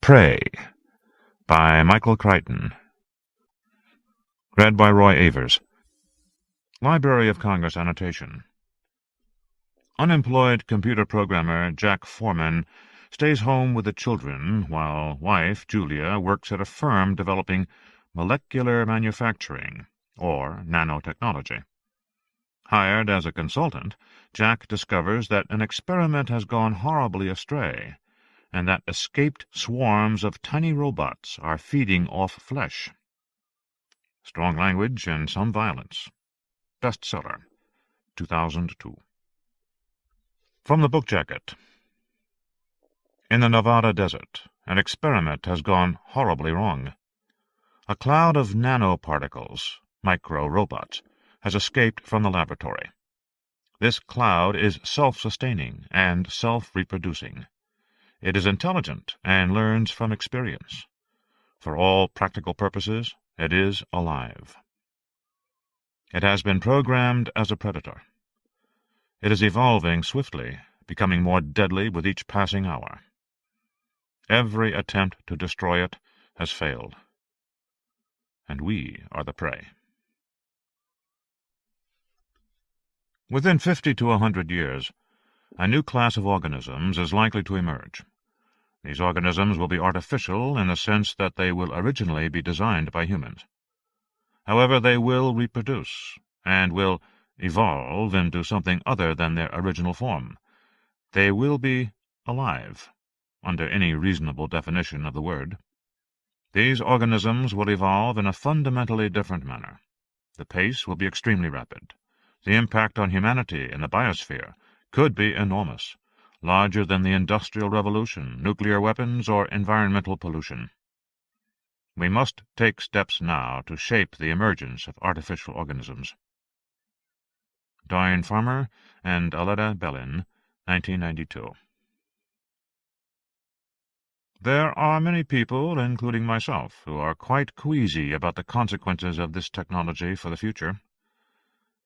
Prey by Michael Crichton. Read by Roy Avers. Library of Congress annotation. Unemployed computer programmer Jack Foreman stays home with the children while wife Julia works at a firm developing molecular manufacturing, or nanotechnology. Hired as a consultant, Jack discovers that an experiment has gone horribly astray, and that escaped swarms of tiny robots are feeding off flesh. Strong language and some violence. Bestseller, 2002. From the book jacket. In the Nevada desert, an experiment has gone horribly wrong. A cloud of nanoparticles, micro-robots, has escaped from the laboratory. This cloud is self-sustaining and self-reproducing. It is intelligent and learns from experience. For all practical purposes, it is alive. It has been programmed as a predator. It is evolving swiftly, becoming more deadly with each passing hour. Every attempt to destroy it has failed. And we are the prey. Within 50 to 100 years, a new class of organisms is likely to emerge. These organisms will be artificial in the sense that they will originally be designed by humans. However, they will reproduce, and will evolve into something other than their original form. They will be alive, under any reasonable definition of the word. These organisms will evolve in a fundamentally different manner. The pace will be extremely rapid. The impact on humanity in the biosphere could be enormous, larger than the Industrial Revolution, nuclear weapons, or environmental pollution. We must take steps now to shape the emergence of artificial organisms. Diane Farmer and Aletta Bellin, 1992. There are many people, including myself, who are quite queasy about the consequences of this technology for the future.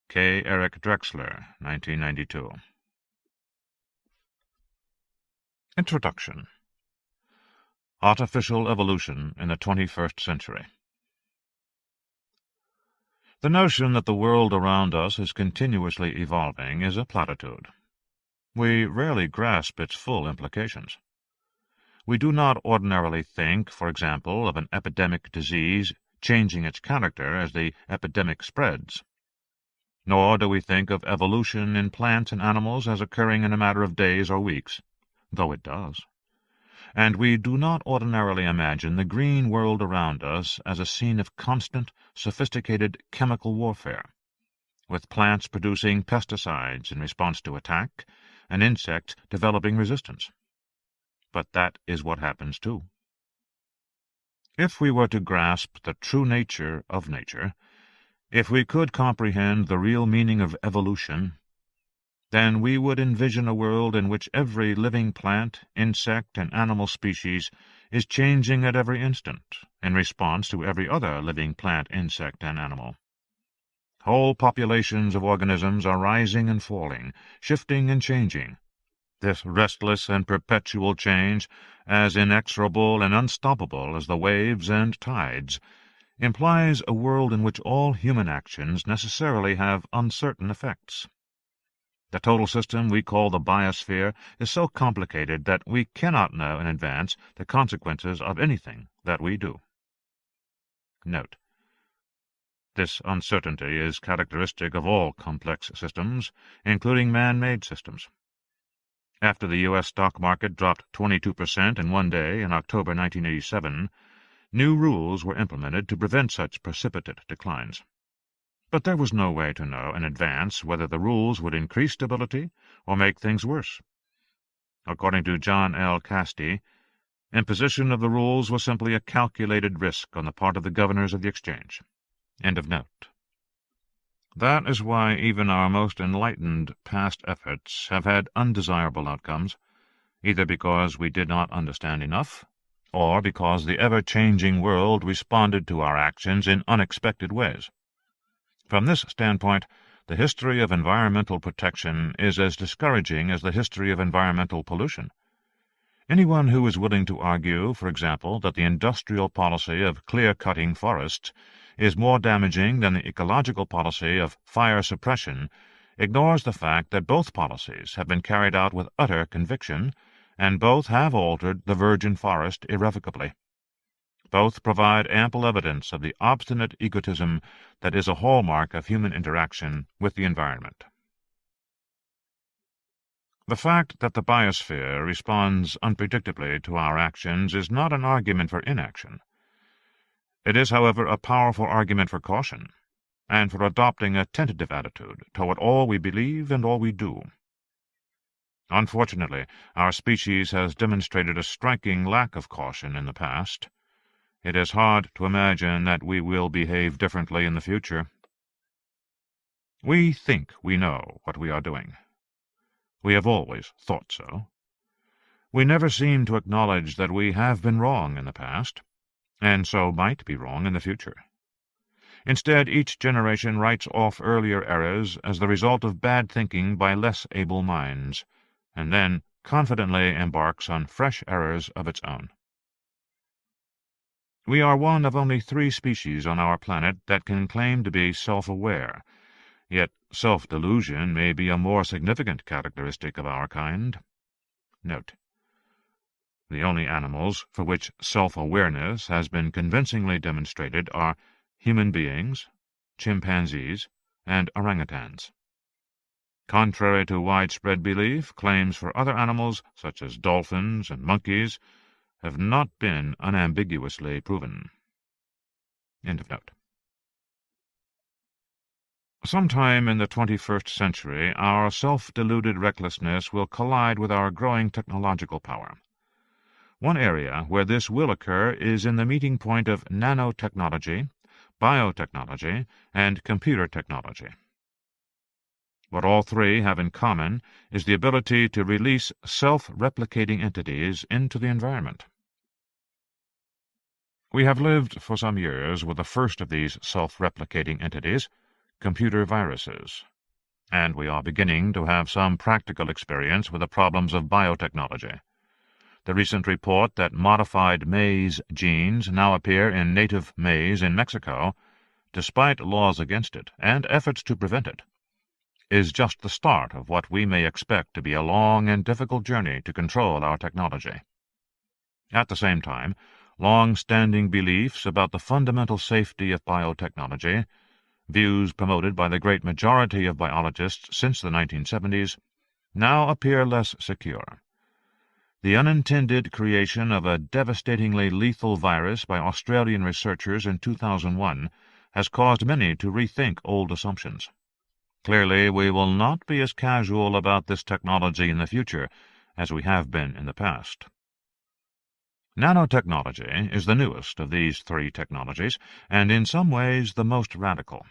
K. Eric Drexler, 1992. Introduction. Artificial Evolution in the 21st Century. The notion that the world around us is continuously evolving is a platitude. We rarely grasp its full implications. We do not ordinarily think, for example, of an epidemic disease changing its character as the epidemic spreads. Nor do we think of evolution in plants and animals as occurring in a matter of days or weeks, though it does. And we do not ordinarily imagine the green world around us as a scene of constant, sophisticated chemical warfare, with plants producing pesticides in response to attack, and insects developing resistance. But that is what happens too. If we were to grasp the true nature of nature, if we could comprehend the real meaning of evolution, then we would envision a world in which every living plant, insect, and animal species is changing at every instant in response to every other living plant, insect, and animal. Whole populations of organisms are rising and falling, shifting and changing. This restless and perpetual change, as inexorable and unstoppable as the waves and tides, implies a world in which all human actions necessarily have uncertain effects. The total system we call the biosphere is so complicated that we cannot know in advance the consequences of anything that we do. Note: this uncertainty is characteristic of all complex systems, including man-made systems. After the U.S. stock market dropped 22% in one day in October 1987, new rules were implemented to prevent such precipitate declines. But there was no way to know in advance whether the rules would increase stability or make things worse. According to John L. Castee, imposition of the rules was simply a calculated risk on the part of the governors of the exchange. End of note. That is why even our most enlightened past efforts have had undesirable outcomes, either because we did not understand enough, or because the ever-changing world responded to our actions in unexpected ways. From this standpoint, the history of environmental protection is as discouraging as the history of environmental pollution. Anyone who is willing to argue, for example, that the industrial policy of clear-cutting forests is more damaging than the ecological policy of fire suppression ignores the fact that both policies have been carried out with utter conviction, and both have altered the virgin forest irrevocably. Both provide ample evidence of the obstinate egotism that is a hallmark of human interaction with the environment. The fact that the biosphere responds unpredictably to our actions is not an argument for inaction. It is, however, a powerful argument for caution, and for adopting a tentative attitude toward all we believe and all we do. Unfortunately, our species has demonstrated a striking lack of caution in the past. It is hard to imagine that we will behave differently in the future. We think we know what we are doing. We have always thought so. We never seem to acknowledge that we have been wrong in the past, and so might be wrong in the future. Instead, each generation writes off earlier errors as the result of bad thinking by less able minds, and then confidently embarks on fresh errors of its own. We are one of only 3 species on our planet that can claim to be self-aware, yet self-delusion may be a more significant characteristic of our kind. Note: the only animals for which self-awareness has been convincingly demonstrated are human beings, chimpanzees, and orangutans. Contrary to widespread belief, claims for other animals, such as dolphins and monkeys, have not been unambiguously proven. End of note. Sometime in the 21st century, our self-deluded recklessness will collide with our growing technological power. One area where this will occur is in the meeting point of nanotechnology, biotechnology, and computer technology. What all 3 have in common is the ability to release self-replicating entities into the environment. We have lived for some years with the first of these self-replicating entities, computer viruses, and we are beginning to have some practical experience with the problems of biotechnology. The recent report that modified maize genes now appear in native maize in Mexico, despite laws against it and efforts to prevent it, is just the start of what we may expect to be a long and difficult journey to control our technology. At the same time, long-standing beliefs about the fundamental safety of biotechnology, views promoted by the great majority of biologists since the 1970s, now appear less secure. The unintended creation of a devastatingly lethal virus by Australian researchers in 2001 has caused many to rethink old assumptions. Clearly, we will not be as casual about this technology in the future as we have been in the past. Nanotechnology is the newest of these 3 technologies, and in some ways the most radical.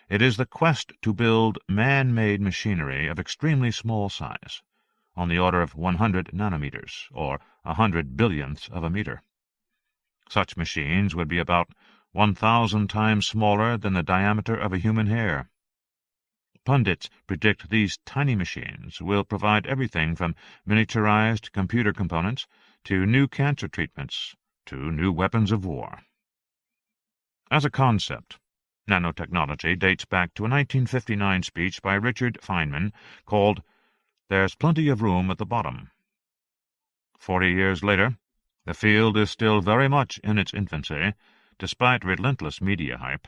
It is the quest to build man-made machinery of extremely small size, on the order of 100 nanometers, or 100 billionths of a meter. Such machines would be about 1,000 times smaller than the diameter of a human hair. Pundits predict these tiny machines will provide everything from miniaturized computer components to new cancer treatments to new weapons of war. As a concept, nanotechnology dates back to a 1959 speech by Richard Feynman called "There's Plenty of Room at the Bottom." 40 years later, the field is still very much in its infancy, despite relentless media hype.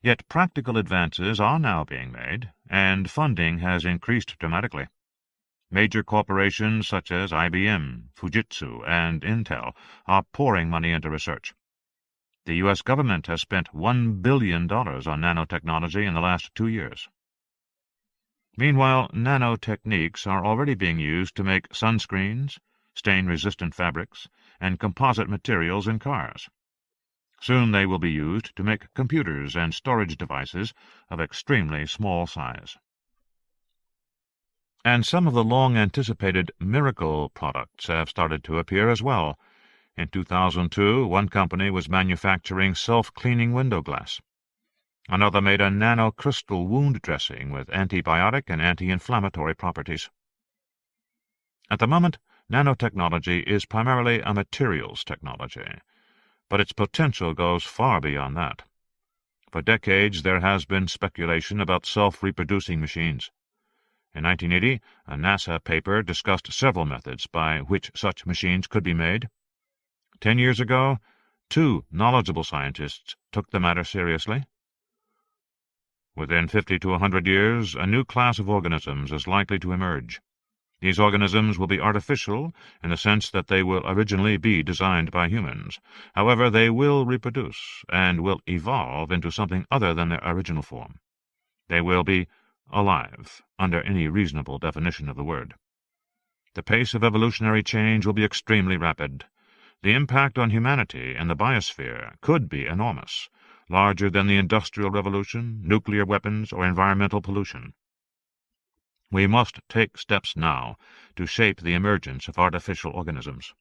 Yet practical advances are now being made, and funding has increased dramatically. Major corporations such as IBM, Fujitsu, and Intel are pouring money into research. The U.S. government has spent $1 billion on nanotechnology in the last 2 years. Meanwhile, nanotechniques are already being used to make sunscreens, stain-resistant fabrics, and composite materials in cars. Soon they will be used to make computers and storage devices of extremely small size. And some of the long-anticipated miracle products have started to appear as well. In 2002, one company was manufacturing self-cleaning window glass. Another made a nanocrystal wound dressing with antibiotic and anti-inflammatory properties. At the moment, Nanotechnology is primarily a materials technology, but its potential goes far beyond that. For decades there has been speculation about self-reproducing machines. In 1980, a NASA paper discussed several methods by which such machines could be made. 10 years ago, 2 knowledgeable scientists took the matter seriously. Within 50 to 100 years, a new class of organisms is likely to emerge. These organisms will be artificial in the sense that they will originally be designed by humans. However, they will reproduce and will evolve into something other than their original form. They will be alive, under any reasonable definition of the word. The pace of evolutionary change will be extremely rapid. The impact on humanity and the biosphere could be enormous, larger than the Industrial Revolution, nuclear weapons, or environmental pollution. We must take steps now to shape the emergence of artificial organisms.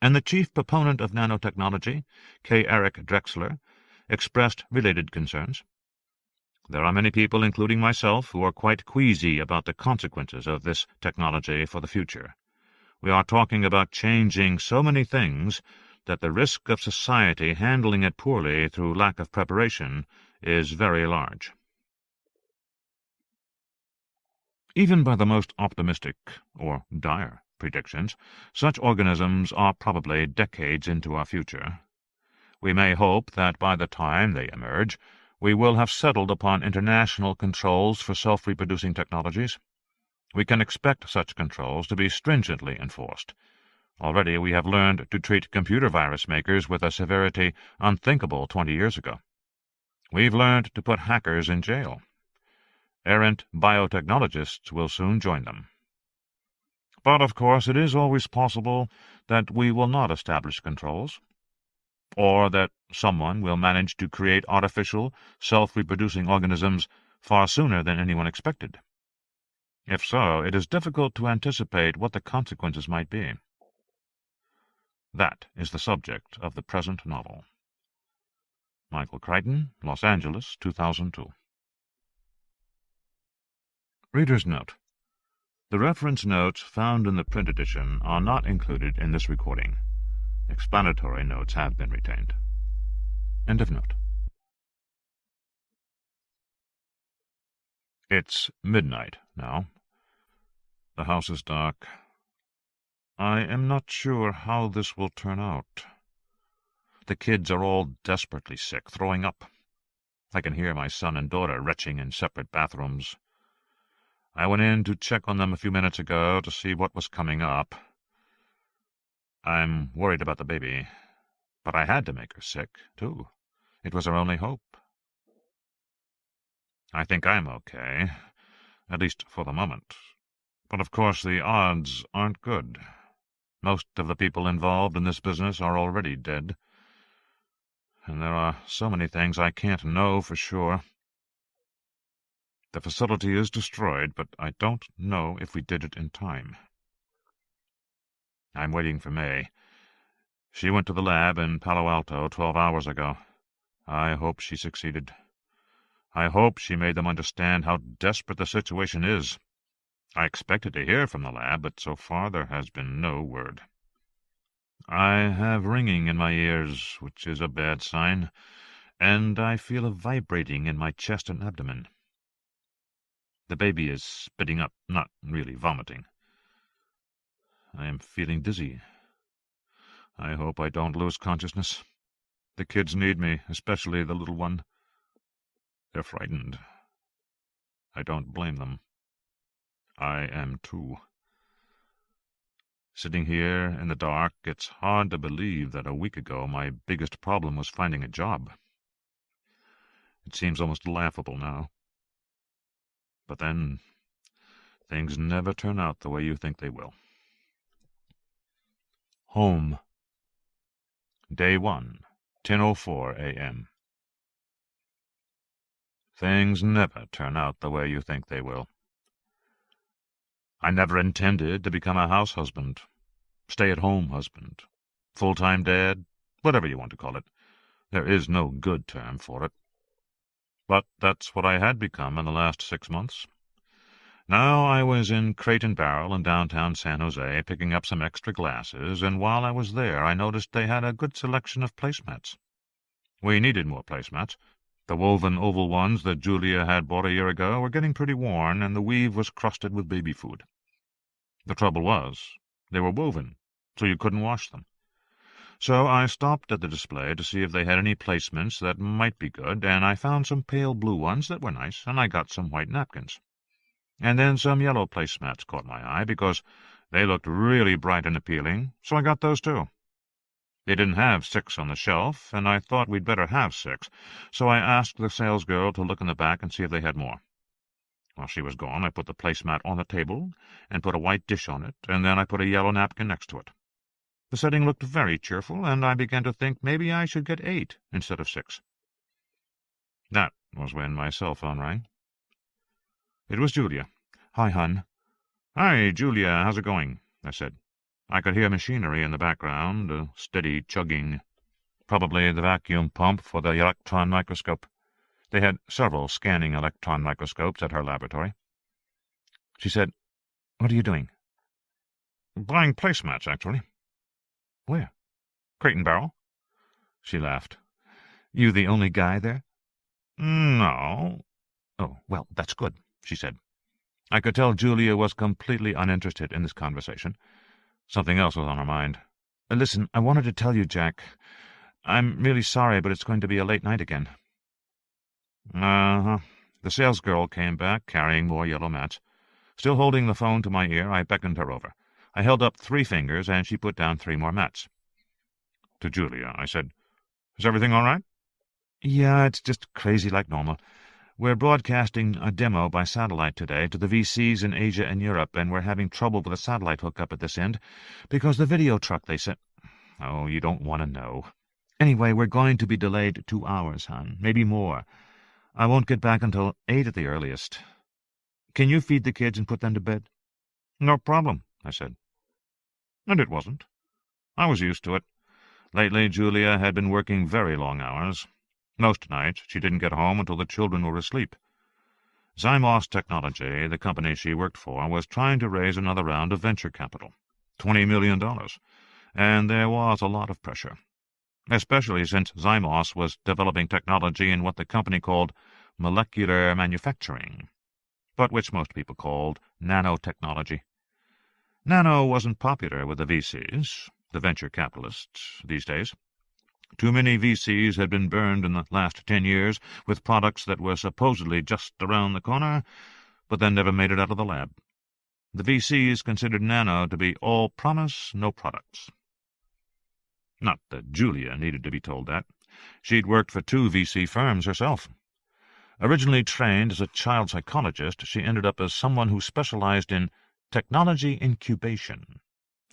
And the chief proponent of nanotechnology, K. Eric Drexler, expressed related concerns. There are many people, including myself, who are quite queasy about the consequences of this technology for the future. We are talking about changing so many things that the risk of society handling it poorly through lack of preparation is very large. Even by the most optimistic, or dire, predictions, such organisms are probably decades into our future. We may hope that by the time they emerge, we will have settled upon international controls for self-reproducing technologies. We can expect such controls to be stringently enforced. Already we have learned to treat computer virus makers with a severity unthinkable 20 years ago. We've learned to put hackers in jail. Errant biotechnologists will soon join them. But, of course, it is always possible that we will not establish controls, or that someone will manage to create artificial, self-reproducing organisms far sooner than anyone expected. If so, it is difficult to anticipate what the consequences might be. That is the subject of the present novel. Michael Crichton, Los Angeles, 2002. Reader's Note: the reference notes found in the print edition are not included in this recording. Explanatory notes have been retained. End of note. It's midnight now. The house is dark. I am not sure how this will turn out. The kids are all desperately sick, throwing up. I can hear my son and daughter retching in separate bathrooms. I went in to check on them a few minutes ago to see what was coming up. I'm worried about the baby, but I had to make her sick, too. It was our only hope. I think I'm okay, at least for the moment. But of course the odds aren't good. Most of the people involved in this business are already dead. And there are so many things I can't know for sure. The facility is destroyed, but I don't know if we did it in time. I'm waiting for May. She went to the lab in Palo Alto 12 hours ago. I hope she succeeded. I hope she made them understand how desperate the situation is. I expected to hear from the lab, but so far there has been no word. I have ringing in my ears, which is a bad sign, and I feel a vibrating in my chest and abdomen. The baby is spitting up, not really vomiting. I am feeling dizzy. I hope I don't lose consciousness. The kids need me, especially the little one. They're frightened. I don't blame them. I am too. Sitting here in the dark, it's hard to believe that a week ago my biggest problem was finding a job. It seems almost laughable now. But then, things never turn out the way you think they will. Home. Day 1, 10:04 a.m. Things never turn out the way you think they will. I never intended to become a house husband, stay-at-home husband, full-time dad, whatever you want to call it. There is no good term for it. But that's what I had become in the last 6 months. Now I was in Crate and Barrel in downtown San Jose picking up some extra glasses, and while I was there I noticed they had a good selection of placemats. We needed more placemats. The woven oval ones that Julia had bought a year ago were getting pretty worn, and the weave was crusted with baby food. The trouble was, they were woven, so you couldn't wash them. So I stopped at the display to see if they had any placements that might be good, and I found some pale blue ones that were nice, and I got some white napkins. And then some yellow placemats caught my eye because they looked really bright and appealing, so I got those too. They didn't have 6 on the shelf, and I thought we'd better have 6, so I asked the salesgirl to look in the back and see if they had more. While she was gone, I put the placemat on the table and put a white dish on it, and then I put a yellow napkin next to it. The setting looked very cheerful, and I began to think maybe I should get 8 instead of 6. That was when my cell phone rang. It was Julia. "Hi, hon." "Hi, Julia, how's it going?" I said. I could hear machinery in the background, a steady chugging. Probably the vacuum pump for the electron microscope. They had several scanning electron microscopes at her laboratory. She said, "What are you doing?" "Buying placemats, actually." "Where?" "Crate and Barrel." She laughed. "You the only guy there?" "No." "Oh, well, that's good," she said. I could tell Julia was completely uninterested in this conversation. Something else was on her mind. "Listen, I wanted to tell you, Jack. I'm really sorry, but it's going to be a late night again." Uh-huh. The salesgirl came back, carrying more yellow mats. Still holding the phone to my ear, I beckoned her over. I held up 3 fingers, and she put down 3 more mats. To Julia, I said, "Is everything all right?" "Yeah, it's just crazy like normal. We're broadcasting a demo by satellite today to the VCs in Asia and Europe, and we're having trouble with a satellite hookup at this end because the video truck they sent—" "Oh, you don't want to know." "Anyway, we're going to be delayed 2 hours, hon, maybe more. I won't get back until 8 at the earliest. Can you feed the kids and put them to bed?" "No problem," I said. And it wasn't. I was used to it. Lately, Julia had been working very long hours. Most nights she didn't get home until the children were asleep. Zymos Technology, the company she worked for, was trying to raise another round of venture capital, $20 million, and there was a lot of pressure, especially since Zymos was developing technology in what the company called molecular manufacturing, but which most people called nanotechnology. Nano wasn't popular with the VCs, the venture capitalists, these days. Too many VCs had been burned in the last 10 years with products that were supposedly just around the corner, but then never made it out of the lab. The VCs considered nano to be all promise, no products. Not that Julia needed to be told that. She'd worked for 2 VC firms herself. Originally trained as a child psychologist, she ended up as someone who specialized in technology incubation,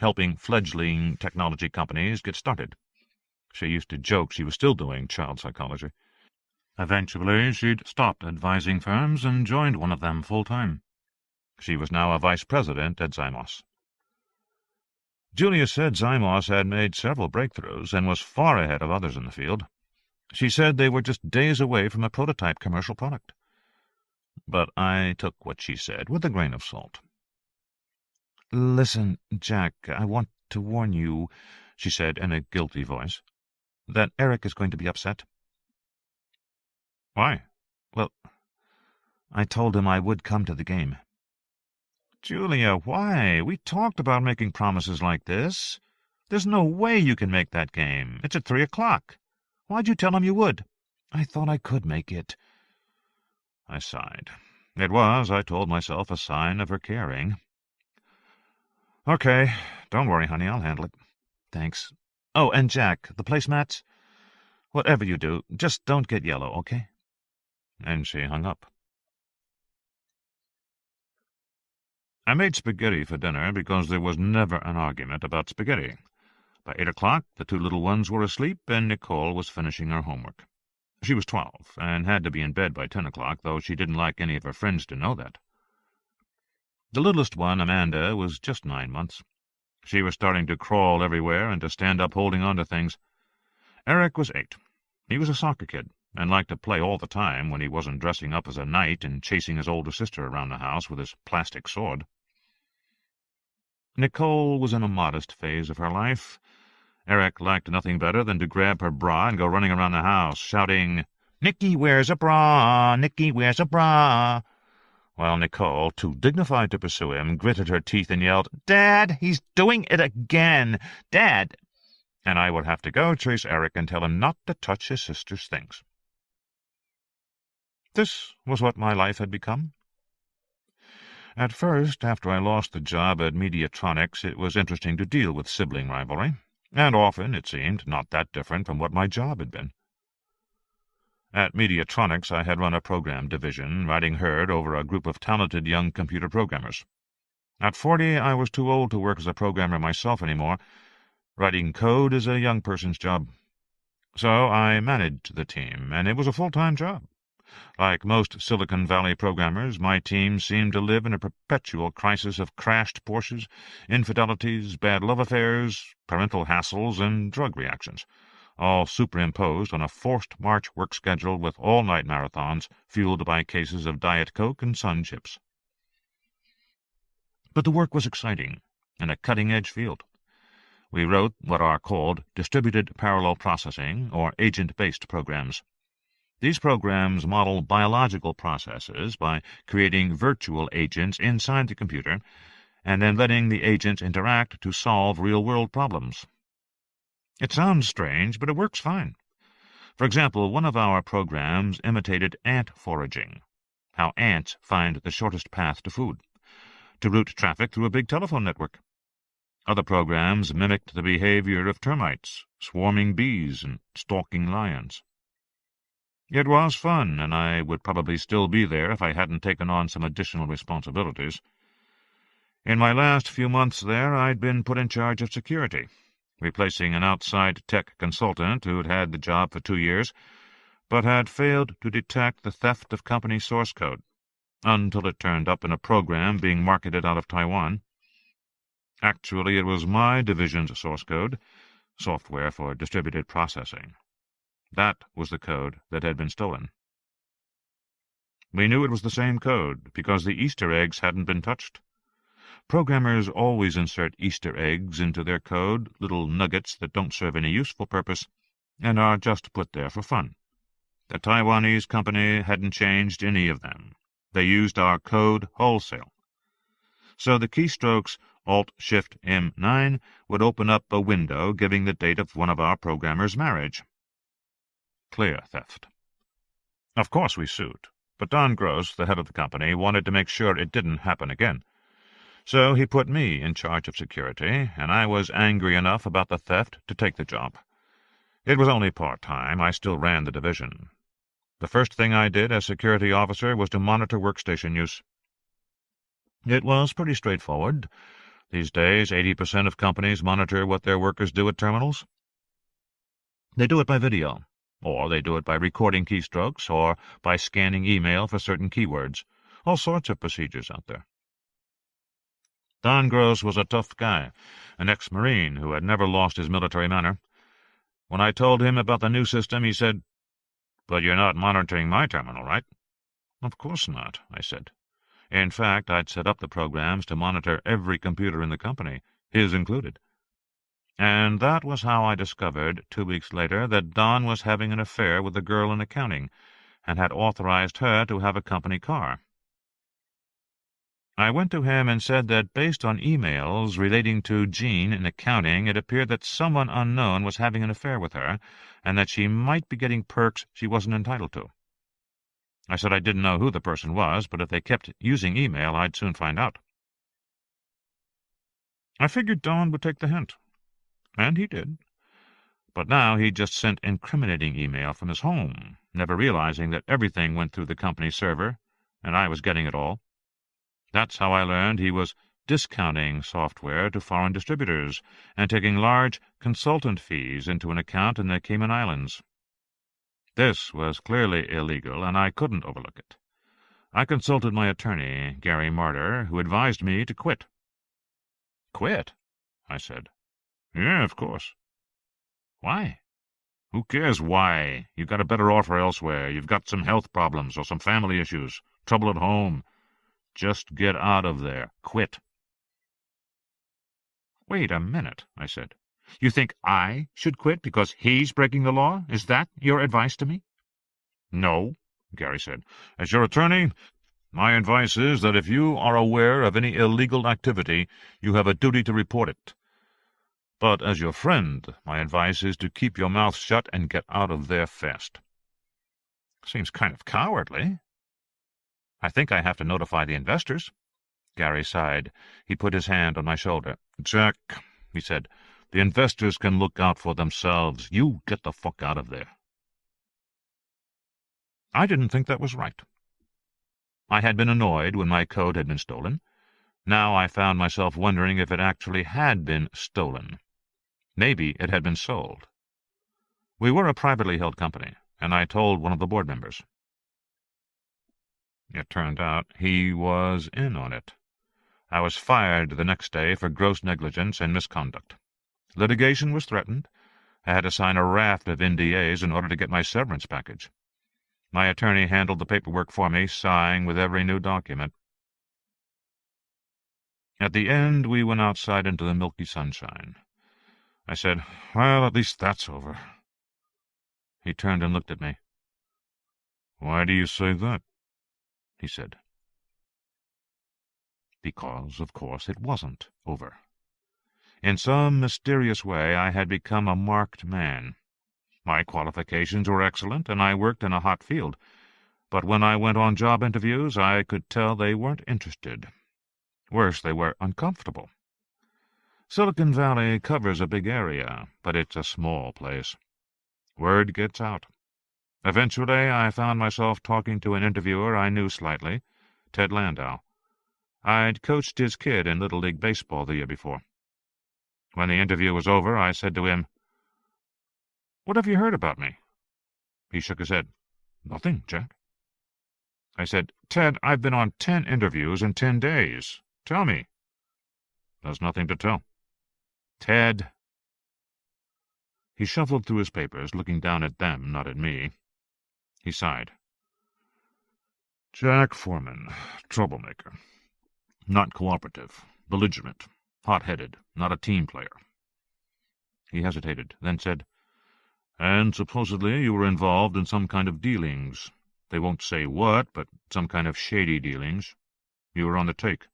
helping fledgling technology companies get started. She used to joke she was still doing child psychology. Eventually, she'd stopped advising firms and joined one of them full-time. She was now a vice president at Zymos. Julia said Zymos had made several breakthroughs and was far ahead of others in the field. She said they were just days away from a prototype commercial product. But I took what she said with a grain of salt. "Listen, Jack, I want to warn you," she said in a guilty voice, "that Eric is going to be upset." "Why?" "Well, I told him I would come to the game." "Julia, why? We talked about making promises like this. There's no way you can make that game. It's at 3 o'clock. Why'd you tell him you would?" "I thought I could make it." I sighed. It was, I told myself, a sign of her caring. "Okay, don't worry, honey, I'll handle it." "Thanks. Oh, and Jack, the placemats? Whatever you do, just don't get yellow, okay?" And she hung up. I made spaghetti for dinner because there was never an argument about spaghetti. By 8 o'clock, the 2 little ones were asleep, and Nicole was finishing her homework. She was 12, and had to be in bed by 10 o'clock, though she didn't like any of her friends to know that. The littlest one, Amanda, was just 9 months. She was starting to crawl everywhere and to stand up holding on to things. Eric was 8. He was a soccer kid, and liked to play all the time when he wasn't dressing up as a knight and chasing his older sister around the house with his plastic sword. Nicole was in a modest phase of her life. Eric liked nothing better than to grab her bra and go running around the house, shouting, "Nicky wears a bra! Nicky wears a bra!" while Nicole, too dignified to pursue him, gritted her teeth and yelled, "Dad, he's doing it again! Dad!" And I would have to go chase Eric and tell him not to touch his sister's things. This was what my life had become. At first, after I lost the job at Mediatronics, it was interesting to deal with sibling rivalry, and often, it seemed, not that different from what my job had been. At Mediatronics, I had run a program division, riding herd over a group of talented young computer programmers. At 40, I was too old to work as a programmer myself anymore. Writing code is a young person's job. So I managed the team, and it was a full-time job. Like most Silicon Valley programmers, my team seemed to live in a perpetual crisis of crashed Porsches, infidelities, bad love affairs, parental hassles, and drug reactions, all superimposed on a forced March work schedule with all-night marathons fueled by cases of Diet Coke and Sun chips. But the work was exciting, in a cutting-edge field. We wrote what are called distributed parallel processing, or agent-based programs. These programs model biological processes by creating virtual agents inside the computer and then letting the agents interact to solve real-world problems. It sounds strange, but it works fine. For example, one of our programs imitated ant foraging, how ants find the shortest path to food, to route traffic through a big telephone network. Other programs mimicked the behavior of termites, swarming bees, and stalking lions. It was fun, and I would probably still be there if I hadn't taken on some additional responsibilities. In my last few months there, I'd been put in charge of security, replacing an outside tech consultant who'd had the job for 2 years, but had failed to detect the theft of company source code, until it turned up in a program being marketed out of Taiwan. Actually, it was my division's source code, software for distributed processing. That was the code that had been stolen. We knew it was the same code because the Easter eggs hadn't been touched. Programmers always insert Easter eggs into their code, little nuggets that don't serve any useful purpose, and are just put there for fun. The Taiwanese company hadn't changed any of them. They used our code wholesale. So the keystrokes Alt-Shift-M9 would open up a window giving the date of one of our programmers' marriage. Clear theft. Of course we sued, but Don Gross, the head of the company, wanted to make sure it didn't happen again. So he put me in charge of security, and I was angry enough about the theft to take the job. It was only part-time. I still ran the division. The first thing I did as security officer was to monitor workstation use. It was pretty straightforward. These days, 80% of companies monitor what their workers do at terminals. They do it by video, or they do it by recording keystrokes, or by scanning email for certain keywords. All sorts of procedures out there. Don Gross was a tough guy, an ex-Marine who had never lost his military manner. When I told him about the new system, he said, "But you're not monitoring my terminal, right?" "Of course not," I said. In fact, I'd set up the programs to monitor every computer in the company, his included. And that was how I discovered, 2 weeks later, that Don was having an affair with a girl in accounting, and had authorized her to have a company car. I went to him and said that based on emails relating to Jean in accounting, it appeared that someone unknown was having an affair with her, and that she might be getting perks she wasn't entitled to. I said I didn't know who the person was, but if they kept using email, I'd soon find out. I figured Don would take the hint, and he did. But now he just sent incriminating email from his home, never realizing that everything went through the company server, and I was getting it all. That's how I learned he was discounting software to foreign distributors and taking large consultant fees into an account in the Cayman Islands. This was clearly illegal, and I couldn't overlook it. I consulted my attorney, Gary Marder, who advised me to quit. "Quit?" I said. "Yeah, of course." "Why?" Who cares why? You've got a better offer elsewhere. You've got some health problems or some family issues, trouble at home. Just get out of there. Quit. Wait a minute, I said. You think I should quit because he's breaking the law? Is that your advice to me? No, Gary said. As your attorney, my advice is that if you are aware of any illegal activity, you have a duty to report it. But as your friend, my advice is to keep your mouth shut and get out of there fast. Seems kind of cowardly. I think I have to notify the investors. Gary sighed. He put his hand on my shoulder. Jack, he said, the investors can look out for themselves. You get the fuck out of there. I didn't think that was right. I had been annoyed when my code had been stolen. Now I found myself wondering if it actually had been stolen. Maybe it had been sold. We were a privately held company, and I told one of the board members. It turned out he was in on it. I was fired the next day for gross negligence and misconduct. Litigation was threatened. I had to sign a raft of NDAs in order to get my severance package. My attorney handled the paperwork for me, sighing with every new document. At the end, we went outside into the milky sunshine. I said, well, at least that's over. He turned and looked at me. Why do you say that? He said. Because, of course, it wasn't over. In some mysterious way, I had become a marked man. My qualifications were excellent, and I worked in a hot field. But when I went on job interviews, I could tell they weren't interested. Worse, they were uncomfortable. Silicon Valley covers a big area, but it's a small place. Word gets out. Eventually, I found myself talking to an interviewer I knew slightly, Ted Landau. I'd coached his kid in Little League Baseball the year before. When the interview was over, I said to him, What have you heard about me? He shook his head. Nothing, Jack. I said, Ted, I've been on 10 interviews in 10 days. Tell me. There's nothing to tell. Ted. He shuffled through his papers, looking down at them, not at me. He sighed. Jack Foreman, troublemaker. Not cooperative, belligerent, hot-headed, not a team player. He hesitated, then said, And supposedly you were involved in some kind of dealings. They won't say what, but some kind of shady dealings. You were on the take.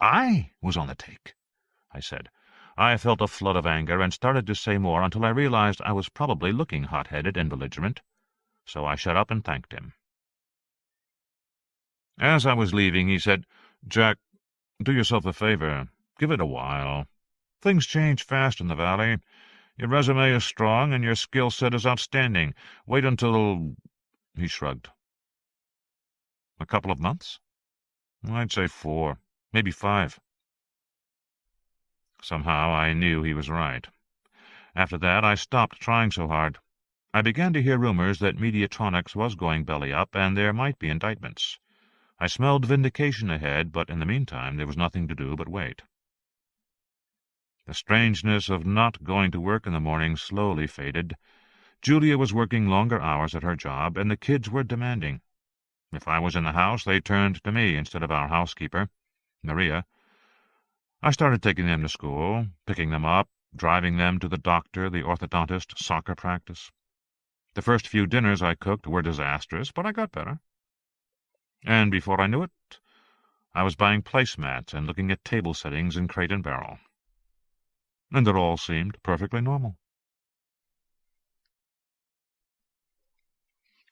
I was on the take, I said. I felt a flood of anger and started to say more until I realized I was probably looking hot-headed and belligerent. So I shut up and thanked him. As I was leaving, he said, Jack, do yourself a favor. Give it a while. Things change fast in the Valley. Your resume is strong and your skill set is outstanding. Wait until... He shrugged. A couple of months? I'd say 4, maybe 5. Somehow I knew he was right. After that, I stopped trying so hard. I began to hear rumors that Mediatronics was going belly up, and there might be indictments. I smelled vindication ahead, but in the meantime there was nothing to do but wait. The strangeness of not going to work in the morning slowly faded. Julia was working longer hours at her job, and the kids were demanding. If I was in the house, they turned to me instead of our housekeeper, Maria. I started taking them to school, picking them up, driving them to the doctor, the orthodontist, soccer practice. The first few dinners I cooked were disastrous, but I got better. And before I knew it, I was buying placemats and looking at table settings in Crate and Barrel. And it all seemed perfectly normal.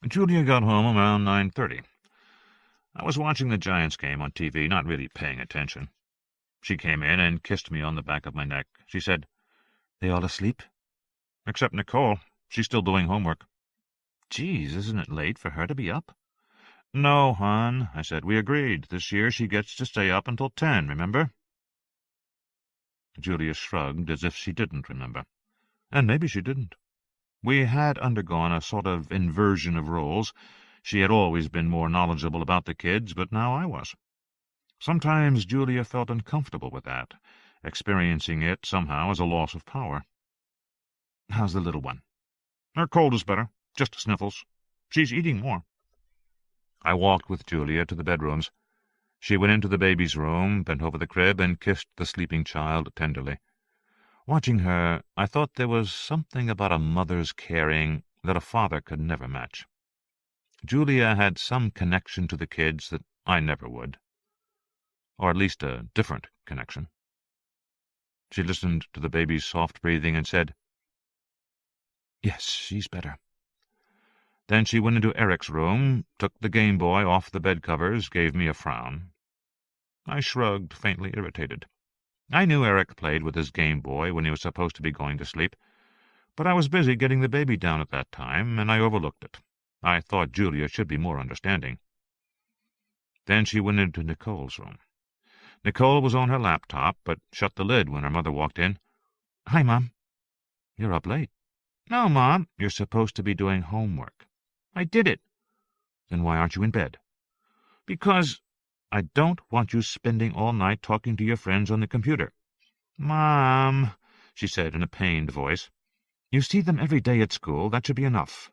Julia got home around 9:30. I was watching the Giants game on TV, not really paying attention. She came in and kissed me on the back of my neck. She said, They all asleep? Except Nicole. She's still doing homework. Geez, isn't it late for her to be up? No, hon, I said. We agreed. This year she gets to stay up until 10, remember? Julia shrugged as if she didn't remember. And maybe she didn't. We had undergone a sort of inversion of roles. She had always been more knowledgeable about the kids, but now I was. Sometimes Julia felt uncomfortable with that, experiencing it somehow as a loss of power. How's the little one? Her cold is better. Just sniffles. She's eating more. I walked with Julia to the bedrooms. She went into the baby's room, bent over the crib, and kissed the sleeping child tenderly. Watching her, I thought there was something about a mother's caring that a father could never match. Julia had some connection to the kids that I never would. Or at least a different connection. She listened to the baby's soft breathing and said, "Yes, she's better." Then she went into Eric's room, took the Game Boy off the bed covers, gave me a frown. I shrugged, faintly irritated. I knew Eric played with his Game Boy when he was supposed to be going to sleep, but I was busy getting the baby down at that time, and I overlooked it. I thought Julia should be more understanding. Then she went into Nicole's room. Nicole was on her laptop, but shut the lid when her mother walked in. "Hi, Mom." "You're up late." "No, Mom. You're supposed to be doing homework." "I did it." "Then why aren't you in bed?" "Because I don't want you spending all night talking to your friends on the computer." "Mom," she said in a pained voice. "You see them every day at school. That should be enough."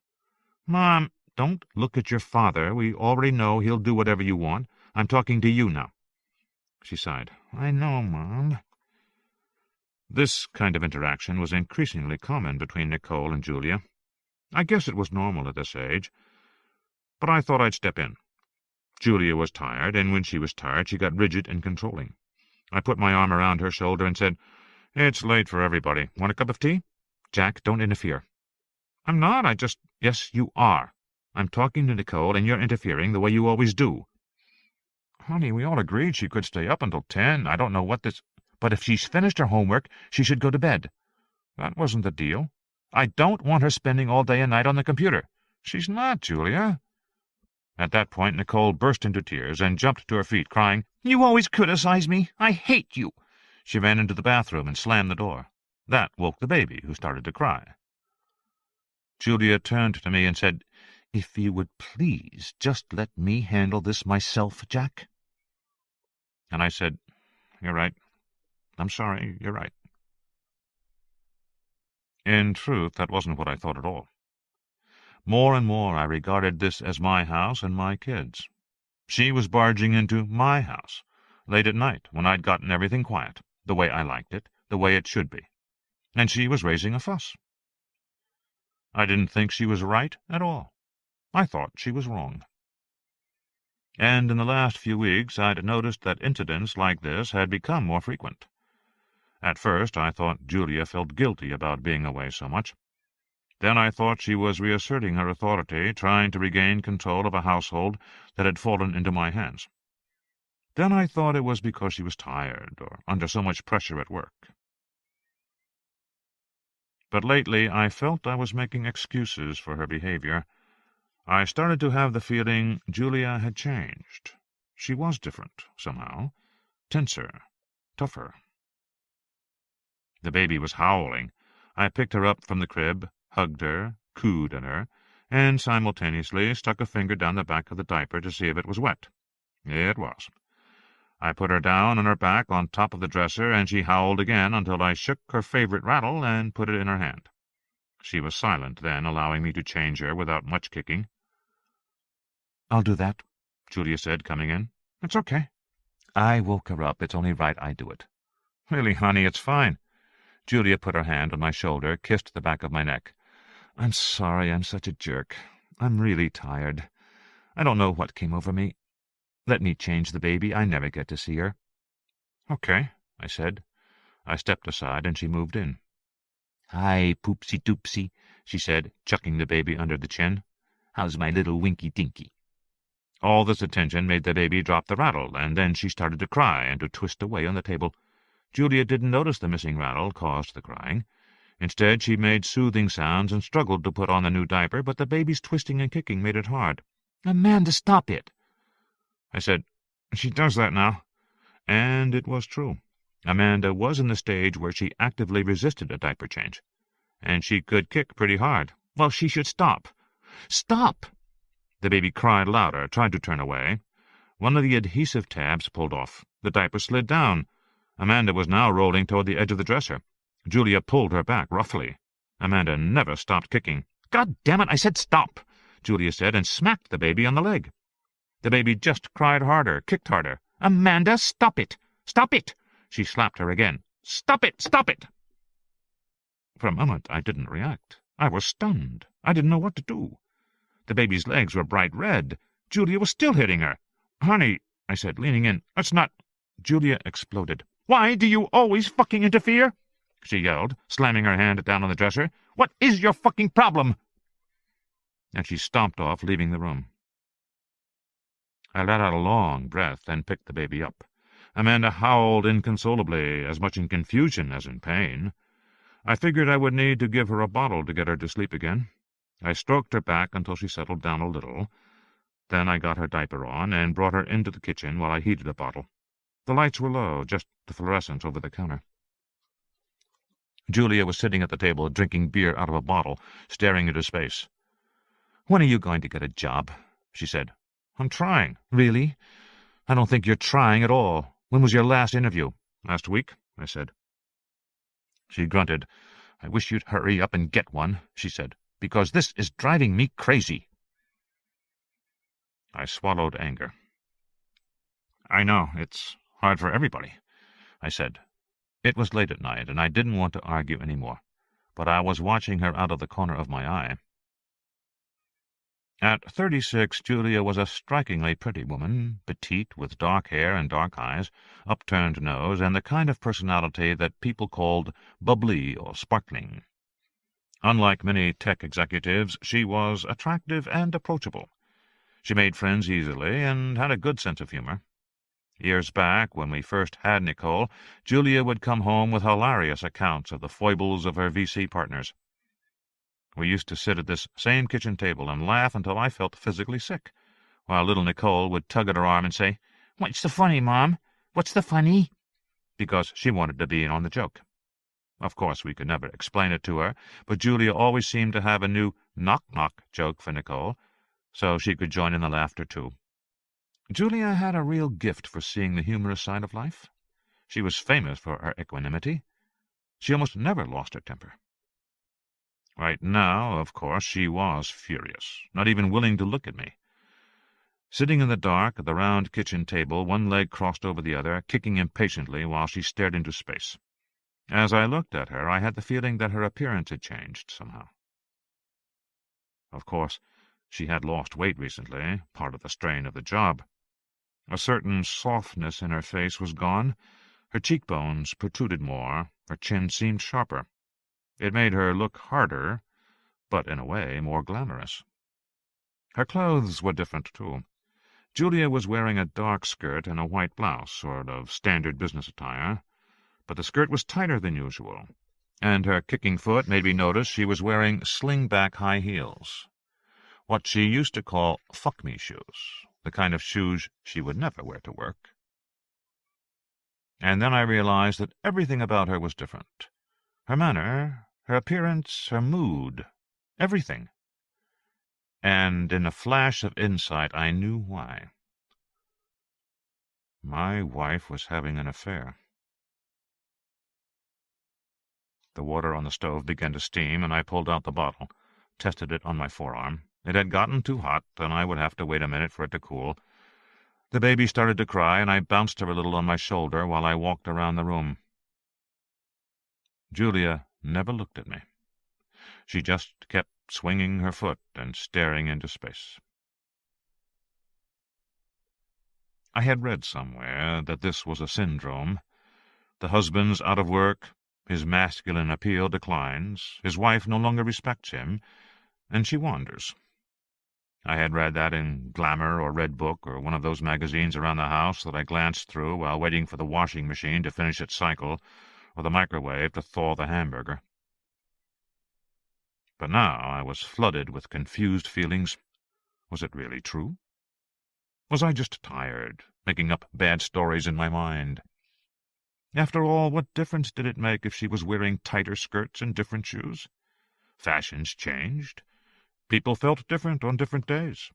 "Mom, don't look at your father. We already know he'll do whatever you want. I'm talking to you now." She sighed. "I know, Mom." This kind of interaction was increasingly common between Nicole and Julia. I guess it was normal at this age, but I thought I'd step in. Julia was tired, and when she was tired she got rigid and controlling. I put my arm around her shoulder and said, "It's late for everybody. Want a cup of tea?" "Jack, don't interfere." "I'm not. Yes, you are. I'm talking to Nicole, and you're interfering the way you always do." "Honey, we all agreed she could stay up until 10. I don't know what this—" "But if she's finished her homework, she should go to bed." "That wasn't the deal." "I don't want her spending all day and night on the computer." "She's not, Julia." At that point Nicole burst into tears and jumped to her feet, crying, "You always criticize me. I hate you." She ran into the bathroom and slammed the door. That woke the baby, who started to cry. Julia turned to me and said, "If you would please just let me handle this myself, Jack." And I said, "You're right. I'm sorry, you're right." In truth, that wasn't what I thought at all. More and more I regarded this as my house and my kids. She was barging into my house, late at night, when I'd gotten everything quiet, the way I liked it, the way it should be. And she was raising a fuss. I didn't think she was right at all. I thought she was wrong. And in the last few weeks I'd noticed that incidents like this had become more frequent. At first I thought Julia felt guilty about being away so much. Then I thought she was reasserting her authority, trying to regain control of a household that had fallen into my hands. Then I thought it was because she was tired, or under so much pressure at work. But lately I felt I was making excuses for her behavior. I started to have the feeling Julia had changed. She was different, somehow. Tenser, tougher. The baby was howling. I picked her up from the crib, hugged her, cooed at her, and simultaneously stuck a finger down the back of the diaper to see if it was wet. It was. I put her down on her back on top of the dresser, and she howled again until I shook her favorite rattle and put it in her hand. She was silent then, allowing me to change her without much kicking. "I'll do that," Julia said, coming in. "It's okay." "I woke her up. It's only right I do it." "Really, honey, it's fine." Julia put her hand on my shoulder, kissed the back of my neck. "I'm sorry I'm such a jerk. I'm really tired. I don't know what came over me. Let me change the baby. I never get to see her." "Okay," I said. I stepped aside, and she moved in. "Hi, Poopsie-Doopsie," she said, chucking the baby under the chin. "How's my little Winky-Dinky?" All this attention made the baby drop the rattle, and then she started to cry and to twist away on the table. Julia didn't notice the missing rattle caused the crying. Instead, she made soothing sounds and struggled to put on the new diaper, but the baby's twisting and kicking made it hard. "Amanda, stop it!" I said, "She does that now." And it was true. Amanda was in the stage where she actively resisted a diaper change. And she could kick pretty hard. Well, she should stop. "Stop!" The baby cried louder, tried to turn away. One of the adhesive tabs pulled off. The diaper slid down. Amanda was now rolling toward the edge of the dresser. Julia pulled her back roughly. Amanda never stopped kicking. God damn it, I said stop, Julia said, and smacked the baby on the leg. The baby just cried harder, kicked harder. Amanda, stop it! Stop it! She slapped her again. Stop it! Stop it! For a moment I didn't react. I was stunned. I didn't know what to do. The baby's legs were bright red. Julia was still hitting her. Honey, I said, leaning in, that's not... Julia exploded. Why do you always fucking interfere? She yelled, slamming her hand down on the dresser. What is your fucking problem? And she stomped off, leaving the room. I let out a long breath and picked the baby up. Amanda howled inconsolably, as much in confusion as in pain. I figured I would need to give her a bottle to get her to sleep again. I stroked her back until she settled down a little. Then I got her diaper on and brought her into the kitchen while I heated a bottle. The lights were low, just the fluorescence over the counter. Julia was sitting at the table, drinking beer out of a bottle, staring into space. "When are you going to get a job?" she said. "I'm trying." "Really? I don't think you're trying at all. When was your last interview?" "Last week," I said. She grunted. "I wish you'd hurry up and get one," she said, "because this is driving me crazy." I swallowed anger. "I know, it's hard for everybody," I said. It was late at night, and I didn't want to argue any more, but I was watching her out of the corner of my eye. At 36, Julia was a strikingly pretty woman, petite, with dark hair and dark eyes, upturned nose, and the kind of personality that people called bubbly or sparkling. Unlike many tech executives, she was attractive and approachable. She made friends easily and had a good sense of humor. Years back, when we first had Nicole, Julia would come home with hilarious accounts of the foibles of her VC partners. We used to sit at this same kitchen table and laugh until I felt physically sick, while little Nicole would tug at her arm and say, "What's the funny, Mom? What's the funny?" because she wanted to be in on the joke. Of course, we could never explain it to her, but Julia always seemed to have a new knock-knock joke for Nicole, so she could join in the laughter too. Julia had a real gift for seeing the humorous side of life. She was famous for her equanimity. She almost never lost her temper. Right now, of course, she was furious, not even willing to look at me. Sitting in the dark at the round kitchen table, one leg crossed over the other, kicking impatiently while she stared into space. As I looked at her, I had the feeling that her appearance had changed somehow. Of course, she had lost weight recently, part of the strain of the job. A certain softness in her face was gone. Her cheekbones protruded more, her chin seemed sharper. It made her look harder, but in a way more glamorous. Her clothes were different, too. Julia was wearing a dark skirt and a white blouse, sort of standard business attire, but the skirt was tighter than usual, and her kicking foot made me notice she was wearing sling-back high heels, what she used to call fuck-me shoes, the kind of shoes she would never wear to work. And then I realized that everything about her was different. Her manner, her appearance, her mood, everything. And in a flash of insight I knew why. My wife was having an affair. The water on the stove began to steam, and I pulled out the bottle, tested it on my forearm. It had gotten too hot, and I would have to wait a minute for it to cool. The baby started to cry, and I bounced her a little on my shoulder while I walked around the room. Julia never looked at me. She just kept swinging her foot and staring into space. I had read somewhere that this was a syndrome. The husband's out of work, his masculine appeal declines, his wife no longer respects him, and she wanders. I had read that in Glamour or Red Book or one of those magazines around the house that I glanced through while waiting for the washing machine to finish its cycle or the microwave to thaw the hamburger. But now I was flooded with confused feelings. Was it really true? Was I just tired, making up bad stories in my mind? After all, what difference did it make if she was wearing tighter skirts and different shoes? Fashions changed. People felt different on different days.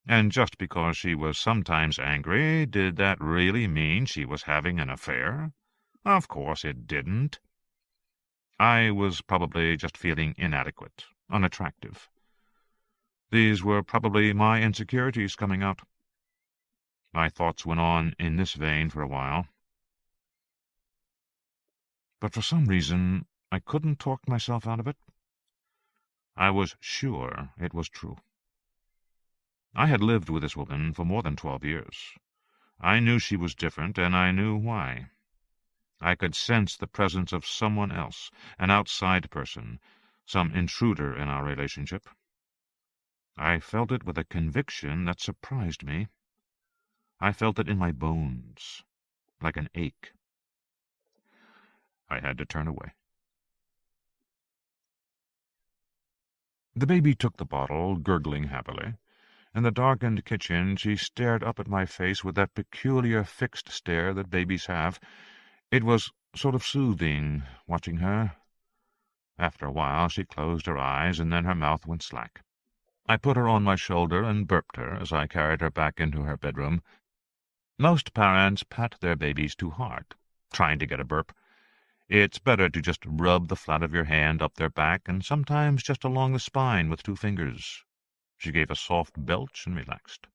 And just because she was sometimes angry, did that really mean she was having an affair? Of course it didn't. I was probably just feeling inadequate, unattractive. These were probably my insecurities coming out. My thoughts went on in this vein for a while. But for some reason, I couldn't talk myself out of it. I was sure it was true. I had lived with this woman for more than 12 years. I knew she was different, and I knew why. I could sense the presence of someone else, an outside person, some intruder in our relationship. I felt it with a conviction that surprised me. I felt it in my bones, like an ache. I had to turn away. The baby took the bottle, gurgling happily. In the darkened kitchen, she stared up at my face with that peculiar fixed stare that babies have. It was sort of soothing, watching her. After a while, she closed her eyes, and then her mouth went slack. I put her on my shoulder and burped her as I carried her back into her bedroom. Most parents pat their babies too hard, trying to get a burp. It's better to just rub the flat of your hand up their back, and sometimes just along the spine with 2 fingers. She gave a soft belch and relaxed.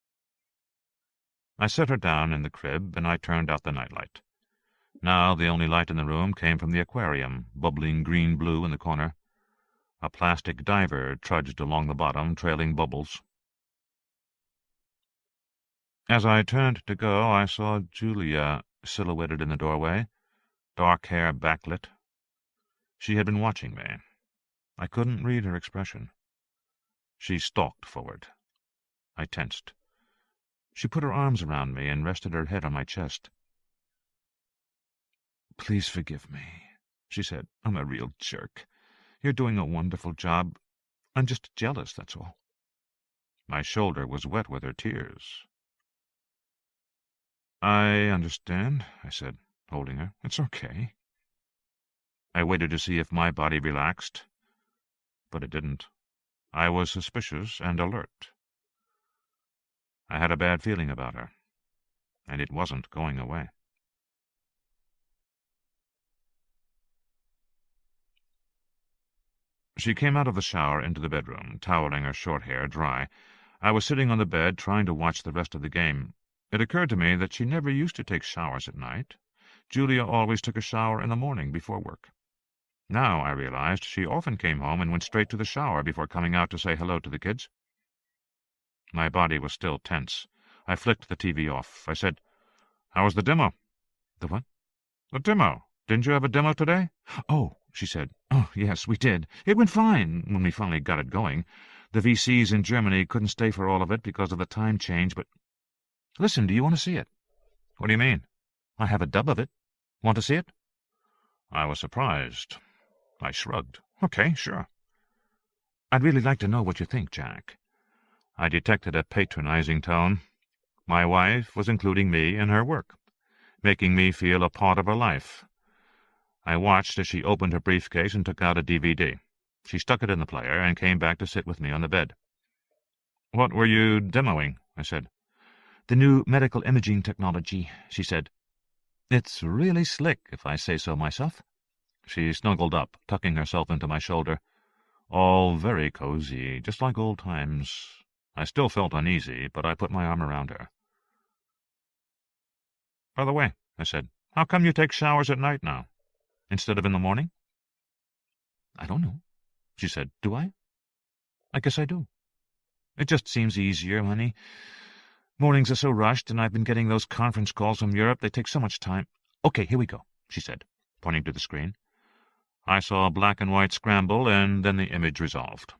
I set her down in the crib, and I turned out the nightlight. Now the only light in the room came from the aquarium, bubbling green-blue in the corner. A plastic diver trudged along the bottom, trailing bubbles. As I turned to go, I saw Julia silhouetted in the doorway, dark hair backlit. She had been watching me. I couldn't read her expression. She stalked forward. I tensed. She put her arms around me and rested her head on my chest. "Please forgive me," she said. "I'm a real jerk. You're doing a wonderful job. I'm just jealous, that's all." My shoulder was wet with her tears. "I understand," I said, holding her. "It's okay." I waited to see if my body relaxed, but it didn't. I was suspicious and alert. I had a bad feeling about her, and it wasn't going away. She came out of the shower into the bedroom, toweling her short hair dry. I was sitting on the bed trying to watch the rest of the game. It occurred to me that she never used to take showers at night. Julia always took a shower in the morning before work. Now I realized she often came home and went straight to the shower before coming out to say hello to the kids. My body was still tense. I flicked the TV off. I said, "How was the demo?" "The what?" "The demo. Didn't you have a demo today?" "Oh," she said. "Oh, yes, we did. It went fine when we finally got it going. The VCs in Germany couldn't stay for all of it because of the time change, but... Listen, do you want to see it?" "What do you mean?" "I have a dub of it. Want to see it?" I was surprised. I shrugged. "Okay, sure." "I'd really like to know what you think, Jack." I detected a patronizing tone. My wife was including me in her work, making me feel a part of her life. I watched as she opened her briefcase and took out a DVD. She stuck it in the player and came back to sit with me on the bed. "What were you demoing?" I said. "The new medical imaging technology," she said. "It's really slick, if I say so myself." She snuggled up, tucking herself into my shoulder. All very cozy, just like old times. I still felt uneasy, but I put my arm around her. "By the way," I said, "how come you take showers at night now, instead of in the morning?" "I don't know," she said. "Do I? I guess I do. It just seems easier, honey. Mornings are so rushed, and I've been getting those conference calls from Europe. They take so much time." "Okay, here we go," she said, pointing to the screen. I saw a black and white scramble, and then the image resolved.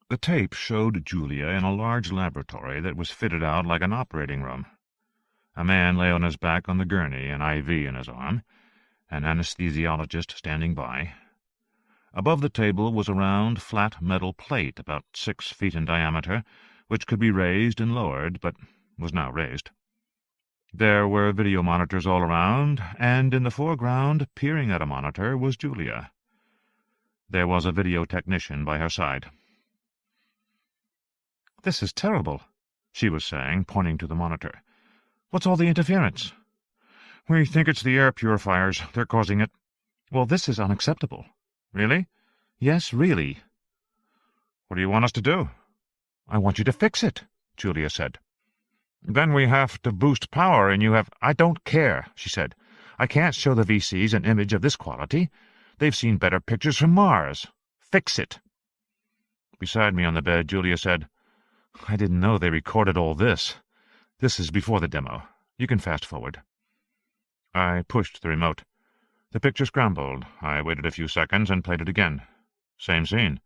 The tape showed Julia in a large laboratory that was fitted out like an operating room. A man lay on his back on the gurney, an IV in his arm, an anesthesiologist standing by. Above the table was a round, flat metal plate about 6 feet in diameter, which could be raised and lowered, but was now raised. There were video monitors all around, and in the foreground, peering at a monitor, was Julia. There was a video technician by her side. "This is terrible," she was saying, pointing to the monitor. "What's all the interference?" "We think it's the air purifiers. They're causing it." "Well, this is unacceptable." "Really? Yes, really. What do you want us to do? I want you to fix it, Julia said. Then we have to boost power, and you have— I don't care, she said. I can't show the VCs an image of this quality. They've seen better pictures from Mars. Fix it. Beside me on the bed, Julia said, I didn't know they recorded all this. This is before the demo. You can fast forward. I pushed the remote. The picture scrambled. I waited a few seconds and played it again. Same scene.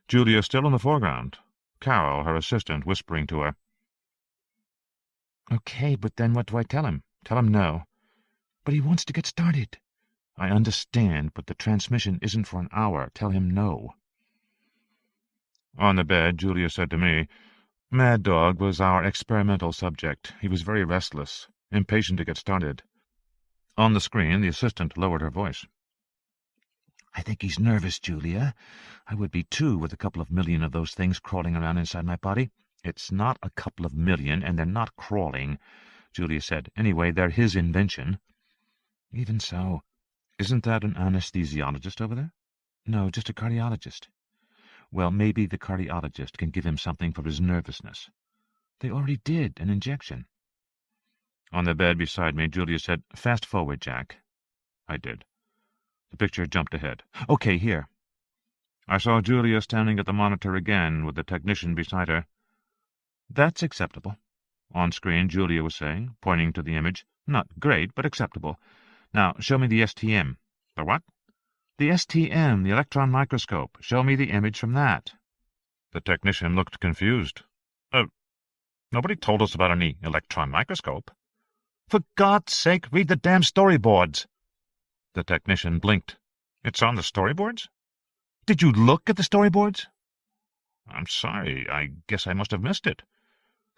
Julia still in the foreground. Carol, her assistant, whispering to her. Okay, but then what do I tell him? Tell him no. But he wants to get started. I understand, but the transmission isn't for an hour. Tell him no. On the bed, Julia said to me, Mad Dog was our experimental subject. He was very restless, impatient to get started. On the screen, the assistant lowered her voice. I think he's nervous, Julia. I would be too, with a couple of million of those things crawling around inside my body. It's not a couple of million, and they're not crawling, Julia said. Anyway, they're his invention. Even so. Isn't that an anesthesiologist over there? No, just a cardiologist. Well, maybe the cardiologist can give him something for his nervousness. They already did, an injection. On the bed beside me, Julia said, Fast forward, Jack. I did. The picture jumped ahead. Okay, here. I saw Julia standing at the monitor again, with the technician beside her. That's acceptable. On screen, Julia was saying, pointing to the image. Not great, but acceptable. Now, show me the STM. The what? The STM, the electron microscope. Show me the image from that. The technician looked confused. Nobody told us about any electron microscope. For God's sake, read the damn storyboards. The technician blinked. It's on the storyboards? Did you look at the storyboards? I'm sorry. I guess I must have missed it.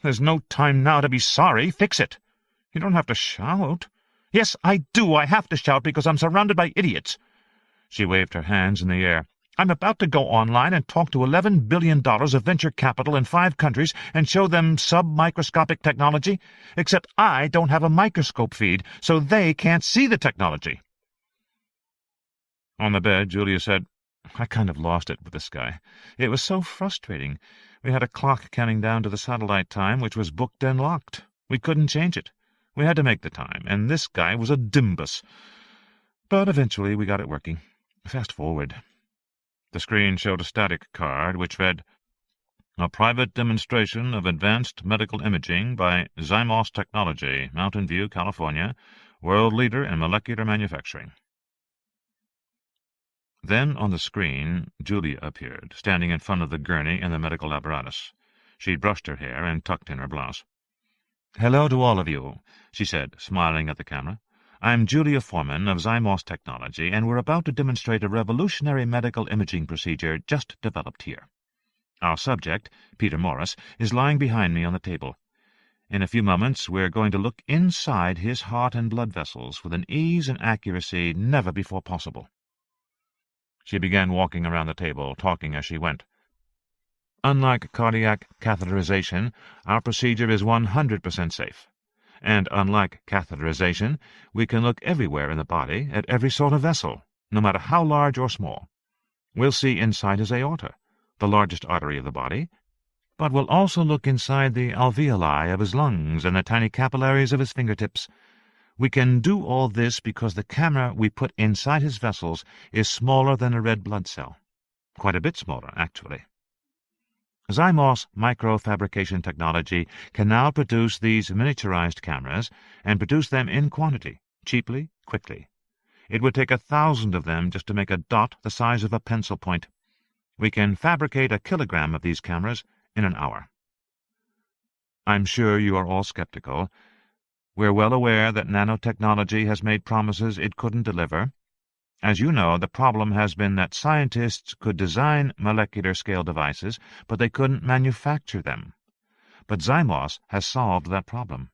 There's no time now to be sorry. Fix it. You don't have to shout. Yes, I do. I have to shout because I'm surrounded by idiots. She waved her hands in the air. I'm about to go online and talk to $11 billion of venture capital in 5 countries and show them sub-microscopic technology, except I don't have a microscope feed, so they can't see the technology. On the bed, Julia said, I kind of lost it with this guy. It was so frustrating. We had a clock counting down to the satellite time, which was booked and locked. We couldn't change it. We had to make the time, and this guy was a dimbus. But eventually we got it working. Fast forward. The screen showed a static card which read, A private demonstration of advanced medical imaging by Zymos Technology, Mountain View, California, world leader in molecular manufacturing. Then on the screen, Julia appeared, standing in front of the gurney and the medical apparatus. She'd brushed her hair and tucked in her blouse. Hello to all of you, she said, smiling at the camera. I'm Julia Foreman of Zymos Technology, and we're about to demonstrate a revolutionary medical imaging procedure just developed here. Our subject, Peter Morris, is lying behind me on the table. In a few moments, we're going to look inside his heart and blood vessels with an ease and accuracy never before possible. She began walking around the table, talking as she went. Unlike cardiac catheterization, our procedure is 100% safe. And unlike catheterization, we can look everywhere in the body, at every sort of vessel, no matter how large or small. We'll see inside his aorta, the largest artery of the body, but we'll also look inside the alveoli of his lungs and the tiny capillaries of his fingertips. We can do all this because the camera we put inside his vessels is smaller than a red blood cell. Quite a bit smaller, actually. Zymos microfabrication technology can now produce these miniaturized cameras and produce them in quantity, cheaply, quickly. It would take 1,000 of them just to make a dot the size of a pencil point. We can fabricate 1 kilogram of these cameras in an hour. I'm sure you are all skeptical. We're well aware that nanotechnology has made promises it couldn't deliver. As you know, the problem has been that scientists could design molecular-scale devices, but they couldn't manufacture them. But Zymos has solved that problem.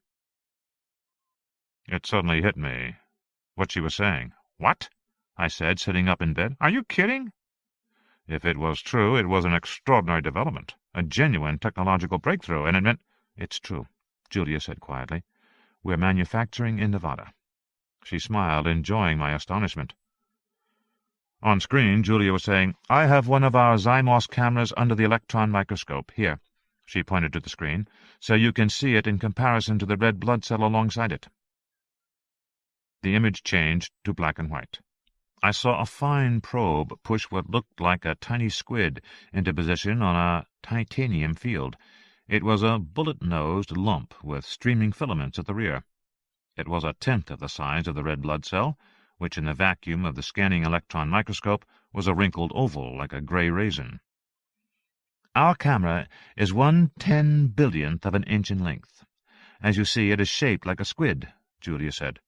It suddenly hit me what she was saying. What? I said, sitting up in bed. Are you kidding? If it was true, it was an extraordinary development, a genuine technological breakthrough, and it meant— It's true, Julia said quietly. We're manufacturing in Nevada. She smiled, enjoying my astonishment. On screen, Julia was saying, "I have one of our Zymos cameras under the electron microscope. Here." She pointed to the screen, "so you can see it in comparison to the red blood cell alongside it." The image changed to black and white. I saw a fine probe push what looked like a tiny squid into position on a titanium field. It was a bullet-nosed lump with streaming filaments at the rear. It was a tenth of the size of the red blood cell, which in the vacuum of the scanning electron microscope was a wrinkled oval like a gray raisin. "Our camera is 1/10,000,000th of an inch in length. As you see, it is shaped like a squid," Julia said.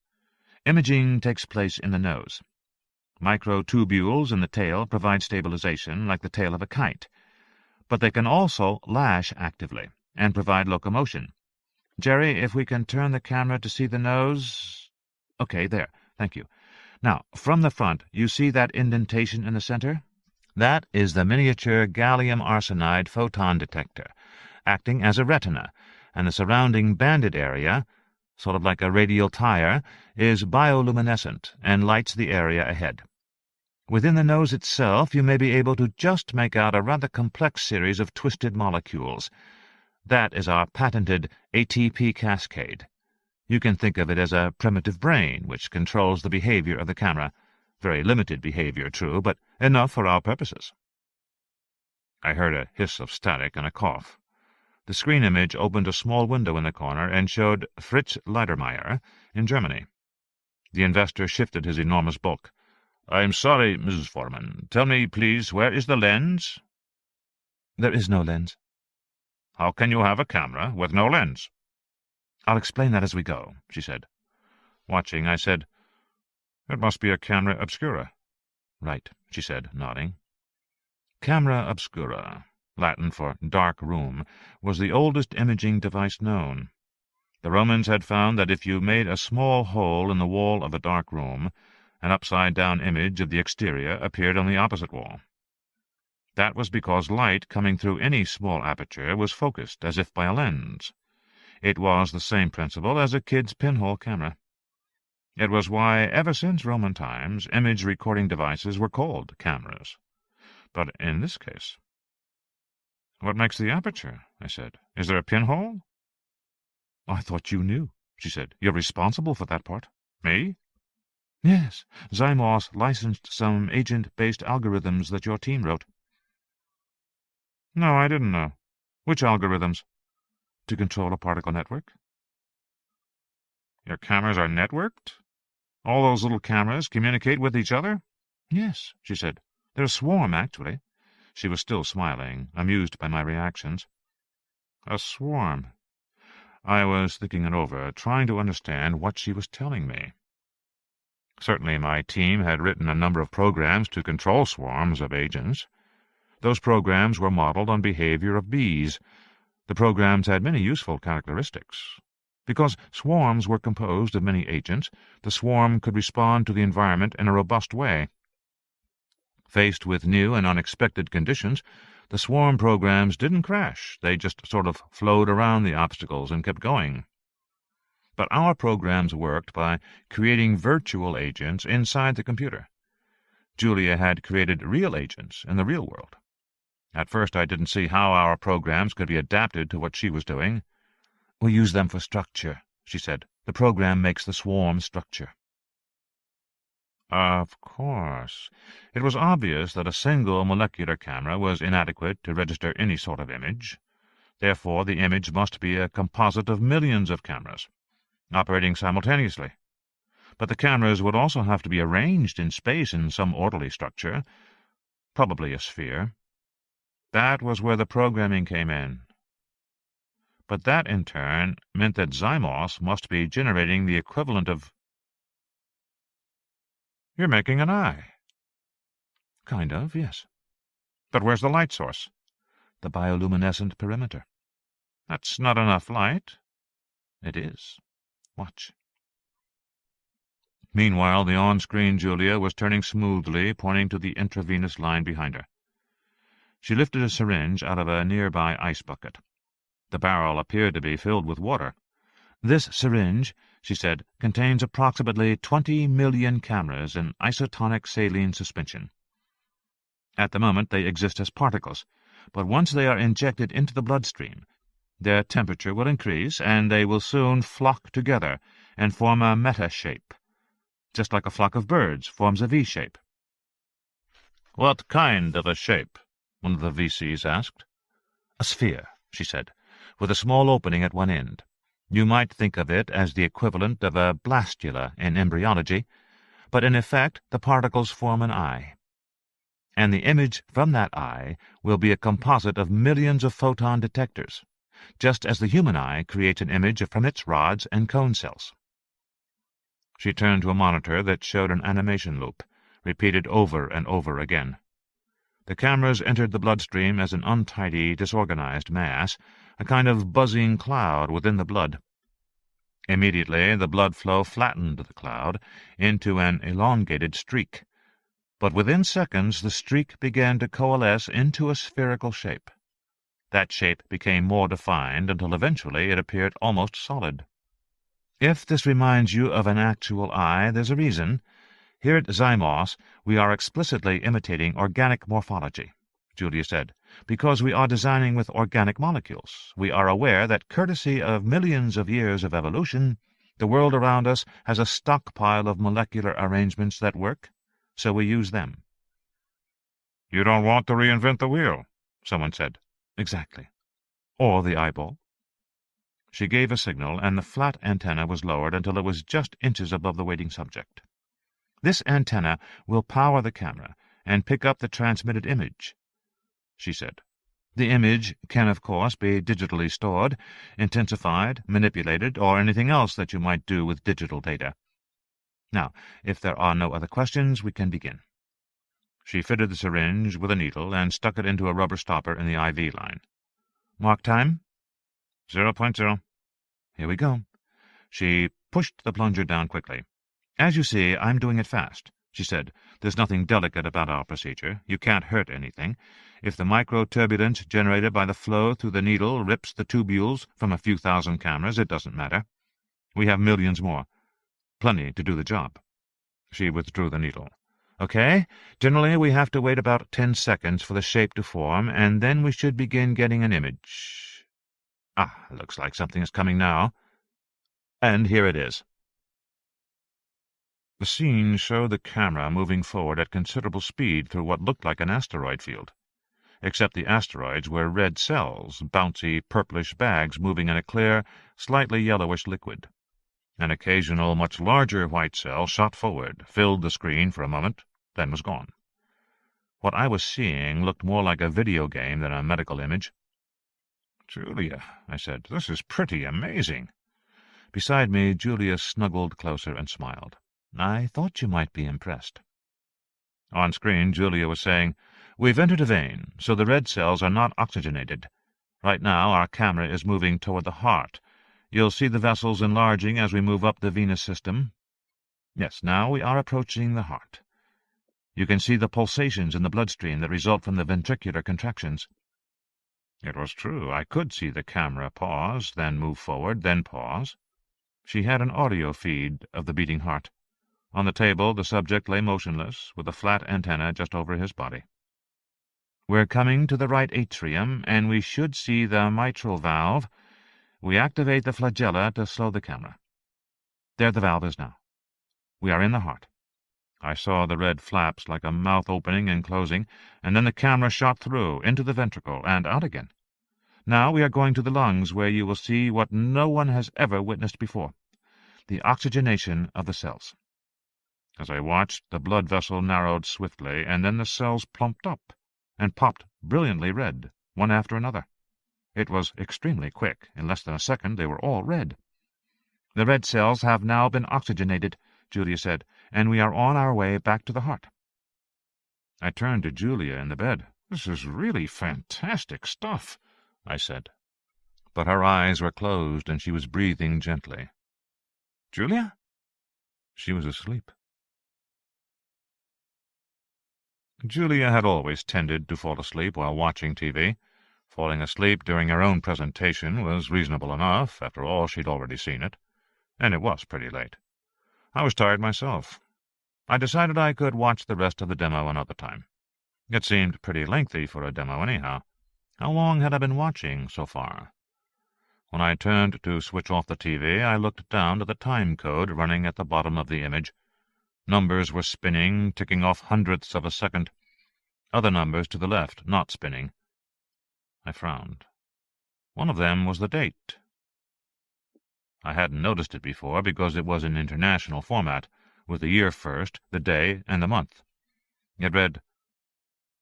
"Imaging takes place in the nose. Microtubules in the tail provide stabilization like the tail of a kite, but they can also lash actively and provide locomotion. Jerry, if we can turn the camera to see the nose... Okay, there, thank you. Now, from the front, you see that indentation in the center? That is the miniature gallium arsenide photon detector, acting as a retina, and the surrounding banded area, sort of like a radial tire, is bioluminescent and lights the area ahead. Within the nose itself, you may be able to just make out a rather complex series of twisted molecules. That is our patented ATP cascade. You can think of it as a primitive brain which controls the behavior of the camera. Very limited behavior, true, but enough for our purposes." I heard a hiss of static and a cough. The screen image opened a small window in the corner and showed Fritz Leidermeyer in Germany. The investor shifted his enormous bulk. "I'm sorry, Mrs. Foreman. Tell me, please, where is the lens?" "There is no lens." "How can you have a camera with no lens?" "I'll explain that as we go," she said. Watching, I said, "It must be a camera obscura." "Right," she said, nodding. Camera obscura, Latin for dark room, was the oldest imaging device known. The Romans had found that if you made a small hole in the wall of a dark room, an upside-down image of the exterior appeared on the opposite wall. That was because light coming through any small aperture was focused as if by a lens. It was the same principle as a kid's pinhole camera. It was why, ever since Roman times, image recording devices were called cameras. But in this case... "What makes the aperture?" I said. "Is there a pinhole?" "I thought you knew," she said. "You're responsible for that part." "Me?" "Yes. Zymos licensed some agent-based algorithms that your team wrote." "No, I didn't know. Which algorithms?" "To control a particle network." "Your cameras are networked? All those little cameras communicate with each other?" "Yes," she said. "They're a swarm, actually." She was still smiling, amused by my reactions. A swarm. I was thinking it over, trying to understand what she was telling me. Certainly my team had written a number of programs to control swarms of agents. Those programs were modeled on behavior of bees. The programs had many useful characteristics. Because swarms were composed of many agents, the swarm could respond to the environment in a robust way. Faced with new and unexpected conditions, the swarm programs didn't crash. They just sort of flowed around the obstacles and kept going. But our programs worked by creating virtual agents inside the computer. Julia had created real agents in the real world. At first I didn't see how our programs could be adapted to what she was doing. "We use them for structure," she said. "The program makes the swarm structure." Of course. It was obvious that a single molecular camera was inadequate to register any sort of image. Therefore, the image must be a composite of millions of cameras, operating simultaneously. But the cameras would also have to be arranged in space in some orderly structure, probably a sphere. That was where the programming came in. But that, in turn, meant that Zymos must be generating the equivalent of... "You're making an eye." "Kind of, yes." "But where's the light source?" "The bioluminescent perimeter." "That's not enough light." "It is. Watch." Meanwhile, the on-screen Julia was turning smoothly, pointing to the intravenous line behind her. She lifted a syringe out of a nearby ice bucket. The barrel appeared to be filled with water. "This syringe," she said, "contains approximately 20 million cameras in isotonic saline suspension. At the moment they exist as particles, but once they are injected into the bloodstream, their temperature will increase, and they will soon flock together and form a meta-shape, just like a flock of birds forms a V-shape. "What kind of a shape?" one of the VCs asked. "A sphere," she said, "with a small opening at one end. You might think of it as the equivalent of a blastula in embryology, but in effect the particles form an eye. And the image from that eye will be a composite of millions of photon detectors, just as the human eye creates an image from its rods and cone cells." She turned to a monitor that showed an animation loop, repeated over and over again. The cameras entered the bloodstream as an untidy, disorganized mass, a kind of buzzing cloud within the blood. Immediately the blood flow flattened the cloud into an elongated streak, but within seconds the streak began to coalesce into a spherical shape. That shape became more defined until eventually it appeared almost solid. "If this reminds you of an actual eye, there's a reason. Here at Zymos we are explicitly imitating organic morphology," Julia said, "because we are designing with organic molecules. We are aware that, courtesy of millions of years of evolution, the world around us has a stockpile of molecular arrangements that work, so we use them." "You don't want to reinvent the wheel," someone said. "Exactly. Or the eyeball." She gave a signal, and the flat antenna was lowered until it was just inches above the waiting subject. "This antenna will power the camera and pick up the transmitted image," she said. "The image can, of course, be digitally stored, intensified, manipulated, or anything else that you might do with digital data. Now, if there are no other questions, we can begin." She fitted the syringe with a needle and stuck it into a rubber stopper in the IV line. "Mark time?" 0.0. "Here we go." She pushed the plunger down quickly. "As you see, I'm doing it fast," she said. "There's nothing delicate about our procedure. You can't hurt anything. If the microturbulence generated by the flow through the needle rips the tubules from a few thousand cameras, it doesn't matter. We have millions more. Plenty to do the job." She withdrew the needle. "Okay, generally we have to wait about 10 seconds for the shape to form, and then we should begin getting an image. Looks like something is coming now. And here it is." The scene showed the camera moving forward at considerable speed through what looked like an asteroid field, except the asteroids were red cells, bouncy purplish bags moving in a clear, slightly yellowish liquid. An occasional, much larger white cell shot forward, filled the screen for a moment, then was gone. What I was seeing looked more like a video game than a medical image. "Julia," I said, "this is pretty amazing." Beside me, Julia snuggled closer and smiled. "I thought you might be impressed." On screen, Julia was saying, "We've entered a vein, so the red cells are not oxygenated. Right now our camera is moving toward the heart. You'll see the vessels enlarging as we move up the venous system. Yes, now we are approaching the heart. You can see the pulsations in the bloodstream that result from the ventricular contractions." It was true. I could see the camera pause, then move forward, then pause. She had an audio feed of the beating heart. On the table the subject lay motionless, with a flat antenna just over his body. "We're coming to the right atrium, and we should see the mitral valve. We activate the flagella to slow the camera. There the valve is now. We are in the heart." I saw the red flaps like a mouth opening and closing, and then the camera shot through, into the ventricle, and out again. "Now we are going to the lungs, where you will see what no one has ever witnessed before, the oxygenation of the cells." As I watched, the blood vessel narrowed swiftly, and then the cells plumped up and popped brilliantly red, one after another. It was extremely quick. In less than a second they were all red. "The red cells have now been oxygenated," Julia said, "and we are on our way back to the heart." I turned to Julia in the bed. "This is really fantastic stuff," I said. But her eyes were closed, and she was breathing gently. "Julia?" She was asleep. Julia had always tended to fall asleep while watching TV. Falling asleep during her own presentation was reasonable enough. After all, she'd already seen it. And it was pretty late. I was tired myself. I decided I could watch the rest of the demo another time. It seemed pretty lengthy for a demo anyhow. How long had I been watching so far? When I turned to switch off the TV, I looked down at the time code running at the bottom of the image. Numbers were spinning, ticking off hundredths of a second. Other numbers to the left, not spinning. I frowned. One of them was the date. I hadn't noticed it before because it was in international format, with the year first, the day, and the month. It read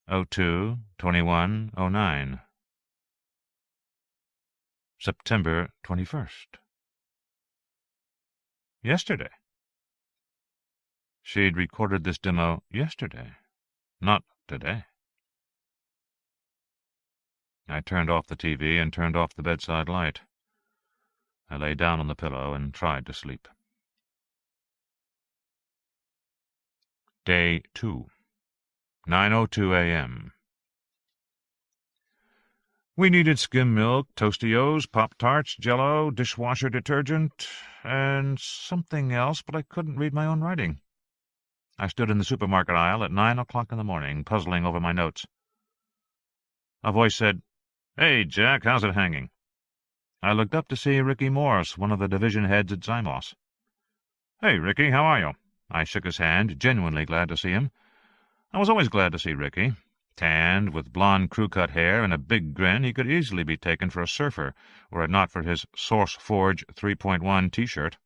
02/21/09. September 21st. Yesterday. She'd recorded this demo yesterday, not today. I turned off the TV and turned off the bedside light. I lay down on the pillow and tried to sleep. Day 2. 9:02 a.m. We needed skim milk, Tostios, Pop-Tarts, Jell-O, dishwasher detergent, and something else, but I couldn't read my own writing. I stood in the supermarket aisle at 9 o'clock in the morning, puzzling over my notes. A voice said, "Hey, Jack, how's it hanging?" I looked up to see Ricky Morse, one of the division heads at Zymos. "Hey, Ricky, how are you?" I shook his hand, genuinely glad to see him. I was always glad to see Ricky. Tanned, with blonde crew-cut hair and a big grin, he could easily be taken for a surfer, were it not for his SourceForge 3.1 T-shirt.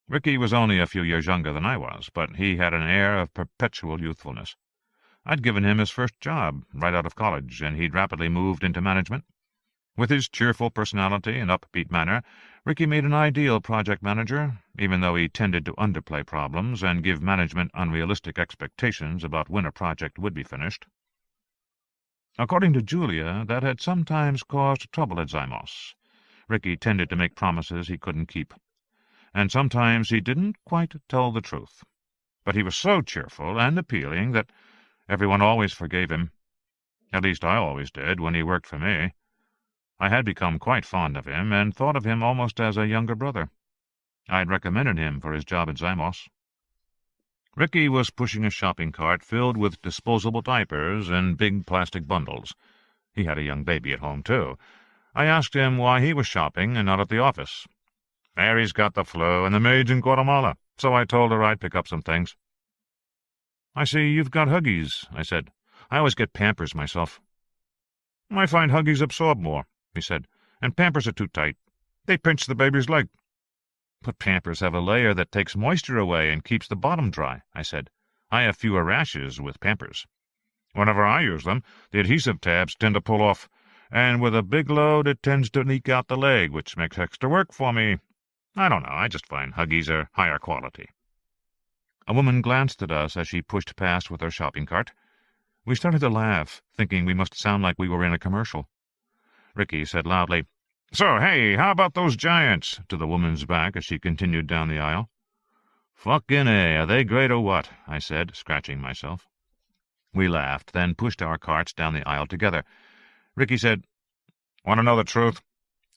Ricky was only a few years younger than I was, but he had an air of perpetual youthfulness. I'd given him his first job, right out of college, and he'd rapidly moved into management. With his cheerful personality and upbeat manner, Ricky made an ideal project manager, even though he tended to underplay problems and give management unrealistic expectations about when a project would be finished. According to Julia, that had sometimes caused trouble at Zymos. Ricky tended to make promises he couldn't keep, and sometimes he didn't quite tell the truth. But he was so cheerful and appealing that everyone always forgave him. At least I always did when he worked for me. I had become quite fond of him, and thought of him almost as a younger brother. I'd recommended him for his job at Zymos. Ricky was pushing a shopping cart filled with disposable diapers and big plastic bundles. He had a young baby at home, too. I asked him why he was shopping and not at the office. "Mary's got the flu, and the maid's in Guatemala, so I told her I'd pick up some things." "I see you've got Huggies," I said. "I always get Pampers myself." "I find Huggies absorb more," he said, "and Pampers are too tight. They pinch the baby's leg." "But Pampers have a layer that takes moisture away and keeps the bottom dry," I said. "I have fewer rashes with Pampers. Whenever I use them, the adhesive tabs tend to pull off, and with a big load it tends to leak out the leg, which makes extra work for me. I don't know, I just find Huggies are higher quality." A woman glanced at us as she pushed past with her shopping cart. We started to laugh, thinking we must sound like we were in a commercial. Ricky said loudly, "So, hey, how about those giants?" to the woman's back as she continued down the aisle. "Fucking A, are they great or what?" I said, scratching myself. We laughed, then pushed our carts down the aisle together. Ricky said, "Want to know the truth?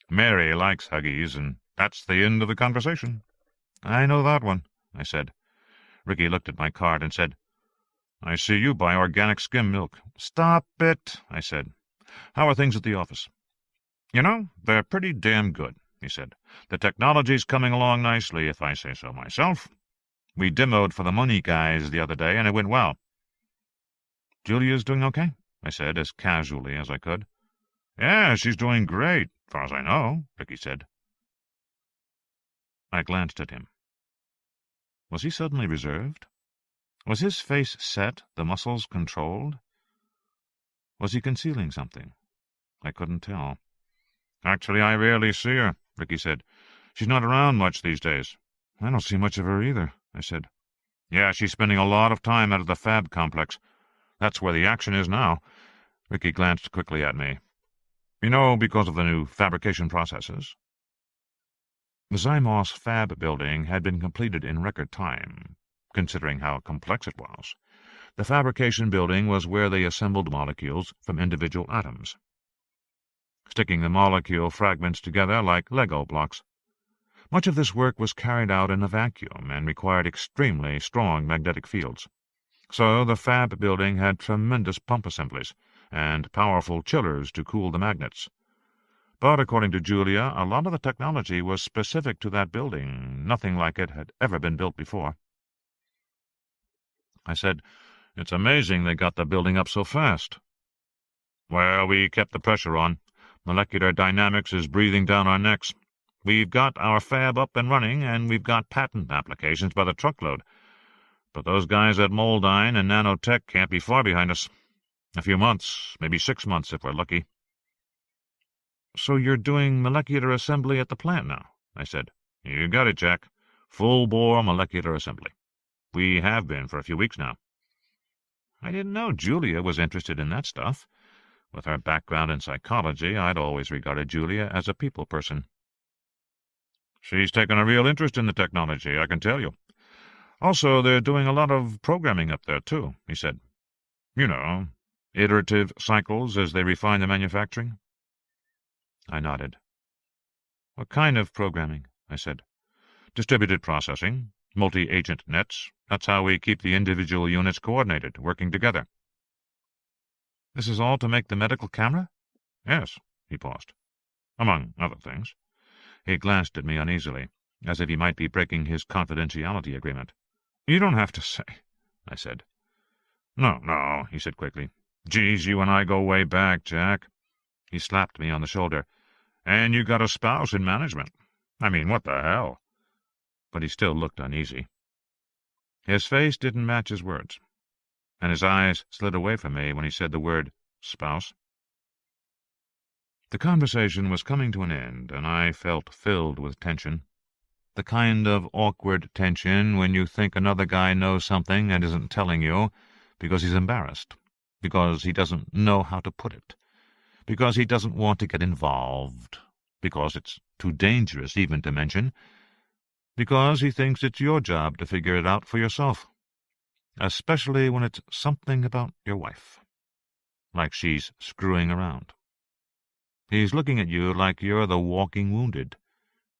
Mary likes Huggies, and that's the end of the conversation." "I know that one," I said. Ricky looked at my cart and said, "I see you buy organic skim milk." "Stop it," I said. "How are things at the office?" "You know, they're pretty damn good," he said. "The technology's coming along nicely, if I say so myself. We demoed for the money guys the other day, and it went well." "Julia's doing okay?" I said, as casually as I could. "Yeah, she's doing great, far as I know," Ricky said. I glanced at him. Was he suddenly reserved? Was his face set, the muscles controlled? Was he concealing something? I couldn't tell. "Actually, I rarely see her," Ricky said. "She's not around much these days." "I don't see much of her either," I said. "Yeah, she's spending a lot of time out of the fab complex. That's where the action is now." Ricky glanced quickly at me. "You know, because of the new fabrication processes." The Zymos fab building had been completed in record time, considering how complex it was. The fabrication building was where they assembled molecules from individual atoms, sticking the molecule fragments together like Lego blocks. Much of this work was carried out in a vacuum and required extremely strong magnetic fields. So the fab building had tremendous pump assemblies and powerful chillers to cool the magnets. But according to Julia, a lot of the technology was specific to that building. Nothing like it had ever been built before. I said, "It's amazing they got the building up so fast." "Well, we kept the pressure on. Molecular dynamics is breathing down our necks. We've got our fab up and running, and we've got patent applications by the truckload. But those guys at Moldine and Nanotech can't be far behind us. A few months, maybe 6 months if we're lucky." "So you're doing molecular assembly at the plant now?" I said. "You got it, Jack. Full-bore molecular assembly. We have been for a few weeks now." I didn't know Julia was interested in that stuff. With her background in psychology, I'd always regarded Julia as a people person. "She's taken a real interest in the technology, I can tell you. Also, they're doing a lot of programming up there, too," he said. "You know, iterative cycles as they refine the manufacturing." I nodded. "What kind of programming?" I said. "Distributed processing, multi-agent nets. That's how we keep the individual units coordinated, working together." "This is all to make the medical camera?" "Yes," he paused. "Among other things." He glanced at me uneasily, as if he might be breaking his confidentiality agreement. "You don't have to say," I said. No, he said quickly. "Geez, you and I go way back, Jack." He slapped me on the shoulder. "And you got a spouse in management. I mean, what the hell?" But he still looked uneasy. His face didn't match his words, and his eyes slid away from me when he said the word spouse. The conversation was coming to an end, and I felt filled with tension. The kind of awkward tension when you think another guy knows something and isn't telling you because he's embarrassed, because he doesn't know how to put it, because he doesn't want to get involved, because it's too dangerous even to mention, because he thinks it's your job to figure it out for yourself, especially when it's something about your wife, like she's screwing around. He's looking at you like you're the walking wounded.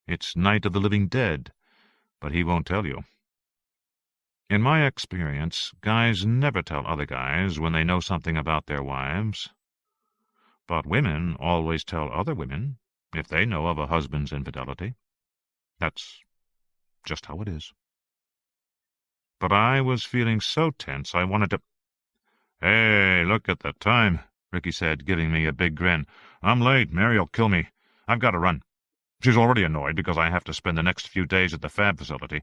It's Night of the Living Dead, but he won't tell you. In my experience, guys never tell other guys when they know something about their wives. But women always tell other women if they know of a husband's infidelity. That's just how it is. But I was feeling so tense I wanted to— "Hey, look at the time," Ricky said, giving me a big grin. "I'm late. Mary'll kill me. I've got to run. She's already annoyed because I have to spend the next few days at the fab facility.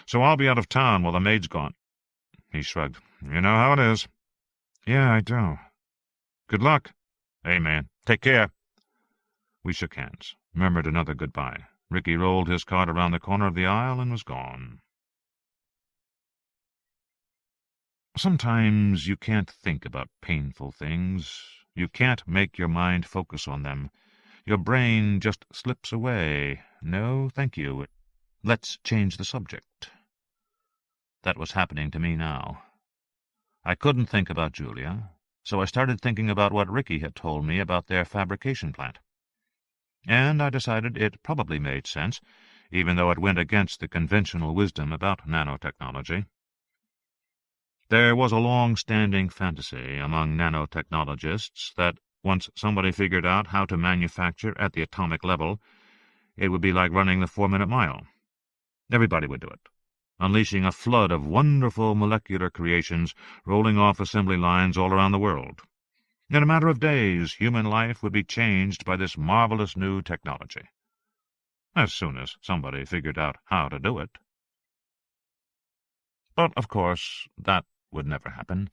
So I'll be out of town while the maid's gone." He shrugged. "You know how it is." "Yeah, I do." "Good luck." "Hey, man. Take care." We shook hands, murmured another goodbye. Ricky rolled his cart around the corner of the aisle and was gone. Sometimes you can't think about painful things. You can't make your mind focus on them. Your brain just slips away. "No, thank you. Let's change the subject." That was happening to me now. I couldn't think about Julia, so I started thinking about what Ricky had told me about their fabrication plant. And I decided it probably made sense, even though it went against the conventional wisdom about nanotechnology. There was a long-standing fantasy among nanotechnologists that once somebody figured out how to manufacture at the atomic level, it would be like running the 4-minute mile. Everybody would do it, unleashing a flood of wonderful molecular creations rolling off assembly lines all around the world. In a matter of days, human life would be changed by this marvelous new technology, as soon as somebody figured out how to do it. But, of course, that would never happen.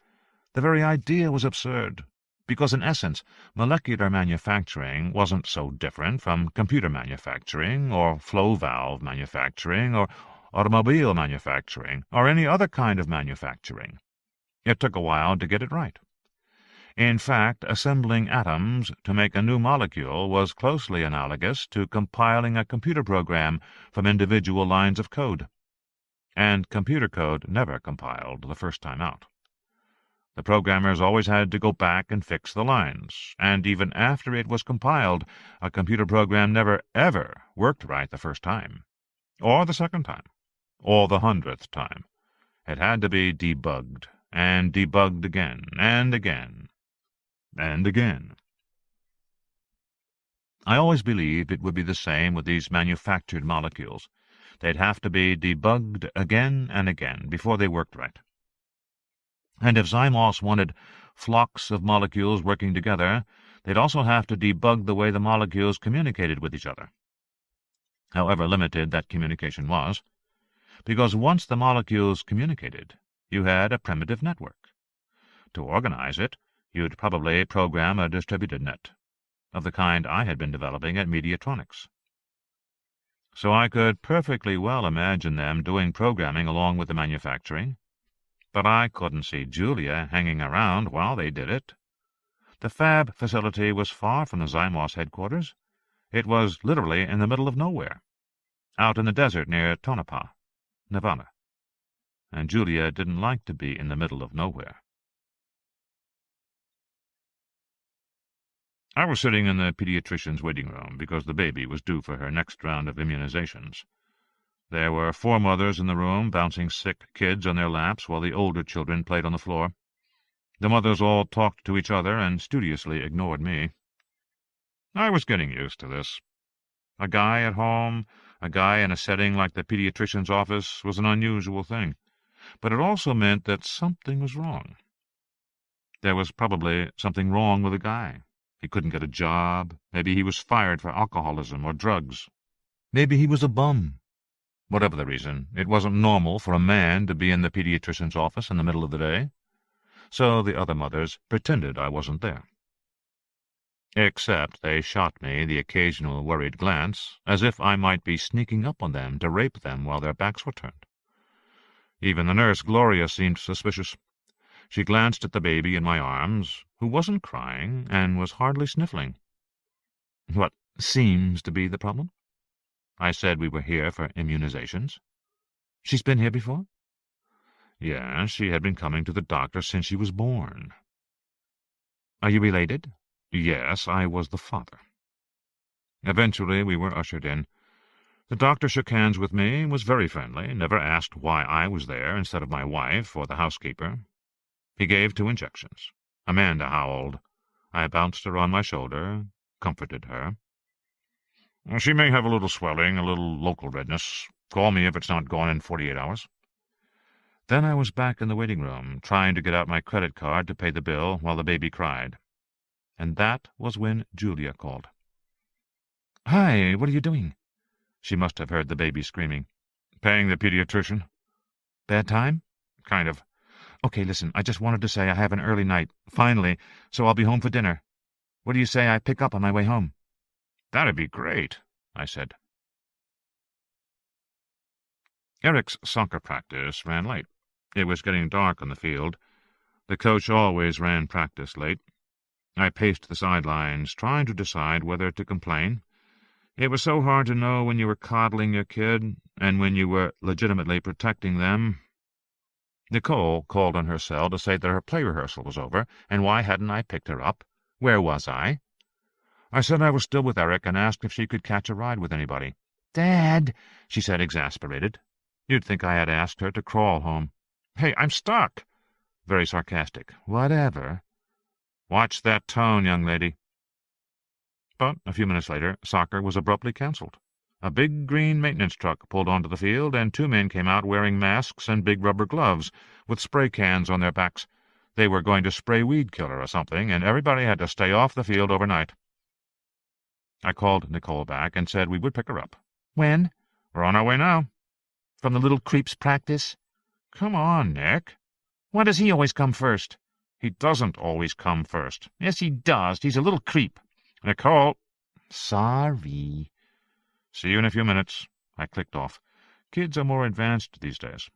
The very idea was absurd, because in essence, molecular manufacturing wasn't so different from computer manufacturing, or flow valve manufacturing, or automobile manufacturing, or any other kind of manufacturing. It took a while to get it right. In fact, assembling atoms to make a new molecule was closely analogous to compiling a computer program from individual lines of code. And computer code never compiled the first time out. The programmers always had to go back and fix the lines, and even after it was compiled, a computer program never, ever worked right the first time, or the second time, or the 100th time. It had to be debugged and debugged again, and again, and again. I always believed it would be the same with these manufactured molecules. They'd have to be debugged again and again before they worked right. And if Zymos wanted flocks of molecules working together, they'd also have to debug the way the molecules communicated with each other, however limited that communication was, because once the molecules communicated, you had a primitive network. To organize it, you'd probably program a distributed net, of the kind I had been developing at Mediatronics. So I could perfectly well imagine them doing programming along with the manufacturing, but I couldn't see Julia hanging around while they did it. The fab facility was far from the Zymos headquarters. It was literally in the middle of nowhere, out in the desert near Tonopah, Nevada. And Julia didn't like to be in the middle of nowhere. I was sitting in the pediatrician's waiting room because the baby was due for her next round of immunizations. There were 4 mothers in the room, bouncing sick kids on their laps while the older children played on the floor. The mothers all talked to each other and studiously ignored me. I was getting used to this. A guy at home, a guy in a setting like the pediatrician's office was an unusual thing, but it also meant that something was wrong. There was probably something wrong with the guy. He couldn't get a job. Maybe he was fired for alcoholism or drugs. Maybe he was a bum. Whatever the reason, it wasn't normal for a man to be in the pediatrician's office in the middle of the day. So the other mothers pretended I wasn't there. Except they shot me the occasional worried glance, as if I might be sneaking up on them to rape them while their backs were turned. Even the nurse, Gloria, seemed suspicious. She glanced at the baby in my arms, who wasn't crying and was hardly sniffling. "What seems to be the problem?" I said we were here for immunizations. "She's been here before?" "Yes, she had been coming to the doctor since she was born." "Are you related?" "Yes, I was the father." Eventually we were ushered in. The doctor shook hands with me, was very friendly, never asked why I was there instead of my wife or the housekeeper. He gave 2 injections. Amanda howled. I bounced her on my shoulder, comforted her. "She may have a little swelling, a little local redness. Call me if it's not gone in 48 hours. Then I was back in the waiting room, trying to get out my credit card to pay the bill while the baby cried. And that was when Julia called. "Hi, what are you doing?" She must have heard the baby screaming. "Paying the pediatrician." "Bad time?" "Kind of." "Okay, listen, I just wanted to say I have an early night, finally, so I'll be home for dinner. What do you say I pick up on my way home?" "That'd be great," I said. Eric's soccer practice ran late. It was getting dark on the field. The coach always ran practice late. I paced the sidelines, trying to decide whether to complain. It was so hard to know when you were coddling your kid and when you were legitimately protecting them. Nicole called on her cell to say that her play rehearsal was over, and why hadn't I picked her up? Where was I? I said I was still with Eric and asked if she could catch a ride with anybody. "Dad," she said, exasperated. You'd think I had asked her to crawl home. "Hey, I'm stuck." Very sarcastic. "Whatever." "Watch that tone, young lady." But a few minutes later, soccer was abruptly cancelled. A big green maintenance truck pulled onto the field, and 2 men came out wearing masks and big rubber gloves, with spray cans on their backs. They were going to spray weed killer or something, and everybody had to stay off the field overnight. I called Nicole back and said we would pick her up. "When?" "We're on our way now." "From the little creep's practice?" "Come on, Nick." "Why does he always come first?" "He doesn't always come first." "Yes, he does. He's a little creep." "Nicole." "Sorry." "See you in a few minutes." I clicked off. Kids are more advanced these days.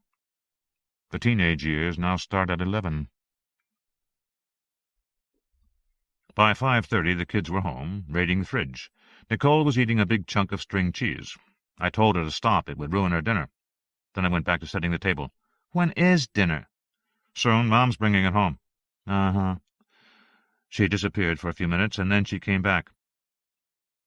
The teenage years now start at 11. By 5:30 the kids were home, raiding the fridge. Nicole was eating a big chunk of string cheese. I told her to stop. It would ruin her dinner. Then I went back to setting the table. "When is dinner?" "Soon. Mom's bringing it home." "Uh-huh." She disappeared for a few minutes, and then she came back.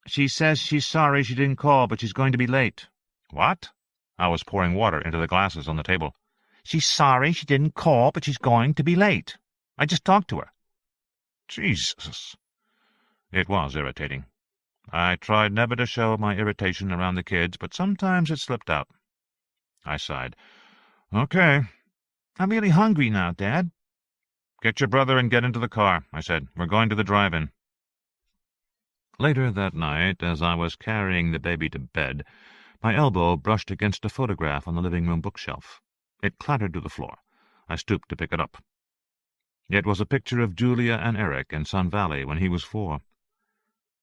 "She says she's sorry she didn't call, but she's going to be late." "What?" I was pouring water into the glasses on the table. She's sorry she didn't call, but she's going to be late. I just talked to her. Jesus. It was irritating. I tried never to show my irritation around the kids, but sometimes it slipped out. I sighed. Okay. I'm really hungry now, Dad. Get your brother and get into the car, I said. We're going to the drive-in. Later that night, as I was carrying the baby to bed, my elbow brushed against a photograph on the living-room bookshelf. It clattered to the floor. I stooped to pick it up. It was a picture of Julia and Eric in Sun Valley when he was 4.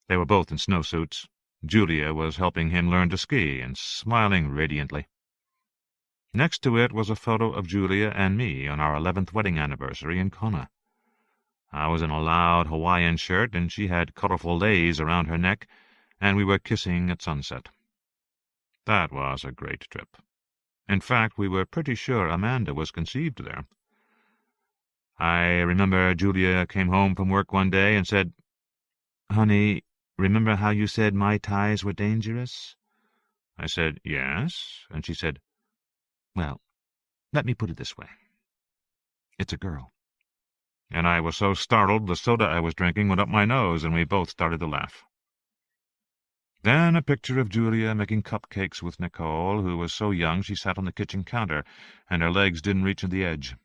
They were both in snowsuits. Julia was helping him learn to ski and smiling radiantly. Next to it was a photo of Julia and me on our 11th wedding anniversary in Kona. I was in a loud Hawaiian shirt, and she had colorful lace around her neck, and we were kissing at sunset. That was a great trip. In fact, we were pretty sure Amanda was conceived there. I remember Julia came home from work one day and said, "Honey, remember how you said Mai Tais were dangerous?" I said, "Yes," and she said, "Well, let me put it this way. It's a girl." And I was so startled the soda I was drinking went up my nose, and we both started to laugh. Then a picture of Julia making cupcakes with Nicole, who was so young she sat on the kitchen counter, and her legs didn't reach to the edge.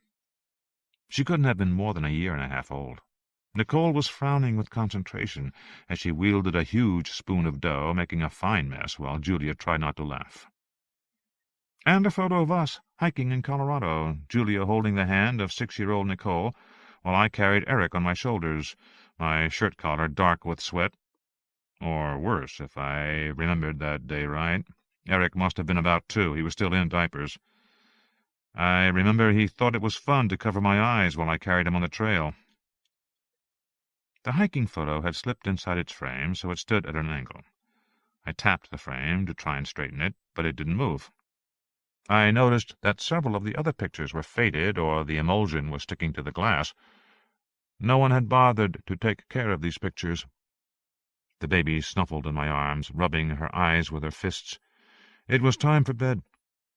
She couldn't have been more than a year and a half old. Nicole was frowning with concentration as she wielded a huge spoon of dough, making a fine mess while Julia tried not to laugh. And a photo of us hiking in Colorado, Julia holding the hand of 6-year-old Nicole, while I carried Eric on my shoulders, my shirt collar dark with sweat. Or worse, if I remembered that day right. Eric must have been about 2. He was still in diapers. I remember he thought it was fun to cover my eyes while I carried him on the trail. The hiking photo had slipped inside its frame, so it stood at an angle. I tapped the frame to try and straighten it, but it didn't move. I noticed that several of the other pictures were faded, or the emulsion was sticking to the glass. No one had bothered to take care of these pictures. The baby snuffled in my arms, rubbing her eyes with her fists. It was time for bed.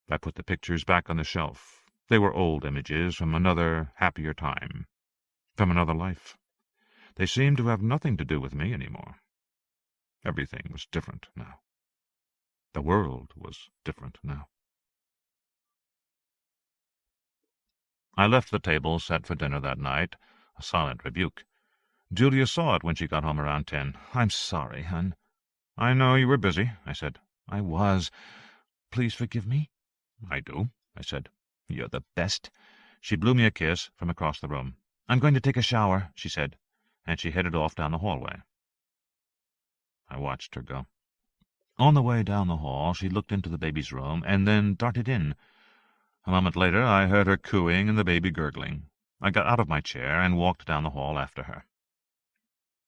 I put the pictures back on the shelf. They were old images from another, happier time, from another life. They seemed to have nothing to do with me anymore. Everything was different now. The world was different now. I left the table set for dinner that night, a silent rebuke. Julia saw it when she got home around 10. "I'm sorry, hon." "I know you were busy," I said. "I was. Please forgive me." "I do," I said. "You're the best." She blew me a kiss from across the room. "I'm going to take a shower," she said, and she headed off down the hallway. I watched her go. On the way down the hall, she looked into the baby's room and then darted in. A moment later, I heard her cooing and the baby gurgling. I got out of my chair and walked down the hall after her.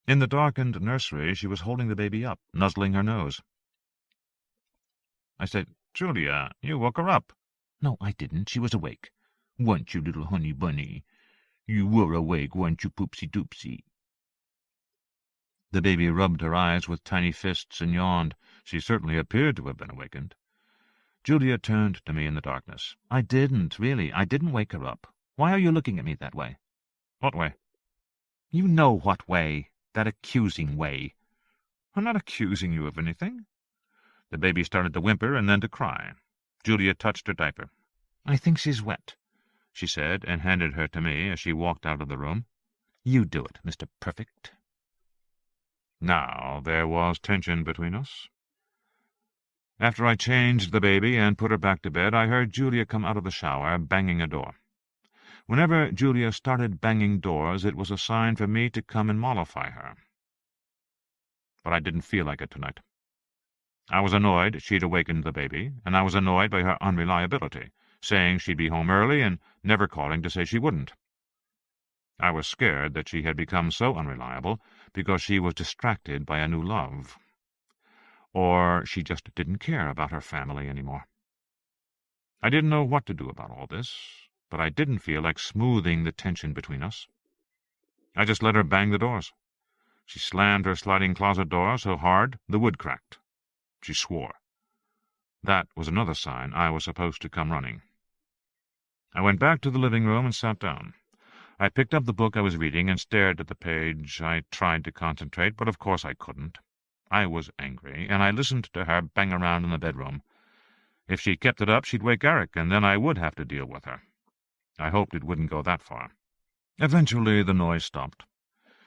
In the darkened nursery, she was holding the baby up, nuzzling her nose. I said, "Julia, you woke her up." "No, I didn't. She was awake." "Weren't you, little honey bunny? You were awake, weren't you, poopsie-doopsie?" The baby rubbed her eyes with tiny fists and yawned. She certainly appeared to have been awakened. Julia turned to me in the darkness. "I didn't, really. I didn't wake her up. Why are you looking at me that way?" "What way?" "You know what way. That accusing way." "I'm not accusing you of anything." The baby started to whimper and then to cry. Julia touched her diaper. "I think she's wet," she said, and handed her to me as she walked out of the room. "You do it, Mr. Perfect." Now there was tension between us. After I changed the baby and put her back to bed, I heard Julia come out of the shower, banging a door. Whenever Julia started banging doors, it was a sign for me to come and mollify her. But I didn't feel like it tonight. I was annoyed she'd awakened the baby, and I was annoyed by her unreliability, saying she'd be home early and never calling to say she wouldn't. I was scared that she had become so unreliable because she was distracted by a new love. Or she just didn't care about her family anymore. I didn't know what to do about all this, but I didn't feel like smoothing the tension between us. I just let her bang the doors. She slammed her sliding closet door so hard the wood cracked. She swore. That was another sign I was supposed to come running. I went back to the living room and sat down. I picked up the book I was reading and stared at the page. I tried to concentrate, but of course I couldn't. I was angry, and I listened to her bang around in the bedroom. If she kept it up, she'd wake Eric, and then I would have to deal with her. I hoped it wouldn't go that far. Eventually the noise stopped.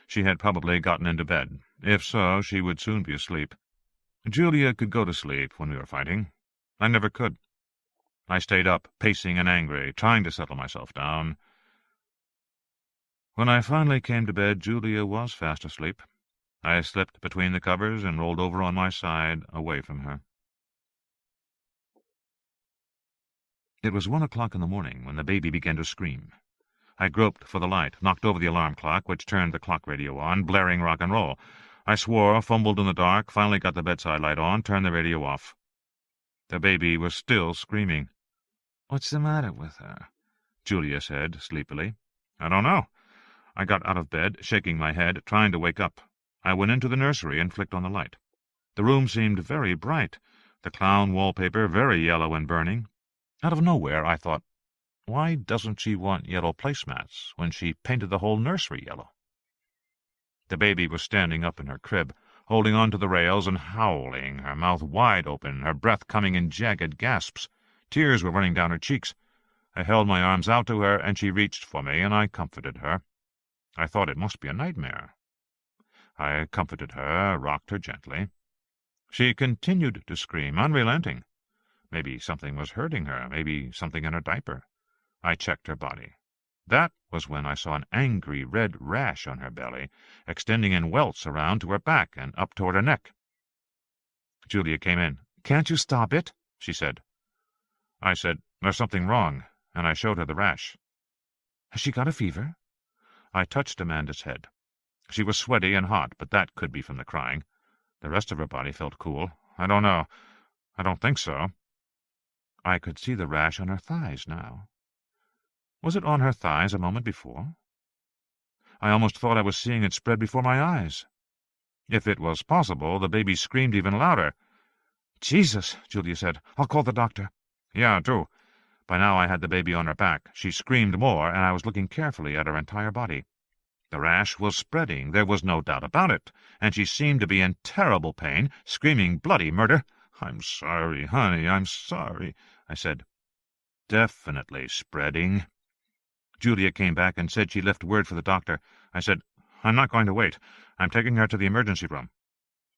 She had probably gotten into bed. If so, she would soon be asleep. Julia could go to sleep when we were fighting. I never could. I stayed up, pacing and angry, trying to settle myself down. When I finally came to bed, Julia was fast asleep. I slipped between the covers and rolled over on my side, away from her. It was 1 o'clock in the morning when the baby began to scream. I groped for the light, knocked over the alarm clock, which turned the clock radio on, blaring rock and roll. I swore, fumbled in the dark, finally got the bedside light on, turned the radio off. The baby was still screaming. "What's the matter with her?" Julia said, sleepily. "I don't know." I got out of bed, shaking my head, trying to wake up. I went into the nursery and flicked on the light. The room seemed very bright, the clown wallpaper very yellow and burning. Out of nowhere, I thought, why doesn't she want yellow placemats when she painted the whole nursery yellow? The baby was standing up in her crib, holding on to the rails and howling, her mouth wide open, her breath coming in jagged gasps. Tears were running down her cheeks. I held my arms out to her, and she reached for me, and I comforted her. I thought it must be a nightmare. I comforted her, rocked her gently. She continued to scream, unrelenting. Maybe something was hurting her, maybe something in her diaper. I checked her body. That was when I saw an angry red rash on her belly, extending in welts around to her back and up toward her neck. Julia came in. "Can't you stop it?" she said. I said, "There's something wrong," and I showed her the rash. "Has she got a fever?" I touched Amanda's head. She was sweaty and hot, but that could be from the crying. The rest of her body felt cool. I don't know. I don't think so. I could see the rash on her thighs now. Was it on her thighs a moment before? I almost thought I was seeing it spread before my eyes. If it was possible, the baby screamed even louder. "Jesus," Julia said. "I'll call the doctor." "Yeah, do." By now I had the baby on her back. She screamed more, and I was looking carefully at her entire body. The rash was spreading, there was no doubt about it, and she seemed to be in terrible pain, screaming bloody murder. "I'm sorry, honey, I'm sorry," I said. "Definitely spreading." Julia came back and said she'd left word for the doctor. I said, "I'm not going to wait. I'm taking her to the emergency room."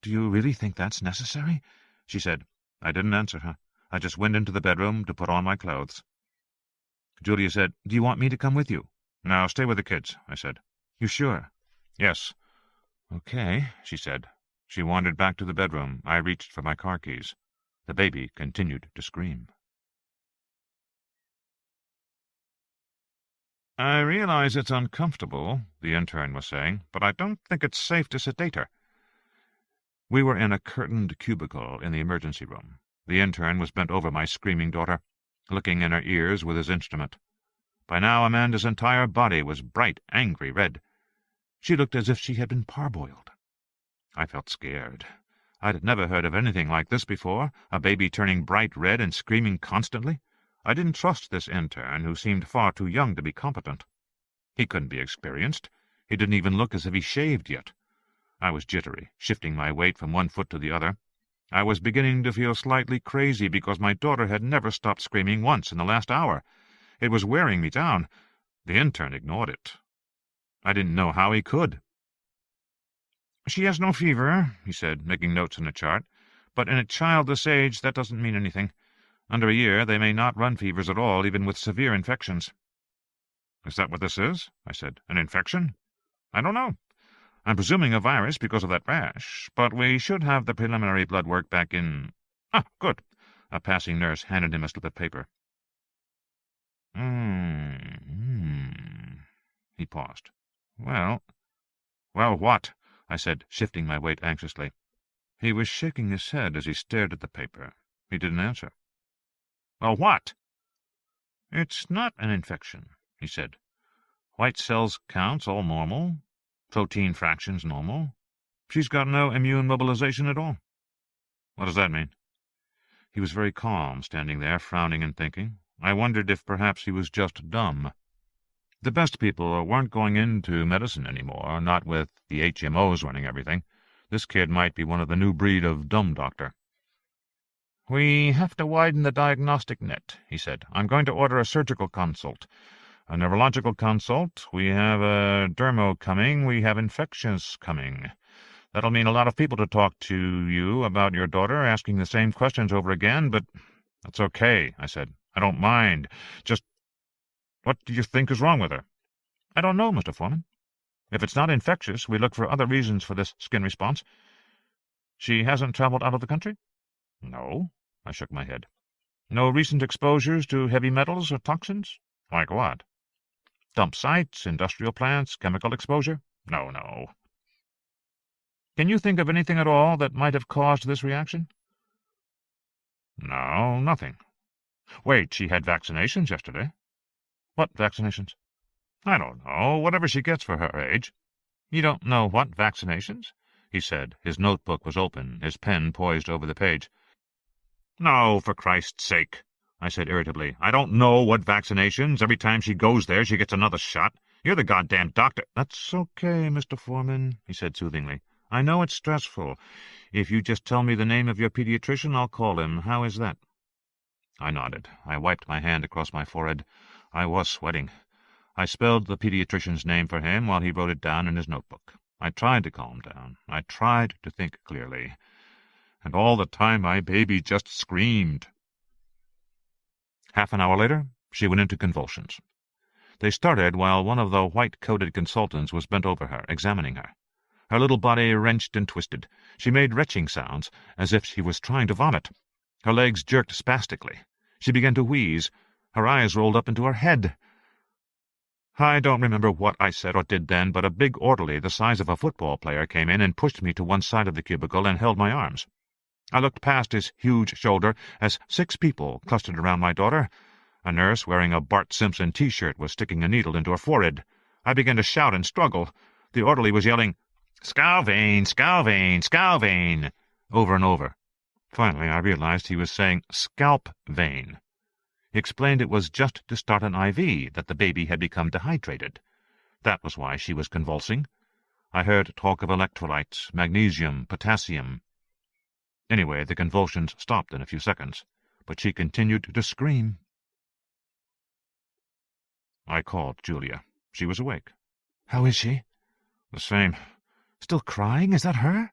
"Do you really think that's necessary?" she said. I didn't answer her. I just went into the bedroom to put on my clothes. Julia said, "Do you want me to come with you?" "No, stay with the kids," I said. "You sure?" "Yes." "Okay," she said. She wandered back to the bedroom. I reached for my car keys. The baby continued to scream. "I realize it's uncomfortable," the intern was saying, "but I don't think it's safe to sedate her." We were in a curtained cubicle in the emergency room. The intern was bent over my screaming daughter, looking in her ears with his instrument. By now Amanda's entire body was bright, angry red. She looked as if she had been parboiled. I felt scared. I'd never heard of anything like this before, a baby turning bright red and screaming constantly. I didn't trust this intern, who seemed far too young to be competent. He couldn't be experienced. He didn't even look as if he shaved yet. I was jittery, shifting my weight from one foot to the other. I was beginning to feel slightly crazy because my daughter had never stopped screaming once in the last hour. It was wearing me down. The intern ignored it. I didn't know how he could. "She has no fever," he said, making notes in a chart. "But in a child this age, that doesn't mean anything. Under a year, they may not run fevers at all, even with severe infections." "Is that what this is?" I said. "An infection?" "I don't know. I'm presuming a virus because of that rash, but we should have the preliminary blood work back in—" "Ah, good." A passing nurse handed him a slip of paper. He paused. Well, what?" I said, shifting my weight anxiously. He was shaking his head as he stared at the paper. He didn't answer. "Well, what?" "It's not an infection," he said. "White cells counts all normal. Protein fractions normal. She's got no immune mobilization at all." "What does that mean?" He was very calm, standing there, frowning and thinking. I wondered if perhaps he was just dumb. The best people weren't going into medicine anymore, not with the HMOs running everything. This kid might be one of the new breed of dumb doctor. "We have to widen the diagnostic net," he said. "I'm going to order a surgical consult, a neurological consult. We have a dermo coming. We have infections coming. That'll mean a lot of people to talk to you about your daughter, asking the same questions over again, but that's okay," I said. "I don't mind. Just what do you think is wrong with her?" "I don't know, Mr. Foreman. If it's not infectious, we look for other reasons for this skin response." "She hasn't traveled out of the country?" "No." I shook my head. "No recent exposures to heavy metals or toxins?" "Like what?" "Dump sites, industrial plants, chemical exposure?" No. "Can you think of anything at all that might have caused this reaction?" "No, nothing. Wait, she had vaccinations yesterday." "What vaccinations?" "I don't know. Whatever she gets for her age." "You don't know what vaccinations?" he said. His notebook was open, his pen poised over the page. "No, for Christ's sake," I said irritably. "I don't know what vaccinations. Every time she goes there, she gets another shot. You're the goddamn doctor." "That's okay, Mr. Foreman," he said soothingly. "I know it's stressful. If you just tell me the name of your pediatrician, I'll call him. How is that?" I nodded. I wiped my hand across my forehead. I was sweating. I spelled the pediatrician's name for him while he wrote it down in his notebook. I tried to calm down. I tried to think clearly. And all the time my baby just screamed. Half an hour later, she went into convulsions. They started while one of the white-coated consultants was bent over her, examining her. Her little body wrenched and twisted. She made retching sounds, as if she was trying to vomit. Her legs jerked spastically. She began to wheeze. Her eyes rolled up into her head. I don't remember what I said or did then, but a big orderly the size of a football player came in and pushed me to one side of the cubicle and held my arms. I looked past his huge shoulder as 6 people clustered around my daughter. A nurse wearing a Bart Simpson T-shirt was sticking a needle into her forehead. I began to shout and struggle. The orderly was yelling, "Scalvane, Scalvane, Scalvane," over and over. Finally, I realized he was saying scalp vein. He explained it was just to start an IV, that the baby had become dehydrated. That was why she was convulsing. I heard talk of electrolytes, magnesium, potassium. Anyway, the convulsions stopped in a few seconds, but she continued to scream. I called Julia. She was awake. "How is she?" "The same." "Still crying? Is that her?"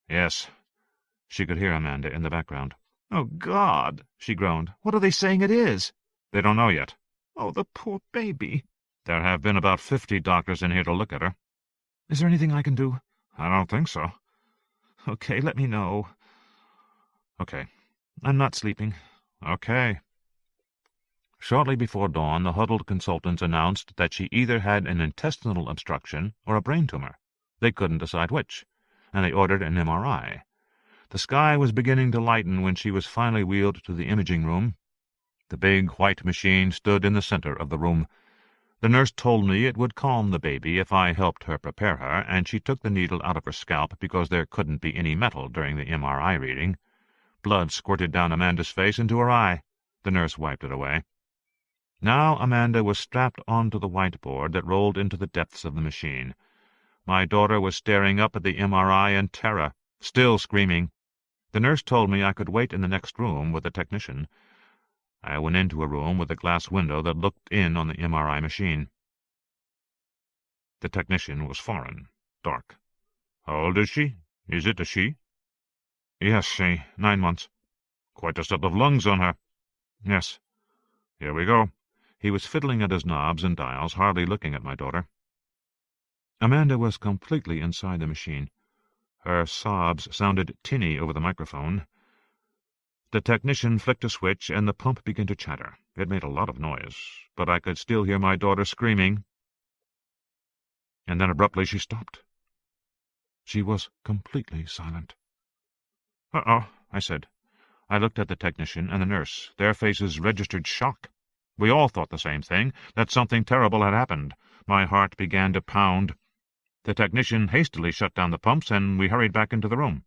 "Yes." She could hear Amanda in the background. "Oh, God!" she groaned. "What are they saying it is?" "They don't know yet." "Oh, the poor baby." "There have been about 50 doctors in here to look at her." "Is there anything I can do?" "I don't think so." "Okay, let me know." "Okay. I'm not sleeping." "Okay." Shortly before dawn, the huddled consultants announced that she either had an intestinal obstruction or a brain tumor. They couldn't decide which, and they ordered an MRI. The sky was beginning to lighten when she was finally wheeled to the imaging room. The big white machine stood in the center of the room. The nurse told me it would calm the baby if I helped her prepare her, and she took the needle out of her scalp because there couldn't be any metal during the MRI reading. Blood squirted down Amanda's face into her eye. The nurse wiped it away. Now Amanda was strapped onto the whiteboard that rolled into the depths of the machine. My daughter was staring up at the MRI in terror, still screaming. The nurse told me I could wait in the next room with the technician. I went into a room with a glass window that looked in on the MRI machine. The technician was foreign, dark. "How old is she? Is it a she?" "Yes, she. 9 months." "Quite a set of lungs on her." "Yes." "Here we go." He was fiddling at his knobs and dials, hardly looking at my daughter. Amanda was completely inside the machine. Her sobs sounded tinny over the microphone. The technician flicked a switch, and the pump began to chatter. It made a lot of noise, but I could still hear my daughter screaming. And then abruptly she stopped. She was completely silent. "Uh-oh," I said. I looked at the technician and the nurse. Their faces registered shock. We all thought the same thing, that something terrible had happened. My heart began to pound. The technician hastily shut down the pumps, and we hurried back into the room.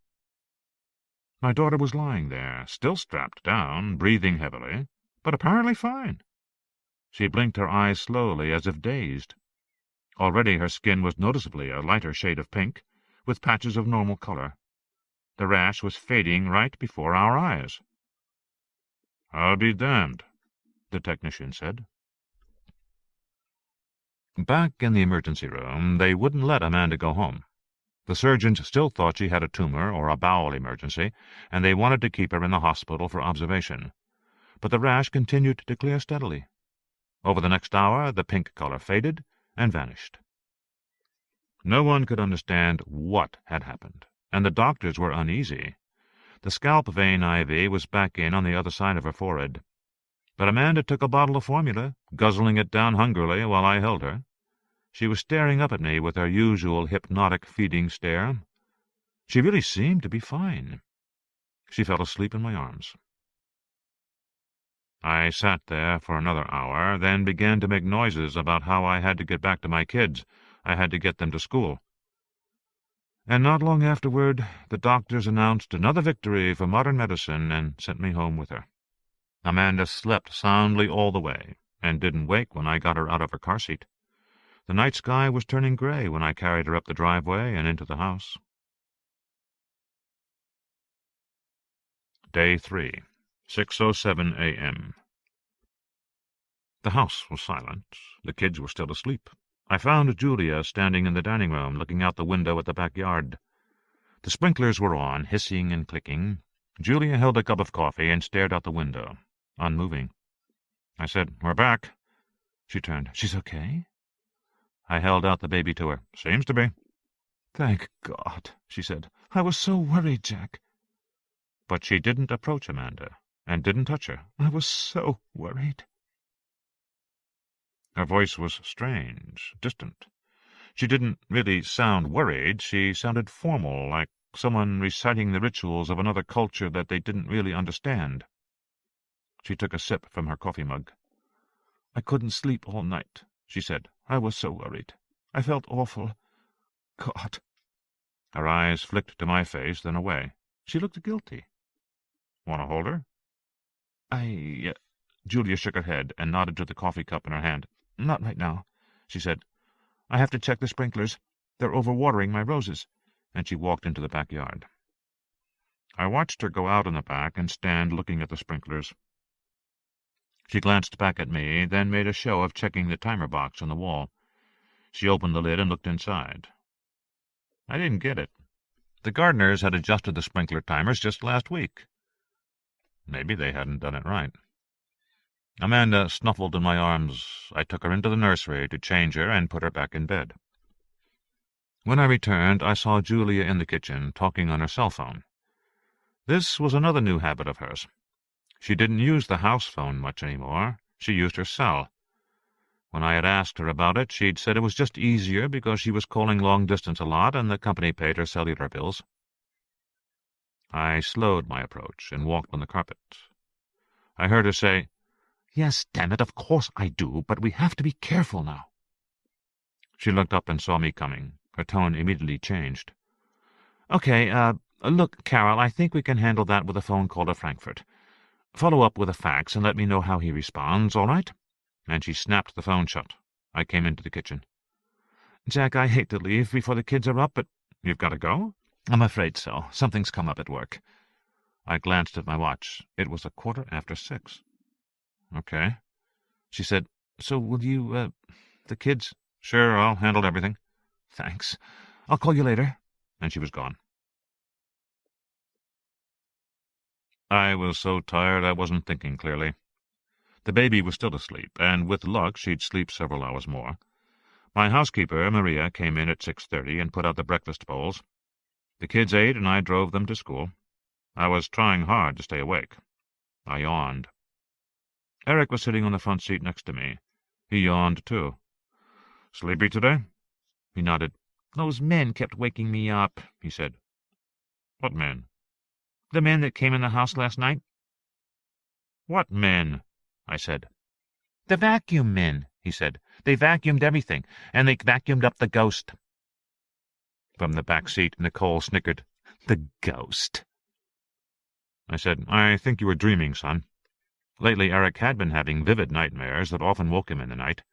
My daughter was lying there, still strapped down, breathing heavily, but apparently fine. She blinked her eyes slowly, as if dazed. Already her skin was noticeably a lighter shade of pink, with patches of normal color. The rash was fading right before our eyes. "I'll be damned," the technician said. Back in the emergency room, they wouldn't let Amanda go home. The surgeons still thought she had a tumor or a bowel emergency, and they wanted to keep her in the hospital for observation. But the rash continued to clear steadily. Over the next hour, the pink color faded and vanished. No one could understand what had happened, and the doctors were uneasy. The scalp vein IV was back in on the other side of her forehead. But Amanda took a bottle of formula, guzzling it down hungrily while I held her. She was staring up at me with her usual hypnotic feeding stare. She really seemed to be fine. She fell asleep in my arms. I sat there for another hour, then began to make noises about how I had to get back to my kids. I had to get them to school. And not long afterward, the doctors announced another victory for modern medicine and sent me home with her. Amanda slept soundly all the way, and didn't wake when I got her out of her car seat. The night sky was turning gray when I carried her up the driveway and into the house. Day 3, 6:07 a.m. The house was silent. The kids were still asleep. I found Julia standing in the dining room, looking out the window at the backyard. The sprinklers were on, hissing and clicking. Julia held a cup of coffee and stared out the window, unmoving. I said, "We're back." She turned. "She's okay?" I held out the baby to her. "Seems to be." "Thank God," she said. "I was so worried, Jack." But she didn't approach Amanda, and didn't touch her. "I was so worried." Her voice was strange, distant. She didn't really sound worried. She sounded formal, like someone reciting the rituals of another culture that they didn't really understand. She took a sip from her coffee mug. "I couldn't sleep all night," she said. "I was so worried. I felt awful. God." Her eyes flicked to my face, then away. She looked guilty. "Want to hold her?" Julia shook her head and nodded to the coffee cup in her hand. "Not right now," she said. "I have to check the sprinklers. They're overwatering my roses." And she walked into the backyard. I watched her go out in the back and stand looking at the sprinklers. She glanced back at me, then made a show of checking the timer box on the wall. She opened the lid and looked inside. I didn't get it. The gardeners had adjusted the sprinkler timers just last week. Maybe they hadn't done it right. Amanda snuffled in my arms. I took her into the nursery to change her and put her back in bed. When I returned, I saw Julia in the kitchen, talking on her cell phone. This was another new habit of hers. She didn't use the house phone much anymore. She used her cell. When I had asked her about it, she'd said it was just easier because she was calling long distance a lot and the company paid her cellular bills. I slowed my approach and walked on the carpet. I heard her say, "Yes, damn it, of course I do, but we have to be careful now." She looked up and saw me coming. Her tone immediately changed. "Okay, look, Carol, I think we can handle that with a phone call to Frankfurt. Follow up with a fax and let me know how he responds, all right?" And she snapped the phone shut. I came into the kitchen. "Jack, I hate to leave before the kids are up, but—" "You've got to go?" "I'm afraid so. Something's come up at work." I glanced at my watch. It was 6:15. "Okay." She said, "So will you, the kids—" "Sure, I'll handle everything." "Thanks. I'll call you later." And she was gone. I was so tired I wasn't thinking clearly. The baby was still asleep, and with luck she'd sleep several hours more. My housekeeper, Maria, came in at 6:30 and put out the breakfast bowls. The kids ate, and I drove them to school. I was trying hard to stay awake. I yawned. Eric was sitting on the front seat next to me. He yawned, too. "Sleepy today?" He nodded. "Those men kept waking me up," he said. "What men?" "The men that came in the house last night." "What men?" I said. "The vacuum men," he said. "They vacuumed everything, and they vacuumed up the ghost." From the back seat, Nicole snickered. "The ghost." I said, "I think you were dreaming, son." Lately Eric had been having vivid nightmares that often woke him in the night.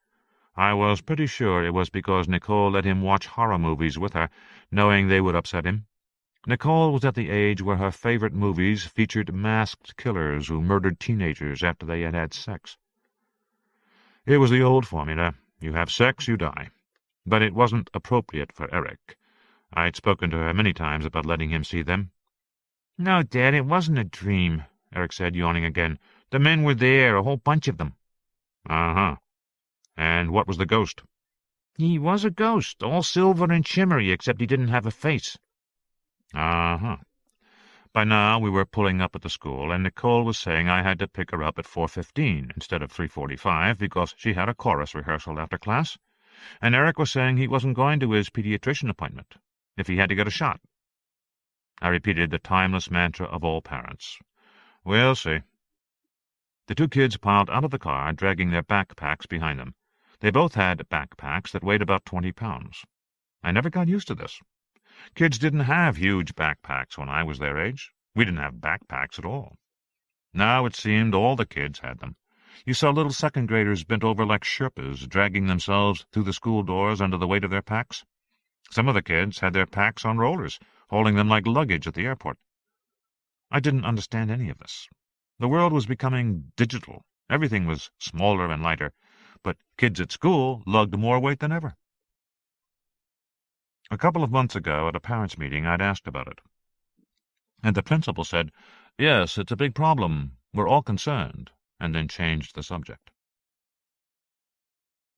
I was pretty sure it was because Nicole let him watch horror movies with her, knowing they would upset him. Nicole was at the age where her favorite movies featured masked killers who murdered teenagers after they had had sex. It was the old formula. You have sex, you die. But it wasn't appropriate for Eric. I'd spoken to her many times about letting him see them. "No, Dad, it wasn't a dream," Eric said, yawning again. "The men were there, a whole bunch of them." "Uh-huh. And what was the ghost?" "He was a ghost, all silver and shimmery, except he didn't have a face." "Uh-huh." By now we were pulling up at the school, and Nicole was saying I had to pick her up at 4:15 instead of 3:45 because she had a chorus rehearsal after class, and Eric was saying he wasn't going to his pediatrician appointment if he had to get a shot. I repeated the timeless mantra of all parents. "We'll see." The two kids piled out of the car, dragging their backpacks behind them. They both had backpacks that weighed about 20 pounds. I never got used to this. Kids didn't have huge backpacks when I was their age. We didn't have backpacks at all. Now it seemed all the kids had them. You saw little second-graders bent over like Sherpas, dragging themselves through the school doors under the weight of their packs. Some of the kids had their packs on rollers, holding them like luggage at the airport. I didn't understand any of this. The world was becoming digital. Everything was smaller and lighter, but kids at school lugged more weight than ever. A couple of months ago, at a parents' meeting, I'd asked about it. And the principal said, "Yes, it's a big problem. We're all concerned," and then changed the subject.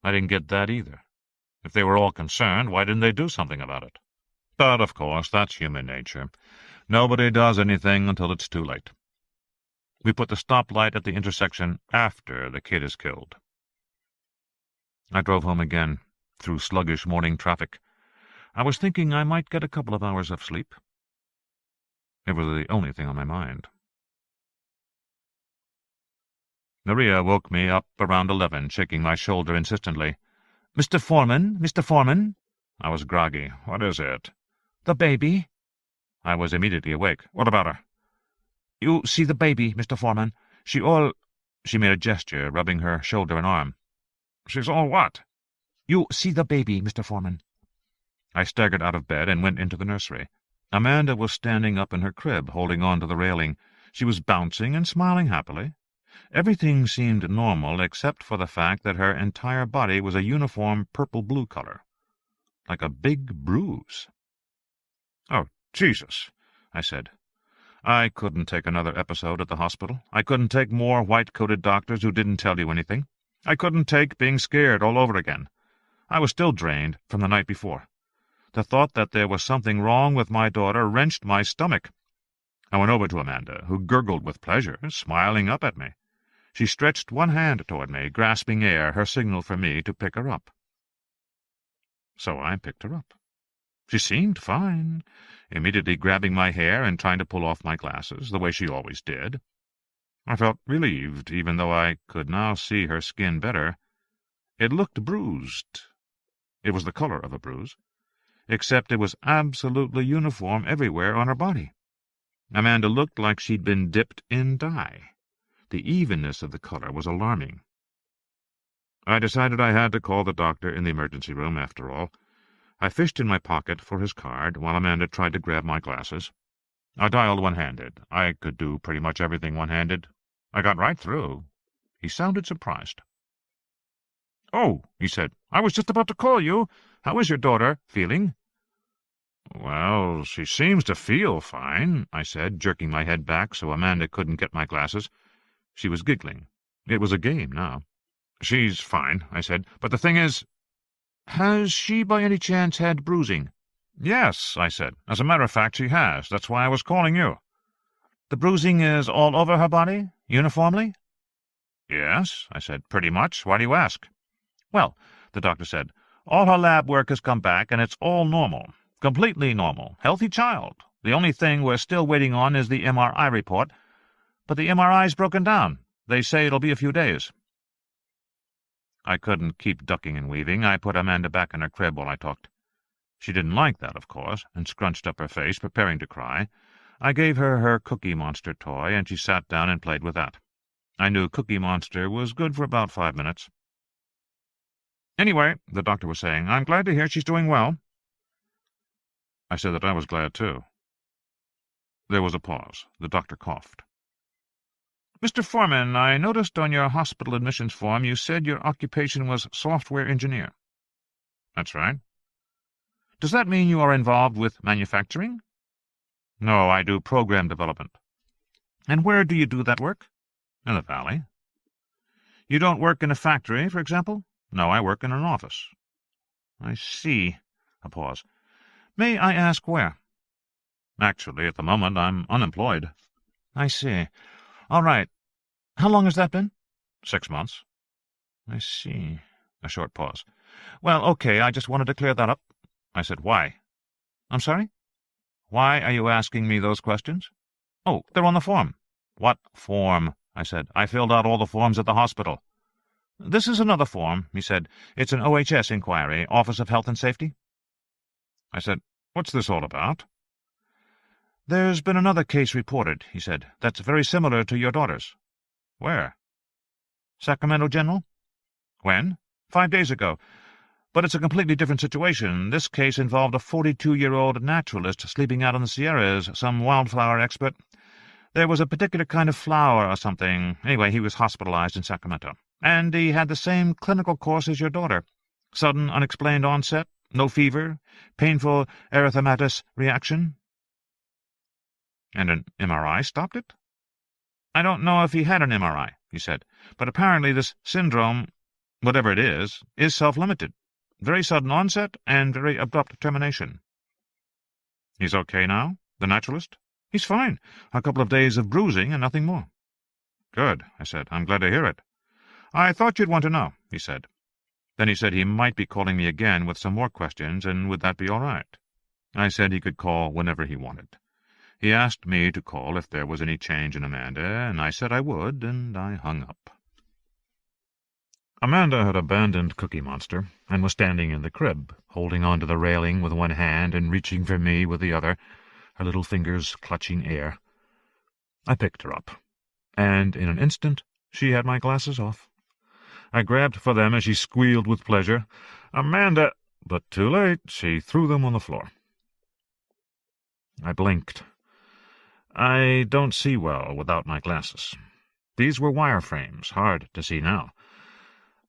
I didn't get that either. If they were all concerned, why didn't they do something about it? But, of course, that's human nature. Nobody does anything until it's too late. We put the stoplight at the intersection after the kid is killed. I drove home again, through sluggish morning traffic. I was thinking I might get a couple of hours of sleep. It was the only thing on my mind. Maria woke me up around 11, shaking my shoulder insistently. "Mr. Foreman, Mr. Foreman." I was groggy. "What is it?" "The baby." I was immediately awake. "What about her?" "You see the baby, Mr. Foreman. She made a gesture, rubbing her shoulder and arm. "She's all what?" "You see the baby, Mr. Foreman." I staggered out of bed and went into the nursery. Amanda was standing up in her crib, holding on to the railing. She was bouncing and smiling happily. Everything seemed normal except for the fact that her entire body was a uniform purple-blue color, like a big bruise. "Oh, Jesus," I said. I couldn't take another episode at the hospital. I couldn't take more white-coated doctors who didn't tell you anything. I couldn't take being scared all over again. I was still drained from the night before. The thought that there was something wrong with my daughter wrenched my stomach. I went over to Amanda, who gurgled with pleasure, smiling up at me. She stretched one hand toward me, grasping air, her signal for me to pick her up. So I picked her up. She seemed fine, immediately grabbing my hair and trying to pull off my glasses, the way she always did. I felt relieved, even though I could now see her skin better. It looked bruised. It was the color of a bruise, except it was absolutely uniform everywhere on her body. Amanda looked like she'd been dipped in dye. The evenness of the color was alarming. I decided I had to call the doctor in the emergency room, after all. I fished in my pocket for his card while Amanda tried to grab my glasses. I dialed one-handed. I could do pretty much everything one-handed. I got right through. He sounded surprised. "Oh," he said, "I was just about to call you. How is your daughter feeling?" "Well, she seems to feel fine," I said, jerking my head back so Amanda couldn't get my glasses. She was giggling. It was a game now. "She's fine," I said, "but the thing is—" "Has she by any chance had bruising?" "Yes," I said. "As a matter of fact, she has. That's why I was calling you." "The bruising is all over her body, uniformly?" "Yes," I said, "pretty much. Why do you ask?" "Well," the doctor said, "all her lab work has come back, and it's all normal. Completely normal. Healthy child. The only thing we're still waiting on is the MRI report. But the MRI's broken down. They say it'll be a few days." I couldn't keep ducking and weaving. I put Amanda back in her crib while I talked. She didn't like that, of course, and scrunched up her face, preparing to cry. I gave her her Cookie Monster toy, and she sat down and played with that. I knew Cookie Monster was good for about 5 minutes. "Anyway," the doctor was saying, "I'm glad to hear she's doing well." I said that I was glad too. There was a pause. The doctor coughed. "Mr. Foreman, I noticed on your hospital admissions form you said your occupation was software engineer." "That's right." "Does that mean you are involved with manufacturing?" "No, I do program development." "And where do you do that work?" "In the valley." "You don't work in a factory, for example?" "No, I work in an office." "I see." A pause. "May I ask where?" "Actually, at the moment, I'm unemployed." "I see. All right. How long has that been?" 6 months. "I see." A short pause. "Well, okay, I just wanted to clear that up." I said, "Why?" "I'm sorry?" "Why are you asking me those questions?" "Oh, they're on the form." "What form?" I said. "I filled out all the forms at the hospital." "This is another form," he said. "It's an OHS inquiry, Office of Health and Safety." I said, "What's this all about?" "There's been another case reported," he said, "that's very similar to your daughter's." "Where?" "Sacramento General." "When?" 5 days ago. But it's a completely different situation. This case involved a 42-year-old naturalist sleeping out in the Sierras, some wildflower expert. There was a particular kind of flower or something. Anyway, he was hospitalized in Sacramento. And he had the same clinical course as your daughter. Sudden, unexplained onset, no fever, painful erythematous reaction." "And an MRI stopped it?" "I don't know if he had an MRI," he said, "but apparently this syndrome, whatever it is self-limited. Very sudden onset and very abrupt termination." "He's okay now, the naturalist?" "He's fine. A couple of days of bruising and nothing more." "Good," I said. "I'm glad to hear it." "I thought you'd want to know," he said. Then he said he might be calling me again with some more questions, and would that be all right? I said he could call whenever he wanted. He asked me to call if there was any change in Amanda, and I said I would, and I hung up. Amanda had abandoned Cookie Monster and was standing in the crib, holding on to the railing with one hand and reaching for me with the other, her little fingers clutching air. I picked her up, and in an instant she had my glasses off. I grabbed for them as she squealed with pleasure. "Amanda!" But too late. She threw them on the floor. I blinked. I don't see well without my glasses. These were wire frames, hard to see now.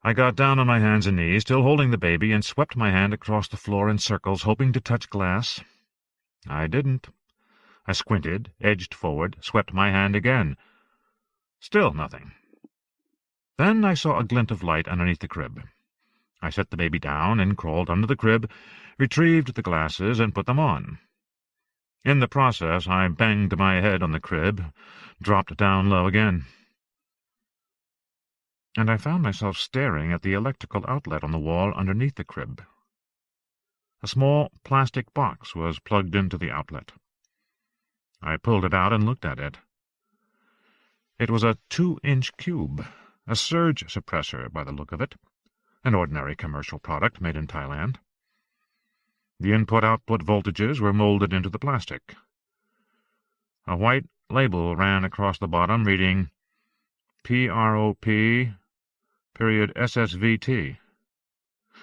I got down on my hands and knees, still holding the baby, and swept my hand across the floor in circles, hoping to touch glass. I didn't. I squinted, edged forward, swept my hand again. Still nothing. Then I saw a glint of light underneath the crib. I set the baby down and crawled under the crib, retrieved the glasses, and put them on. In the process, I banged my head on the crib, dropped down low again. And I found myself staring at the electrical outlet on the wall underneath the crib. A small plastic box was plugged into the outlet. I pulled it out and looked at it. It was a 2-inch cube, a surge suppressor by the look of it, an ordinary commercial product made in Thailand. The input-output voltages were molded into the plastic. A white label ran across the bottom, reading PROP SSVT,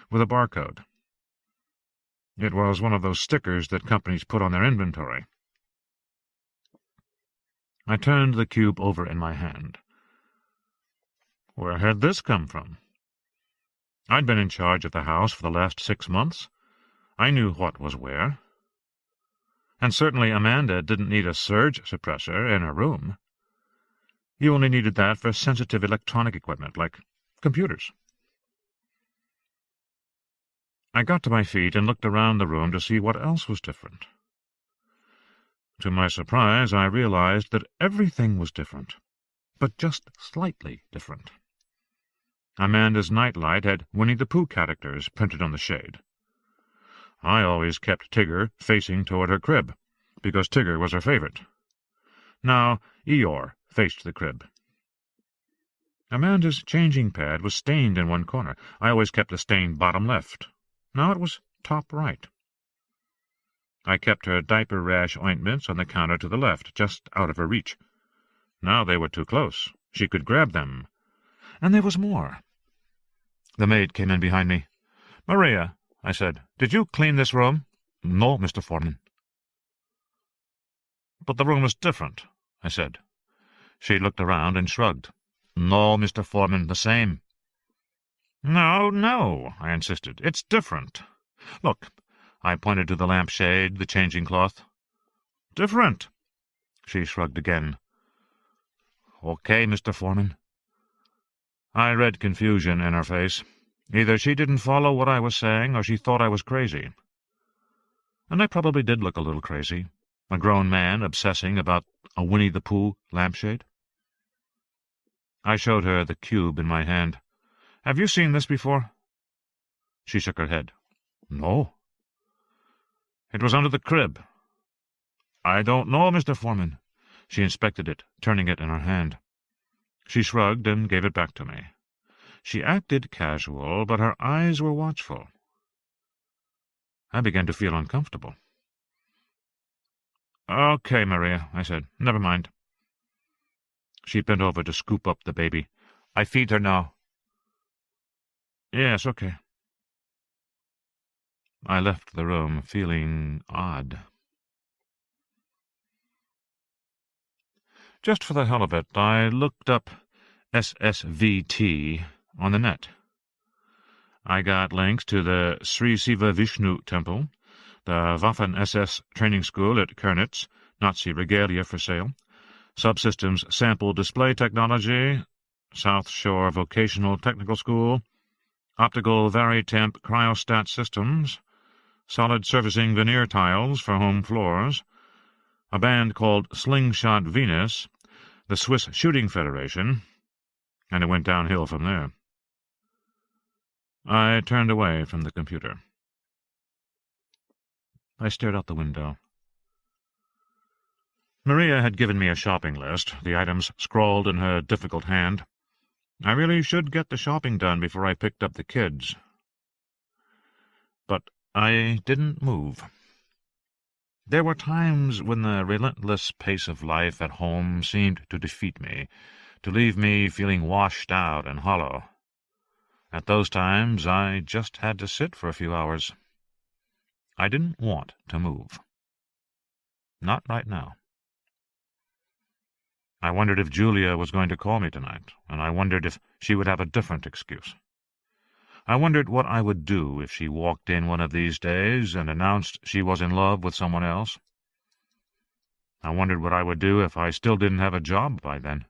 with a barcode. It was one of those stickers that companies put on their inventory. I turned the cube over in my hand. Where had this come from? I'd been in charge of the house for the last 6 months. I knew what was where. And certainly Amanda didn't need a surge suppressor in her room. You only needed that for sensitive electronic equipment, like computers. I got to my feet and looked around the room to see what else was different. To my surprise, I realized that everything was different, but just slightly different. Amanda's nightlight had Winnie the Pooh characters printed on the shade. I always kept Tigger facing toward her crib, because Tigger was her favorite. Now Eeyore faced the crib. Amanda's changing pad was stained in one corner. I always kept the stain bottom left. Now it was top right. I kept her diaper rash ointments on the counter to the left, just out of her reach. Now they were too close. She could grab them. And there was more. The maid came in behind me. "Maria," I said, "did you clean this room?" "No, Mr. Foreman." "But the room is different," I said. She looked around and shrugged. "No, Mr. Foreman, the same." "No, no," I insisted. "It's different. Look." I pointed to the lampshade, the changing cloth. "Different." She shrugged again. "Okay, Mr. Foreman." I read confusion in her face. Either she didn't follow what I was saying, or she thought I was crazy. And I probably did look a little crazy, a grown man obsessing about a Winnie-the-Pooh lampshade. I showed her the cube in my hand. "Have you seen this before?" She shook her head. "No." "It was under the crib." "I don't know, Mr. Foreman." She inspected it, turning it in her hand. She shrugged and gave it back to me. She acted casual, but her eyes were watchful. I began to feel uncomfortable. "Okay, Maria," I said. "Never mind." She bent over to scoop up the baby. "I feed her now." "Yes, okay." I left the room feeling odd. Just for the hell of it, I looked up SSVT on the net. I got links to the Sri Siva Vishnu Temple, the Waffen-SS training school at Kernitz, Nazi regalia for sale, Subsystems Sample Display Technology, South Shore Vocational Technical School, Optical Varitemp Cryostat Systems, Solid Surfacing Veneer Tiles for Home Floors, a band called Slingshot Venus, the Swiss Shooting Federation, and it went downhill from there. I turned away from the computer. I stared out the window. Maria had given me a shopping list, the items scrawled in her difficult hand. I really should get the shopping done before I picked up the kids. But I didn't move. There were times when the relentless pace of life at home seemed to defeat me, to leave me feeling washed out and hollow. At those times I just had to sit for a few hours. I didn't want to move. Not right now. I wondered if Julia was going to call me tonight, and I wondered if she would have a different excuse. I wondered what I would do if she walked in one of these days and announced she was in love with someone else. I wondered what I would do if I still didn't have a job by then.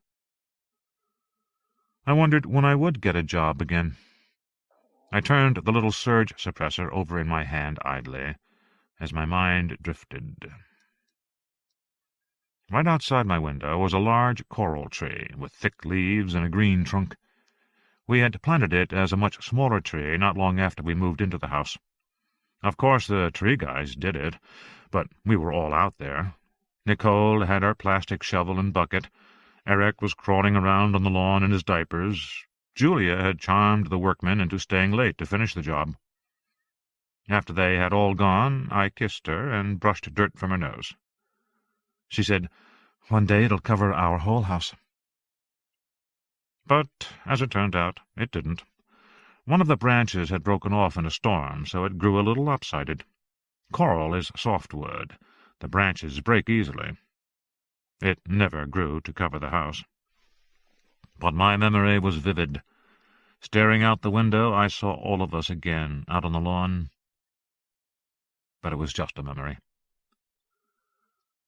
I wondered when I would get a job again. I turned the little surge suppressor over in my hand idly, as my mind drifted. Right outside my window was a large coral tree, with thick leaves and a green trunk. We had planted it as a much smaller tree not long after we moved into the house. Of course the tree guys did it, but we were all out there. Nicole had her plastic shovel and bucket. Eric was crawling around on the lawn in his diapers. Julia had charmed the workmen into staying late to finish the job. After they had all gone, I kissed her and brushed dirt from her nose. She said, "One day it'll cover our whole house." But, as it turned out, it didn't. One of the branches had broken off in a storm, so it grew a little lopsided. Coral is softwood. The branches break easily. It never grew to cover the house. But my memory was vivid. Staring out the window, I saw all of us again, out on the lawn. But it was just a memory.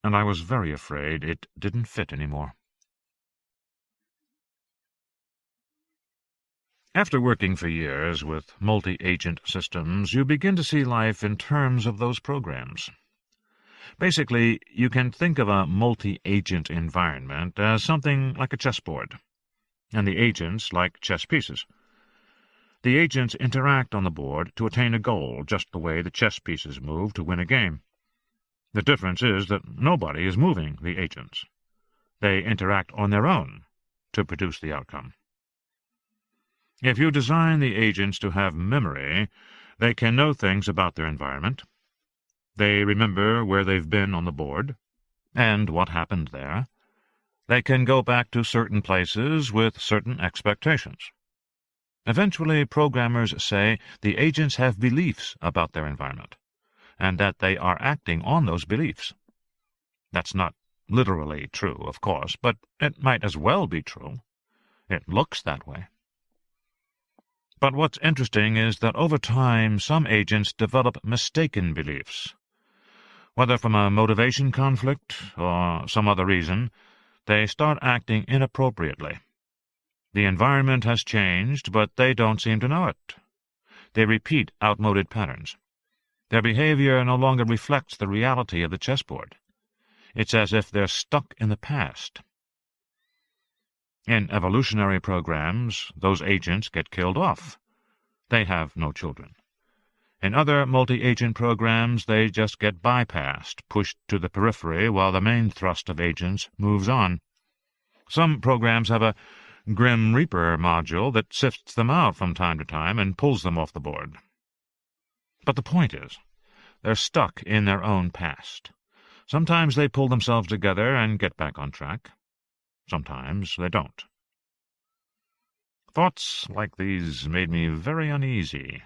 And I was very afraid it didn't fit anymore. After working for years with multi-agent systems, you begin to see life in terms of those programs. Basically, you can think of a multi-agent environment as something like a chessboard, and the agents like chess pieces. The agents interact on the board to attain a goal, just the way the chess pieces move to win a game. The difference is that nobody is moving the agents. They interact on their own to produce the outcome. If you design the agents to have memory, they can know things about their environment. They remember where they've been on the board, and what happened there. They can go back to certain places with certain expectations. Eventually, programmers say the agents have beliefs about their environment, and that they are acting on those beliefs. That's not literally true, of course, but it might as well be true. It looks that way. But what's interesting is that over time some agents develop mistaken beliefs. Whether from a motivation conflict or some other reason, they start acting inappropriately. The environment has changed, but they don't seem to know it. They repeat outmoded patterns. Their behavior no longer reflects the reality of the chessboard. It's as if they're stuck in the past. In evolutionary programs, those agents get killed off. They have no children. In other multi-agent programs, they just get bypassed, pushed to the periphery while the main thrust of agents moves on. Some programs have a Grim Reaper module that sifts them out from time to time and pulls them off the board. But the point is, they're stuck in their own past. Sometimes they pull themselves together and get back on track. Sometimes they don't. Thoughts like these made me very uneasy.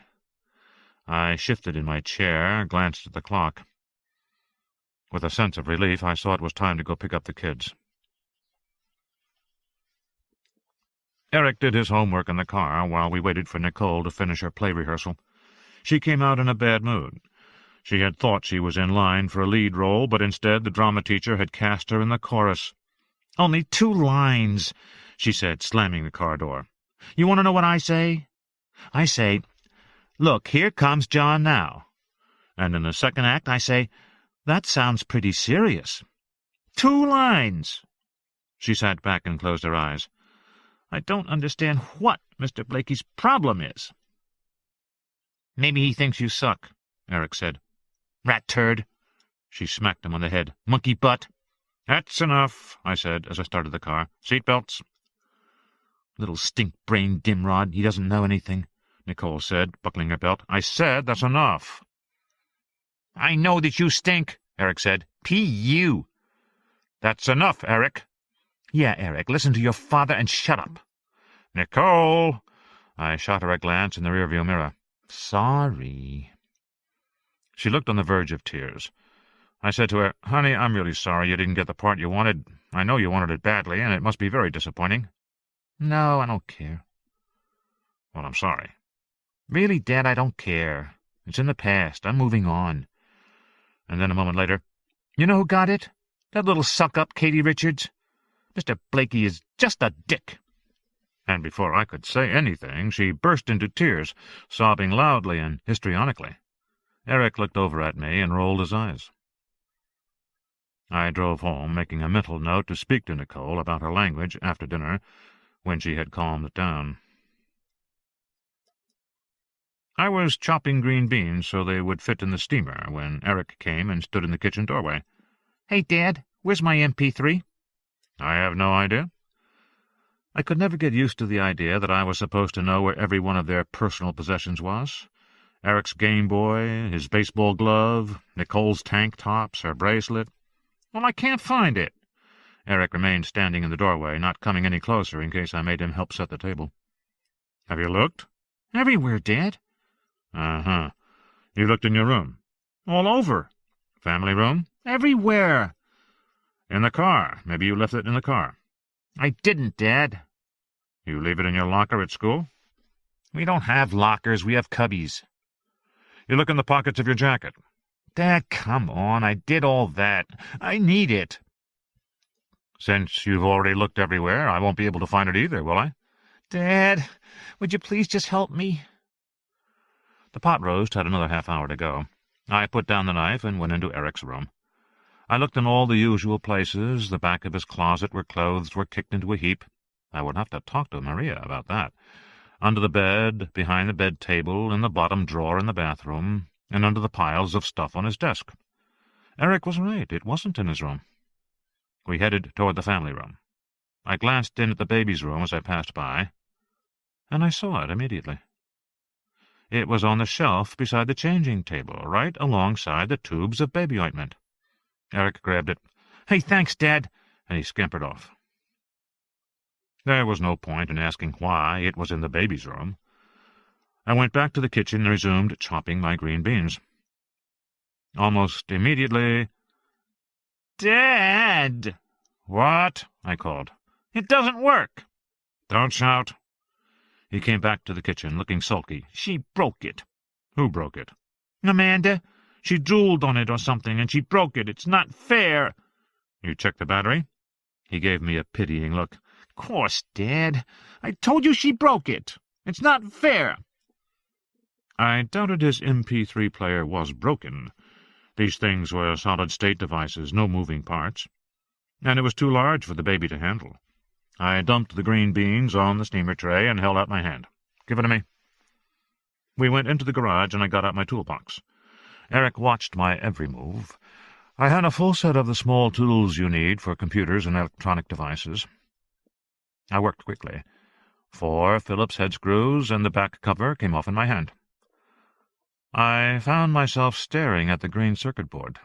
I shifted in my chair, glanced at the clock. With a sense of relief, I saw it was time to go pick up the kids. Eric did his homework in the car while we waited for Nicole to finish her play rehearsal. She came out in a bad mood. She had thought she was in line for a lead role, but instead the drama teacher had cast her in the chorus. "Only 2 lines," she said, slamming the car door. "You want to know what I say? I say, 'Look, here comes John now.' And in the second act I say, 'That sounds pretty serious.' 2 lines." She sat back and closed her eyes. "I don't understand what Mr. Blakey's problem is." "Maybe he thinks you suck," Eric said. "Rat turd." She smacked him on the head. "Monkey butt." "That's enough," I said as I started the car. "Seat belts." "Little stink-brained dimrod, he doesn't know anything," Nicole said, buckling her belt. "I said that's enough." "I know that you stink," Eric said. "P.U." "That's enough, Eric." "Yeah, Eric, listen to your father and shut up." "Nicole!" I shot her a glance in the rearview mirror. "Sorry." She looked on the verge of tears. I said to her, "Honey, I'm really sorry you didn't get the part you wanted. I know you wanted it badly, and it must be very disappointing." "No, I don't care." "Well, I'm sorry." "Really, Dad, I don't care. It's in the past. I'm moving on." And then a moment later, "You know who got it? That little suck-up, Katie Richards. Mr. Blakey is just a dick." And before I could say anything, she burst into tears, sobbing loudly and histrionically. Eric looked over at me and rolled his eyes. I drove home, making a mental note to speak to Nicole about her language after dinner, when she had calmed down. I was chopping green beans so they would fit in the steamer when Eric came and stood in the kitchen doorway. "Hey, Dad, where's my MP3? "I have no idea." I could never get used to the idea that I was supposed to know where every one of their personal possessions was. Eric's Game Boy, his baseball glove, Nicole's tank tops, her bracelet. "Well, I can't find it." Eric remained standing in the doorway, not coming any closer in case I made him help set the table. "Have you looked?" "Everywhere, Dad." "Uh-huh. You looked in your room?" "All over." "Family room?" "Everywhere." "In the car. Maybe you left it in the car." "I didn't, Dad." "You leave it in your locker at school?" "We don't have lockers. We have cubbies." "You look in the pockets of your jacket?" "Dad, come on. I did all that. I need it." "Since you've already looked everywhere, I won't be able to find it either, will I?" "Dad, would you please just help me?" The pot roast had another half-hour to go. I put down the knife and went into Eric's room. I looked in all the usual places, the back of his closet where clothes were kicked into a heap. I would have to talk to Maria about that. Under the bed, behind the bed table, in the bottom drawer in the bathroom, and under the piles of stuff on his desk. Eric was right. It wasn't in his room. We headed toward the family room. I glanced in at the baby's room as I passed by, and I saw it immediately. It was on the shelf beside the changing table, right alongside the tubes of baby ointment. Eric grabbed it. "Hey, thanks, Dad," and he scampered off. There was no point in asking why it was in the baby's room. I went back to the kitchen and resumed chopping my green beans. Almost immediately, "Dad!" "What?" I called. "It doesn't work." "Don't shout." He came back to the kitchen, looking sulky. "She broke it." "Who broke it?" "Amanda. She drooled on it or something, and she broke it. It's not fair." "You checked the battery?" He gave me a pitying look. "Course, Dad. I told you she broke it. It's not fair." I doubted his MP3 player was broken. These things were solid-state devices, no moving parts. And it was too large for the baby to handle. I dumped the green beans on the steamer tray and held out my hand. "Give it to me." We went into the garage and I got out my toolbox. Eric watched my every move. I had a full set of the small tools you need for computers and electronic devices. I worked quickly. 4 Phillips head screws and the back cover came off in my hand. I found myself staring at the green circuit board.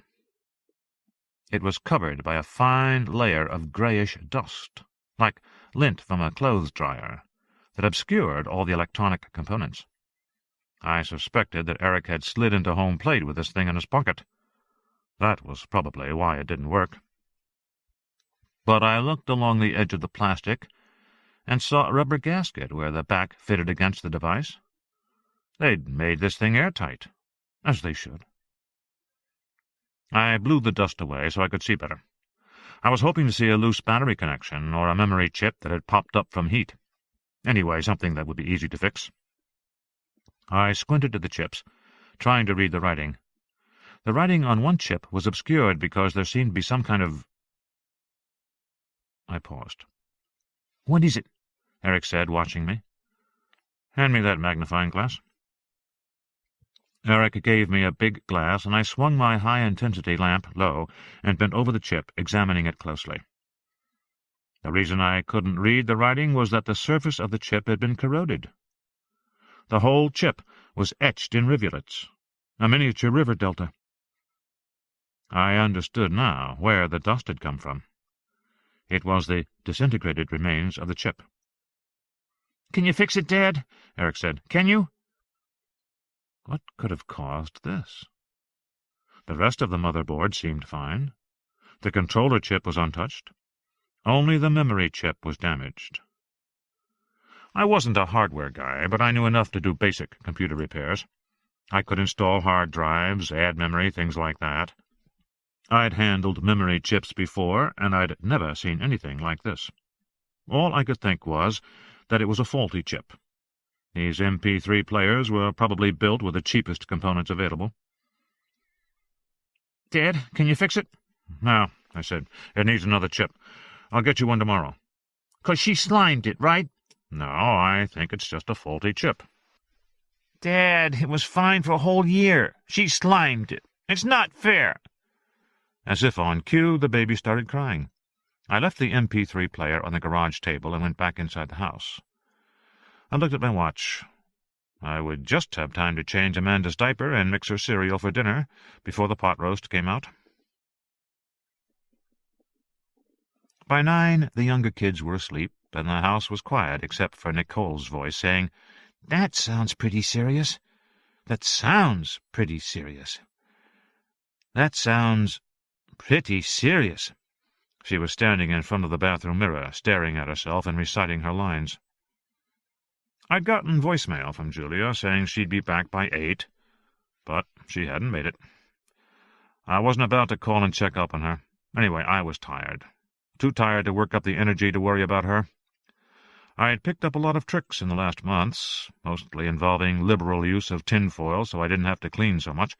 It was covered by a fine layer of grayish dust, like lint from a clothes dryer, that obscured all the electronic components. I suspected that Eric had slid into home plate with this thing in his pocket. That was probably why it didn't work. But I looked along the edge of the plastic and saw a rubber gasket where the back fitted against the device. They'd made this thing airtight, as they should. I blew the dust away so I could see better. I was hoping to see a loose battery connection or a memory chip that had popped up from heat. Anyway, something that would be easy to fix. I squinted at the chips, trying to read the writing. The writing on one chip was obscured because there seemed to be some kind of... I paused. "What is it?" Eric said, watching me. "Hand me that magnifying glass." Eric gave me a big glass, and I swung my high-intensity lamp low and bent over the chip, examining it closely. The reason I couldn't read the writing was that the surface of the chip had been corroded. The whole chip was etched in rivulets, a miniature river delta. I understood now where the dust had come from. It was the disintegrated remains of the chip. "Can you fix it, Dad?" Eric said. "Can you?" What could have caused this? The rest of the motherboard seemed fine. The controller chip was untouched. Only the memory chip was damaged. I wasn't a hardware guy, but I knew enough to do basic computer repairs. I could install hard drives, add memory, things like that. I'd handled memory chips before, and I'd never seen anything like this. All I could think was that it was a faulty chip. These MP3 players were probably built with the cheapest components available. "Dad, can you fix it?" "No," I said. "It needs another chip. I'll get you one tomorrow." "'Cause she slimed it, right?" "No, I think it's just a faulty chip." "Dad, it was fine for a whole year. She slimed it. It's not fair." As if on cue, the baby started crying. I left the MP3 player on the garage table and went back inside the house. I looked at my watch. I would just have time to change Amanda's diaper and mix her cereal for dinner before the pot roast came out. By 9, the younger kids were asleep, and the house was quiet except for Nicole's voice saying, "That sounds pretty serious. That sounds pretty serious. That sounds pretty serious." She was standing in front of the bathroom mirror, staring at herself and reciting her lines. I'd gotten voicemail from Julia saying she'd be back by 8, but she hadn't made it. I wasn't about to call and check up on her. Anyway, I was tired. Too tired to work up the energy to worry about her. I had picked up a lot of tricks in the last months, mostly involving liberal use of tinfoil so I didn't have to clean so much.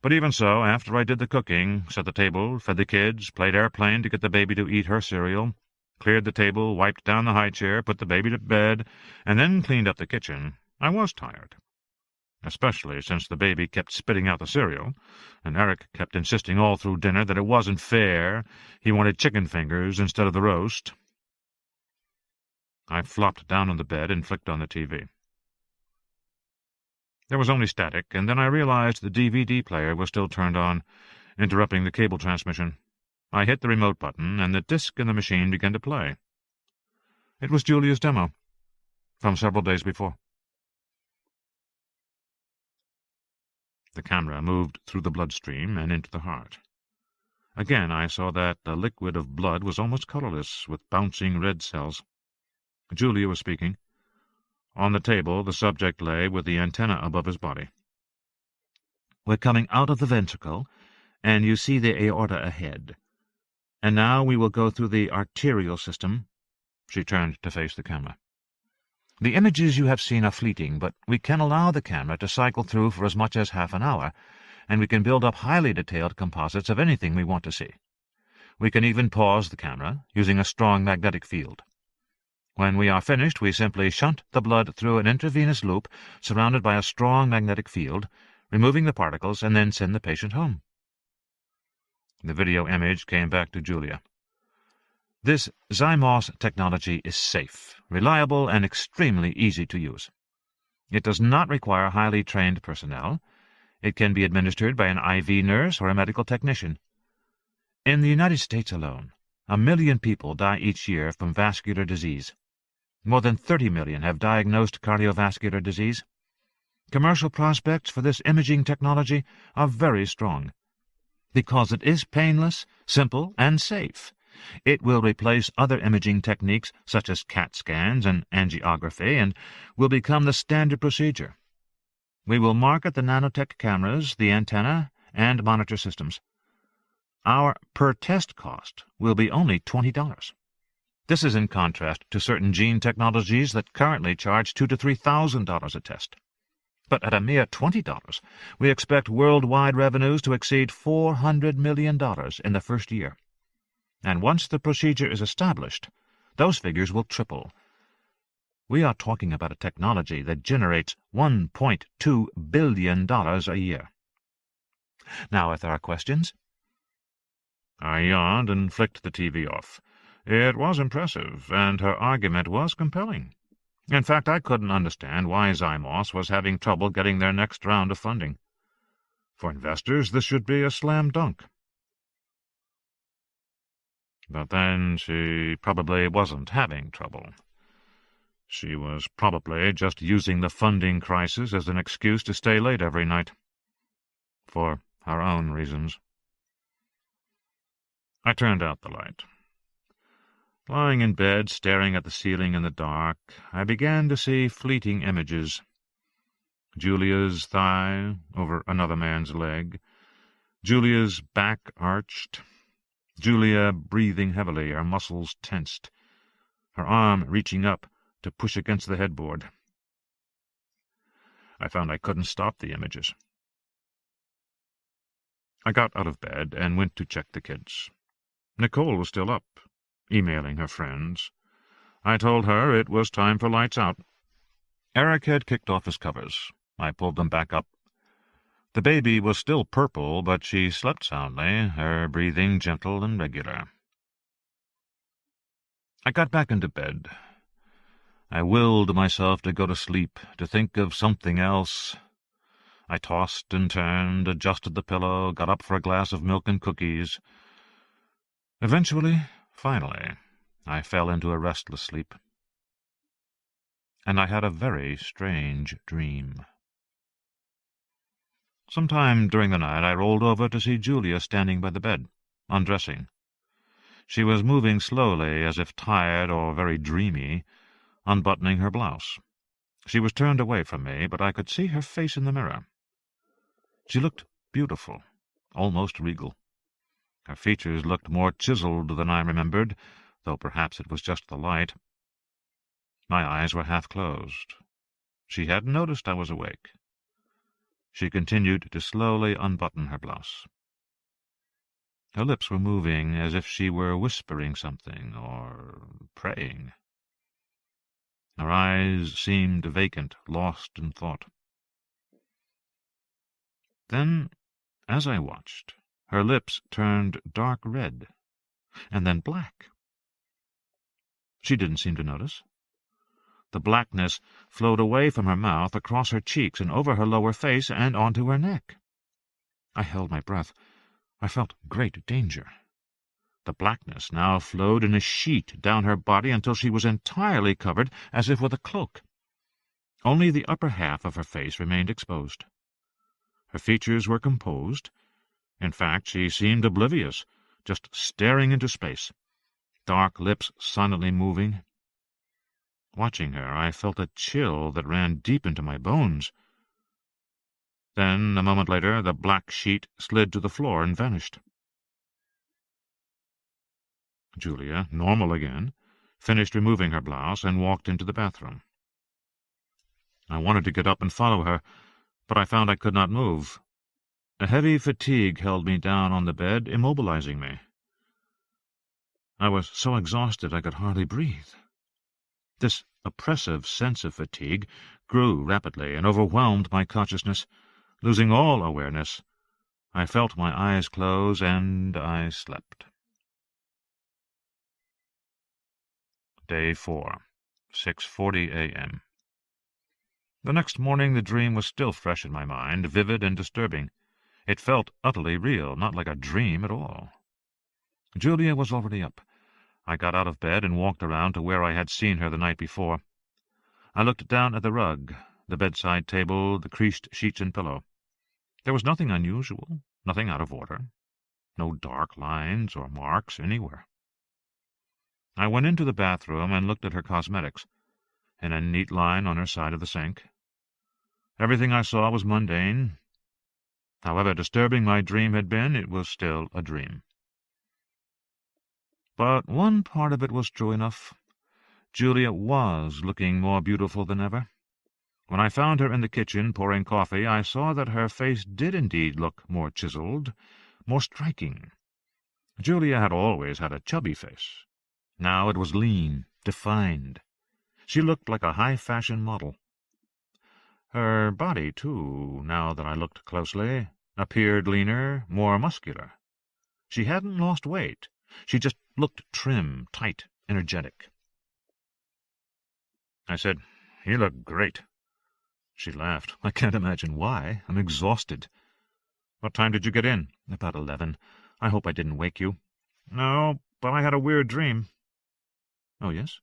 But even so, after I did the cooking, set the table, fed the kids, played airplane to get the baby to eat her cereal, cleared the table, wiped down the high chair, put the baby to bed, and then cleaned up the kitchen, I was tired. Especially since the baby kept spitting out the cereal, and Eric kept insisting all through dinner that it wasn't fair. He wanted chicken fingers instead of the roast. I flopped down on the bed and flicked on the TV. There was only static, and then I realized the DVD player was still turned on, interrupting the cable transmission. I hit the remote button, and the disc in the machine began to play. It was Julia's demo, from several days before. The camera moved through the bloodstream and into the heart. Again I saw that the liquid of blood was almost colorless, with bouncing red cells. Julia was speaking. On the table the subject lay with the antenna above his body. "We're coming out of the ventricle, and you see the aorta ahead. And now we will go through the arterial system." She turned to face the camera. "The images you have seen are fleeting, but we can allow the camera to cycle through for as much as half an hour, and we can build up highly detailed composites of anything we want to see. We can even pause the camera, using a strong magnetic field. When we are finished, we simply shunt the blood through an intravenous loop surrounded by a strong magnetic field, removing the particles, and then send the patient home." The video image came back to Julia. "This Zymos technology is safe, reliable, and extremely easy to use. It does not require highly trained personnel. It can be administered by an IV nurse or a medical technician. In the United States alone, 1 million people die each year from vascular disease. More than 30 million have diagnosed cardiovascular disease. Commercial prospects for this imaging technology are very strong. Because it is painless, simple, and safe, it will replace other imaging techniques such as CAT scans and angiography and will become the standard procedure. We will market the nanotech cameras, the antenna, and monitor systems. Our per-test cost will be only $20. This is in contrast to certain gene technologies that currently charge $2,000 to $3,000 a test. But at a mere $20, we expect worldwide revenues to exceed $400 million in the first year. And once the procedure is established, those figures will triple. We are talking about a technology that generates $1.2 billion a year. Now, if there are questions?" I yawned and flicked the TV off. It was impressive, and her argument was compelling. In fact, I couldn't understand why Zymos was having trouble getting their next round of funding. For investors, this should be a slam dunk. But then she probably wasn't having trouble. She was probably just using the funding crisis as an excuse to stay late every night. For her own reasons. I turned out the light. Lying in bed, staring at the ceiling in the dark, I began to see fleeting images. Julia's thigh over another man's leg, Julia's back arched, Julia breathing heavily, her muscles tensed, her arm reaching up to push against the headboard. I found I couldn't stop the images. I got out of bed and went to check the kids. Nicole was still up, emailing her friends. I told her it was time for lights out. Eric had kicked off his covers. I pulled them back up. The baby was still purple, but she slept soundly, her breathing gentle and regular. I got back into bed. I willed myself to go to sleep, to think of something else. I tossed and turned, adjusted the pillow, got up for a glass of milk and cookies. Eventually, finally, I fell into a restless sleep. And I had a very strange dream. Sometime during the night I rolled over to see Julia standing by the bed, undressing. She was moving slowly, as if tired or very dreamy, unbuttoning her blouse. She was turned away from me, but I could see her face in the mirror. She looked beautiful, almost regal. Her features looked more chiseled than I remembered, though perhaps it was just the light. My eyes were half closed. She hadn't noticed I was awake. She continued to slowly unbutton her blouse. Her lips were moving as if she were whispering something or praying. Her eyes seemed vacant, lost in thought. Then, as I watched, her lips turned dark red, and then black. She didn't seem to notice. The blackness flowed away from her mouth, across her cheeks, and over her lower face, and onto her neck. I held my breath. I felt great danger. The blackness now flowed in a sheet down her body until she was entirely covered, as if with a cloak. Only the upper half of her face remained exposed. Her features were composed. In fact, she seemed oblivious, just staring into space, dark lips silently moving. Watching her, I felt a chill that ran deep into my bones. Then, a moment later, the black sheet slid to the floor and vanished. Julia, normal again, finished removing her blouse and walked into the bathroom. I wanted to get up and follow her, but I found I could not move. A heavy fatigue held me down on the bed, immobilizing me. I was so exhausted I could hardly breathe. This oppressive sense of fatigue grew rapidly and overwhelmed my consciousness. Losing all awareness, I felt my eyes close, and I slept. Day 4, 6:40 a.m. The next morning the dream was still fresh in my mind, vivid and disturbing. It felt utterly real, not like a dream at all. Julia was already up. I got out of bed and walked around to where I had seen her the night before. I looked down at the rug, the bedside table, the creased sheets and pillow. There was nothing unusual, nothing out of order, no dark lines or marks anywhere. I went into the bathroom and looked at her cosmetics, in a neat line on her side of the sink. Everything I saw was mundane. However disturbing my dream had been, it was still a dream. But one part of it was true enough. Julia was looking more beautiful than ever. When I found her in the kitchen pouring coffee, I saw that her face did indeed look more chiseled, more striking. Julia had always had a chubby face. Now it was lean, defined. She looked like a high-fashion model. Her body, too, now that I looked closely, appeared leaner, more muscular. She hadn't lost weight. She just looked trim, tight, energetic. I said, "You look great." She laughed. "I can't imagine why. I'm exhausted." "What time did you get in?" "About 11. I hope I didn't wake you." "No, but I had a weird dream." "Oh, yes?"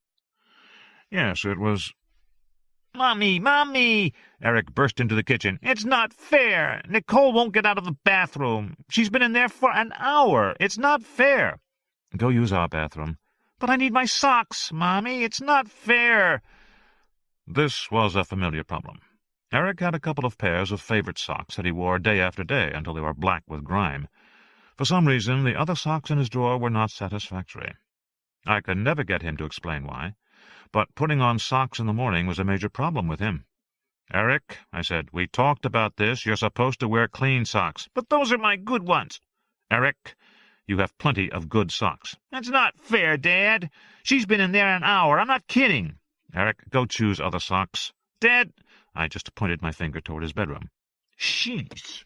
"Yes, it was—" "Mommy, Mommy!" Eric burst into the kitchen. "It's not fair! Nicole won't get out of the bathroom. She's been in there for an hour. It's not fair." "Go use our bathroom." "But I need my socks, Mommy. It's not fair." This was a familiar problem. Eric had a couple of pairs of favorite socks that he wore day after day until they were black with grime. For some reason, the other socks in his drawer were not satisfactory. I could never get him to explain why, but putting on socks in the morning was a major problem with him. "Eric," I said, "we talked about this. You're supposed to wear clean socks." "But those are my good ones." "Eric, you have plenty of good socks." "That's not fair, Dad. She's been in there an hour. I'm not kidding." "Eric, go choose other socks." "Dad—" I just pointed my finger toward his bedroom. "Jeez."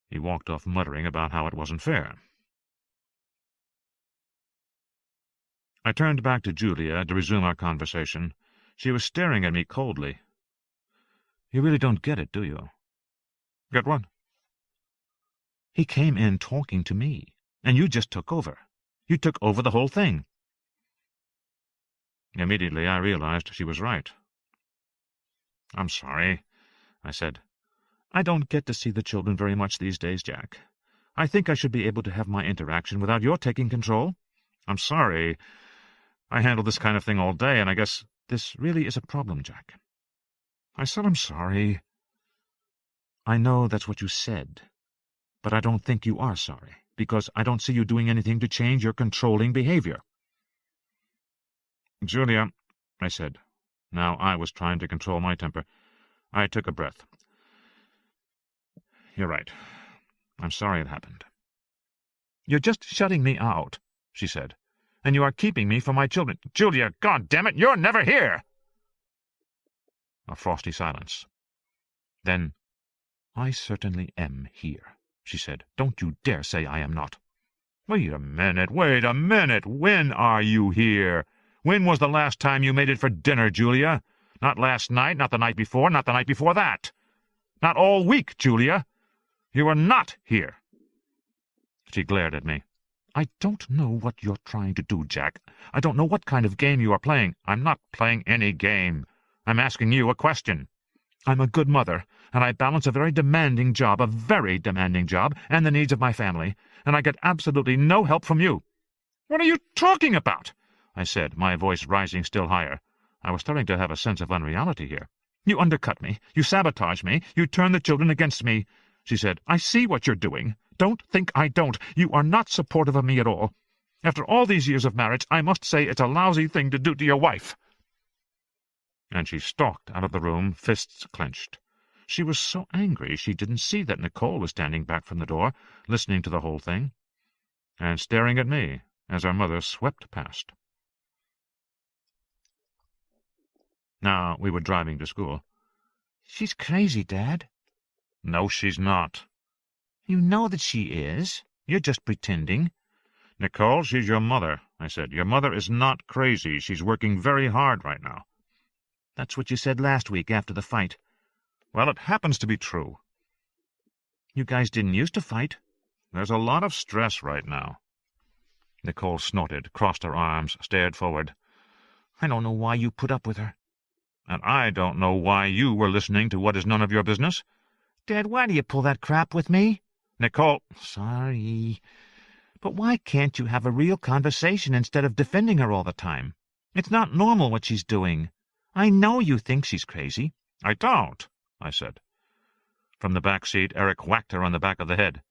He walked off muttering about how it wasn't fair. I turned back to Julia to resume our conversation. She was staring at me coldly. "You really don't get it, do you?" "Get what?" "He came in talking to me, and you just took over. You took over the whole thing." Immediately I realized she was right. "I'm sorry," I said. "I don't get to see the children very much these days, Jack. I think I should be able to have my interaction without your taking control. I'm sorry. I handle this kind of thing all day, and I guess this really is a problem, Jack." I said I'm sorry. "I know that's what you said, but I don't think you are sorry, because I don't see you doing anything to change your controlling behavior." "Julia," I said. Now I was trying to control my temper. I took a breath. "You're right. I'm sorry it happened." "You're just shutting me out," she said, "and you are keeping me from my children." "Julia, goddammit, you're never here!" A frosty silence. Then, "I certainly am here," she said. "Don't you dare say I am not." Wait a minute. When are you here? When was the last time you made it for dinner, Julia? Not last night, not the night before, not the night before that. Not all week, Julia. You are not here." She glared at me. I don't know what you're trying to do, Jack. I don't know what kind of game you are playing. I'm not playing any game. I'm asking you a question. I'm a good mother, and I balance a very demanding job, and the needs of my family, and I get absolutely no help from you. What are you talking about? I said, my voice rising still higher. I was starting to have a sense of unreality here. You undercut me. You sabotage me. You turn the children against me. She said, I see what you're doing. Don't think I don't. You are not supportive of me at all. After all these years of marriage, I must say it's a lousy thing to do to your wife. And she stalked out of the room, fists clenched. She was so angry she didn't see that Nicole was standing back from the door, listening to the whole thing, and staring at me as our mother swept past. Now we were driving to school. She's crazy, Dad. No, she's not. You know that she is. You're just pretending. Nicole, she's your mother, I said. Your mother is not crazy. She's working very hard right now. That's what you said last week after the fight. Well, it happens to be true. You guys didn't used to fight. There's a lot of stress right now. Nicole snorted, crossed her arms, stared forward. I don't know why you put up with her. And I don't know why you were listening to what is none of your business. Dad, why do you pull that crap with me? Nicole. Sorry. But why can't you have a real conversation instead of defending her all the time? It's not normal what she's doing. I know you think she's crazy. I don't, I said. From the back seat, Eric whacked her on the back of the head.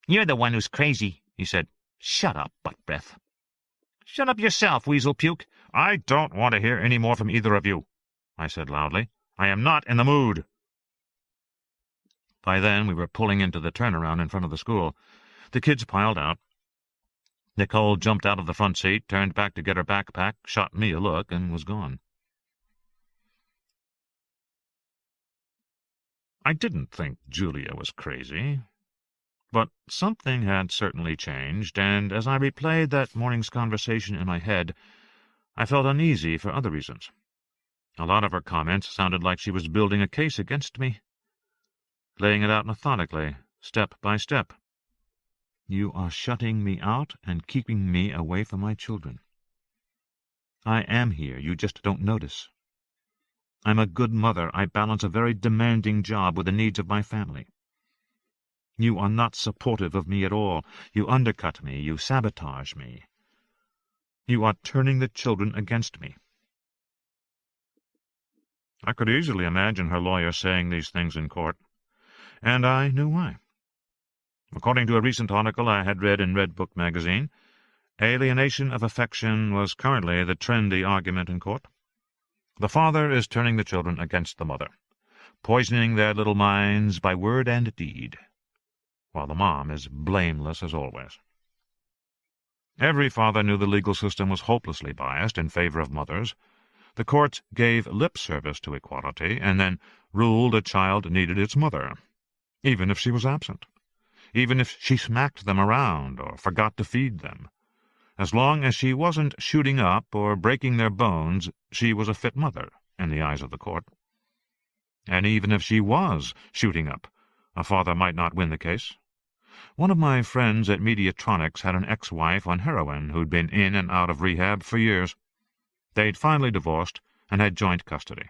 You're the one who's crazy, he said. Shut up, butt-breath. Shut up yourself, weasel puke. I don't want to hear any more from either of you, I said loudly. I am not in the mood. By then we were pulling into the turnaround in front of the school. The kids piled out. Nicole jumped out of the front seat, turned back to get her backpack, shot me a look, and was gone. I didn't think Julia was crazy, but something had certainly changed, and as I replayed that morning's conversation in my head, I felt uneasy for other reasons. A lot of her comments sounded like she was building a case against me, laying it out methodically, step by step. You are shutting me out and keeping me away from my children. I am here, you just don't notice. I'm a good mother. I balance a very demanding job with the needs of my family. You are not supportive of me at all. You undercut me. You sabotage me. You are turning the children against me. I could easily imagine her lawyer saying these things in court, and I knew why. According to a recent article I had read in Red Book magazine, alienation of affection was currently the trendy argument in court. The father is turning the children against the mother, poisoning their little minds by word and deed, while the mom is blameless as always. Every father knew the legal system was hopelessly biased in favor of mothers. The courts gave lip service to equality and then ruled a child needed its mother, even if she was absent, even if she smacked them around or forgot to feed them. As long as she wasn't shooting up or breaking their bones, she was a fit mother in the eyes of the court. And even if she was shooting up, a father might not win the case. One of my friends at Mediatronics had an ex-wife on heroin who'd been in and out of rehab for years. They'd finally divorced and had joint custody.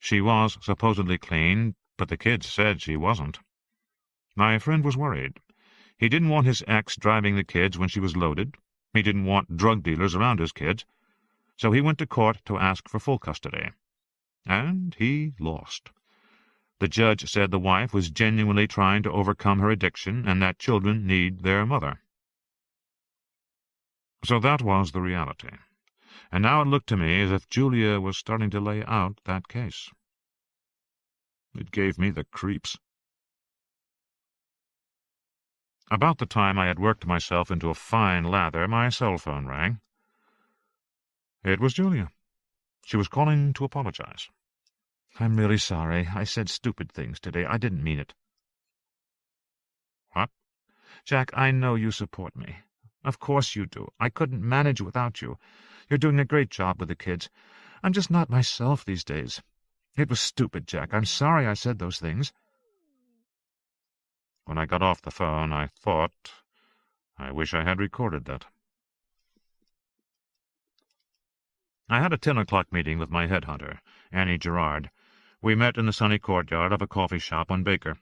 She was supposedly clean, but the kids said she wasn't. My friend was worried. He didn't want his ex driving the kids when she was loaded. He didn't want drug dealers around his kids. So he went to court to ask for full custody. And he lost. The judge said the wife was genuinely trying to overcome her addiction and that children need their mother. So that was the reality. And now it looked to me as if Julia was starting to lay out that case. It gave me the creeps. About the time I had worked myself into a fine lather, my cell phone rang. It was Julia. She was calling to apologize. I'm really sorry. I said stupid things today. I didn't mean it. What? Jack, I know you support me. Of course you do. I couldn't manage without you. You're doing a great job with the kids. I'm just not myself these days. It was stupid, Jack. I'm sorry I said those things. When I got off the phone, I thought I wish I had recorded that. I had a 10 o'clock meeting with my headhunter, Annie Gerard. We met in the sunny courtyard of a coffee shop on Baker.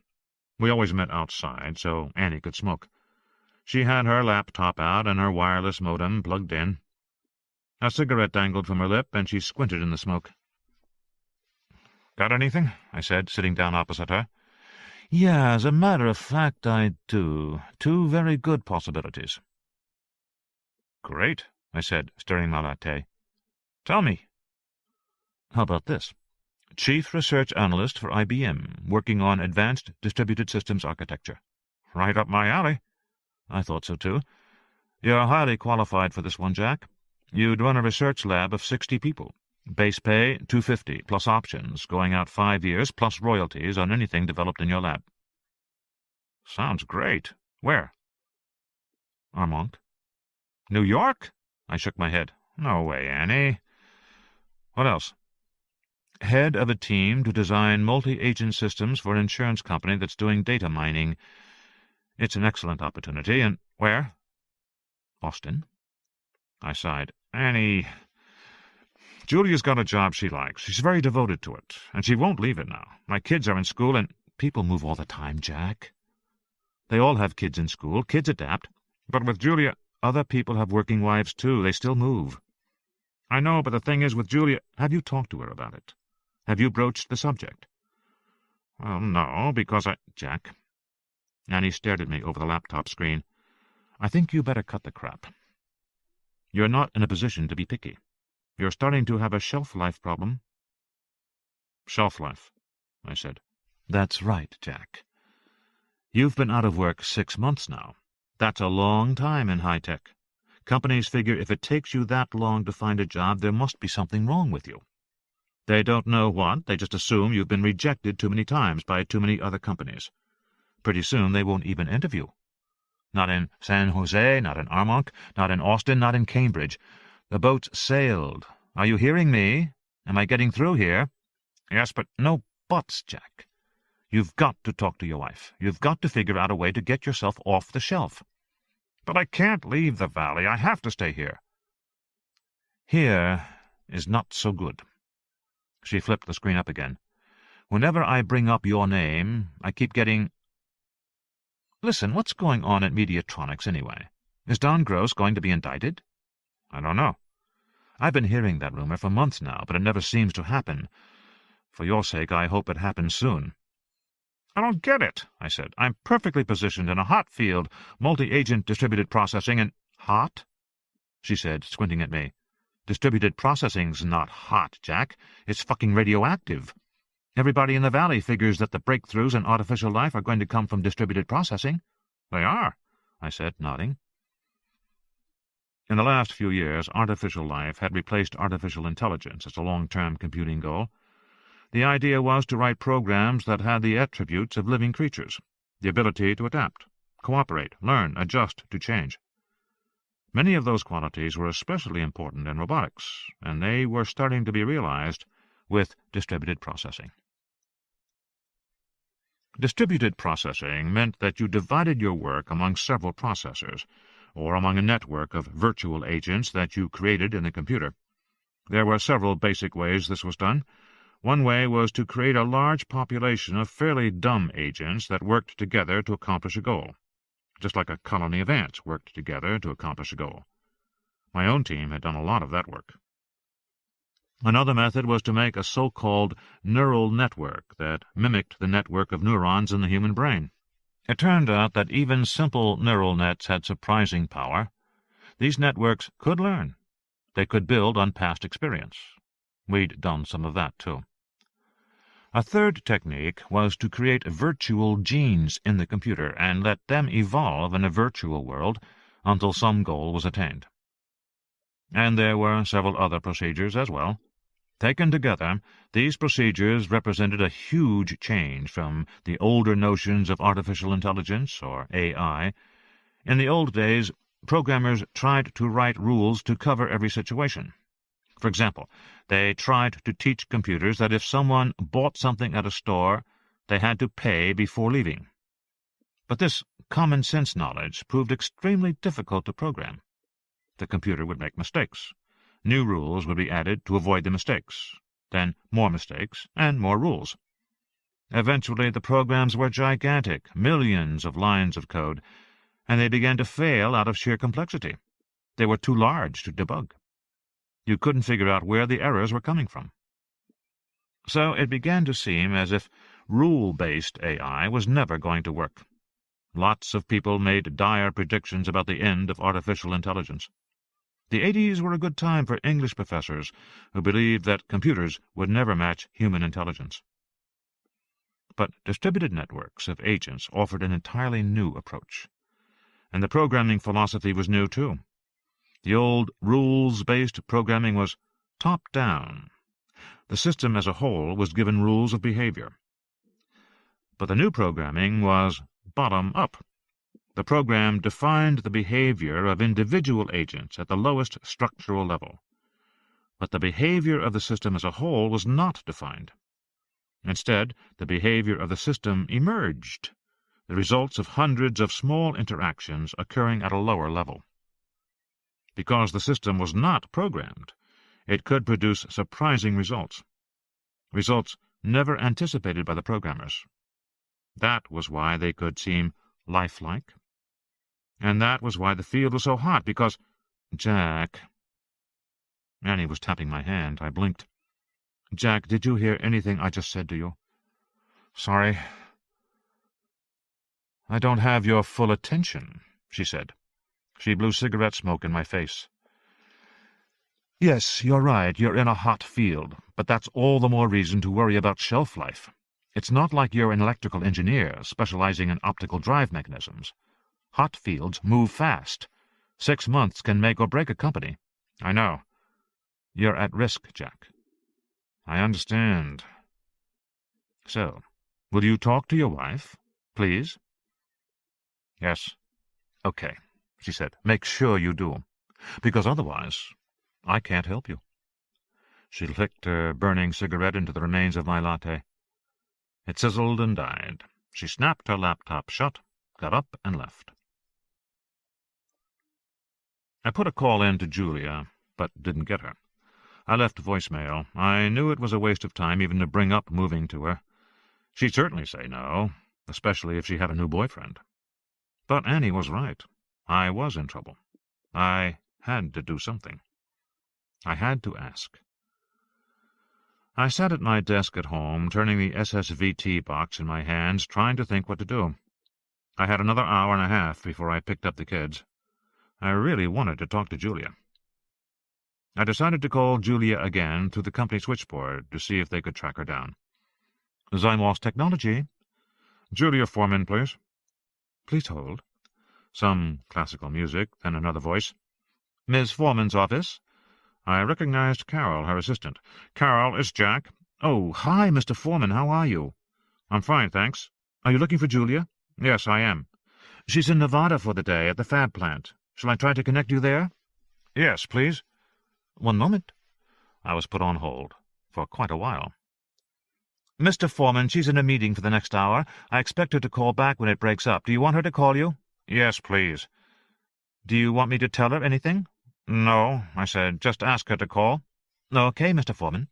We always met outside, so Annie could smoke. She had her laptop out and her wireless modem plugged in. A cigarette dangled from her lip, and she squinted in the smoke. "Got anything?" I said, sitting down opposite her. "Yeah, as a matter of fact, I do. 2 very good possibilities." "Great," I said, stirring my latte. "Tell me." "How about this? Chief Research Analyst for IBM, working on Advanced Distributed Systems Architecture." "Right up my alley." "I thought so, too. You're highly qualified for this one, Jack. You'd run a research lab of 60 people. Base pay, $250, plus options, going out 5 years, plus royalties on anything developed in your lab." "Sounds great. Where?" "Armonk." "New York?" I shook my head. "No way, Annie." "What else?" "Head of a team to design multi-agent systems for an insurance company that's doing data mining. It's an excellent opportunity, and—" "Where?" "Austin." I sighed. "Annie, Julia's got a job she likes. She's very devoted to it, and she won't leave it now. My kids are in school, and—" "People move all the time, Jack. They all have kids in school. Kids adapt. But with Julia, other people have working wives, too. They still move." "I know, but the thing is with Julia—" "Have you talked to her about it? Have you broached the subject?" "Well, no, because Jack." Annie stared at me over the laptop screen. "I think you better cut the crap. You're not in a position to be picky. You're starting to have a shelf-life problem." "Shelf life," I said. "That's right, Jack. You've been out of work 6 months now. That's a long time in high-tech. Companies figure if it takes you that long to find a job, there must be something wrong with you. They don't know what, they just assume you've been rejected too many times by too many other companies. Pretty soon they won't even interview. Not in San Jose, not in Armonk, not in Austin, not in Cambridge. The boat's sailed. Are you hearing me? Am I getting through here?" "Yes, but—" "No buts, Jack. You've got to talk to your wife. You've got to figure out a way to get yourself off the shelf." "But I can't leave the valley. I have to stay here." "Here is not so good." She flipped the screen up again. "Whenever I bring up your name, I keep getting— Listen, what's going on at Mediatronics anyway? Is Don Gross going to be indicted?" "I don't know. I've been hearing that rumor for months now, but it never seems to happen. For your sake, I hope it happens soon." "I don't get it," I said. "I'm perfectly positioned in a hot field, multi-agent distributed processing, and—" "Hot?" she said, squinting at me. "Distributed processing's not hot, Jack. It's fucking radioactive. Everybody in the Valley figures that the breakthroughs in artificial life are going to come from distributed processing." "They are," I said, nodding. In the last few years, artificial life had replaced artificial intelligence as a long-term computing goal. The idea was to write programs that had the attributes of living creatures, the ability to adapt, cooperate, learn, adjust to change. Many of those qualities were especially important in robotics, and they were starting to be realized with distributed processing. Distributed processing meant that you divided your work among several processors, or among a network of virtual agents that you created in the computer. There were several basic ways this was done. One way was to create a large population of fairly dumb agents that worked together to accomplish a goal, just like a colony of ants worked together to accomplish a goal. My own team had done a lot of that work. Another method was to make a so-called neural network that mimicked the network of neurons in the human brain. It turned out that even simple neural nets had surprising power. These networks could learn. They could build on past experience. We'd done some of that, too. A third technique was to create virtual genes in the computer and let them evolve in a virtual world until some goal was attained. And there were several other procedures as well. Taken together, these procedures represented a huge change from the older notions of artificial intelligence, or AI. In the old days, programmers tried to write rules to cover every situation. For example, they tried to teach computers that if someone bought something at a store, they had to pay before leaving. But this common-sense knowledge proved extremely difficult to program. The computer would make mistakes. New rules would be added to avoid the mistakes, then more mistakes, and more rules. Eventually, the programs were gigantic, millions of lines of code, and they began to fail out of sheer complexity. They were too large to debug. You couldn't figure out where the errors were coming from. So it began to seem as if rule-based AI was never going to work. Lots of people made dire predictions about the end of artificial intelligence. The 80s were a good time for English professors who believed that computers would never match human intelligence. But distributed networks of agents offered an entirely new approach. And the programming philosophy was new, too. The old rules-based programming was top-down. The system as a whole was given rules of behavior. But the new programming was bottom-up. The program defined the behavior of individual agents at the lowest structural level. But the behavior of the system as a whole was not defined. Instead, the behavior of the system emerged, the results of hundreds of small interactions occurring at a lower level. Because the system was not programmed, it could produce surprising results never anticipated by the programmers. That was why they could seem lifelike. And that was why the field was so hot, because... Jack... Annie was tapping my hand. I blinked. Jack, did you hear anything I just said to you? Sorry. I don't have your full attention, she said. She blew cigarette smoke in my face. Yes, you're right, you're in a hot field, but that's all the more reason to worry about shelf life. It's not like you're an electrical engineer specializing in optical drive mechanisms. Hot fields move fast. 6 months can make or break a company. I know. You're at risk, Jack. I understand. So, will you talk to your wife, please? Yes. Okay, she said. Make sure you do, because otherwise I can't help you. She licked her burning cigarette into the remains of my latte. It sizzled and died. She snapped her laptop shut, got up, and left. I put a call in to Julia, but didn't get her. I left voicemail. I knew it was a waste of time even to bring up moving to her. She'd certainly say no, especially if she had a new boyfriend. But Annie was right. I was in trouble. I had to do something. I had to ask. I sat at my desk at home, turning the SSVT box in my hands, trying to think what to do. I had another hour and a half before I picked up the kids. I really wanted to talk to Julia. I decided to call Julia again through the company switchboard to see if they could track her down. Zymos Technology. Julia Foreman, please. Please hold. Some classical music, then another voice. Ms. Foreman's office. I recognized Carol, her assistant. Carol, it's Jack. Oh, hi, Mr. Foreman. How are you? I'm fine, thanks. Are you looking for Julia? Yes, I am. She's in Nevada for the day at the fab plant. Shall I try to connect you there? Yes, please. One moment. I was put on hold for quite a while. Mr. Foreman, she's in a meeting for the next hour. I expect her to call back when it breaks up. Do you want her to call you? Yes, please. Do you want me to tell her anything? No, I said. Just ask her to call. Okay, Mr. Foreman.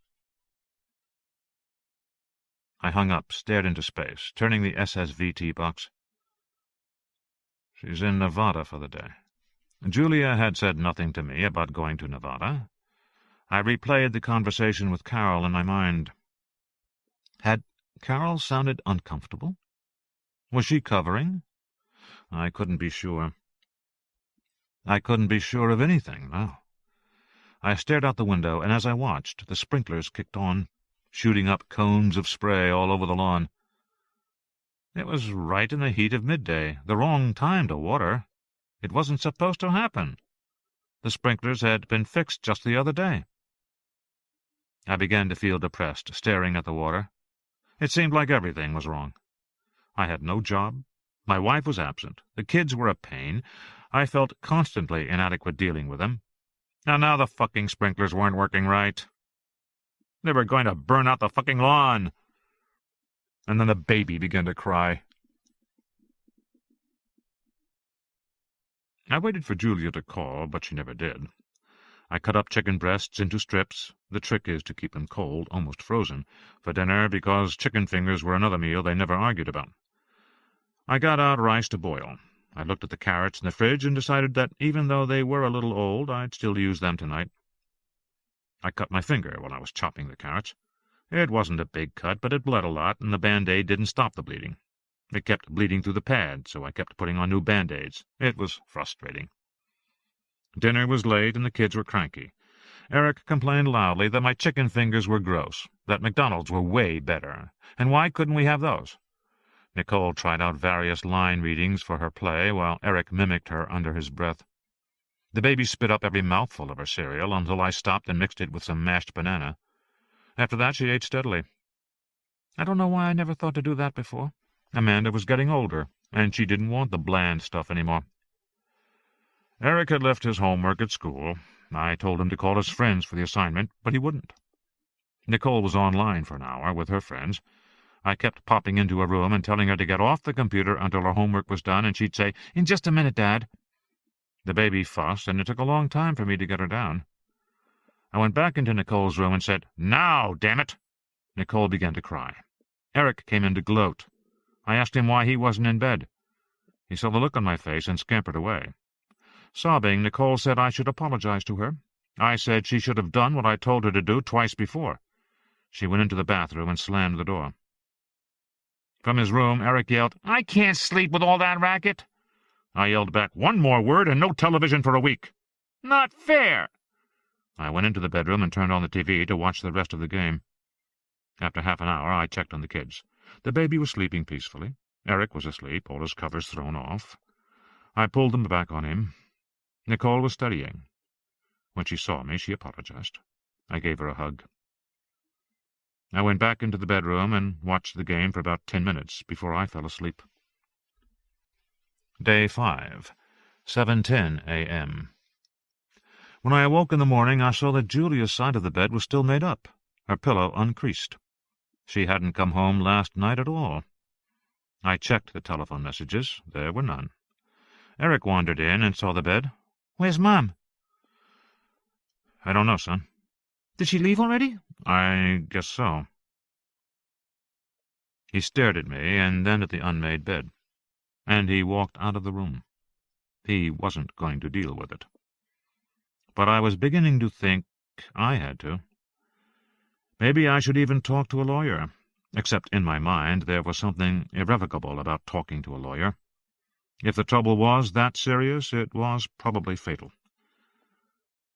I hung up, stared into space, turning the SSVT box. She's in Nevada for the day. Julia had said nothing to me about going to Nevada. I replayed the conversation with Carol in my mind. Had Carol sounded uncomfortable? Was she covering? I couldn't be sure. I couldn't be sure of anything, no. I stared out the window, and as I watched, the sprinklers kicked on, shooting up cones of spray all over the lawn. It was right in the heat of midday, the wrong time to water. It wasn't supposed to happen. The sprinklers had been fixed just the other day. I began to feel depressed, staring at the water. It seemed like everything was wrong. I had no job. My wife was absent. The kids were a pain. I felt constantly inadequate dealing with them. And now the fucking sprinklers weren't working right. They were going to burn out the fucking lawn. And then the baby began to cry. I waited for Julia to call, but she never did. I cut up chicken breasts into strips. The trick is to keep them cold, almost frozen, for dinner, because chicken fingers were another meal they never argued about. I got out rice to boil. I looked at the carrots in the fridge and decided that even though they were a little old, I'd still use them tonight. I cut my finger while I was chopping the carrots. It wasn't a big cut, but it bled a lot, and the Band-Aid didn't stop the bleeding. It kept bleeding through the pad, so I kept putting on new Band-Aids. It was frustrating. Dinner was late, and the kids were cranky. Eric complained loudly that my chicken fingers were gross, that McDonald's were way better, and why couldn't we have those? Nicole tried out various line readings for her play, while Eric mimicked her under his breath. The baby spit up every mouthful of her cereal until I stopped and mixed it with some mashed banana. After that she ate steadily. I don't know why I never thought to do that before. Amanda was getting older, and she didn't want the bland stuff anymore. Eric had left his homework at school. I told him to call his friends for the assignment, but he wouldn't. Nicole was online for an hour with her friends. I kept popping into her room and telling her to get off the computer until her homework was done, and she'd say, "In just a minute, Dad." The baby fussed, and it took a long time for me to get her down. I went back into Nicole's room and said, "Now, damn it!" Nicole began to cry. Eric came in to gloat. I asked him why he wasn't in bed. He saw the look on my face and scampered away. Sobbing, Nicole said I should apologize to her. I said she should have done what I told her to do twice before. She went into the bathroom and slammed the door. From his room, Eric yelled, "I can't sleep with all that racket." I yelled back, "One more word and no television for a week." "Not fair." I went into the bedroom and turned on the TV to watch the rest of the game. After half an hour, I checked on the kids. The baby was sleeping peacefully. Eric was asleep, all his covers thrown off. I pulled them back on him. Nicole was studying. When she saw me, she apologized. I gave her a hug. I went back into the bedroom and watched the game for about 10 minutes before I fell asleep. Day 5, 7:10 a.m. When I awoke in the morning, I saw that Julia's side of the bed was still made up, her pillow uncreased. She hadn't come home last night at all. I checked the telephone messages. There were none. Eric wandered in and saw the bed. "Where's Mom?" "I don't know, son." "Did she leave already?" "I guess so." He stared at me and then at the unmade bed, and he walked out of the room. He wasn't going to deal with it. But I was beginning to think I had to. Maybe I should even talk to a lawyer, except in my mind there was something irrevocable about talking to a lawyer. If the trouble was that serious, it was probably fatal.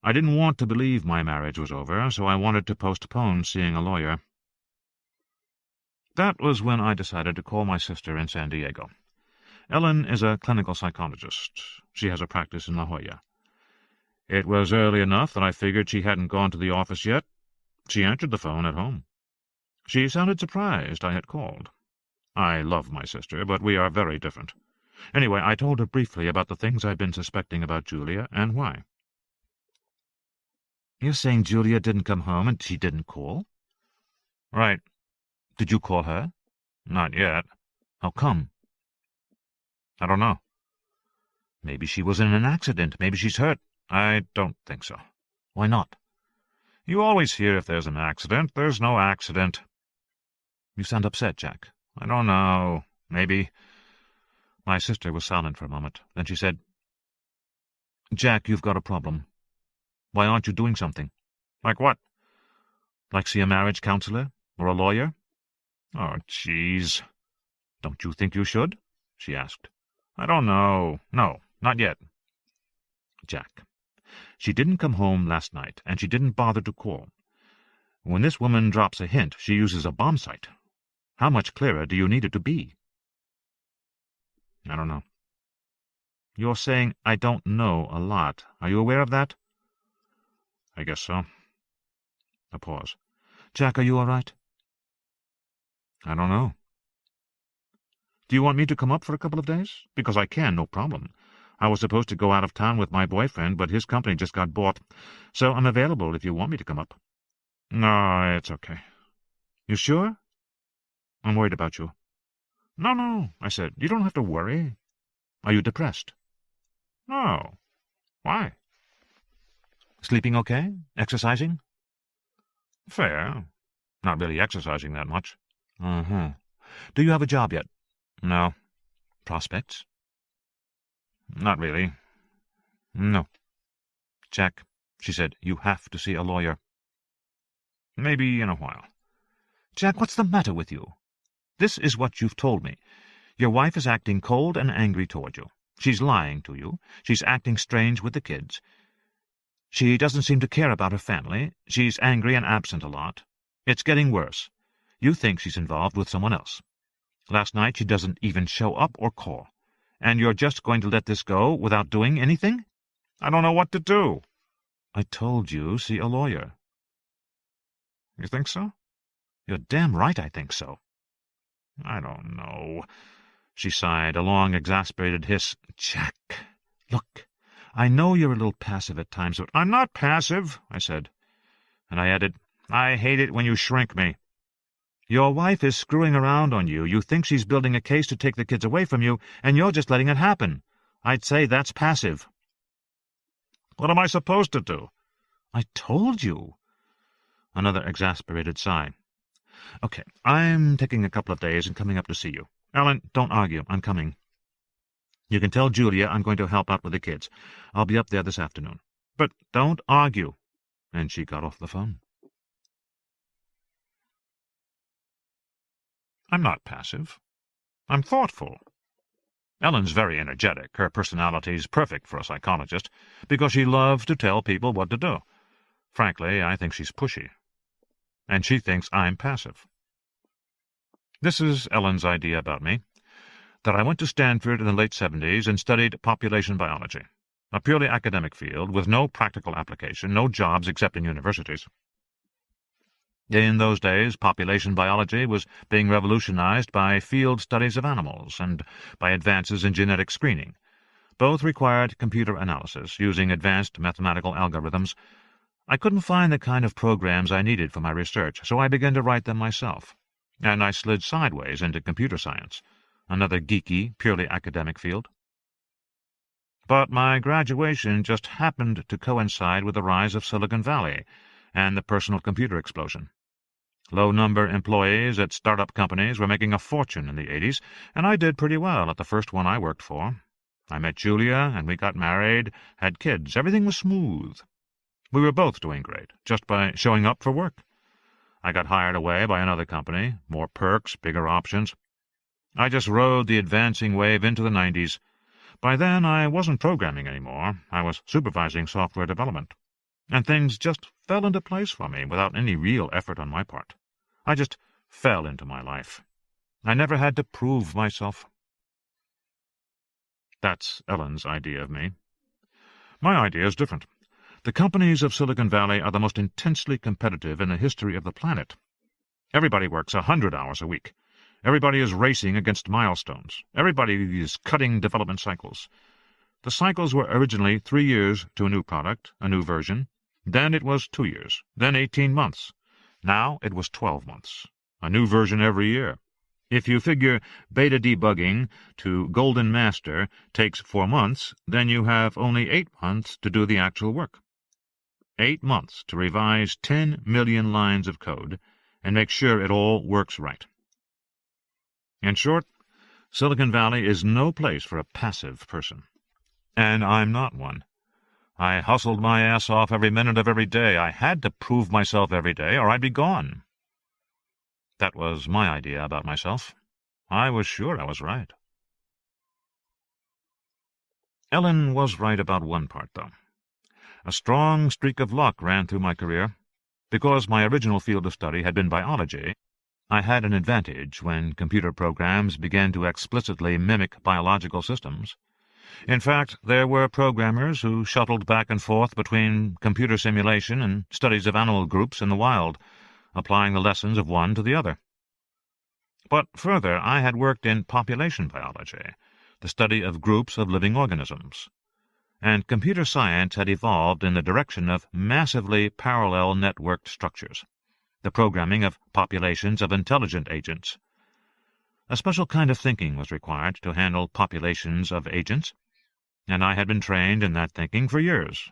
I didn't want to believe my marriage was over, so I wanted to postpone seeing a lawyer. That was when I decided to call my sister in San Diego. Ellen is a clinical psychologist. She has a practice in La Jolla. It was early enough that I figured she hadn't gone to the office yet. She answered the phone at home. She sounded surprised I had called. I love my sister, but we are very different. Anyway, I told her briefly about the things I'd been suspecting about Julia and why. "You're saying Julia didn't come home and she didn't call?" "Right." "Did you call her?" "Not yet." "How come?" "I don't know." "Maybe she was in an accident. Maybe she's hurt." "I don't think so." "Why not?" "You always hear if there's an accident. There's no accident." "You sound upset, Jack." "I don't know. Maybe." My sister was silent for a moment. Then she said, "Jack, you've got a problem. Why aren't you doing something?" "Like what?" "Like see a marriage counselor or a lawyer?" "Oh, jeez." "Don't you think you should?" she asked. "I don't know. No, not yet." "Jack, she didn't come home last night, and she didn't bother to call. When this woman drops a hint, she uses a bomb sight. How much clearer do you need it to be?" "I don't know." "You're saying I don't know a lot. Are you aware of that?" "I guess so." A pause. "Jack, are you all right?" "I don't know." "Do you want me to come up for a couple of days? Because I can, no problem. I was supposed to go out of town with my boyfriend, but his company just got bought, so I'm available if you want me to come up." "No, it's okay." "You sure?" "I'm worried about you." No, I said. You don't have to worry." "Are you depressed?" No. Why? Sleeping okay? Exercising? Fair. Not really exercising that much. Uh-huh. Do you have a job yet? No. Prospects? Not really. No. Jack, she said, you have to see a lawyer. Maybe in a while. Jack, what's the matter with you? This is what you've told me. Your wife is acting cold and angry toward you. She's lying to you. She's acting strange with the kids. She doesn't seem to care about her family. She's angry and absent a lot. It's getting worse. You think she's involved with someone else. Last night she doesn't even show up or call. And you're just going to let this go without doing anything? I don't know what to do. I told you, see a lawyer. You think so? You're damn right I think so. I don't know. She sighed, a long, exasperated hiss. Jack, look, I know you're a little passive at times, but I'm not passive, I said. And I added, I hate it when you shrink me. Your wife is screwing around on you. You think she's building a case to take the kids away from you, and you're just letting it happen. I'd say that's passive. What am I supposed to do? I told you. Another exasperated sigh. Okay, I'm taking a couple of days and coming up to see you. Ellen, don't argue. I'm coming. You can tell Julia I'm going to help out with the kids. I'll be up there this afternoon. But don't argue. And she got off the phone. I'm not passive. I'm thoughtful. Ellen's very energetic. Her personality's perfect for a psychologist, because she loves to tell people what to do. Frankly, I think she's pushy. And she thinks I'm passive. This is Ellen's idea about me, that I went to Stanford in the late 70s and studied population biology, a purely academic field with no practical application, no jobs except in universities. In those days, population biology was being revolutionized by field studies of animals and by advances in genetic screening. Both required computer analysis, using advanced mathematical algorithms. I couldn't find the kind of programs I needed for my research, so I began to write them myself. And I slid sideways into computer science, another geeky, purely academic field. But my graduation just happened to coincide with the rise of Silicon Valley and the personal computer explosion. Low-number employees at startup companies were making a fortune in the 80s, and I did pretty well at the first one I worked for. I met Julia, and we got married, had kids. Everything was smooth. We were both doing great, just by showing up for work. I got hired away by another company, more perks, bigger options. I just rode the advancing wave into the 90s. By then, I wasn't programming anymore. I was supervising software development. And things just fell into place for me without any real effort on my part. I just fell into my life. I never had to prove myself. That's Ellen's idea of me. My idea is different. The companies of Silicon Valley are the most intensely competitive in the history of the planet. Everybody works 100 hours a week. Everybody is racing against milestones. Everybody is cutting development cycles. The cycles were originally 3 years to a new product, a new version. Then it was 2 years. Then 18 months. Now it was 12 months. A new version every year. If you figure beta debugging to Golden Master takes 4 months, then you have only 8 months to do the actual work. 8 months to revise 10 million lines of code and make sure it all works right. In short, Silicon Valley is no place for a passive person. And I'm not one. I hustled my ass off every minute of every day. I had to prove myself every day, or I'd be gone. That was my idea about myself. I was sure I was right. Ellen was right about one part, though. A strong streak of luck ran through my career. Because my original field of study had been biology, I had an advantage when computer programs began to explicitly mimic biological systems. In fact, there were programmers who shuttled back and forth between computer simulation and studies of animal groups in the wild, applying the lessons of one to the other. But further, I had worked in population biology, the study of groups of living organisms, and computer science had evolved in the direction of massively parallel networked structures, the programming of populations of intelligent agents. A special kind of thinking was required to handle populations of agents. and I had been trained in that thinking for years.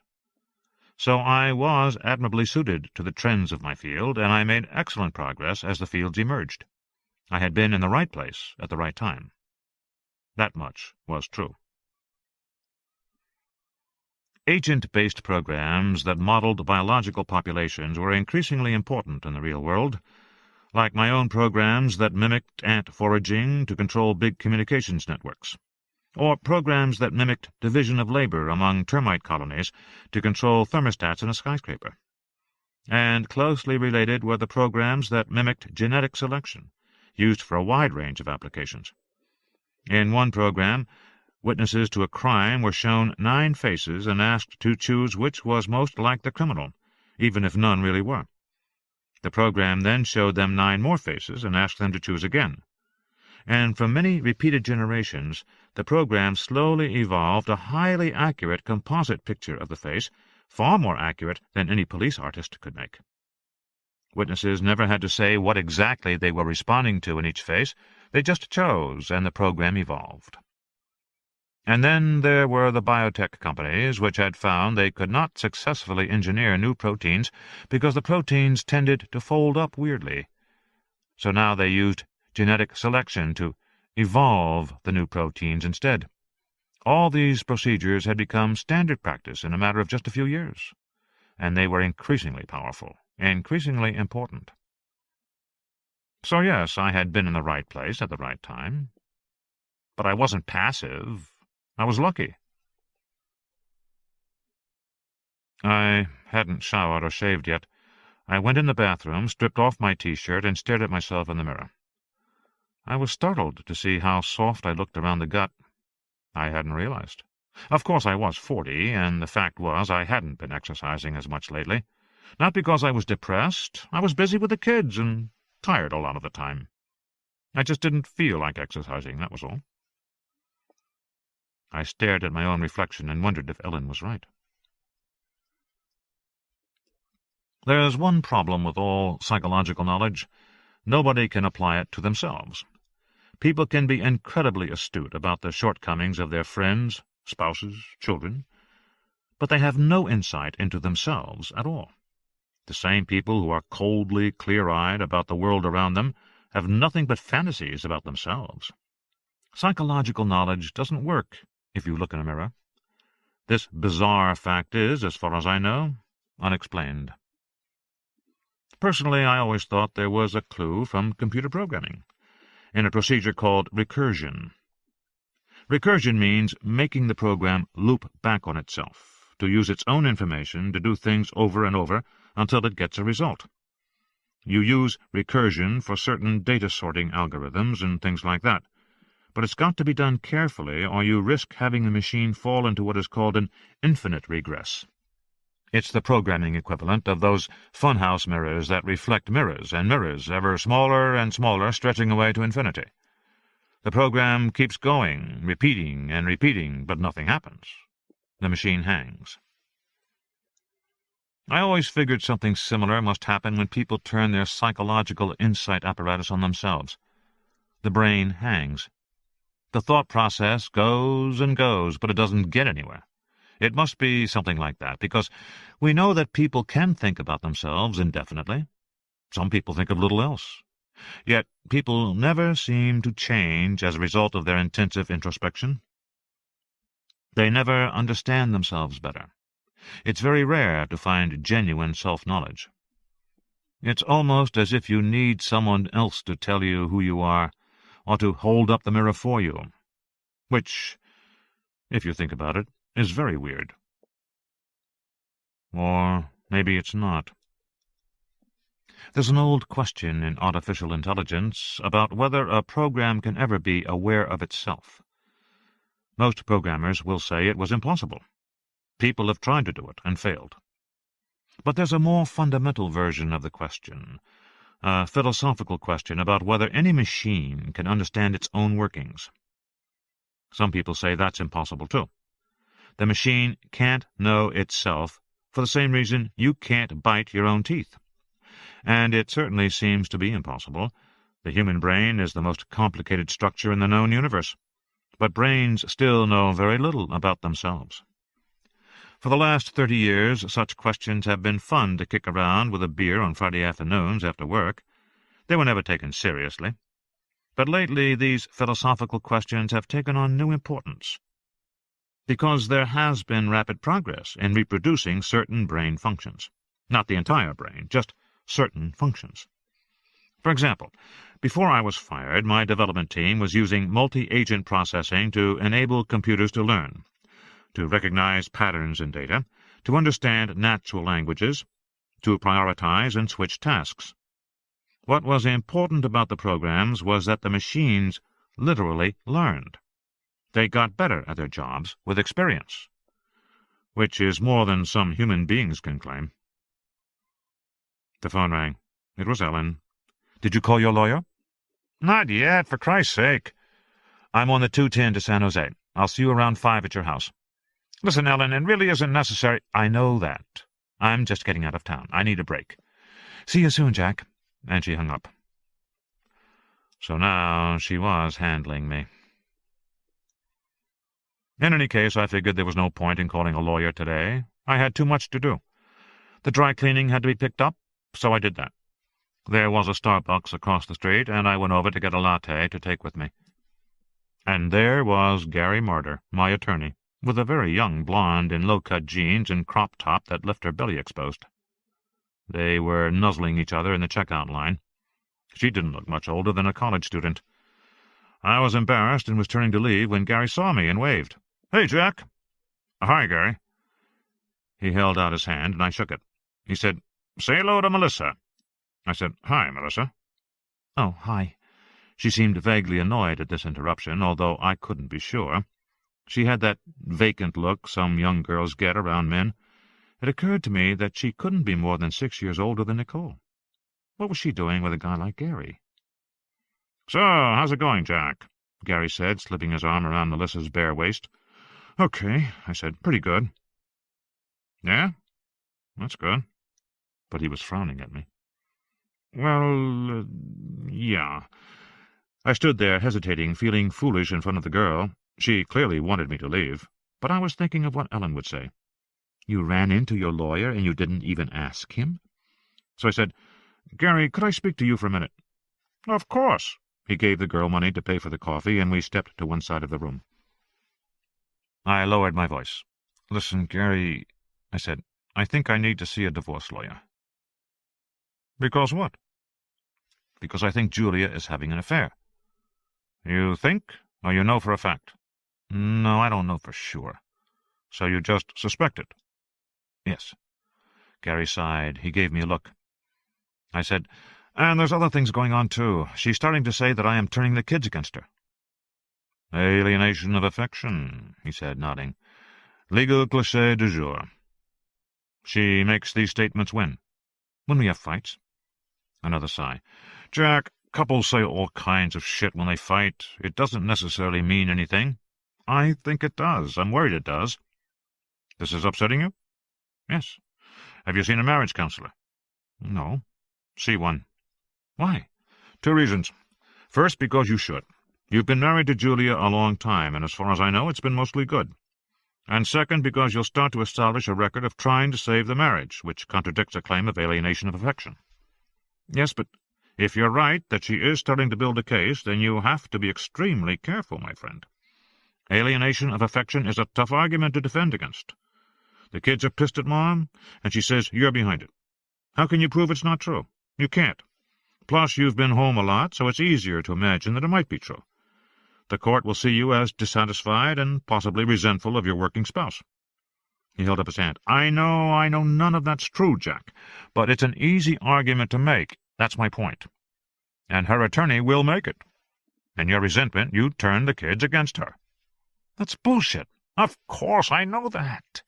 So I was admirably suited to the trends of my field, and I made excellent progress as the fields emerged. I had been in the right place at the right time. That much was true. Agent-based programs that modeled biological populations were increasingly important in the real world, like my own programs that mimicked ant foraging to control big communications networks, or programs that mimicked division of labor among termite colonies to control thermostats in a skyscraper. And closely related were the programs that mimicked genetic selection, used for a wide range of applications. In one program, witnesses to a crime were shown 9 faces and asked to choose which was most like the criminal, even if none really were. The program then showed them 9 more faces and asked them to choose again. And from many repeated generations, the program slowly evolved a highly accurate composite picture of the face, far more accurate than any police artist could make. Witnesses never had to say what exactly they were responding to in each face. They just chose, and the program evolved. And then there were the biotech companies, which had found they could not successfully engineer new proteins because the proteins tended to fold up weirdly. So now they used genetic selection to evolve the new proteins instead. All these procedures had become standard practice in a matter of just a few years, and they were increasingly powerful, increasingly important. So yes, I had been in the right place at the right time. But I wasn't passive. I was lucky. I hadn't showered or shaved yet. I went in the bathroom, stripped off my T-shirt, and stared at myself in the mirror. I was startled to see how soft I looked around the gut. I hadn't realized. Of course, I was 40, and the fact was I hadn't been exercising as much lately. Not because I was depressed. I was busy with the kids and tired a lot of the time. I just didn't feel like exercising, that was all. I stared at my own reflection and wondered if Ellen was right. There's one problem with all psychological knowledge. Nobody can apply it to themselves. People can be incredibly astute about the shortcomings of their friends, spouses, children, but they have no insight into themselves at all. The same people who are coldly clear-eyed about the world around them have nothing but fantasies about themselves. Psychological knowledge doesn't work if you look in a mirror. This bizarre fact is, as far as I know, unexplained. Personally, I always thought there was a clue from computer programming, in a procedure called recursion. Recursion means making the program loop back on itself, to use its own information to do things over and over until it gets a result. You use recursion for certain data sorting algorithms and things like that, but it's got to be done carefully or you risk having the machine fall into what is called an infinite regress. It's the programming equivalent of those funhouse mirrors that reflect mirrors, and mirrors ever smaller and smaller, stretching away to infinity. The program keeps going, repeating and repeating, but nothing happens. The machine hangs. I always figured something similar must happen when people turn their psychological insight apparatus on themselves. The brain hangs. The thought process goes and goes, but it doesn't get anywhere. It must be something like that, because we know that people can think about themselves indefinitely. Some people think of little else. Yet people never seem to change as a result of their intensive introspection. They never understand themselves better. It's very rare to find genuine self-knowledge. It's almost as if you need someone else to tell you who you are, or to hold up the mirror for you, which, if you think about it, is very weird. Or maybe it's not. There's an old question in artificial intelligence about whether a program can ever be aware of itself. Most programmers will say it was impossible. People have tried to do it and failed. But there's a more fundamental version of the question, a philosophical question about whether any machine can understand its own workings. Some people say that's impossible too. The machine can't know itself for the same reason you can't bite your own teeth. And it certainly seems to be impossible. The human brain is the most complicated structure in the known universe. but brains still know very little about themselves. For the last 30 years, such questions have been fun to kick around with a beer on Friday afternoons after work. They were never taken seriously. But lately these philosophical questions have taken on new importance, because there has been rapid progress in reproducing certain brain functions. Not the entire brain, just certain functions. For example, before I was fired, my development team was using multi-agent processing to enable computers to learn, to recognize patterns in data, to understand natural languages, to prioritize and switch tasks. What was important about the programs was that the machines literally learned. They got better at their jobs with experience, which is more than some human beings can claim. The phone rang. It was Ellen. "Did you call your lawyer?" "Not yet, for Christ's sake." "I'm on the 210 to San Jose. I'll see you around 5 at your house." "Listen, Ellen, it really isn't necessary." "I know that. I'm just getting out of town. I need a break." "See you soon, Jack." And she hung up. So now she was handling me. In any case, I figured there was no point in calling a lawyer today. I had too much to do. The dry cleaning had to be picked up, so I did that. There was a Starbucks across the street, and I went over to get a latte to take with me. And there was Gary Marder, my attorney, with a very young blonde in low-cut jeans and crop top that left her belly exposed. They were nuzzling each other in the checkout line. She didn't look much older than a college student. I was embarrassed and was turning to leave when Gary saw me and waved. "Hey, Jack." "Hi, Gary." He held out his hand, and I shook it. He said, "Say hello to Melissa." I said, "Hi, Melissa." "Oh, hi." She seemed vaguely annoyed at this interruption, although I couldn't be sure. She had that vacant look some young girls get around men. It occurred to me that she couldn't be more than 6 years older than Nicole. What was she doing with a guy like Gary? "So, how's it going, Jack?" Gary said, slipping his arm around Melissa's bare waist. "Okay," I said. "Pretty good." "Yeah? That's good." But he was frowning at me. "Well, yeah." I stood there, hesitating, feeling foolish in front of the girl. She clearly wanted me to leave, but I was thinking of what Ellen would say. "You ran into your lawyer and you didn't even ask him?" So I said, "Gary, could I speak to you for a minute?" "Of course." He gave the girl money to pay for the coffee, and we stepped to one side of the room. I lowered my voice. "Listen, Gary," I said, "I think I need to see a divorce lawyer." "Because what?" "Because I think Julia is having an affair." "You think, or you know for a fact?" "No, I don't know for sure." "So you just suspect it?" "Yes." Gary sighed. He gave me a look. I said, "And there's other things going on, too. She's starting to say that I am turning the kids against her." "Alienation of affection," he said, nodding. "Legal cliché du jour." "She makes these statements when?" "When we have fights." Another sigh. "Jack, couples say all kinds of shit when they fight. It doesn't necessarily mean anything." "I think it does. I'm worried it does." "This is upsetting you?" "Yes." "Have you seen a marriage counselor?" "No." "See one." "Why?" "2 reasons. First, because you should. You've been married to Julia a long time, and as far as I know, it's been mostly good. And second, because you'll start to establish a record of trying to save the marriage, which contradicts a claim of alienation of affection." "Yes, but if you're right that she is starting to build a case, then you have to be extremely careful, my friend. Alienation of affection is a tough argument to defend against. The kids are pissed at Mom, and she says you're behind it. How can you prove it's not true? You can't. Plus, you've been home a lot, so it's easier to imagine that it might be true. The court will see you as dissatisfied and possibly resentful of your working spouse." He held up his hand. I know none of that's true, Jack, but it's an easy argument to make. That's my point. And her attorney will make it. In your resentment, you turn the kids against her." "That's bullshit." "Of course, I know that."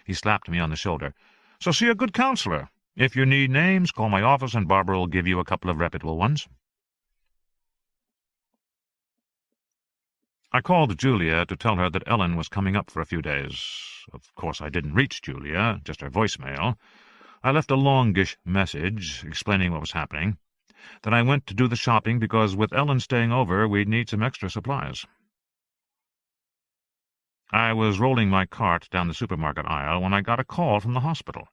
He slapped me on the shoulder. "So see a good counselor. If you need names, call my office and Barbara will give you a couple of reputable ones." I called Julia to tell her that Ellen was coming up for a few days. Of course, I didn't reach Julia, just her voicemail. I left a longish message explaining what was happening, that I went to do the shopping because with Ellen staying over, we'd need some extra supplies. I was rolling my cart down the supermarket aisle when I got a call from the hospital.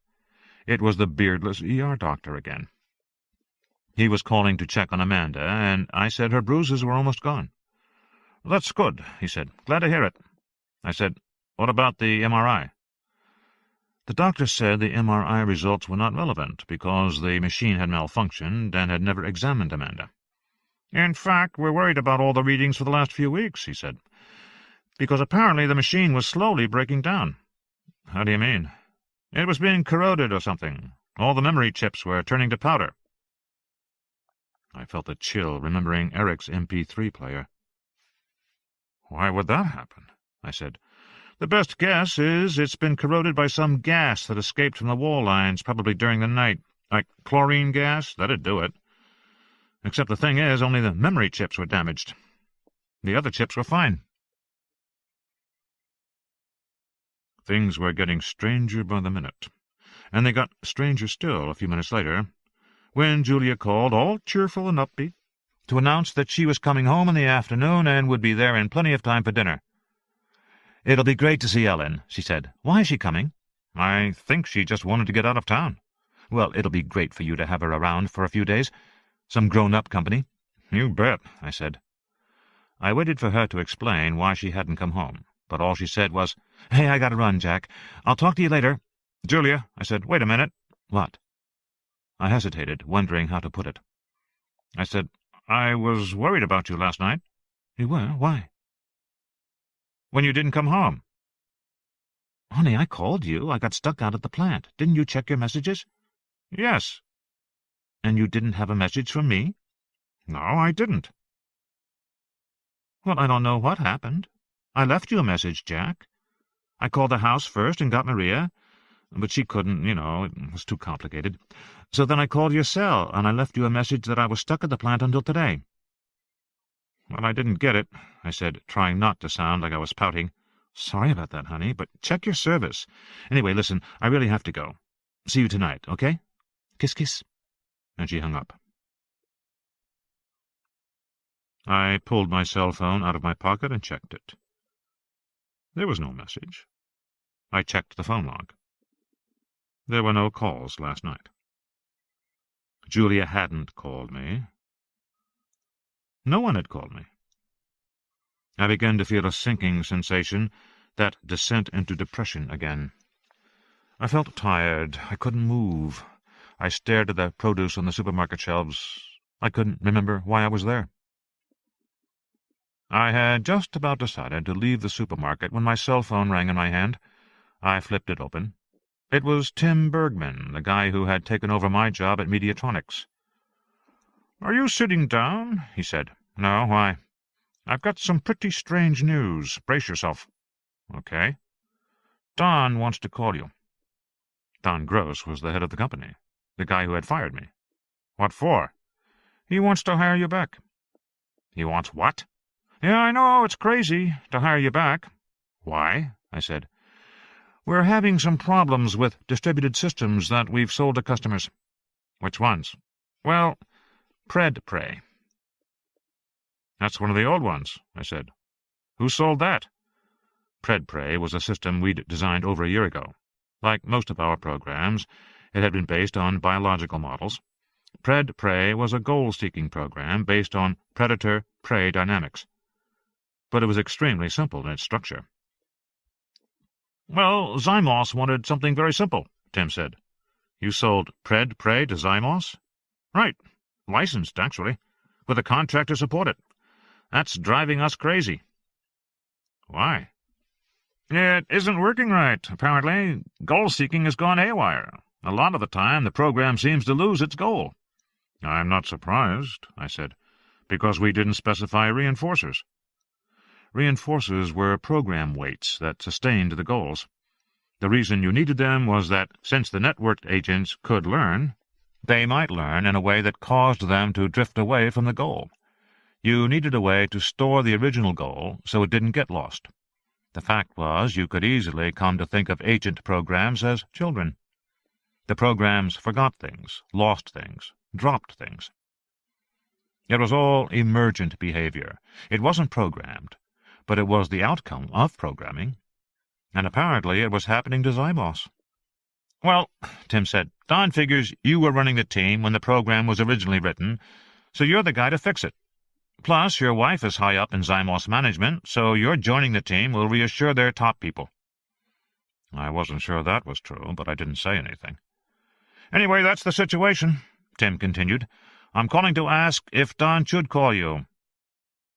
It was the beardless ER doctor again. He was calling to check on Amanda, and I said her bruises were almost gone. "That's good," he said. "Glad to hear it." I said, "What about the MRI?" The doctor said the MRI results were not relevant because the machine had malfunctioned and had never examined Amanda. "In fact, we're worried about all the readings for the last few weeks," he said, "because apparently the machine was slowly breaking down." "How do you mean?" "It was being corroded or something. All the memory chips were turning to powder." I felt a chill remembering Eric's MP3 player. "Why would that happen?" I said. "The best guess is it's been corroded by some gas that escaped from the wall lines, probably during the night. Like chlorine gas, that'd do it. Except the thing is, only the memory chips were damaged. The other chips were fine." Things were getting stranger by the minute, and they got stranger still a few minutes later, when Julia called, all cheerful and upbeat, to announce that she was coming home in the afternoon and would be there in plenty of time for dinner. "It'll be great to see Ellen," she said. "Why is she coming?" "I think she just wanted to get out of town." "Well, it'll be great for you to have her around for a few days. Some grown-up company." "You bet," I said. I waited for her to explain why she hadn't come home, but all she said was, "Hey, I gotta run, Jack. I'll talk to you later." "Julia," I said, "wait a minute." "What?" I hesitated, wondering how to put it. I said, "I was worried about you last night." "You were? Why?" "When you didn't come home." "Honey, I called you. I got stuck out at the plant. Didn't you check your messages?" "Yes." "And you didn't have a message from me?" "No, I didn't." "Well, I don't know what happened. I left you a message, Jack. I called the house first and got Maria, but she couldn't, it was too complicated. So then I called your cell, and I left you a message that I was stuck at the plant until today." "Well, I didn't get it," I said, trying not to sound like I was pouting. "Sorry about that, honey, but check your service. Anyway, listen, I really have to go. See you tonight, okay? Kiss, kiss." And she hung up. I pulled my cell phone out of my pocket and checked it. There was no message. I checked the phone log. There were no calls last night. Julia hadn't called me. No one had called me. I began to feel a sinking sensation, that descent into depression again. I felt tired. I couldn't move. I stared at the produce on the supermarket shelves. I couldn't remember why I was there. I had just about decided to leave the supermarket when my cell phone rang in my hand. I flipped it open. It was Tim Bergman, the guy who had taken over my job at Mediatronics. "Are you sitting down?" he said. "No, why?" "I've got some pretty strange news. Brace yourself." "Okay." "Don wants to call you." Don Gross was the head of the company, the guy who had fired me. "What for?" "He wants to hire you back." "He wants what?" "Yeah, I know, it's crazy, to hire you back." "Why?" I said. "We're having some problems with distributed systems that we've sold to customers." "Which ones?" "Well, Pred-Prey." "That's one of the old ones," I said. "Who sold that?" Pred-Prey was a system we'd designed over a year ago. Like most of our programs, it had been based on biological models. Pred-Prey was a goal-seeking program based on predator-prey dynamics. But it was extremely simple in its structure. "Well, Zymos wanted something very simple," Tim said. "You sold Pred-Prey to Zymos?" "Right. Licensed, actually, with a contract to support it. That's driving us crazy." "Why?" "It isn't working right, apparently. Goal-seeking has gone haywire. A lot of the time, the program seems to lose its goal." "I'm not surprised," I said, "because we didn't specify reinforcers." Reinforcers were program weights that sustained the goals. The reason you needed them was that, since the networked agents could learn, they might learn in a way that caused them to drift away from the goal. You needed a way to store the original goal so it didn't get lost. The fact was, you could easily come to think of agent programs as children. The programs forgot things, lost things, dropped things. It was all emergent behavior. It wasn't programmed, but it was the outcome of programming, and apparently it was happening to Zymos. "Well," Tim said, "Don figures you were running the team when the program was originally written, so you're the guy to fix it. Plus, your wife is high up in Zymos management, so your joining the team will reassure their top people." I wasn't sure that was true, but I didn't say anything. "Anyway, that's the situation," Tim continued. "I'm calling to ask if Don should call you,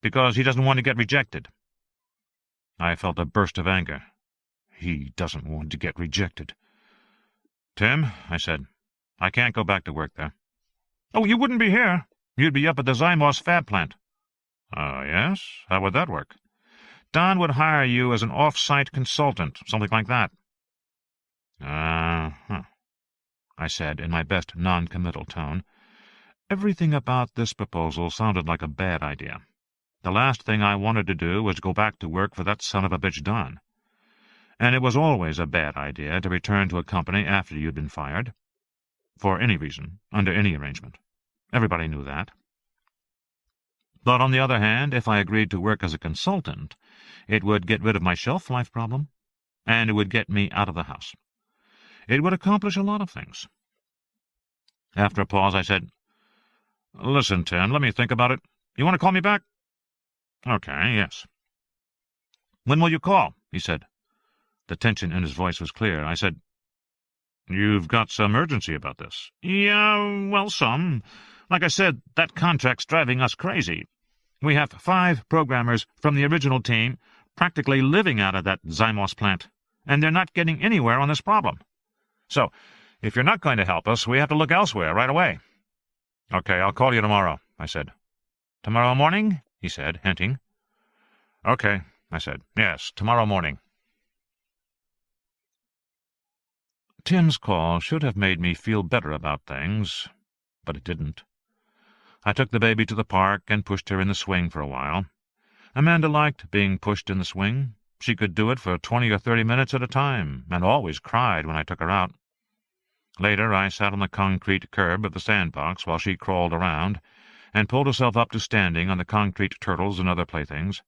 because he doesn't want to get rejected." I felt a burst of anger. He doesn't want to get rejected. "Tim," I said, "I can't go back to work there." "Oh, you wouldn't be here. You'd be up at the Zymos fab plant." "Oh, yes? How would that work?" "Don would hire you as an off-site consultant, something like that." I said in my best non-committal tone. Everything about this proposal sounded like a bad idea. The last thing I wanted to do was go back to work for that son of a bitch Don. And it was always a bad idea to return to a company after you'd been fired. For any reason, under any arrangement. Everybody knew that. But on the other hand, if I agreed to work as a consultant, it would get rid of my shelf-life problem, and it would get me out of the house. It would accomplish a lot of things. After a pause, I said, "Listen, Tim, let me think about it. You want to call me back?" "Okay, yes." "When will you call?" he said. The tension in his voice was clear. I said, "You've got some urgency about this." "Yeah, well, some. Like I said, that contract's driving us crazy. We have 5 programmers from the original team practically living out of that Zymos plant, and they're not getting anywhere on this problem. So, if you're not going to help us, we have to look elsewhere right away." "Okay, I'll call you tomorrow," I said. "Tomorrow morning?" he said, hinting. "Okay," I said. "Yes, tomorrow morning." Tim's call should have made me feel better about things, but it didn't. I took the baby to the park and pushed her in the swing for a while. Amanda liked being pushed in the swing. She could do it for 20 or 30 minutes at a time, and always cried when I took her out. Later I sat on the concrete curb of the sandbox while she crawled around, and pulled herself up to standing on the concrete turtles and other playthings.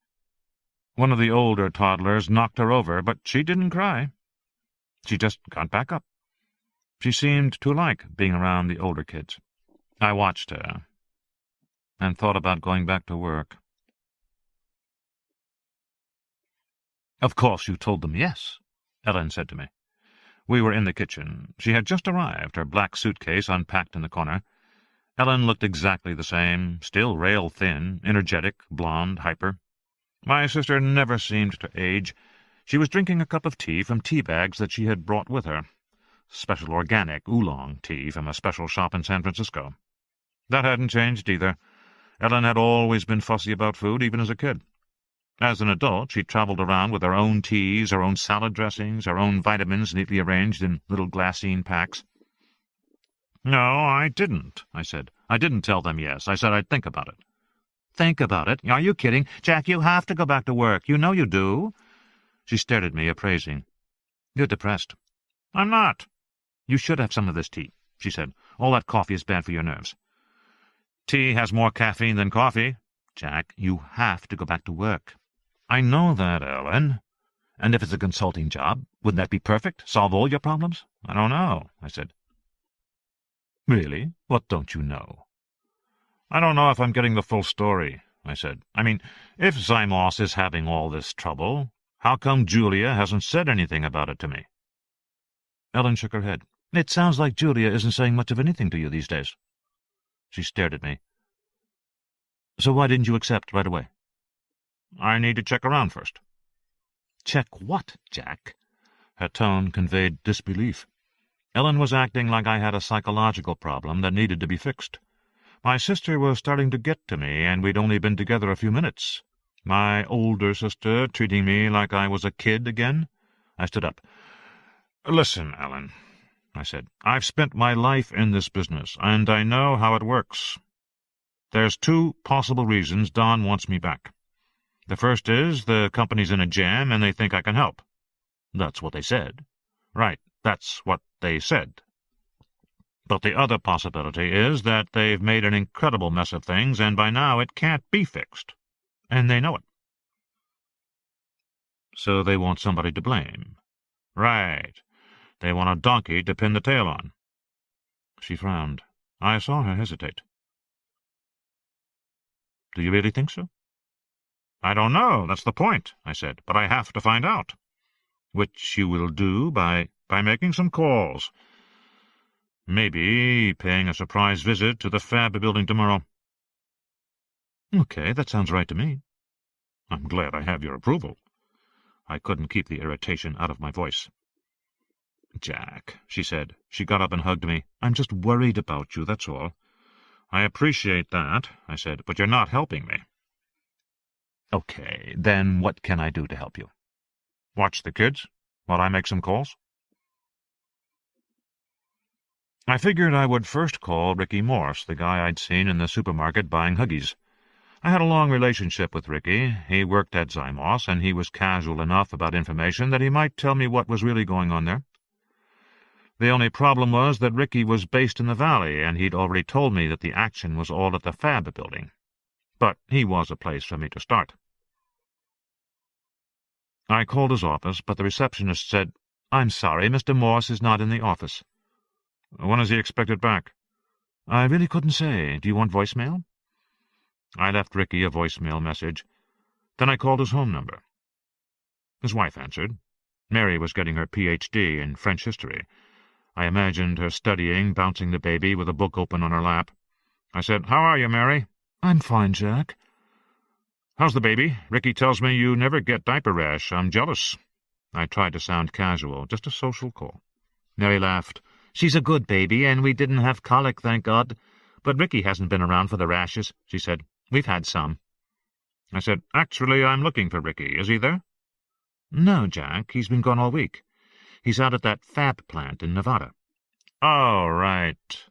One of the older toddlers knocked her over, but she didn't cry. She just got back up. She seemed to like being around the older kids. I watched her, and thought about going back to work. "Of course you told them yes," Ellen said to me. We were in the kitchen. She had just arrived, her black suitcase unpacked in the corner. Ellen looked exactly the same, still rail-thin, energetic, blonde, hyper. My sister never seemed to age. She was drinking a cup of tea from tea bags that she had brought with her. Special organic oolong tea from a special shop in San Francisco. That hadn't changed either. Ellen had always been fussy about food, even as a kid. As an adult, she traveled around with her own teas, her own salad dressings, her own vitamins neatly arranged in little glassine packs. "No, I didn't," I said. "I didn't tell them yes. I said I'd think about it." "Think about it? Are you kidding? Jack, you have to go back to work. You know you do." She stared at me, appraising. "You're depressed." "I'm not." "You should have some of this tea," she said. "All that coffee is bad for your nerves." "Tea has more caffeine than coffee." "Jack, you have to go back to work." "I know that, Ellen." "And if it's a consulting job, wouldn't that be perfect? Solve all your problems?" "I don't know," I said. "Really? What don't you know?" "I don't know if I'm getting the full story," I said. "I mean, if Zymos is having all this trouble, how come Julia hasn't said anything about it to me?" Ellen shook her head. "It sounds like Julia isn't saying much of anything to you these days." She stared at me. "So why didn't you accept right away?" "I need to check around first." "Check what, Jack?" Her tone conveyed disbelief. Ellen was acting like I had a psychological problem that needed to be fixed. My sister was starting to get to me, and we'd only been together a few minutes. My older sister treating me like I was a kid again. I stood up. "Listen, Ellen," I said. "I've spent my life in this business, and I know how it works. There's 2 possible reasons Don wants me back. The first is the company's in a jam and they think I can help." "That's what they said." "Right, that's what they said. But the other possibility is that they've made an incredible mess of things, and by now it can't be fixed. And they know it." "So they want somebody to blame," Right. They want a donkey to pin the tail on. She frowned. I saw her hesitate. Do you really think so? I don't know, that's the point, I said, but I have to find out. Which you will do by making some calls. Maybe paying a surprise visit to the Fab building tomorrow. Okay, that sounds right to me. I'm glad I have your approval. I couldn't keep the irritation out of my voice. Jack, she said. She got up and hugged me. I'm just worried about you, that's all. I appreciate that, I said, but you're not helping me. Okay, then what can I do to help you? Watch the kids while I make some calls. I figured I would first call Ricky Morse, the guy I'd seen in the supermarket buying Huggies. I had a long relationship with Ricky. He worked at Zymos, and he was casual enough about information that he might tell me what was really going on there. The only problem was that Ricky was based in the Valley, and he'd already told me that the action was all at the Fab building. But he was a place for me to start. I called his office, but the receptionist said, I'm sorry, Mr. Morse is not in the office. When is he expected back? I really couldn't say. Do you want voicemail? I left Ricky a voicemail message. Then I called his home number. His wife answered. Mary was getting her Ph.D. in French history. I imagined her studying, bouncing the baby with a book open on her lap. I said, How are you, Mary? I'm fine, Jack. How's the baby? Ricky tells me you never get diaper rash. I'm jealous. I tried to sound casual, just a social call. Mary laughed. She's a good baby, and we didn't have colic, thank God. But Ricky hasn't been around for the rashes, she said. We've had some. I said, Actually, I'm looking for Ricky. Is he there? No, Jack. He's been gone all week. He's out at that Fab plant in Nevada. Oh, right.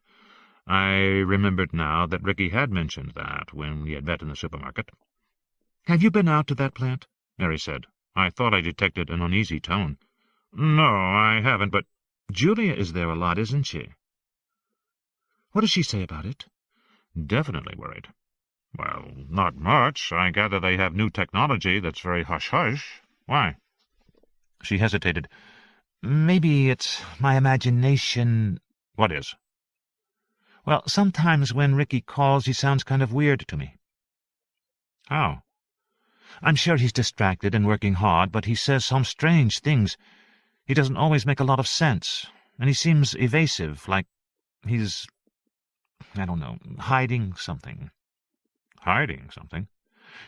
I remembered now that Ricky had mentioned that when we had met in the supermarket. Have you been out to that plant? Mary said. I thought I detected an uneasy tone. No, I haven't, but Julia is there a lot, isn't she? What does she say about it? Definitely worried. Well, not much. I gather they have new technology that's very hush-hush. Why? She hesitated. Maybe it's my imagination. What is? Well, sometimes when Ricky calls, he sounds kind of weird to me. How? I'm sure he's distracted and working hard, but he says some strange things. He doesn't always make a lot of sense, and he seems evasive, like he's, I don't know, hiding something. Hiding something?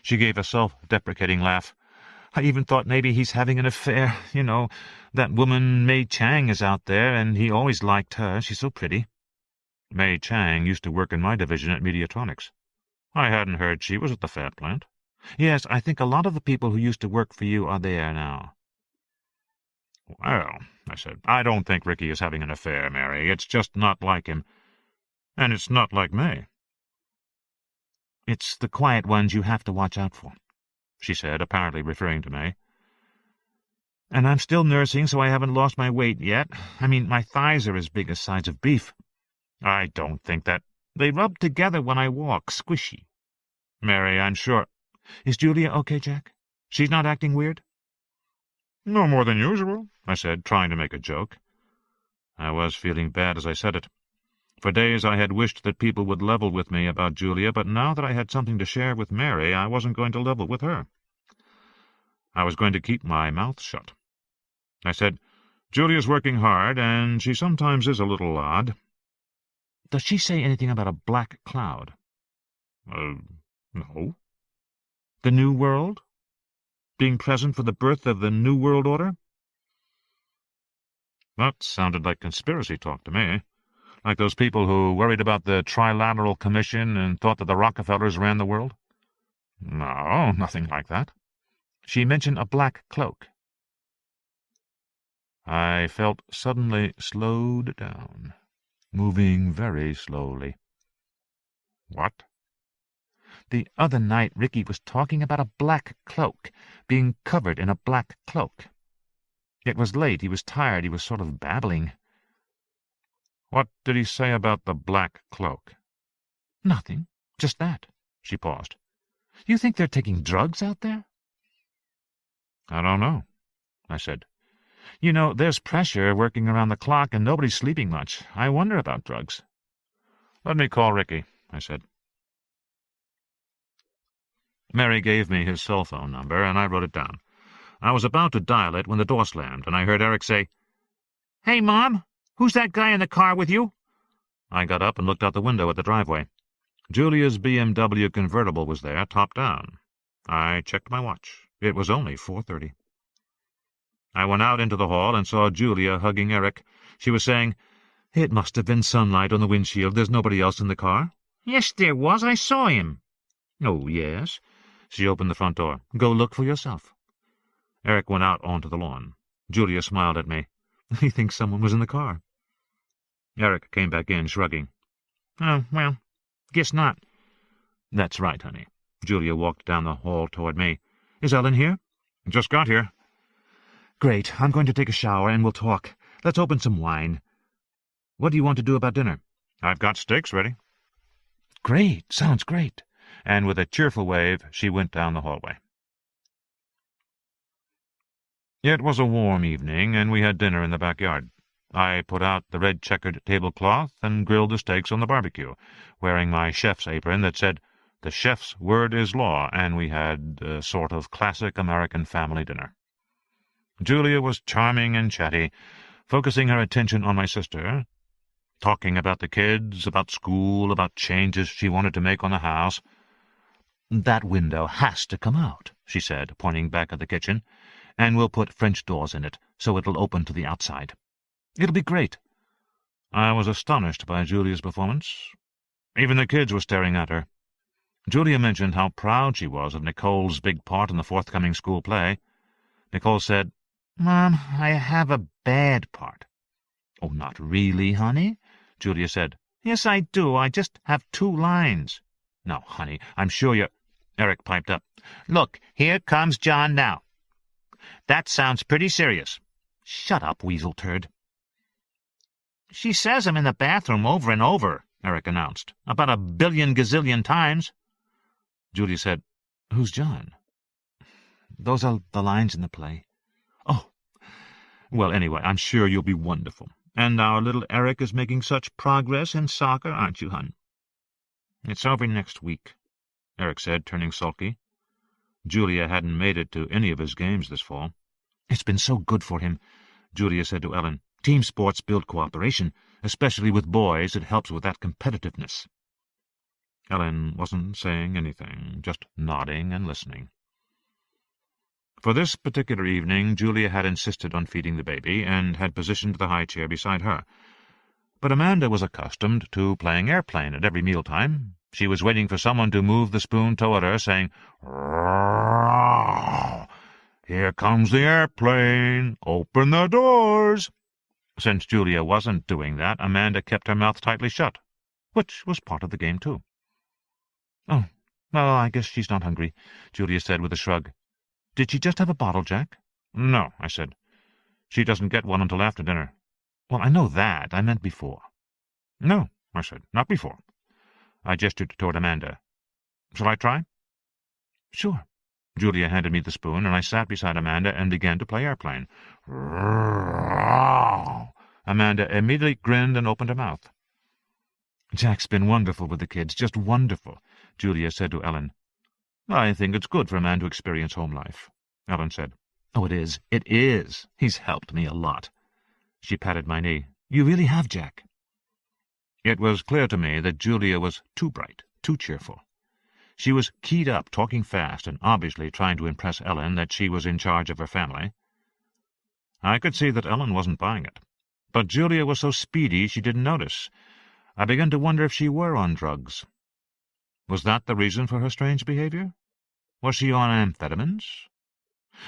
She gave a self-deprecating laugh. I even thought maybe he's having an affair. You know, that woman May Chang is out there, and he always liked her. She's so pretty. May Chang used to work in my division at Mediatronics. I hadn't heard she was at the Fab plant. Yes, I think a lot of the people who used to work for you are there now. Well, I said, I don't think Ricky is having an affair, Mary. It's just not like him. And it's not like May. It's the quiet ones you have to watch out for, she said, apparently referring to May. And I'm still nursing, so I haven't lost my weight yet. I mean, my thighs are as big as sides of beef. I don't think that. They rub together when I walk, squishy. Mary, I'm sure. Is Julia okay, Jack? She's not acting weird? No more than usual, I said, trying to make a joke. I was feeling bad as I said it. For days I had wished that people would level with me about Julia, but now that I had something to share with Mary, I wasn't going to level with her. I was going to keep my mouth shut. I said, Julia's working hard, and she sometimes is a little odd. Does she say anything about a black cloud? No. The New World? Being present for the birth of the New World Order? That sounded like conspiracy talk to me. Like those people who worried about the Trilateral Commission and thought that the Rockefellers ran the world? No, nothing like that. She mentioned a black cloak. I felt suddenly slowed down, moving very slowly. What? The other night Ricky was talking about a black cloak, being covered in a black cloak. It was late, he was tired, he was sort of babbling. What did he say about the black cloak? Nothing, just that. She paused. You think they're taking drugs out there? I don't know, I said. You know, there's pressure working around the clock and nobody's sleeping much. I wonder about drugs. Let me call Ricky, I said. Mary gave me his cell phone number, and I wrote it down. I was about to dial it when the door slammed, and I heard Eric say, "Hey, Mom, who's that guy in the car with you?" I got up and looked out the window at the driveway. Julia's BMW convertible was there, top down. I checked my watch. It was only 4:30. I went out into the hall and saw Julia hugging Eric. She was saying, "It must have been sunlight on the windshield. There's nobody else in the car." "Yes, there was. I saw him." "Oh, yes?" She opened the front door. "Go look for yourself." Eric went out onto the lawn. Julia smiled at me. "He thinks someone was in the car." Eric came back in, shrugging. "Oh, well, guess not." "That's right, honey." Julia walked down the hall toward me. "Is Ellen here?" "Just got here." "Great. I'm going to take a shower and we'll talk. Let's open some wine. What do you want to do about dinner?" "I've got steaks ready." "Great. Sounds great." And with a cheerful wave, she went down the hallway. It was a warm evening, and we had dinner in the backyard. I put out the red-checkered tablecloth and grilled the steaks on the barbecue, wearing my chef's apron that said, "The chef's word is law," and we had a sort of classic American family dinner. Julia was charming and chatty, focusing her attention on my sister, talking about the kids, about school, about changes she wanted to make on the house. "That window has to come out," she said, pointing back at the kitchen, "and we'll put French doors in it, so it'll open to the outside. It'll be great." I was astonished by Julia's performance. Even the kids were staring at her. Julia mentioned how proud she was of Nicole's big part in the forthcoming school play. Nicole said, "Mom, I have a bad part." "Oh, not really, honey?" Julia said. "Yes, I do. I just have 2 lines." "Now, honey, I'm sure you're—" Eric piped up. "Look, here comes John now. That sounds pretty serious." "Shut up, weasel turd." "She says I'm in the bathroom over and over," Eric announced. "About 1 billion gazillion times." Julia said, "Who's John?" "Those are the lines in the play." "Oh. Well, anyway, I'm sure you'll be wonderful. And our little Eric is making such progress in soccer, aren't you, hon?" "It's over next week," Eric said, turning sulky. Julia hadn't made it to any of his games this fall. "It's been so good for him," Julia said to Ellen. "Team sports build cooperation, especially with boys. It helps with that competitiveness." Ellen wasn't saying anything, just nodding and listening. For this particular evening, Julia had insisted on feeding the baby, and had positioned the high chair beside her. But Amanda was accustomed to playing airplane at every mealtime. She was waiting for someone to move the spoon toward her, saying, "Row! Here comes the airplane! Open the doors!" Since Julia wasn't doing that, Amanda kept her mouth tightly shut, which was part of the game, too. "Oh, well, I guess she's not hungry," Julia said with a shrug. "Did she just have a bottle, Jack?" "No," I said. "She doesn't get one until after dinner." "Well, I know that. I meant before." "No," I said, "not before." I gestured toward Amanda. "Shall I try?" "Sure." Julia handed me the spoon, and I sat beside Amanda and began to play airplane. Amanda immediately grinned and opened her mouth. "Jack's been wonderful with the kids, just wonderful," Julia said to Ellen. "I think it's good for a man to experience home life," Ellen said. "Oh, it is. It is. He's helped me a lot." She patted my knee. "You really have, Jack." It was clear to me that Julia was too bright, too cheerful. She was keyed up, talking fast, and obviously trying to impress Ellen that she was in charge of her family. I could see that Ellen wasn't buying it. But Julia was so speedy she didn't notice. I began to wonder if she were on drugs. Was that the reason for her strange behavior? Was she on amphetamines?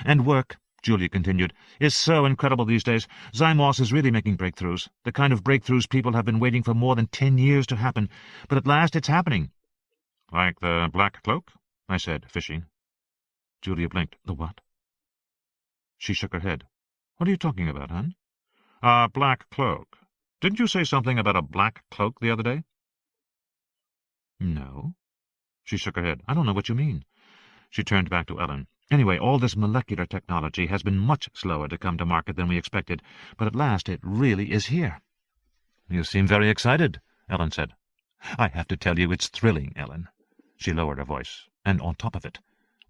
"And work," Julia continued, "is so incredible these days. Zymos is really making breakthroughs, the kind of breakthroughs people have been waiting for more than 10 years to happen. But at last it's happening." "Like the black cloak?" I said, fishing. Julia blinked. "The what?" She shook her head. "What are you talking about, hon?" "A black cloak. Didn't you say something about a black cloak the other day?" "No." She shook her head. "I don't know what you mean." She turned back to Ellen. Anyway, all this molecular technology has been much slower to come to market than we expected, but at last it really is here." "You seem very excited," Ellen said. "I have to tell you, it's thrilling, Ellen." She lowered her voice. "And on top of it,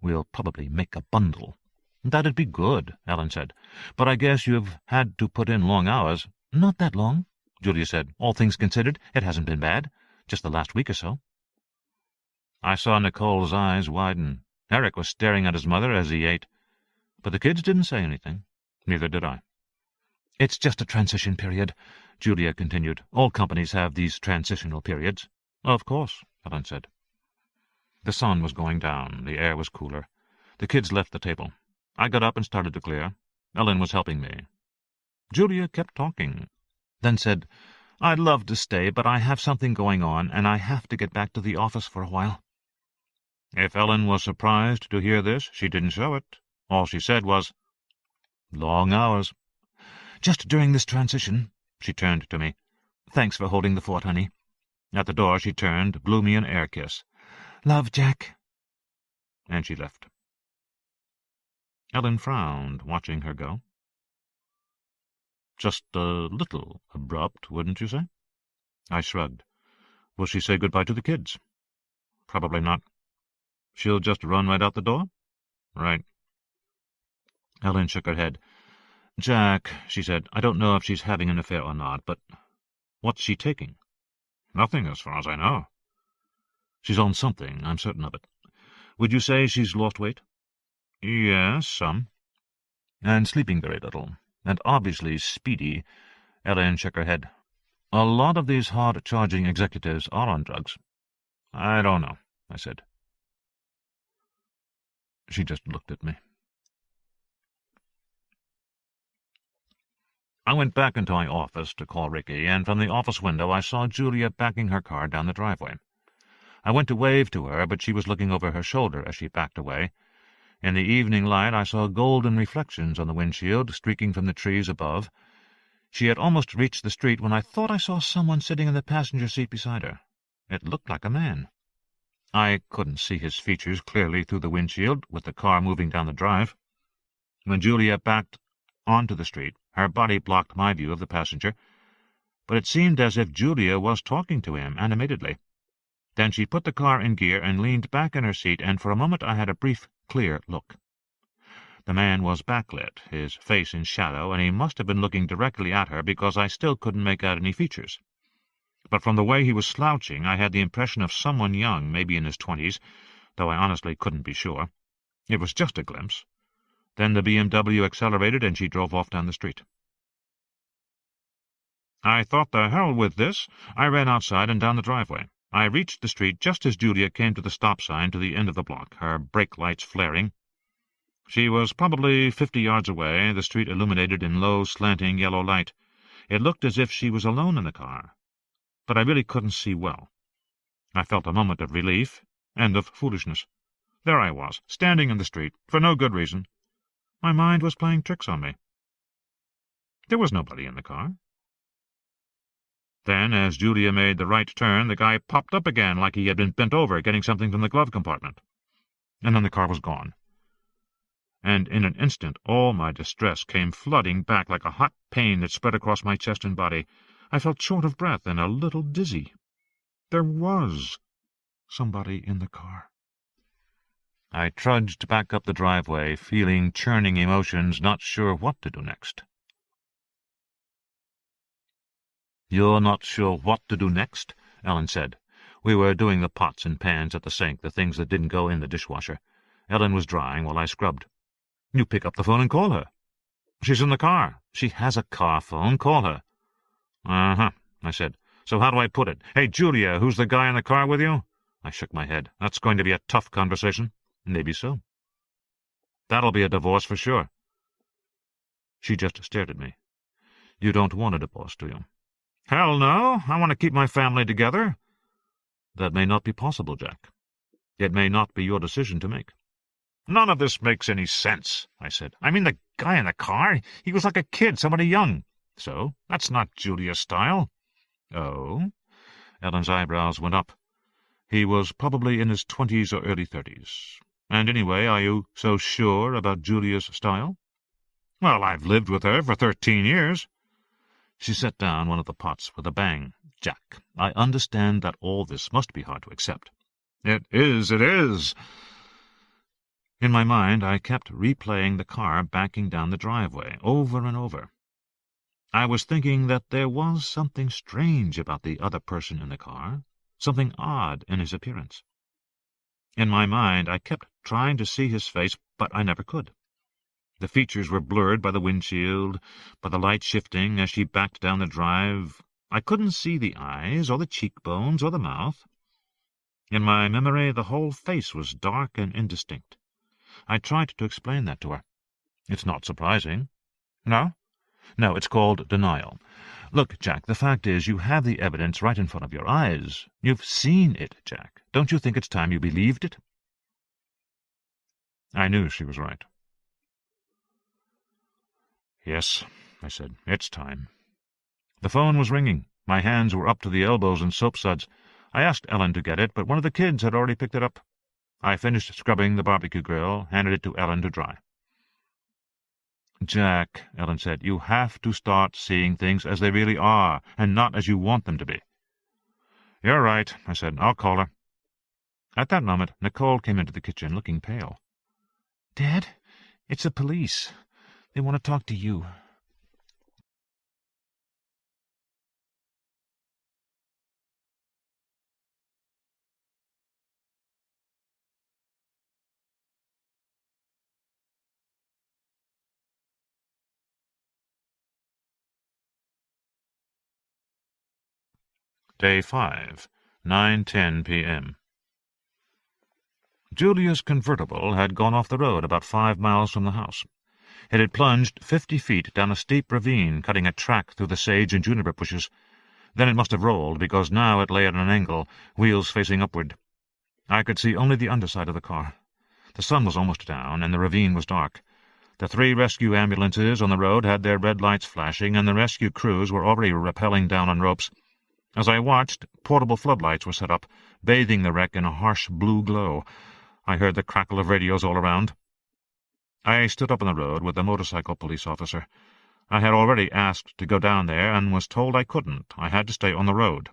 we'll probably make a bundle." "That'd be good," Ellen said. "But I guess you've had to put in long hours." "Not that long," Julia said. "All things considered, it hasn't been bad. Just the last week or so." I saw Nicole's eyes widen. Eric was staring at his mother as he ate. But the kids didn't say anything. Neither did I. "It's just a transition period," Julia continued. "All companies have these transitional periods." "Of course," Ellen said. The sun was going down. The air was cooler. The kids left the table. I got up and started to clear. Ellen was helping me. Julia kept talking, then said, "I'd love to stay, but I have something going on, and I have to get back to the office for a while." If Ellen was surprised to hear this, she didn't show it. All she said was, "Long hours." "Just during this transition," she turned to me. "Thanks for holding the fort, honey." At the door she turned, blew me an air kiss. "Love, Jack." And she left. Ellen frowned, watching her go. "Just a little abrupt, wouldn't you say?" I shrugged. "Will she say goodbye to the kids?" "Probably not." "She'll just run right out the door?" "Right." Ellen shook her head. "Jack," she said, "I don't know if she's having an affair or not, but what's she taking?" "Nothing, as far as I know." "She's on something, I'm certain of it. Would you say she's lost weight?" "Yes, some." "And sleeping very little, and obviously speedy." Ellen shook her head. "A lot of these hard-charging executives are on drugs." "I don't know," I said. She just looked at me. I went back into my office to call Ricky, and from the office window I saw Julia backing her car down the driveway. I went to wave to her, but she was looking over her shoulder as she backed away. In the evening light I saw golden reflections on the windshield, streaking from the trees above. She had almost reached the street when I thought I saw someone sitting in the passenger seat beside her. It looked like a man. I couldn't see his features clearly through the windshield, with the car moving down the drive. When Julia backed onto the street, her body blocked my view of the passenger, but it seemed as if Julia was talking to him animatedly. Then she put the car in gear and leaned back in her seat, and for a moment I had a brief, clear look. The man was backlit, his face in shadow, and he must have been looking directly at her, because I still couldn't make out any features. But from the way he was slouching, I had the impression of someone young, maybe in his 20s, though I honestly couldn't be sure. It was just a glimpse. Then the BMW accelerated, and she drove off down the street. I thought, the hell with this. I ran outside and down the driveway. I reached the street just as Julia came to the stop sign to the end of the block, her brake lights flaring. She was probably 50 yards away, the street illuminated in low, slanting yellow light. It looked as if she was alone in the car, but I really couldn't see well. I felt a moment of relief and of foolishness. There I was, standing in the street, for no good reason. My mind was playing tricks on me. There was nobody in the car. Then, as Julia made the right turn, the guy popped up again like he had been bent over, getting something from the glove compartment. And then the car was gone. And in an instant all my distress came flooding back like a hot pain that spread across my chest and body. I felt short of breath and a little dizzy. There was somebody in the car. I trudged back up the driveway, feeling churning emotions, not sure what to do next. "You're not sure what to do next?" Ellen said. We were doing the pots and pans at the sink, the things that didn't go in the dishwasher. Ellen was drying while I scrubbed. "You pick up the phone and call her." "She's in the car." "She has a car phone. Call her." "Uh-huh," I said. "So how do I put it? Hey, Julia, who's the guy in the car with you?" I shook my head. "That's going to be a tough conversation." "Maybe so." "That'll be a divorce for sure." She just stared at me. "You don't want a divorce, do you?" "Hell no. I want to keep my family together." "That may not be possible, Jack. It may not be your decision to make." "None of this makes any sense," I said. "I mean, the guy in the car, he was like a kid, somebody young. So that's not Julia's style." "Oh?" Ellen's eyebrows went up. "He was probably in his 20s or early 30s. And anyway, are you so sure about Julia's style? Well, I've lived with her for 13 years. She set down one of the pots with a bang. Jack, I understand that all this must be hard to accept. It is. In my mind, I kept replaying the car backing down the driveway, over and over. I was thinking that there was something strange about the other person in the car, something odd in his appearance. In my mind, I kept trying to see his face, but I never could. The features were blurred by the windshield, by the light shifting as she backed down the drive. I couldn't see the eyes, or the cheekbones, or the mouth. In my memory, the whole face was dark and indistinct. I tried to explain that to her. It's not surprising. No? No, it's called denial. Look, Jack, the fact is you have the evidence right in front of your eyes. You've seen it, Jack. Don't you think it's time you believed it? I knew she was right. Yes, I said, it's time. The phone was ringing. My hands were up to the elbows in soap suds. I asked Ellen to get it, but one of the kids had already picked it up. I finished scrubbing the barbecue grill, handed it to Ellen to dry. Jack, Ellen said, you have to start seeing things as they really are, and not as you want them to be. You're right, I said. I'll call her. At that moment, Nicole came into the kitchen, looking pale. Dad, it's the police. They want to talk to you. Day 5, 9:10 p.m. Julia's convertible had gone off the road about 5 miles from the house. It had plunged 50 feet down a steep ravine, cutting a track through the sage and juniper bushes. Then it must have rolled, because now it lay at an angle, wheels facing upward. I could see only the underside of the car. The sun was almost down, and the ravine was dark. The 3 rescue ambulances on the road had their red lights flashing, and the rescue crews were already rappelling down on ropes. As I watched, portable floodlights were set up, bathing the wreck in a harsh blue glow. I heard the crackle of radios all around. I stood up on the road with a motorcycle police officer. I had already asked to go down there, and was told I couldn't. I had to stay on the road.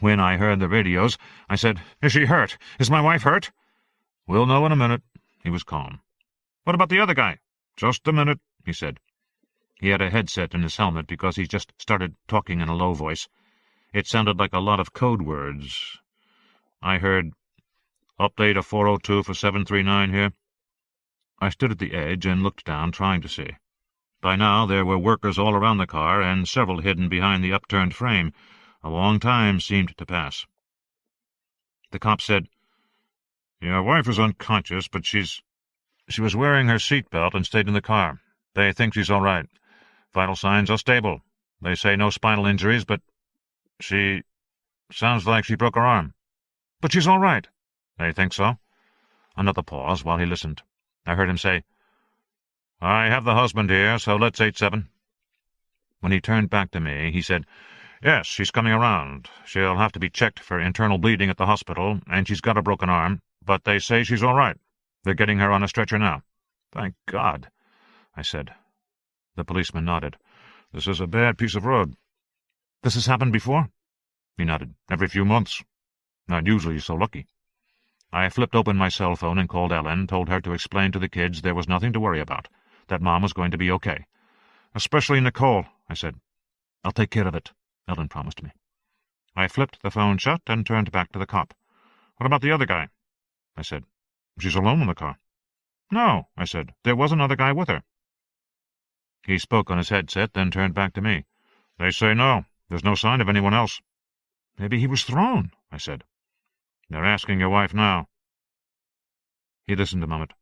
When I heard the radios, I said, "Is she hurt? Is my wife hurt?" "We'll know in a minute." He was calm. "What about the other guy?" "Just a minute," he said. He had a headset in his helmet because he just started talking in a low voice. It sounded like a lot of code words. I heard, "Update of 402 for 739 here." I stood at the edge and looked down, trying to see. By now there were workers all around the car, and several hidden behind the upturned frame. A long time seemed to pass. The cop said, "Your wife is unconscious, but she was wearing her seatbelt and stayed in the car. They think she's all right. Vital signs are stable. They say no spinal injuries, but she sounds like she broke her arm." "But she's all right." "They think so." Another pause while he listened. I heard him say, "I have the husband here, so let's 8-7. When he turned back to me, he said, "Yes, she's coming around. She'll have to be checked for internal bleeding at the hospital, and she's got a broken arm, but they say she's all right. They're getting her on a stretcher now." "Thank God," I said. The policeman nodded. "This is a bad piece of road." "This has happened before?" He nodded. "Every few months. Not usually so lucky." I flipped open my cell phone and called Ellen, told her to explain to the kids there was nothing to worry about, that Mom was going to be okay. "Especially Nicole," I said. "I'll take care of it," Ellen promised me. I flipped the phone shut and turned back to the cop. "What about the other guy?" I said. "She's alone in the car." "No," I said. "There was another guy with her." He spoke on his headset, then turned back to me. "They say no. There's no sign of anyone else." "Maybe he was thrown," I said. "They're asking your wife now." He listened a moment.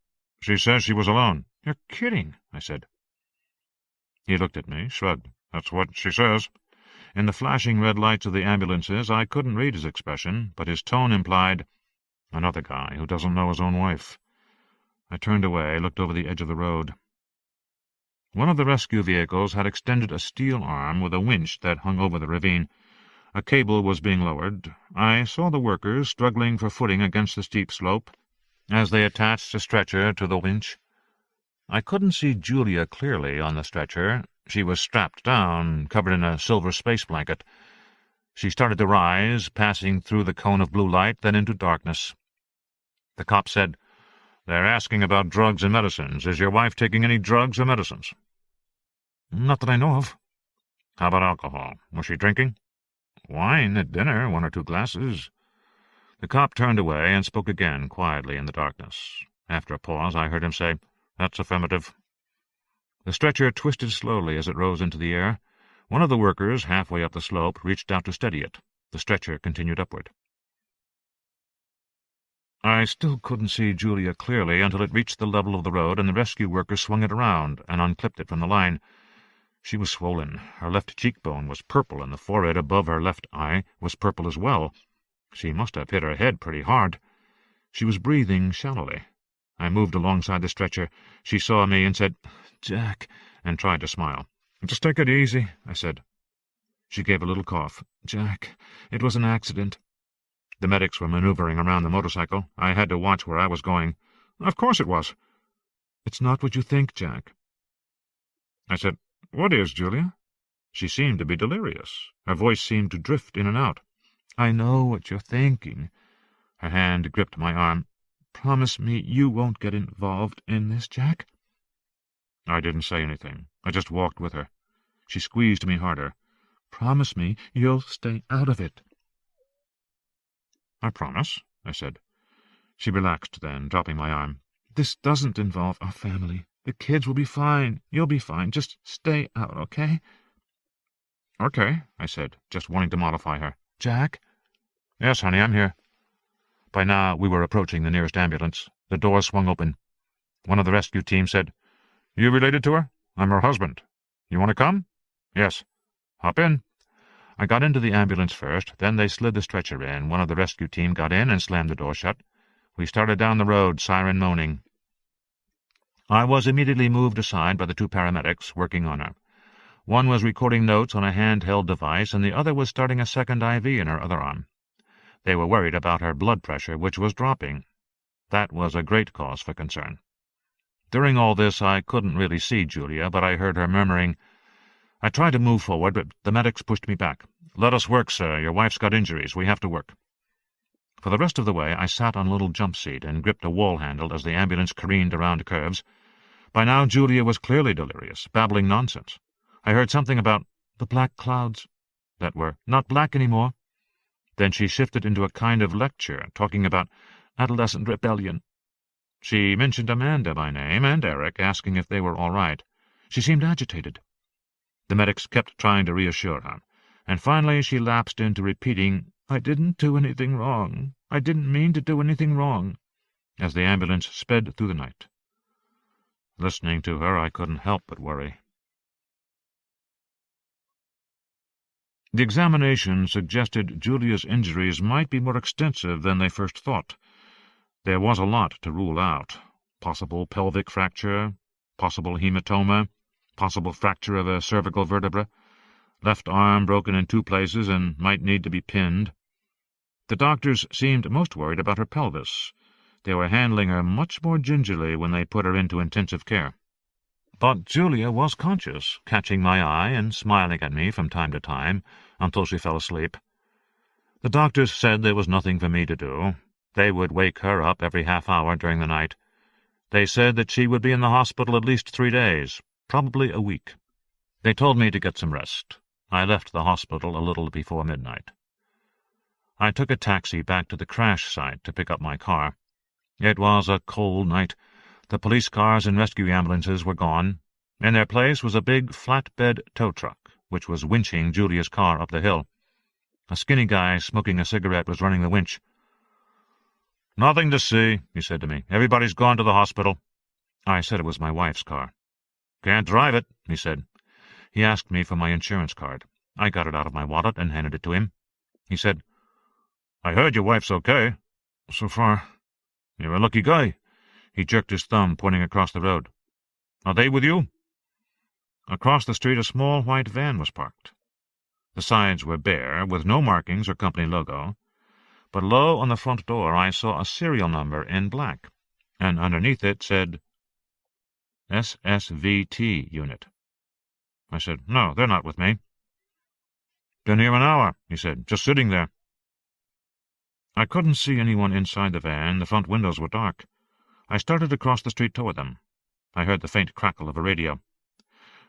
"She says she was alone." "You're kidding," I said. He looked at me, shrugged. "That's what she says." In the flashing red lights of the ambulances, I couldn't read his expression, but his tone implied, "Another guy who doesn't know his own wife." I turned away, looked over the edge of the road. One of the rescue vehicles had extended a steel arm with a winch that hung over the ravine. A cable was being lowered. I saw the workers struggling for footing against the steep slope. as they attached a stretcher to the winch. I couldn't see Julia clearly on the stretcher. She was strapped down, covered in a silver space blanket. She started to rise, passing through the cone of blue light, then into darkness. The cop said, "They're asking about drugs and medicines. Is your wife taking any drugs or medicines?" "Not that I know of." "How about alcohol? Was she drinking?" "Wine at dinner, 1 or 2 glasses." The cop turned away and spoke again, quietly in the darkness. After a pause, I heard him say, "That's affirmative." The stretcher twisted slowly as it rose into the air. One of the workers, halfway up the slope, reached out to steady it. The stretcher continued upward. I still couldn't see Julia clearly until it reached the level of the road, and the rescue worker swung it around and unclipped it from the line. She was swollen. Her left cheekbone was purple, and the forehead above her left eye was purple as well. She must have hit her head pretty hard. She was breathing shallowly. I moved alongside the stretcher. She saw me and said, "Jack," and tried to smile. "Just take it easy," I said. She gave a little cough. "Jack, it was an accident." The medics were maneuvering around the motorcycle. I had to watch where I was going. "Of course it was." "It's not what you think, Jack." I said, "What is, Julia?" She seemed to be delirious. Her voice seemed to drift in and out. "I know what you're thinking." Her hand gripped my arm. "Promise me you won't get involved in this, Jack." I didn't say anything. I just walked with her. She squeezed me harder. "Promise me you'll stay out of it." "I promise," I said. She relaxed then, dropping my arm. "This doesn't involve our family. The kids will be fine. You'll be fine. Just stay out, okay?" "Okay," I said, just wanting to mollify her. "Jack?" "Yes, honey, I'm here." By now we were approaching the nearest ambulance. The door swung open. One of the rescue team said, "You related to her? I'm her husband. You want to come?" "Yes." "Hop in." I got into the ambulance first, then they slid the stretcher in. One of the rescue team got in and slammed the door shut. We started down the road, siren moaning. I was immediately moved aside by the 2 paramedics working on her. One was recording notes on a handheld device, and the other was starting a second IV in her other arm. They were worried about her blood pressure, which was dropping. That was a great cause for concern. During all this I couldn't really see Julia, but I heard her murmuring. I tried to move forward, but the medics pushed me back. "Let us work, sir. Your wife's got injuries. We have to work." For the rest of the way I sat on a little jump seat and gripped a wall handle as the ambulance careened around curves. By now Julia was clearly delirious, babbling nonsense. I heard something about the black clouds that were not black anymore. Then she shifted into a kind of lecture, talking about adolescent rebellion. She mentioned Amanda by name, and Eric, asking if they were all right. She seemed agitated. The medics kept trying to reassure her, and finally she lapsed into repeating, "I didn't do anything wrong. I didn't mean to do anything wrong," as the ambulance sped through the night. Listening to her, I couldn't help but worry. The examination suggested Julia's injuries might be more extensive than they first thought. There was a lot to rule out. Possible pelvic fracture, possible hematoma, possible fracture of a cervical vertebra, left arm broken in 2 places and might need to be pinned. The doctors seemed most worried about her pelvis. They were handling her much more gingerly when they put her into intensive care. But Julia was conscious, catching my eye and smiling at me from time to time until she fell asleep. The doctors said there was nothing for me to do. They would wake her up every half-hour during the night. They said that she would be in the hospital at least 3 days, probably a week. They told me to get some rest. I left the hospital a little before midnight. I took a taxi back to the crash site to pick up my car. It was a cold night. The police cars and rescue ambulances were gone. In their place was a big flatbed tow truck, which was winching Julia's car up the hill. A skinny guy smoking a cigarette was running the winch. "Nothing to see," he said to me. "Everybody's gone to the hospital." I said it was my wife's car. "Can't drive it," he said. He asked me for my insurance card. I got it out of my wallet and handed it to him. He said, "I heard your wife's okay. So far. You're a lucky guy." He jerked his thumb, pointing across the road. "Are they with you?" Across the street a small white van was parked. The sides were bare, with no markings or company logo, but low on the front door I saw a serial number in black. and underneath it said SSVT unit. I said, "No, they're not with me." "Been here an hour," he said, "just sitting there." I couldn't see anyone inside the van. The front windows were dark. I started across the street toward them. I heard the faint crackle of a radio.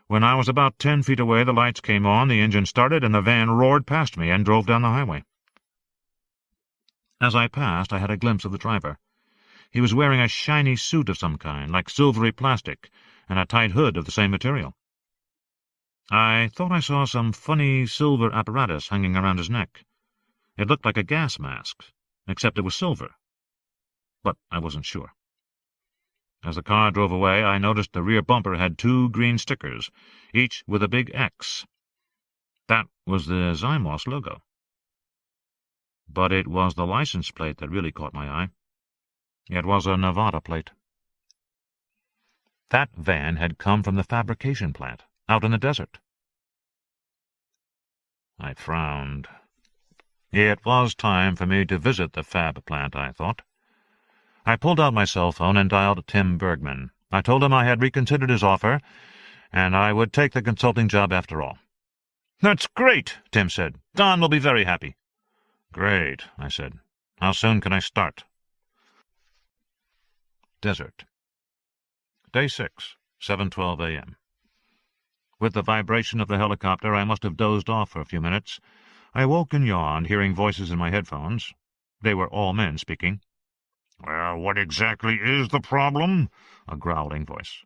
When I was about 10 feet away, the lights came on, the engine started, and the van roared past me and drove down the highway. As I passed, I had a glimpse of the driver. He was wearing a shiny suit of some kind, like silvery plastic, and a tight hood of the same material. I thought I saw some funny silver apparatus hanging around his neck. It looked like a gas mask, except it was silver. But I wasn't sure. As the car drove away, I noticed the rear bumper had 2 green stickers, each with a big X. That was the Zymos logo. But it was the license plate that really caught my eye. It was a Nevada plate. That van had come from the fabrication plant, out in the desert. I frowned. It was time for me to visit the fab plant, I thought. I pulled out my cell phone and dialed Tim Bergman. I told him I had reconsidered his offer, and I would take the consulting job after all. "That's great," Tim said. "Don will be very happy." "Great," I said. "How soon can I start?" Desert. Day 6, 7:12 a.m. With the vibration of the helicopter, I must have dozed off for a few minutes. I woke and yawned, hearing voices in my headphones. They were all men speaking. "Well, what exactly is the problem?" A growling voice.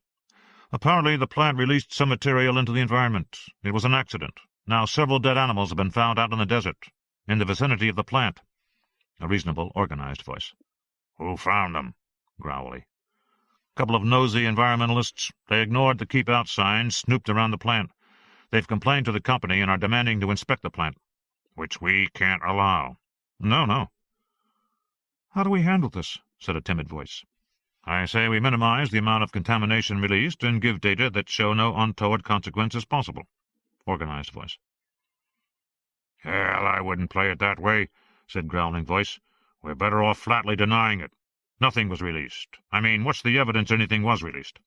"Apparently the plant released some material into the environment. It was an accident. Now several dead animals have been found out in the desert, in the vicinity of the plant." A reasonable, organized voice. "Who found them?" Growly. "Couple of nosy environmentalists. They ignored the keep out signs, snooped around the plant. They've complained to the company and are demanding to inspect the plant." "Which we can't allow." No. "How do we handle this?" said a timid voice. "I say we minimize the amount of contamination released and give data that show no untoward consequences possible." Organized voice. "Hell, I wouldn't play it that way," said growling voice. "We're better off flatly denying it. Nothing was released. I mean, what's the evidence anything was released?"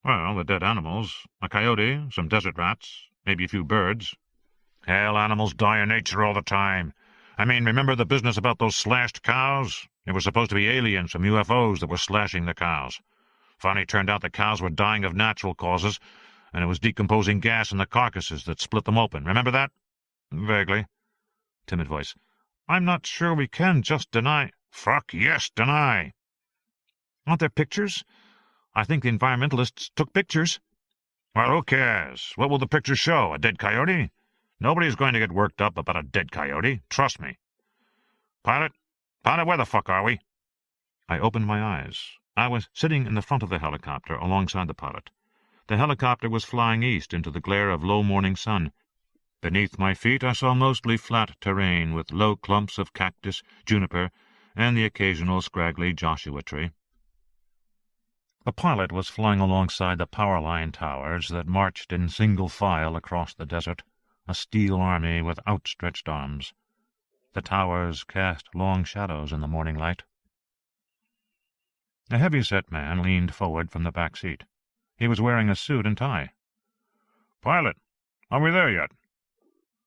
"Well, the dead animals. A coyote, some desert rats, maybe a few birds." "Hell, animals die in nature all the time. I mean, remember the business about those slashed cows? It was supposed to be aliens from UFOs that were slashing the cows. Finally turned out the cows were dying of natural causes, and it was decomposing gas in the carcasses that split them open. Remember that?" "Vaguely." Timid voice. "I'm not sure we can just deny—" "Fuck yes, deny." "Aren't there pictures? I think the environmentalists took pictures." "Well, who cares? What will the pictures show? A dead coyote? Nobody's going to get worked up about a dead coyote. Trust me. Pilot, where the fuck are we?" I opened my eyes. I was sitting in the front of the helicopter alongside the pilot. The helicopter was flying east into the glare of low morning sun. Beneath my feet I saw mostly flat terrain with low clumps of cactus, juniper, and the occasional scraggly Joshua tree. The pilot was flying alongside the power line towers that marched in single file across the desert, a steel army with outstretched arms. The towers cast long shadows in the morning light. A heavy-set man leaned forward from the back seat. He was wearing a suit and tie. "Pilot, are we there yet?"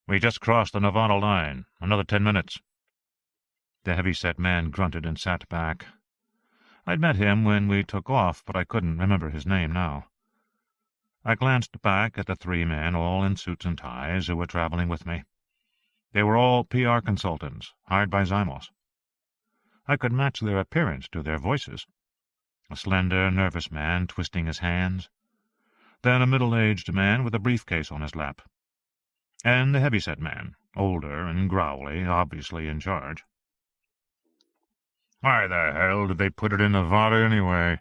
"We just crossed the Nevada line. Another 10 minutes." The heavy-set man grunted and sat back. I'd met him when we took off, but I couldn't remember his name now. I glanced back at the 3 men, all in suits and ties, who were traveling with me. They were all PR consultants, hired by Zymos. I could match their appearance to their voices. A slender, nervous man twisting his hands. Then a middle-aged man with a briefcase on his lap. And the heavy-set man, older and growly, obviously in charge. Why the hell did they put it in Nevada anyway?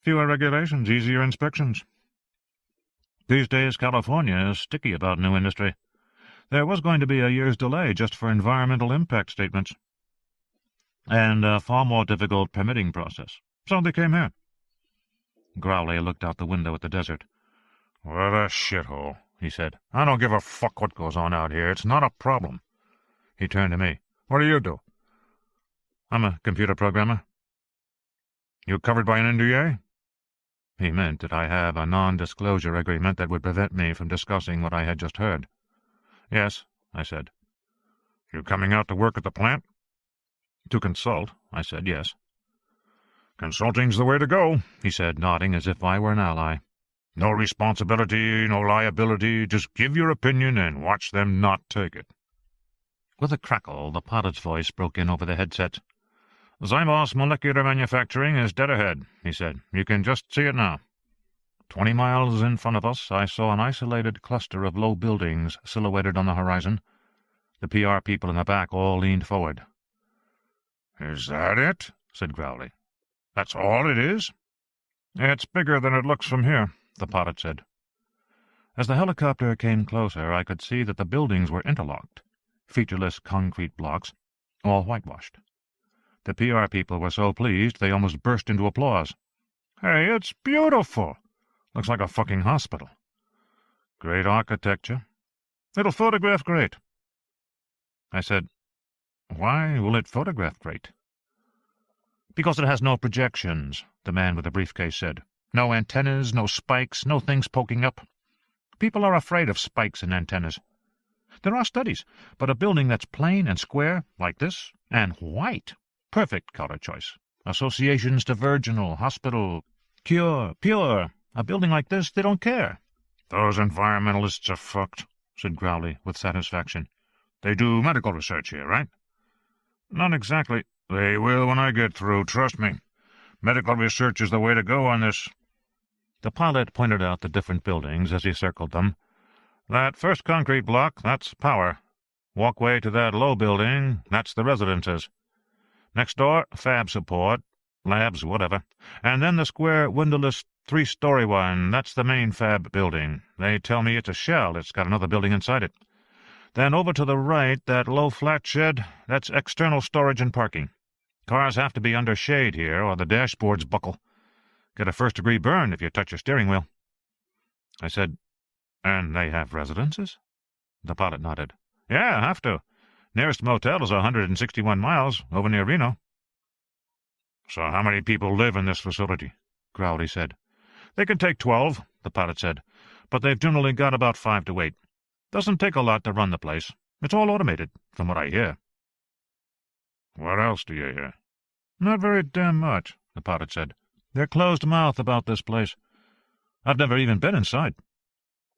Fewer regulations, easier inspections. These days California is sticky about new industry. There was going to be a year's delay just for environmental impact statements. And a far more difficult permitting process. So they came here. Growley looked out the window at the desert. "What a shithole," he said. "I don't give a fuck what goes on out here. It's not a problem." He turned to me. "What do you do?" "I'm a computer programmer." You covered by an NDA? He meant that I have a non-disclosure agreement that would prevent me from discussing what I had just heard. Yes, I said. You coming out to work at the plant? To consult, I said, yes. Consulting's the way to go, he said, nodding as if I were an ally. No responsibility, no liability, just give your opinion and watch them not take it. With a crackle, the pilot's voice broke in over the headset. Zymos Molecular Manufacturing is dead ahead, he said. You can just see it now. 20 miles in front of us, I saw an isolated cluster of low buildings silhouetted on the horizon. The PR people in the back all leaned forward. Is that it? Said Crowley. That's all it is? It's bigger than it looks from here, the pilot said. As the helicopter came closer, I could see that the buildings were interlocked, featureless concrete blocks, all whitewashed. The PR people were so pleased they almost burst into applause. Hey, it's beautiful! Looks like a fucking hospital. Great architecture. It'll photograph great. I said, Why will it photograph great? Because it has no projections, the man with the briefcase said. No antennas, no spikes, no things poking up. People are afraid of spikes and antennas. There are studies, but a building that's plain and square, like this, and white, perfect color choice. Associations to virginal, hospital, cure, pure. A building like this, they don't care. Those environmentalists are fucked, said Crowley with satisfaction. They do medical research here, right? Not exactly. They will when I get through, trust me. Medical research is the way to go on this. The pilot pointed out the different buildings as he circled them. That first concrete block, that's power. Walkway to that low building, that's the residences. Next door, fab support, labs, whatever. And then the square windowless 3-story one, that's the main fab building. They tell me it's a shell, it's got another building inside it. Then over to the right, that low flat shed, that's external storage and parking. Cars have to be under shade here, or the dashboards buckle. Get a first-degree burn if you touch your steering wheel. I said, And they have residences? The pilot nodded. Yeah, have to. Nearest motel is 161 miles, over near Reno. So how many people live in this facility? Crowley said. They can take 12, the pilot said, but they've generally got about 5 to 8. Doesn't take a lot to run the place. It's all automated, from what I hear. What else do you hear? Not very damn much, the pilot said. They're closed-mouthed about this place. I've never even been inside.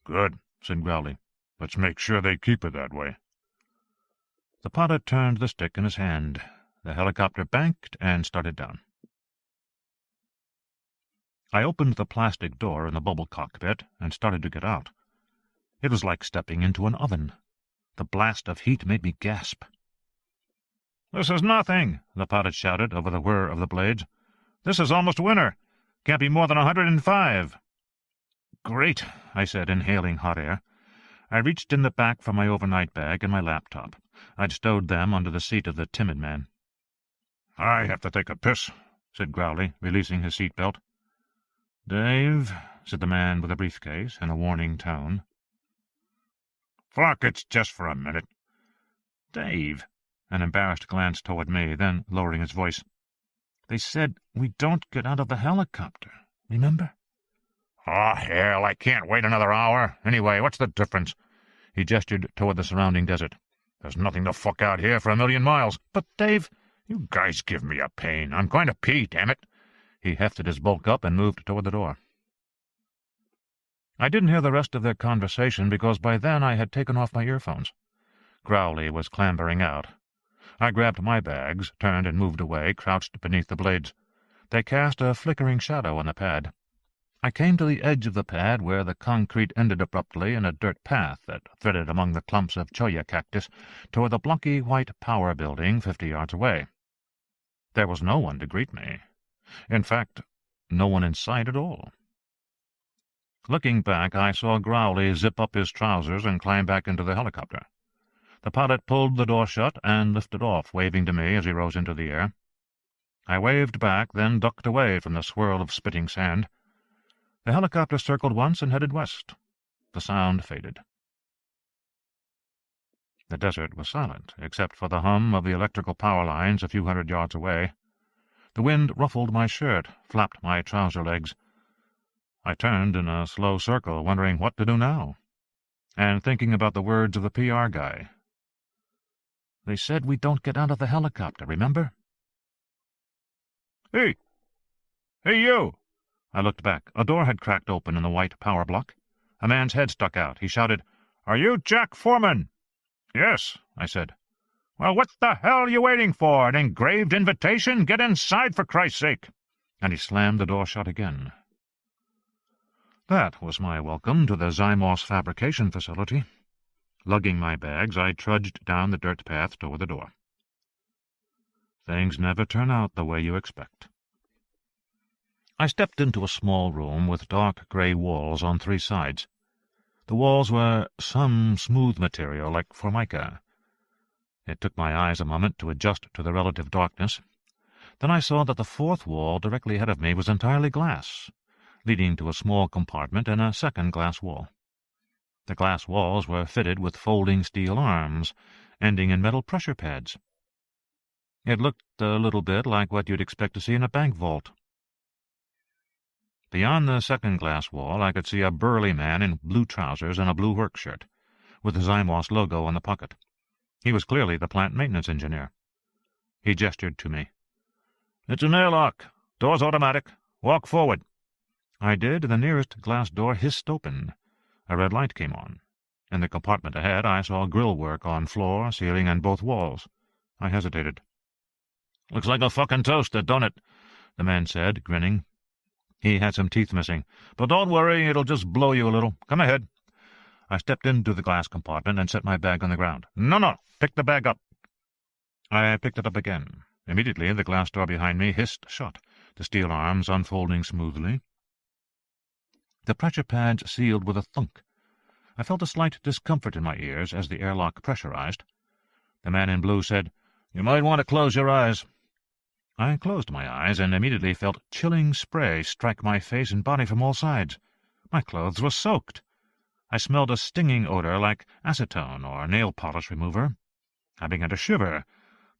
Good, said Crowley. Let's make sure they keep it that way. The pilot turned the stick in his hand. The helicopter banked and started down. I opened the plastic door in the bubble cockpit and started to get out. It was like stepping into an oven. The blast of heat made me gasp. This is nothing, the pilot shouted over the whir of the blades. This is almost winter. Can't be more than 105. Great, I said, inhaling hot air. I reached in the back for my overnight bag and my laptop. I'd stowed them under the seat of the timid man. I have to take a piss, said Crowley, releasing his seat belt. Dave, said the man with the briefcase in a warning tone. Fuck, it's just for a minute. Dave, an embarrassed glance toward me, then lowering his voice. They said we don't get out of the helicopter, remember? Oh, hell, I can't wait another hour. Anyway, what's the difference? He gestured toward the surrounding desert. There's nothing to fuck out here for 1,000,000 miles. But, Dave, you guys give me a pain. I'm going to pee, damn it. He hefted his bulk up and moved toward the door. I didn't hear the rest of their conversation because by then I had taken off my earphones. Crowley was clambering out. I grabbed my bags, turned and moved away, crouched beneath the blades. They cast a flickering shadow on the pad. I came to the edge of the pad where the concrete ended abruptly in a dirt path that threaded among the clumps of cholla cactus toward the blocky white power building 50 yards away. There was no one to greet me. In fact, no one in sight at all. Looking back, I saw Crowley zip up his trousers and climb back into the helicopter. The pilot pulled the door shut and lifted off, waving to me as he rose into the air. I waved back, then ducked away from the swirl of spitting sand. The helicopter circled once and headed west. The sound faded. The desert was silent, except for the hum of the electrical power lines a few hundred yards away. The wind ruffled my shirt, flapped my trouser legs. I turned in a slow circle, wondering what to do now, and thinking about the words of the PR guy. They said we don't get out of the helicopter, remember? Hey! Hey, you! I looked back. A door had cracked open in the white power block. A man's head stuck out. He shouted, "Are you Jack Foreman?" "Yes," I said. "Well, what the hell are you waiting for? An engraved invitation? Get inside, for Christ's sake!" And he slammed the door shut again. That was my welcome to the Zymos fabrication facility. Lugging my bags, I trudged down the dirt path toward the door. Things never turn out the way you expect. I stepped into a small room with dark grey walls on 3 sides. The walls were some smooth material, like formica. It took my eyes a moment to adjust to the relative darkness. Then I saw that the 4th wall directly ahead of me was entirely glass, leading to a small compartment and a second glass wall. The glass walls were fitted with folding steel arms, ending in metal pressure pads. It looked a little bit like what you'd expect to see in a bank vault. Beyond the second glass wall, I could see a burly man in blue trousers and a blue work shirt, with the Zymos logo on the pocket. He was clearly the plant maintenance engineer. He gestured to me. "It's an airlock. Door's automatic. Walk forward." I did, and the nearest glass door hissed open. A red light came on. In the compartment ahead, I saw grill work on floor, ceiling, and both walls. I hesitated. "Looks like a fucking toaster, don't it?" the man said, grinning. He had some teeth missing. "But don't worry, it'll just blow you a little. Come ahead." I stepped into the glass compartment and set my bag on the ground. No, pick the bag up." I picked it up again. Immediately, the glass door behind me hissed shut, the steel arms unfolding smoothly. The pressure pads sealed with a thunk. I felt a slight discomfort in my ears as the airlock pressurized. The man in blue said, "You might want to close your eyes." I closed my eyes and immediately felt chilling spray strike my face and body from all sides. My clothes were soaked. I smelled a stinging odor like acetone or nail polish remover. I began to shiver.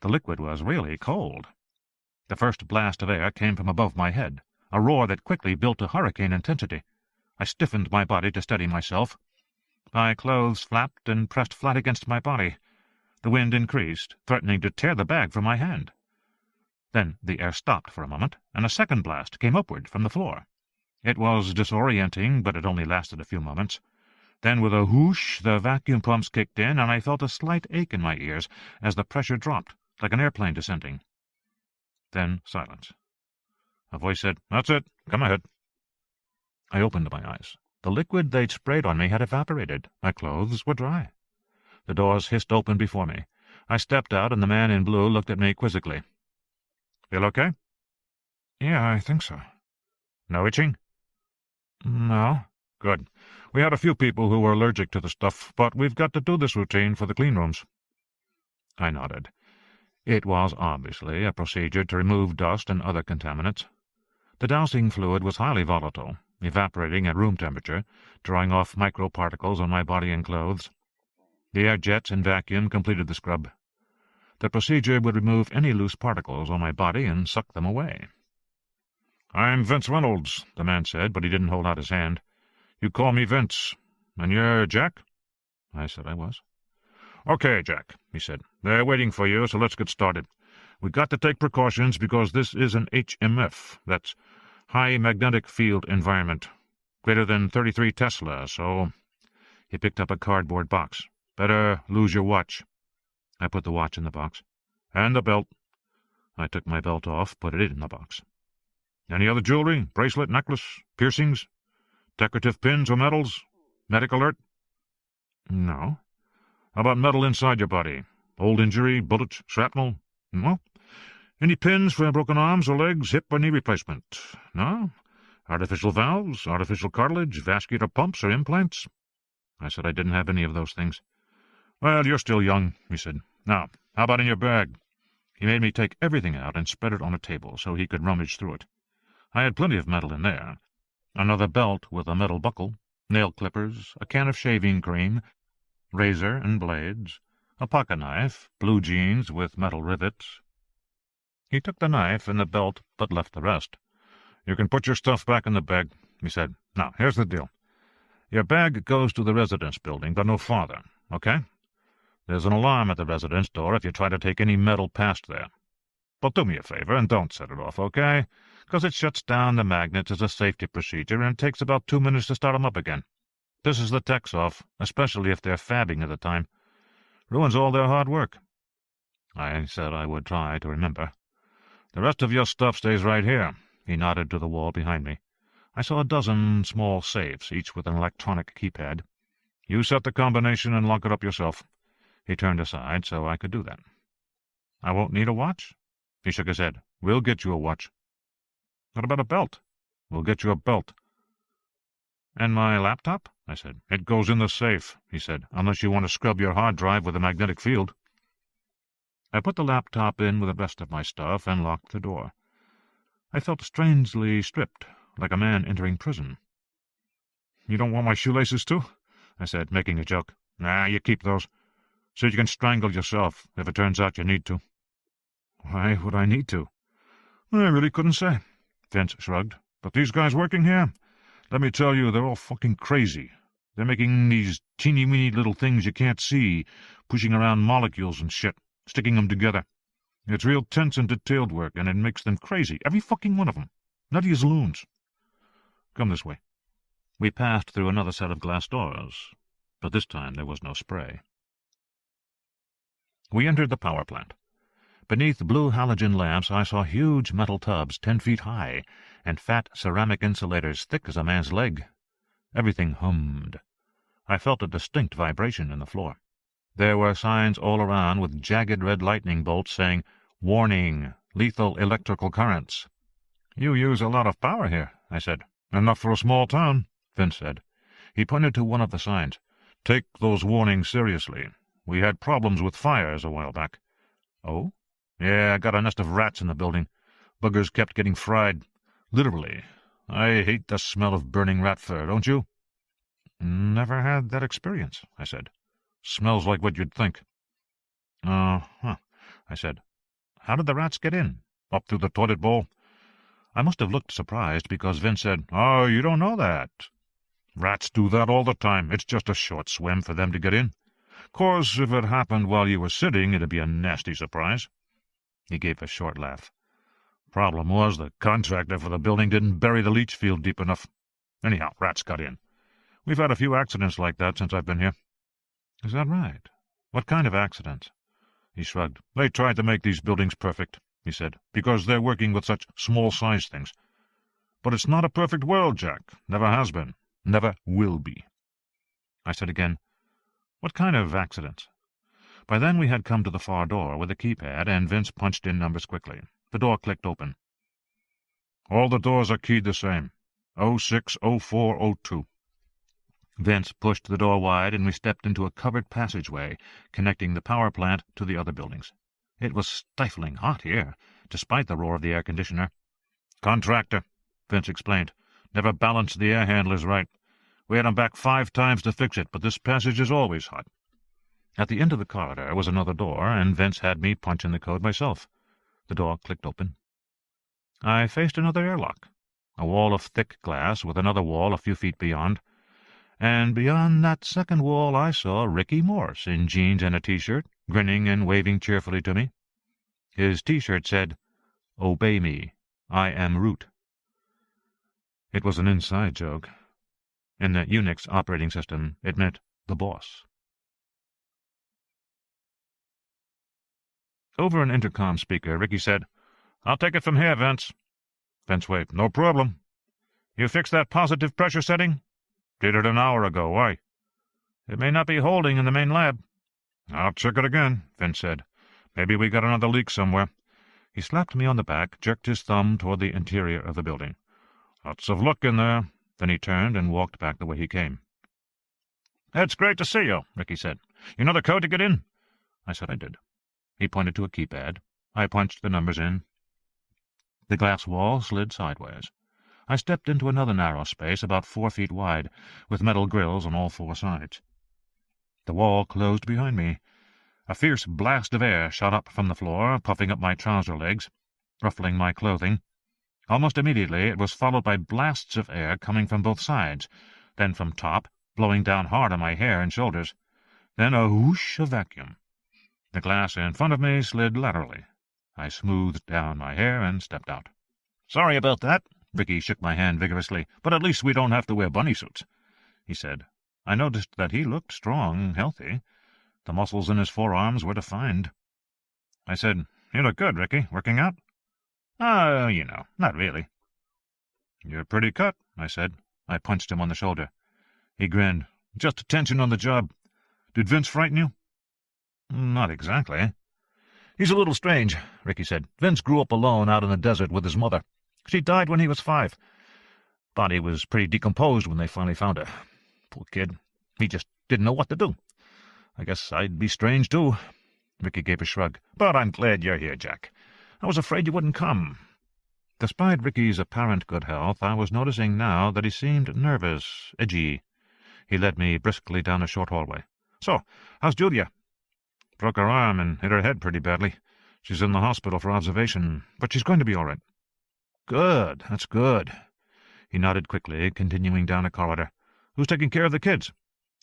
The liquid was really cold. The first blast of air came from above my head, a roar that quickly built to hurricane intensity. I stiffened my body to steady myself. My clothes flapped and pressed flat against my body. The wind increased, threatening to tear the bag from my hand. Then the air stopped for a moment, and a second blast came upward from the floor. It was disorienting, but it only lasted a few moments. Then, with a whoosh, the vacuum pumps kicked in, and I felt a slight ache in my ears as the pressure dropped, like an airplane descending. Then silence. A voice said, "That's it. Come ahead." I opened my eyes. The liquid they'd sprayed on me had evaporated. My clothes were dry. The doors hissed open before me. I stepped out, and the man in blue looked at me quizzically. "Feel okay?" "Yeah, I think so." "No itching?" "No." "Good. We had a few people who were allergic to the stuff, but we've got to do this routine for the clean rooms." I nodded. It was obviously a procedure to remove dust and other contaminants. The dousing fluid was highly volatile, evaporating at room temperature, drawing off microparticles on my body and clothes. The air jets and vacuum completed the scrub. The procedure would remove any loose particles on my body and suck them away. "I'm Vince Reynolds," the man said, but he didn't hold out his hand. "You call me Vince. And you're Jack?" I said I was. "Okay, Jack," he said. "They're waiting for you, so let's get started. We've got to take precautions because this is an HMF, that's high magnetic field environment, greater than 33 Tesla, so—" He picked up a cardboard box. "Better lose your watch." I put the watch in the box. "And the belt." I took my belt off, put it in the box. "Any other jewelry? Bracelet, necklace, piercings? Decorative pins or medals? Medic alert?" "No." "How about metal inside your body? Old injury, bullets, shrapnel? No? Any pins for broken arms or legs, hip or knee replacement? No? Artificial valves, artificial cartilage, vascular pumps or implants?" I said I didn't have any of those things. "Well, you're still young," he said. "Now, how about in your bag?" He made me take everything out and spread it on a table so he could rummage through it. I had plenty of metal in there. Another belt with a metal buckle, nail clippers, a can of shaving cream, razor and blades, a pocket knife, blue jeans with metal rivets, He took the knife and the belt, but left the rest. "You can put your stuff back in the bag," he said. "Now, here's the deal. Your bag goes to the residence building, but no farther, okay? There's an alarm at the residence door if you try to take any metal past there. But do me a favor and don't set it off, okay? Because it shuts down the magnets as a safety procedure, and it takes about 2 minutes to start them up again. Pisses the techs off, especially if they're fabbing at the time. Ruins all their hard work." I said I would try to remember. "The rest of your stuff stays right here." He nodded to the wall behind me. I saw a dozen small safes, each with an electronic keypad. "You set the combination and lock it up yourself." He turned aside so I could do that. "I won't need a watch?" He shook his head. "We'll get you a watch." "What about a belt?" "We'll get you a belt." "And my laptop?" I said. "It goes in the safe," he said, "unless you want to scrub your hard drive with a magnetic field." I put the laptop in with the rest of my stuff and locked the door. I felt strangely stripped, like a man entering prison. "You don't want my shoelaces, too?" I said, making a joke. "Nah, you keep those, so you can strangle yourself if it turns out you need to." "Why would I need to?" "I really couldn't say." Vince shrugged. "But these guys working here, let me tell you, they're all fucking crazy. They're making these teeny-weeny little things you can't see, pushing around molecules and shit, sticking them together. It's real tense and detailed work, and it makes them crazy, every fucking one of them. Nutty as loons. Come this way." We passed through another set of glass doors, but this time there was no spray. We entered the power plant. Beneath blue halogen lamps I saw huge metal tubs 10 feet high, and fat ceramic insulators thick as a man's leg. Everything hummed. I felt a distinct vibration in the floor. There were signs all around with jagged red lightning bolts saying, "Warning, lethal electrical currents." "You use a lot of power here," I said. "Enough for a small town," Vince said. He pointed to one of the signs. "Take those warnings seriously. We had problems with fires a while back." "Oh?" "Yeah, I got a nest of rats in the building. Buggers kept getting fried. Literally. I hate the smell of burning rat fur, don't you?" "Never had that experience," I said. "Smells like what you'd think." "Uh-huh," I said. "How did the rats get in?" "Up through the toilet bowl." I must have looked surprised, because Vince said, "Oh, you don't know that. Rats do that all the time. It's just a short swim for them to get in. Course, if it happened while you were sitting, it'd be a nasty surprise." He gave a short laugh. "Problem was, the contractor for the building didn't bury the leach field deep enough. Anyhow, rats got in. We've had a few accidents like that since I've been here." "Is that right? What kind of accidents?" He shrugged. "They tried to make these buildings perfect," he said, "because they're working with such small-sized things. But it's not a perfect world, Jack. Never has been. Never will be." I said again, "What kind of accidents?" By then we had come to the far door with a keypad, and Vince punched in numbers quickly. The door clicked open. "All the doors are keyed the same. 06, 04, 02. Vince pushed the door wide, and we stepped into a covered passageway connecting the power plant to the other buildings. It was stifling hot here, despite the roar of the air conditioner. "Contractor," Vince explained. "Never balanced the air handlers right. We had 'em back 5 times to fix it, but this passage is always hot." At the end of the corridor was another door, and Vince had me punch in the code myself. The door clicked open. I faced another airlock, a wall of thick glass with another wall a few feet beyond. And beyond that second wall I saw Ricky Morse in jeans and a T-shirt, grinning and waving cheerfully to me. His T-shirt said, "Obey me. I am Root." It was an inside joke. In the Unix operating system, it meant the boss. Over an intercom speaker, Ricky said, "I'll take it from here, Vince." Vince waved. "No problem." "You fixed that positive pressure setting?" "Did it an hour ago. Why?" "It may not be holding in the main lab." "I'll check it again," Vince said. "Maybe we got another leak somewhere." He slapped me on the back, jerked his thumb toward the interior of the building. "Lots of luck in there." Then he turned and walked back the way he came. "It's great to see you," Ricky said. "You know the code to get in?" I said I did. He pointed to a keypad. I punched the numbers in. The glass wall slid sideways. I stepped into another narrow space about 4 feet wide, with metal grills on all 4 sides. The wall closed behind me. A fierce blast of air shot up from the floor, puffing up my trouser legs. ruffling my clothing. Almost immediately it was followed by blasts of air coming from both sides, then from top, blowing down hard on my hair and shoulders, then a whoosh of vacuum. The glass in front of me slid laterally. I smoothed down my hair and stepped out. "Sorry about that." Ricky shook my hand vigorously, "but at least we don't have to wear bunny suits," he said. I noticed that he looked strong, healthy. The muscles in his forearms were defined. I said, "You look good, Ricky. Working out?" "Oh, not really." "You're pretty cut," I said. I punched him on the shoulder. He grinned. "Just tension on the job. Did Vince frighten you?" "Not exactly." "He's a little strange," Ricky said. "Vince grew up alone out in the desert with his mother. She died when he was 5. Body was pretty decomposed when they finally found her. Poor kid. He just didn't know what to do. I guess I'd be strange, too." Ricky gave a shrug. "But I'm glad you're here, Jack. I was afraid you wouldn't come." Despite Ricky's apparent good health, I was noticing now that he seemed nervous, edgy. He led me briskly down a short hallway. "So, how's Julia?" "Broke her arm and hit her head pretty badly. She's in the hospital for observation, but she's going to be all right." "Good, that's good." He nodded quickly, continuing down a corridor. "Who's taking care of the kids?"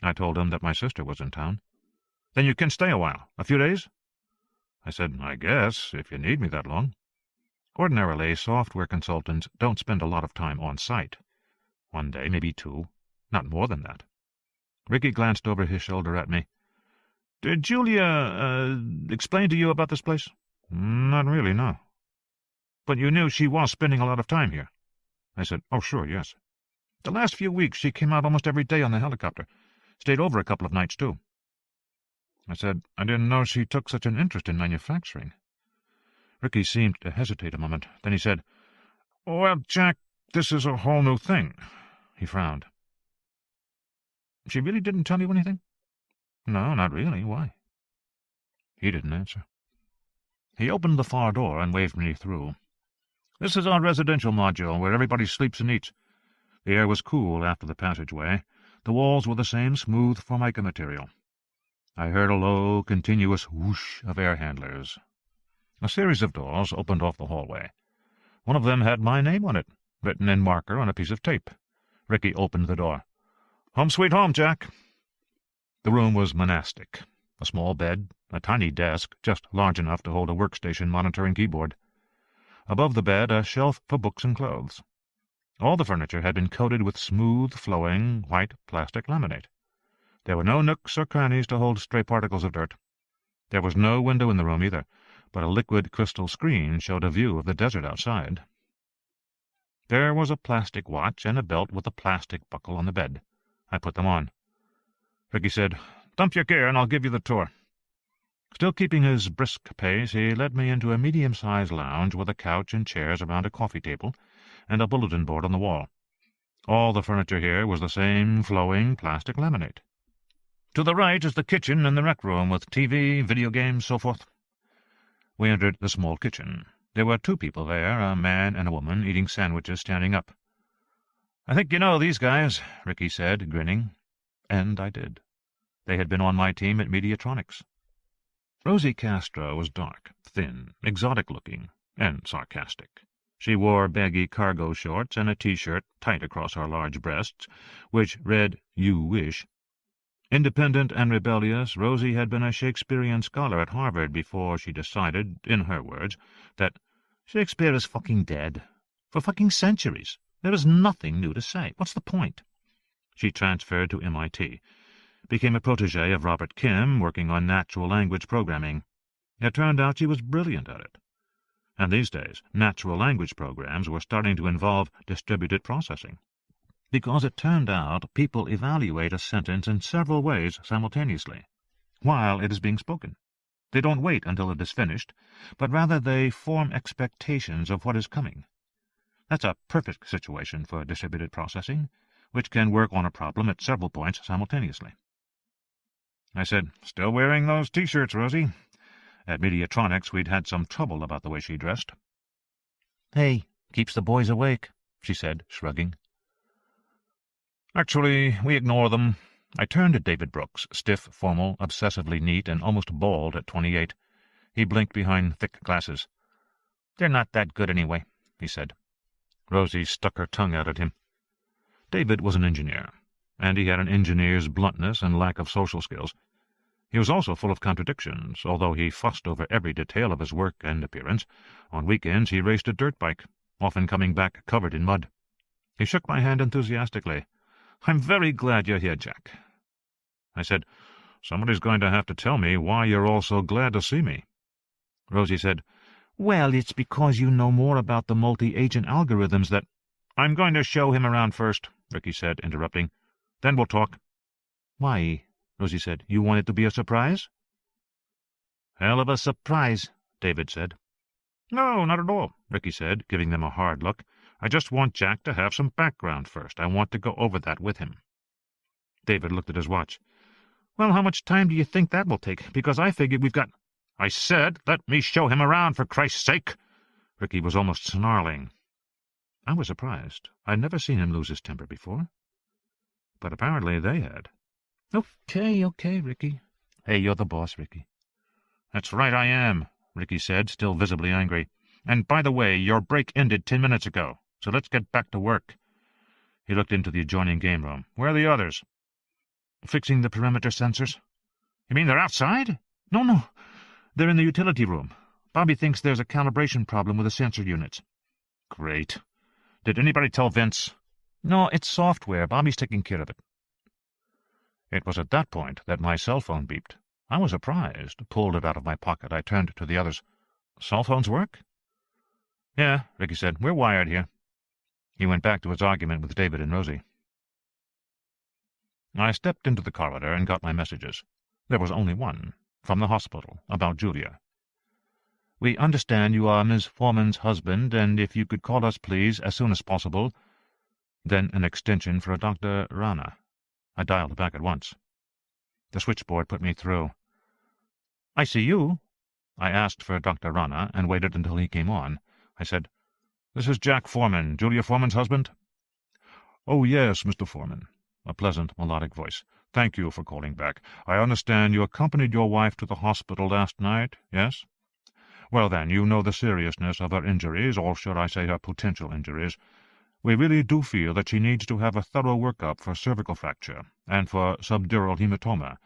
I told him that my sister was in town. "Then you can stay a while. A few days?" I said, "I guess, if you need me that long." Ordinarily, software consultants don't spend a lot of time on site. 1 day, maybe 2, not more than that. Ricky glanced over his shoulder at me. "Did Julia, explain to you about this place?" "Not really, no." "But you knew she was spending a lot of time here?" I said, "Oh, sure, yes. The last few weeks she came out almost every day on the helicopter. Stayed over a couple of nights, too." I said, "I didn't know she took such an interest in manufacturing." Ricky seemed to hesitate a moment. Then he said, "Well, Jack, this is a whole new thing." He frowned. "She really didn't tell you anything?" "No, not really. Why?" He didn't answer. He opened the far door and waved me through. "This is our residential module, where everybody sleeps and eats." The air was cool after the passageway. The walls were the same smooth formica material. I heard a low, continuous whoosh of air handlers. A series of doors opened off the hallway. One of them had my name on it, written in marker on a piece of tape. Ricky opened the door. "Home sweet home, Jack." The room was monastic. A small bed, a tiny desk, just large enough to hold a workstation monitor and keyboard. Above the bed, a shelf for books and clothes. All the furniture had been coated with smooth-flowing, white plastic laminate. There were no nooks or crannies to hold stray particles of dirt. There was no window in the room either, but a liquid crystal screen showed a view of the desert outside. There was a plastic watch and a belt with a plastic buckle on the bed. I put them on. Ricky said, "Dump your gear and I'll give you the tour." Still keeping his brisk pace, he led me into a medium-sized lounge with a couch and chairs around a coffee table and a bulletin board on the wall. All the furniture here was the same flowing plastic laminate. To the right is the kitchen and the rec room with TV, video games, so forth. We entered the small kitchen. There were 2 people there, a man and a woman, eating sandwiches standing up. "I think you know these guys," Ricky said, grinning. And I did. They had been on my team at Mediatronics. Rosie Castro was dark, thin, exotic-looking, and sarcastic. She wore baggy cargo shorts and a T-shirt tight across her large breasts, which read, "You wish." Independent and rebellious, Rosie had been a Shakespearean scholar at Harvard before she decided, in her words, that Shakespeare is fucking dead. For fucking centuries. There is nothing new to say. What's the point? She transferred to MIT, became a protégé of Robert Kim, working on natural language programming. It turned out she was brilliant at it. And these days, natural language programs were starting to involve distributed processing. Because it turned out people evaluate a sentence in several ways simultaneously, while it is being spoken. They don't wait until it is finished, but rather they form expectations of what is coming. That's a perfect situation for distributed processing, which can work on a problem at several points simultaneously. I said, "Still wearing those T-shirts, Rosie?" At Mediatronics we'd had some trouble about the way she dressed. "Hey, keeps the boys awake," she said, shrugging. "Actually, we ignore them." I turned to David Brooks, stiff, formal, obsessively neat, and almost bald at 28. He blinked behind thick glasses. "They're not that good anyway," he said. Rosie stuck her tongue out at him. David was an engineer, and he had an engineer's bluntness and lack of social skills. He was also full of contradictions, although he fussed over every detail of his work and appearance. On weekends he raced a dirt bike, often coming back covered in mud. He shook my hand enthusiastically. "I'm very glad you're here, Jack." I said, "Somebody's going to have to tell me why you're all so glad to see me." Rosie said, "Well, it's because you know more about the multi-agent algorithms that—" "I'm going to show him around first," Ricky said, interrupting. "Then we'll talk." "Why?" Rosie said. "You want it to be a surprise?" "Hell of a surprise," David said. "No, not at all," Ricky said, giving them a hard look. "I just want Jack to have some background first. I want to go over that with him." David looked at his watch. "Well, how much time do you think that will take? Because I figured we've got—" "I said, let me show him around, for Christ's sake!" Ricky was almost snarling. I was surprised. I'd never seen him lose his temper before. But apparently they had. Okay, Ricky. Hey, you're the boss, Ricky." "That's right, I am," Ricky said, still visibly angry. "And by the way, your break ended 10 minutes ago, so let's get back to work." He looked into the adjoining game room. "Where are the others?" "Fixing the perimeter sensors." "You mean they're outside?" No. They're in the utility room. Bobby thinks there's a calibration problem with the sensor units." "Great. Did anybody tell Vince?" "No, it's software. Bobby's taking care of it." It was at that point that my cell phone beeped. I was surprised, pulled it out of my pocket. I turned to the others. "Cell phones work?" "Yeah," Ricky said. "We're wired here." He went back to his argument with David and Rosie. I stepped into the corridor and got my messages. There was only one, from the hospital, about Julia. "We understand you are Ms. Foreman's husband, and if you could call us, please, as soon as possible." Then an extension for a Dr. Rana. I dialed back at once. The switchboard put me through. "I see you." I asked for Dr. Rana and waited until he came on. I said, "This is Jack Foreman, Julia Foreman's husband?" "Oh, yes, Mr. Foreman." A pleasant, melodic voice. "Thank you for calling back. I understand you accompanied your wife to the hospital last night, yes? Well, then, you know the seriousness of her injuries, or should I say her potential injuries. We really do feel that she needs to have a thorough workup for cervical fracture and for subdural hematoma,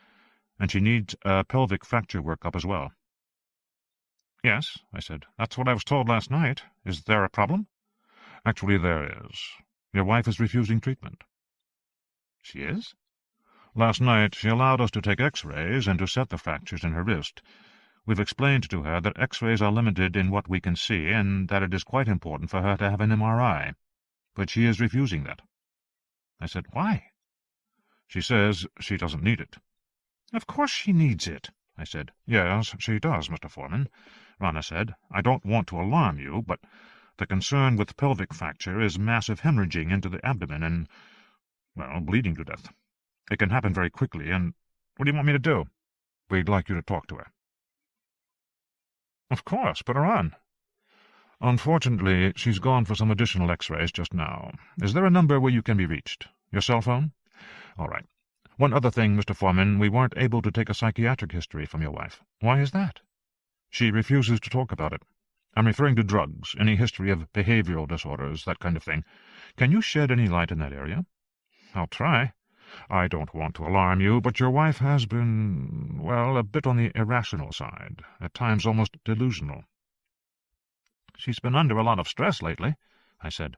and she needs a pelvic fracture workup as well." "Yes," I said. "That's what I was told last night. Is there a problem?" "Actually, there is. Your wife is refusing treatment." "She is?" "Last night she allowed us to take X-rays and to set the fractures in her wrist. We've explained to her that X-rays are limited in what we can see, and that it is quite important for her to have an MRI. But she is refusing that." I said, "Why?" "She says she doesn't need it." "Of course she needs it," I said. "Yes, she does, Mr. Foreman," Rana said. "I don't want to alarm you, but the concern with pelvic fracture is massive hemorrhaging into the abdomen and, well, bleeding to death. It can happen very quickly, and what do you want me to do?" "We'd like you to talk to her." "Of course, put her on." "Unfortunately, she's gone for some additional X-rays just now. Is there a number where you can be reached? Your cell phone? All right. One other thing, Mr. Foreman, we weren't able to take a psychiatric history from your wife." "Why is that?" "She refuses to talk about it. I'm referring to drugs, any history of behavioral disorders, that kind of thing. Can you shed any light in that area?" "I'll try. I don't want to alarm you, but your wife has been, well, a bit on the irrational side, at times almost delusional." "She's been under a lot of stress lately," I said.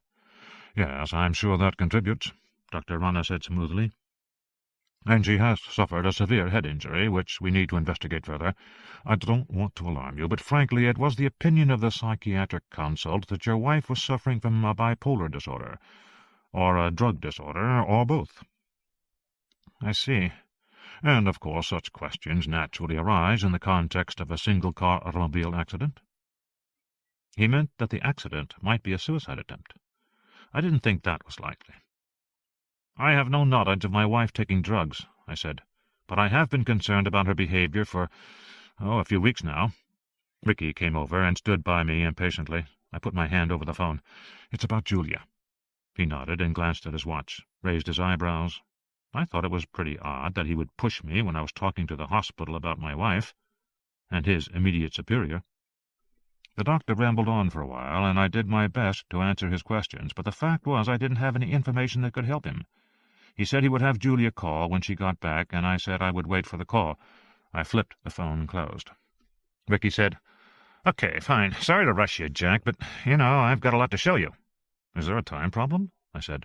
"Yes, I'm sure that contributes," Dr. Rana said smoothly. "And she has suffered a severe head injury, which we need to investigate further. I don't want to alarm you, but frankly it was the opinion of the psychiatric consult that your wife was suffering from a bipolar disorder, or a drug disorder, or both." "I see. And, of course, such questions naturally arise in the context of a single-car automobile accident." He meant that the accident might be a suicide attempt. I didn't think that was likely. "I have no knowledge of my wife taking drugs," I said, "but I have been concerned about her behavior for, a few weeks now." Ricky came over and stood by me impatiently. I put my hand over the phone. "It's about Julia." He nodded and glanced at his watch, raised his eyebrows. I thought it was pretty odd that he would push me when I was talking to the hospital about my wife, and his immediate superior. The doctor rambled on for a while, and I did my best to answer his questions, but the fact was I didn't have any information that could help him. He said he would have Julia call when she got back, and I said I would wait for the call. I flipped the phone closed. Ricky said, "Okay, fine. Sorry to rush you, Jack, but, I've got a lot to show you." "Is there a time problem?" I said.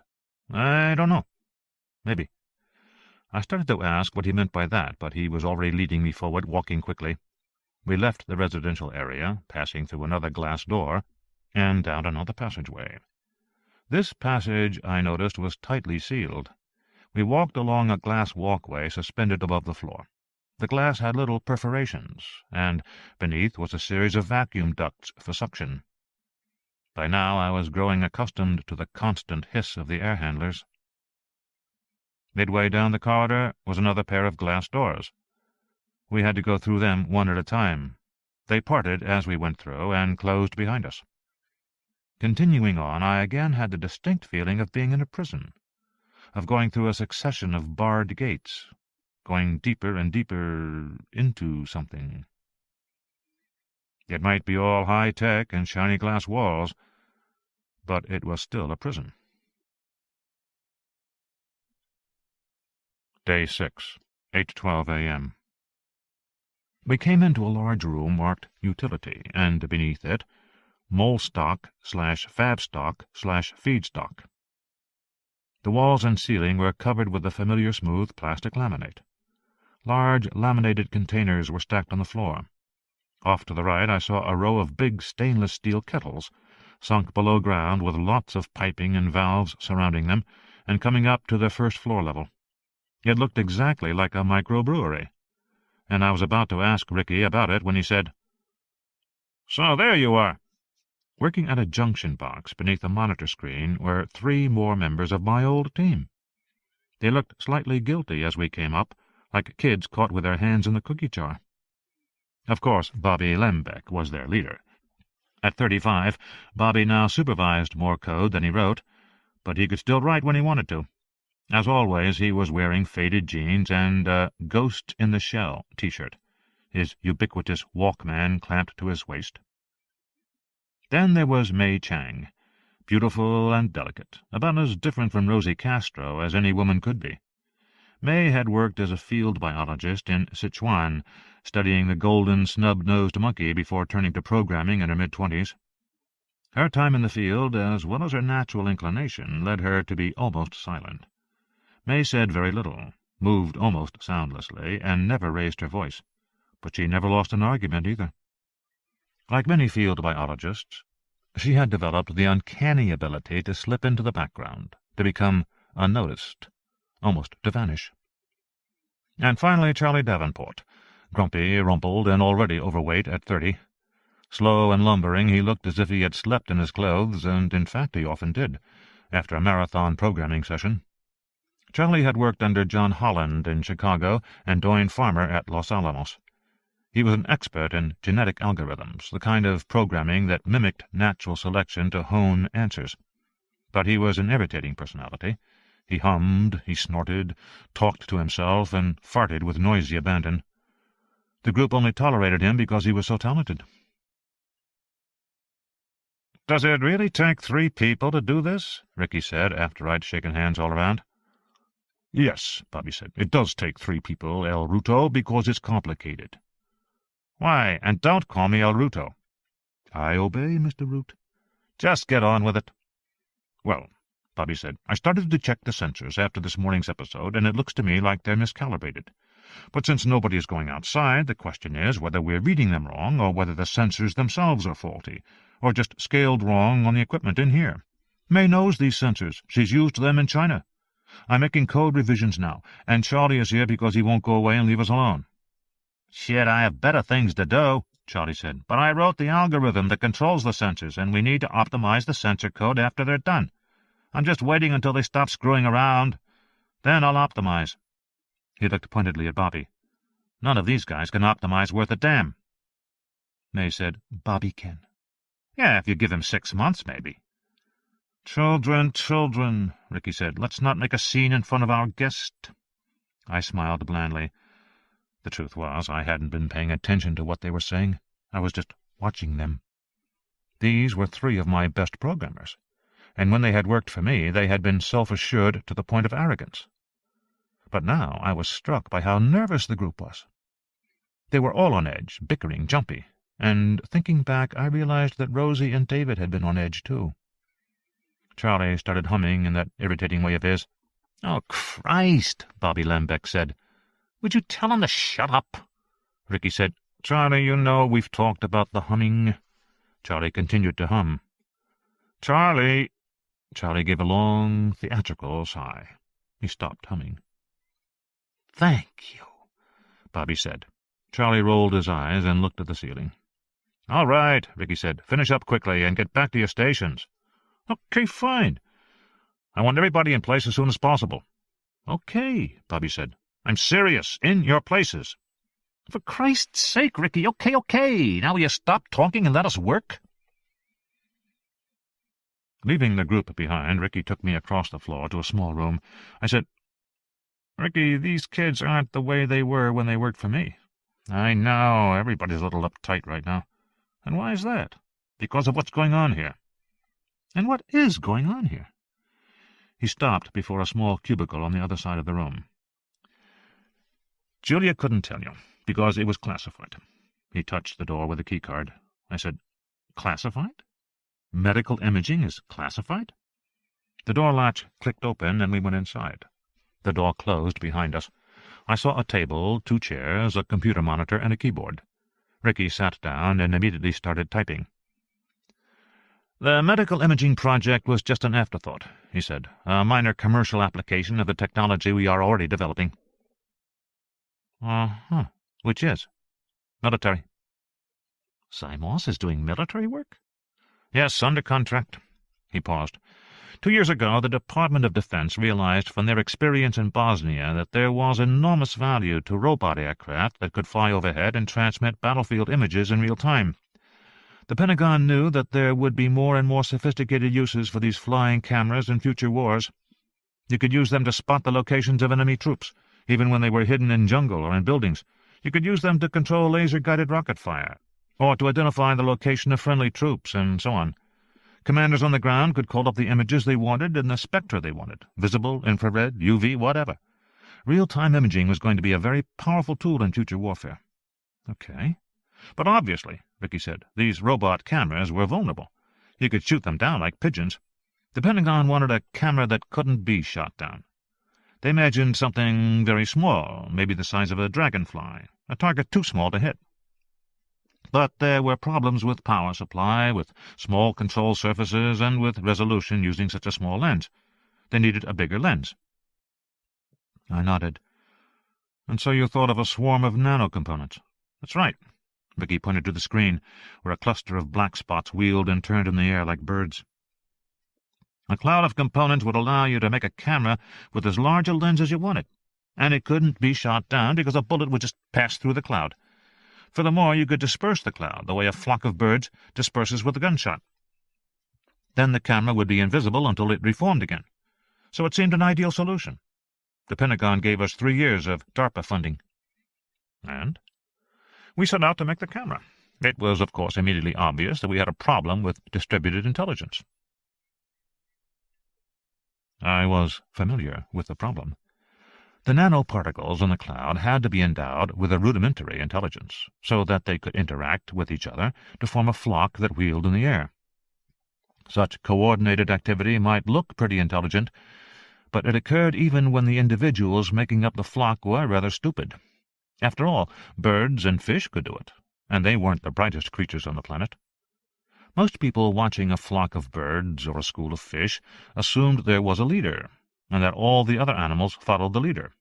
"I don't know. Maybe." I started to ask what he meant by that, but he was already leading me forward, walking quickly. We left the residential area, passing through another glass door, and down another passageway. This passage, I noticed, was tightly sealed. We walked along a glass walkway suspended above the floor. The glass had little perforations, and beneath was a series of vacuum ducts for suction. By now I was growing accustomed to the constant hiss of the air handlers. Midway down the corridor was another pair of glass doors. We had to go through them one at a time. They parted as we went through, and closed behind us. Continuing on, I again had the distinct feeling of being in a prison, of going through a succession of barred gates, going deeper and deeper into something. It might be all high-tech and shiny glass walls, but it was still a prison. Day 6, 8:12 a.m. We came into a large room marked Utility, and beneath it, Molstock/Fabstock/Feedstock. The walls and ceiling were covered with the familiar smooth plastic laminate. Large laminated containers were stacked on the floor. Off to the right I saw a row of big stainless steel kettles, sunk below ground with lots of piping and valves surrounding them, and coming up to the first floor level. It looked exactly like a microbrewery, and I was about to ask Ricky about it when he said, "So there you are." Working at a junction box beneath a monitor screen were 3 more members of my old team. They looked slightly guilty as we came up, like kids caught with their hands in the cookie jar. Of course, Bobby Lembeck was their leader. At 35, Bobby now supervised more code than he wrote, but he could still write when he wanted to. As always, he was wearing faded jeans and a Ghost in the Shell t-shirt, his ubiquitous Walkman clamped to his waist. Then there was May Chang, beautiful and delicate, about as different from Rosie Castro as any woman could be. May had worked as a field biologist in Sichuan, studying the golden snub-nosed monkey before turning to programming in her mid-20s. Her time in the field, as well as her natural inclination, led her to be almost silent. May said very little, moved almost soundlessly, and never raised her voice, but she never lost an argument either. Like many field biologists, she had developed the uncanny ability to slip into the background, to become unnoticed, almost to vanish. And finally Charlie Davenport, grumpy, rumpled, and already overweight at 30. Slow and lumbering, he looked as if he had slept in his clothes, and in fact he often did, after a marathon programming session. Charlie had worked under John Holland in Chicago and Doyne Farmer at Los Alamos. He was an expert in genetic algorithms, the kind of programming that mimicked natural selection to hone answers. But he was an irritating personality. He hummed, he snorted, talked to himself, and farted with noisy abandon. The group only tolerated him because he was so talented. "Does it really take 3 people to do this?" Ricky said, after I'd shaken hands all around. "Yes," Bobby said. "It does take 3 people, El Ruto, because it's complicated." "Why, and don't call me El Ruto." "I obey, Mr. Root." "Just get on with it." "Well," Bobby said, "I started to check the sensors after this morning's episode, and it looks to me like they're miscalibrated. But since nobody is going outside, the question is whether we're reading them wrong, or whether the sensors themselves are faulty, or just scaled wrong on the equipment in here. May knows these sensors. She's used them in China. I'm making code revisions now, and Charlie is here because he won't go away and leave us alone." "Shit, I have better things to do," Charlie said. "But I wrote the algorithm that controls the sensors, and we need to optimize the sensor code after they're done. I'm just waiting until they stop screwing around. Then I'll optimize." He looked pointedly at Bobby. "None of these guys can optimize worth a damn." May said, "Bobby can." "Yeah, if you give him 6 months, maybe." Children, Ricky said. "Let's not make a scene in front of our guest." I smiled blandly. The truth was, I hadn't been paying attention to what they were saying. I was just watching them. These were 3 of my best programmers, and when they had worked for me they had been self-assured to the point of arrogance. But now I was struck by how nervous the group was. They were all on edge, bickering, jumpy, and thinking back I realized that Rosie and David had been on edge too. Charlie started humming in that irritating way of his. "Oh, Christ," Bobby Lembeck said. "Would you tell him to shut up?" Ricky said, "Charlie, you know we've talked about the humming." Charlie continued to hum. "Charlie!" Charlie gave a long, theatrical sigh. He stopped humming. "Thank you," Bobby said. Charlie rolled his eyes and looked at the ceiling. "All right," Ricky said. "Finish up quickly and get back to your stations." "Okay, fine. I want everybody in place as soon as possible." "Okay," Bobby said. "I'm serious. In your places." "For Christ's sake, Ricky, okay. Now will you stop talking and let us work?" Leaving the group behind, Ricky took me across the floor to a small room. I said, "Ricky, these kids aren't the way they were when they worked for me." "I know. Everybody's a little uptight right now." "And why is that?" "Because of what's going on here." "And what is going on here?" He stopped before a small cubicle on the other side of the room. "Julia couldn't tell you, because it was classified." He touched the door with a keycard. I said, "Classified? Medical imaging is classified?" The door latch clicked open and we went inside. The door closed behind us. I saw a table, 2 chairs, a computer monitor, and a keyboard. Ricky sat down and immediately started typing. "The medical imaging project was just an afterthought," he said. "A minor commercial application of the technology we are already developing." Uh-huh. Which is? "Military." "Simos is doing military work?" "Yes, under contract." He paused. 2 years ago, the Department of Defense realized from their experience in Bosnia that there was enormous value to robot aircraft that could fly overhead and transmit battlefield images in real time. The Pentagon knew that there would be more and more sophisticated uses for these flying cameras in future wars. You could use them to spot the locations of enemy troops, even when they were hidden in jungle or in buildings. You could use them to control laser-guided rocket fire, or to identify the location of friendly troops, and so on. Commanders on the ground could call up the images they wanted and the spectra they wanted, visible, infrared, UV, whatever. Real-time imaging was going to be a very powerful tool in future warfare. "Okay. But obviously," Ricky said, "these robot cameras were vulnerable. You could shoot them down like pigeons. The Pentagon wanted a camera that couldn't be shot down. They imagined something very small, maybe the size of a dragonfly, a target too small to hit. But there were problems with power supply, with small control surfaces, and with resolution using such a small lens. They needed a bigger lens." I nodded. "And so you thought of a swarm of nanocomponents?" "That's right." Ricky pointed to the screen, where a cluster of black spots wheeled and turned in the air like birds. "A cloud of components would allow you to make a camera with as large a lens as you wanted, and it couldn't be shot down because a bullet would just pass through the cloud. Furthermore, you could disperse the cloud the way a flock of birds disperses with a gunshot. Then the camera would be invisible until it reformed again. So it seemed an ideal solution. The Pentagon gave us 3 years of DARPA funding." "And?" "We set out to make the camera. It was, of course, immediately obvious that we had a problem with distributed intelligence." I was familiar with the problem. The nanoparticles in the cloud had to be endowed with a rudimentary intelligence, so that they could interact with each other to form a flock that wheeled in the air. Such coordinated activity might look pretty intelligent, but it occurred even when the individuals making up the flock were rather stupid. After all, birds and fish could do it, and they weren't the brightest creatures on the planet. Most people watching a flock of birds or a school of fish assumed there was a leader, and that all the other animals followed the leader.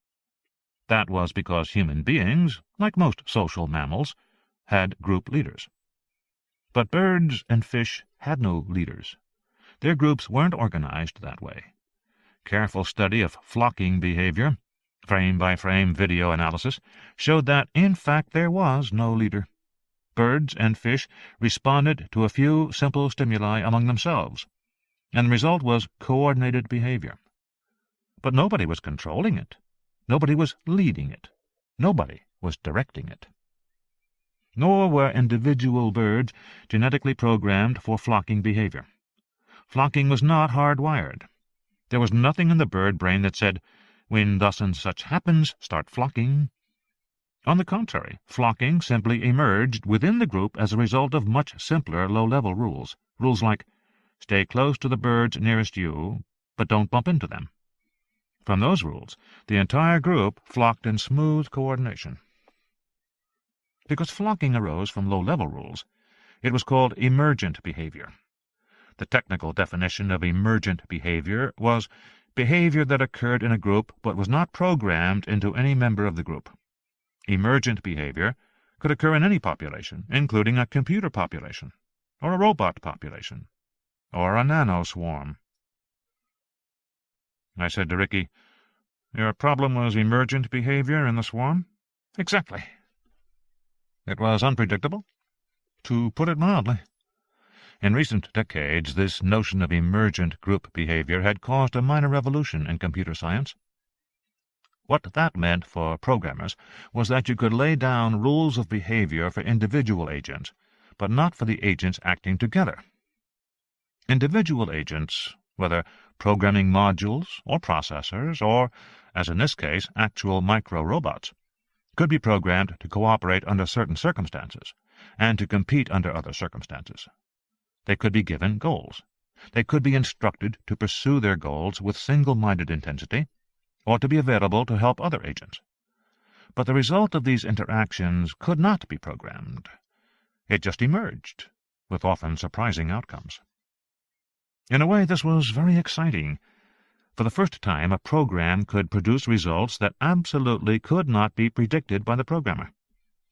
That was because human beings, like most social mammals, had group leaders. But birds and fish had no leaders. Their groups weren't organized that way. Careful study of flocking behavior, frame-by-frame video analysis, showed that, in fact, there was no leader. Birds and fish responded to a few simple stimuli among themselves, and the result was coordinated behavior. But nobody was controlling it. Nobody was leading it. Nobody was directing it. Nor were individual birds genetically programmed for flocking behavior. Flocking was not hardwired. There was nothing in the bird brain that said, "When thus and such happens, start flocking." On the contrary, flocking simply emerged within the group as a result of much simpler low-level rules. Rules like, stay close to the birds nearest you, but don't bump into them. From those rules, the entire group flocked in smooth coordination. Because flocking arose from low-level rules, it was called emergent behavior. The technical definition of emergent behavior was behavior that occurred in a group but was not programmed into any member of the group. Emergent behavior could occur in any population, including a computer population, or a robot population, or a nanoswarm. I said to Ricky, "Your problem was emergent behavior in the swarm?" "Exactly." "It was unpredictable?" "To put it mildly." In recent decades, this notion of emergent group behavior had caused a minor revolution in computer science. What that meant for programmers was that you could lay down rules of behavior for individual agents, but not for the agents acting together. Individual agents, whether programming modules or processors, or, as in this case, actual micro-robots, could be programmed to cooperate under certain circumstances, and to compete under other circumstances. They could be given goals. They could be instructed to pursue their goals with single-minded intensity, or to be available to help other agents. But the result of these interactions could not be programmed. It just emerged, with often surprising outcomes. In a way, this was very exciting. For the first time, a program could produce results that absolutely could not be predicted by the programmer.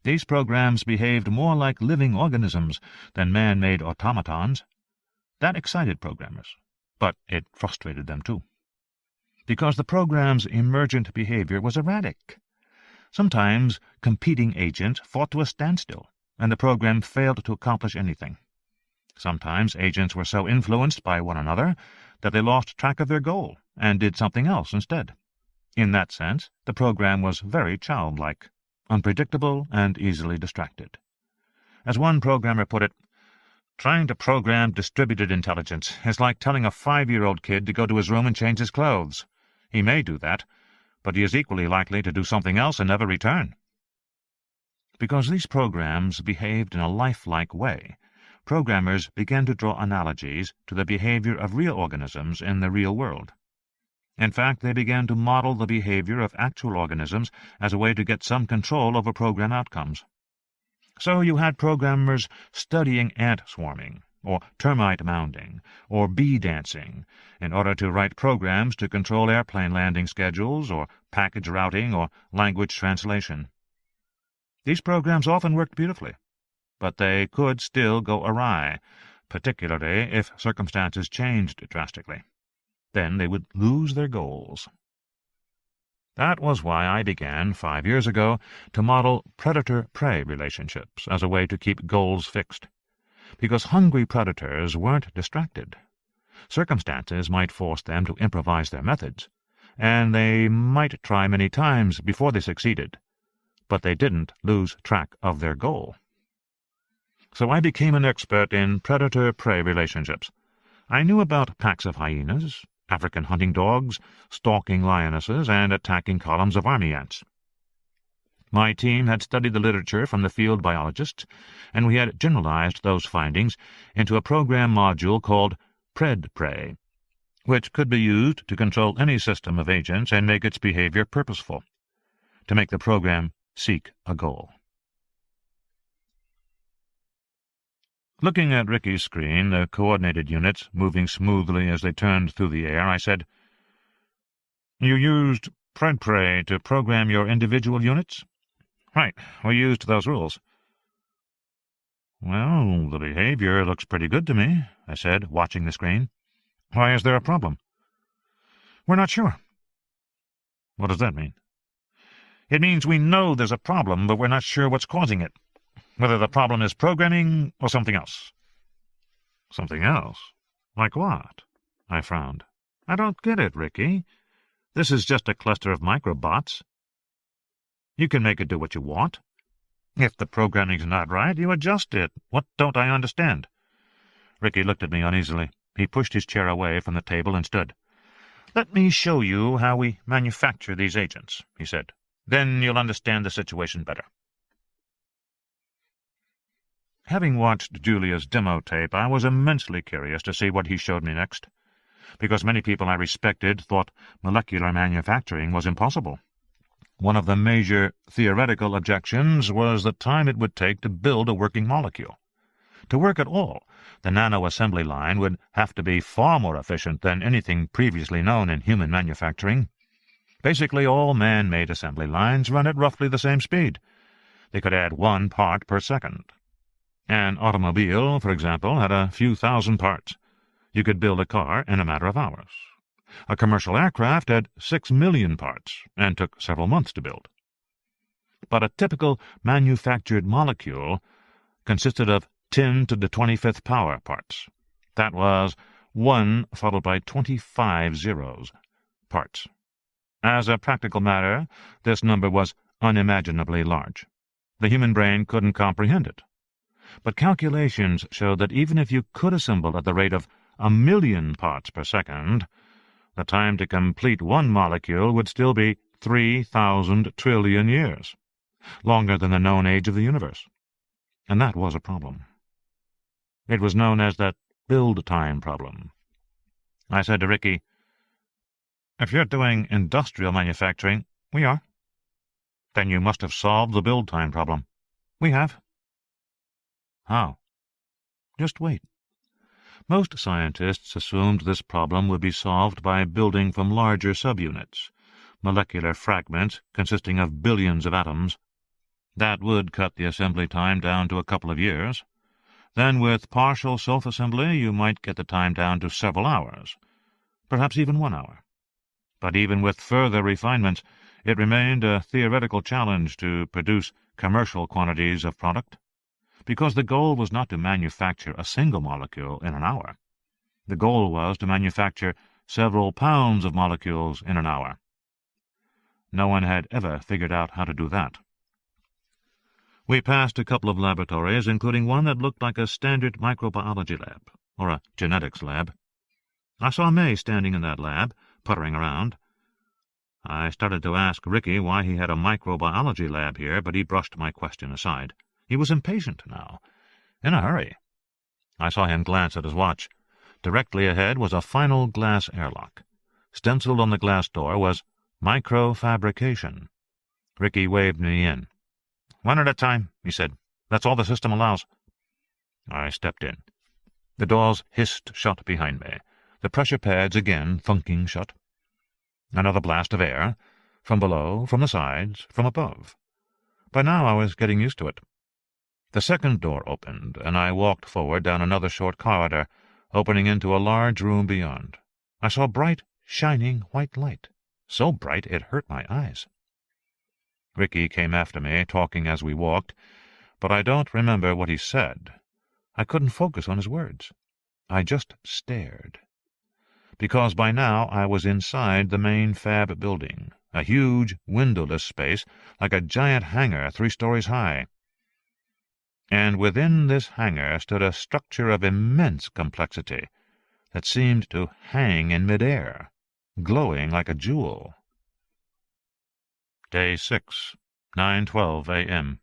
These programs behaved more like living organisms than man-made automatons. That excited programmers, but it frustrated them too. Because the program's emergent behavior was erratic. Sometimes competing agents fought to a standstill, and the program failed to accomplish anything. Sometimes agents were so influenced by one another that they lost track of their goal and did something else instead. In that sense, the program was very childlike, unpredictable and easily distracted. As one programmer put it, "Trying to program distributed intelligence is like telling a 5-year-old kid to go to his room and change his clothes. He may do that, but he is equally likely to do something else and never return." Because these programs behaved in a lifelike way, programmers began to draw analogies to the behavior of real organisms in the real world. In fact, they began to model the behavior of actual organisms as a way to get some control over program outcomes. So you had programmers studying ant swarming, or termite mounding, or bee dancing, in order to write programs to control airplane landing schedules, or package routing, or language translation. These programs often worked beautifully, but they could still go awry, particularly if circumstances changed drastically. Then they would lose their goals. That was why I began, 5 years ago, to model predator-prey relationships as a way to keep goals fixed. Because hungry predators weren't distracted. Circumstances might force them to improvise their methods, and they might try many times before they succeeded, but they didn't lose track of their goal. So I became an expert in predator-prey relationships. I knew about packs of hyenas, African hunting dogs, stalking lionesses, and attacking columns of army ants. My team had studied the literature from the field biologists, and we had generalized those findings into a program module called Pred-Prey, which could be used to control any system of agents and make its behavior purposeful, to make the program seek a goal. Looking at Ricky's screen, the coordinated units moving smoothly as they turned through the air, I said, "You used Pred-Prey to program your individual units?" "Right, we used those rules." "Well, the behavior looks pretty good to me," I said, watching the screen. "Why is there a problem?" "We're not sure." "What does that mean?" "It means we know there's a problem, but we're not sure what's causing it. Whether the problem is programming or something else." "Something else? Like what?" I frowned. "I don't get it, Ricky. This is just a cluster of microbots. You can make it do what you want." If the programming's not right, you adjust it. What don't I understand? Ricky looked at me uneasily. He pushed his chair away from the table and stood. Let me show you how we manufacture these agents, he said. Then you'll understand the situation better. Having watched Julia's demo tape, I was immensely curious to see what he showed me next, because many people I respected thought molecular manufacturing was impossible. One of the major theoretical objections was the time it would take to build a working molecule. To work at all, the nano-assembly line would have to be far more efficient than anything previously known in human manufacturing. Basically, all man-made assembly lines run at roughly the same speed. They could add 1 part per second. An automobile, for example, had a few thousand parts. You could build a car in a matter of hours. A commercial aircraft had 6 million parts and took several months to build. But a typical manufactured molecule consisted of 10 to the 25th power parts. That was 1 followed by 25 zeros parts. As a practical matter, this number was unimaginably large. The human brain couldn't comprehend it. But calculations showed that even if you could assemble at the rate of 1 million parts per second, the time to complete one molecule would still be 3,000 trillion years, longer than the known age of the universe. And that was a problem. It was known as the build-time problem. I said to Ricky, "If you're doing industrial manufacturing, we are. Then you must have solved the build-time problem." "We have." "How?" "Just wait." Most scientists assumed this problem would be solved by building from larger subunits, molecular fragments consisting of billions of atoms. That would cut the assembly time down to a couple of years. Then, with partial self-assembly, you might get the time down to several hours, perhaps even 1 hour. But even with further refinements, it remained a theoretical challenge to produce commercial quantities of product, because the goal was not to manufacture a single molecule in an hour. The goal was to manufacture several pounds of molecules in an hour. No one had ever figured out how to do that. We passed a couple of laboratories, including one that looked like a standard microbiology lab, or a genetics lab. I saw May standing in that lab, puttering around. I started to ask Ricky why he had a microbiology lab here, but he brushed my question aside. He was impatient now, in a hurry. I saw him glance at his watch. Directly ahead was a final glass airlock. Stenciled on the glass door was microfabrication. Ricky waved me in. "One at a time," he said. "That's all the system allows." I stepped in. The doors hissed shut behind me, the pressure pads again thunking shut. Another blast of air, from below, from the sides, from above. By now I was getting used to it. The second door opened, and I walked forward down another short corridor, opening into a large room beyond. I saw bright, shining white light, so bright it hurt my eyes. Ricky came after me, talking as we walked, but I don't remember what he said. I couldn't focus on his words. I just stared. Because by now I was inside the main fab building, a huge, windowless space, like a giant hangar 3 stories high. And within this hangar stood a structure of immense complexity that seemed to hang in midair, glowing like a jewel. Day 6, 9:12 a.m.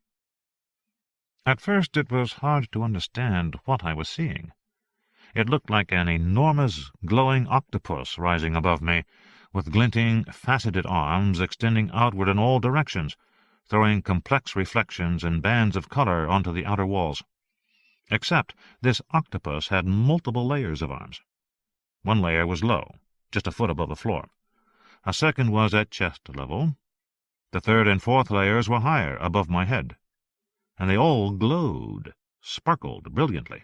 At first it was hard to understand what I was seeing. It looked like an enormous, glowing octopus rising above me, with glinting, faceted arms extending outward in all directions, throwing complex reflections and bands of color onto the outer walls. Except this octopus had multiple layers of arms. One layer was low, just a foot above the floor. A second was at chest level. The third and fourth layers were higher, above my head, and they all glowed, sparkled brilliantly.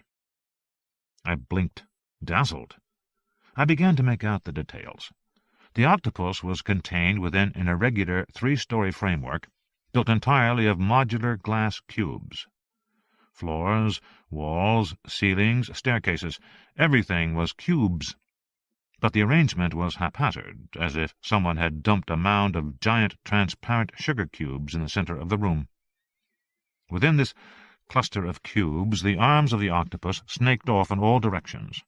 I blinked, dazzled. I began to make out the details. The octopus was contained within an irregular 3-story framework built entirely of modular glass cubes. Floors, walls, ceilings, staircases, everything was cubes. But the arrangement was haphazard, as if someone had dumped a mound of giant transparent sugar cubes in the center of the room. Within this cluster of cubes, the arms of the octopus snaked off in all directions.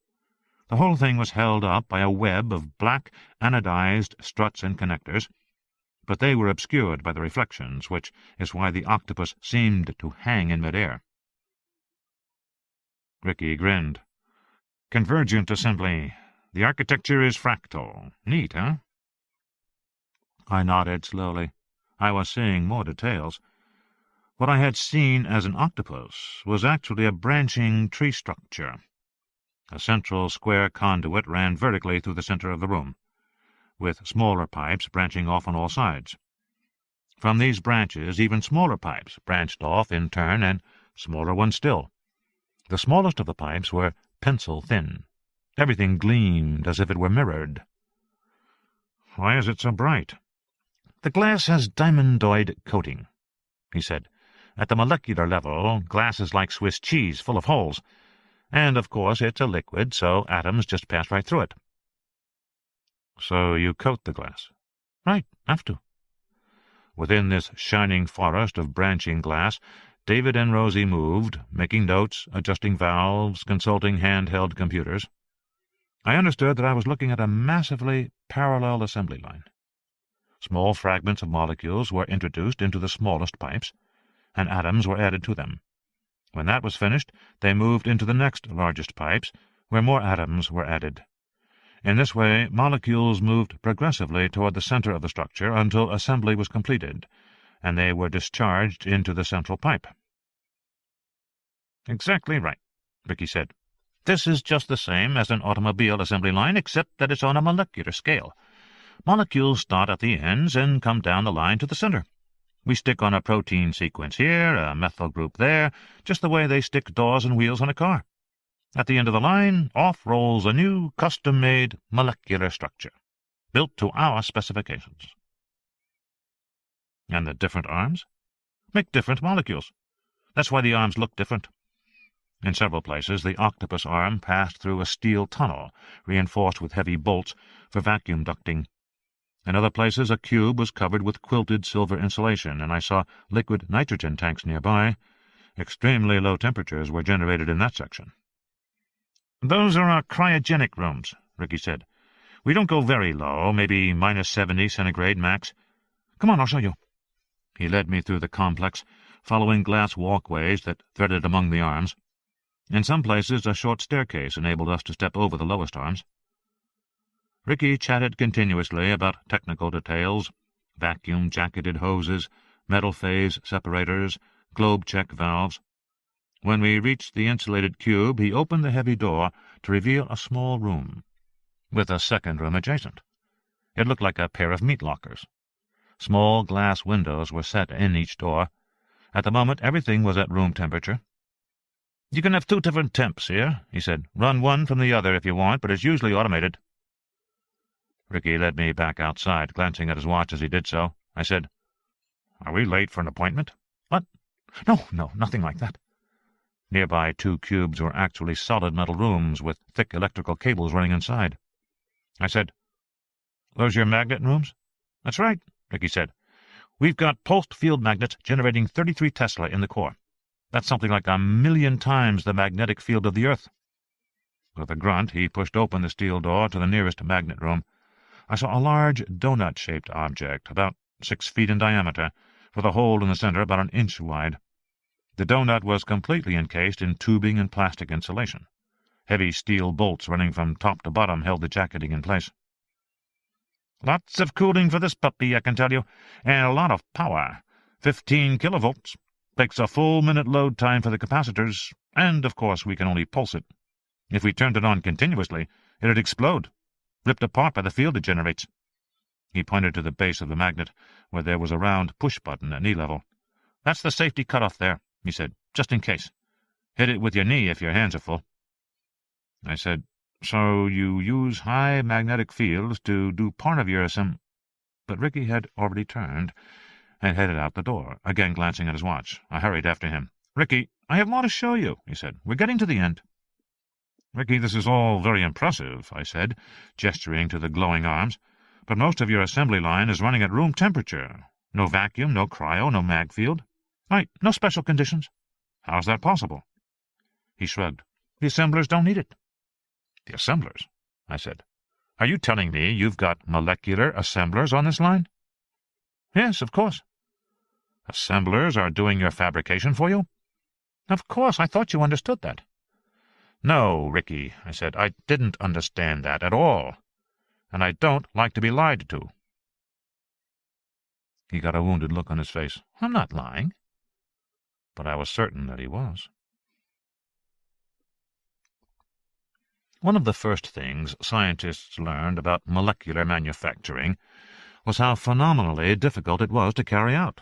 The whole thing was held up by a web of black anodized struts and connectors, but they were obscured by the reflections, which is why the octopus seemed to hang in midair. Ricky grinned. "Convergent assembly. The architecture is fractal. Neat, huh?" I nodded slowly. I was seeing more details. What I had seen as an octopus was actually a branching tree structure. A central square conduit ran vertically through the center of the room, with smaller pipes branching off on all sides. From these branches, even smaller pipes branched off in turn, and smaller ones still. The smallest of the pipes were pencil-thin. Everything gleamed as if it were mirrored. "Why is it so bright?" "The glass has diamondoid coating," he said. "At the molecular level, glass is like Swiss cheese, full of holes. And, of course, it's a liquid, so atoms just pass right through it." "So you coat the glass?" "Right, have to." Within this shining forest of branching glass, David and Rosie moved, making notes, adjusting valves, consulting handheld computers. I understood that I was looking at a massively parallel assembly line. Small fragments of molecules were introduced into the smallest pipes, and atoms were added to them. When that was finished, they moved into the next largest pipes, where more atoms were added. In this way, molecules moved progressively toward the center of the structure until assembly was completed, and they were discharged into the central pipe. "Exactly right," Ricky said. "This is just the same as an automobile assembly line, except that it's on a molecular scale. Molecules start at the ends and come down the line to the center. We stick on a protein sequence here, a methyl group there, just the way they stick doors and wheels on a car. At the end of the line, off rolls a new, custom-made molecular structure, built to our specifications." "And the different arms?" "Make different molecules. That's why the arms look different. In several places, the octopus arm passed through a steel tunnel, reinforced with heavy bolts for vacuum ducting. In other places, a cube was covered with quilted silver insulation, and I saw liquid nitrogen tanks nearby. Extremely low temperatures were generated in that section. "Those are our cryogenic rooms," Ricky said. "We don't go very low, maybe -70 centigrade max. Come on, I'll show you." He led me through the complex, following glass walkways that threaded among the arms. In some places, a short staircase enabled us to step over the lowest arms. Ricky chatted continuously about technical details, vacuum-jacketed hoses, metal phase separators, globe-check valves. When we reached the insulated cube, he opened the heavy door to reveal a small room, with a second room adjacent. It looked like a pair of meat lockers. Small glass windows were set in each door. At the moment, everything was at room temperature. "You can have 2 different temps here," he said. "Run one from the other if you want, but it's usually automated." Ricky led me back outside, glancing at his watch as he did so. I said, "Are we late for an appointment?" "What? No, nothing like that." Nearby, 2 cubes were actually solid metal rooms with thick electrical cables running inside. I said, "Those your magnet rooms?" "That's right," Ricky said. "We've got pulsed field magnets generating 33 Tesla in the core. That's something like 1,000,000 times the magnetic field of the Earth." With a grunt, he pushed open the steel door to the nearest magnet room. I saw a large donut-shaped object, about 6 feet in diameter, with a hole in the center about 1 inch wide. The donut was completely encased in tubing and plastic insulation. Heavy steel bolts running from top to bottom held the jacketing in place. "Lots of cooling for this puppy, I can tell you, and a lot of power. 15 kilovolts. Takes a full minute load time for the capacitors, and, of course, we can only pulse it. If we turned it on continuously, it'd explode, ripped apart by the field it generates." He pointed to the base of the magnet, where there was a round push-button at knee level. "That's the safety cutoff there," he said, "just in case. Hit it with your knee if your hands are full." I said, "So you use high magnetic fields to do part of your But Ricky had already turned and headed out the door, again glancing at his watch. I hurried after him. "Ricky, I have more to show you," he said. "We're getting to the end." "Ricky, this is all very impressive," I said, gesturing to the glowing arms, "but most of your assembly line is running at room temperature. No vacuum, no cryo, no mag field." Right, no special conditions. How's that possible? He shrugged. The assemblers don't need it. The assemblers? I said. Are you telling me you've got molecular assemblers on this line? Yes, of course. Assemblers are doing your fabrication for you? Of course, I thought you understood that. No, Ricky, I said, I didn't understand that at all, and I don't like to be lied to. He got a wounded look on his face. I'm not lying. But I was certain that he was. One of the first things scientists learned about molecular manufacturing was how phenomenally difficult it was to carry out.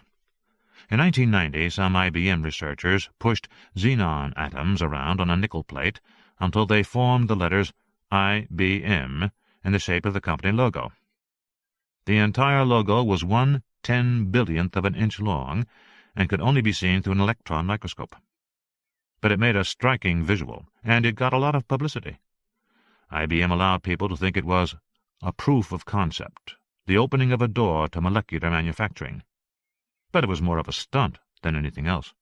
In 1990, some IBM researchers pushed xenon atoms around on a nickel plate until they formed the letters IBM in the shape of the company logo. The entire logo was 1/10,000,000th of an inch long and could only be seen through an electron microscope. But it made a striking visual, and it got a lot of publicity. IBM allowed people to think it was a proof of concept, the opening of a door to molecular manufacturing. But it was more of a stunt than anything else.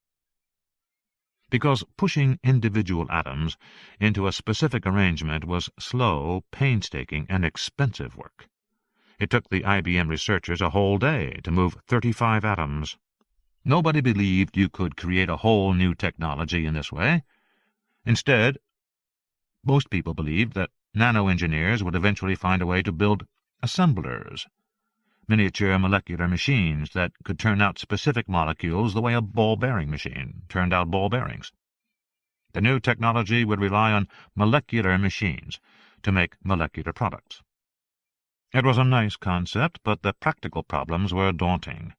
Because pushing individual atoms into a specific arrangement was slow, painstaking, and expensive work. It took the IBM researchers a whole day to move 35 atoms. Nobody believed you could create a whole new technology in this way. Instead, most people believed that nano-engineers would eventually find a way to build assemblers, miniature molecular machines that could turn out specific molecules the way a ball-bearing machine turned out ball bearings. The new technology would rely on molecular machines to make molecular products. It was a nice concept, but the practical problems were daunting.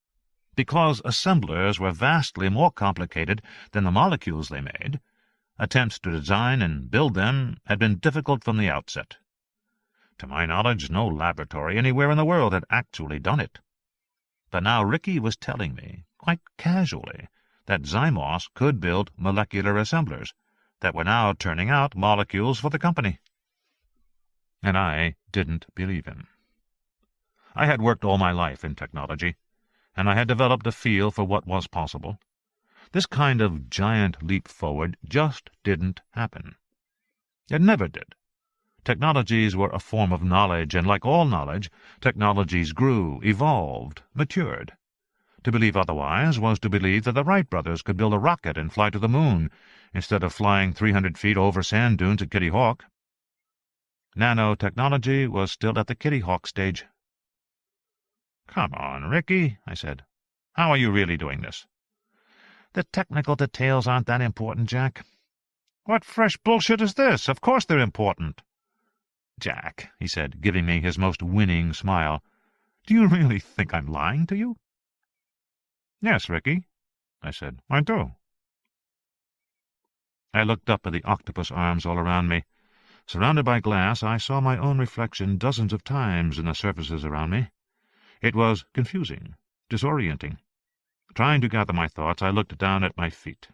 Because assemblers were vastly more complicated than the molecules they made, attempts to design and build them had been difficult from the outset. To my knowledge, no laboratory anywhere in the world had actually done it. But now Ricky was telling me, quite casually, that Zymos could build molecular assemblers that were now turning out molecules for the company. And I didn't believe him. I had worked all my life in technology, and I had developed a feel for what was possible. This kind of giant leap forward just didn't happen. It never did. Technologies were a form of knowledge, and like all knowledge, technologies grew, evolved, matured. To believe otherwise was to believe that the Wright brothers could build a rocket and fly to the moon, instead of flying 300 feet over sand dunes at Kitty Hawk. Nanotechnology was still at the Kitty Hawk stage. "Come on, Ricky," I said. "How are you really doing this?" "The technical details aren't that important, Jack." "What fresh bullshit is this? Of course they're important." "Jack," he said, giving me his most winning smile, "do you really think I'm lying to you?" "Yes, Ricky," I said, "I do." I looked up at the octopus arms all around me. Surrounded by glass, I saw my own reflection dozens of times in the surfaces around me. It was confusing, disorienting. Trying to gather my thoughts, I looked down at my feet.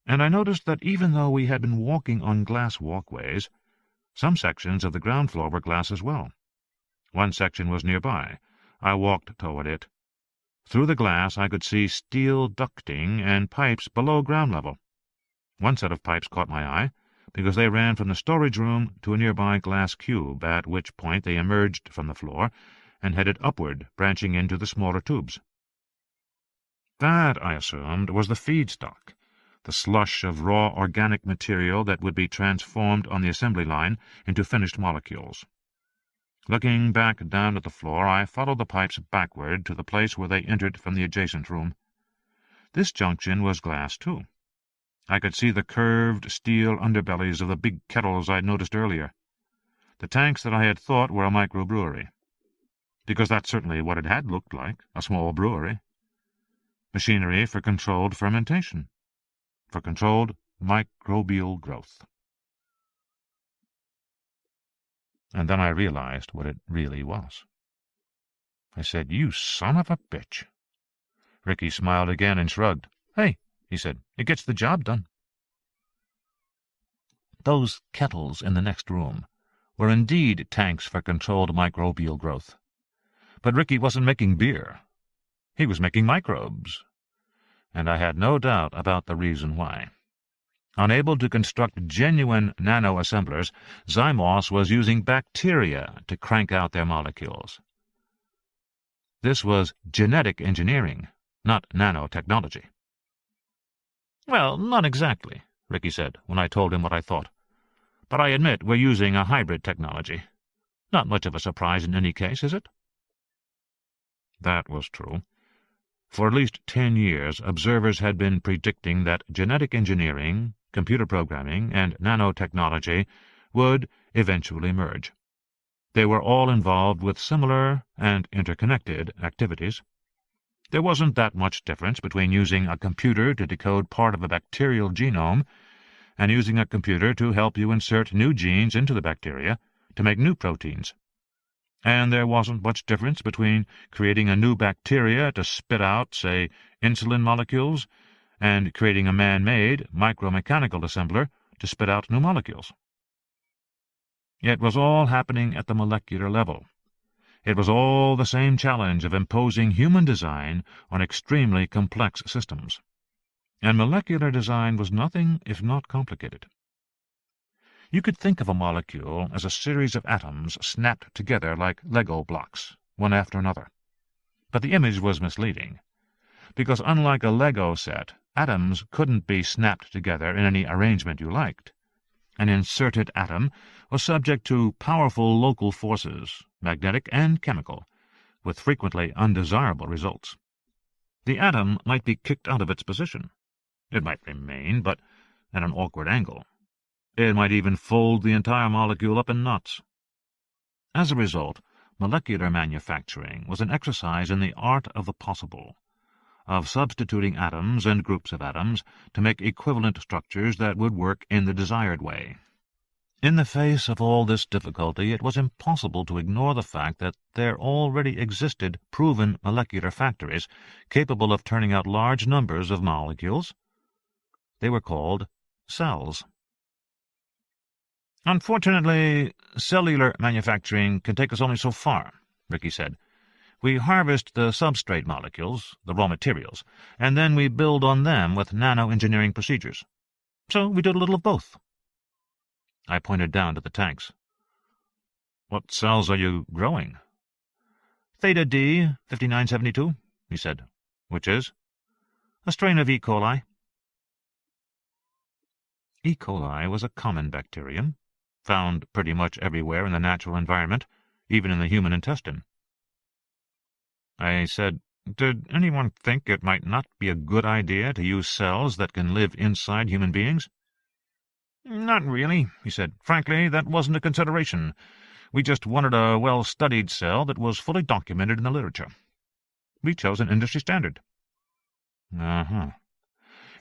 And I noticed that even though we had been walking on glass walkways, some sections of the ground floor were glass as well. One section was nearby. I walked toward it. Through the glass I could see steel ducting and pipes below ground level. One set of pipes caught my eye, because they ran from the storage room to a nearby glass cube, at which point they emerged from the floor and headed upward, branching into the smaller tubes. That, I assumed, was the feedstock, the slush of raw organic material that would be transformed on the assembly line into finished molecules. Looking back down at the floor, I followed the pipes backward to the place where they entered from the adjacent room. This junction was glass, too. I could see the curved steel underbellies of the big kettles I'd noticed earlier. The tanks that I had thought were a microbrewery, because that's certainly what it had looked like, a small brewery. Machinery for controlled fermentation, for controlled microbial growth. And then I realized what it really was. I said, "You son of a bitch." Ricky smiled again and shrugged. "Hey," he said, "it gets the job done." Those kettles in the next room were indeed tanks for controlled microbial growth. But Ricky wasn't making beer. He was making microbes, and I had no doubt about the reason why. Unable to construct genuine nano-assemblers, Zymos was using bacteria to crank out their molecules. This was genetic engineering, not nanotechnology. "Well, not exactly," Ricky said when I told him what I thought. "But I admit we're using a hybrid technology. Not much of a surprise in any case, is it?" That was true. For at least 10 years, observers had been predicting that genetic engineering, computer programming, and nanotechnology would eventually merge. They were all involved with similar and interconnected activities. There wasn't that much difference between using a computer to decode part of a bacterial genome and using a computer to help you insert new genes into the bacteria to make new proteins. And there wasn't much difference between creating a new bacteria to spit out, say, insulin molecules, and creating a man-made micromechanical assembler to spit out new molecules. It was all happening at the molecular level. It was all the same challenge of imposing human design on extremely complex systems. And molecular design was nothing if not complicated. You could think of a molecule as a series of atoms snapped together like Lego blocks, one after another. But the image was misleading, because unlike a Lego set, atoms couldn't be snapped together in any arrangement you liked. An inserted atom was subject to powerful local forces, magnetic and chemical, with frequently undesirable results. The atom might be kicked out of its position. It might remain, but at an awkward angle. It might even fold the entire molecule up in knots. As a result, molecular manufacturing was an exercise in the art of the possible, of substituting atoms and groups of atoms to make equivalent structures that would work in the desired way. In the face of all this difficulty, it was impossible to ignore the fact that there already existed proven molecular factories capable of turning out large numbers of molecules. They were called cells. "Unfortunately, cellular manufacturing can take us only so far," Ricky said. "We harvest the substrate molecules, the raw materials, and then we build on them with nano-engineering procedures. So we do a little of both." I pointed down to the tanks. "What cells are you growing?" "Theta D 5972, he said. "Which is?" "A strain of E. coli." E. coli was a common bacterium, found pretty much everywhere in the natural environment, even in the human intestine. I said, "Did anyone think it might not be a good idea to use cells that can live inside human beings?" "Not really," he said. "Frankly, that wasn't a consideration. We just wanted a well-studied cell that was fully documented in the literature. We chose an industry standard." "Uh-huh.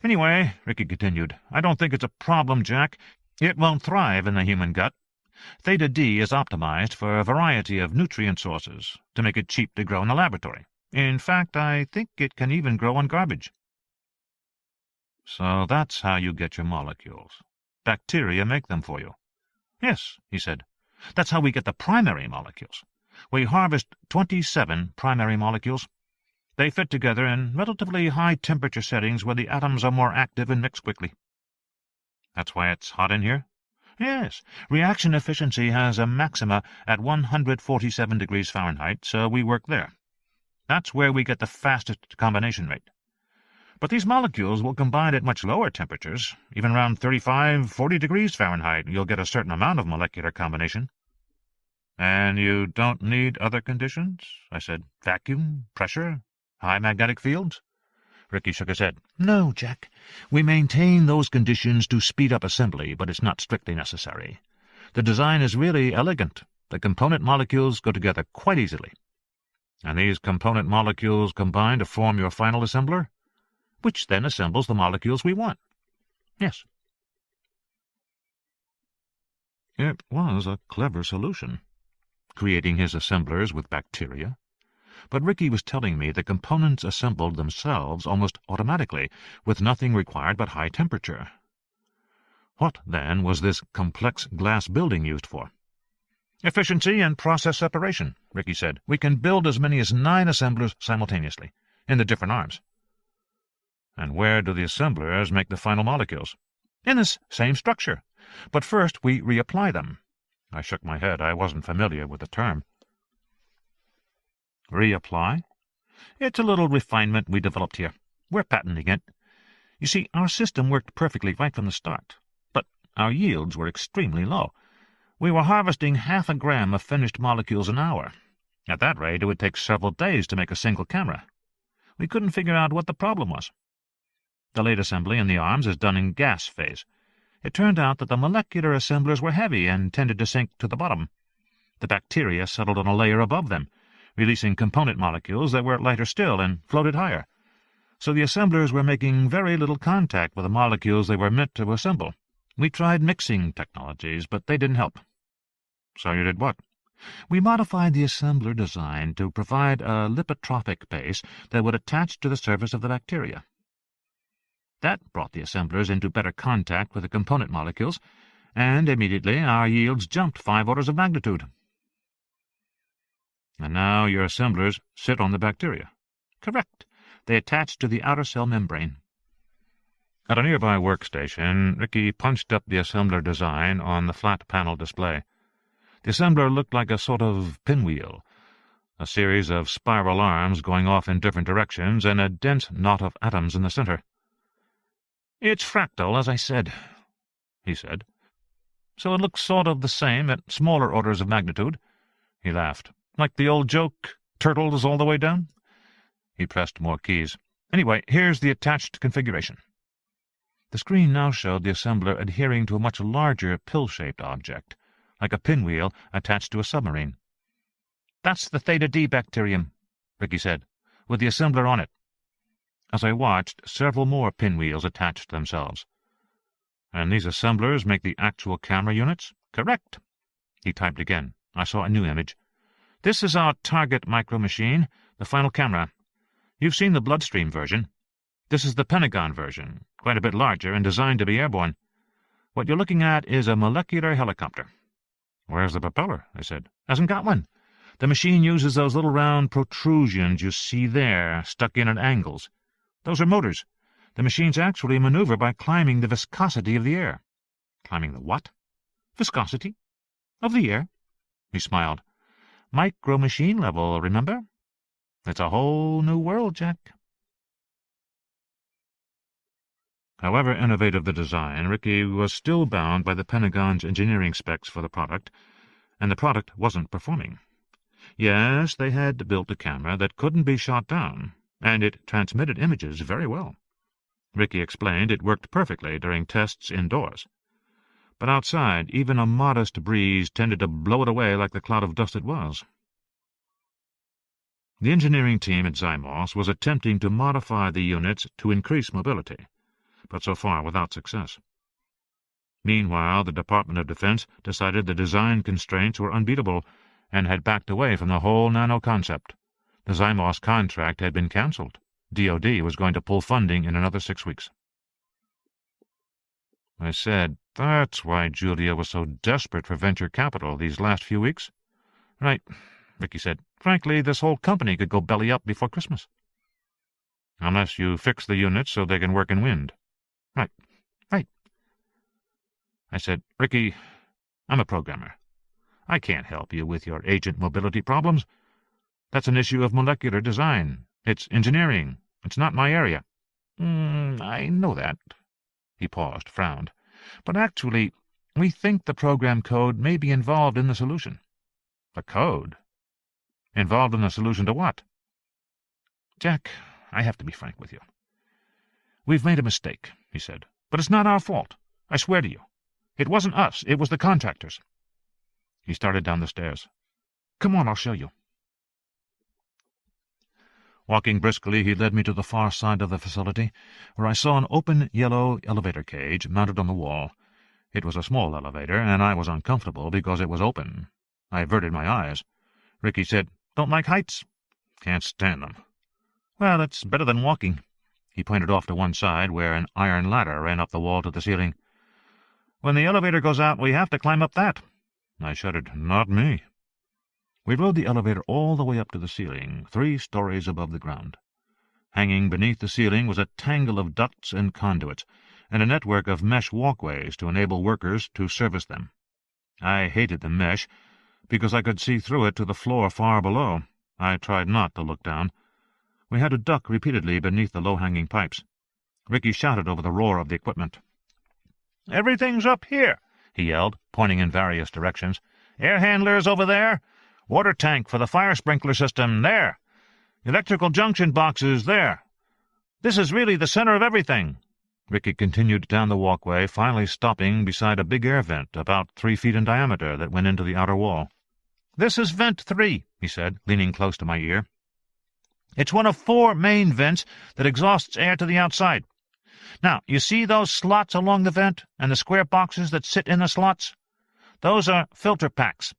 Anyway," Ricky continued, "I don't think it's a problem, Jack. It won't thrive in the human gut. Theta D is optimized for a variety of nutrient sources to make it cheap to grow in the laboratory. In fact, I think it can even grow on garbage." "So that's how you get your molecules. Bacteria make them for you." "Yes," he said. "That's how we get the primary molecules. We harvest 27 primary molecules. They fit together in relatively high-temperature settings where the atoms are more active and mix quickly." "That's why it's hot in here?" "Yes. Reaction efficiency has a maxima at 147 degrees Fahrenheit, so we work there. That's where we get the fastest combination rate. But these molecules will combine at much lower temperatures. Even around 35, 40 degrees Fahrenheit, you'll get a certain amount of molecular combination." "And you don't need other conditions?" I said. "Vacuum, pressure, high magnetic fields?" Ricky shook his head. "No, Jack. We maintain those conditions to speed up assembly, but it's not strictly necessary. The design is really elegant. The component molecules go together quite easily." "And these component molecules combine to form your final assembler?" "Which then assembles the molecules we want." "Yes." It was a clever solution, creating his assemblers with bacteria. But Ricky was telling me the components assembled themselves almost automatically, with nothing required but high temperature. What, then, was this complex glass building used for? "Efficiency and process separation," Ricky said. "We can build as many as 9 assemblers simultaneously. in the different arms. And where do the assemblers make the final molecules? In this same structure. But first we reapply them. I shook my head. I wasn't familiar with the term. Reapply? It's a little refinement we developed here. We're patenting it. You see, our system worked perfectly right from the start, but our yields were extremely low. We were harvesting 0.5 gram of finished molecules an hour. At that rate, it would take several days to make a single camera. We couldn't figure out what the problem was. The late assembly in the arms is done in gas phase. It turned out that the molecular assemblers were heavy and tended to sink to the bottom. The bacteria settled on a layer above them, releasing component molecules that were lighter still and floated higher. So the assemblers were making very little contact with the molecules they were meant to assemble. We tried mixing technologies, but they didn't help. So you did what? We modified the assembler design to provide a lipotrophic base that would attach to the surface of the bacteria. That brought the assemblers into better contact with the component molecules, and immediately our yields jumped 5 orders of magnitude. And now your assemblers sit on the bacteria. Correct. They attach to the outer cell membrane. At a nearby workstation, Ricky punched up the assembler design on the flat panel display. The assembler looked like a sort of pinwheel, a series of spiral arms going off in different directions and a dense knot of atoms in the center. "It's fractal, as I said," he said. "So it looks sort of the same at smaller orders of magnitude." He laughed. "Like the old joke, turtles all the way down?" He pressed more keys. "Anyway, here's the attached configuration." The screen now showed the assembler adhering to a much larger pill-shaped object, like a pinwheel attached to a submarine. "That's the theta-D bacterium," Ricky said, "with the assembler on it." As I watched, several more pinwheels attached themselves. "And these assemblers make the actual camera units?" "Correct." He typed again. I saw a new image. "This is our target micro-machine, the final camera. You've seen the bloodstream version. This is the Pentagon version, quite a bit larger and designed to be airborne. What you're looking at is a molecular helicopter." "Where's the propeller?" I said. "Hasn't got one. The machine uses those little round protrusions you see there, stuck in at angles. Those are motors. The machines actually maneuver by climbing the viscosity of the air." "Climbing the what?" "Viscosity. Of the air." He smiled. "Micro-machine level, remember? It's a whole new world, Jack." However innovative the design, Ricky was still bound by the Pentagon's engineering specs for the product, and the product wasn't performing. Yes, they had built a camera that couldn't be shot down, and it transmitted images very well. Ricky explained it worked perfectly during tests indoors. But outside, even a modest breeze tended to blow it away like the cloud of dust it was. The engineering team at Zymos was attempting to modify the units to increase mobility, but so far without success. Meanwhile, the Department of Defense decided the design constraints were unbeatable and had backed away from the whole nano concept. The Zymos contract had been cancelled. DOD was going to pull funding in another 6 weeks. I said, "That's why Julia was so desperate for venture capital these last few weeks." "Right," Ricky said. "Frankly, this whole company could go belly up before Christmas." "Unless you fix the units so they can work in wind." Right. I said, "Ricky, I'm a programmer. I can't help you with your agent mobility problems. That's an issue of molecular design. It's engineering. It's not my area." I know that." He paused, frowned. "But actually, we think the program code may be involved in the solution." "The code? Involved in the solution to what?" "Jack, I have to be frank with you. We've made a mistake," he said. "But it's not our fault. I swear to you. It wasn't us. It was the contractors." He started down the stairs. "Come on, I'll show you." Walking briskly, he led me to the far side of the facility, where I saw an open yellow elevator cage mounted on the wall. It was a small elevator, and I was uncomfortable because it was open. I averted my eyes. Ricky said, "Don't like heights?" "Can't stand them." "Well, it's better than walking." He pointed off to one side, where an iron ladder ran up the wall to the ceiling. "When the elevator goes out, we have to climb up that." I shuddered. "Not me." We rode the elevator all the way up to the ceiling, 3 stories above the ground. Hanging beneath the ceiling was a tangle of ducts and conduits, and a network of mesh walkways to enable workers to service them. I hated the mesh, because I could see through it to the floor far below. I tried not to look down. We had to duck repeatedly beneath the low-hanging pipes. Ricky shouted over the roar of the equipment. "Everything's up here," he yelled, pointing in various directions. "Air handlers over there. Water tank for the fire sprinkler system there. Electrical junction boxes there. This is really the center of everything." Ricky continued down the walkway, finally stopping beside a big air vent about 3 feet in diameter that went into the outer wall. "This is vent 3, he said, leaning close to my ear. "It's one of 4 main vents that exhausts air to the outside. Now, you see those slots along the vent and the square boxes that sit in the slots? Those are filter packs.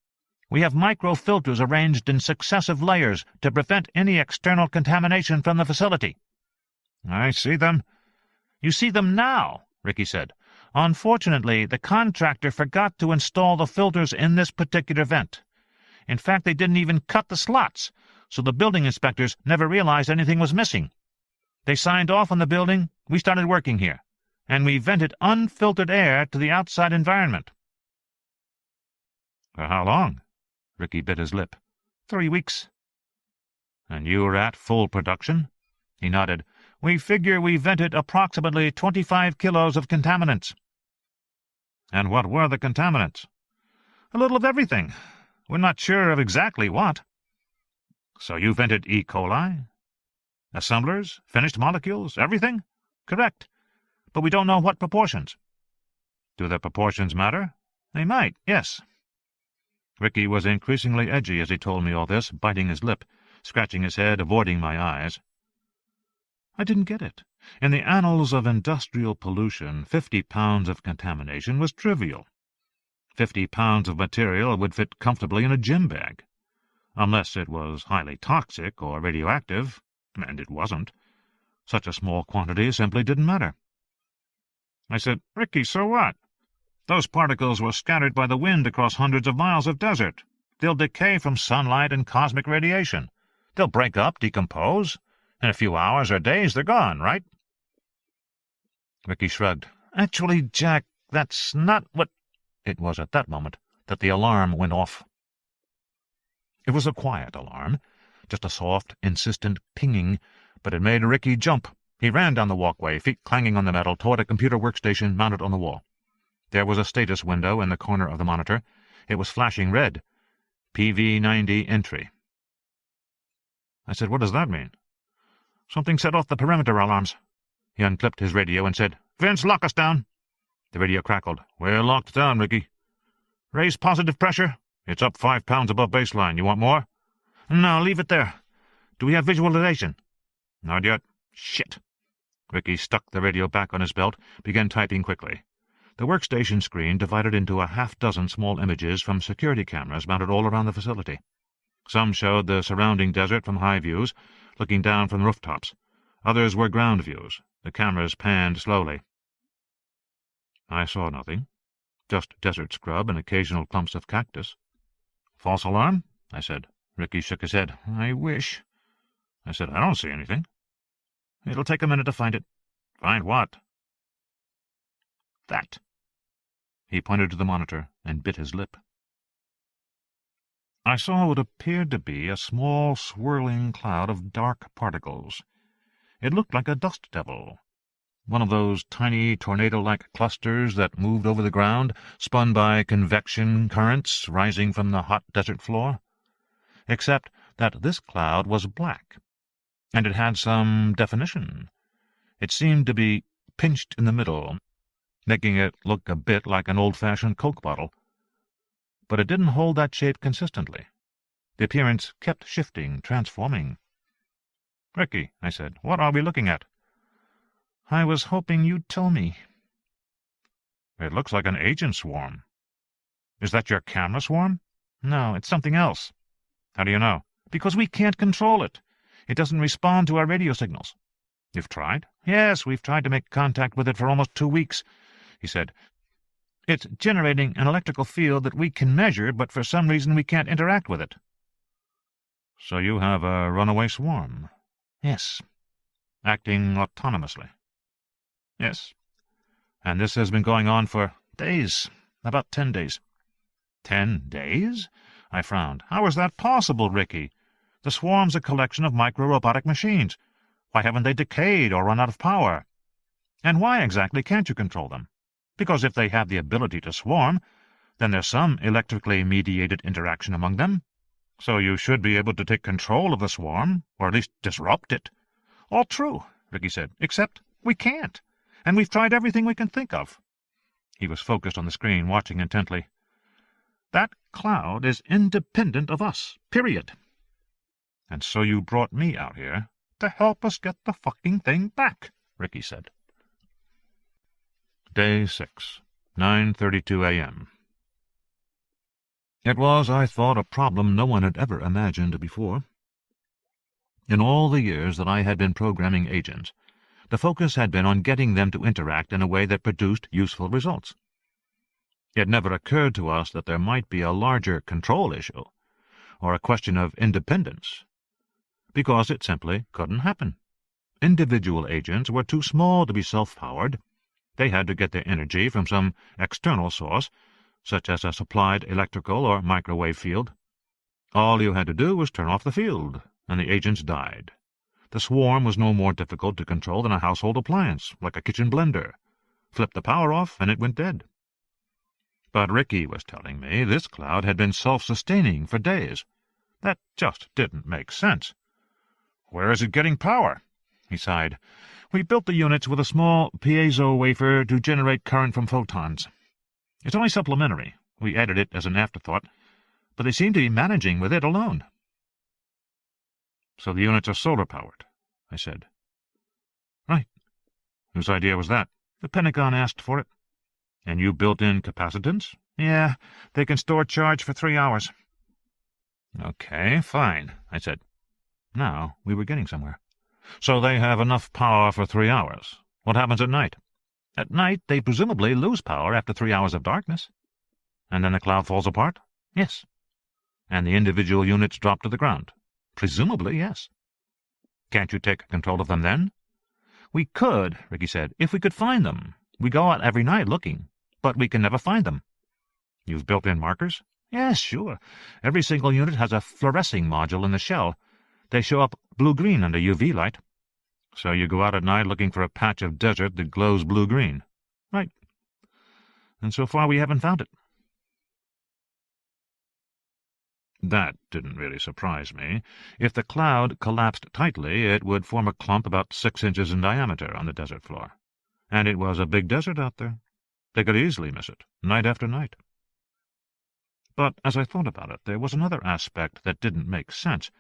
We have microfilters arranged in successive layers to prevent any external contamination from the facility." "I see them." "You see them now," Ricky said. "Unfortunately, the contractor forgot to install the filters in this particular vent. In fact, they didn't even cut the slots, so the building inspectors never realized anything was missing. They signed off on the building, we started working here, and we vented unfiltered air to the outside environment." "For how long?" Ricky bit his lip. 3 weeks. "And you were at full production?" He nodded. "We figure we vented approximately 25 kilos of contaminants." "And what were the contaminants?" "A little of everything. We're not sure of exactly what." "So you vented E. coli? Assemblers? Finished molecules? Everything?" "Correct. But we don't know what proportions." "Do the proportions matter?" "They might, yes." Ricky was increasingly edgy as he told me all this, biting his lip, scratching his head, avoiding my eyes. I didn't get it. In the annals of industrial pollution, 50 pounds of contamination was trivial. 50 pounds of material would fit comfortably in a gym bag. Unless it was highly toxic or radioactive, and it wasn't. Such a small quantity simply didn't matter. I said, "Ricky, so what? Those particles were scattered by the wind across hundreds of miles of desert. They'll decay from sunlight and cosmic radiation. They'll break up, decompose. In a few hours or days, they're gone, right?" Ricky shrugged. "Actually, Jack, that's not what—" It was at that moment that the alarm went off. It was a quiet alarm, just a soft, insistent pinging, but it made Ricky jump. He ran down the walkway, feet clanging on the metal, toward a computer workstation mounted on the wall. There was a status window in the corner of the monitor. It was flashing red. PV-90 entry. I said, "What does that mean?" "Something set off the perimeter alarms." He unclipped his radio and said, "Vince, lock us down." The radio crackled. "We're locked down, Ricky." "Raise positive pressure." "It's up 5 pounds above baseline. You want more?" "No, leave it there. Do we have visualization?" "Not yet." "Shit." Ricky stuck the radio back on his belt, began typing quickly. The workstation screen divided into a half-dozen small images from security cameras mounted all around the facility. Some showed the surrounding desert from high views, looking down from rooftops. Others were ground views. The cameras panned slowly. I saw nothing. Just desert scrub and occasional clumps of cactus. "False alarm?" I said. Ricky shook his head. "I wish." I said, "I don't see anything." "It'll take a minute to find it." "Find what?" "That." He pointed to the monitor and bit his lip. I saw what appeared to be a small, swirling cloud of dark particles. It looked like a dust devil, one of those tiny tornado-like clusters that moved over the ground, spun by convection currents rising from the hot desert floor. Except that this cloud was black, and it had some definition. It seemed to be pinched in the middle, making it look a bit like an old-fashioned Coke bottle. But it didn't hold that shape consistently. The appearance kept shifting, transforming. "Ricky," I said, "what are we looking at?" "I was hoping you'd tell me." "It looks like an agent swarm." "Is that your camera swarm?" "No, it's something else." "How do you know?" "Because we can't control it. It doesn't respond to our radio signals." "You've tried?" "Yes, we've tried to make contact with it for almost 2 weeks," he said. "It's generating an electrical field that we can measure, but for some reason we can't interact with it." "So you have a runaway swarm?" "Yes." acting autonomously. Yes. And this has been going on for days, about 10 days. 10 days? I frowned. How is that possible, Ricky? The swarm's a collection of micro-robotic machines. Why haven't they decayed or run out of power? And why exactly can't you control them? Because if they have the ability to swarm, then there's some electrically mediated interaction among them. So you should be able to take control of the swarm, or at least disrupt it. All true, Ricky said, except we can't. And we've tried everything we can think of. He was focused on the screen, watching intently. That cloud is independent of us, period. And so you brought me out here to help us get the fucking thing back, Ricky said. Day 6, 9:32 a.m. It was, I thought, a problem no one had ever imagined before. In all the years that I had been programming agents, the focus had been on getting them to interact in a way that produced useful results. It never occurred to us that there might be a larger control issue, or a question of independence, because it simply couldn't happen. Individual agents were too small to be self-powered. They had to get their energy from some external source, such as a supplied electrical or microwave field. All you had to do was turn off the field, and the agents died. The swarm was no more difficult to control than a household appliance, like a kitchen blender. Flip the power off, and it went dead. But Ricky was telling me this cloud had been self-sustaining for days. That just didn't make sense. Where is it getting power? He sighed. We built the units with a small piezo wafer to generate current from photons. It's only supplementary. We added it as an afterthought, but they seem to be managing with it alone. So the units are solar-powered, I said. Right. Whose idea was that? The Pentagon asked for it. And you built in capacitance? Yeah, they can store charge for 3 hours. Okay, fine, I said. Now we were getting somewhere. So they have enough power for 3 hours. What happens at night? At night, they presumably lose power after 3 hours of darkness. And then the cloud falls apart? Yes. And the individual units drop to the ground? Presumably, yes. Can't you take control of them then? We could, Ricky said, if we could find them. We go out every night looking, but we can never find them. You've built in markers? Yes, sure. Every single unit has a fluorescing module in the shell. They show up blue-green under UV light. So you go out at night looking for a patch of desert that glows blue-green. Right. And so far we haven't found it. That didn't really surprise me. If the cloud collapsed tightly, it would form a clump about 6 inches in diameter on the desert floor. And it was a big desert out there. They could easily miss it, night after night. But as I thought about it, there was another aspect that didn't make sense.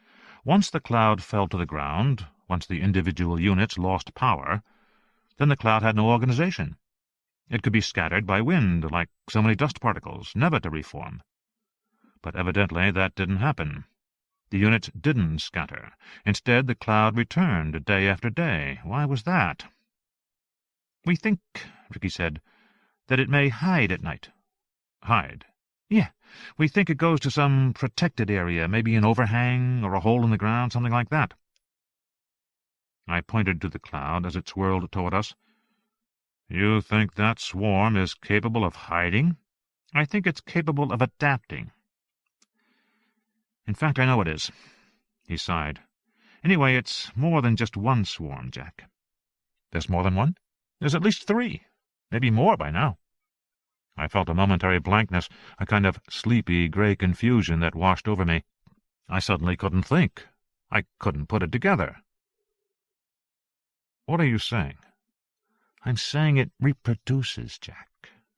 Once the cloud fell to the ground, once the individual units lost power, then the cloud had no organization. It could be scattered by wind, like so many dust particles, never to reform. But evidently that didn't happen. The units didn't scatter. Instead, the cloud returned day after day. Why was that? We think, Ricky said, that it may hide at night. Hide? Yeah. We think it goes to some protected area, maybe an overhang or a hole in the ground, something like that. I pointed to the cloud as it swirled toward us. You think that swarm is capable of hiding? I think it's capable of adapting. In fact, I know it is. He sighed. Anyway, it's more than just one swarm, Jack. There's more than one? There's at least 3. Maybe more by now. I felt a momentary blankness, a kind of sleepy grey confusion that washed over me. I suddenly couldn't think. I couldn't put it together. What are you saying? I'm saying it reproduces, Jack,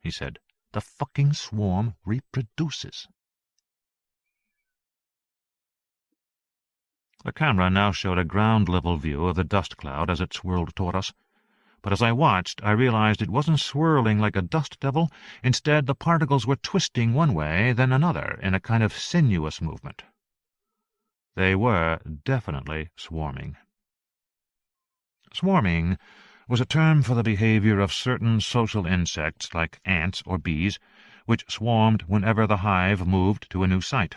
he said. The fucking swarm reproduces. The camera now showed a ground-level view of the dust cloud as it swirled toward us. But as I watched, I realized it wasn't swirling like a dust devil. Instead, the particles were twisting one way, then another, in a kind of sinuous movement. They were definitely swarming. Swarming was a term for the behavior of certain social insects, like ants or bees, which swarmed whenever the hive moved to a new site.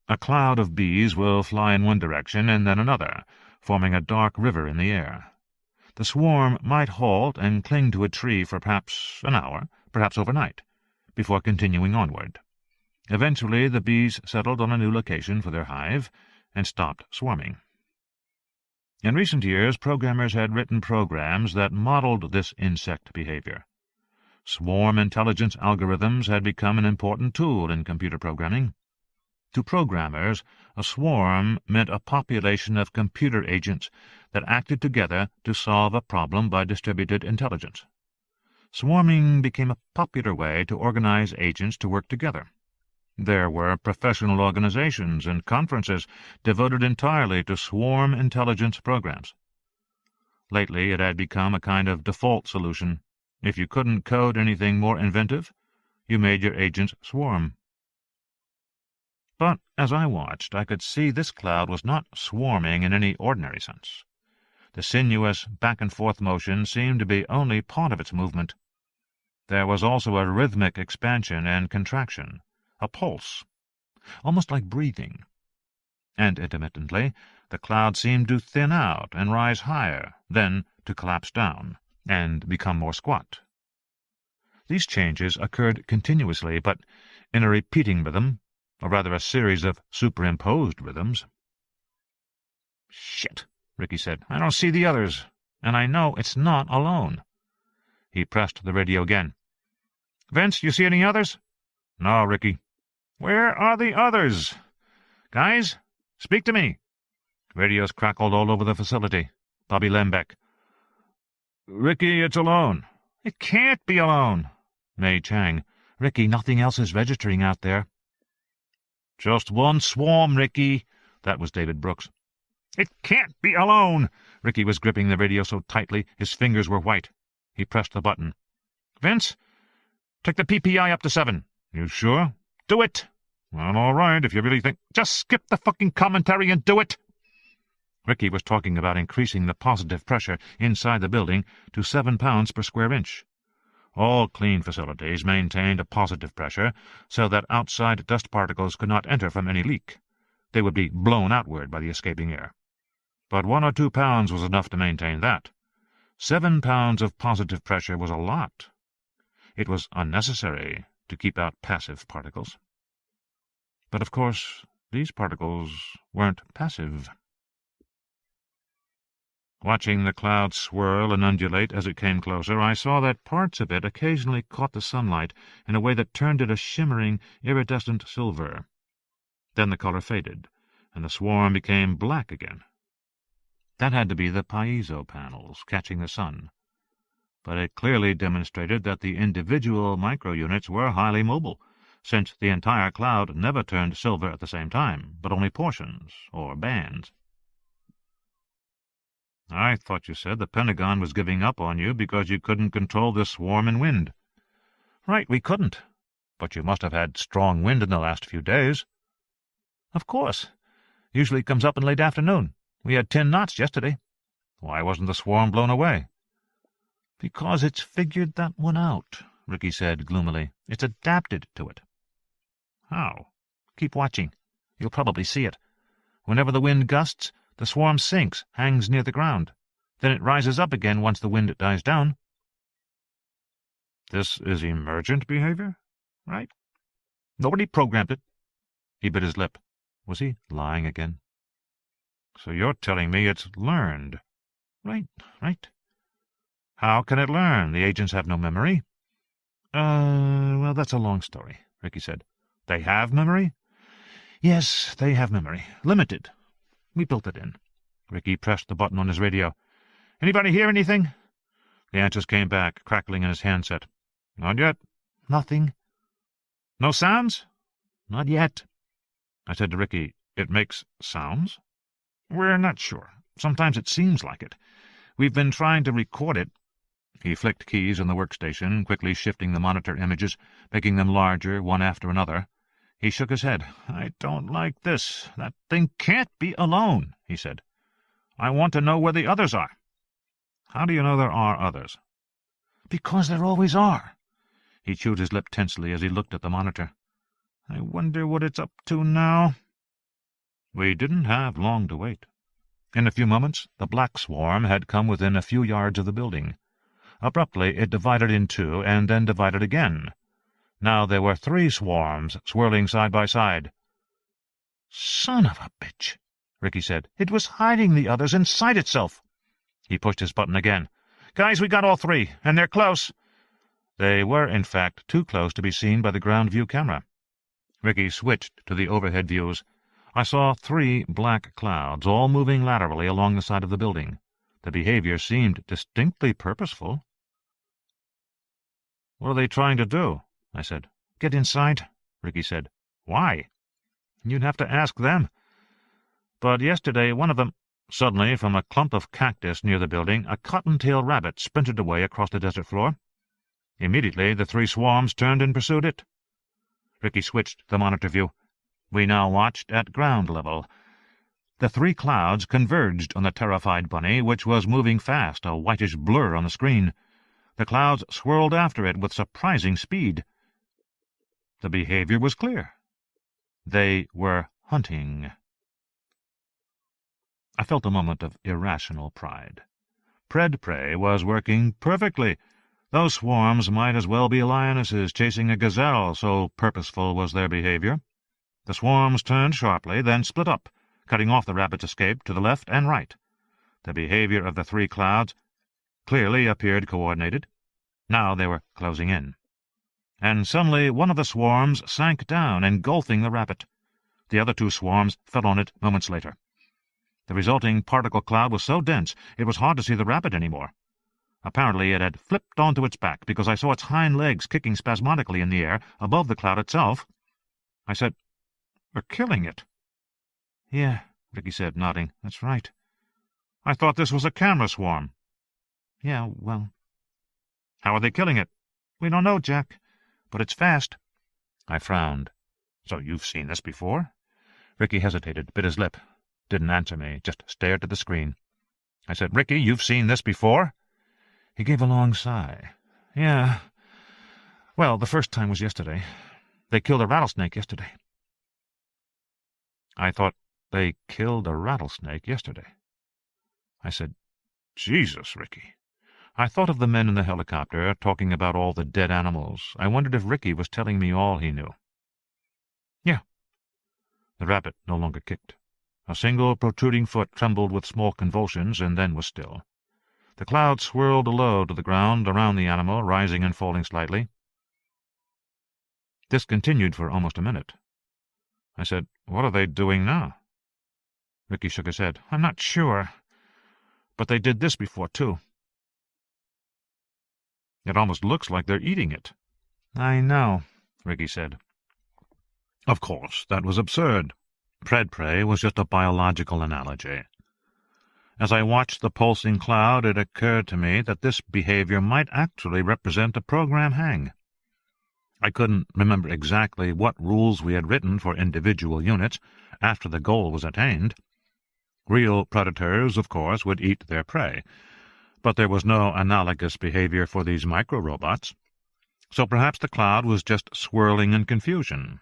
A cloud of bees will fly in one direction and then another, forming a dark river in the air. The swarm might halt and cling to a tree for perhaps an hour, perhaps overnight, before continuing onward. Eventually the bees settled on a new location for their hive and stopped swarming. In recent years, programmers had written programs that modeled this insect behavior. Swarm intelligence algorithms had become an important tool in computer programming. To programmers, a swarm meant a population of computer agents that acted together to solve a problem by distributed intelligence. Swarming became a popular way to organize agents to work together. There were professional organizations and conferences devoted entirely to swarm intelligence programs. Lately, it had become a kind of default solution. If you couldn't code anything more inventive, you made your agents swarm. But as I watched, I could see this cloud was not swarming in any ordinary sense. The sinuous back-and-forth motion seemed to be only part of its movement. There was also a rhythmic expansion and contraction, a pulse, almost like breathing. And intermittently, the cloud seemed to thin out and rise higher, then to collapse down and become more squat. These changes occurred continuously, but in a repeating rhythm, or rather a series of superimposed rhythms. "Shit," Ricky said. "I don't see the others, and I know it's not alone." He pressed the radio again. "Vince, you see any others?" "No, Ricky." "Where are the others? Guys, speak to me." Radios crackled all over the facility. Bobby Lembeck. "Ricky, it's alone." "It can't be alone." Mei Chang. "Ricky, nothing else is registering out there." "Just one swarm, Ricky." That was David Brooks. "It can't be alone." Ricky was gripping the radio so tightly his fingers were white. He pressed the button. "Vince, take the PPI up to 7. "You sure?" "Do it." "Well, all right, if you really think—" "Just skip the fucking commentary and do it." Ricky was talking about increasing the positive pressure inside the building to 7 pounds per square inch. All clean facilities maintained a positive pressure so that outside dust particles could not enter from any leak. They would be blown outward by the escaping air. But 1 or 2 pounds was enough to maintain that. 7 pounds of positive pressure was a lot. It was unnecessary to keep out passive particles. But, of course, these particles weren't passive. Watching the cloud swirl and undulate as it came closer, I saw that parts of it occasionally caught the sunlight in a way that turned it a shimmering, iridescent silver. Then the color faded, and the swarm became black again. That had to be the piezo panels catching the sun. But it clearly demonstrated that the individual micro-units were highly mobile, since the entire cloud never turned silver at the same time, but only portions, or bands. "I thought you said the Pentagon was giving up on you because you couldn't control this swarm and wind." "Right, we couldn't. But you must have had strong wind in the last few days." "Of course. Usually comes up in late afternoon. We had 10 knots yesterday." "Why wasn't the swarm blown away?" "Because it's figured that one out," Ricky said gloomily. "It's adapted to it." "How?" "Keep watching. You'll probably see it. Whenever the wind gusts, the swarm sinks, hangs near the ground. Then it rises up again once the wind dies down." "This is emergent behavior?" "Right. Nobody programmed it." He bit his lip. Was he lying again? "So you're telling me it's learned?" Right. "How can it learn? The agents have no memory." Well, that's a long story," Ricky said. "They have memory?" "Yes, they have memory. Limited. We built it in." Ricky pressed the button on his radio. "Anybody hear anything?" The answers came back, crackling in his handset. "Not yet." "Nothing." "No sounds?" "Not yet." I said to Ricky, "It makes sounds?" "We're not sure. Sometimes it seems like it. We've been trying to record it." He flicked keys on the workstation, quickly shifting the monitor images, making them larger, one after another. He shook his head. "I don't like this. That thing can't be alone," he said. "I want to know where the others are." "How do you know there are others?" "Because there always are." He chewed his lip tensely as he looked at the monitor. "I wonder what it's up to now." We didn't have long to wait. In a few moments, the black swarm had come within a few yards of the building. Abruptly, it divided in two, and then divided again. Now there were 3 swarms, swirling side by side. "Son of a bitch," Ricky said. "It was hiding the others inside itself." He pushed his button again. "Guys, we got all 3, and they're close." They were, in fact, too close to be seen by the ground view camera. Ricky switched to the overhead views. I saw 3 black clouds, all moving laterally along the side of the building. The behavior seemed distinctly purposeful. "What are they trying to do?" I said. "Get inside," Ricky said. "Why?" "You'd have to ask them. But yesterday one of them—" Suddenly, from a clump of cactus near the building, a cottontail rabbit sprinted away across the desert floor. Immediately, the 3 swarms turned and pursued it. Ricky switched the monitor view. We now watched at ground level. The 3 clouds converged on the terrified bunny, which was moving fast, a whitish blur on the screen. The clouds swirled after it with surprising speed. The behavior was clear. They were hunting. I felt a moment of irrational pride. Pred-prey was working perfectly. Those swarms might as well be lionesses chasing a gazelle, so purposeful was their behavior. The swarms turned sharply, then split up, cutting off the rabbit's escape to the left and right. The behavior of the 3 clouds clearly appeared coordinated. Now they were closing in. And suddenly one of the swarms sank down, engulfing the rabbit. The other 2 swarms fell on it moments later. The resulting particle cloud was so dense it was hard to see the rabbit anymore. Apparently it had flipped onto its back, because I saw its hind legs kicking spasmodically in the air above the cloud itself. I said, "We're killing it." "Yeah," Ricky said, nodding. "That's right." "I thought this was a camera swarm." "Yeah, well—" "How are they killing it?" "We don't know, Jack, but it's fast." I frowned. "So you've seen this before?" Ricky hesitated, bit his lip. Didn't answer me, just stared at the screen. I said, "Ricky, you've seen this before?" He gave a long sigh. "Yeah. Well, the first time was yesterday. They killed a rattlesnake yesterday." I thought they killed a rattlesnake yesterday. I said, "Jesus, Ricky." I thought of the men in the helicopter talking about all the dead animals. I wondered if Ricky was telling me all he knew. "Yeah." The rabbit no longer kicked. A single protruding foot trembled with small convulsions and then was still. The cloud swirled low to the ground around the animal, rising and falling slightly. This continued for almost a minute. I said, "What are they doing now?" Ricky shook his head. "I'm not sure. But they did this before, too." "It almost looks like they're eating it." "I know," Ricky said. Of course, that was absurd. Pred-prey was just a biological analogy. As I watched the pulsing cloud, it occurred to me that this behavior might actually represent a program hang. I couldn't remember exactly what rules we had written for individual units after the goal was attained. Real predators, of course, would eat their prey, but there was no analogous behavior for these micro-robots. So perhaps the cloud was just swirling in confusion.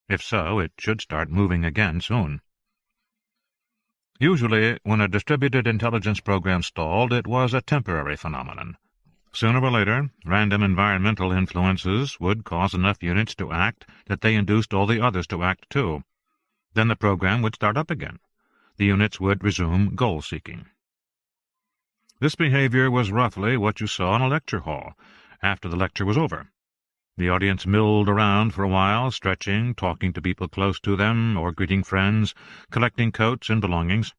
If so, it should start moving again soon. Usually, when a distributed intelligence program stalled, it was a temporary phenomenon. Sooner or later, random environmental influences would cause enough units to act that they induced all the others to act too. Then the program would start up again. The units would resume goal-seeking. This behavior was roughly what you saw in a lecture hall after the lecture was over. The audience milled around for a while, stretching, talking to people close to them, or greeting friends, collecting coats and belongings.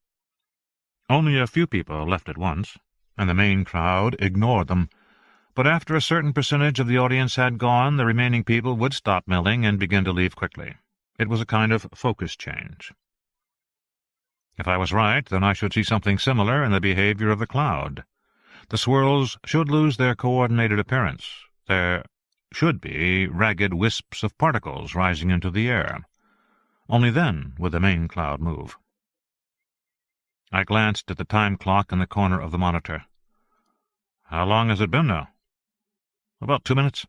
Only a few people left at once, and the main crowd ignored them. But after a certain percentage of the audience had gone, the remaining people would stop milling and begin to leave quickly. It was a kind of focus change. If I was right, then I should see something similar in the behavior of the cloud. The swirls should lose their coordinated appearance. There should be ragged wisps of particles rising into the air. Only then would the main cloud move. I glanced at the time clock in the corner of the monitor. "How long has it been now?" "About 2 minutes."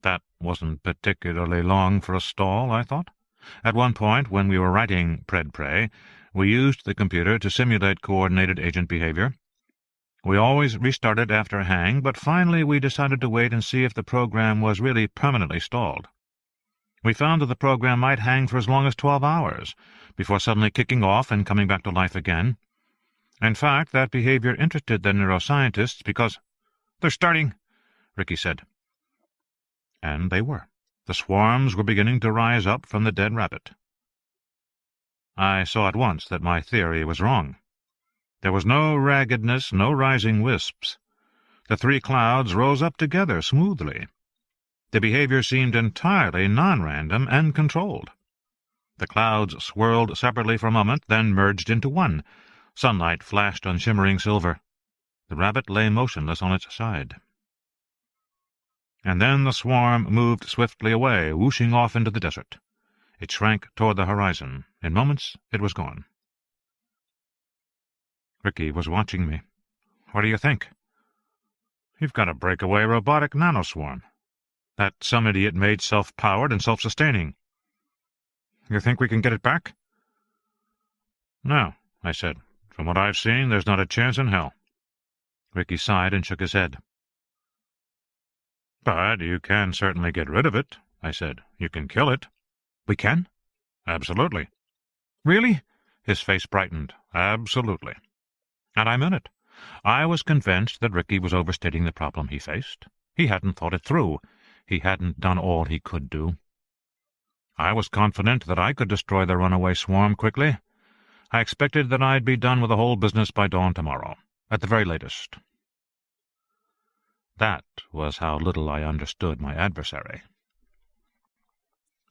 That wasn't particularly long for a stall, I thought. At one point, when we were writing Pred Prey, we used the computer to simulate coordinated agent behavior. We always restarted after a hang, but finally we decided to wait and see if the program was really permanently stalled. We found that the program might hang for as long as 12 hours, before suddenly kicking off and coming back to life again. In fact, that behavior interested the neuroscientists because— "They're starting," Ricky said. And they were. The swarms were beginning to rise up from the dead rabbit. I saw at once that my theory was wrong. There was no raggedness, no rising wisps. The three clouds rose up together smoothly. The behavior seemed entirely non-random and controlled. The clouds swirled separately for a moment, then merged into one. Sunlight flashed on shimmering silver. The rabbit lay motionless on its side. And then the swarm moved swiftly away, whooshing off into the desert. It shrank toward the horizon. In moments it was gone. Ricky was watching me. "What do you think?" "You've got a breakaway robotic nanoswarm that some idiot made self-powered and self-sustaining. You think we can get it back?" "No," I said. "From what I've seen, there's not a chance in hell." Ricky sighed and shook his head. "But you can certainly get rid of it," I said. "You can kill it." "We can?" "Absolutely." "Really?" His face brightened. "Absolutely." And I meant it. I was convinced that Ricky was overstating the problem he faced. He hadn't thought it through. He hadn't done all he could do. I was confident that I could destroy the runaway swarm quickly. I expected that I'd be done with the whole business by dawn tomorrow, at the very latest. That was how little I understood my adversary.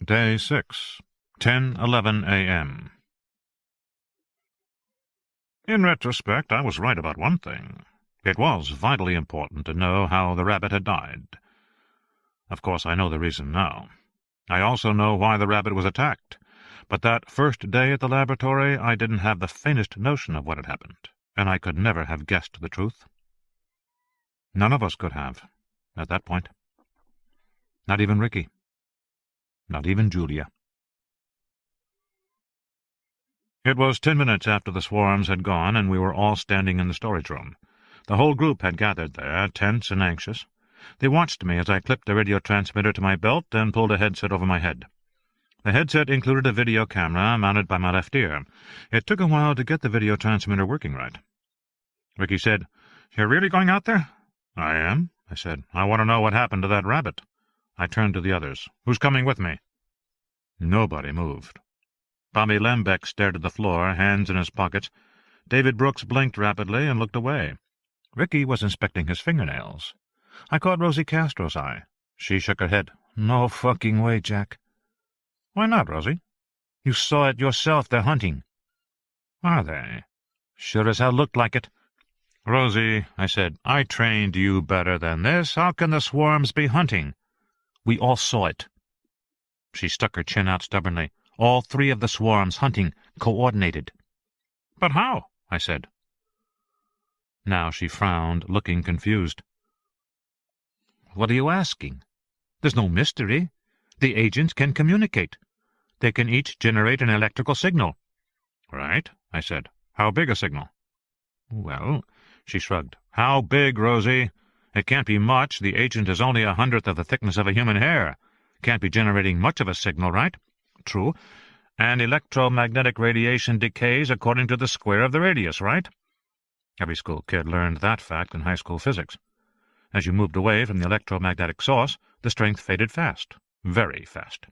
Day 6, 10:11 a.m. In retrospect, I was right about one thing. It was vitally important to know how the rabbit had died. Of course, I know the reason now. I also know why the rabbit was attacked. But that first day at the laboratory, I didn't have the faintest notion of what had happened, and I could never have guessed the truth. None of us could have, at that point. Not even Ricky. Not even Julia. It was 10 minutes after the swarms had gone, and we were all standing in the storage room. The whole group had gathered there, tense and anxious. They watched me as I clipped the radio transmitter to my belt and pulled a headset over my head. The headset included a video camera mounted by my left ear. It took a while to get the video transmitter working right. Ricky said, "You're really going out there?" "I am," I said. "I want to know what happened to that rabbit." I turned to the others. "Who's coming with me?" Nobody moved. Bobby Lembeck stared at the floor, hands in his pockets. David Brooks blinked rapidly and looked away. Ricky was inspecting his fingernails. I caught Rosie Castro's eye. She shook her head. "No fucking way, Jack." "Why not, Rosie?" "You saw it yourself. They're hunting." "Are they?" "Sure as hell looked like it." "Rosie," I said, "I trained you better than this. How can the swarms be hunting?" "We all saw it." She stuck her chin out stubbornly. "All three of the swarms hunting, coordinated." "But how?" I said. Now she frowned, looking confused. "What are you asking? There's no mystery. The agents can communicate. They can each generate an electrical signal." "Right," I said. "How big a signal?" "Well," she shrugged. "How big, Rosie? It can't be much. The agent is only 1/100th of the thickness of a human hair. Can't be generating much of a signal, right?" "True. And electromagnetic radiation decays according to the square of the radius, right?" Every school kid learned that fact in high school physics. As you moved away from the electromagnetic source, the strength faded fast, very fast.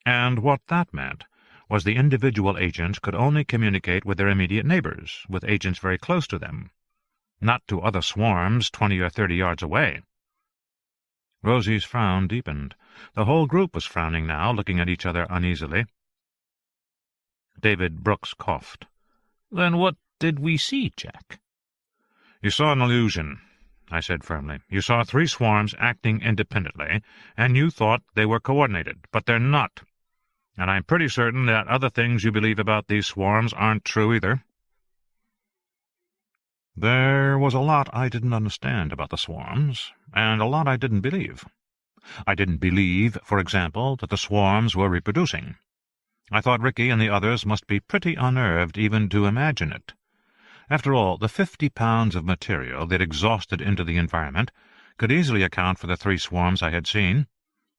And what that meant was the individual agents could only communicate with their immediate neighbors, with agents very close to them, not to other swarms 20 or 30 yards away. Rosie's frown deepened. The whole group was frowning now, looking at each other uneasily. David Brooks coughed. "Then what did we see, Jack?" "You saw an illusion," I said firmly. "You saw 3 swarms acting independently, and you thought they were coordinated, but they're not. And I'm pretty certain that other things you believe about these swarms aren't true either." There was a lot I didn't understand about the swarms, and a lot I didn't believe. I didn't believe, for example, that the swarms were reproducing. I thought Ricky and the others must be pretty unnerved even to imagine it. After all, the 50 pounds of material they'd exhausted into the environment could easily account for the 3 swarms I had seen,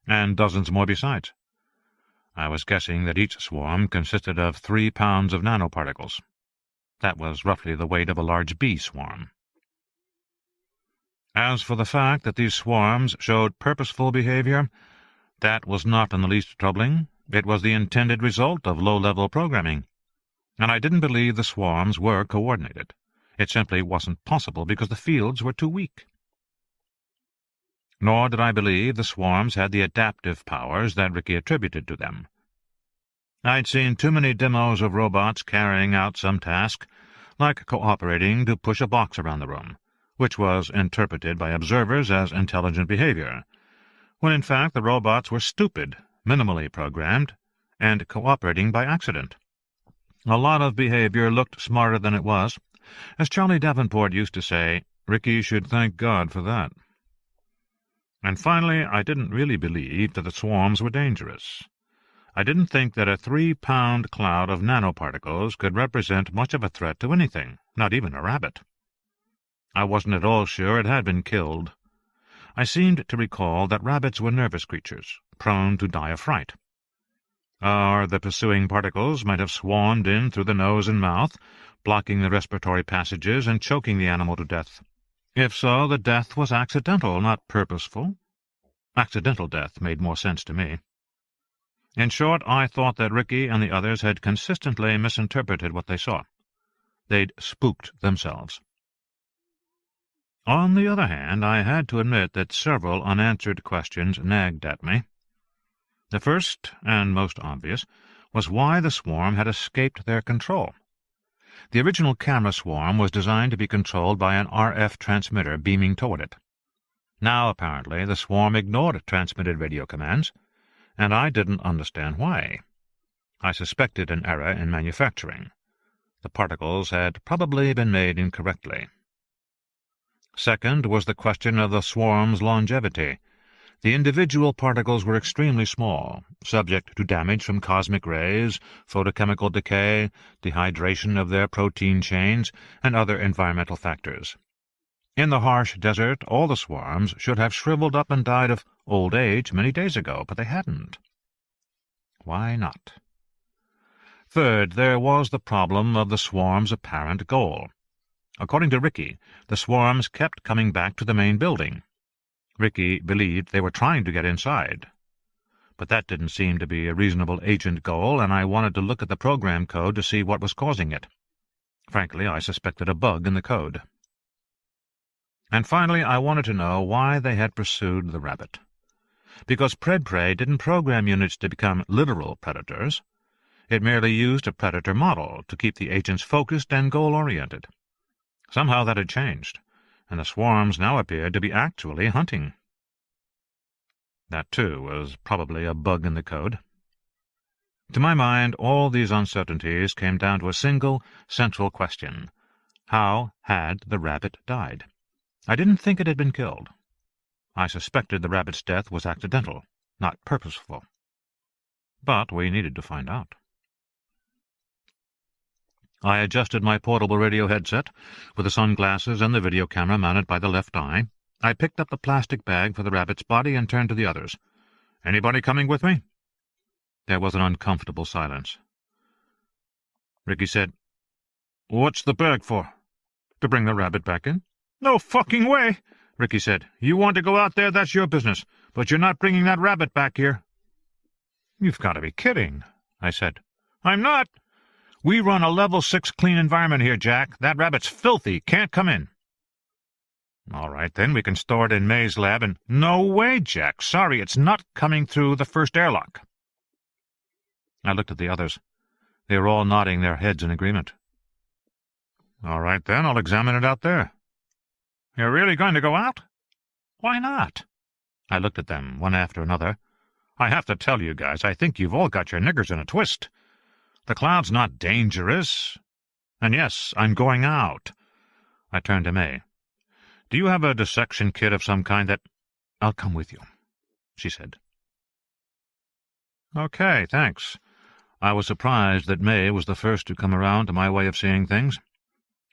and dozens more besides. I was guessing that each swarm consisted of 3 pounds of nanoparticles. That was roughly the weight of a large bee swarm. As for the fact that these swarms showed purposeful behavior, that was not in the least troubling. It was the intended result of low-level programming. And I didn't believe the swarms were coordinated. It simply wasn't possible because the fields were too weak. Nor did I believe the swarms had the adaptive powers that Ricky attributed to them. I'd seen too many demos of robots carrying out some task, like cooperating to push a box around the room, which was interpreted by observers as intelligent behavior, when in fact the robots were stupid, minimally programmed, and cooperating by accident. A lot of behavior looked smarter than it was. As Charlie Davenport used to say, Ricky should thank God for that. And finally, I didn't really believe that the swarms were dangerous. I didn't think that a 3-pound cloud of nanoparticles could represent much of a threat to anything, not even a rabbit. I wasn't at all sure it had been killed. I seemed to recall that rabbits were nervous creatures, prone to die of fright. Or the pursuing particles might have swarmed in through the nose and mouth, blocking the respiratory passages and choking the animal to death. If so, the death was accidental, not purposeful. Accidental death made more sense to me. In short, I thought that Ricky and the others had consistently misinterpreted what they saw. They'd spooked themselves. On the other hand, I had to admit that several unanswered questions nagged at me. The first, and most obvious, was why the swarm had escaped their control. The original camera swarm was designed to be controlled by an RF transmitter beaming toward it. Now, apparently, the swarm ignored transmitted radio commands, and I didn't understand why. I suspected an error in manufacturing. The particles had probably been made incorrectly. Second was the question of the swarm's longevity. The individual particles were extremely small, subject to damage from cosmic rays, photochemical decay, dehydration of their protein chains, and other environmental factors. In the harsh desert, all the swarms should have shriveled up and died of old age many days ago, but they hadn't. Why not? Third, there was the problem of the swarm's apparent goal. According to Ricky, the swarms kept coming back to the main building. Ricky believed they were trying to get inside. But that didn't seem to be a reasonable agent goal, and I wanted to look at the program code to see what was causing it. Frankly, I suspected a bug in the code. And finally, I wanted to know why they had pursued the rabbit. Because PredPrey didn't program units to become literal predators. It merely used a predator model to keep the agents focused and goal-oriented. Somehow that had changed, and the swarms now appeared to be actually hunting. That, too, was probably a bug in the code. To my mind, all these uncertainties came down to a single, central question. How had the rabbit died? I didn't think it had been killed. I suspected the rabbit's death was accidental, not purposeful. But we needed to find out. I adjusted my portable radio headset, with the sunglasses and the video camera mounted by the left eye. I picked up the plastic bag for the rabbit's body and turned to the others. "Anybody coming with me?" There was an uncomfortable silence. Ricky said, "What's the bag for? To bring the rabbit back in?" "No fucking way," Ricky said. "You want to go out there, that's your business, but you're not bringing that rabbit back here." "You've got to be kidding," I said. "I'm not. We run a level 6 clean environment here, Jack. That rabbit's filthy. Can't come in." "All right, then. We can store it in May's lab and—" "No way, Jack. Sorry, it's not coming through the first airlock." I looked at the others. They were all nodding their heads in agreement. "All right, then. I'll examine it out there." "You're really going to go out?" "Why not?" I looked at them, one after another. "I have to tell you guys, I think you've all got your niggers in a twist. The cloud's not dangerous. And yes, I'm going out." I turned to May. "Do you have a dissection kit of some kind that—" "I'll come with you." she said. "Okay, thanks." I was surprised that May was the first to come around to my way of seeing things.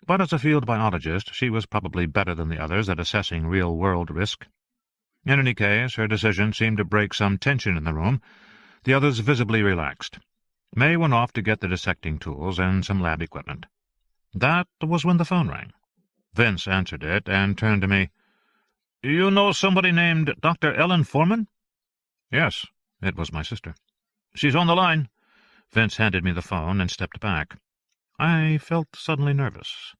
But as a field biologist, she was probably better than the others at assessing real-world risk. In any case, her decision seemed to break some tension in the room. The others visibly relaxed. May went off to get the dissecting tools and some lab equipment. That was when the phone rang. Vince answered it and turned to me. "You know somebody named Dr. Ellen Foreman?" "Yes." It was my sister. "She's on the line." Vince handed me the phone and stepped back. I felt suddenly nervous.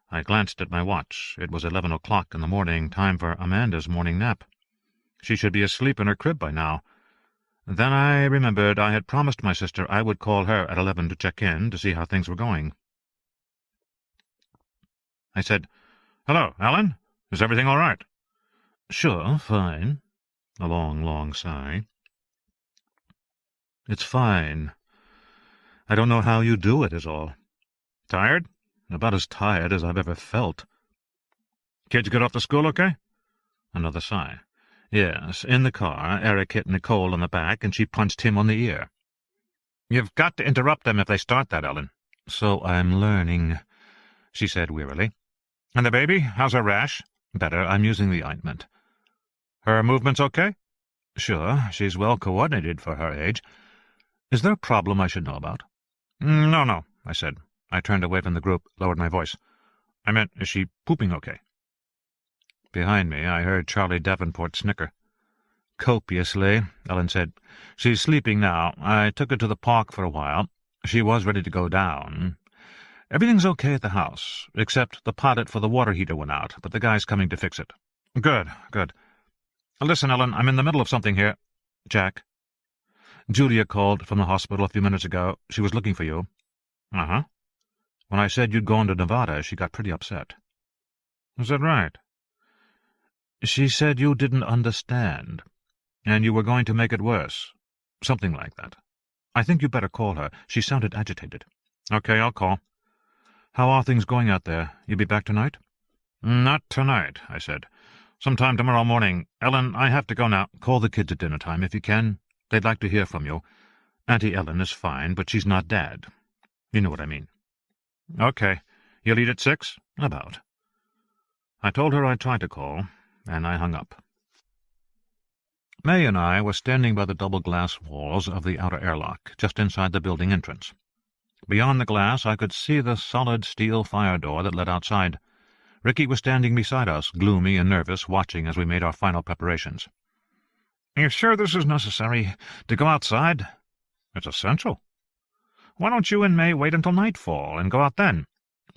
I glanced at my watch. It was 11 o'clock in the morning, time for Amanda's morning nap. She should be asleep in her crib by now. Then I remembered I had promised my sister I would call her at 11 to check in to see how things were going. I said, "Hello, Ellen. Is everything all right?" "Sure, fine." A long, long sigh. "It's fine. I don't know how you do it, is all." "Tired?" "About as tired as I've ever felt." "Kids get off to school okay?" Another sigh. "Yes, in the car. Eric hit Nicole on the back, and she punched him on the ear." "You've got to interrupt them if they start that, Ellen." "So I'm learning," she said wearily. "And the baby? How's her rash?" "Better. I'm using the ointment." "Her movement's okay?" "Sure. She's well coordinated for her age. Is there a problem I should know about?" No, I said. I turned away from the group, lowered my voice. "I meant, is she pooping okay?" Behind me, I heard Charlie Davenport snicker. "Copiously," Ellen said. "She's sleeping now. I took her to the park for a while. She was ready to go down. Everything's okay at the house, except the pilot for the water heater went out, but the guy's coming to fix it." Good. "Listen, Ellen, I'm in the middle of something here." "Jack." "Julia called from the hospital a few minutes ago. She was looking for you." "Uh-huh. When I said you'd gone to Nevada, she got pretty upset." "Is that right?" "She said you didn't understand, and you were going to make it worse. Something like that. I think you better call her. She sounded agitated." "Okay, I'll call." "How are things going out there? You be back tonight?" "Not tonight," I said. "Sometime tomorrow morning. Ellen, I have to go now." "Call the kids at dinner time, if you can. They'd like to hear from you. Auntie Ellen is fine, but she's not Dad. You know what I mean." "Okay. You'll eat at 6? "About." I told her I'd try to call, and I hung up. May and I were standing by the double glass walls of the outer airlock, just inside the building entrance. Beyond the glass I could see the solid steel fire door that led outside. Ricky was standing beside us, gloomy and nervous, watching as we made our final preparations. "Are you sure this is necessary, to go outside?" "It's essential." "Why don't you and May wait until nightfall and go out then?"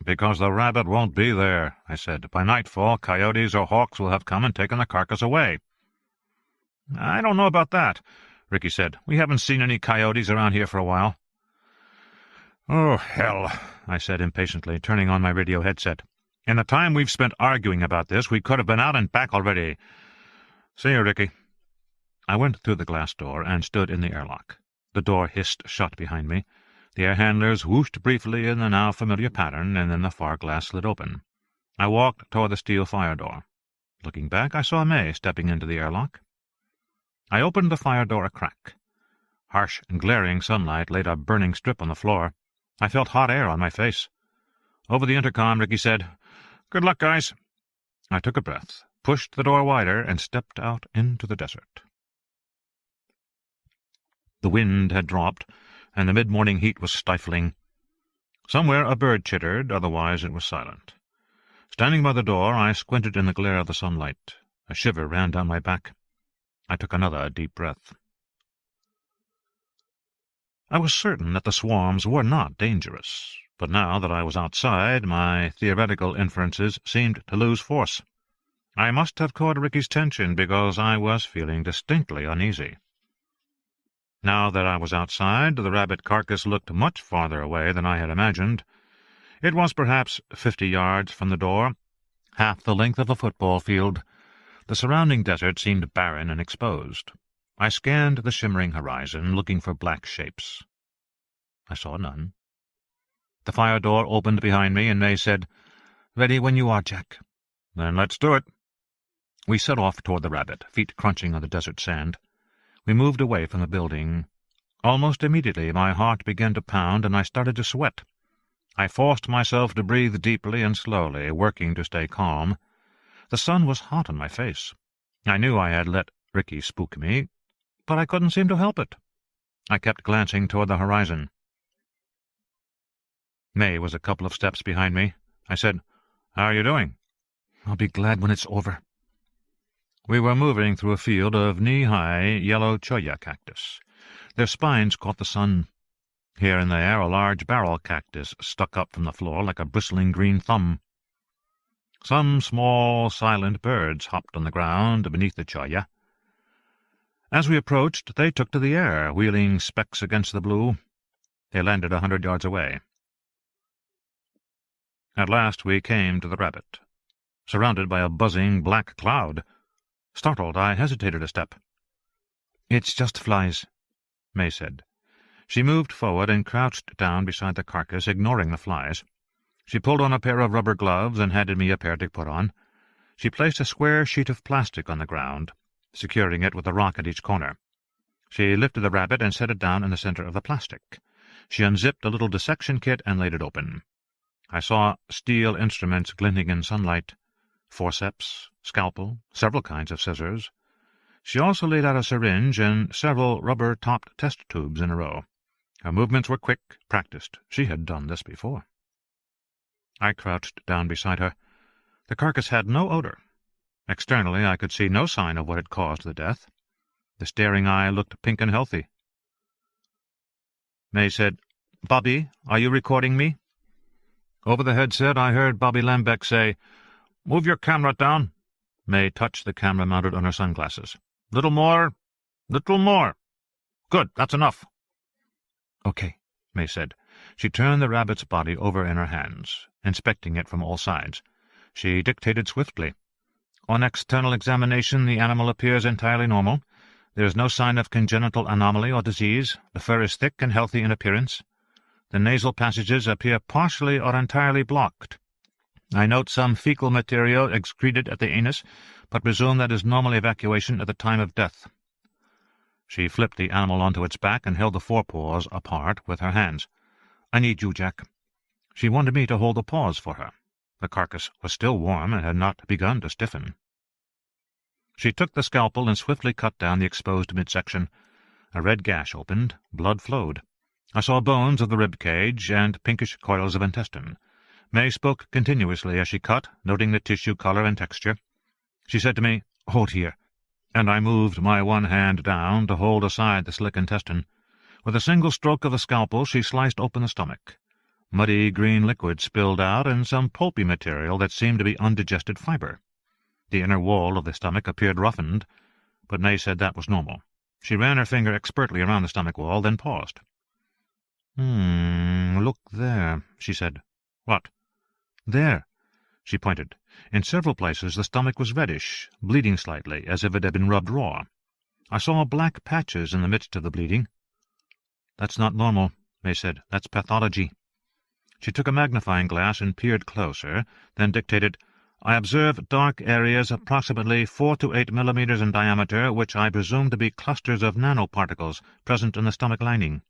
"Because the rabbit won't be there," I said. "By nightfall, coyotes or hawks will have come and taken the carcass away." "I don't know about that," Ricky said. "We haven't seen any coyotes around here for a while." "Oh, hell," I said impatiently, turning on my radio headset. "In the time we've spent arguing about this, we could have been out and back already. See you, Ricky." I went through the glass door and stood in the airlock. The door hissed shut behind me. The air handlers whooshed briefly in the now familiar pattern, and then the far glass slid open. I walked toward the steel fire door. Looking back, I saw May stepping into the airlock. I opened the fire door a crack. Harsh and glaring sunlight laid a burning strip on the floor. I felt hot air on my face. Over the intercom, Ricky said, "Good luck, guys." I took a breath, pushed the door wider, and stepped out into the desert. The wind had dropped, and the mid-morning heat was stifling. Somewhere a bird chittered, otherwise it was silent. Standing by the door, I squinted in the glare of the sunlight. A shiver ran down my back. I took another deep breath. I was certain that the swarms were not dangerous, but now that I was outside, my theoretical inferences seemed to lose force. I must have caught Ricky's attention because I was feeling distinctly uneasy. Now that I was outside, the rabbit carcass looked much farther away than I had imagined. It was perhaps 50 yards from the door, half the length of a football field. The surrounding desert seemed barren and exposed. I scanned the shimmering horizon, looking for black shapes. I saw none. The fire door opened behind me, and May said, "Ready when you are, Jack." "Then let's do it." We set off toward the rabbit, feet crunching on the desert sand. We moved away from the building. Almost immediately my heart began to pound and I started to sweat. I forced myself to breathe deeply and slowly, working to stay calm. The sun was hot on my face. I knew I had let Ricky spook me, but I couldn't seem to help it. I kept glancing toward the horizon. May was a couple of steps behind me. I said, "How are you doing?" "I'll be glad when it's over." We were moving through a field of knee-high yellow cholla cactus. Their spines caught the sun. Here and there a large barrel cactus stuck up from the floor like a bristling green thumb. Some small, silent birds hopped on the ground beneath the cholla. As we approached, they took to the air, wheeling specks against the blue. They landed 100 yards away. At last we came to the rabbit, surrounded by a buzzing black cloud. Startled, I hesitated a step. "It's just flies," May said. She moved forward and crouched down beside the carcass, ignoring the flies. She pulled on a pair of rubber gloves and handed me a pair to put on. She placed a square sheet of plastic on the ground, securing it with a rock at each corner. She lifted the rabbit and set it down in the center of the plastic. She unzipped a little dissection kit and laid it open. I saw steel instruments glinting in sunlight, forceps, scalpel, several kinds of scissors. She also laid out a syringe and several rubber-topped test tubes in a row. Her movements were quick, practiced. She had done this before. I crouched down beside her. The carcass had no odor. Externally, I could see no sign of what had caused the death. The staring eye looked pink and healthy. May said, "Bobby, are you recording me?" Over the headset, I heard Bobby Lambeck say, "Move your camera down." May touched the camera mounted on her sunglasses. "Little more. Little more. Good, that's enough." "Okay," May said. She turned the rabbit's body over in her hands, inspecting it from all sides. She dictated swiftly. "On external examination, the animal appears entirely normal. There is no sign of congenital anomaly or disease. The fur is thick and healthy in appearance. The nasal passages appear partially or entirely blocked. I note some fecal material excreted at the anus, but presume that is normal evacuation at the time of death." She flipped the animal onto its back and held the forepaws apart with her hands. "I need you, Jack." She wanted me to hold the paws for her. The carcass was still warm and had not begun to stiffen. She took the scalpel and swiftly cut down the exposed midsection. A red gash opened. Blood flowed. I saw bones of the rib cage and pinkish coils of intestine. May spoke continuously as she cut, noting the tissue color and texture. She said to me, "Hold here," and I moved my one hand down to hold aside the slick intestine. With a single stroke of the scalpel, she sliced open the stomach. Muddy green liquid spilled out, and some pulpy material that seemed to be undigested fiber. The inner wall of the stomach appeared roughened, but May said that was normal. She ran her finger expertly around the stomach wall, then paused. Look there," she said. "What?" "There." She pointed. In several places the stomach was reddish, bleeding slightly, as if it had been rubbed raw. I saw black patches in the midst of the bleeding. "That's not normal," May said. "That's pathology." She took a magnifying glass and peered closer, then dictated, "I observe dark areas approximately 4 to 8 millimeters in diameter, which I presume to be clusters of nanoparticles present in the stomach lining."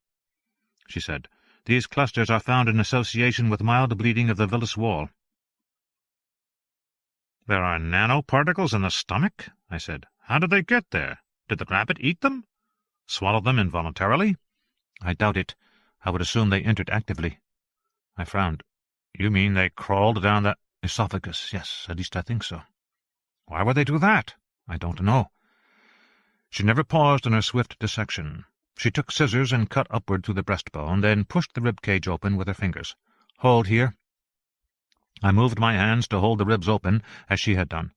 She said, "These clusters are found in association with mild bleeding of the villus wall." "There are nanoparticles in the stomach?" I said. "How did they get there? Did the rabbit eat them? Swallow them involuntarily?" "I doubt it. I would assume they entered actively." I frowned. "You mean they crawled down the esophagus? Yes, at least I think so." "Why would they do that?" "I don't know." She never paused in her swift dissection. She took scissors and cut upward through the breastbone, then pushed the rib cage open with her fingers. "Hold here." I moved my hands to hold the ribs open, as she had done.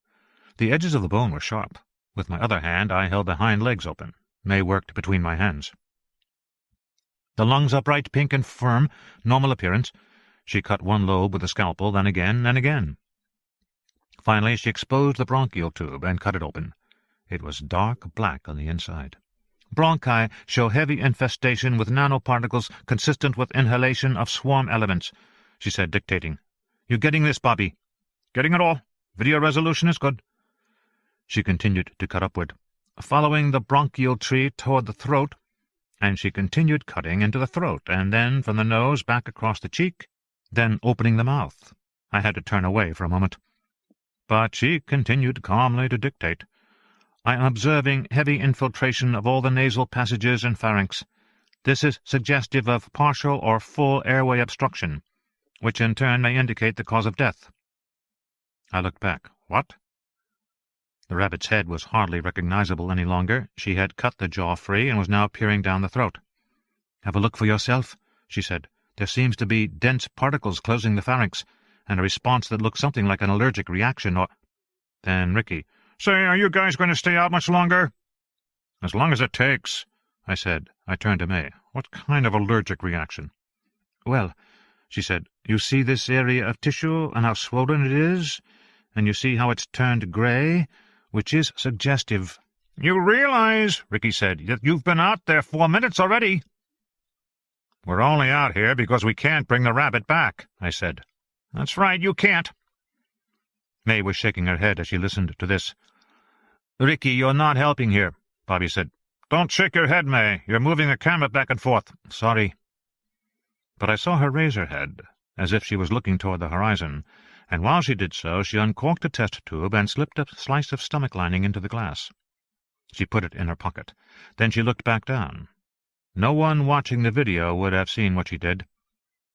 The edges of the bone were sharp. With my other hand I held the hind legs open. May worked between my hands. "The lungs upright, pink and firm, normal appearance." She cut one lobe with a scalpel, then again and again. Finally she exposed the bronchial tube and cut it open. It was dark black on the inside. "Bronchi show heavy infestation with nanoparticles consistent with inhalation of swarm elements," she said, dictating. "You getting this, Bobby?" "Getting it all. Video resolution is good." She continued to cut upward. following the bronchial tree toward the throat, and she continued cutting into the throat, and then from the nose back across the cheek, then opening the mouth. I had to turn away for a moment. But she continued calmly to dictate. I am observing heavy infiltration of all the nasal passages and pharynx. This is suggestive of partial or full airway obstruction, which in turn may indicate the cause of death. I looked back. What? The rabbit's head was hardly recognizable any longer. She had cut the jaw free and was now peering down the throat. "Have a look for yourself," she said. "There seems to be dense particles closing the pharynx, and a response that looks something like an allergic reaction or—" Then Ricky, "Say, are you guys going to stay out much longer?" "As long as it takes," I said. I turned to May. "What kind of allergic reaction?" "Well," she said, "you see this area of tissue and how swollen it is, and you see how it's turned grey, which is suggestive." "You realize," Ricky said, "that you've been out there 4 minutes already?" "We're only out here because we can't bring the rabbit back," I said. "That's right, you can't." May was shaking her head as she listened to this. "Ricky, you're not helping here," Bobby said. "Don't shake your head, May. You're moving the camera back and forth." "Sorry." But I saw her raise her head, as if she was looking toward the horizon, and while she did so, she uncorked a test tube and slipped a slice of stomach lining into the glass. She put it in her pocket. Then she looked back down. No one watching the video would have seen what she did.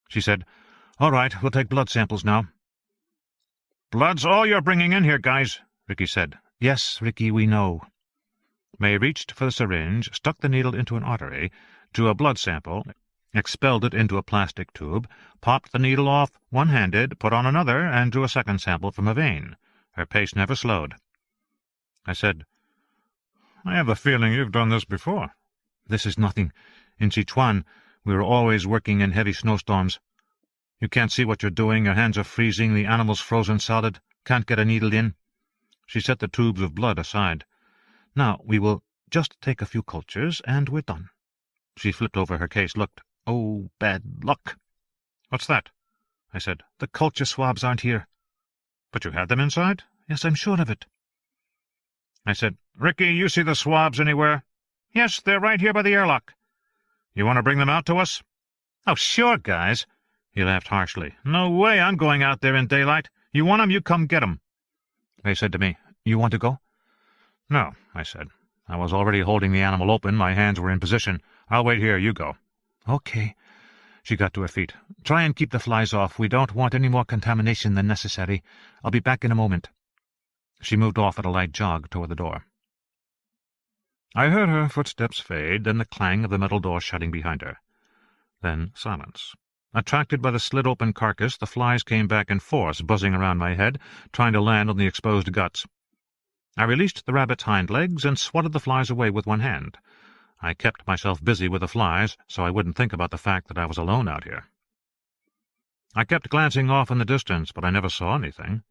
She said, "All right, we'll take blood samples now." "Blood's all you're bringing in here, guys," Ricky said. "Yes, Ricky, we know." May reached for the syringe, stuck the needle into an artery, drew a blood sample, expelled it into a plastic tube, popped the needle off one-handed, put on another, and drew a second sample from a vein. Her pace never slowed. I said, "I have a feeling you've done this before." "This is nothing. In Sichuan, we were always working in heavy snowstorms. You can't see what you're doing, your hands are freezing, the animal's frozen solid, can't get a needle in." She set the tubes of blood aside. "Now, we will just take a few cultures, and we're done." She flipped over her case, looked. "Oh, bad luck." "What's that?" I said. "The culture swabs aren't here." "But you had them inside?" "Yes, I'm sure of it." I said, "Ricky, you see the swabs anywhere?" "Yes, they're right here by the airlock." "You want to bring them out to us?" "Oh, sure, guys." He laughed harshly. "No way I'm going out there in daylight. You want 'em, you come get 'em." They said to me, "You want to go?" "No," I said. I was already holding the animal open. My hands were in position. "I'll wait here. You go." "Okay." She got to her feet. "Try and keep the flies off. We don't want any more contamination than necessary. I'll be back in a moment." She moved off at a light jog toward the door. I heard her footsteps fade, then the clang of the metal door shutting behind her. Then silence. Attracted by the slit-open carcass, the flies came back in force, buzzing around my head, trying to land on the exposed guts. I released the rabbit's hind legs and swatted the flies away with one hand. I kept myself busy with the flies, so I wouldn't think about the fact that I was alone out here. I kept glancing off in the distance, but I never saw anything.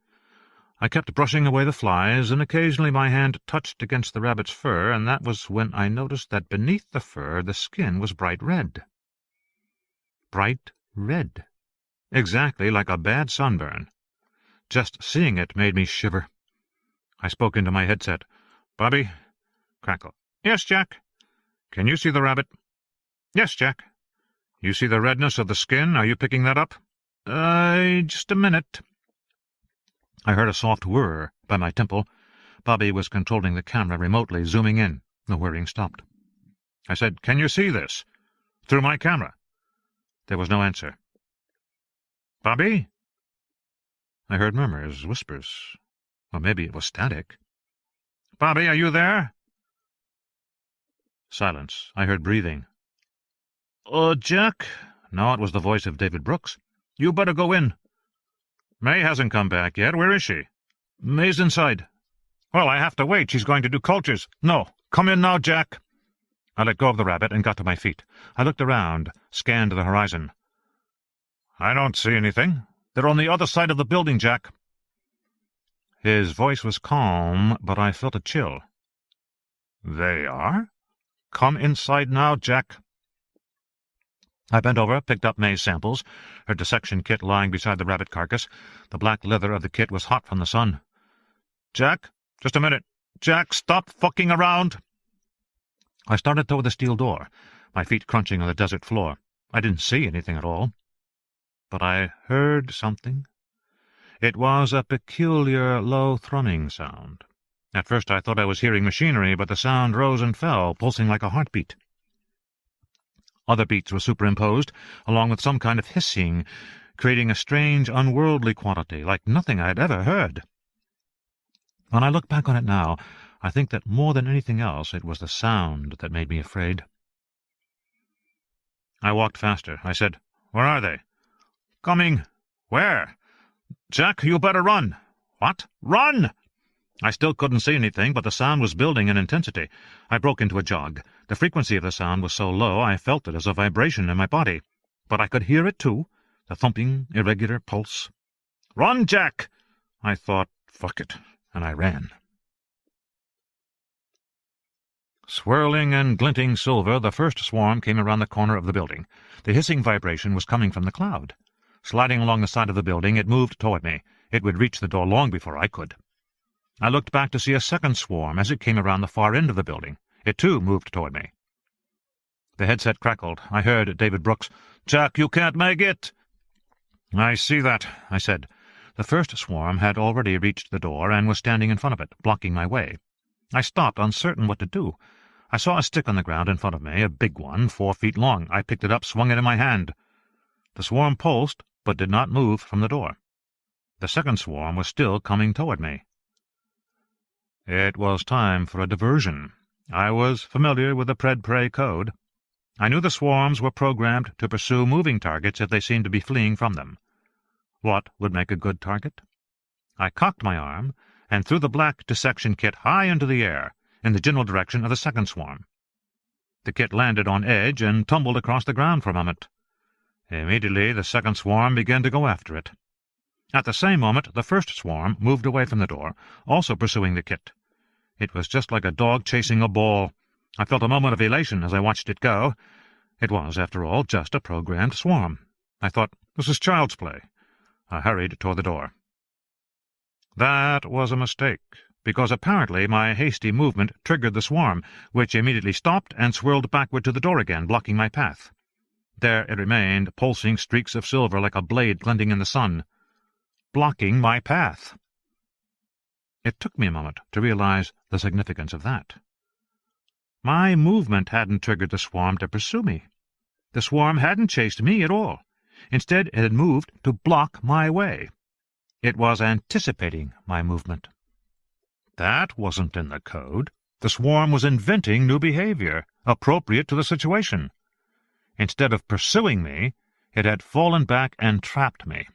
I kept brushing away the flies, and occasionally my hand touched against the rabbit's fur, and that was when I noticed that beneath the fur the skin was bright red. Bright red. Exactly like a bad sunburn. Just seeing it made me shiver. I spoke into my headset. "Bobby?" Crackle. "Yes, Jack." "Can you see the rabbit?" "Yes, Jack." "You see the redness of the skin? Are you picking that up?" Just a minute." I heard a soft whir by my temple. Bobby was controlling the camera remotely, zooming in. The whirring stopped. I said, "Can you see this?" "Through my camera." There was no answer. "Bobby?" I heard murmurs, whispers. Or maybe it was static. "Bobby, are you there?" Silence. I heard breathing. Jack?" No, it was the voice of David Brooks. "You better go in." "May hasn't come back yet. Where is she?" "May's inside." "Well, I have to wait. She's going to do cultures." "No. Come in now, Jack." I let go of the rabbit and got to my feet. I looked around, scanned the horizon. "I don't see anything." "They're on the other side of the building, Jack." His voice was calm, but I felt a chill. "They are? Come inside now, Jack." I bent over, picked up May's samples, her dissection kit lying beside the rabbit carcass. The black leather of the kit was hot from the sun. "Jack, just a minute." Jack, stop fucking around! I started toward the steel door, my feet crunching on the desert floor. I didn't see anything at all. But I heard something. It was a peculiar, low thrumming sound. At first I thought I was hearing machinery, but the sound rose and fell, pulsing like a heartbeat. Other beats were superimposed, along with some kind of hissing, creating a strange, unworldly quality, like nothing I had ever heard. When I look back on it now, I think that more than anything else it was the sound that made me afraid. I walked faster. I said, "Where are they?" "Coming." "Where?" "Jack, you better run." "What?" "Run!" I still couldn't see anything, but the sound was building in intensity. I broke into a jog. The frequency of the sound was so low I felt it as a vibration in my body. But I could hear it, too, the thumping, irregular pulse. "Run, Jack!" I thought, fuck it, and I ran. Swirling and glinting silver, the first swarm came around the corner of the building. The hissing vibration was coming from the cloud. Sliding along the side of the building, it moved toward me. It would reach the door long before I could. I looked back to see a second swarm as it came around the far end of the building. It, too, moved toward me. The headset crackled. I heard David Brooks. "Jack, you can't make it." "I see that," I said. The first swarm had already reached the door and was standing in front of it, blocking my way. I stopped, uncertain what to do. I saw a stick on the ground in front of me, a big one, 4 feet long. I picked it up, swung it in my hand. The swarm pulsed, but did not move from the door. The second swarm was still coming toward me. It was time for a diversion. I was familiar with the Pred-Prey code. I knew the swarms were programmed to pursue moving targets if they seemed to be fleeing from them. What would make a good target? I cocked my arm and threw the black dissection kit high into the air, in the general direction of the second swarm. The kit landed on edge and tumbled across the ground for a moment. Immediately the second swarm began to go after it. At the same moment the first swarm moved away from the door, also pursuing the kit. It was just like a dog chasing a ball. I felt a moment of elation as I watched it go. It was, after all, just a programmed swarm. I thought, this is child's play. I hurried toward the door. That was a mistake, because apparently my hasty movement triggered the swarm, which immediately stopped and swirled backward to the door again, blocking my path. There it remained, pulsing streaks of silver like a blade glinting in the sun, blocking my path. It took me a moment to realize the significance of that. My movement hadn't triggered the swarm to pursue me. The swarm hadn't chased me at all. Instead, it had moved to block my way. It was anticipating my movement. That wasn't in the code. The swarm was inventing new behavior, appropriate to the situation. Instead of pursuing me, it had fallen back and trapped me.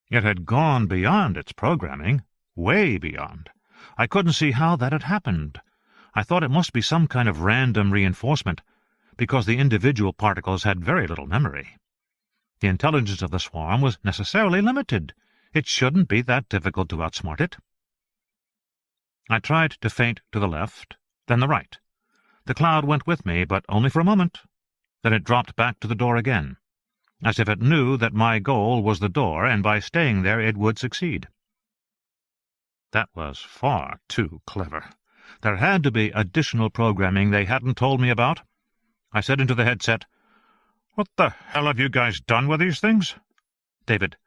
It had gone beyond its programming, way beyond. I couldn't see how that had happened. I thought it must be some kind of random reinforcement, because the individual particles had very little memory. The intelligence of the swarm was necessarily limited. It shouldn't be that difficult to outsmart it. I tried to feint to the left, then the right. The cloud went with me, but only for a moment. Then it dropped back to the door again, as if it knew that my goal was the door, and by staying there it would succeed. That was far too clever. There had to be additional programming they hadn't told me about. I said into the headset, "What the hell have you guys done with these things?" David,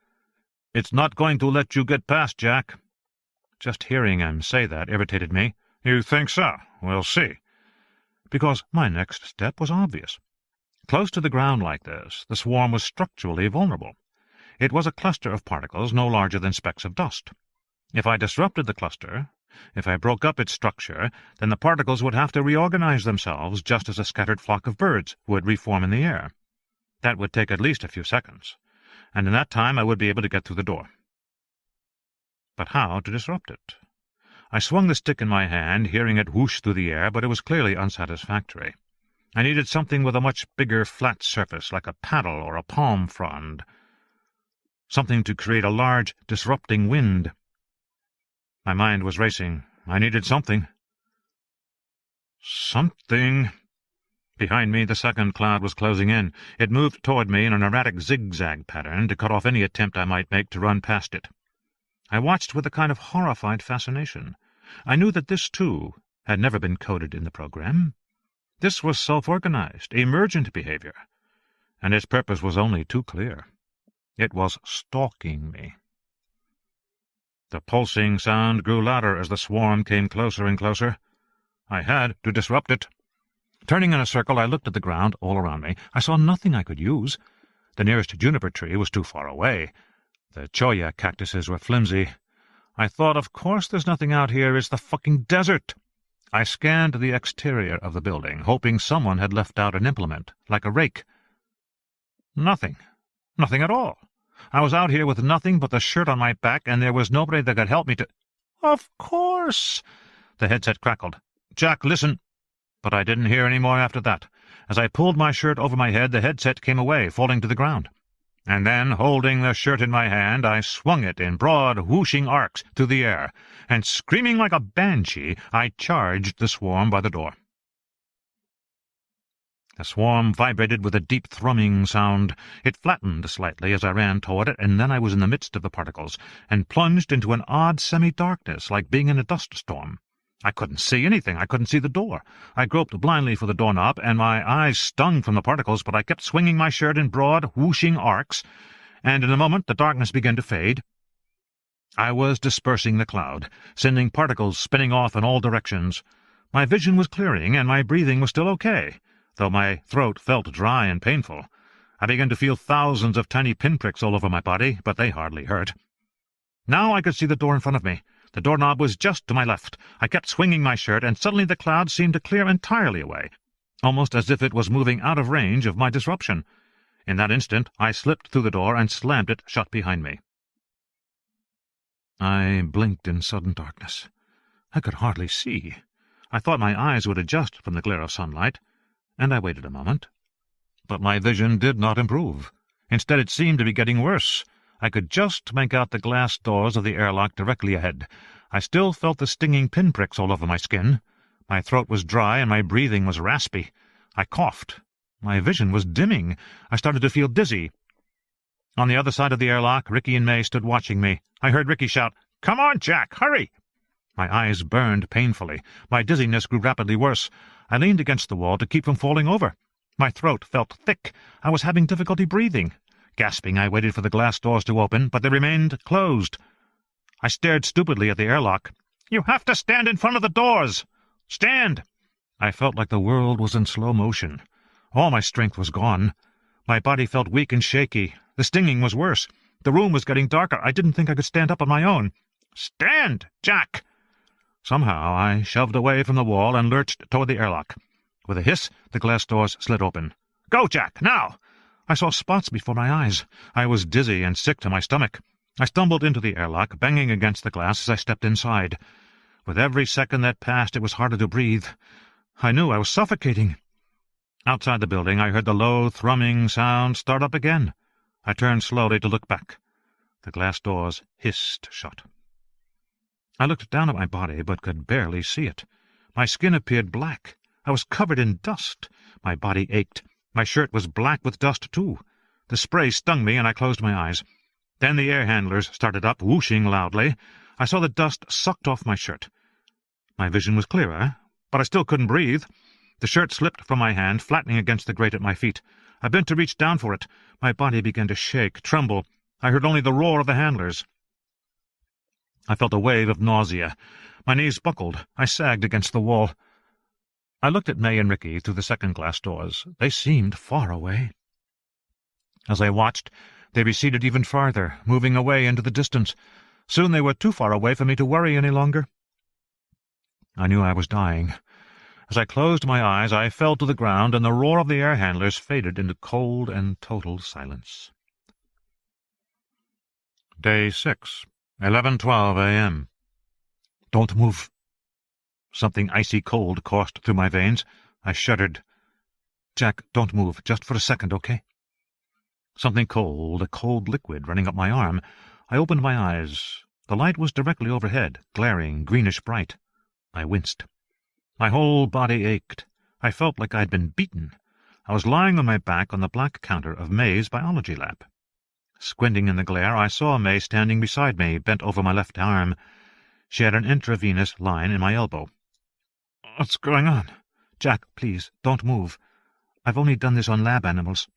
"It's not going to let you get past, Jack." Just hearing him say that irritated me. "You think so? We'll see." Because my next step was obvious. Close to the ground like this, the swarm was structurally vulnerable. It was a cluster of particles no larger than specks of dust. If I disrupted the cluster, if I broke up its structure, then the particles would have to reorganize themselves just as a scattered flock of birds would reform in the air. That would take at least a few seconds, and in that time I would be able to get through the door. But how to disrupt it? I swung the stick in my hand, hearing it whoosh through the air, but it was clearly unsatisfactory. I needed something with a much bigger flat surface, like a paddle or a palm frond. Something to create a large, disrupting wind. My mind was racing. I needed something. Something. Behind me, the second cloud was closing in. It moved toward me in an erratic zigzag pattern to cut off any attempt I might make to run past it. I watched with a kind of horrified fascination. I knew that this, too, had never been coded in the program. This was self-organized, emergent behavior, and its purpose was only too clear. It was stalking me. The pulsing sound grew louder as the swarm came closer and closer. I had to disrupt it. Turning in a circle, I looked at the ground all around me. I saw nothing I could use. The nearest juniper tree was too far away. The cholla cactuses were flimsy. I thought, of course there's nothing out here. It's the fucking desert. I scanned the exterior of the building, hoping someone had left out an implement, like a rake. Nothing. Nothing at all. I was out here with nothing but the shirt on my back, and there was nobody that could help me to— "Of course!" The headset crackled. "Jack, listen!" But I didn't hear any more after that. As I pulled my shirt over my head, the headset came away, falling to the ground. And then, holding the shirt in my hand, I swung it in broad, whooshing arcs through the air, and screaming like a banshee, I charged the swarm by the door. The swarm vibrated with a deep thrumming sound. It flattened slightly as I ran toward it, and then I was in the midst of the particles, and plunged into an odd semi-darkness, like being in a dust storm. I couldn't see anything. I couldn't see the door. I groped blindly for the doorknob, and my eyes stung from the particles, but I kept swinging my shirt in broad, whooshing arcs, and in a moment the darkness began to fade. I was dispersing the cloud, sending particles spinning off in all directions. My vision was clearing, and my breathing was still okay, though my throat felt dry and painful. I began to feel thousands of tiny pinpricks all over my body, but they hardly hurt. Now I could see the door in front of me. The doorknob was just to my left. I kept swinging my shirt, and suddenly the cloud seemed to clear entirely away, almost as if it was moving out of range of my disruption. In that instant I slipped through the door and slammed it shut behind me. I blinked in sudden darkness. I could hardly see. I thought my eyes would adjust from the glare of sunlight, and I waited a moment. But my vision did not improve. Instead, it seemed to be getting worse. I could just make out the glass doors of the airlock directly ahead. I still felt the stinging pinpricks all over my skin. My throat was dry, and my breathing was raspy. I coughed. My vision was dimming. I started to feel dizzy. On the other side of the airlock, Ricky and May stood watching me. I heard Ricky shout, "Come on, Jack, hurry!" My eyes burned painfully. My dizziness grew rapidly worse. I leaned against the wall to keep from falling over. My throat felt thick. I was having difficulty breathing. Gasping, I waited for the glass doors to open, but they remained closed. I stared stupidly at the airlock. "You have to stand in front of the doors! Stand!" I felt like the world was in slow motion. All my strength was gone. My body felt weak and shaky. The stinging was worse. The room was getting darker. I didn't think I could stand up on my own. "Stand, Jack!" Somehow I shoved away from the wall and lurched toward the airlock. With a hiss, the glass doors slid open. "Go, Jack, now!" I saw spots before my eyes. I was dizzy and sick to my stomach. I stumbled into the airlock, banging against the glass as I stepped inside. With every second that passed, it was harder to breathe. I knew I was suffocating. Outside the building, I heard the low, thrumming sound start up again. I turned slowly to look back. The glass doors hissed shut. I looked down at my body, but could barely see it. My skin appeared black. I was covered in dust. My body ached. My shirt was black with dust, too. The spray stung me, and I closed my eyes. Then the air handlers started up, whooshing loudly. I saw the dust sucked off my shirt. My vision was clearer, but I still couldn't breathe. The shirt slipped from my hand, flattening against the grate at my feet. I bent to reach down for it. My body began to shake, tremble. I heard only the roar of the handlers. I felt a wave of nausea. My knees buckled. I sagged against the wall. I looked at May and Ricky through the second glass doors. They seemed far away. As I watched, they receded even farther, moving away into the distance. Soon they were too far away for me to worry any longer. I knew I was dying. As I closed my eyes, I fell to the ground, and the roar of the air handlers faded into cold and total silence. Day 6, 11:12 a.m. "Don't move." Something icy cold coursed through my veins. I shuddered. "Jack, don't move, just for a second, okay?" Something cold, a cold liquid running up my arm. I opened my eyes. The light was directly overhead, glaring, greenish-bright. I winced. My whole body ached. I felt like I'd been beaten. I was lying on my back on the black counter of May's biology lab. Squinting in the glare, I saw May standing beside me, bent over my left arm. She had an intravenous line in my elbow. "What's going on?" "Jack, please, don't move. I've only done this on lab animals."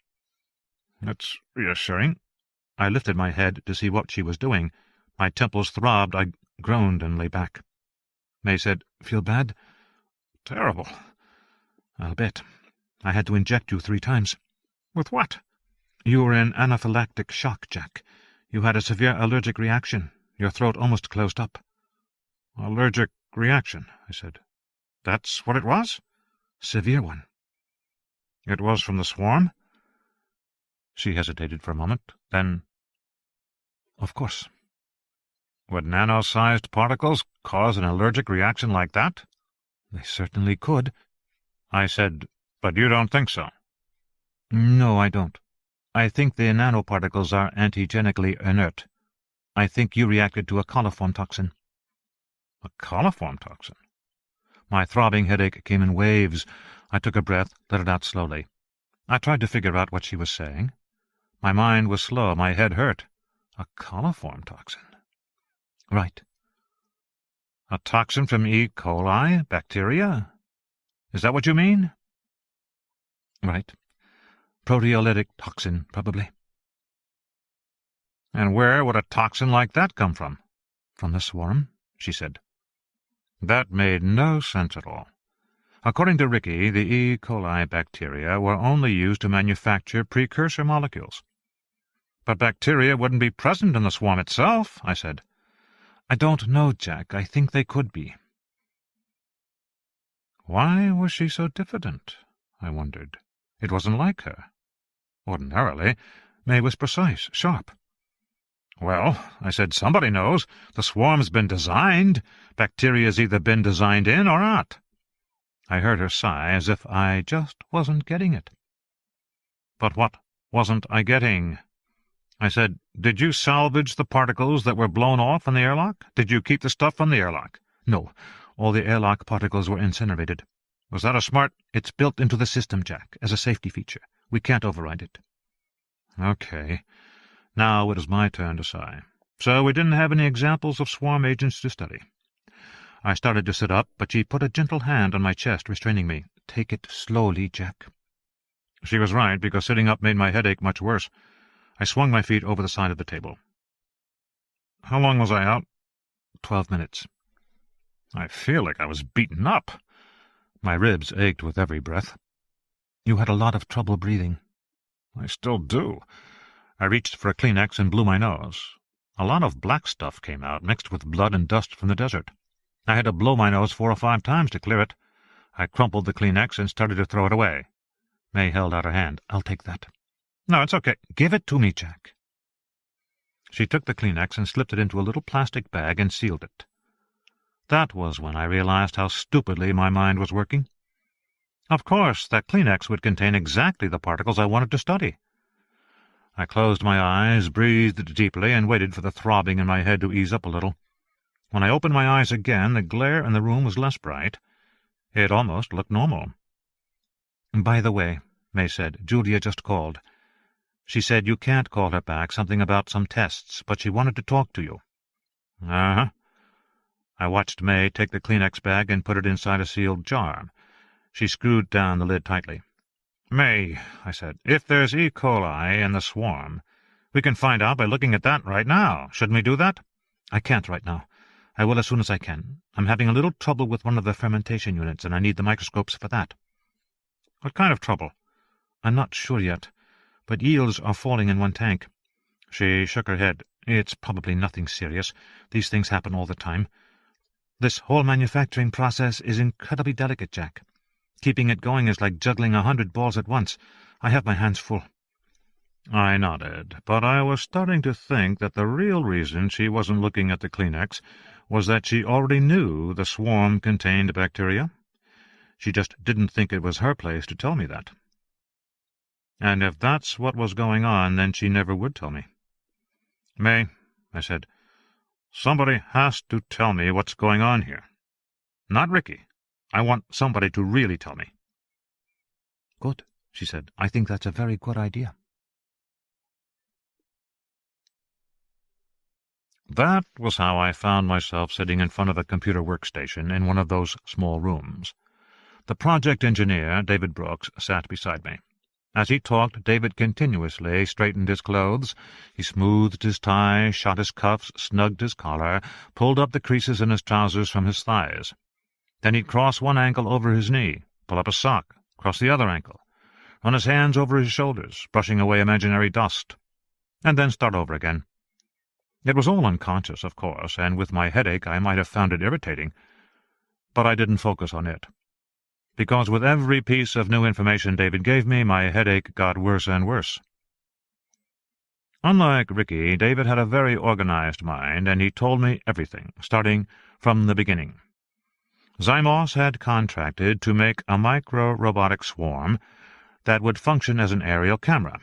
"That's reassuring." I lifted my head to see what she was doing. My temples throbbed. I groaned and lay back. May said, "Feel bad?" "Terrible." "I'll bet. I had to inject you 3 times. "With what?" "You were in anaphylactic shock, Jack. You had a severe allergic reaction. Your throat almost closed up." "Allergic reaction," I said. "That's what it was?" "Severe one." "It was from the swarm?" She hesitated for a moment. Then, "Of course." "Would nano-sized particles cause an allergic reaction like that?" "They certainly could." I said, "But you don't think so?" "No, I don't. I think the nanoparticles are antigenically inert. I think you reacted to a coliform toxin." "A coliform toxin?" My throbbing headache came in waves. I took a breath, let it out slowly. I tried to figure out what she was saying. My mind was slow, my head hurt. A coliform toxin. "Right." "A toxin from E. coli, bacteria? Is that what you mean?" "Right. Proteolytic toxin, probably." "And where would a toxin like that come from?" "From the swarm," she said. That made no sense at all. According to Ricky, the E. coli bacteria were only used to manufacture precursor molecules. "But bacteria wouldn't be present in the swarm itself," I said. "I don't know, Jack. I think they could be." Why was she so diffident? I wondered. It wasn't like her. Ordinarily, May was precise, sharp. "Well," I said, "somebody knows. The swarm's been designed. Bacteria's either been designed in or not." I heard her sigh, as if I just wasn't getting it. But what wasn't I getting? I said, "Did you salvage the particles that were blown off in the airlock? Did you keep the stuff from the airlock?" "No, all the airlock particles were incinerated." "Was that a smart—" "It's built into the system, Jack, as a safety feature. We can't override it." Okay. Now it was my turn to sigh. So we didn't have any examples of swarm agents to study. I started to sit up, but she put a gentle hand on my chest, restraining me. "Take it slowly, Jack." She was right, because sitting up made my headache much worse. I swung my feet over the side of the table. "How long was I out?" 12 minutes. I feel like I was beaten up. My ribs ached with every breath. "You had a lot of trouble breathing." I still do. I reached for a Kleenex and blew my nose. A lot of black stuff came out, mixed with blood and dust from the desert. I had to blow my nose 4 or 5 times to clear it. I crumpled the Kleenex and started to throw it away. May held out her hand. "I'll take that." "No, it's okay." "Give it to me, Jack." She took the Kleenex and slipped it into a little plastic bag and sealed it. That was when I realized how stupidly my mind was working. Of course, that Kleenex would contain exactly the particles I wanted to study. I closed my eyes, breathed deeply, and waited for the throbbing in my head to ease up a little. When I opened my eyes again, the glare in the room was less bright. It almost looked normal. "By the way," May said, "Julia just called. She said you can't call her back, something about some tests, but she wanted to talk to you." Uh-huh. I watched May take the Kleenex bag and put it inside a sealed jar. She screwed down the lid tightly. "May," I said, "if there's E. coli in the swarm, we can find out by looking at that right now. Shouldn't we do that?" "I can't right now. I will as soon as I can. I'm having a little trouble with one of the fermentation units, and I need the microscopes for that." "What kind of trouble?" "I'm not sure yet, but yields are falling in one tank." She shook her head. "It's probably nothing serious. These things happen all the time. This whole manufacturing process is incredibly delicate, Jack. Keeping it going is like juggling 100 balls at once. I have my hands full." I nodded, but I was starting to think that the real reason she wasn't looking at the Kleenex was that she already knew the swarm contained bacteria. She just didn't think it was her place to tell me that. And if that's what was going on, then she never would tell me. "May," I said, "somebody has to tell me what's going on here. Not Ricky. I want somebody to really tell me." "Good," she said. "I think that's a very good idea." That was how I found myself sitting in front of a computer workstation in one of those small rooms. The project engineer, David Brooks, sat beside me. As he talked, David continuously straightened his clothes. He smoothed his tie, shot his cuffs, snugged his collar, pulled up the creases in his trousers from his thighs. Then he'd cross one ankle over his knee, pull up a sock, cross the other ankle, run his hands over his shoulders, brushing away imaginary dust, and then start over again. It was all unconscious, of course, and with my headache I might have found it irritating, but I didn't focus on it. Because with every piece of new information David gave me, my headache got worse and worse. Unlike Ricky, David had a very organized mind, and he told me everything, starting from the beginning. Zymos had contracted to make a micro-robotic swarm that would function as an aerial camera.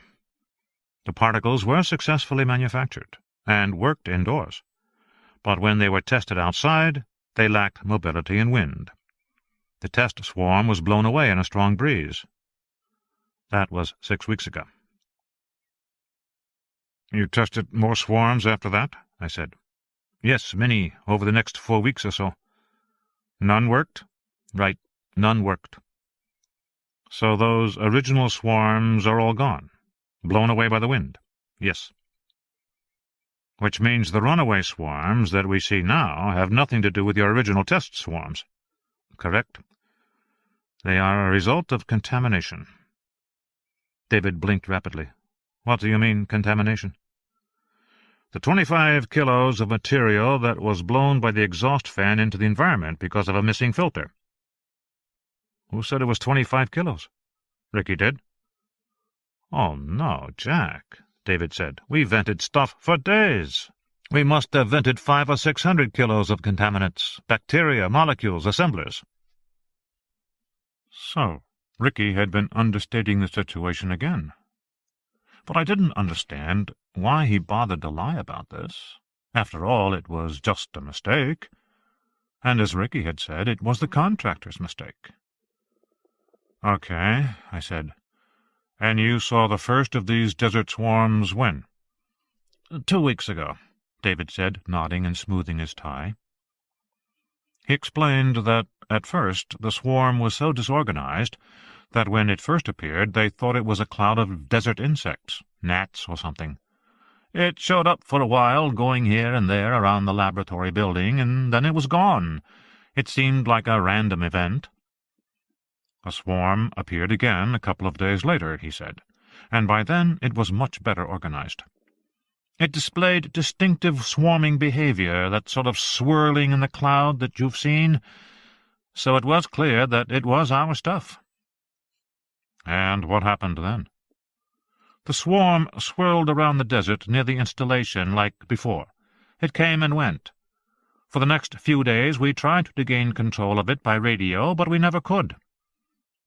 The particles were successfully manufactured and worked indoors, but when they were tested outside, they lacked mobility and wind. The test swarm was blown away in a strong breeze. That was 6 weeks ago. "You tested more swarms after that?" I said. "Yes, many, over the next 4 weeks or so." "None worked?" "Right, none worked." "So those original swarms are all gone, blown away by the wind?" "Yes." "Which means the runaway swarms that we see now have nothing to do with your original test swarms." "Correct. They are a result of contamination." David blinked rapidly. "What do you mean, contamination?" "The 25 kilos of material that was blown by the exhaust fan into the environment because of a missing filter." "Who said it was 25 kilos? "Ricky did." "Oh, no, Jack," David said. "We vented stuff for days. We must have vented 500 or 600 kilos of contaminants, bacteria, molecules, assemblers." So, Ricky had been understating the situation again. But I didn't understand why he bothered to lie about this. After all, it was just a mistake. And as Ricky had said, it was the contractor's mistake. "Okay," I said. "And you saw the first of these desert swarms when?" 2 weeks ago, David said, nodding and smoothing his tie. He explained that, at first, the swarm was so disorganized that when it first appeared they thought it was a cloud of desert insects, gnats or something. It showed up for a while, going here and there around the laboratory building, and then it was gone. It seemed like a random event. A swarm appeared again a couple of days later, he said, and by then it was much better organized. It displayed distinctive swarming behavior, that sort of swirling in the cloud that you've seen, so it was clear that it was our stuff." "And what happened then?" "The swarm swirled around the desert near the installation like before. It came and went. For the next few days we tried to gain control of it by radio, but we never could.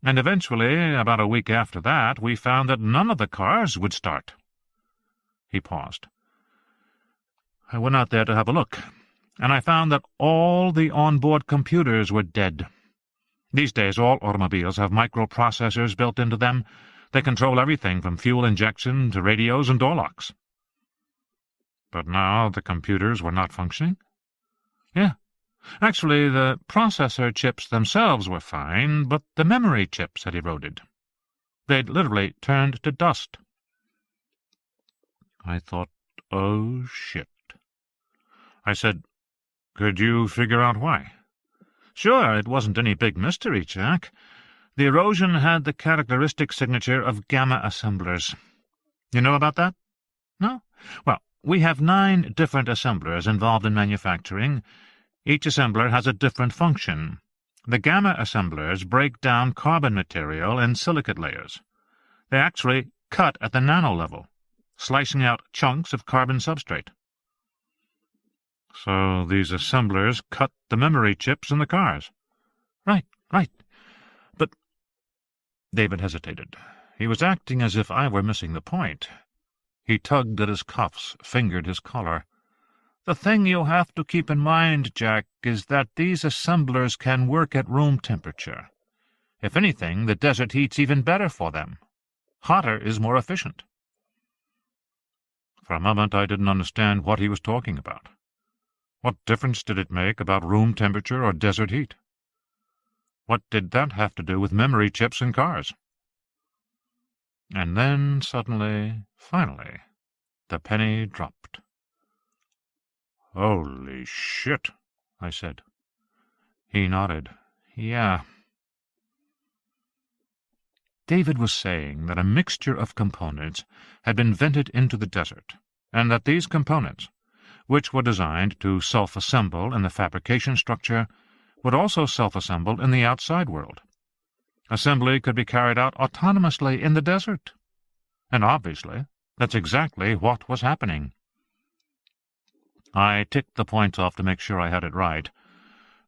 And eventually, about a week after that, we found that none of the cars would start." He paused. "I went out there to have a look, and I found that all the onboard computers were dead. These days all automobiles have microprocessors built into them. They control everything from fuel injection to radios and door locks." "But now the computers were not functioning?" "Yeah. Actually, the processor chips themselves were fine, but the memory chips had eroded. They'd literally turned to dust." I thought, oh, shit. I said, "Could you figure out why?" "Sure, it wasn't any big mystery, Jack. The erosion had the characteristic signature of gamma assemblers. You know about that? No? Well, we have 9 different assemblers involved in manufacturing. Each assembler has a different function. The gamma assemblers break down carbon material in silicate layers. They actually cut at the nano level, slicing out chunks of carbon substrate." "So these assemblers cut the memory chips in the cars?" Right. But—" David hesitated. He was acting as if I were missing the point. He tugged at his cuffs, fingered his collar. "The thing you have to keep in mind, Jack, is that these assemblers can work at room temperature. If anything, the desert heat's even better for them. Hotter is more efficient." For a moment I didn't understand what he was talking about. What difference did it make about room temperature or desert heat? What did that have to do with memory chips and cars? And then suddenly, finally, the penny dropped. "Holy shit," I said. He nodded. "Yeah." David was saying that a mixture of components had been vented into the desert, and that these components, which were designed to self-assemble in the fabrication structure, would also self-assemble in the outside world. Assembly could be carried out autonomously in the desert. And obviously, that's exactly what was happening. I ticked the points off to make sure I had it right.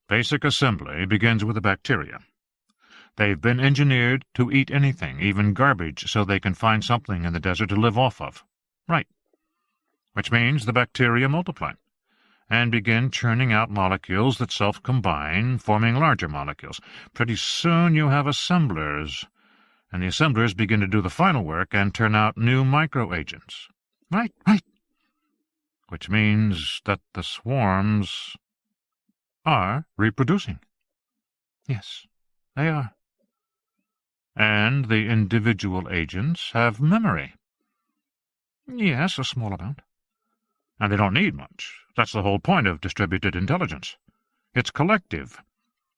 Basic assembly begins with the bacteria. They've been engineered to eat anything, even garbage, so they can find something in the desert to live off of. Right. Which means the bacteria multiply and begin churning out molecules that self-combine, forming larger molecules. Pretty soon you have assemblers, and the assemblers begin to do the final work and turn out new microagents. Right. Which means that the swarms are reproducing. Yes, they are. And the individual agents have memory. Yes, a small amount. And they don't need much. That's the whole point of distributed intelligence. It's collective.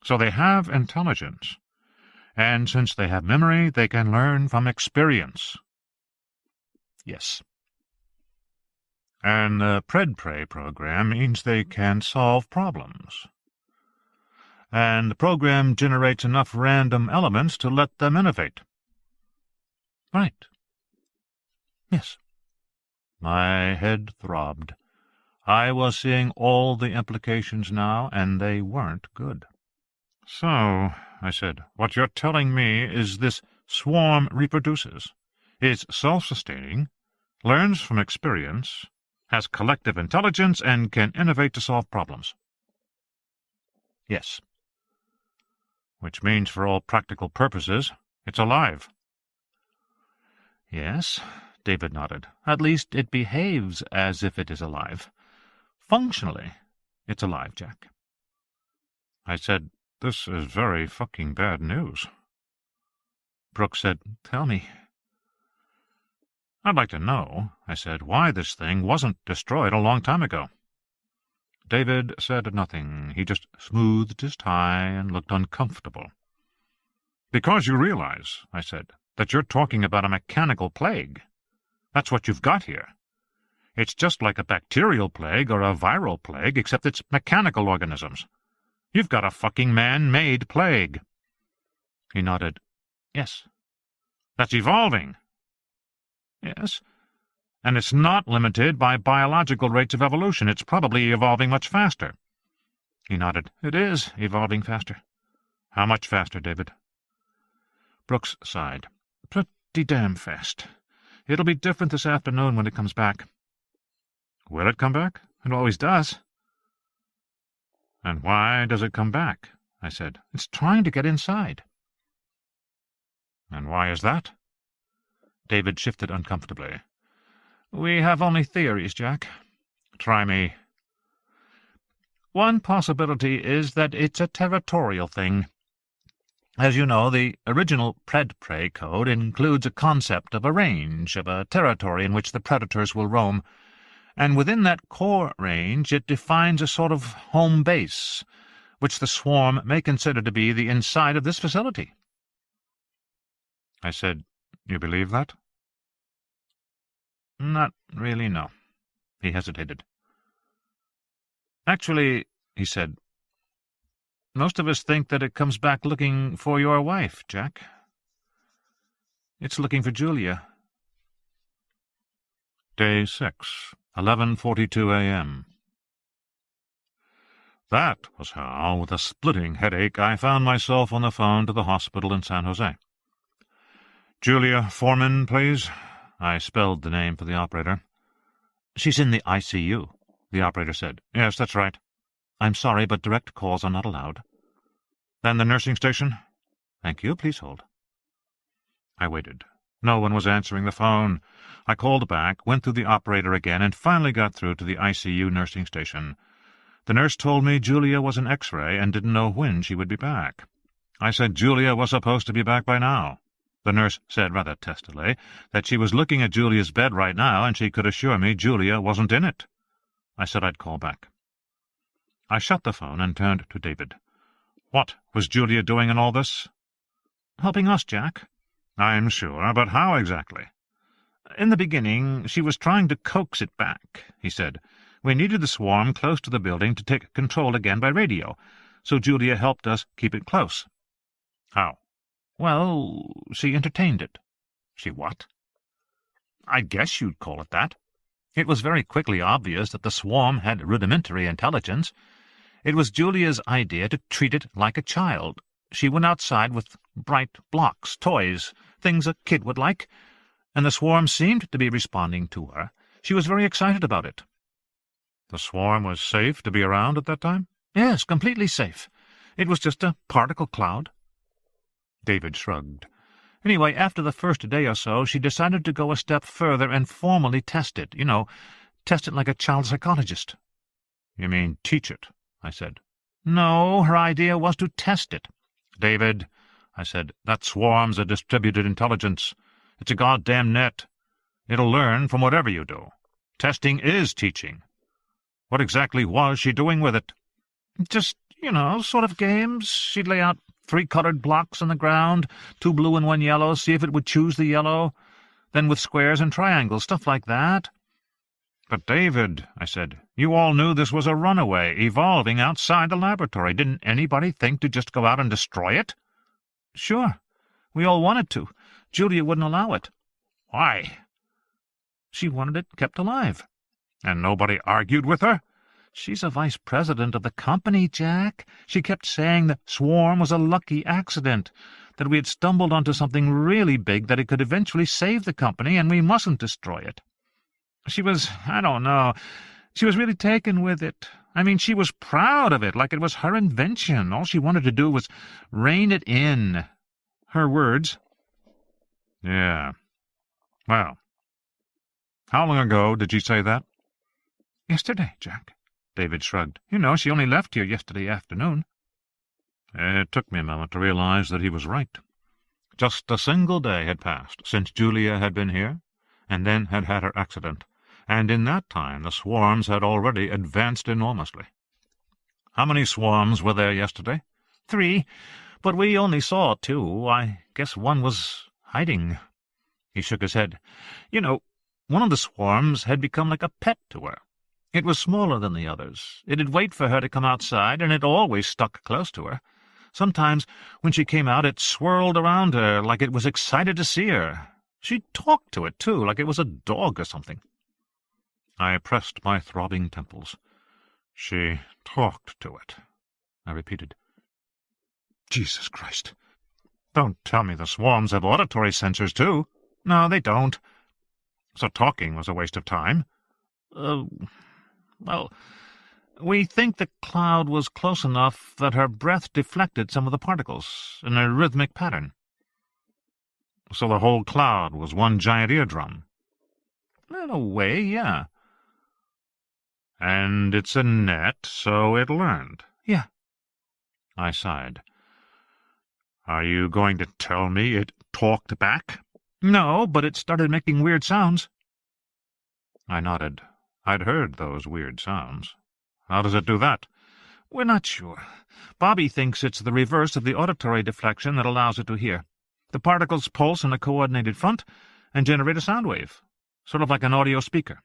So they have intelligence. And since they have memory, they can learn from experience. Yes. And the Pred-Prey program means they can solve problems. And the program generates enough random elements to let them innovate. Right. Yes. My head throbbed. I was seeing all the implications now, and they weren't good. "So," I said, "what you're telling me is this swarm reproduces, is self-sustaining, learns from experience, has collective intelligence, and can innovate to solve problems." Yes. Which means, for all practical purposes, it's alive. Yes, David nodded. At least it behaves as if it is alive. Functionally, it's alive, Jack. I said, "This is very fucking bad news." Brooks said, "Tell me." "I'd like to know," I said, "why this thing wasn't destroyed a long time ago." David said nothing. He just smoothed his tie and looked uncomfortable. "Because you realize," I said, "that you're talking about a mechanical plague. That's what you've got here. It's just like a bacterial plague or a viral plague, except it's mechanical organisms. You've got a fucking man-made plague." He nodded. "Yes." "That's evolving." "Yes. And it's not limited by biological rates of evolution. It's probably evolving much faster." He nodded. "It is evolving faster." "How much faster, David?" Brooks sighed. "Pretty damn fast. It'll be different this afternoon when it comes back." "Will it come back?" "It always does." "And why does it come back?" I said. "It's trying to get inside." "And why is that?" David shifted uncomfortably. "We have only theories, Jack." "Try me." "One possibility is that it's a territorial thing. As you know, the original Pred-Prey code includes a concept of a range, of a territory in which the predators will roam, and within that core range it defines a sort of home base, which the swarm may consider to be the inside of this facility." I said, "You believe that?" "Not really, no." He hesitated. "Actually," he said, "most of us think that it comes back looking for your wife, Jack. It's looking for Julia." Day 6, 11:42 a.m. That was how, with a splitting headache, I found myself on the phone to the hospital in San Jose. "Julia Foreman, please." I spelled the name for the operator. "She's in the ICU," the operator said. "Yes, that's right." "I'm sorry, but direct calls are not allowed." "Then the nursing station?" "Thank you. Please hold." I waited. No one was answering the phone. I called back, went through the operator again, and finally got through to the ICU nursing station. The nurse told me Julia was an X-ray and didn't know when she would be back. I said Julia was supposed to be back by now. The nurse said rather testily that she was looking at Julia's bed right now and she could assure me Julia wasn't in it. I said I'd call back. I shut the phone and turned to David. What was Julia doing in all this? Helping us, Jack. I'm sure, but how exactly? In the beginning, she was trying to coax it back, he said. We needed the swarm close to the building to take control again by radio, so Julia helped us keep it close. How? Well, she entertained it. She what? I guess you'd call it that. It was very quickly obvious that the swarm had rudimentary intelligence. It was Julia's idea to treat it like a child. She went outside with bright blocks, toys, things a kid would like, and the swarm seemed to be responding to her. She was very excited about it. The swarm was safe to be around at that time? Yes, completely safe. It was just a particle cloud. David shrugged. Anyway, after the first day or so, she decided to go a step further and formally test it. You know, test it like a child psychologist. You mean teach it? I said. No, her idea was to test it. David, I said, that swarm's a distributed intelligence. It's a goddamn net. It'll learn from whatever you do. Testing is teaching. What exactly was she doing with it? Just, sort of games. She'd lay out 3 colored blocks on the ground, 2 blue and 1 yellow, see if it would choose the yellow. Then with squares and triangles, stuff like that. But, David, I said, you all knew this was a runaway, evolving outside the laboratory. Didn't anybody think to just go out and destroy it? Sure. We all wanted to. Julia wouldn't allow it. Why? She wanted it kept alive. And nobody argued with her? She's a vice president of the company, Jack. She kept saying the swarm was a lucky accident, that we had stumbled onto something really big, that it could eventually save the company, and we mustn't destroy it. She was, I don't know, she was really taken with it. I mean, she was proud of it, like it was her invention. All she wanted to do was rein it in. Her words. Yeah. Well, how long ago did she say that? Yesterday, Jack. David shrugged. She only left here yesterday afternoon. It took me a moment to realize that he was right. Just a single day had passed since Julia had been here, and then had had her accident, and in that time the swarms had already advanced enormously. How many swarms were there yesterday? 3, but we only saw 2. I guess one was hiding. He shook his head. One of the swarms had become like a pet to her. It was smaller than the others. It'd wait for her to come outside, and it always stuck close to her. Sometimes, when she came out, it swirled around her like it was excited to see her. She talked to it, too, like it was a dog or something. I pressed my throbbing temples. She talked to it, I repeated. Jesus Christ. Don't tell me the swarms have auditory sensors, too. No, they don't. So talking was a waste of time. Well, we think the cloud was close enough that her breath deflected some of the particles in a rhythmic pattern. So the whole cloud was one giant eardrum? In a way, yeah. And it's a net, so it learned? Yeah. I sighed. Are you going to tell me it talked back? No, but it started making weird sounds. I nodded. I'd heard those weird sounds. How does it do that? We're not sure. Bobby thinks it's the reverse of the auditory deflection that allows it to hear. The particles pulse in a coordinated front and generate a sound wave, sort of like an audio speaker.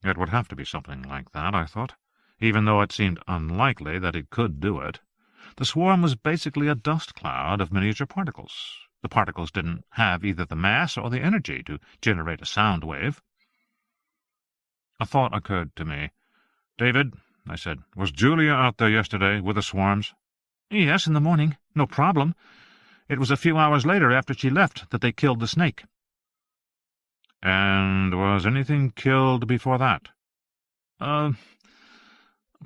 It would have to be something like that, I thought, even though it seemed unlikely that it could do it. The swarm was basically a dust cloud of miniature particles. The particles didn't have either the mass or the energy to generate a sound wave. A thought occurred to me. David, I said, was Julia out there yesterday with the swarms? Yes, in the morning. No problem. It was a few hours later after she left that they killed the snake. And was anything killed before that?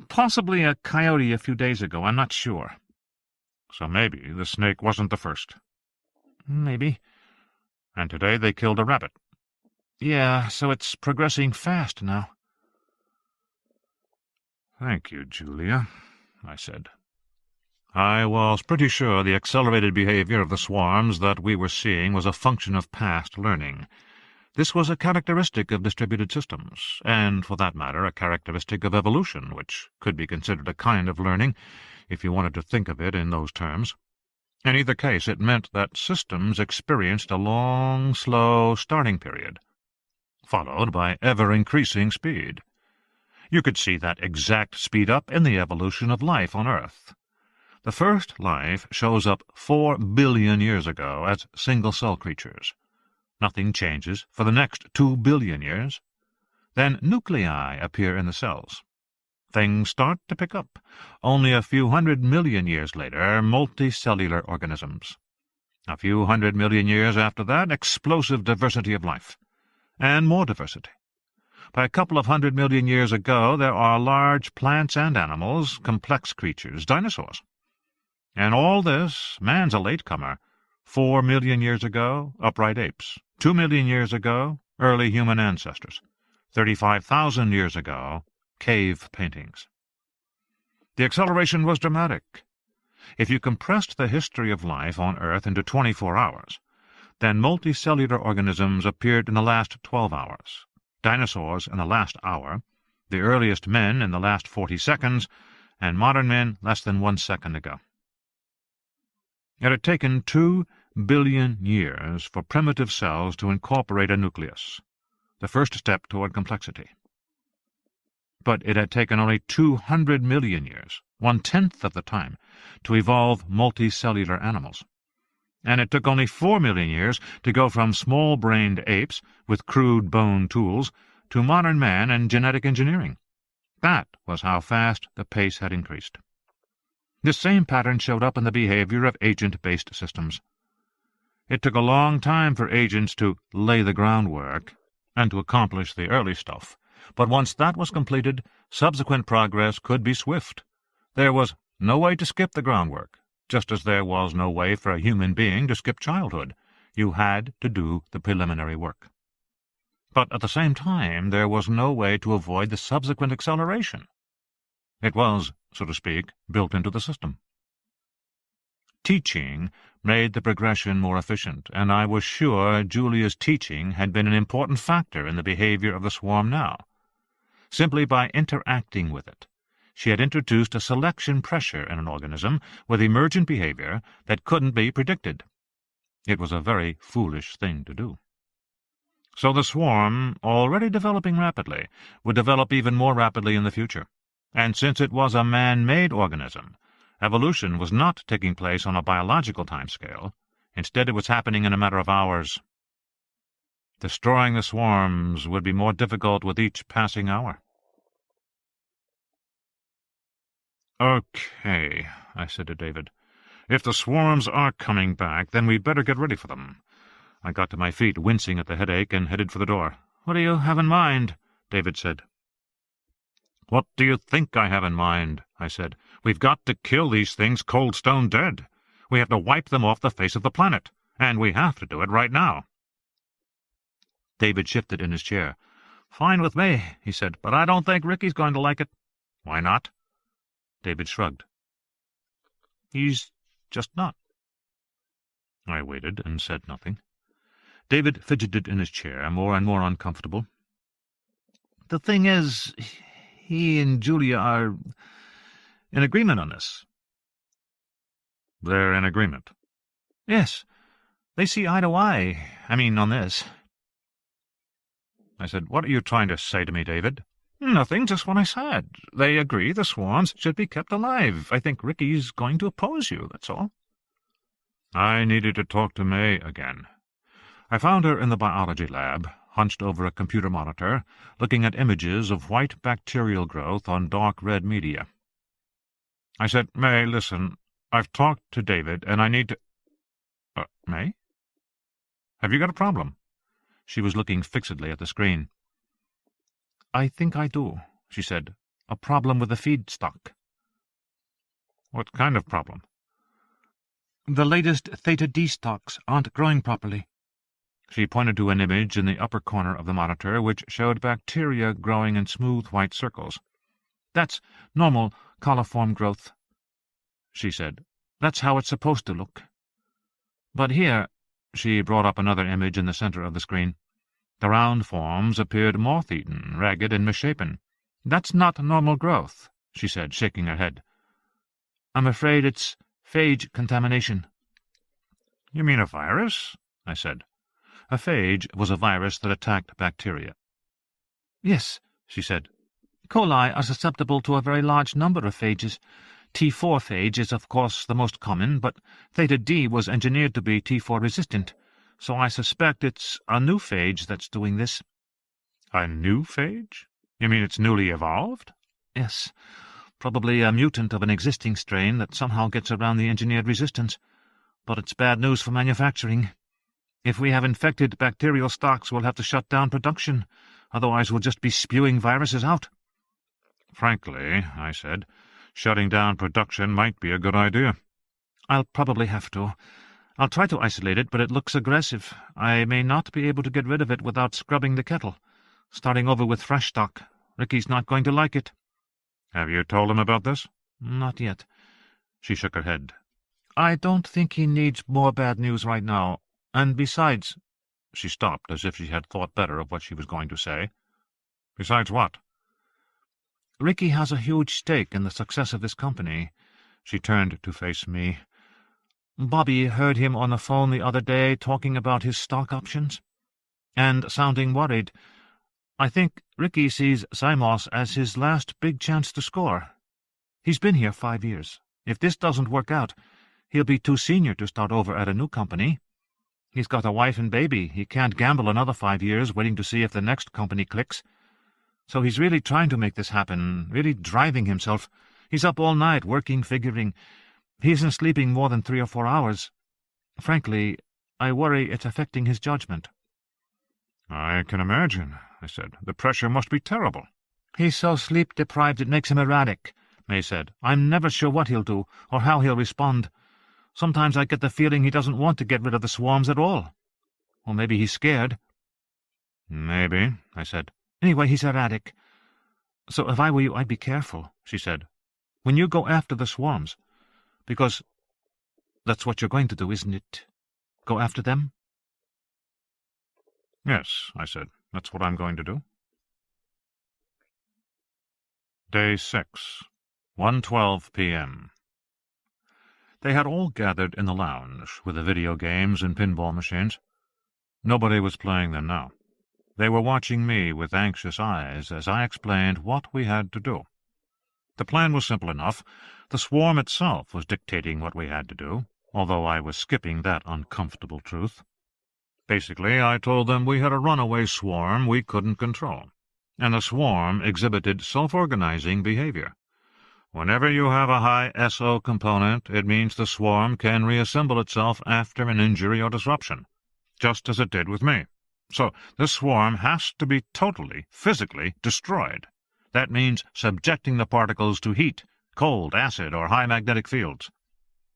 Possibly a coyote a few days ago. I'm not sure. So maybe the snake wasn't the first. Maybe. And today they killed a rabbit. Yeah, so it's progressing fast now. "Thank you, Julia," I said. I was pretty sure the accelerated behavior of the swarms that we were seeing was a function of past learning. This was a characteristic of distributed systems, and, for that matter, a characteristic of evolution, which could be considered a kind of learning, if you wanted to think of it in those terms. In either case, it meant that systems experienced a long, slow starting period, followed by ever-increasing speed. You could see that exact speed-up in the evolution of life on Earth. The first life shows up 4 billion years ago as single-cell creatures. Nothing changes for the next 2 billion years. Then nuclei appear in the cells. Things start to pick up. Only a few 100 million years later, multicellular organisms. A few 100 million years after that, explosive diversity of life. And more diversity. By a couple of 100 million years ago, there are large plants and animals, complex creatures, dinosaurs. And all this, man's a latecomer. 4 million years ago, upright apes. 2 million years ago, early human ancestors. 35,000 years ago, cave paintings. The acceleration was dramatic. If you compressed the history of life on Earth into 24 hours, then multicellular organisms appeared in the last 12 hours. Dinosaurs in the last hour, the earliest men in the last 40 seconds, and modern men less than 1 second ago. It had taken 2 billion years for primitive cells to incorporate a nucleus, the first step toward complexity. But it had taken only 200 million years, 1/10 of the time, to evolve multicellular animals. And it took only 4 million years to go from small-brained apes with crude bone tools to modern man and genetic engineering. That was how fast the pace had increased. This same pattern showed up in the behavior of agent-based systems. It took a long time for agents to lay the groundwork and to accomplish the early stuff, but once that was completed, subsequent progress could be swift. There was no way to skip the groundwork, just as there was no way for a human being to skip childhood. You had to do the preliminary work. But at the same time, there was no way to avoid the subsequent acceleration. It was, so to speak, built into the system. Teaching made the progression more efficient, and I was sure Julia's teaching had been an important factor in the behavior of the swarm now. Simply by interacting with it, she had introduced a selection pressure in an organism with emergent behavior that couldn't be predicted. It was a very foolish thing to do. So the swarm, already developing rapidly, would develop even more rapidly in the future. And since it was a man-made organism, evolution was not taking place on a biological timescale. Instead, it was happening in a matter of hours. Destroying the swarms would be more difficult with each passing hour. "Okay," I said to David. "If the swarms are coming back, then we'd better get ready for them." I got to my feet, wincing at the headache, and headed for the door. "What do you have in mind?" David said. "What do you think I have in mind?" I said. "We've got to kill these things cold stone dead. We have to wipe them off the face of the planet, and we have to do it right now." David shifted in his chair. "Fine with me," he said, "but I don't think Ricky's going to like it." "Why not?" David shrugged. "He's just not." I waited and said nothing. David fidgeted in his chair, more and more uncomfortable. "The thing is, he and Julia are in agreement on this." "They're in agreement?" "Yes. They see eye to eye. On this." I said, "What are you trying to say to me, David?" "Nothing, just what I said. They agree the swarms should be kept alive. I think Ricky's going to oppose you, that's all." I needed to talk to May again. I found her in the biology lab, hunched over a computer monitor, looking at images of white bacterial growth on dark red media. I said, "May, listen, I've talked to David, and I need to—" May? Have you got a problem?" She was looking fixedly at the screen. "I think I do," she said. "A problem with the feedstock." "What kind of problem?" "The latest theta-D stocks aren't growing properly." She pointed to an image in the upper corner of the monitor which showed bacteria growing in smooth white circles. That's normal coliform growth, she said. That's how it's supposed to look. But here, she brought up another image in the center of the screen. The round forms appeared moth-eaten, ragged, and misshapen. That's not normal growth, she said, shaking her head. I'm afraid it's phage contamination. You mean a virus? I said. A phage was a virus that attacked bacteria. Yes, she said. Coli are susceptible to a very large number of phages. T4 phage is, of course, the most common, but theta D was engineered to be T4 resistant, so I suspect it's a new phage that's doing this. A new phage? You mean it's newly evolved? Yes, probably a mutant of an existing strain that somehow gets around the engineered resistance. But it's bad news for manufacturing. If we have infected bacterial stocks, we'll have to shut down production. Otherwise we'll just be spewing viruses out. Frankly, I said, shutting down production might be a good idea. I'll probably have to. I'll try to isolate it, but it looks aggressive. I may not be able to get rid of it without scrubbing the kettle. Starting over with fresh stock. Ricky's not going to like it. Have you told him about this? Not yet. She shook her head. I don't think he needs more bad news right now. And besides— She stopped as if she had thought better of what she was going to say. Besides what? Ricky has a huge stake in the success of this company. She turned to face me. Bobby heard him on the phone the other day talking about his stock options, and sounding worried. I think Ricky sees Simos as his last big chance to score. He's been here 5 years. If this doesn't work out, he'll be too senior to start over at a new company. He's got a wife and baby. He can't gamble another 5 years waiting to see if the next company clicks. So he's really trying to make this happen, really driving himself. He's up all night, working, figuring. He isn't sleeping more than 3 or 4 hours. Frankly, I worry it's affecting his judgment. I can imagine, I said. The pressure must be terrible. He's so sleep-deprived it makes him erratic, May said. I'm never sure what he'll do, or how he'll respond. Sometimes I get the feeling he doesn't want to get rid of the swarms at all. Or maybe he's scared. Maybe, I said. Anyway, he's erratic. So if I were you, I'd be careful, she said, when you go after the swarms. Because that's what you're going to do, isn't it? Go after them? Yes, I said. That's what I'm going to do. Day 6, 1:12 p.m. They had all gathered in the lounge with the video games and pinball machines. Nobody was playing them now. They were watching me with anxious eyes as I explained what we had to do. The plan was simple enough. The swarm itself was dictating what we had to do, although I was skipping that uncomfortable truth. Basically, I told them we had a runaway swarm we couldn't control, and the swarm exhibited self-organizing behavior. Whenever you have a high SO component, it means the swarm can reassemble itself after an injury or disruption, just as it did with me. So this swarm has to be totally, physically destroyed. That means subjecting the particles to heat, cold, acid, or high magnetic fields.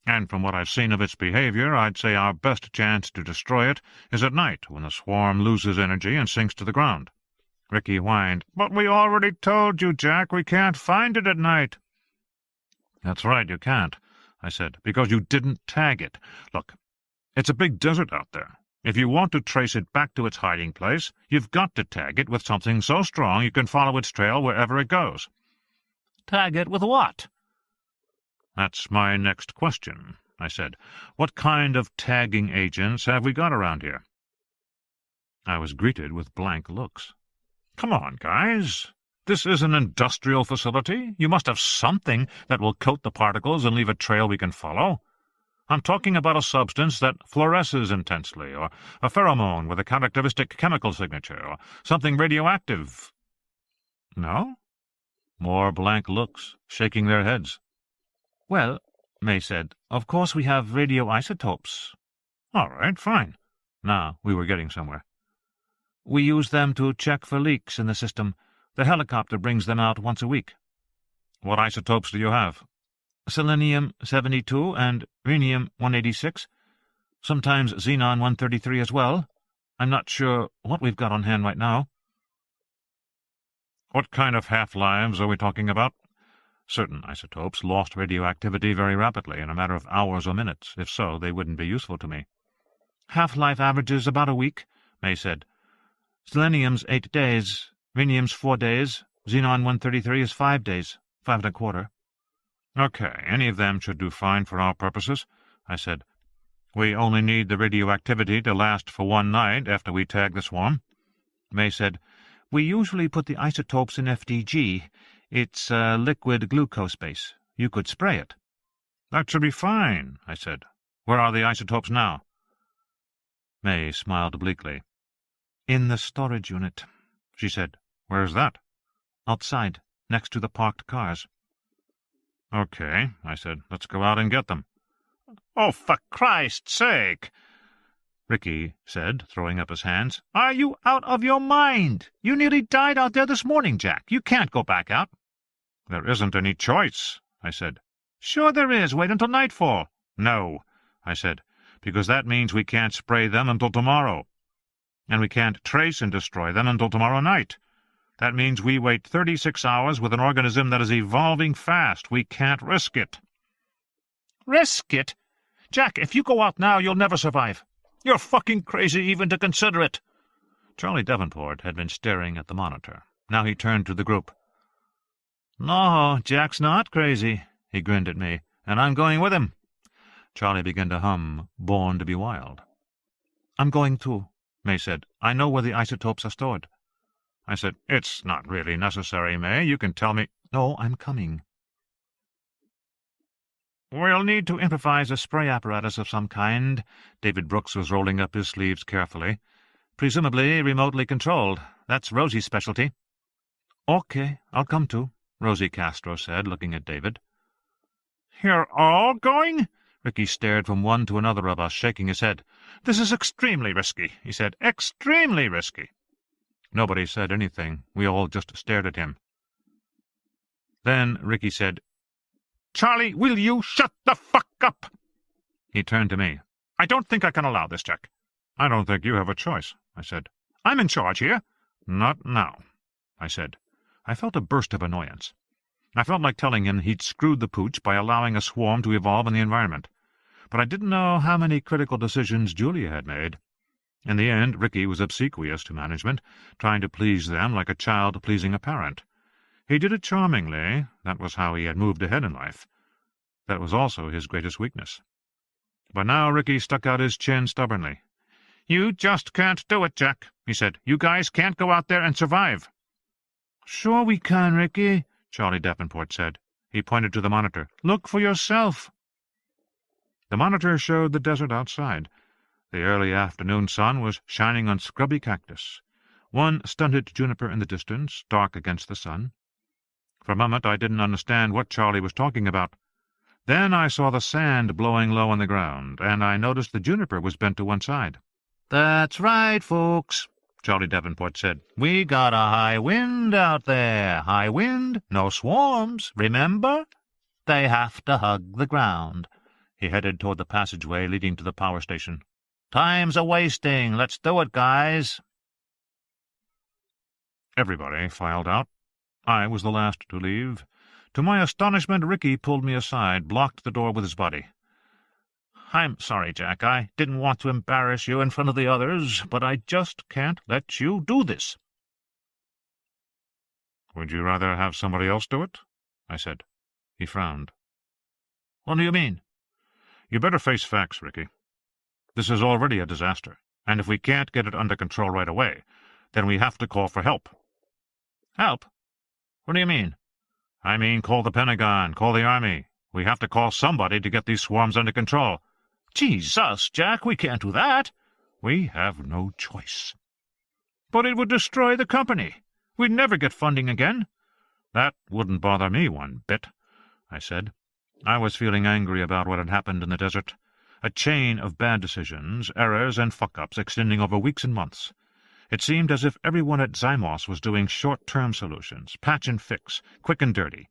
And from what I've seen of its behavior, I'd say our best chance to destroy it is at night, when the swarm loses energy and sinks to the ground. Ricky whined, "But we already told you, Jack, we can't find it at night." "That's right, you can't," I said, "because you didn't tag it. Look, it's a big desert out there. If you want to trace it back to its hiding place, you've got to tag it with something so strong you can follow its trail wherever it goes." "Tag it with what?" "That's my next question," I said. "What kind of tagging agents have we got around here?" I was greeted with blank looks. "Come on, guys. This is an industrial facility. You must have something that will coat the particles and leave a trail we can follow. I'm talking about a substance that fluoresces intensely, or a pheromone with a characteristic chemical signature, or something radioactive." "No?" More blank looks, shaking their heads. "Well," May said, "of course we have radioisotopes." "All right, fine." Now we were getting somewhere. "We use them to check for leaks in the system. The helicopter brings them out once a week." "What isotopes do you have?" "Selenium-72 and rhenium-186. Sometimes xenon-133 as well. I'm not sure what we've got on hand right now." "What kind of half-lives are we talking about?" Certain isotopes lost radioactivity very rapidly, in a matter of hours or minutes. If so, they wouldn't be useful to me. Half-life averages about a week, May said. Selenium's 8 days, rhenium's 4 days, xenon-133 is 5 days, 5 1/4. Okay, any of them should do fine for our purposes, I said. We only need the radioactivity to last for one night after we tag the swarm. May said, We usually put the isotopes in FDG. It's a liquid glucose base. You could spray it. That should be fine, I said. Where are the isotopes now? May smiled obliquely. In the storage unit, she said. Where's that? Outside, next to the parked cars. Okay, I said. Let's go out and get them. Oh, for Christ's sake, Ricky said, throwing up his hands. Are you out of your mind? You nearly died out there this morning, Jack. You can't go back out. There isn't any choice, I said. Sure there is. Wait until nightfall. No, I said, because that means we can't spray them until tomorrow. And we can't trace and destroy them until tomorrow night. That means we wait 36 hours with an organism that is evolving fast. We can't risk it. Risk it? Jack, if you go out now, you'll never survive. You're fucking crazy even to consider it. Charlie Davenport had been staring at the monitor. Now he turned to the group. No, Jack's not crazy, he grinned at me, and I'm going with him. Charlie began to hum Born to be Wild. I'm going too, May said. I know where the isotopes are stored. I said, It's not really necessary, May. You can tell me. No, I'm coming. We'll need to improvise a spray apparatus of some kind. David Brooks was rolling up his sleeves carefully. Presumably remotely controlled. That's Rosie's specialty. Okay, I'll come too, Rosie Castro said, looking at David. You're all going? Ricky stared from one to another of us, shaking his head. This is extremely risky, he said. Extremely risky. Nobody said anything. We all just stared at him. Then Ricky said, Charlie, will you shut the fuck up? He turned to me. I don't think I can allow this, Jack. I don't think you have a choice, I said. I'm in charge here. Not now, I said. I felt a burst of annoyance. I felt like telling him he'd screwed the pooch by allowing a swarm to evolve in the environment. But I didn't know how many critical decisions Julia had made. In the end, Ricky was obsequious to management, trying to please them like a child pleasing a parent. He did it charmingly. That was how he had moved ahead in life. That was also his greatest weakness. But now Ricky stuck out his chin stubbornly. You just can't do it, Jack, he said. You guys can't go out there and survive. Sure we can, Ricky, Charlie Davenport said. He pointed to the monitor. Look for yourself. The monitor showed the desert outside. The early afternoon sun was shining on scrubby cactus. One stunted juniper in the distance, dark against the sun. For a moment I didn't understand what Charlie was talking about. Then I saw the sand blowing low on the ground, and I noticed the juniper was bent to one side. That's right, folks, Charlie Davenport said. We got a high wind out there. High wind, no swarms, remember? They have to hug the ground. He headed toward the passageway leading to the power station. Time's a-wasting. Let's do it, guys. Everybody filed out. I was the last to leave. To my astonishment, Ricky pulled me aside, blocked the door with his body. I'm sorry, Jack. I didn't want to embarrass you in front of the others, but I just can't let you do this. Would you rather have somebody else do it? I said. He frowned. What do you mean? You better face facts, Ricky. This is already a disaster, and if we can't get it under control right away, then we have to call for help. Help? What do you mean? I mean, call the Pentagon, call the Army. We have to call somebody to get these swarms under control. Jesus, Jack, we can't do that. We have no choice. But it would destroy the company. We'd never get funding again. That wouldn't bother me one bit, I said. I was feeling angry about what had happened in the desert. A chain of bad decisions, errors, and fuck-ups extending over weeks and months. It seemed as if everyone at Zymos was doing short-term solutions, patch and fix, quick and dirty.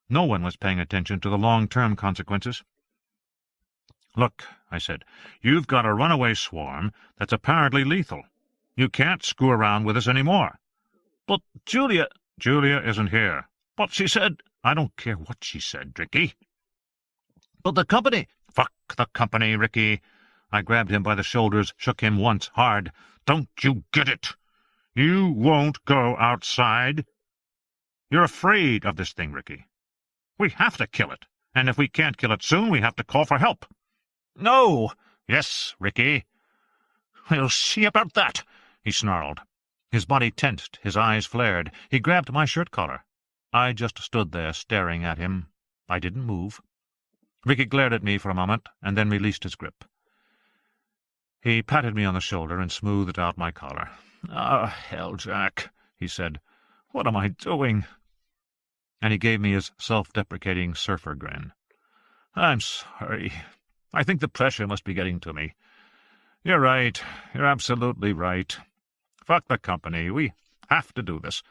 No one was paying attention to the long-term consequences. Look, I said, you've got a runaway swarm that's apparently lethal. You can't screw around with us anymore. But Julia... Julia isn't here. But she said... I don't care what she said, Ricky. But the company— Fuck the company, Ricky. I grabbed him by the shoulders, shook him once, hard. Don't you get it? You won't go outside. You're afraid of this thing, Ricky. We have to kill it, and if we can't kill it soon, we have to call for help. No! Yes, Ricky. We'll see about that, he snarled. His body tensed, his eyes flared. He grabbed my shirt collar. I just stood there, staring at him. I didn't move. Ricky glared at me for a moment, and then released his grip. He patted me on the shoulder and smoothed out my collar. "Ah, hell, Jack," he said. "What am I doing?" And he gave me his self-deprecating surfer grin. "I'm sorry. I think the pressure must be getting to me. You're right. You're absolutely right. Fuck the company. We have to do this.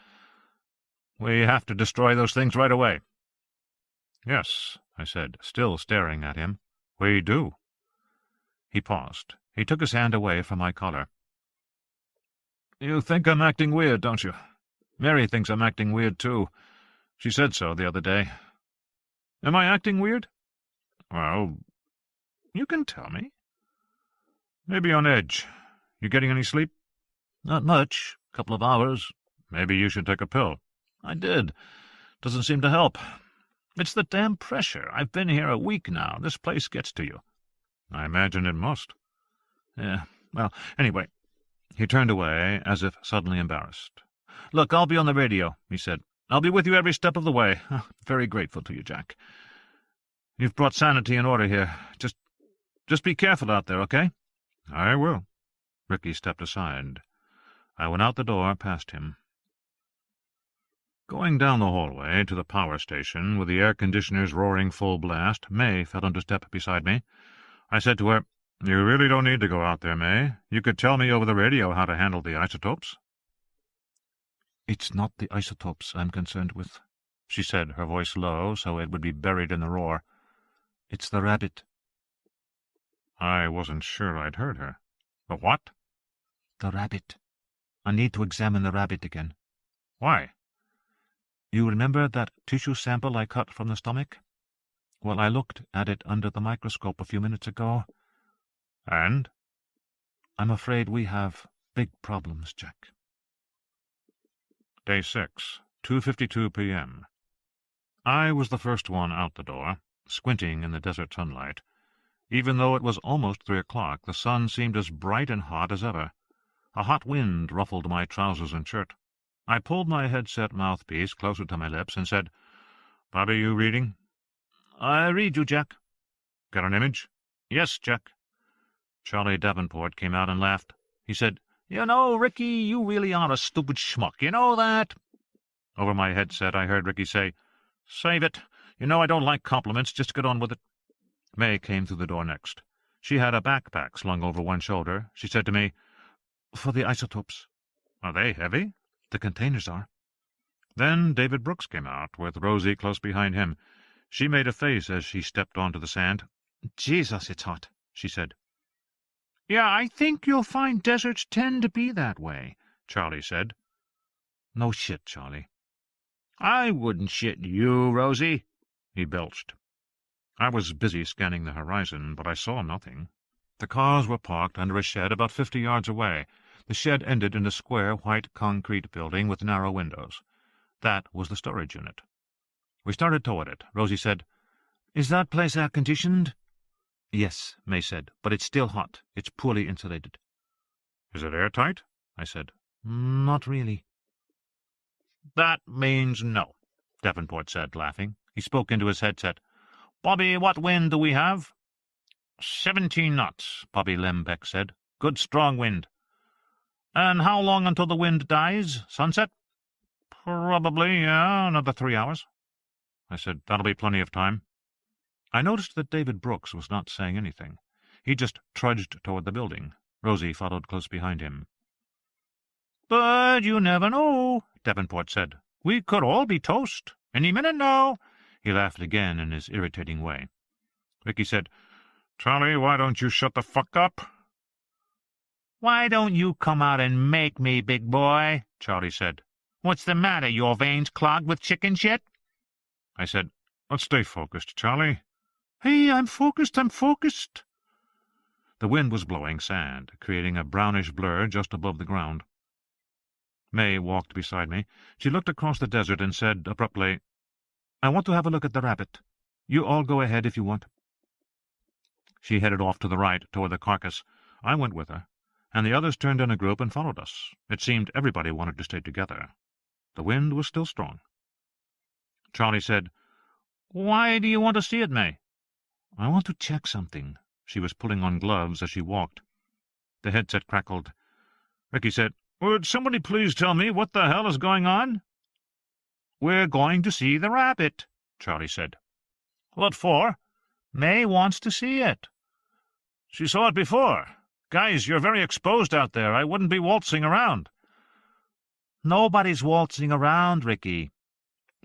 We have to destroy those things right away." "Yes," I said, still staring at him. "We do." He paused. He took his hand away from my collar. "You think I'm acting weird, don't you? Mary thinks I'm acting weird, too. She said so the other day. Am I acting weird?" "Well, you can tell me." "Maybe on edge. You getting any sleep?" "Not much. Couple of hours." "Maybe you should take a pill." "I did. Doesn't seem to help. It's the damn pressure. I've been here a week now. This place gets to you." "I imagine it must." "Yeah. Well, anyway." He turned away, as if suddenly embarrassed. "Look, I'll be on the radio," he said. "I'll be with you every step of the way. Very grateful to you, Jack. You've brought sanity and order here. Just be careful out there, okay?" "I will." Ricky stepped aside. I went out the door past him. Going down the hallway to the power station, with the air conditioners roaring full blast, May fell into step beside me. I said to her, "You really don't need to go out there, May. You could tell me over the radio how to handle the isotopes." "It's not the isotopes I'm concerned with," she said, her voice low, so it would be buried in the roar. "It's the rabbit." I wasn't sure I'd heard her. "The what?" "The rabbit. I need to examine the rabbit again." "Why?" "You remember that tissue sample I cut from the stomach? Well, I looked at it under the microscope a few minutes ago. "And?" "I'm afraid we have big problems, Jack." Day 6, 2:52 p.m. I was the first one out the door, squinting in the desert sunlight. Even though it was almost 3 o'clock, the sun seemed as bright and hot as ever. A hot wind ruffled my trousers and shirt. I pulled my headset mouthpiece closer to my lips and said, "Bobby, you reading?" "I read you, Jack." "Got an image?" "Yes, Jack." Charlie Davenport came out and laughed. He said, "You know, Ricky, you really are a stupid schmuck. You know that?" Over my headset I heard Ricky say, "Save it. You know I don't like compliments. Just get on with it." May came through the door next. She had a backpack slung over one shoulder. She said to me, "For the isotopes." "Are they heavy?" "The containers are." Then David Brooks came out, with Rosie close behind him. She made a face as she stepped onto the sand. "Jesus, it's hot," she said. "Yeah, I think you'll find deserts tend to be that way," Charlie said. "No shit, Charlie." "I wouldn't shit you, Rosie," he belched. I was busy scanning the horizon, but I saw nothing. The cars were parked under a shed about 50 yards away. The shed ended in a square white concrete building with narrow windows. That was the storage unit. We started toward it. Rosie said, "Is that place air-conditioned?" "Yes," May said, "but it's still hot. It's poorly insulated." "Is it airtight?" I said. "Not really." "That means no," Davenport said, laughing. He spoke into his headset. "Bobby, what wind do we have?" 17 knots, Bobby Lembeck said. "Good strong wind." "And how long until the wind dies? Sunset?" "Probably, yeah, another 3 hours." I said, "That'll be plenty of time." I noticed that David Brooks was not saying anything. He just trudged toward the building. Rosie followed close behind him. "But you never know," Davenport said. "We could all be toast. Any minute now." He laughed again in his irritating way. Ricky said, "Charlie, why don't you shut the fuck up?" "Why don't you come out and make me, big boy?" Charlie said. "What's the matter? Your veins clogged with chicken shit?" I said. "Let's stay focused, Charlie." "Hey, I'm focused, I'm focused." The wind was blowing sand, creating a brownish blur just above the ground. May walked beside me. She looked across the desert and said abruptly, "I want to have a look at the rabbit. You all go ahead if you want." She headed off to the right, toward the carcass. I went with her, and the others turned in a group and followed us. It seemed everybody wanted to stay together. The wind was still strong. Charlie said, "Why do you want to see it, May?" "I want to check something." She was pulling on gloves as she walked. The headset crackled. Ricky said, "Would somebody please tell me what the hell is going on?" "We're going to see the rabbit," Charlie said. "What for?" "May wants to see it." "She saw it before. Guys, you're very exposed out there. I wouldn't be waltzing around." "Nobody's waltzing around, Ricky."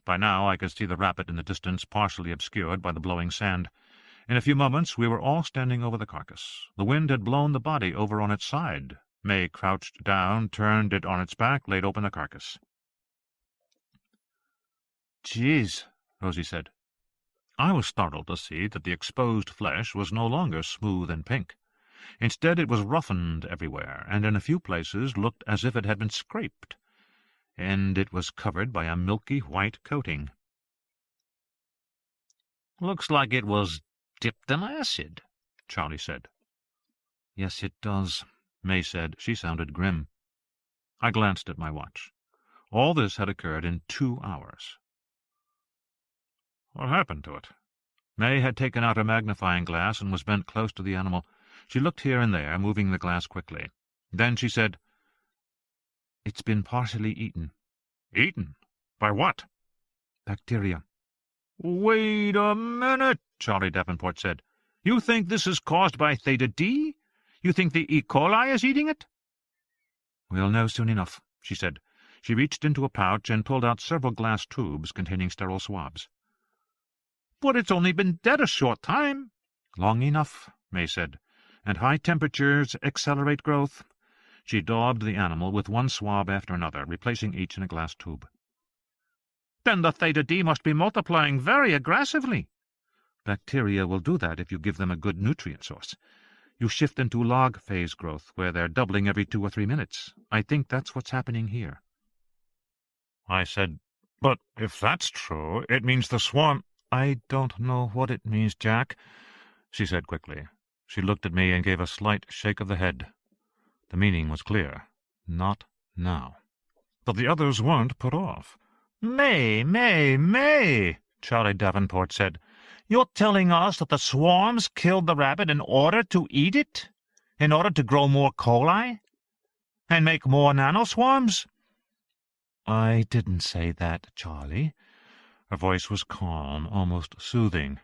By now I could see the rabbit in the distance, partially obscured by the blowing sand. In a few moments we were all standing over the carcass. The wind had blown the body over on its side. May crouched down, turned it on its back, laid open the carcass. "Geez," Rosie said. I was startled to see that the exposed flesh was no longer smooth and pink. Instead it was roughened everywhere, and in a few places looked as if it had been scraped, and it was covered by a milky white coating. "Looks like it was dipped in acid," Charlie said. "Yes, it does," May said. She sounded grim. I glanced at my watch. All this had occurred in 2 hours. "What happened to it?" May had taken out a magnifying glass and was bent close to the animal. She looked here and there, moving the glass quickly. Then she said, "It's been partially eaten." "Eaten? By what?" "Bacteria." "Wait a minute," Charlie Davenport said. "You think this is caused by theta D? You think the E. coli is eating it?" "We'll know soon enough," she said. She reached into a pouch and pulled out several glass tubes containing sterile swabs. "But it's only been dead a short time." "Long enough," May said, "and high temperatures accelerate growth." She daubed the animal with one swab after another, replacing each in a glass tube. "Then the theta D must be multiplying very aggressively." "Bacteria will do that if you give them a good nutrient source. You shift into log phase growth, where they're doubling every 2 or 3 minutes. I think that's what's happening here." I said, "But if that's true, it means the swarm—" "I don't know what it means, Jack," she said quickly. She looked at me and gave a slight shake of the head. The meaning was clear. Not now. But the others weren't put off. May, Charlie Davenport said. "You're telling us that the swarms killed the rabbit in order to eat it? In order to grow more coli? And make more nanoswarms?" "I didn't say that, Charlie." Her voice was calm, almost soothing.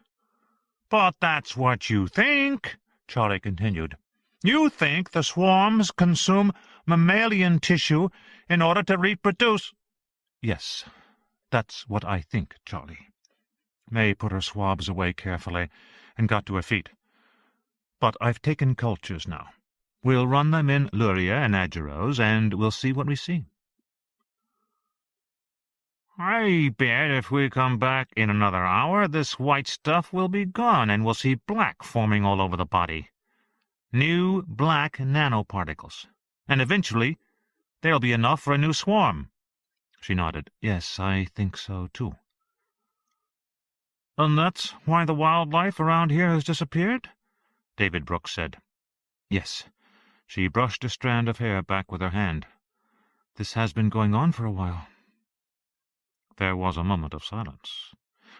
"But that's what you think," Charlie continued. "You think the swarms consume mammalian tissue in order to reproduce." "Yes, that's what I think, Charlie." May put her swabs away carefully and got to her feet. "But I've taken cultures now. We'll run them in Luria and Ageros, and we'll see what we see." "I bet if we come back in another hour, this white stuff will be gone, and we'll see black forming all over the body. New black nanoparticles. And eventually there'll be enough for a new swarm." She nodded. "Yes, I think so, too." "And that's why the wildlife around here has disappeared?" David Brooks said. "Yes." She brushed a strand of hair back with her hand. "This has been going on for a while." There was a moment of silence.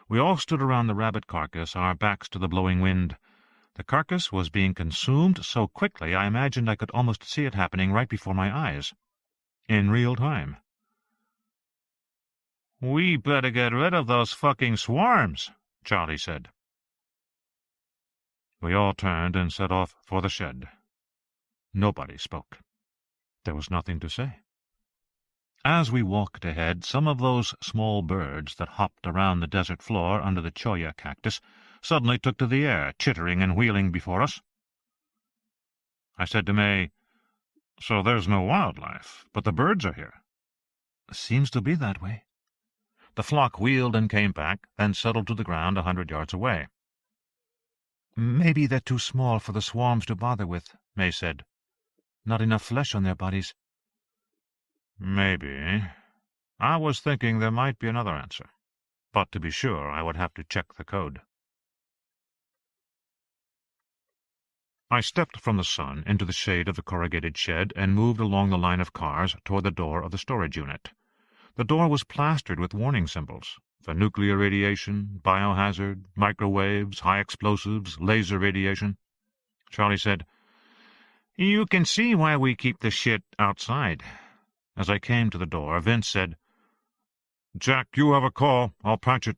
We all stood around the rabbit carcass, our backs to the blowing wind. The carcass was being consumed so quickly I imagined I could almost see it happening right before my eyes. In real time. "We better get rid of those fucking swarms," Charlie said. We all turned and set off for the shed. Nobody spoke. There was nothing to say. As we walked ahead, some of those small birds that hopped around the desert floor under the cholla cactus suddenly took to the air, chittering and wheeling before us. I said to May, "So there's no wildlife, but the birds are here." "Seems to be that way." The flock wheeled and came back, then settled to the ground 100 yards away. "Maybe they're too small for the swarms to bother with," May said. "Not enough flesh on their bodies." Maybe. I was thinking there might be another answer, but to be sure I would have to check the code. I stepped from the sun into the shade of the corrugated shed and moved along the line of cars toward the door of the storage unit. The door was plastered with warning symbols for nuclear radiation, biohazard, microwaves, high explosives, laser radiation. Charlie said, "You can see why we keep the shit outside." As I came to the door, Vince said, "Jack, you have a call. I'll patch it."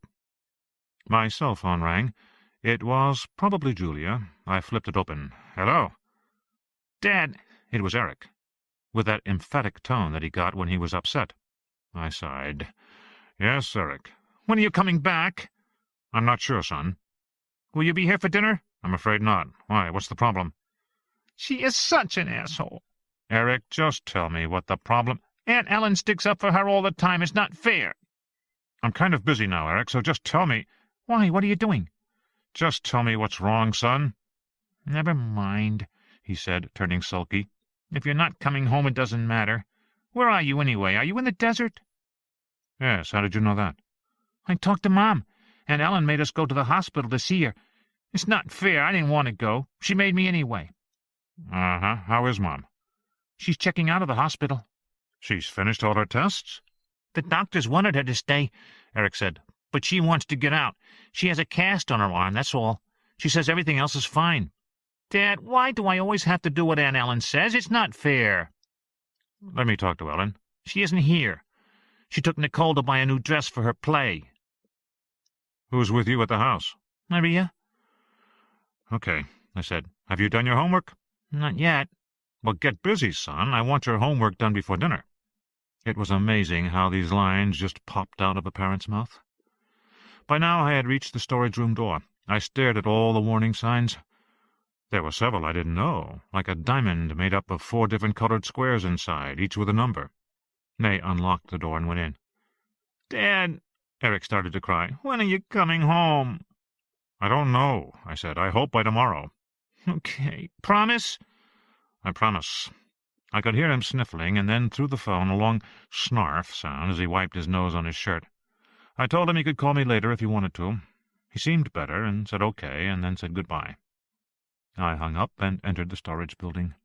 My cell phone rang. It was probably Julia. I flipped it open. "Hello?" "Dad." It was Eric, with that emphatic tone that he got when he was upset. I sighed. "Yes, Eric." "When are you coming back?" "I'm not sure, son." "Will you be here for dinner?" "I'm afraid not. Why, what's the problem?" "She is such an asshole." "Eric, just tell me what the problem—" "Aunt Ellen sticks up for her all the time. It's not fair." "I'm kind of busy now, Eric, so just tell me—" "Why, what are you doing?" "Just tell me what's wrong, son." "Never mind," he said, turning sulky. "If you're not coming home, it doesn't matter. Where are you, anyway? Are you in the desert?" "Yes, how did you know that?" "I talked to Mom. Aunt Ellen made us go to the hospital to see her. It's not fair. I didn't want to go. She made me anyway." "Uh-huh. How is Mom?" "She's checking out of the hospital." "She's finished all her tests?" "The doctors wanted her to stay," Eric said, "but she wants to get out. She has a cast on her arm, that's all. She says everything else is fine." "Dad, why do I always have to do what Aunt Ellen says? It's not fair." "Let me talk to Ellen." "She isn't here. She took Nicole to buy a new dress for her play." "Who's with you at the house?" "Maria?" "Okay," I said. "Have you done your homework?" "Not yet." "Well, get busy, son. I want your homework done before dinner." It was amazing how these lines just popped out of a parent's mouth. By now I had reached the storage room door. I stared at all the warning signs. There were several I didn't know, like a diamond made up of 4 different colored squares inside, each with a number. May unlocked the door and went in. "Dad," Eric started to cry, "when are you coming home?" "I don't know," I said. "I hope by tomorrow." "Okay. Promise?" "I promise." I could hear him sniffling, and then through the phone a long snarf sound as he wiped his nose on his shirt. I told him he could call me later if he wanted to. He seemed better, and said okay, and then said goodbye. I hung up and entered the storage building.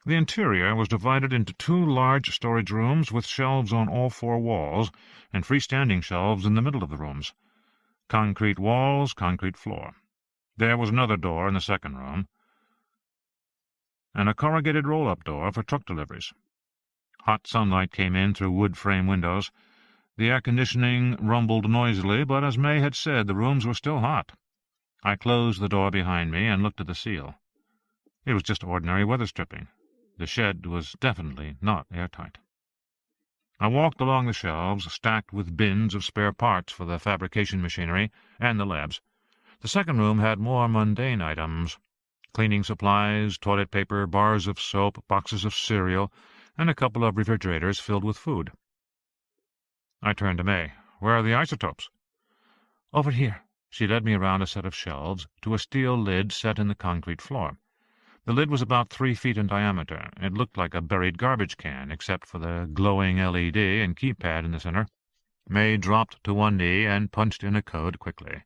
The interior was divided into 2 large storage rooms with shelves on all 4 walls, and freestanding shelves in the middle of the rooms. Concrete walls, concrete floor. There was another door in the second room, and a corrugated roll-up door for truck deliveries. Hot sunlight came in through wood frame windows. The air conditioning rumbled noisily, but as May had said, the rooms were still hot. I closed the door behind me and looked at the seal. It was just ordinary weather stripping. The shed was definitely not airtight. I walked along the shelves, stacked with bins of spare parts for the fabrication machinery and the labs. The second room had more mundane items: cleaning supplies, toilet paper, bars of soap, boxes of cereal, and a couple of refrigerators filled with food. I turned to May. "Where are the isotopes?" "Over here." She led me around a set of shelves to a steel lid set in the concrete floor. The lid was about 3 feet in diameter. It looked like a buried garbage can, except for the glowing LED and keypad in the center. May dropped to one knee and punched in a code quickly.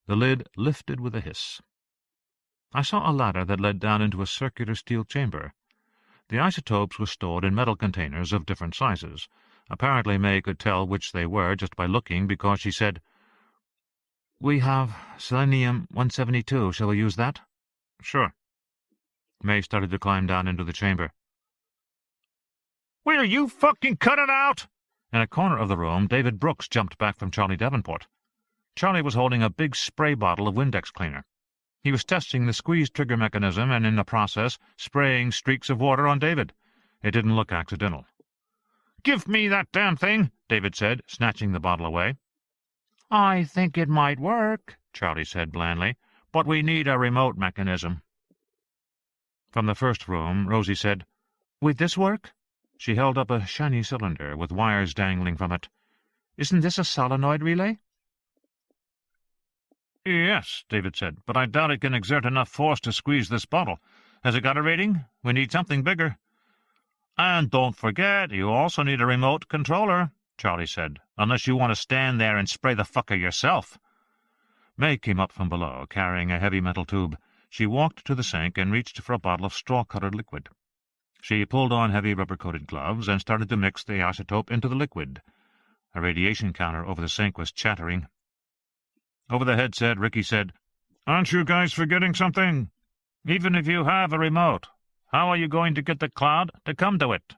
The lid lifted with a hiss. I saw a ladder that led down into a circular steel chamber. The isotopes were stored in metal containers of different sizes. Apparently May could tell which they were just by looking, because she said, "We have selenium-172. Shall we use that?" "Sure." May started to climb down into the chamber. "Will you fucking cut it out?" In a corner of the room, David Brooks jumped back from Charlie Davenport. Charlie was holding a big spray bottle of Windex cleaner. He was testing the squeeze trigger mechanism and, in the process, spraying streaks of water on David. It didn't look accidental. "Give me that damn thing," David said, snatching the bottle away. "I think it might work," Charlie said blandly, "but we need a remote mechanism." From the first room, Rosie said, "Would this work?" She held up a shiny cylinder with wires dangling from it. "Isn't this a solenoid relay?" "Yes," David said, "but I doubt it can exert enough force to squeeze this bottle. Has it got a rating? We need something bigger." "And don't forget, you also need a remote controller," Charlie said, "unless you want to stand there and spray the fucker yourself." May came up from below, carrying a heavy metal tube. She walked to the sink and reached for a bottle of straw-colored liquid. She pulled on heavy rubber-coated gloves and started to mix the isotope into the liquid. A radiation counter over the sink was chattering. Over the headset, Ricky said, "Aren't you guys forgetting something? Even if you have a remote, how are you going to get the cloud to come to it?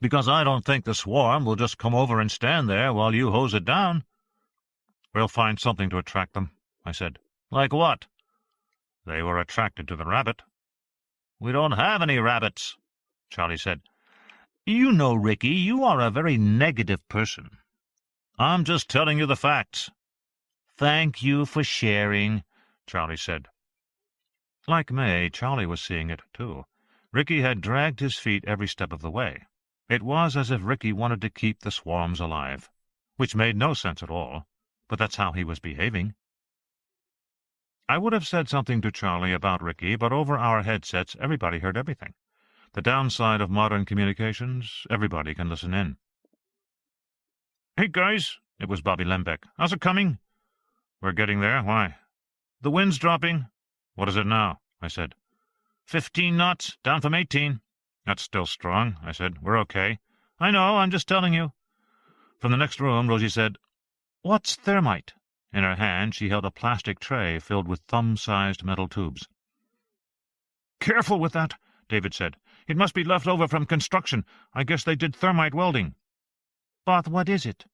Because I don't think the swarm will just come over and stand there while you hose it down." "We'll find something to attract them," I said. "Like what?" "They were attracted to the rabbit." "We don't have any rabbits," Charlie said. "You know, Ricky, you are a very negative person." "I'm just telling you the facts." "Thank you for sharing," Charlie said. Like May, Charlie was seeing it, too. Ricky had dragged his feet every step of the way. It was as if Ricky wanted to keep the swarms alive, which made no sense at all, but that's how he was behaving. I would have said something to Charlie about Ricky, but over our headsets everybody heard everything. The downside of modern communications, everybody can listen in. "Hey, guys," it was Bobby Lembeck. "How's it coming?" "We're getting there. Why?" "The wind's dropping." "What is it now?" I said. 15 knots, down from 18. "That's still strong," I said. "We're okay." "I know, I'm just telling you." From the next room, Rosie said, "What's thermite?" In her hand she held a plastic tray filled with thumb-sized metal tubes. "Careful with that," David said. "It must be left over from construction. I guess they did thermite welding." "But what is it?"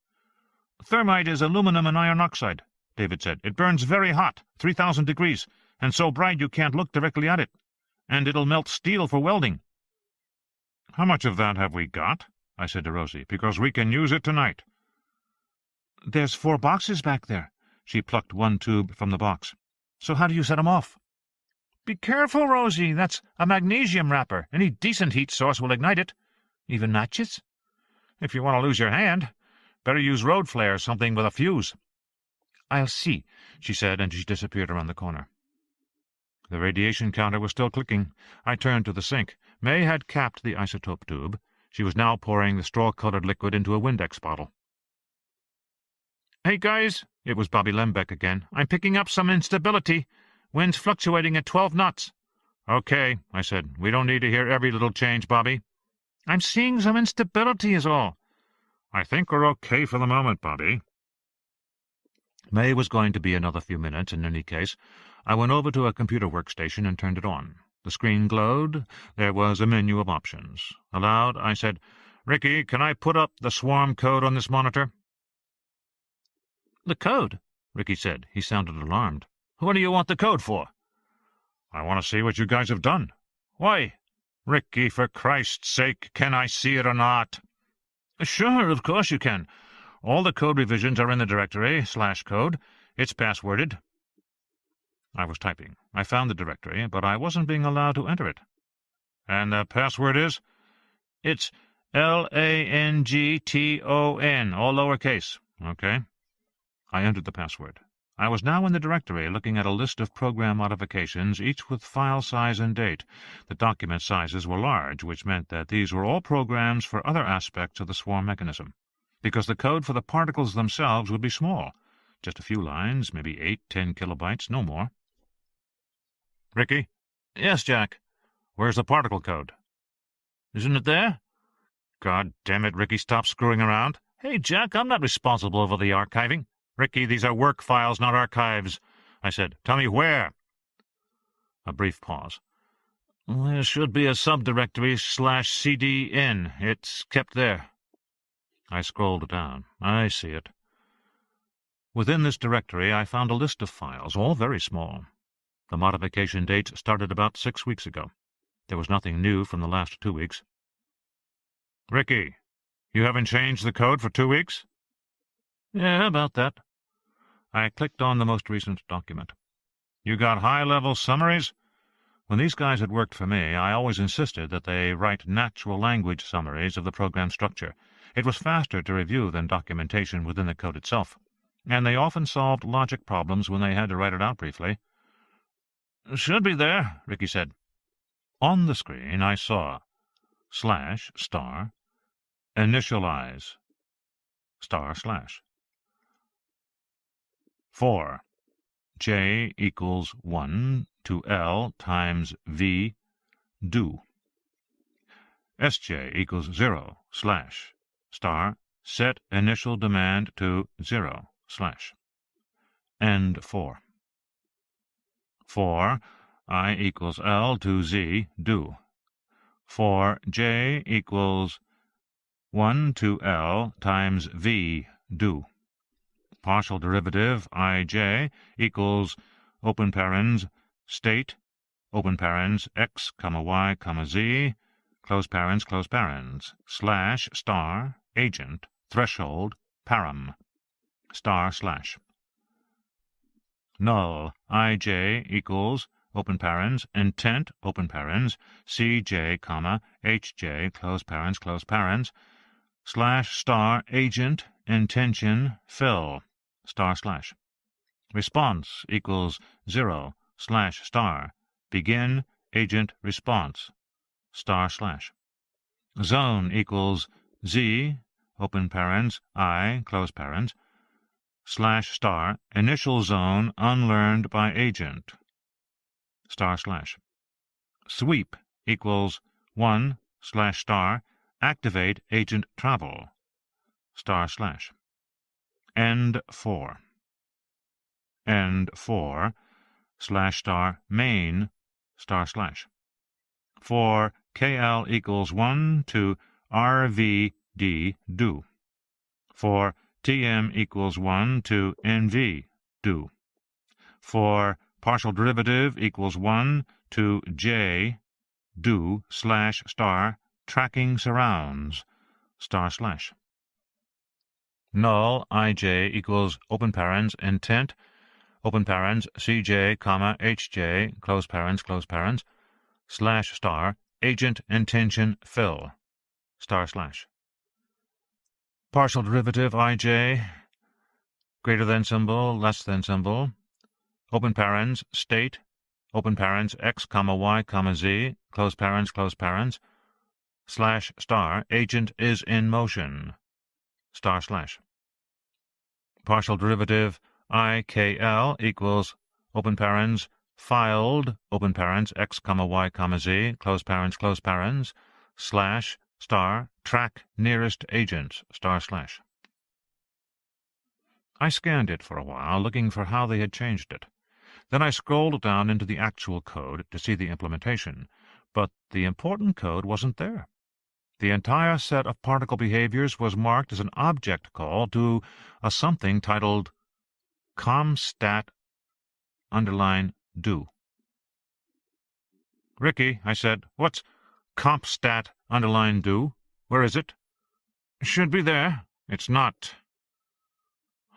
"Thermite is aluminum and iron oxide," David said. "It burns very hot, 3,000 degrees, and so bright you can't look directly at it. And it'll melt steel for welding." "How much of that have we got?" I said to Rosie, "because we can use it tonight." "There's 4 boxes back there." She plucked one tube from the box. "So how do you set 'em off?" "Be careful, Rosie. That's a magnesium wrapper. Any decent heat source will ignite it. Even matches?" "If you want to lose your hand, better use road flare, something with a fuse." "I'll see," she said, and she disappeared around the corner. The radiation counter was still clicking. I turned to the sink. May had capped the isotope tube. She was now pouring the straw-colored liquid into a Windex bottle. "Hey, guys," it was Bobby Lembeck again. "I'm picking up some instability. Wind's fluctuating at 12 knots. "Okay," I said. "We don't need to hear every little change, Bobby." "I'm seeing some instability is all." "I think we're okay for the moment, Bobby." May was going to be another few minutes in any case. I went over to a computer workstation and turned it on. The screen glowed. There was a menu of options. Aloud, I said, "Ricky, can I put up the swarm code on this monitor?" "The code?" Ricky said. He sounded alarmed. "What do you want the code for?" "I want to see what you guys have done." "Why?" "Ricky, for Christ's sake, can I see it or not?" "Sure, of course you can. All the code revisions are in the directory, /code. It's passworded." I was typing. I found the directory, but I wasn't being allowed to enter it. "And the password is?" "It's LANGTON, all lowercase." "Okay." I entered the password. I was now in the directory, looking at a list of program modifications, each with file size and date. The document sizes were large, which meant that these were all programs for other aspects of the swarm mechanism, because the code for the particles themselves would be small. Just a few lines, maybe 8-10 kilobytes, no more. "Ricky?" "Yes, Jack." "Where's the particle code?" "Isn't it there?" "God damn it, Ricky, stop screwing around." "Hey, Jack, I'm not responsible for the archiving." "Ricky, these are work files, not archives," I said. "Tell me where." A brief pause. "There should be a subdirectory /cdn. It's kept there." I scrolled down. I see it. Within this directory I found a list of files, all very small. The modification dates started about 6 weeks ago. There was nothing new from the last 2 weeks. "Ricky, you haven't changed the code for 2 weeks?" "Yeah, about that." I clicked on the most recent document. "You got high-level summaries?" When these guys had worked for me, I always insisted that they write natural language summaries of the program structure. It was faster to review than documentation within the code itself, and they often solved logic problems when they had to write it out briefly. "Should be there," Ricky said. On the screen I saw /* initialize // 4. J equals 1 to L times V do. Sj equals 0 / set initial demand to 0 / end 4. 4. I equals L to Z do. 4. J equals 1 to L times V do. Partial derivative ij equals open parens state open parens x, y, z close parens / agent threshold param / null ij equals open parens intent open parens cj, hj close parens / agent intention fill / response equals 0 / begin agent response / zone equals z open parens I close parens / initial zone unlearned by agent / sweep equals 1 / activate agent travel / end 4. End 4 / main / for KL equals 1 to RVD do. For TM equals 1 to NV do. For partial derivative equals 1 to J do / tracking surrounds / null ij equals open parens intent open parens cj, hj close parens / agent intention fill / partial derivative ij greater than symbol less than symbol open parens state open parens x, y, z close parens / agent is in motion / partial derivative ikl equals open parens filed open parens x, y, z close parens / track nearest agents / I scanned it for a while, looking for how they had changed it. Then I scrolled down into the actual code to see the implementation, but the important code wasn't there. The entire set of particle behaviors was marked as an object call to a something titled comstat _do. "Ricky," I said, "what's compstat _do? Where is it?" "Should be there. It's not."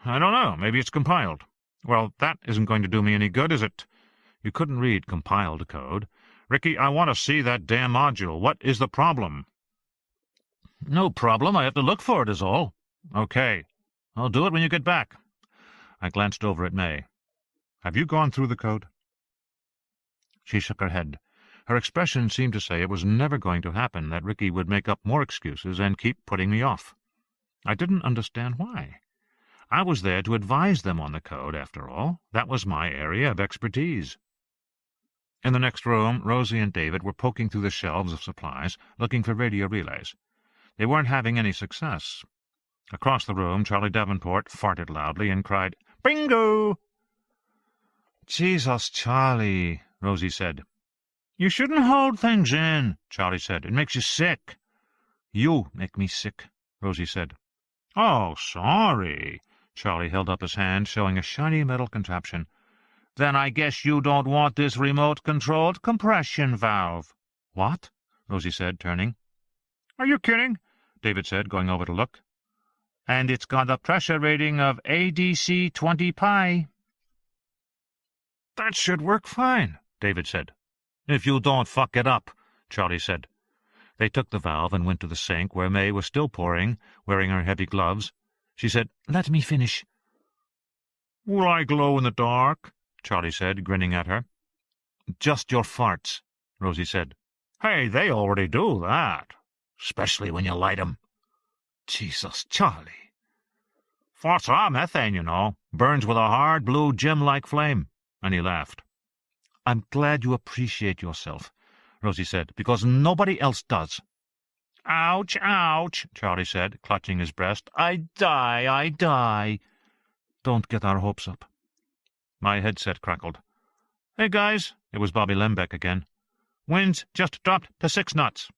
"I don't know. Maybe it's compiled." "Well, that isn't going to do me any good, is it?" You couldn't read compiled code. "Ricky, I want to see that damn module. What is the problem?" "No problem. I have to look for it, is all." "Okay. I'll do it when you get back." I glanced over at May. "Have you gone through the code?" She shook her head. Her expression seemed to say it was never going to happen, that Ricky would make up more excuses and keep putting me off. I didn't understand why. I was there to advise them on the code, after all. That was my area of expertise. In the next room, Rosie and David were poking through the shelves of supplies, looking for radio relays. They weren't having any success. Across the room, Charlie Davenport farted loudly and cried, "Bingo!" "Jesus, Charlie," Rosie said. "You shouldn't hold things in," Charlie said. "It makes you sick." "You make me sick," Rosie said. "Oh, sorry." Charlie held up his hand, showing a shiny metal contraption. "Then I guess you don't want this remote-controlled compression valve." "What?" Rosie said, turning. "Are you kidding?" David said, going over to look. "And it's got a pressure rating of ADC 20 pi." "That should work fine," David said. "If you don't fuck it up," Charlie said. They took the valve and went to the sink, where May was still pouring, wearing her heavy gloves. She said, "Let me finish." "Will I glow in the dark?" Charlie said, grinning at her. "Just your farts," Rosie said. "Hey, they already do that. Especially when you light 'em." "Jesus, Charlie." "Farts are methane, you know. Burns with a hard, blue, gem-like flame." And he laughed. "I'm glad you appreciate yourself," Rosie said, "because nobody else does." "Ouch, ouch," Charlie said, clutching his breast. I die. Don't get our hopes up." My headset crackled. "Hey, guys," it was Bobby Lembeck again. "Wind's just dropped to 6 knots.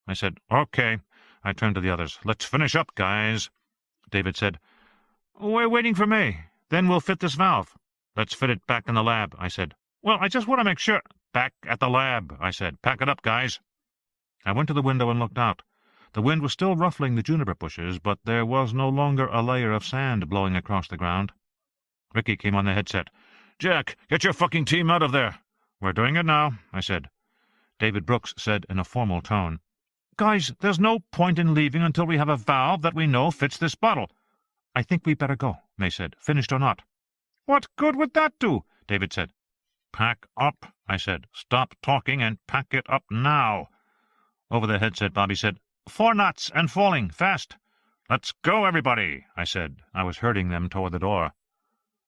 I said, "Okay." I turned to the others. "Let's finish up, guys." David said, "We're waiting for May. Then we'll fit this valve." "Let's fit it back in the lab," I said. "Well, I just want to make sure." "Back at the lab," I said. "Pack it up, guys." I went to the window and looked out. The wind was still ruffling the juniper bushes, but there was no longer a layer of sand blowing across the ground. Ricky came on the headset. "Jack, get your fucking team out of there." "We're doing it now," I said. David Brooks said in a formal tone, "Guys, there's no point in leaving until we have a valve that we know fits this bottle." "I think we better go," May said, "finished or not." "What good would that do?" David said. "Pack up," I said. "Stop talking and pack it up now." Over the headset, Bobby said, 4 knots and falling, fast." "Let's go, everybody," I said. I was herding them toward the door.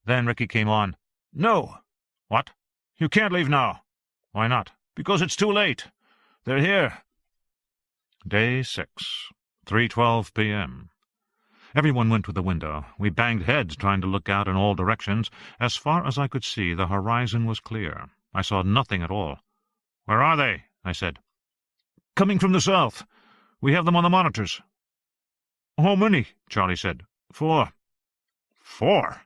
Then Ricky came on. "No." "What?" "You can't leave now." "Why not?" "Because it's too late. They're here." Day 6, 3:12 p.m. Everyone went to the window. We banged heads, trying to look out in all directions. As far as I could see, the horizon was clear. I saw nothing at all. "Where are they?" I said. "Coming from the south. We have them on the monitors." "How many?" Charlie said. 4. "4?"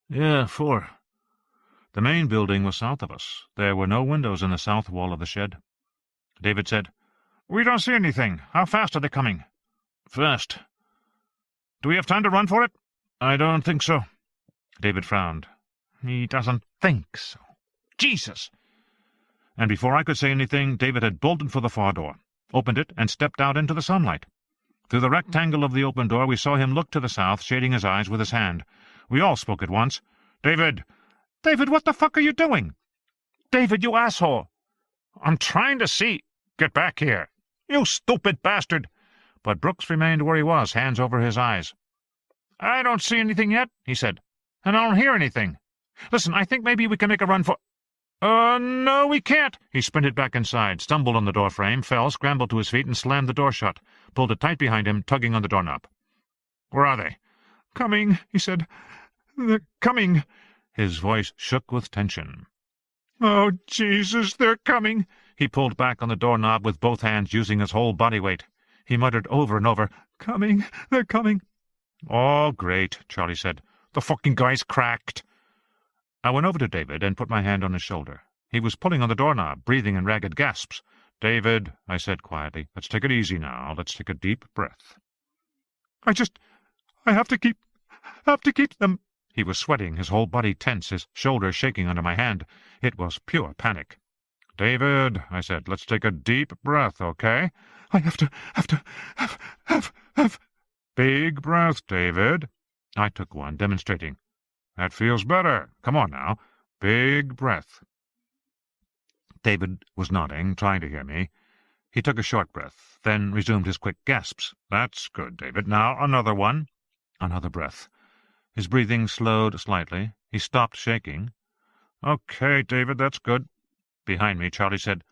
"Yeah, 4. The main building was south of us. There were no windows in the south wall of the shed." David said, "We don't see anything. How fast are they coming?" "Fast." "Do we have time to run for it?" "I don't think so." David frowned. "He doesn't think so. Jesus!" And before I could say anything, David had bolted for the far door, opened it, and stepped out into the sunlight. Through the rectangle of the open door we saw him look to the south, shading his eyes with his hand. We all spoke at once. "David! David, what the fuck are you doing?" "David, you asshole!" "I'm trying to see—" "Get back here!" "You stupid bastard!" But Brooks remained where he was, hands over his eyes. "I don't see anything yet," he said, "and I don't hear anything. Listen, I think maybe we can make a run for—" No, we can't." He sprinted back inside, stumbled on the door frame, fell, scrambled to his feet, and slammed the door shut, pulled it tight behind him, tugging on the doorknob. "Where are they?" "Coming," he said. "They're coming." His voice shook with tension. "Oh, Jesus, they're coming." He pulled back on the doorknob with both hands, using his whole body weight. He muttered over and over, "Coming, they're coming." "Oh, great," Charlie said. "The fucking guy's cracked." I went over to David and put my hand on his shoulder. He was pulling on the doorknob, breathing in ragged gasps. "David," I said quietly, "let's take it easy now. Let's take a deep breath." I have to keep them." He was sweating, his whole body tense, his shoulders shaking under my hand. It was pure panic. "David," I said, "let's take a deep breath, okay?" "I have. Big breath, David." I took one, demonstrating. "That feels better. Come on now. Big breath." David was nodding, trying to hear me. He took a short breath, then resumed his quick gasps. "That's good, David. Now another one." Another breath. His breathing slowed slightly. He stopped shaking. "Okay, David, that's good." Behind me, Charlie said,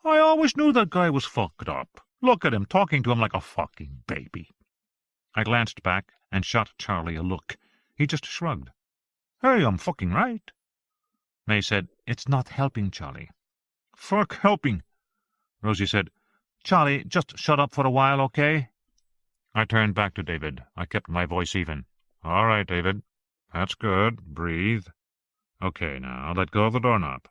"I always knew that guy was fucked up. Look at him, talking to him like a fucking baby." I glanced back and shot Charlie a look. He just shrugged. "Hey, I'm fucking right." May said, "It's not helping, Charlie." "Fuck helping." Rosie said, "Charlie, just shut up for a while, okay?" I turned back to David. I kept my voice even. "All right, David. That's good. Breathe. Okay, now, let go of the doorknob."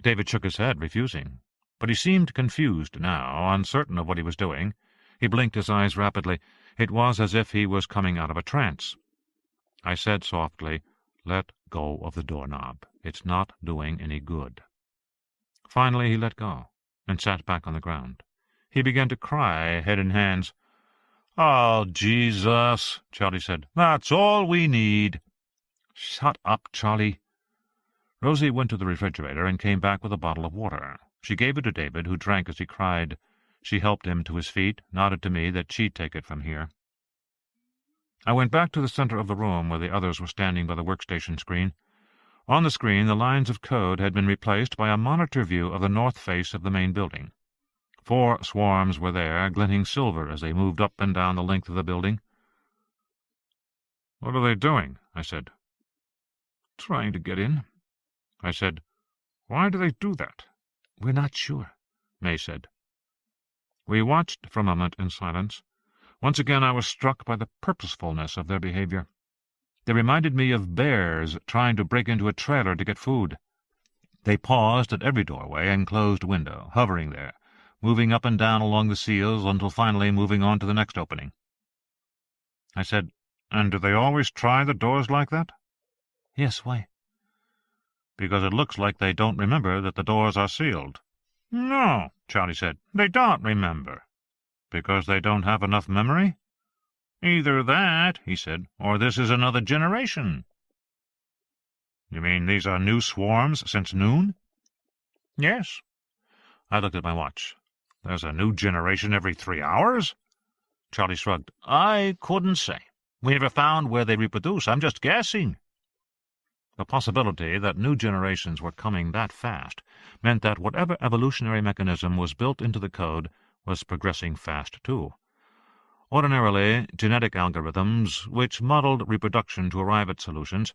David shook his head, refusing. But he seemed confused now, uncertain of what he was doing. He blinked his eyes rapidly. It was as if he was coming out of a trance. I said softly, "Let go of the doorknob. It's not doing any good." Finally he let go, and sat back on the ground. He began to cry, head in hands. "Oh, Jesus," Charlie said. "That's all we need." "Shut up, Charlie." Rosie went to the refrigerator and came back with a bottle of water. She gave it to David, who drank as he cried. She helped him to his feet, nodded to me that she'd take it from here. I went back to the center of the room where the others were standing by the workstation screen. On the screen, the lines of code had been replaced by a monitor view of the north face of the main building. 4 swarms were there, glinting silver as they moved up and down the length of the building. "What are they doing?" I said. "Trying to get in." I said, "Why do they do that?" "We're not sure," May said. We watched for a moment in silence. Once again I was struck by the purposefulness of their behavior. They reminded me of bears trying to break into a trailer to get food. They paused at every doorway and closed window, hovering there, moving up and down along the seals until finally moving on to the next opening. I said, "And do they always try the doors like that?" "Yes, why?" "Because it looks like they don't remember that the doors are sealed." "No," Charlie said, "they don't remember." "Because they don't have enough memory?" "Either that," he said, "or this is another generation." "You mean these are new swarms since noon?" "Yes." I looked at my watch. "There's a new generation every 3 hours?" Charlie shrugged. "I couldn't say. We never found where they reproduce. I'm just guessing." The possibility that new generations were coming that fast meant that whatever evolutionary mechanism was built into the code was progressing fast too. Ordinarily, genetic algorithms, which modeled reproduction to arrive at solutions,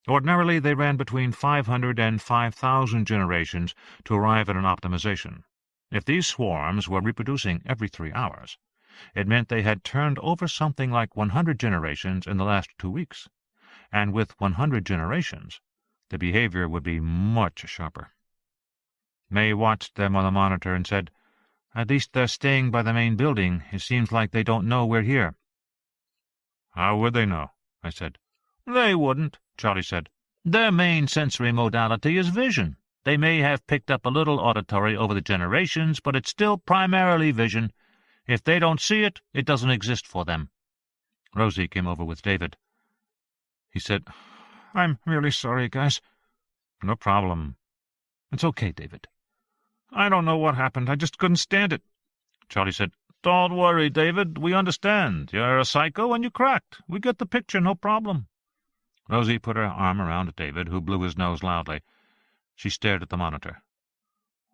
ordinarily they ran between 500 and 5,000 generations to arrive at an optimization. If these swarms were reproducing every 3 hours, it meant they had turned over something like 100 generations in the last 2 weeks. And with 100 generations, the behavior would be much sharper. May watched them on the monitor and said, "At least they're staying by the main building. It seems like they don't know we're here." "How would they know?" I said. "They wouldn't," Charlie said. "Their main sensory modality is vision. They may have picked up a little auditory over the generations, but it's still primarily vision. If they don't see it, it doesn't exist for them." Rosie came over with David. He said, "I'm really sorry, guys." "No problem." "It's okay, David." "I don't know what happened. I just couldn't stand it." Charlie said, "Don't worry, David. We understand. You're a psycho and you cracked. We get the picture, no problem." Rosie put her arm around David, who blew his nose loudly. She stared at the monitor.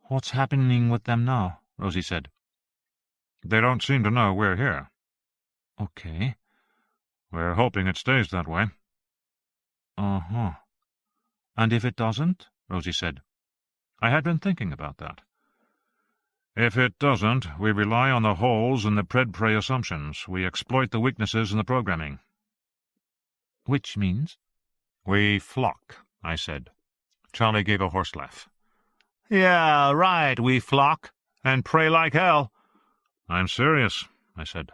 "What's happening with them now?" Rosie said. "They don't seem to know we're here." "Okay." "We're hoping it stays that way." "Uh-huh. And if it doesn't?" Rosie said. I had been thinking about that. "If it doesn't, we rely on the holes in the pred-prey assumptions. We exploit the weaknesses in the programming." "Which means?" "We flock," I said. Charlie gave a hoarse laugh. "Yeah, right, we flock, and prey like hell." "I'm serious," I said.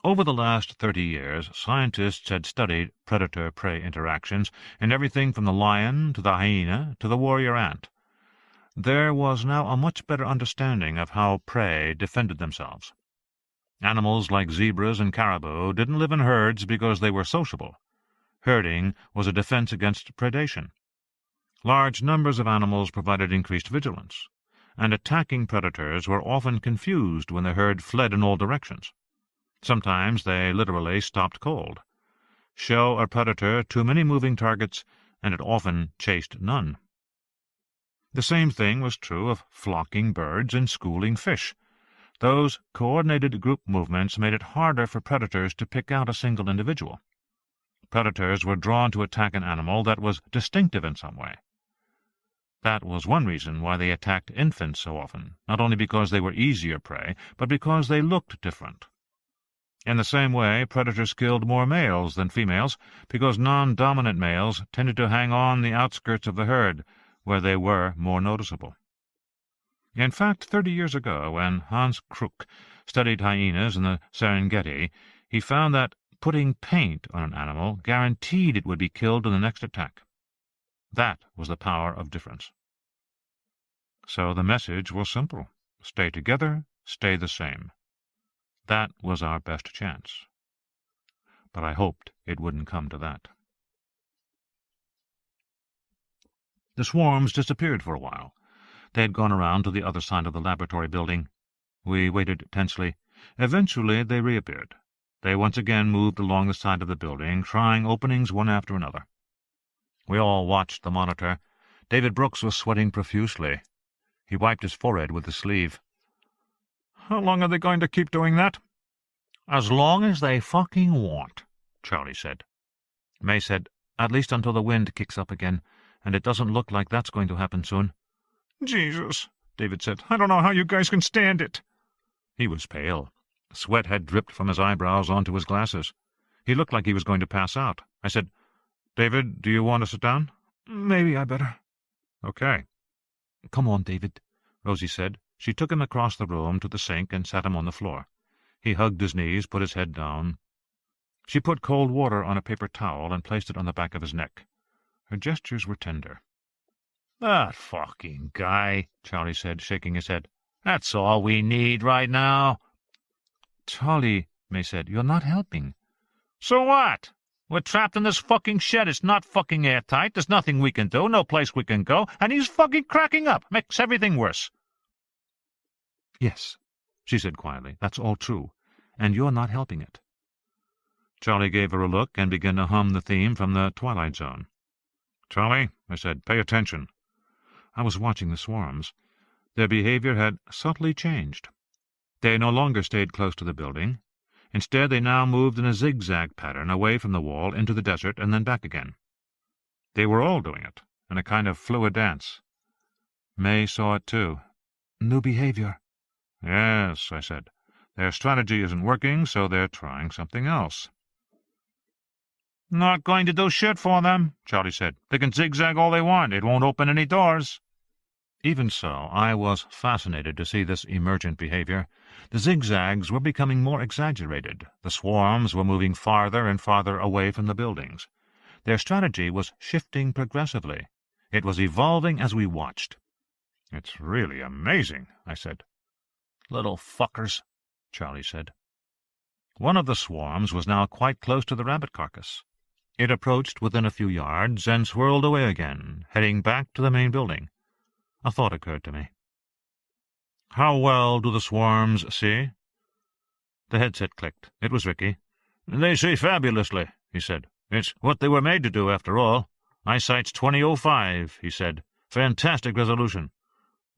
Over the last 30 years, scientists had studied predator-prey interactions in everything from the lion to the hyena to the warrior ant. There was now a much better understanding of how prey defended themselves. Animals like zebras and caribou didn't live in herds because they were sociable. Herding was a defense against predation. Large numbers of animals provided increased vigilance, and attacking predators were often confused when the herd fled in all directions. Sometimes they literally stopped cold. Show a predator too many moving targets, and it often chased none. The same thing was true of flocking birds and schooling fish. Those coordinated group movements made it harder for predators to pick out a single individual. Predators were drawn to attack an animal that was distinctive in some way. That was one reason why they attacked infants so often, not only because they were easier prey, but because they looked different. In the same way, predators killed more males than females, because non-dominant males tended to hang on the outskirts of the herd, where they were more noticeable. In fact, 30 years ago, when Hans Kruk studied hyenas in the Serengeti, he found that putting paint on an animal guaranteed it would be killed in the next attack. That was the power of difference. So the message was simple. Stay together, stay the same. That was our best chance. But I hoped it wouldn't come to that. The swarms disappeared for a while. They had gone around to the other side of the laboratory building. We waited tensely. Eventually they reappeared. They once again moved along the side of the building, trying openings one after another. We all watched the monitor. David Brooks was sweating profusely. He wiped his forehead with his sleeve. "How long are they going to keep doing that?" "As long as they fucking want," Charlie said. May said, "At least until the wind kicks up again, and it doesn't look like that's going to happen soon." "Jesus," David said. "I don't know how you guys can stand it." He was pale. Sweat had dripped from his eyebrows onto his glasses. He looked like he was going to pass out. I said, "David, do you want to sit down?" "Maybe I better." "Okay." "Come on, David," Rosie said. She took him across the room to the sink and sat him on the floor. He hugged his knees, put his head down. She put cold water on a paper towel and placed it on the back of his neck. Her gestures were tender. "That fucking guy," Charlie said, shaking his head. "That's all we need right now." "Charlie," May said, "you're not helping." "So what? We're trapped in this fucking shed. It's not fucking airtight. There's nothing we can do, no place we can go, and he's fucking cracking up. Makes everything worse." "Yes," she said quietly, "that's all true, and you're not helping it." Charlie gave her a look and began to hum the theme from the Twilight Zone. "Charlie," I said, "pay attention." I was watching the swarms. Their behavior had subtly changed. They no longer stayed close to the building. Instead, they now moved in a zigzag pattern away from the wall into the desert and then back again. They were all doing it, in a kind of fluid dance. May saw it too. "New behavior." "Yes," I said. "Their strategy isn't working, so they're trying something else." "Not going to do shit for them," Charlie said. "They can zigzag all they want. It won't open any doors." Even so, I was fascinated to see this emergent behavior. The zigzags were becoming more exaggerated. The swarms were moving farther and farther away from the buildings. Their strategy was shifting progressively. It was evolving as we watched. "It's really amazing," I said. "Little fuckers," Charlie said. One of the swarms was now quite close to the rabbit carcass. It approached within a few yards and swirled away again, heading back to the main building. A thought occurred to me. "How well do the swarms see?" The headset clicked. It was Ricky. "They see fabulously," he said. "It's what they were made to do, after all. Eyesight's 20/05, he said. Fantastic resolution.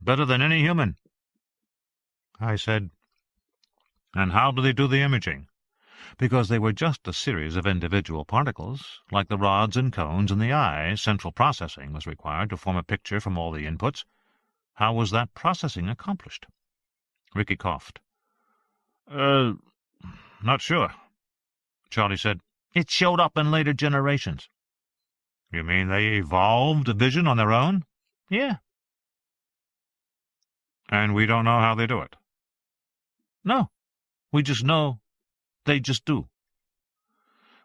Better than any human." I said, "And how do they do the imaging?" Because they were just a series of individual particles. Like the rods and cones in the eye, central processing was required to form a picture from all the inputs. How was that processing accomplished? Ricky coughed. Not sure." Charlie said, "It showed up in later generations." "You mean they evolved vision on their own?" "Yeah." "And we don't know how they do it?" "No. We just know they just do."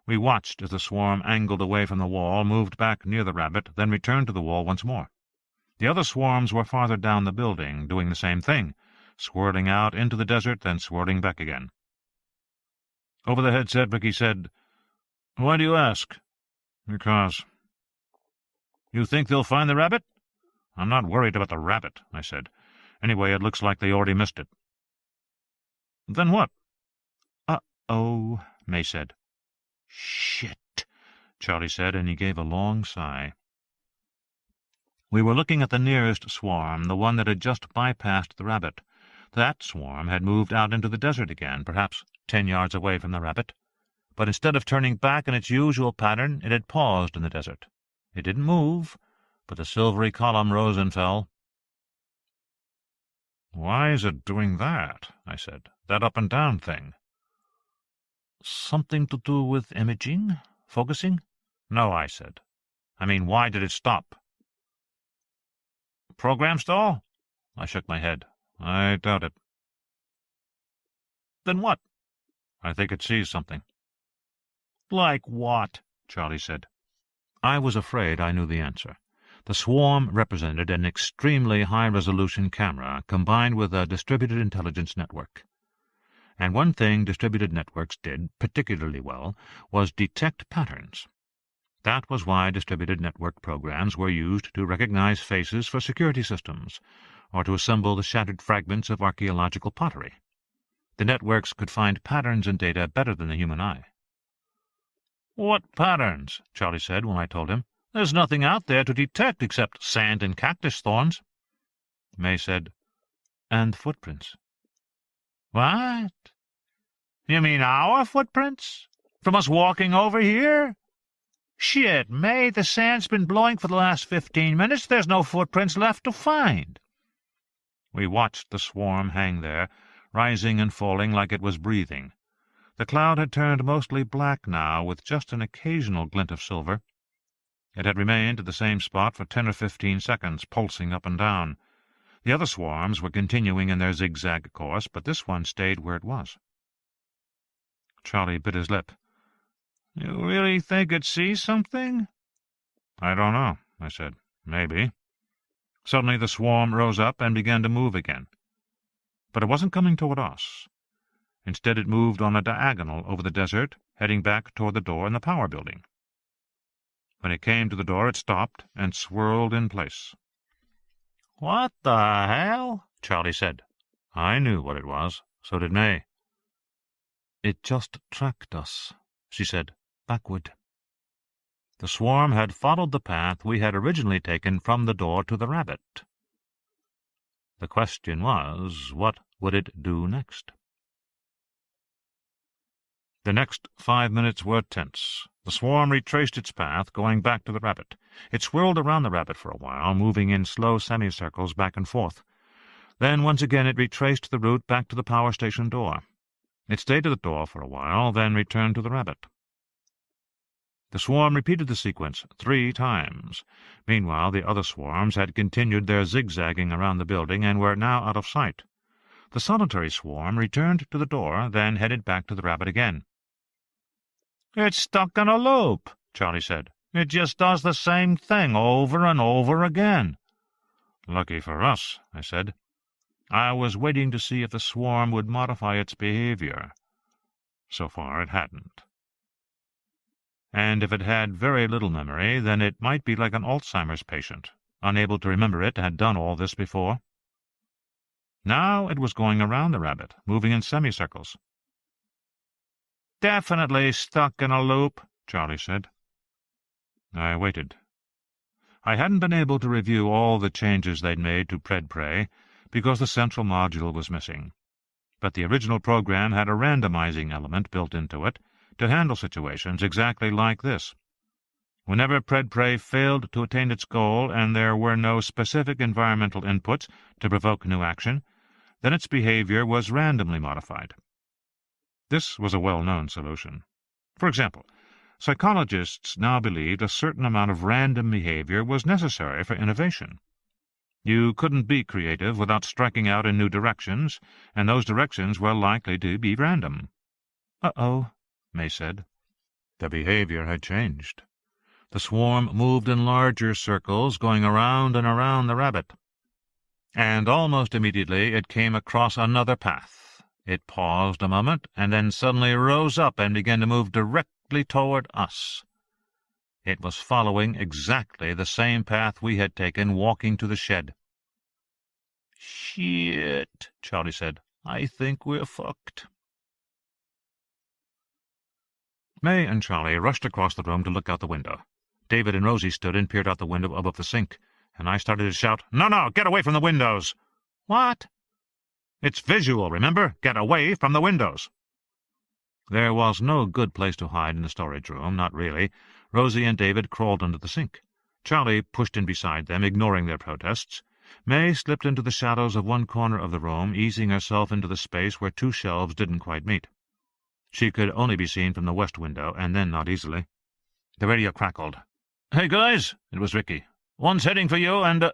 We watched as the swarm angled away from the wall, moved back near the rabbit, then returned to the wall once more. The other swarms were farther down the building, doing the same thing, swirling out into the desert, then swirling back again. Over the headset, Ricky said, "Why do you ask?" "Because." "You think they'll find the rabbit?" "I'm not worried about the rabbit," I said. "Anyway, it looks like they already missed it." "Then what?" "Uh-oh," May said. "Shit," Charlie said, and he gave a long sigh. We were looking at the nearest swarm, the one that had just bypassed the rabbit. That swarm had moved out into the desert again, perhaps 10 yards away from the rabbit. But instead of turning back in its usual pattern, it had paused in the desert. It didn't move, but the silvery column rose and fell. "Why is it doing that?" I said. "That up and down thing." "Something to do with imaging? Focusing?" "No," I said. "I mean, why did it stop?" "Program stall?" I shook my head. "I doubt it." "Then what?" "I think it sees something." "Like what?" Charlie said. I was afraid I knew the answer. The swarm represented an extremely high-resolution camera combined with a distributed intelligence network. And one thing distributed networks did particularly well was detect patterns. That was why distributed network programs were used to recognize faces for security systems, or to assemble the shattered fragments of archaeological pottery. The networks could find patterns in data better than the human eye. "What patterns?" Charlie said when I told him. "There's nothing out there to detect except sand and cactus thorns." May said, "And footprints." "What? You mean our footprints? From us walking over here? Shit, May, the sand's been blowing for the last 15 minutes. There's no footprints left to find." We watched the swarm hang there, rising and falling like it was breathing. The cloud had turned mostly black now, with just an occasional glint of silver. It had remained at the same spot for 10 or 15 seconds, pulsing up and down. The other swarms were continuing in their zigzag course, but this one stayed where it was. Charlie bit his lip. "You really think it sees something?" "I don't know," I said. "Maybe." Suddenly the swarm rose up and began to move again. But it wasn't coming toward us. Instead it moved on a diagonal over the desert, heading back toward the door in the power building. When it came to the door, it stopped and swirled in place. "What the hell?" Charlie said. I knew what it was. So did May. "It just tracked us," she said, "backward." The swarm had followed the path we had originally taken from the door to the rabbit. The question was, what would it do next? The next 5 minutes were tense. The swarm retraced its path, going back to the rabbit. It swirled around the rabbit for a while, moving in slow semicircles back and forth. Then once again it retraced the route back to the power station door. It stayed at the door for a while, then returned to the rabbit. The swarm repeated the sequence 3 times. Meanwhile, the other swarms had continued their zigzagging around the building and were now out of sight. The solitary swarm returned to the door, then headed back to the rabbit again. "It's stuck in a loop," Charlie said. "It just does the same thing over and over again." "Lucky for us," I said. I was waiting to see if the swarm would modify its behavior. So far it hadn't. And if it had very little memory, then it might be like an Alzheimer's patient, unable to remember it had done all this before. Now it was going around the rabbit, moving in semicircles. "Definitely stuck in a loop," Charlie said. I waited. I hadn't been able to review all the changes they'd made to PredPrey because the central module was missing. But the original program had a randomizing element built into it to handle situations exactly like this. Whenever PredPrey failed to attain its goal and there were no specific environmental inputs to provoke new action, then its behavior was randomly modified. This was a well-known solution. For example, psychologists now believed a certain amount of random behavior was necessary for innovation. You couldn't be creative without striking out in new directions, and those directions were likely to be random. "Uh-oh," May said. The behavior had changed. The swarm moved in larger circles, going around and around the rabbit. And almost immediately it came across another path. It paused a moment, and then suddenly rose up and began to move directly toward us. It was following exactly the same path we had taken walking to the shed. "Shit," Charlie said. "I think we're fucked." May and Charlie rushed across the room to look out the window. David and Rosie stood and peered out the window above the sink, and I started to shout, No, get away from the windows!" "What?" "It's visual, remember? Get away from the windows!" There was no good place to hide in the storage room, not really. Rosie and David crawled under the sink. Charlie pushed in beside them, ignoring their protests. May slipped into the shadows of one corner of the room, easing herself into the space where 2 shelves didn't quite meet. She could only be seen from the west window, and then not easily. The radio crackled. "Hey, guys," it was Ricky. "One's heading for you, and,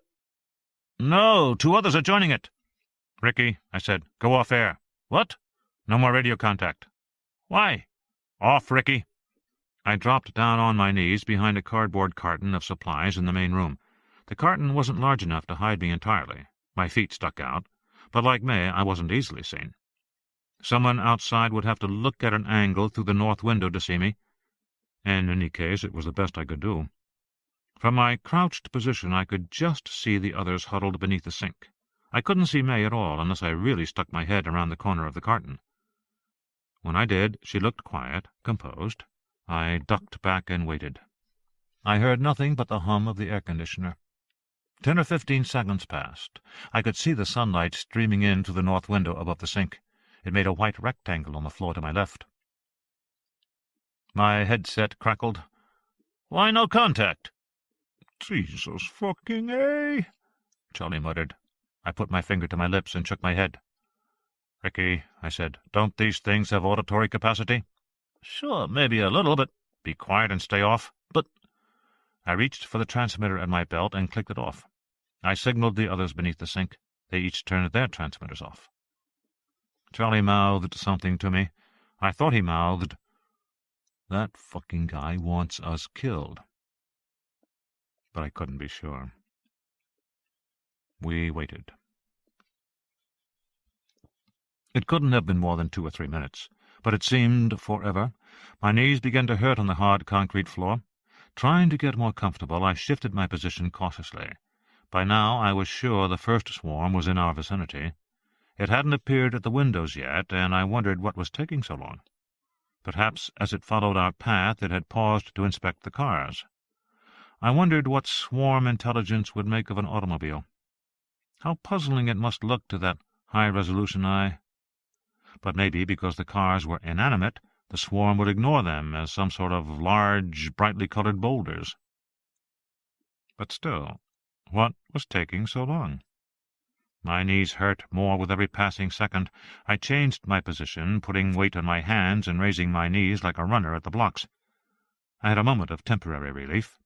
No, 2 others are joining it." "Ricky," I said, "go off air." "What?" "No more radio contact." "Why?" "Off, Ricky." I dropped down on my knees behind a cardboard carton of supplies in the main room. The carton wasn't large enough to hide me entirely. My feet stuck out, but like May, I wasn't easily seen. Someone outside would have to look at an angle through the north window to see me, and in any case it was the best I could do. From my crouched position I could just see the others huddled beneath the sink. I couldn't see May at all unless I really stuck my head around the corner of the carton. When I did, she looked quiet, composed. I ducked back and waited. I heard nothing but the hum of the air conditioner. 10 or 15 seconds passed. I could see the sunlight streaming in through the north window above the sink. It made a white rectangle on the floor to my left. My headset crackled. "Why no contact?" "Jesus fucking A," Charlie muttered. I put my finger to my lips and shook my head. "Ricky," I said, "don't these things have auditory capacity?" "Sure, maybe a little, but—" "Be quiet and stay off." "But—" I reached for the transmitter at my belt and clicked it off. I signaled the others beneath the sink. They each turned their transmitters off. Charlie mouthed something to me. I thought he mouthed, "That fucking guy wants us killed." But I couldn't be sure. We waited. It couldn't have been more than 2 or 3 minutes, but it seemed forever. My knees began to hurt on the hard concrete floor. Trying to get more comfortable, I shifted my position cautiously. By now I was sure the first swarm was in our vicinity. It hadn't appeared at the windows yet, and I wondered what was taking so long. Perhaps as it followed our path it had paused to inspect the cars. I wondered what swarm intelligence would make of an automobile. How puzzling it must look to that high-resolution eye. But maybe because the cars were inanimate, the swarm would ignore them as some sort of large, brightly colored boulders. But still, what was taking so long? My knees hurt more with every passing second. I changed my position, putting weight on my hands and raising my knees like a runner at the blocks. I had a moment of temporary relief.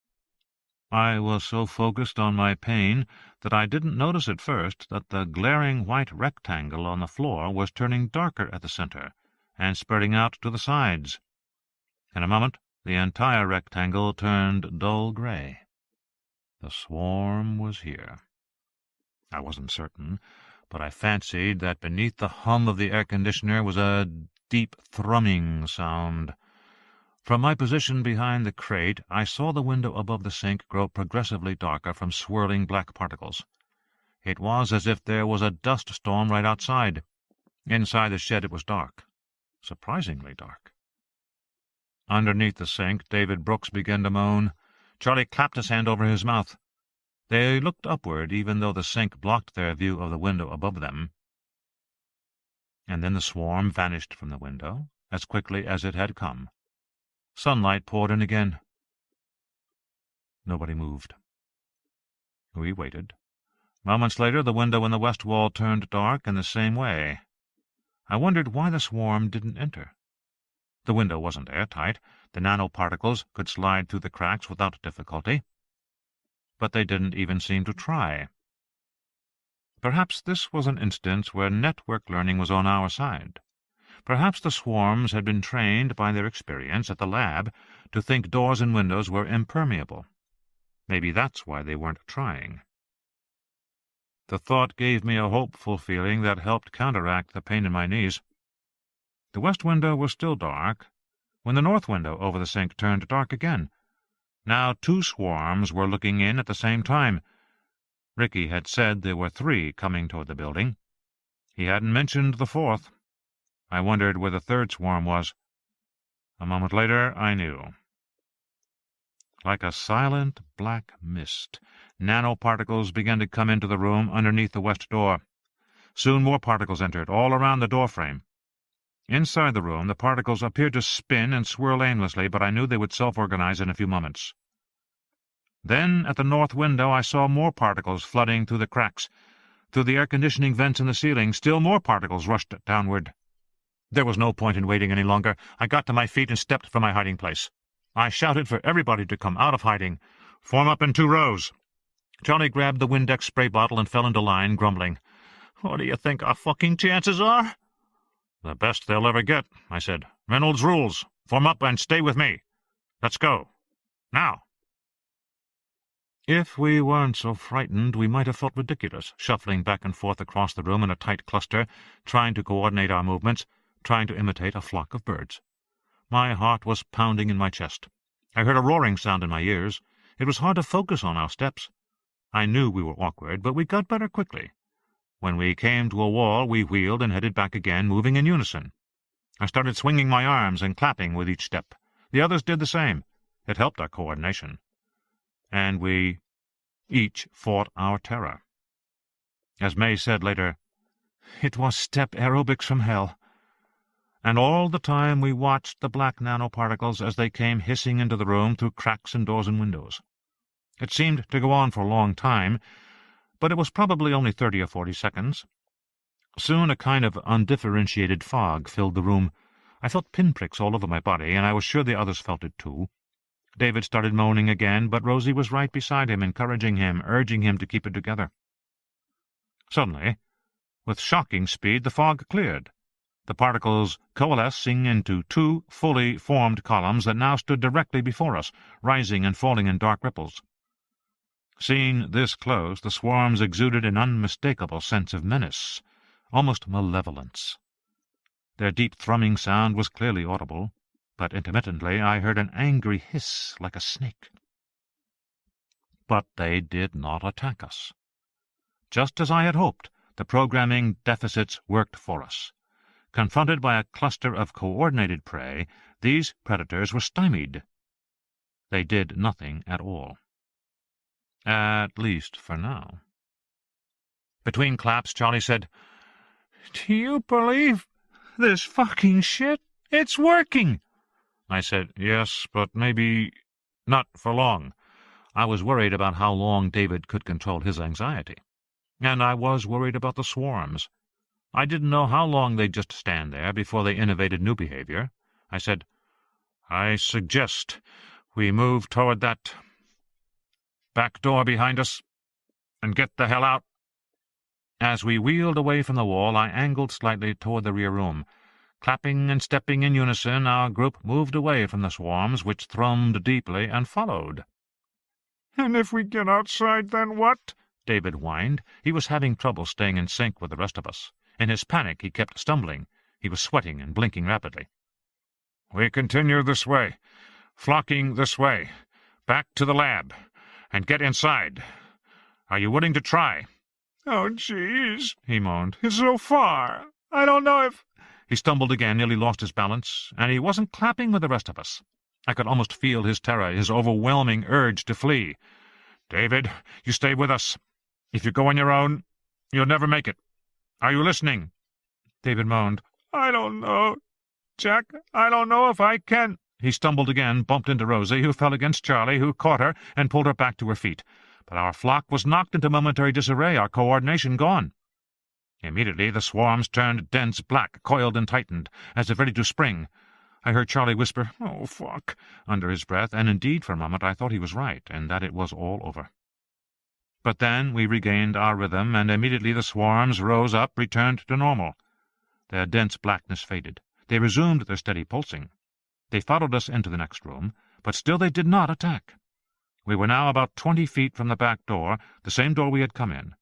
I was so focused on my pain that I didn't notice at first that the glaring white rectangle on the floor was turning darker at the center and spreading out to the sides. In a moment, the entire rectangle turned dull gray. The swarm was here. I wasn't certain, but I fancied that beneath the hum of the air conditioner was a deep thrumming sound. From my position behind the crate, I saw the window above the sink grow progressively darker from swirling black particles. It was as if there was a dust storm right outside. Inside the shed it was dark, surprisingly dark. Underneath the sink, David Brooks began to moan. Charlie clapped his hand over his mouth. They looked upward, even though the sink blocked their view of the window above them. And then the swarm vanished from the window, as quickly as it had come. Sunlight poured in again. Nobody moved. We waited. Moments later, the window in the west wall turned dark in the same way. I wondered why the swarm didn't enter. The window wasn't airtight. The nanoparticles could slide through the cracks without difficulty. But they didn't even seem to try. Perhaps this was an instance where network learning was on our side. Perhaps the swarms had been trained by their experience at the lab to think doors and windows were impermeable. Maybe that's why they weren't trying. The thought gave me a hopeful feeling that helped counteract the pain in my knees. The west window was still dark, when the north window over the sink turned dark again. Now 2 swarms were looking in at the same time. Ricky had said there were 3 coming toward the building. He hadn't mentioned the 4th. I wondered where the 3rd swarm was. A moment later, I knew. Like a silent black mist, nanoparticles began to come into the room underneath the west door. Soon more particles entered, all around the doorframe. Inside the room, the particles appeared to spin and swirl aimlessly, but I knew they would self-organize in a few moments. Then, at the north window, I saw more particles flooding through the cracks. Through the air-conditioning vents in the ceiling, still more particles rushed downward. There was no point in waiting any longer. I got to my feet and stepped from my hiding place. I shouted for everybody to come out of hiding. "Form up in 2 rows." Charlie grabbed the Windex spray bottle and fell into line, grumbling. "What do you think our fucking chances are?" "The best they'll ever get," I said. "Reynolds rules. Form up and stay with me. Let's go. Now." If we weren't so frightened, we might have felt ridiculous, shuffling back and forth across the room in a tight cluster, trying to coordinate our movements, trying to imitate a flock of birds. My heart was pounding in my chest. I heard a roaring sound in my ears. It was hard to focus on our steps. I knew we were awkward, but we got better quickly. When we came to a wall, we wheeled and headed back again, moving in unison. I started swinging my arms and clapping with each step. The others did the same. It helped our coordination. And we each fought our terror. As May said later, "It was step aerobics from hell." And all the time we watched the black nanoparticles as they came hissing into the room through cracks in doors and windows. It seemed to go on for a long time, but it was probably only 30 or 40 seconds. Soon a kind of undifferentiated fog filled the room. I felt pinpricks all over my body, and I was sure the others felt it too. David started moaning again, but Rosie was right beside him, encouraging him, urging him to keep it together. Suddenly, with shocking speed, the fog cleared, the particles coalescing into two fully formed columns that now stood directly before us, rising and falling in dark ripples. Seen this close, the swarms exuded an unmistakable sense of menace, almost malevolence. Their deep thrumming sound was clearly audible, but intermittently I heard an angry hiss like a snake. But they did not attack us. Just as I had hoped, the programming deficits worked for us. Confronted by a cluster of coordinated prey, these predators were stymied. They did nothing at all. At least for now. Between claps, Charlie said, "Do you believe this fucking shit? It's working!" I said, "Yes, but maybe not for long." I was worried about how long David could control his anxiety. And I was worried about the swarms. I didn't know how long they'd just stand there before they innovated new behavior. I said, "I suggest we move toward that back door behind us and get the hell out." As we wheeled away from the wall, I angled slightly toward the rear room. Clapping and stepping in unison, our group moved away from the swarms, which thrummed deeply, and followed. "And if we get outside, then what?" David whined. He was having trouble staying in sync with the rest of us. In his panic, he kept stumbling. He was sweating and blinking rapidly. "We continue this way, flocking this way, back to the lab, and get inside. Are you willing to try?" "Oh, jeez," he moaned. "It's so far. I don't know if—" He stumbled again, nearly lost his balance, and he wasn't clapping with the rest of us. I could almost feel his terror, his overwhelming urge to flee. "David, you stay with us. If you go on your own, you'll never make it. Are you listening?" David moaned. "I don't know, Jack. I don't know if I can—" He stumbled again, bumped into Rosie, who fell against Charlie, who caught her and pulled her back to her feet. But our flock was knocked into momentary disarray, our coordination gone. Immediately the swarms turned dense black, coiled and tightened, as if ready to spring. I heard Charlie whisper, "Oh, fuck," under his breath, and indeed for a moment I thought he was right, and that it was all over. But then we regained our rhythm, and immediately the swarms rose up, returned to normal. Their dense blackness faded. They resumed their steady pulsing. They followed us into the next room, but still they did not attack. We were now about 20 feet from the back door, the same door we had come in.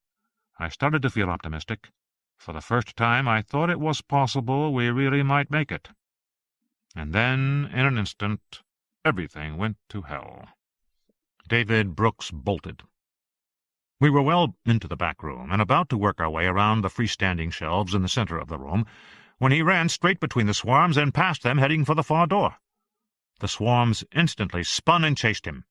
I started to feel optimistic. For the first time I thought it was possible we really might make it. And then, in an instant, everything went to hell. David Brooks bolted. We were well into the back room, and about to work our way around the freestanding shelves in the center of the room, when he ran straight between the swarms and past them, heading for the far door. The swarms instantly spun and chased him.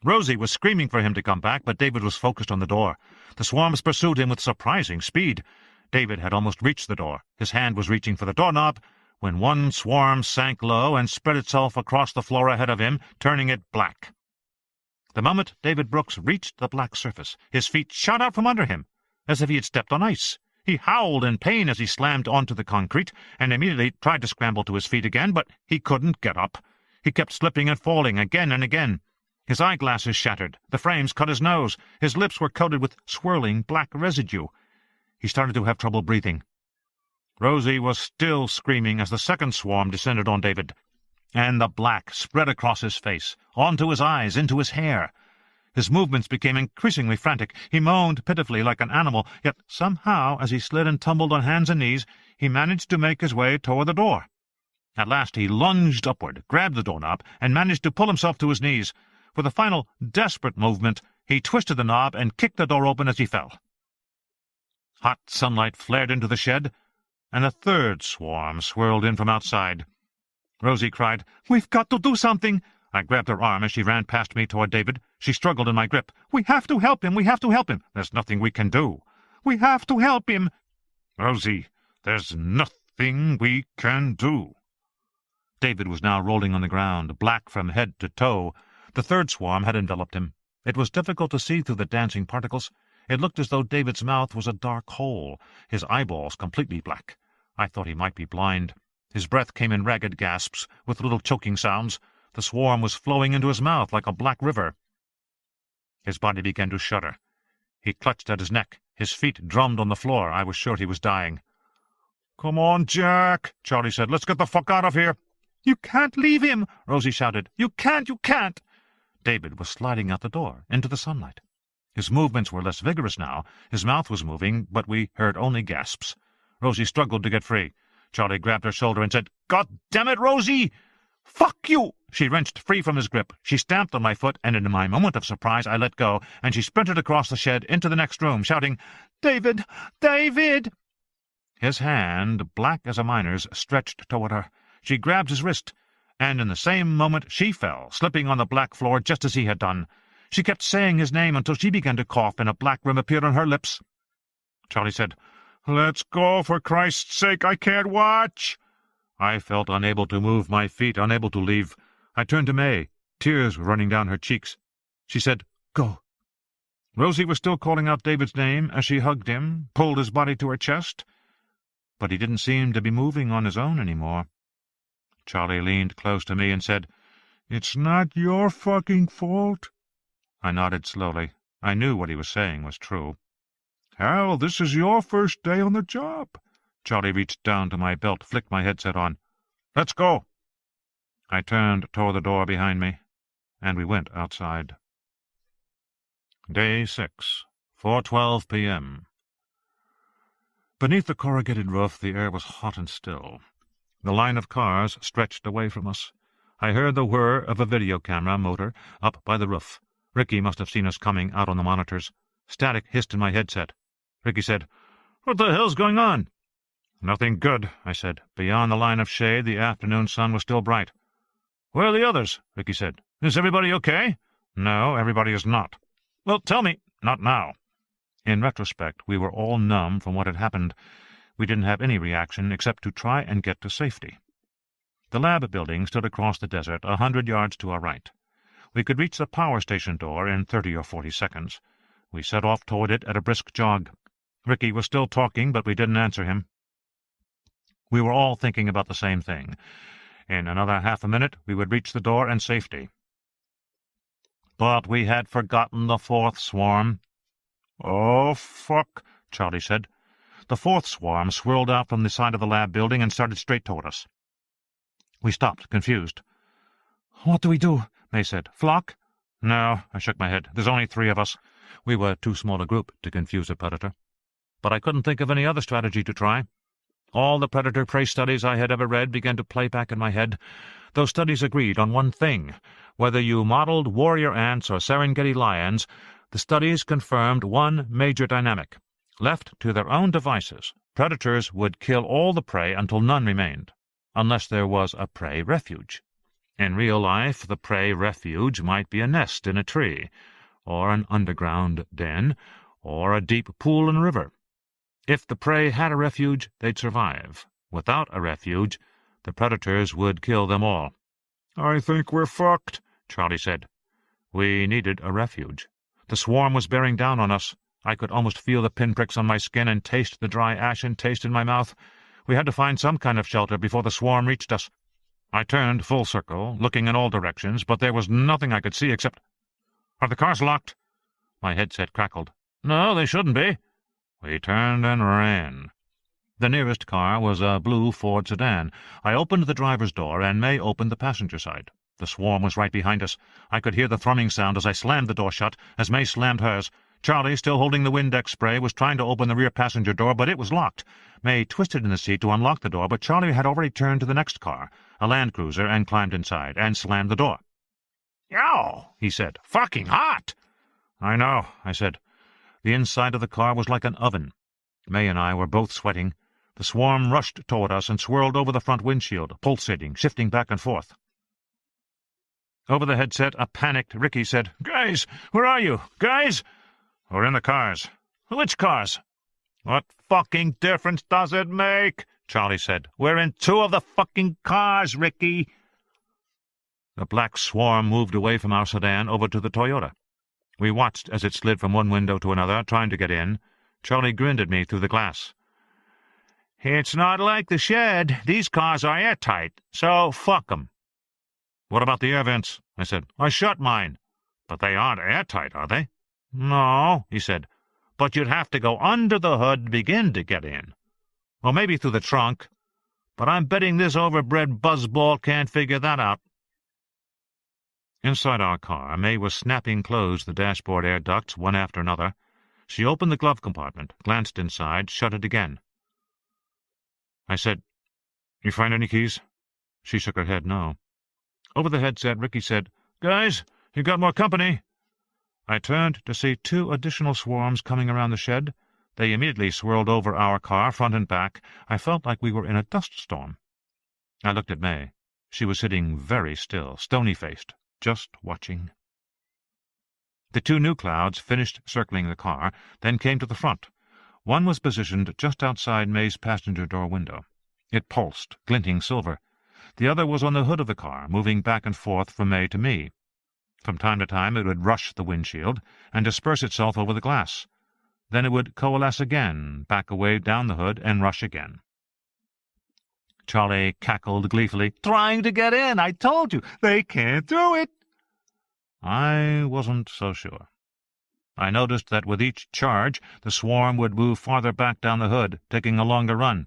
Rosie was screaming for him to come back, but David was focused on the door. The swarms pursued him with surprising speed. David had almost reached the door. His hand was reaching for the doorknob, when one swarm sank low and spread itself across the floor ahead of him, turning it black. The moment David Brooks reached the black surface, his feet shot out from under him, as if he had stepped on ice. He howled in pain as he slammed onto the concrete, and immediately tried to scramble to his feet again, but he couldn't get up. He kept slipping and falling again and again. His eyeglasses shattered, the frames cut his nose, his lips were coated with swirling black residue. He started to have trouble breathing. Rosie was still screaming as the second swarm descended on David, and the black spread across his face, onto his eyes, into his hair. His movements became increasingly frantic. He moaned pitifully like an animal, yet somehow, as he slid and tumbled on hands and knees, he managed to make his way toward the door. At last he lunged upward, grabbed the doorknob, and managed to pull himself to his knees. With a final, desperate movement, he twisted the knob and kicked the door open as he fell. Hot sunlight flared into the shed, and a third swarm swirled in from outside. Rosie cried, "We've got to do something!" I grabbed her arm as she ran past me toward David. She struggled in my grip. "We have to help him! We have to help him! There's nothing we can do! We have to help him!" "Rosie, there's nothing we can do." David was now rolling on the ground, black from head to toe. The third swarm had enveloped him. It was difficult to see through the dancing particles. It looked as though David's mouth was a dark hole, his eyeballs completely black. I thought he might be blind. His breath came in ragged gasps, with little choking sounds. The swarm was flowing into his mouth like a black river. His body began to shudder. He clutched at his neck. His feet drummed on the floor. I was sure he was dying. "Come on, Jack," Charlie said. "Let's get the fuck out of here." "You can't leave him," Rosie shouted. "You can't, you can't." David was sliding out the door, into the sunlight. His movements were less vigorous now. His mouth was moving, but we heard only gasps. Rosie struggled to get free. Charlie grabbed her shoulder and said, "God damn it, Rosie! Fuck you!" She wrenched free from his grip. She stamped on my foot, and in my moment of surprise I let go, and she sprinted across the shed into the next room, shouting, "David! David!" His hand, black as a miner's, stretched toward her. She grabbed his wrist, and in the same moment she fell, slipping on the black floor just as he had done. She kept saying his name until she began to cough, and a black rim appeared on her lips. Charlie said, "Let's go, for Christ's sake, I can't watch." I felt unable to move my feet, unable to leave. I turned to May. Tears were running down her cheeks. She said, "Go." Rosie was still calling out David's name as she hugged him, pulled his body to her chest, but he didn't seem to be moving on his own anymore. Charlie leaned close to me and said, "It's not your fucking fault." I nodded slowly. I knew what he was saying was true. "Hal, this is your first day on the job." Charlie reached down to my belt, flicked my headset on. "Let's go." I turned toward the door behind me, and we went outside. Day 6, 4:12 p.m. Beneath the corrugated roof the air was hot and still. The line of cars stretched away from us. I heard the whir of a video camera motor up by the roof. Ricky must have seen us coming out on the monitors. Static hissed in my headset. Ricky said, "What the hell's going on?" "Nothing good," I said. Beyond the line of shade, the afternoon sun was still bright. "Where are the others?" Ricky said. "Is everybody okay?" "No, everybody is not." "Well, tell me." "Not now." In retrospect, we were all numb from what had happened. We didn't have any reaction except to try and get to safety. The lab building stood across the desert, 100 yards to our right. We could reach the power station door in 30 or 40 seconds. We set off toward it at a brisk jog. Ricky was still talking, but we didn't answer him. We were all thinking about the same thing. In another half a minute we would reach the door and safety. But we had forgotten the fourth swarm. "Oh, fuck," Charlie said. The fourth swarm swirled out from the side of the lab building and started straight toward us. We stopped, confused. "What do we do?" May said. "Flock?" "No," I shook my head. "There's only 3 of us." We were too small a group to confuse a predator. But I couldn't think of any other strategy to try. All the predator-prey studies I had ever read began to play back in my head. Those studies agreed on one thing. Whether you modeled warrior ants or Serengeti lions, the studies confirmed one major dynamic. Left to their own devices, predators would kill all the prey until none remained, unless there was a prey refuge. In real life, the prey refuge might be a nest in a tree, or an underground den, or a deep pool in a river. If the prey had a refuge, they'd survive. Without a refuge, the predators would kill them all. "I think we're fucked," Charlie said. We needed a refuge. The swarm was bearing down on us. I could almost feel the pinpricks on my skin and taste the dry ashen taste in my mouth. We had to find some kind of shelter before the swarm reached us. I turned full circle, looking in all directions, but there was nothing I could see except— "Are the cars locked?" My headset crackled. "No, they shouldn't be." We turned and ran. The nearest car was a blue Ford sedan. I opened the driver's door, and May opened the passenger side. The swarm was right behind us. I could hear the thrumming sound as I slammed the door shut, as May slammed hers. Charlie, still holding the Windex spray, was trying to open the rear passenger door, but it was locked. May twisted in the seat to unlock the door, but Charlie had already turned to the next car, a Land Cruiser, and climbed inside, and slammed the door. "Yow," he said. "Fucking hot." "I know," I said. The inside of the car was like an oven. May and I were both sweating. The swarm rushed toward us and swirled over the front windshield, pulsating, shifting back and forth. Over the headset, a panicked Ricky said, "Guys, where are you? Guys?" "We're in the cars." "Which cars?" "What fucking difference does it make?" Charlie said. "We're in 2 of the fucking cars, Ricky." The black swarm moved away from our sedan over to the Toyota. We watched as it slid from one window to another, trying to get in. Charlie grinned at me through the glass. "It's not like the shed. These cars are airtight, so fuck 'em." "What about the air vents?" I said. "I shut mine." "But they aren't airtight, are they?" "No," he said. "But you'd have to go under the hood to begin to get in. Or maybe through the trunk. But I'm betting this overbred buzzball can't figure that out." Inside our car, May was snapping closed the dashboard air ducts one after another. She opened the glove compartment, glanced inside, shut it again. I said, "You find any keys?" She shook her head, no. Over the headset, Ricky said, "Guys, you got more company." I turned to see 2 additional swarms coming around the shed. They immediately swirled over our car, front and back. I felt like we were in a dust storm. I looked at May. She was sitting very still, stony-faced, just watching. The 2 new clouds finished circling the car, then came to the front. One was positioned just outside May's passenger door window. It pulsed, glinting silver. The other was on the hood of the car, moving back and forth from May to me. From time to time it would rush the windshield and disperse itself over the glass. Then it would coalesce again, back away down the hood, and rush again. Charlie cackled gleefully. "Trying to get in, I told you! They can't do it!" I wasn't so sure. I noticed that with each charge the swarm would move farther back down the hood, taking a longer run.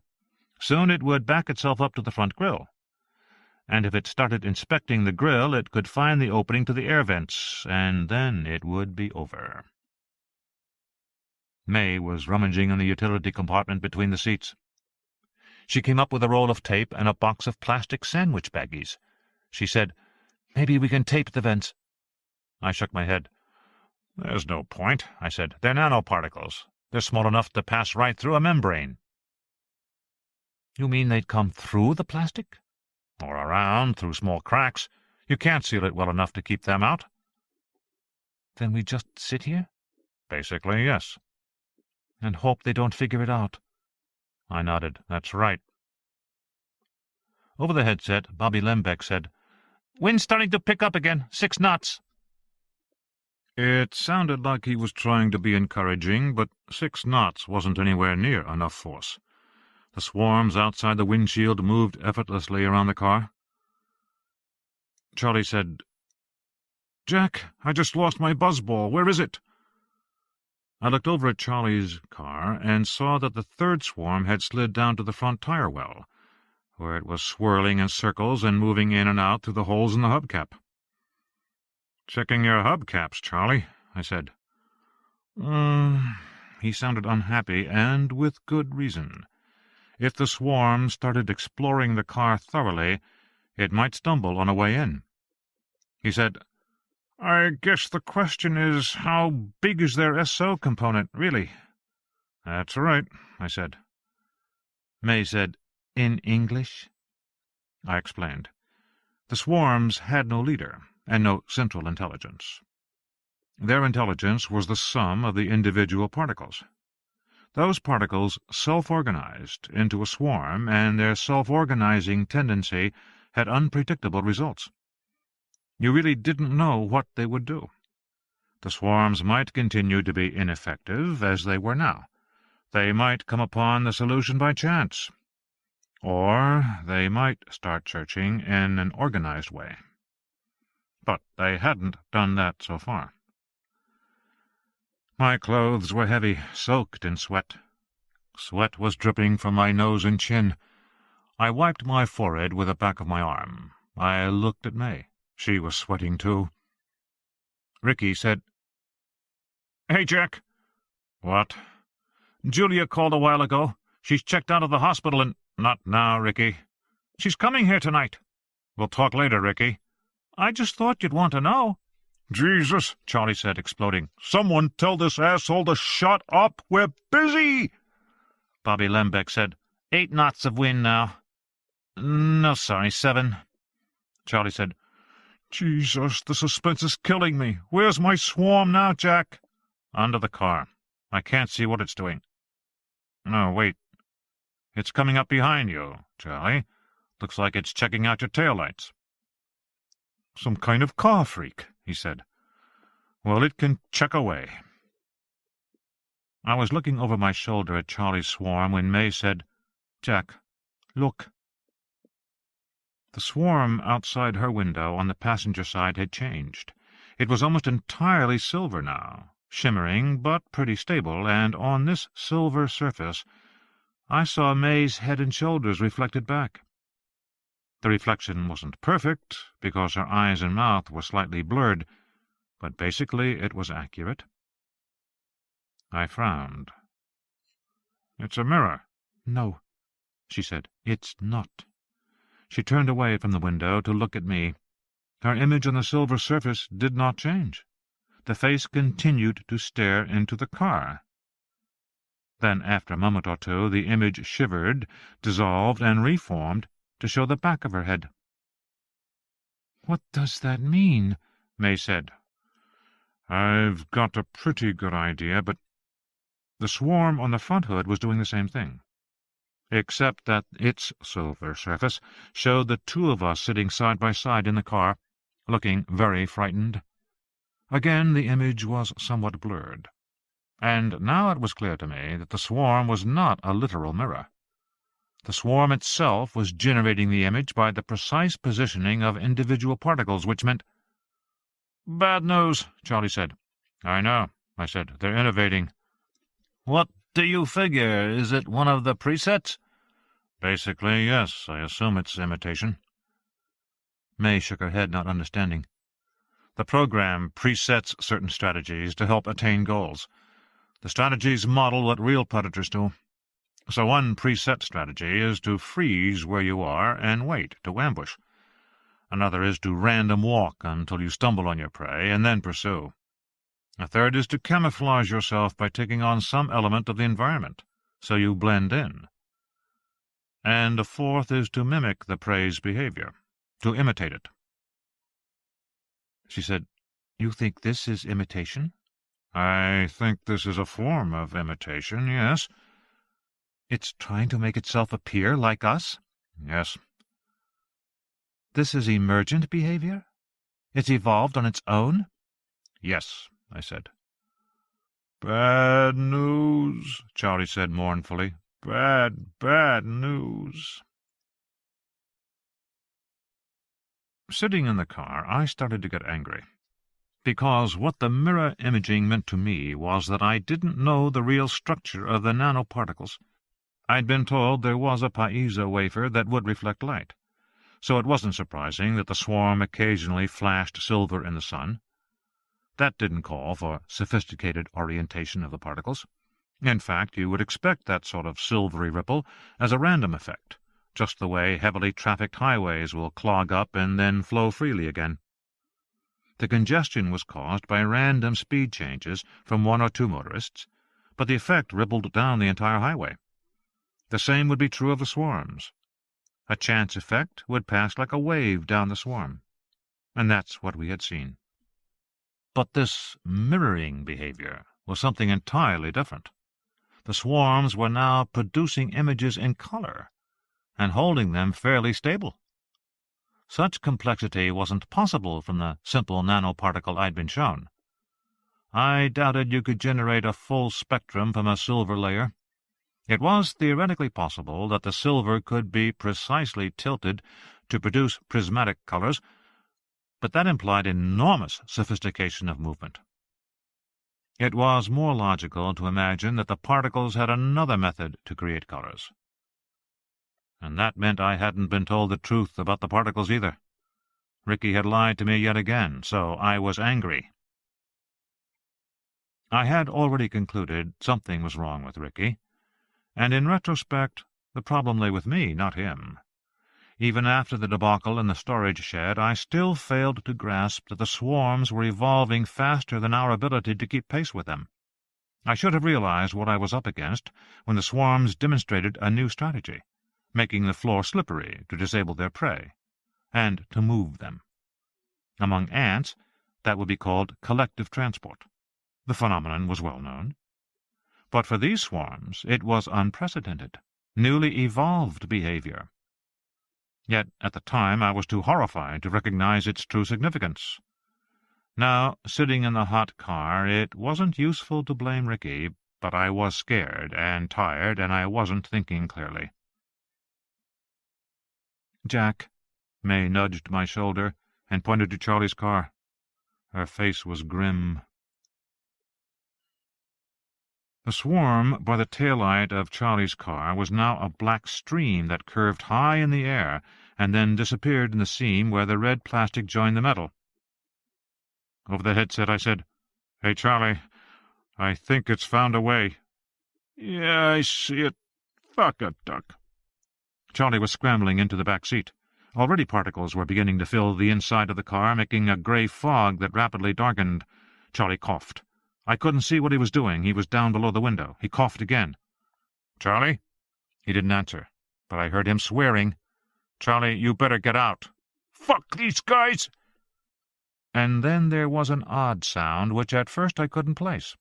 Soon it would back itself up to the front grille. And if it started inspecting the grille, it could find the opening to the air vents, and then it would be over. May was rummaging in the utility compartment between the seats. She came up with a roll of tape and a box of plastic sandwich baggies. She said, "Maybe we can tape the vents." I shook my head. "There's no point," I said. "They're nanoparticles. They're small enough to pass right through a membrane." "You mean they'd come through the plastic?" "Or around, through small cracks. You can't seal it well enough to keep them out." "Then we just sit here?" "Basically, yes." "And hope they don't figure it out." I nodded. "That's right." Over the headset, Bobby Lembeck said, "Wind's starting to pick up again. 6 knots. It sounded like he was trying to be encouraging, but 6 knots wasn't anywhere near enough force. The swarms outside the windshield moved effortlessly around the car. Charlie said, "Jack, I just lost my buzzball. Where is it?" I looked over at Charlie's car and saw that the 3rd swarm had slid down to the front tire well, where it was swirling in circles and moving in and out through the holes in the hubcap. "Checking your hubcaps, Charlie," I said. He sounded unhappy, and with good reason. If the swarm started exploring the car thoroughly, it might stumble on a way in. He said, "I guess the question is, how big is their SO component, really?" "That's right," I said. May said, "In English?" I explained. The swarms had no leader, and no central intelligence. Their intelligence was the sum of the individual particles. Those particles self-organized into a swarm, and their self-organizing tendency had unpredictable results. You really didn't know what they would do. The swarms might continue to be ineffective, as they were now. They might come upon the solution by chance. Or they might start searching in an organized way. But they hadn't done that so far. My clothes were heavy, soaked in sweat. Sweat was dripping from my nose and chin. I wiped my forehead with the back of my arm. I looked at May. She was sweating too. Ricky said, "Hey, Jack." "What?" "Julia called a while ago. She's checked out of the hospital and—" "Not now, Ricky. She's coming here tonight." "We'll talk later, Ricky." "I just thought you'd want to know." "Jesus," Charlie said, exploding. "Someone tell this asshole to shut up. We're busy." Bobby Lembeck said, 8 knots of wind now. No, sorry, 7. Charlie said, "Jesus, the suspense is killing me. Where's my swarm now, Jack?" "Under the car. I can't see what it's doing." "No, wait. It's coming up behind you, Charlie. Looks like it's checking out your taillights." "Some kind of car freak," he said. "Well, it can check away." I was looking over my shoulder at Charlie's swarm when May said, "Jack, look." The swarm outside her window on the passenger side had changed. It was almost entirely silver now, shimmering but pretty stable, and on this silver surface I saw May's head and shoulders reflected back. The reflection wasn't perfect, because her eyes and mouth were slightly blurred, but basically it was accurate. I frowned. "It's a mirror." "No," she said. "It's not." She turned away from the window to look at me. Her image on the silver surface did not change. The face continued to stare into the car. Then, after a moment or two, the image shivered, dissolved, and reformed to show the back of her head. "What does that mean?" May said. "I've got a pretty good idea, but—" The swarm on the front hood was doing the same thing, except that its silver surface showed the two of us sitting side by side in the car, looking very frightened. Again the image was somewhat blurred, and now it was clear to me that the swarm was not a literal mirror. The swarm itself was generating the image by the precise positioning of individual particles, which meant— "Bad news," Charlie said. "I know," I said. "They're innovating." "What do you figure? Is it one of the presets?" "Basically, yes. I assume it's imitation." May shook her head, not understanding. "The program presets certain strategies to help attain goals. The strategies model what real predators do. So one preset strategy is to freeze where you are and wait to ambush. Another is to random walk until you stumble on your prey and then pursue. A third is to camouflage yourself by taking on some element of the environment, so you blend in. And a fourth is to mimic the prey's behavior, to imitate it." She said, "You think this is imitation?" "I think this is a form of imitation, yes." "It's trying to make itself appear like us?" "Yes." "This is emergent behavior? It's evolved on its own?" "Yes," I said. "Bad news," Charlie said mournfully. "Bad, bad news." Sitting in the car, I started to get angry, because what the mirror imaging meant to me was that I didn't know the real structure of the nanoparticles. I'd been told there was a piezo wafer that would reflect light, so it wasn't surprising that the swarm occasionally flashed silver in the sun. That didn't call for sophisticated orientation of the particles. In fact, you would expect that sort of silvery ripple as a random effect, just the way heavily trafficked highways will clog up and then flow freely again. The congestion was caused by random speed changes from one or two motorists, but the effect rippled down the entire highway. The same would be true of the swarms. A chance effect would pass like a wave down the swarm, and that's what we had seen. But this mirroring behavior was something entirely different. The swarms were now producing images in color, and holding them fairly stable. Such complexity wasn't possible from the simple nanoparticle I'd been shown. I doubted you could generate a full spectrum from a silver layer. It was theoretically possible that the silver could be precisely tilted to produce prismatic colors, but that implied enormous sophistication of movement. It was more logical to imagine that the particles had another method to create colors. And that meant I hadn't been told the truth about the particles either. Ricky had lied to me yet again, so I was angry. I had already concluded something was wrong with Ricky, and in retrospect the problem lay with me, not him. Even after the debacle in the storage shed, I still failed to grasp that the swarms were evolving faster than our ability to keep pace with them. I should have realized what I was up against when the swarms demonstrated a new strategy, making the floor slippery to disable their prey, and to move them. Among ants, that would be called collective transport. The phenomenon was well known. But for these swarms, it was unprecedented, newly evolved behavior. Yet at the time I was too horrified to recognize its true significance. Now, sitting in the hot car, it wasn't useful to blame Ricky, but I was scared and tired, and I wasn't thinking clearly. "Jack," May nudged my shoulder and pointed to Charlie's car. Her face was grim. The swarm by the taillight of Charlie's car was now a black stream that curved high in the air and then disappeared in the seam where the red plastic joined the metal. Over the headset I said, "Hey, Charlie, I think it's found a way." "Yeah, I see it. Fuck a duck." Charlie was scrambling into the back seat. Already particles were beginning to fill the inside of the car, making a grey fog that rapidly darkened. Charlie coughed. I couldn't see what he was doing. He was down below the window. He coughed again. "Charlie?" He didn't answer, but I heard him swearing. "Charlie, you better get out." "Fuck these guys!" And then there was an odd sound, which at first I couldn't place.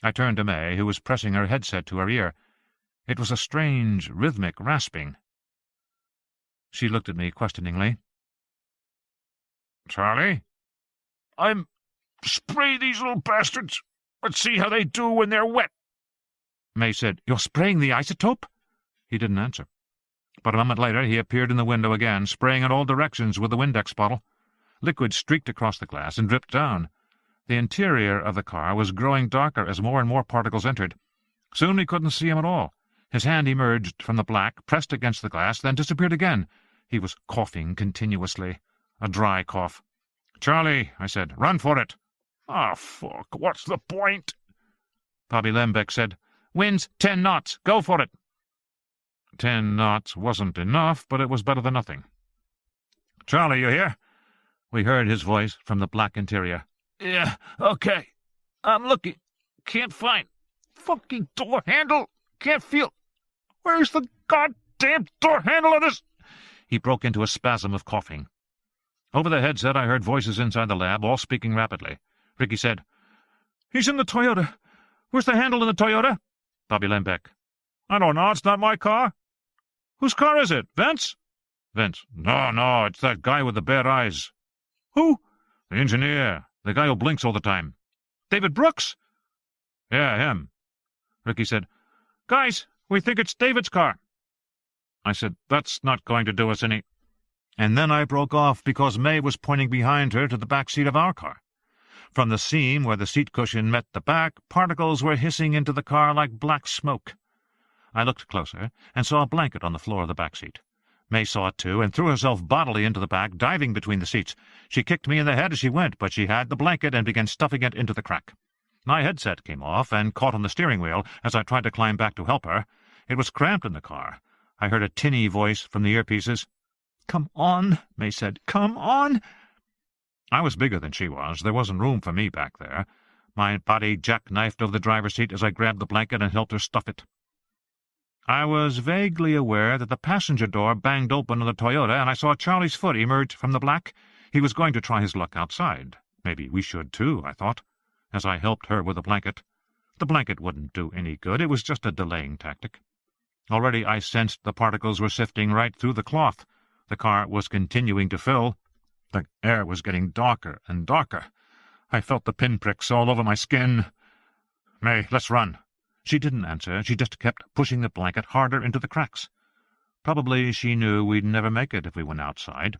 I turned to May, who was pressing her headset to her ear. It was a strange, rhythmic rasping. She looked at me questioningly. "Charlie?" "I'm... spray these little bastards. Let's see how they do when they're wet." May said, "You're spraying the isotope?" He didn't answer. But a moment later he appeared in the window again, spraying in all directions with the Windex bottle. Liquid streaked across the glass and dripped down. The interior of the car was growing darker as more and more particles entered. Soon we couldn't see him at all. His hand emerged from the black, pressed against the glass, then disappeared again. He was coughing continuously. A dry cough. "Charlie," I said, "run for it." "Ah, fuck, what's the point?" Bobby Lembeck said, "Wind's 10 knots. Go for it." 10 knots wasn't enough, but it was better than nothing. "Charlie, you hear?" We heard his voice from the black interior. "Yeah, okay. I'm looking. Can't find. Fucking door handle. Can't feel. Where's the goddamn door handle of this?" He broke into a spasm of coughing. Over the headset I heard voices inside the lab, all speaking rapidly. Ricky said, "He's in the Toyota. Where's the handle in the Toyota?" Bobby Lembeck, "I don't know. It's not my car." "Whose car is it? Vince?" Vince, No, it's that guy with the bad eyes." "Who?" "The engineer. The guy who blinks all the time." "David Brooks?" "Yeah, him." Ricky said, "Guys, we think it's David's car." I said, "That's not going to do us any—" And then I broke off because May was pointing behind her to the back seat of our car. From the seam where the seat cushion met the back, particles were hissing into the car like black smoke. I looked closer and saw a blanket on the floor of the back seat. May saw it too and threw herself bodily into the back, diving between the seats. She kicked me in the head as she went, but she had the blanket and began stuffing it into the crack. My headset came off and caught on the steering wheel as I tried to climb back to help her. It was cramped in the car. I heard a tinny voice from the earpieces. "Come on," May said. "Come on." I was bigger than she was. There wasn't room for me back there. My body jackknifed over the driver's seat as I grabbed the blanket and helped her stuff it. I was vaguely aware that the passenger door banged open on the Toyota, and I saw Charlie's foot emerge from the black. He was going to try his luck outside. Maybe we should too, I thought, as I helped her with the blanket. The blanket wouldn't do any good. It was just a delaying tactic. Already I sensed the particles were sifting right through the cloth. The car was continuing to fill. The air was getting darker and darker. I felt the pinpricks all over my skin. "May, let's run." She didn't answer. She just kept pushing the blanket harder into the cracks. Probably she knew we'd never make it if we went outside.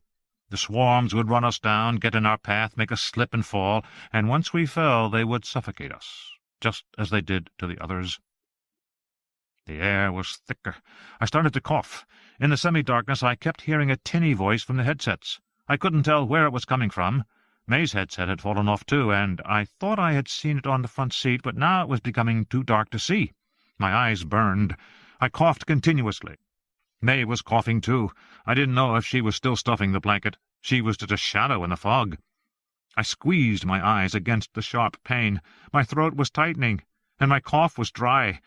The swarms would run us down, get in our path, make us slip and fall, and once we fell they would suffocate us, just as they did to the others. The air was thicker. I started to cough. In the semi-darkness I kept hearing a tinny voice from the headsets. I couldn't tell where it was coming from. May's headset had fallen off too, and I thought I had seen it on the front seat, but now it was becoming too dark to see. My eyes burned. I coughed continuously. May was coughing too. I didn't know if she was still stuffing the blanket. She was just a shadow in the fog. I squeezed my eyes against the sharp pain. My throat was tightening, and my cough was dry.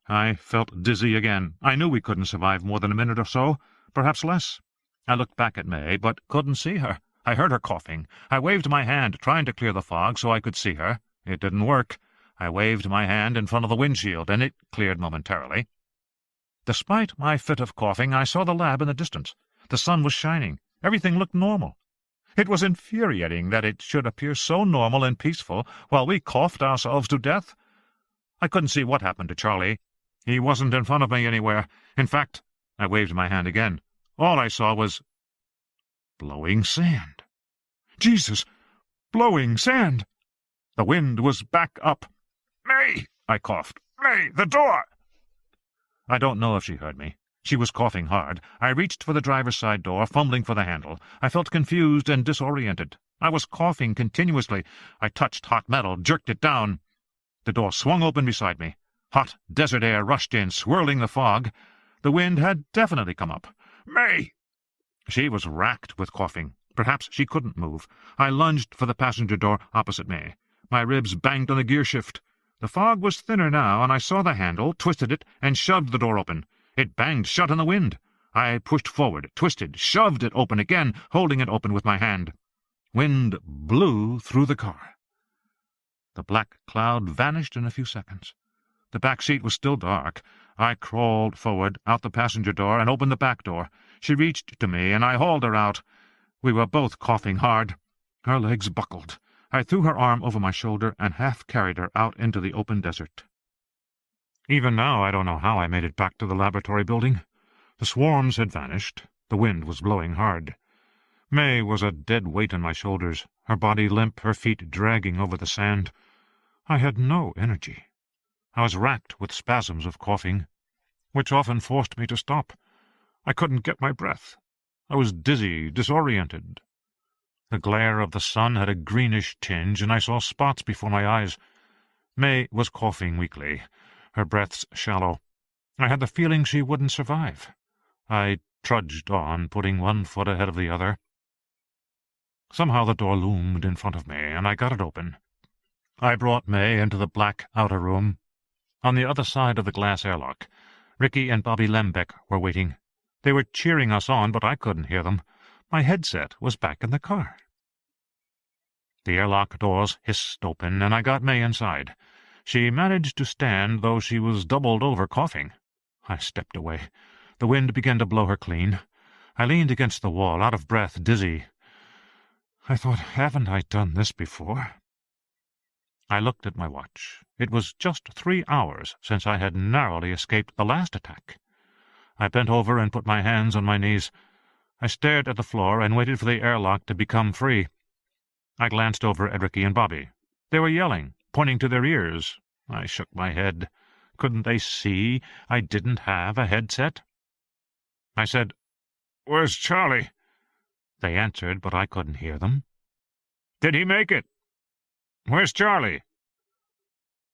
I felt dizzy again. I knew we couldn't survive more than a minute or so, perhaps less. I looked back at May, but couldn't see her. I heard her coughing. I waved my hand, trying to clear the fog so I could see her. It didn't work. I waved my hand in front of the windshield, and it cleared momentarily. Despite my fit of coughing, I saw the lab in the distance. The sun was shining. Everything looked normal. It was infuriating that it should appear so normal and peaceful while we coughed ourselves to death. I couldn't see what happened to Charlie. He wasn't in front of me anywhere. In fact, I waved my hand again. All I saw was blowing sand. Jesus! Blowing sand! The wind was back up. "May!" I coughed. "May, the door!" I don't know if she heard me. She was coughing hard. I reached for the driver's side door, fumbling for the handle. I felt confused and disoriented. I was coughing continuously. I touched hot metal, jerked it down. The door swung open beside me. Hot desert air rushed in, swirling the fog. The wind had definitely come up. "May!" She was racked with coughing. Perhaps she couldn't move. I lunged for the passenger door opposite me. My ribs banged on the gear shift. The fog was thinner now, and I saw the handle, twisted it, and shoved the door open. It banged shut in the wind. I pushed forward, twisted, shoved it open again, holding it open with my hand. Wind blew through the car. The black cloud vanished in a few seconds. The back seat was still dark. I crawled forward, out the passenger door, and opened the back door. She reached to me, and I hauled her out. We were both coughing hard. Her legs buckled. I threw her arm over my shoulder and half carried her out into the open desert. Even now I don't know how I made it back to the laboratory building. The swarms had vanished. The wind was blowing hard. May was a dead weight on my shoulders, her body limp, her feet dragging over the sand. I had no energy. I was racked with spasms of coughing, which often forced me to stop. I couldn't get my breath. I was dizzy, disoriented. The glare of the sun had a greenish tinge, and I saw spots before my eyes. May was coughing weakly, her breaths shallow. I had the feeling she wouldn't survive. I trudged on, putting one foot ahead of the other. Somehow the door loomed in front of me, and I got it open. I brought May into the black outer room. On the other side of the glass airlock, Ricky and Bobby Lembeck were waiting. They were cheering us on, but I couldn't hear them. My headset was back in the car. The airlock doors hissed open, and I got May inside. She managed to stand, though she was doubled over coughing. I stepped away. The wind began to blow her clean. I leaned against the wall, out of breath, dizzy. I thought, haven't I done this before? I looked at my watch. It was just 3 hours since I had narrowly escaped the last attack. I bent over and put my hands on my knees. I stared at the floor and waited for the airlock to become free. I glanced over at Ricky and Bobby. They were yelling, pointing to their ears. I shook my head. Couldn't they see I didn't have a headset? I said, "Where's Charlie?" They answered, but I couldn't hear them. "Did he make it? Where's Charlie?"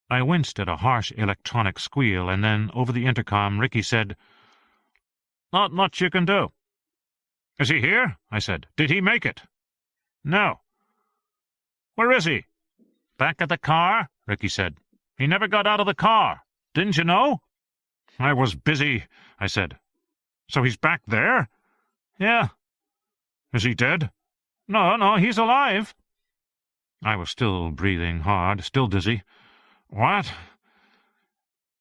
I winced at a harsh electronic squeal, and then, over the intercom, Ricky said, "Not much you can do." "Is he here?" I said. "Did he make it?" "No." "Where is he?" "Back at the car," Ricky said. "He never got out of the car. Didn't you know?" "I was busy," I said. "So he's back there?" "Yeah." "Is he dead?" No, he's alive." I was still breathing hard, still dizzy. "What?"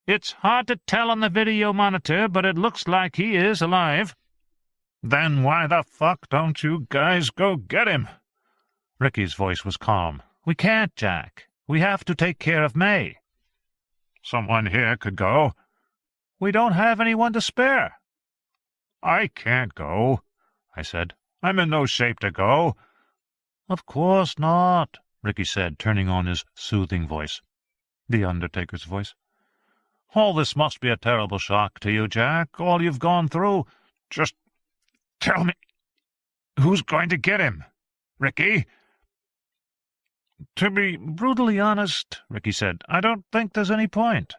"It's hard to tell on the video monitor, but it looks like he is alive." "Then why the fuck don't you guys go get him?" Ricky's voice was calm. "We can't, Jack. We have to take care of May." "Someone here could go." "We don't have anyone to spare." "I can't go," I said. "I'm in no shape to go." "Of course not," Ricky said, turning on his soothing voice. The Undertaker's voice. "All this must be a terrible shock to you, Jack, all you've gone through. Just tell me Who's going to get him? Ricky? To be brutally honest, Ricky said, I don't think there's any point.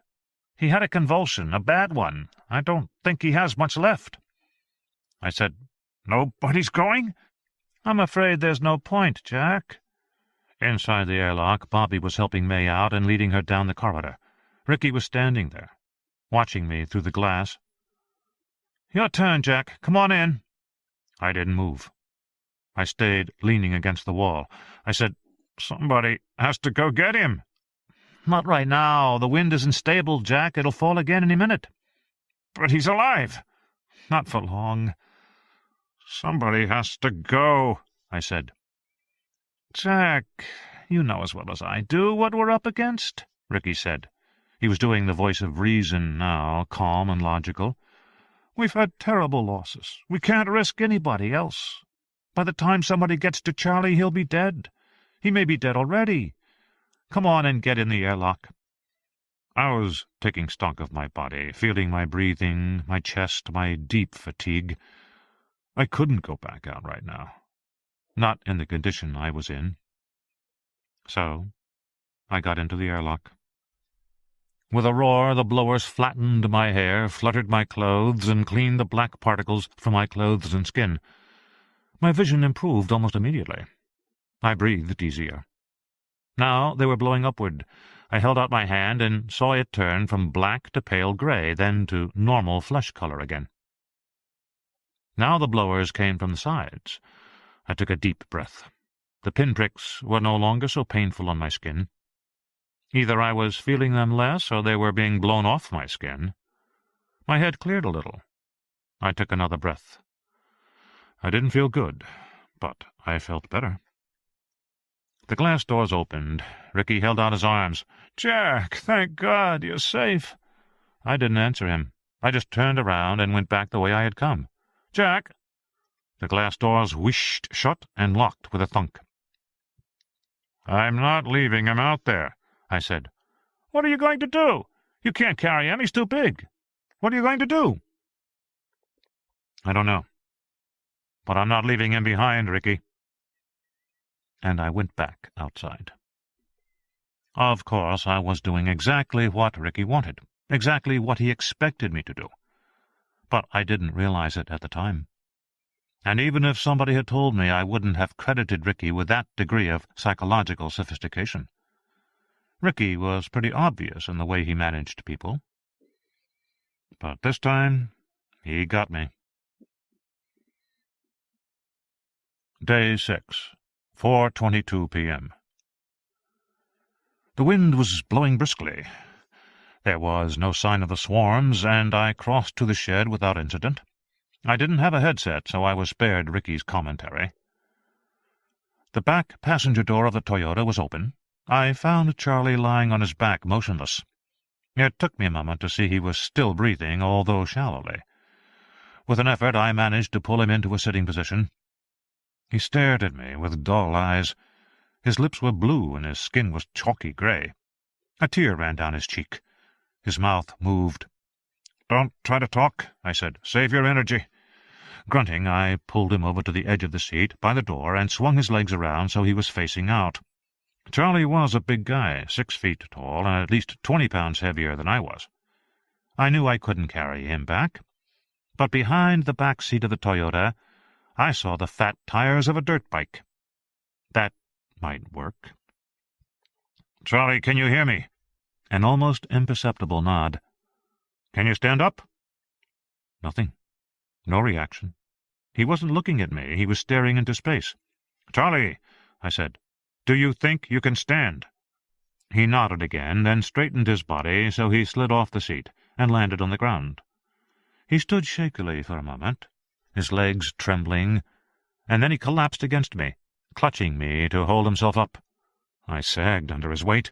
He had a convulsion, a bad one. I don't think he has much left. I said, Nobody's going? I'm afraid there's no point, Jack. Inside the airlock, Bobby was helping May out and leading her down the corridor. Ricky was standing there, watching me through the glass. Your turn, Jack. Come on in. I didn't move. I stayed leaning against the wall. I said, Somebody has to go get him. Not right now. The wind isn't stable, Jack. It'll fall again any minute. But he's alive. Not for long. Somebody has to go, I said. Jack, you know as well as I do what we're up against, Ricky said. He was doing the voice of reason now, calm and logical. We've had terrible losses. We can't risk anybody else. By the time somebody gets to Charlie, he'll be dead. He may be dead already. Come on and get in the airlock. I was taking stock of my body, feeling my breathing, my chest, my deep fatigue. I couldn't go back out right now. Not in the condition I was in. So I got into the airlock. With a roar, the blowers flattened my hair, fluttered my clothes, and cleaned the black particles from my clothes and skin. My vision improved almost immediately. I breathed easier. Now they were blowing upward. I held out my hand and saw it turn from black to pale gray, then to normal flesh color again. Now the blowers came from the sides. I took a deep breath. The pinpricks were no longer so painful on my skin. Either I was feeling them less, or they were being blown off my skin. My head cleared a little. I took another breath. I didn't feel good, but I felt better. The glass doors opened. Ricky held out his arms. Jack, thank God, you're safe. I didn't answer him. I just turned around and went back the way I had come. Jack! The glass doors whished shut and locked with a thunk. I'm not leaving him out there, I said. What are you going to do? You can't carry him. He's too big. What are you going to do? I don't know. But I'm not leaving him behind, Ricky. And I went back outside. Of course, I was doing exactly what Ricky wanted, exactly what he expected me to do. But I didn't realize it at the time. And even if somebody had told me, I wouldn't have credited Ricky with that degree of psychological sophistication. Ricky was pretty obvious in the way he managed people. But this time, he got me. Day 6, 4:22 p.m. The wind was blowing briskly. There was no sign of the swarms, and I crossed to the shed without incident. I didn't have a headset, so I was spared Ricky's commentary. The back passenger door of the Toyota was open. I found Charlie lying on his back, motionless. It took me a moment to see he was still breathing, although shallowly. With an effort, I managed to pull him into a sitting position. He stared at me with dull eyes. His lips were blue, and his skin was chalky gray. A tear ran down his cheek. His mouth moved. "Don't try to talk," I said. "Save your energy." Grunting, I pulled him over to the edge of the seat, by the door, and swung his legs around so he was facing out. Charlie was a big guy, 6 feet tall, and at least 20 pounds heavier than I was. I knew I couldn't carry him back, but behind the back seat of the Toyota, I saw the fat tires of a dirt bike. That might work. "Charlie, can you hear me?" An almost imperceptible nod. "Can you stand up?" Nothing. No reaction. He wasn't looking at me. He was staring into space. "Charlie," I said, "do you think you can stand?" He nodded again, then straightened his body so he slid off the seat and landed on the ground. He stood shakily for a moment, his legs trembling, and then he collapsed against me, clutching me to hold himself up. I sagged under his weight.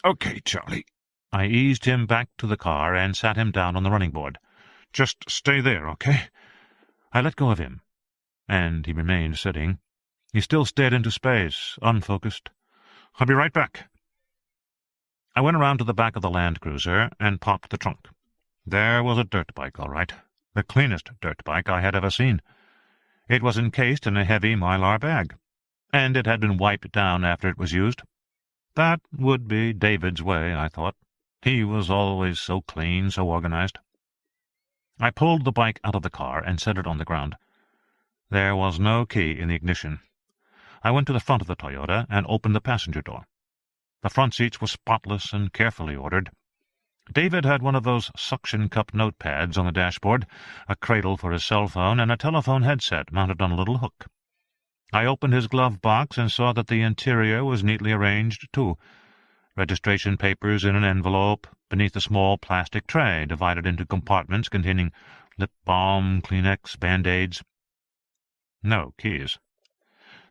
"Okay, Charlie." I eased him back to the car and sat him down on the running board. "Just stay there, okay?" I let go of him, and he remained sitting. He still stared into space, unfocused. "I'll be right back." I went around to the back of the Land Cruiser and popped the trunk. There was a dirt bike, all right, the cleanest dirt bike I had ever seen. It was encased in a heavy mylar bag, and it had been wiped down after it was used. That would be David's way, I thought. He was always so clean, so organized. I pulled the bike out of the car and set it on the ground. There was no key in the ignition. I went to the front of the Toyota and opened the passenger door. The front seats were spotless and carefully ordered. David had one of those suction cup notepads on the dashboard, a cradle for his cell phone, and a telephone headset mounted on a little hook. I opened his glove box and saw that the interior was neatly arranged, too. Registration papers in an envelope, beneath a small plastic tray divided into compartments containing lip balm, Kleenex, Band-Aids. No keys.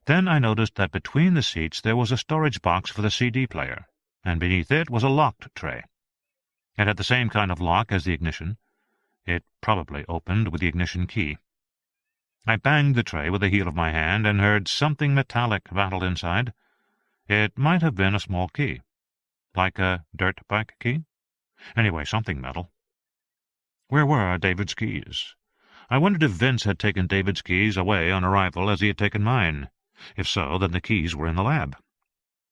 Then I noticed that between the seats there was a storage box for the CD player, and beneath it was a locked tray. It had the same kind of lock as the ignition. It probably opened with the ignition key. I banged the tray with the heel of my hand and heard something metallic rattle inside. It might have been a small key. Like a dirt bike key? Anyway, something metal. Where were David's keys? I wondered if Vince had taken David's keys away on arrival as he had taken mine. If so, then the keys were in the lab.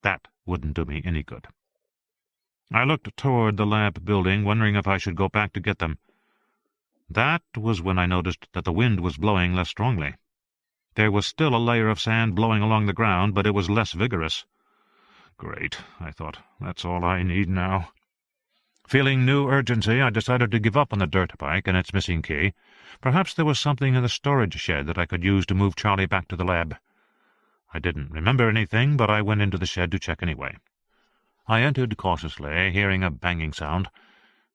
That wouldn't do me any good. I looked toward the lab building, wondering if I should go back to get them. That was when I noticed that the wind was blowing less strongly. There was still a layer of sand blowing along the ground, but it was less vigorous. Great, I thought. That's all I need now. Feeling new urgency, I decided to give up on the dirt bike and its missing key. Perhaps there was something in the storage shed that I could use to move Charlie back to the lab. I didn't remember anything, but I went into the shed to check anyway. I entered cautiously, hearing a banging sound.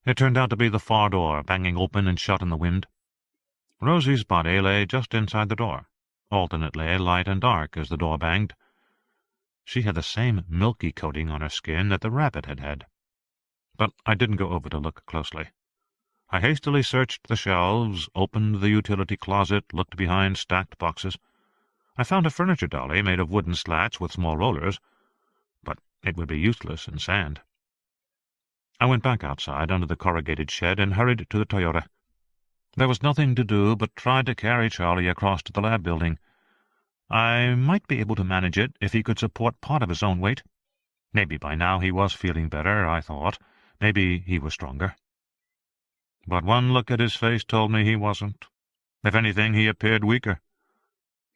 It turned out to be the far door, banging open and shut in the wind. Rosie's body lay just inside the door, alternately light and dark as the door banged. She had the same milky coating on her skin that the rabbit had had. But I didn't go over to look closely. I hastily searched the shelves, opened the utility closet, looked behind stacked boxes. I found a furniture dolly made of wooden slats with small rollers, but it would be useless in sand. I went back outside under the corrugated shed and hurried to the Toyota. There was nothing to do but try to carry Charlie across to the lab building. I might be able to manage it if he could support part of his own weight. Maybe by now he was feeling better, I thought. Maybe he was stronger. But one look at his face told me he wasn't. If anything, he appeared weaker.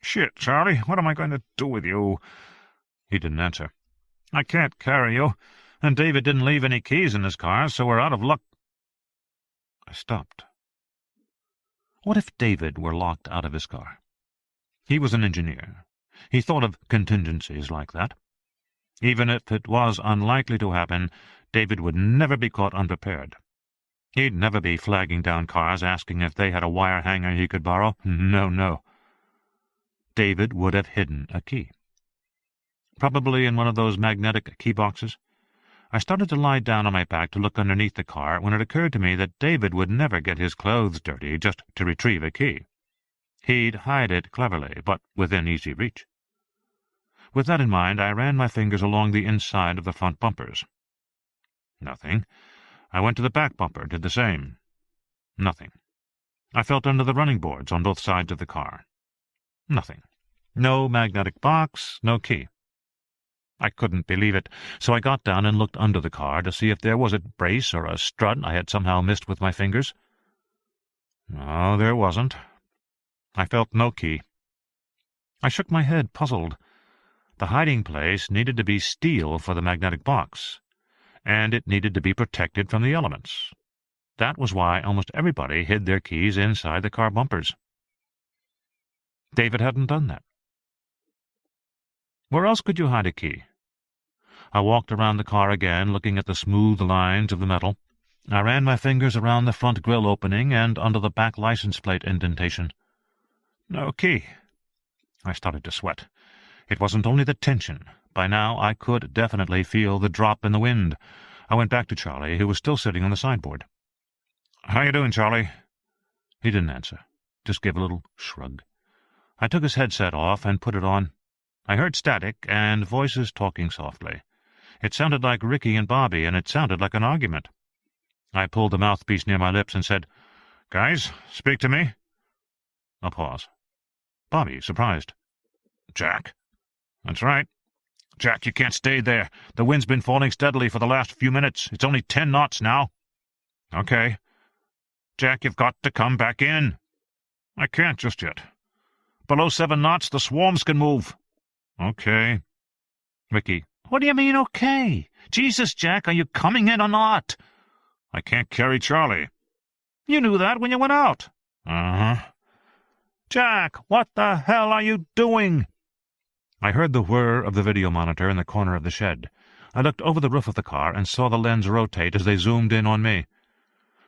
"Shit, Charlie, what am I going to do with you?" He didn't answer. "I can't carry you, and David didn't leave any keys in his car, so we're out of luck." I stopped. What if David were locked out of his car? He was an engineer. He thought of contingencies like that. Even if it was unlikely to happen, David would never be caught unprepared. He'd never be flagging down cars asking if they had a wire hanger he could borrow. No. David would have hidden a key. Probably in one of those magnetic key boxes. I started to lie down on my back to look underneath the car when it occurred to me that David would never get his clothes dirty just to retrieve a key. He'd hide it cleverly, but within easy reach. With that in mind, I ran my fingers along the inside of the front bumpers. Nothing. I went to the back bumper, did the same. Nothing. I felt under the running boards on both sides of the car. Nothing. No magnetic box, no key. I couldn't believe it, so I got down and looked under the car to see if there was a brace or a strut I had somehow missed with my fingers. No, there wasn't. I felt no key. I shook my head, puzzled. The hiding place needed to be steel for the magnetic box, and it needed to be protected from the elements. That was why almost everybody hid their keys inside the car bumpers. David hadn't done that. Where else could you hide a key? I walked around the car again, looking at the smooth lines of the metal. I ran my fingers around the front grille opening and under the back license plate indentation. No key. I started to sweat. It wasn't only the tension. By now I could definitely feel the drop in the wind. I went back to Charlie, who was still sitting on the sideboard. "How you doing, Charlie?" He didn't answer, just gave a little shrug. I took his headset off and put it on. I heard static and voices talking softly. It sounded like Ricky and Bobby, and it sounded like an argument. I pulled the mouthpiece near my lips and said, "Guys, speak to me." A pause. Bobby, surprised. "Jack?" "That's right. Jack, you can't stay there. The wind's been falling steadily for the last few minutes. It's only 10 knots now." "Okay. Jack, you've got to come back in." "I can't just yet. Below 7 knots, the swarms can move." "Okay." Ricky, what do you mean, okay? Jesus, Jack, are you coming in or not? "I can't carry Charlie." You knew that when you went out. Uh-huh. Jack, what the hell are you doing? I heard the whir of the video monitor in the corner of the shed. I looked over the roof of the car and saw the lens rotate as they zoomed in on me.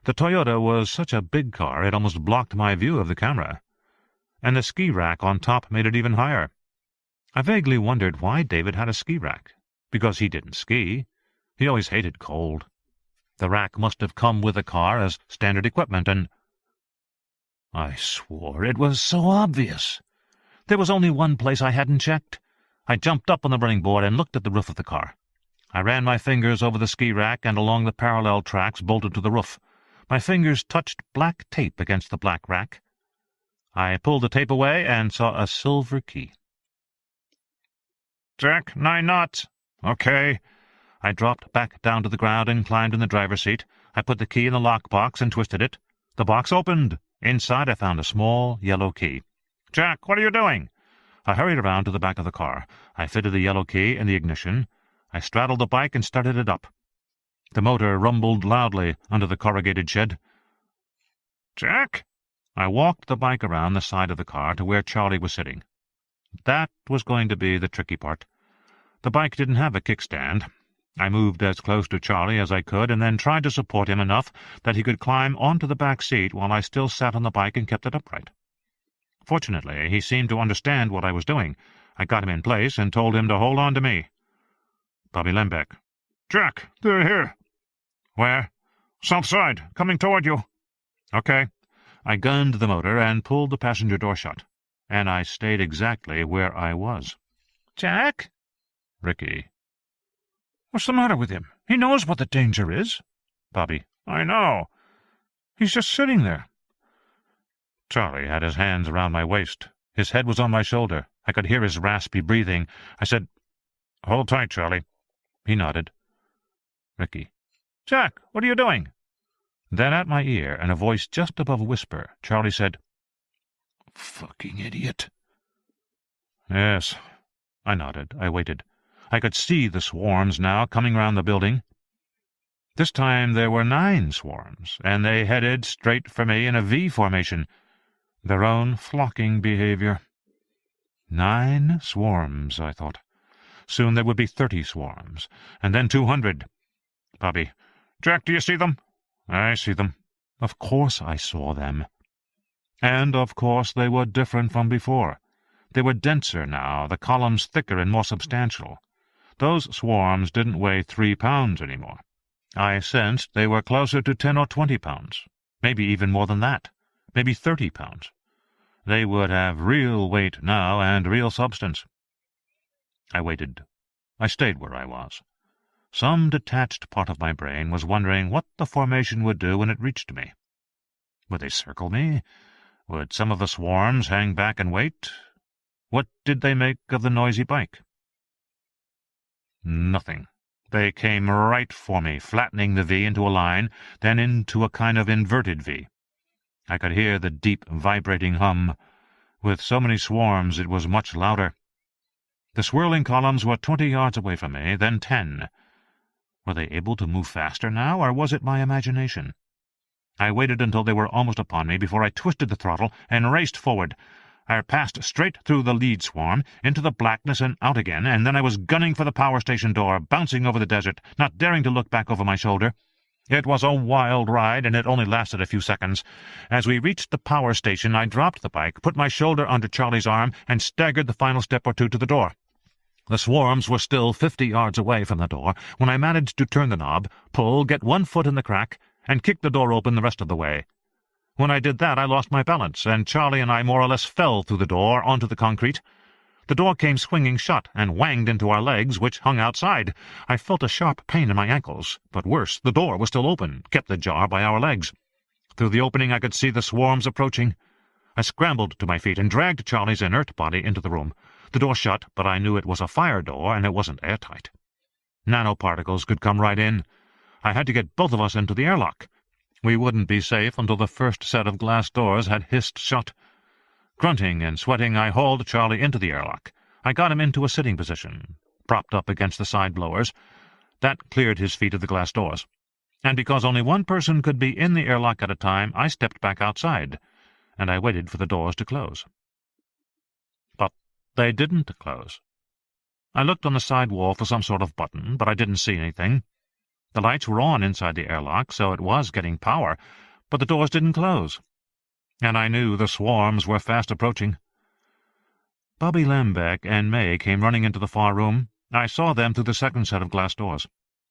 The Toyota was such a big car it almost blocked my view of the camera, and the ski rack on top made it even higher. I vaguely wondered why David had a ski rack. Because he didn't ski. He always hated cold. The rack must have come with the car as standard equipment, and I swore it was so obvious. There was only one place I hadn't checked. I jumped up on the running board and looked at the roof of the car. I ran my fingers over the ski rack and along the parallel tracks bolted to the roof. My fingers touched black tape against the black rack. I pulled the tape away and saw a silver key. "Jack, 9 knots. "Okay." I dropped back down to the ground and climbed in the driver's seat. I put the key in the lockbox and twisted it. The box opened. Inside I found a small yellow key. "Jack, what are you doing?" I hurried around to the back of the car. I fitted the yellow key in the ignition. I straddled the bike and started it up. The motor rumbled loudly under the corrugated shed. "Jack?" I walked the bike around the side of the car to where Charlie was sitting. That was going to be the tricky part. The bike didn't have a kickstand. I moved as close to Charlie as I could and then tried to support him enough that he could climb onto the back seat while I still sat on the bike and kept it upright. Fortunately, he seemed to understand what I was doing. I got him in place and told him to hold on to me. Bobby Lembeck. "Jack, they're here." "Where?" "South side, coming toward you." "Okay." I gunned the motor and pulled the passenger door shut, and I stayed exactly where I was. "Jack?" Ricky. "What's the matter with him? He knows what the danger is." Bobby. "I know. He's just sitting there." Charlie had his hands around my waist. His head was on my shoulder. I could hear his raspy breathing. I said, "Hold tight, Charlie." He nodded. Ricky. "Jack, what are you doing?" Then at my ear, in a voice just above a whisper, Charlie said, "Fucking idiot." "Yes." I nodded. I waited. I could see the swarms now coming round the building. This time there were 9 swarms, and they headed straight for me in a V formation. Their own flocking behavior. 9 swarms, I thought. Soon there would be 30 swarms, and then 200. Bobby. "Jack, do you see them?" "I see them." Of course I saw them. And of course they were different from before. They were denser now, the columns thicker and more substantial. Those swarms didn't weigh 3 pounds anymore. I sensed they were closer to 10 or 20 pounds, maybe even more than that, maybe 30 pounds. They would have real weight now and real substance. I waited. I stayed where I was. Some detached part of my brain was wondering what the formation would do when it reached me. Would they circle me? Would some of the swarms hang back and wait? What did they make of the noisy bike? Nothing. They came right for me, flattening the V into a line, then into a kind of inverted V. I could hear the deep, vibrating hum. With so many swarms it was much louder. The swirling columns were 20 yards away from me, then 10. Were they able to move faster now, or was it my imagination? I waited until they were almost upon me before I twisted the throttle and raced forward. I passed straight through the lead swarm, into the blackness and out again, and then I was gunning for the power station door, bouncing over the desert, not daring to look back over my shoulder. It was a wild ride, and it only lasted a few seconds. As we reached the power station, I dropped the bike, put my shoulder under Charlie's arm, and staggered the final step or two to the door. The swarms were still 50 yards away from the door when I managed to turn the knob, pull, get one foot in the crack, and kick the door open the rest of the way. When I did that, I lost my balance, and Charlie and I more or less fell through the door onto the concrete. The door came swinging shut and whanged into our legs, which hung outside. I felt a sharp pain in my ankles, but worse, the door was still open, kept ajar by our legs. Through the opening I could see the swarms approaching. I scrambled to my feet and dragged Charlie's inert body into the room. The door shut, but I knew it was a fire door, and it wasn't airtight. Nanoparticles could come right in. I had to get both of us into the airlock. We wouldn't be safe until the first set of glass doors had hissed shut. Grunting and sweating, I hauled Charlie into the airlock. I got him into a sitting position, propped up against the side blowers. That cleared his feet of the glass doors. And because only one person could be in the airlock at a time, I stepped back outside, and I waited for the doors to close. But they didn't close. I looked on the side wall for some sort of button, but I didn't see anything. The lights were on inside the airlock, so it was getting power, but the doors didn't close. And I knew the swarms were fast approaching. Bobby Lambeck and May came running into the far room. I saw them through the second set of glass doors.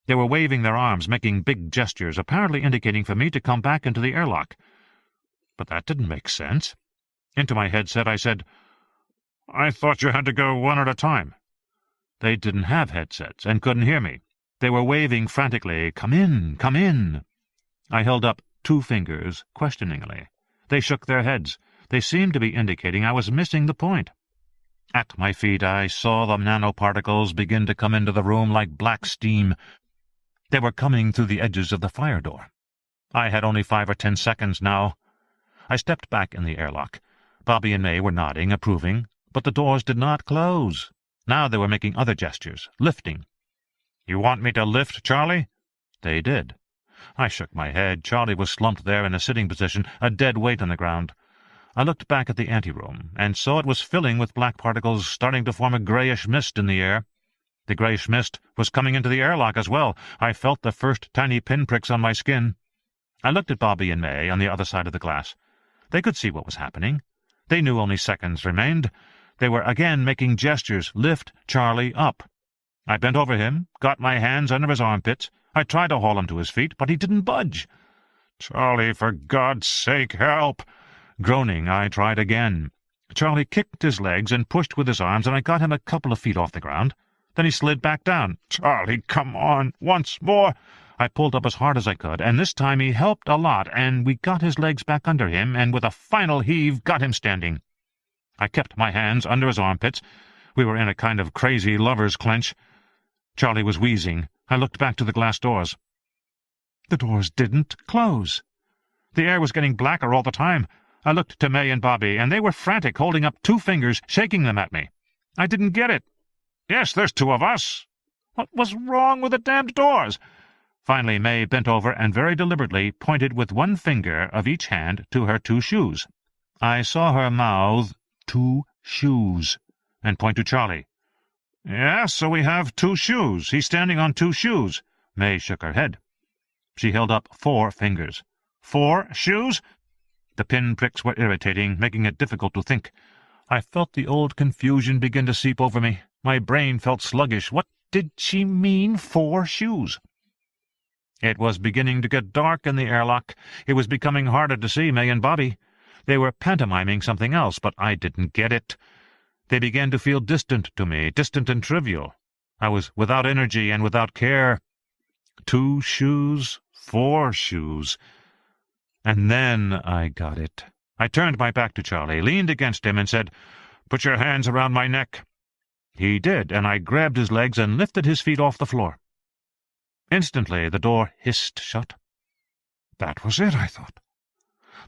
They were waving their arms, making big gestures, apparently indicating for me to come back into the airlock. But that didn't make sense. Into my headset I said, "I thought you had to go one at a time." They didn't have headsets and couldn't hear me. They were waving frantically, "Come in, come in." I held up 2 fingers, questioningly. They shook their heads. They seemed to be indicating I was missing the point. At my feet I saw the nanoparticles begin to come into the room like black steam. They were coming through the edges of the fire door. I had only 5 or 10 seconds now. I stepped back in the airlock. Bobby and May were nodding, approving, but the doors did not close. Now they were making other gestures, lifting. "You want me to lift, Charlie?" They did. I shook my head. Charlie was slumped there in a sitting position, a dead weight on the ground. I looked back at the anteroom, and saw it was filling with black particles, starting to form a greyish mist in the air. The greyish mist was coming into the airlock as well. I felt the first tiny pinpricks on my skin. I looked at Bobby and May on the other side of the glass. They could see what was happening. They knew only seconds remained. They were again making gestures, "Lift Charlie up." I bent over him, got my hands under his armpits. I tried to haul him to his feet, but he didn't budge. "Charlie, for God's sake, help!" Groaning, I tried again. Charlie kicked his legs and pushed with his arms, and I got him a couple of feet off the ground. Then he slid back down. "Charlie, come on, once more!" I pulled up as hard as I could, and this time he helped a lot, and we got his legs back under him, and with a final heave got him standing. I kept my hands under his armpits. We were in a kind of crazy lover's clench. Charlie was wheezing. I looked back to the glass doors. The doors didn't close. The air was getting blacker all the time. I looked to May and Bobby, and they were frantic, holding up 2 fingers, shaking them at me. I didn't get it. "Yes, there's 2 of us." What was wrong with the damned doors? Finally, May bent over and very deliberately pointed with 1 finger of each hand to her 2 shoes. I saw her mouth, "2 shoes," and point to Charlie. "Yes, so we have 2 shoes. He's standing on 2 shoes." May shook her head. She held up 4 fingers. 4 shoes? The pinpricks were irritating, making it difficult to think. I felt the old confusion begin to seep over me. My brain felt sluggish. What did she mean, 4 shoes? It was beginning to get dark in the airlock. It was becoming harder to see May and Bobby. They were pantomiming something else, but I didn't get it. They began to feel distant to me, distant and trivial. I was without energy and without care. 2 shoes, 4 shoes. And then I got it. I turned my back to Charlie, leaned against him, and said, "Put your hands around my neck." He did, and I grabbed his legs and lifted his feet off the floor. Instantly the door hissed shut. That was it, I thought.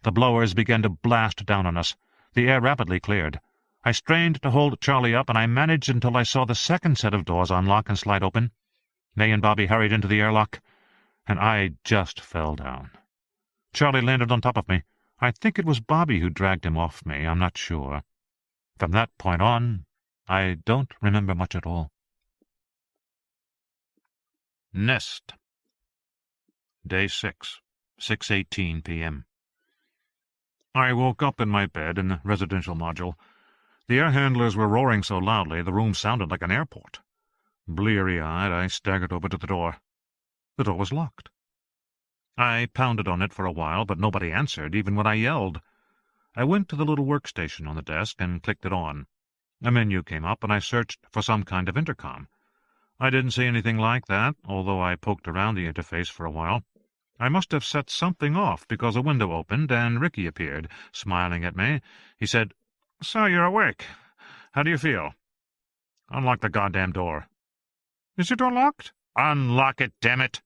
The blowers began to blast down on us. The air rapidly cleared. I strained to hold Charlie up, and I managed until I saw the second set of doors unlock and slide open. May and Bobby hurried into the airlock, and I just fell down. Charlie landed on top of me. I think it was Bobby who dragged him off me, I'm not sure. From that point on, I don't remember much at all. Nest. Day 6, 6:18 p.m. I woke up in my bed in the residential module. The air handlers were roaring so loudly the room sounded like an airport. Bleary-eyed, I staggered over to the door. The door was locked. I pounded on it for a while, but nobody answered, even when I yelled. I went to the little workstation on the desk and clicked it on. A menu came up, and I searched for some kind of intercom. I didn't see anything like that, although I poked around the interface for a while. I must have set something off because a window opened and Ricky appeared, smiling at me. He said, "So you're awake. How do you feel?" "Unlock the goddamn door." "Is it unlocked?" "Unlock it, damn it!"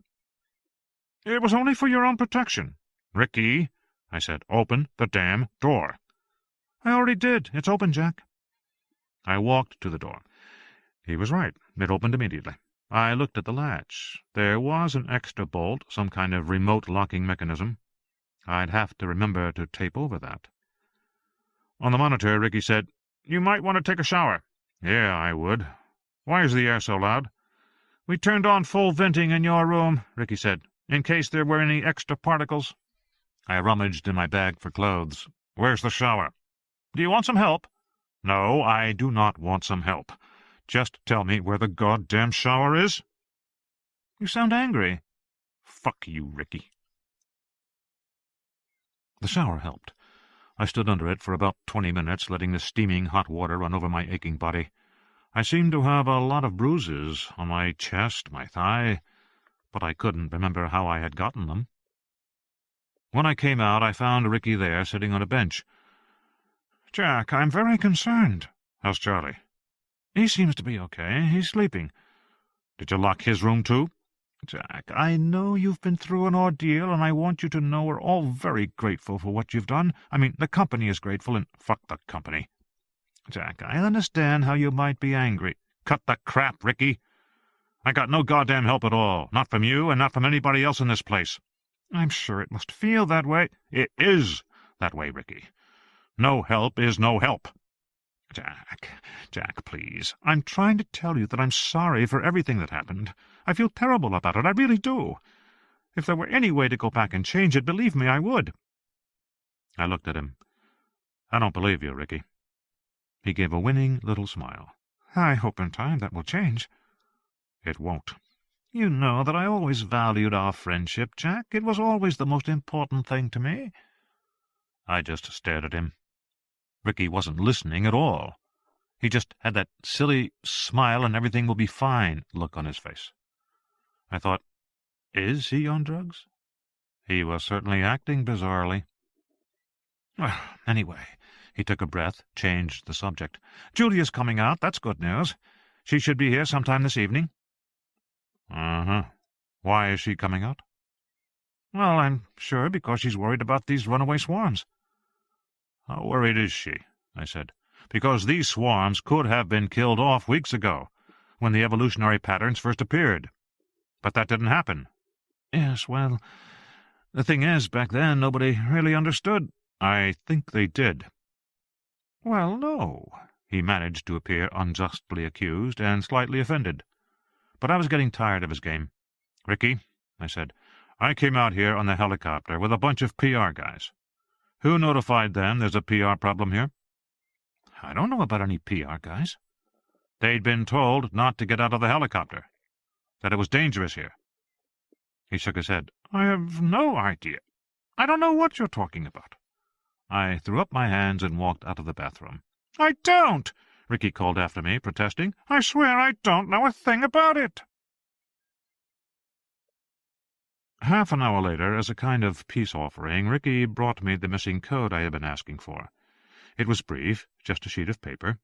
"It was only for your own protection." "Ricky," I said, "open the damn door." "I already did. It's open, Jack." I walked to the door. He was right. It opened immediately. I looked at the latch. There was an extra bolt, some kind of remote locking mechanism. I'd have to remember to tape over that. On the monitor, Ricky said, "You might want to take a shower." "Yeah, I would. Why is the air so loud?" "We turned on full venting in your room," Ricky said, "in case there were any extra particles." I rummaged in my bag for clothes. "Where's the shower?" "Do you want some help?" "No, I do not want some help. Just tell me where the goddamn shower is." "You sound angry." "Fuck you, Ricky." The shower helped. I stood under it for about 20 minutes, letting the steaming hot water run over my aching body. I seemed to have a lot of bruises on my chest, my thigh, but I couldn't remember how I had gotten them. When I came out, I found Ricky there, sitting on a bench. "Jack, I'm very concerned." "How's Charlie?" "He seems to be okay. He's sleeping." "Did you lock his room, too?" "Jack, I know you've been through an ordeal, and I want you to know we're all very grateful for what you've done. I mean, the company is grateful, and—" "Fuck the company." "Jack, I understand how you might be angry." "Cut the crap, Ricky. I got no goddamn help at all. Not from you, and not from anybody else in this place." "I'm sure it must feel that way." "It is that way, Ricky. No help is no help." Jack, please. I'm trying to tell you that I'm sorry for everything that happened. I feel terrible about it, I really do. If there were any way to go back and change it, believe me, I would." I looked at him. "I don't believe you, Ricky." He gave a winning little smile. "I hope in time that will change." "It won't." "You know that I always valued our friendship, Jack. It was always the most important thing to me." I just stared at him. Ricky wasn't listening at all. He just had that silly smile and everything will be fine look on his face. I thought, is he on drugs? He was certainly acting bizarrely. "Well, anyway," he took a breath, changed the subject. "Julia's coming out. That's good news. She should be here sometime this evening." "Uh-huh. Why is she coming out?" "Well, I'm sure because she's worried about these runaway swarms." "How worried is she?" I said. "Because these swarms could have been killed off weeks ago, when the evolutionary patterns first appeared. But that didn't happen." "Yes, well, the thing is, back then nobody really understood." "I think they did." "Well, no." He managed to appear unjustly accused and slightly offended. But I was getting tired of his game. "Ricky," I said, "I came out here on the helicopter with a bunch of PR guys. Who notified them there's a PR problem here?" "I don't know about any PR guys." "They'd been told not to get out of the helicopter, that it was dangerous here." He shook his head. "I have no idea. I don't know what you're talking about." I threw up my hands and walked out of the bathroom. "I don't!" Ricky called after me, protesting. "I swear I don't know a thing about it." Half an hour later, as a kind of peace offering, Ricky brought me the missing code I had been asking for. It was brief, just a sheet of paper.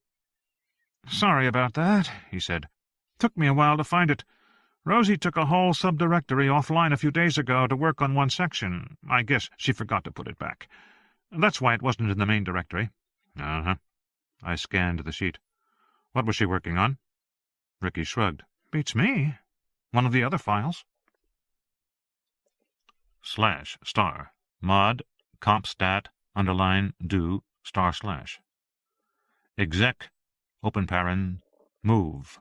"Sorry about that," he said. "Took me a while to find it. Rosie took a whole subdirectory offline a few days ago to work on one section. I guess she forgot to put it back. That's why it wasn't in the main directory." "Uh-huh." I scanned the sheet. "What was she working on?" Ricky shrugged. "Beats me. One of the other files." /* mod compstat _do // exec open paren move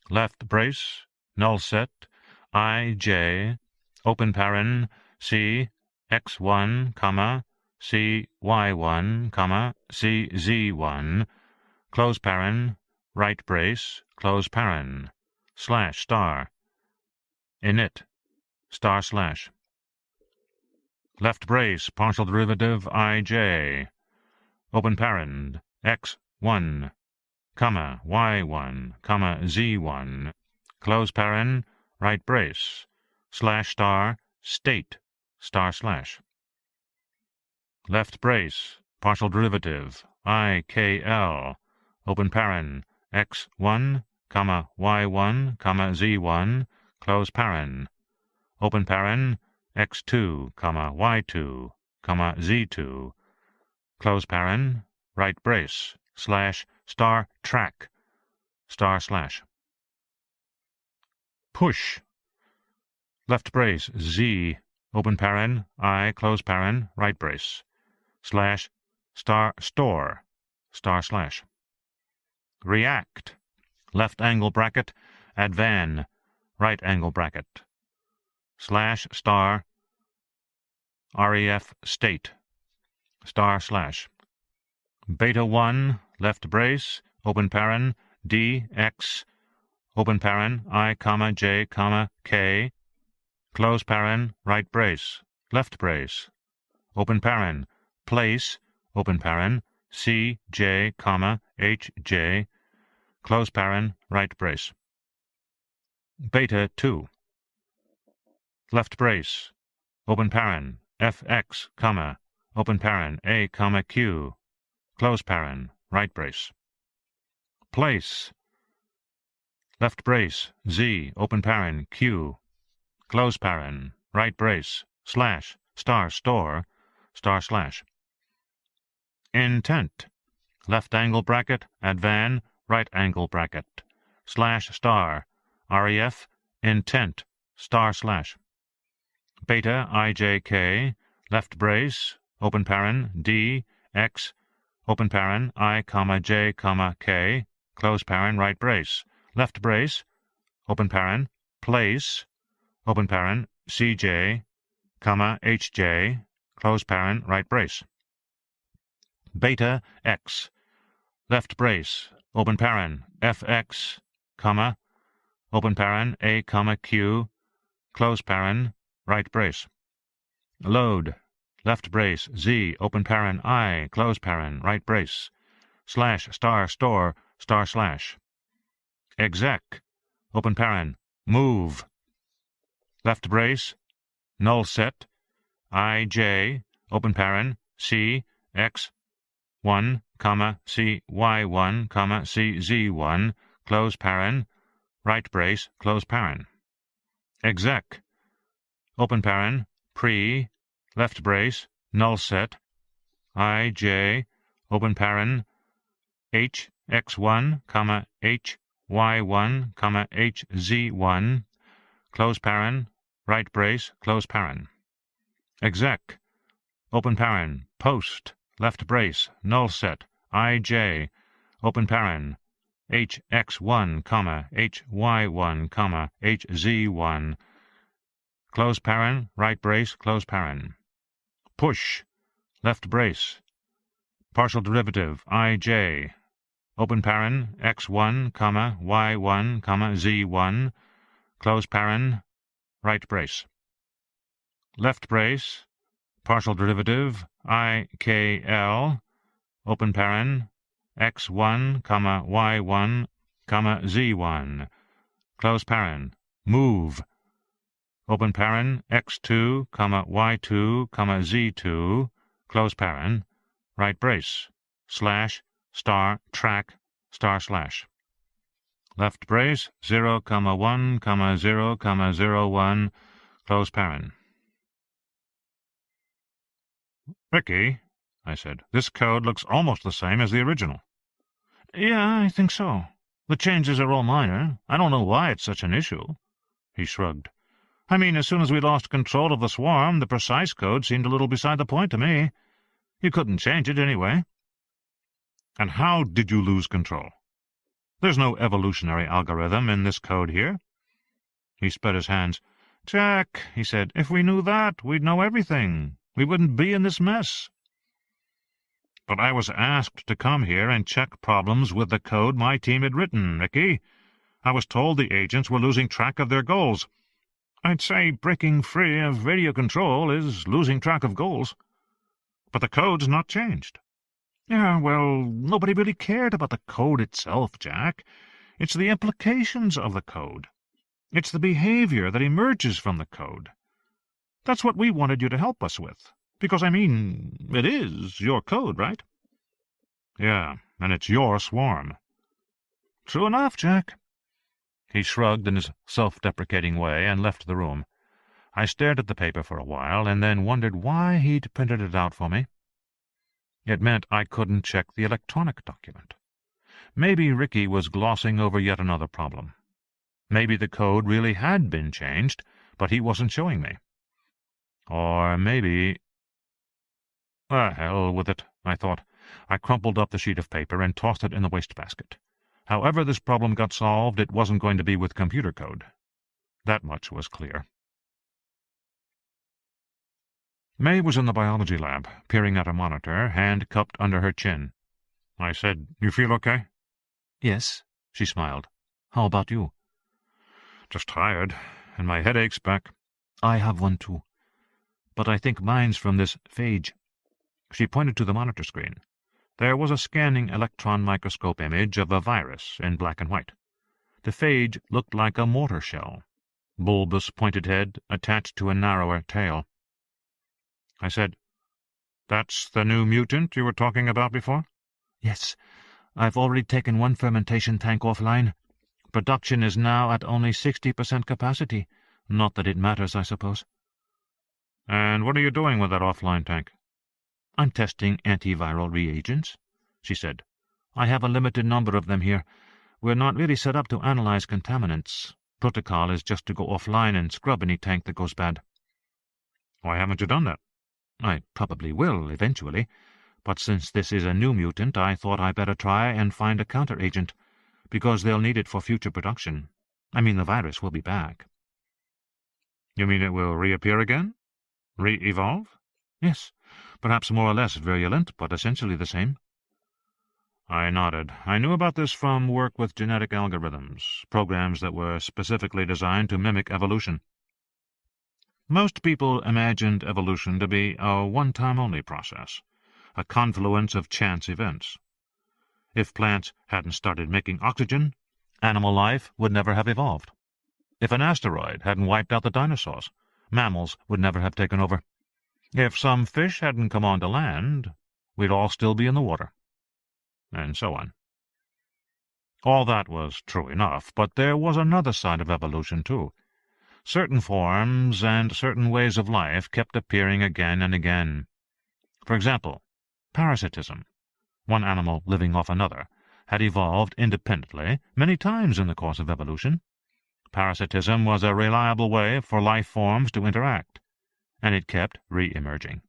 left brace null set ij open paren c x1 comma c y1 comma c z1 close paren right brace close paren / init / left brace partial derivative ij open paren x1 comma y1 comma z1 close paren right brace / state, // left brace, partial derivative, IKL, open paren, x1, comma y1, comma z1, close paren, open paren, x2, comma y2, comma z2, close paren, right brace, / track, // push, left brace, z, open paren, I, close paren, right brace, / store, // react, left angle bracket, advan, right angle bracket, / ref state, // beta 1, left brace, open paren, d, x, open paren, I, comma, j, comma, k, close paren, right brace, left brace, open paren, place, open paren, c, j, comma, h, j, close paren, right brace. Beta 2, left brace, open paren, fx, comma, open paren, a, comma, q, close paren, right brace. Place, left brace, z, open paren, q, close paren, right brace, / store, // intent, left angle bracket, advan, right angle bracket, / ref, intent, // beta ijk, left brace, open paren, d, x, open paren, I, comma, j, comma, k, close paren, right brace, left brace, open paren, place, open paren, cj, comma, hj, close paren, right brace. Beta x, left brace, open paren, fx, comma, open paren, a, comma, q, close paren, right brace. Load, left brace, z, open paren, I, close paren, right brace, / store, // exec, open paren, move, left brace, null set, ij, open paren, c, x, 1, comma, c, y1, comma, c, z1, close paren, right brace, close paren. Exec, open paren, pre, left brace, null set, ij, open paren, h, x1, comma, h, y1, comma, h, z1, close paren, right brace, close paren. Exec, open paren, post, left brace, null set, ij, open paren, hx1, comma, hy1, comma, hz1, close paren, right brace, close paren. Push, left brace, partial derivative, ij, open paren, x1, comma, y1, comma, z1, close paren, right brace. Left brace, partial derivative, ikl, open paren, x1, comma, y1, comma, z1, close paren, move, open paren, x2, comma, y2, comma, z2, close paren, right brace, / track, // left brace, 0, comma, 1, comma, 0, comma, 0, 1, close paren. Ricky, I said, this code looks almost the same as the original. Yeah, I think so. The changes are all minor. I don't know why it's such an issue. He shrugged. I mean, as soon as we lost control of the swarm, the precise code seemed a little beside the point to me. You couldn't change it anyway. And how did you lose control? There's no evolutionary algorithm in this code here. He spread his hands. Jack, he said, if we knew that, we'd know everything. We wouldn't be in this mess. But I was asked to come here and check problems with the code my team had written, Ricky. I was told the agents were losing track of their goals. I'd say breaking free of radio control is losing track of goals. But the code's not changed. Yeah, well, nobody really cared about the code itself, Jack. It's the implications of the code. It's the behavior that emerges from the code. That's what we wanted you to help us with. Because, I mean, it is your code, right? Yeah, and it's your swarm. True enough, Jack. He shrugged in his self-deprecating way and left the room. I stared at the paper for a while, and then wondered why he'd printed it out for me. It meant I couldn't check the electronic document. Maybe Ricky was glossing over yet another problem. Maybe the code really had been changed, but he wasn't showing me. Or maybe— hell with it, I thought. I crumpled up the sheet of paper and tossed it in the wastebasket. However this problem got solved, it wasn't going to be with computer code. That much was clear. May was in the biology lab, peering at a monitor, hand cupped under her chin. I said, "You feel okay?" "Yes," she smiled. "How about you?" "Just tired, and my headache's back." "I have one too. But I think mine's from this phage." She pointed to the monitor screen. There was a scanning electron microscope image of a virus in black and white. The phage looked like a mortar shell, bulbous pointed head attached to a narrower tail. I said, "That's the new mutant you were talking about before?" "Yes. I've already taken one fermentation tank offline. Production is now at only 60% capacity. Not that it matters, I suppose." "And what are you doing with that offline tank?" "I'm testing antiviral reagents," she said. "I have a limited number of them here. We're not really set up to analyze contaminants. Protocol is just to go offline and scrub any tank that goes bad." "Why haven't you done that?" "I probably will, eventually. But since this is a new mutant, I thought I'd better try and find a counter-agent, because they'll need it for future production. I mean, the virus will be back." "You mean it will reappear again? Re-evolve?" "Yes. Perhaps more or less virulent, but essentially the same." I nodded. I knew about this from work with genetic algorithms, programs that were specifically designed to mimic evolution. Most people imagined evolution to be a one-time-only process, a confluence of chance events. If plants hadn't started making oxygen, animal life would never have evolved. If an asteroid hadn't wiped out the dinosaurs, mammals would never have taken over. If some fish hadn't come onto land, we'd all still be in the water. And so on. All that was true enough, but there was another side of evolution, too. Certain forms and certain ways of life kept appearing again and again. For example, parasitism, one animal living off another, had evolved independently many times in the course of evolution. Parasitism was a reliable way for life forms to interact, and it kept re-emerging.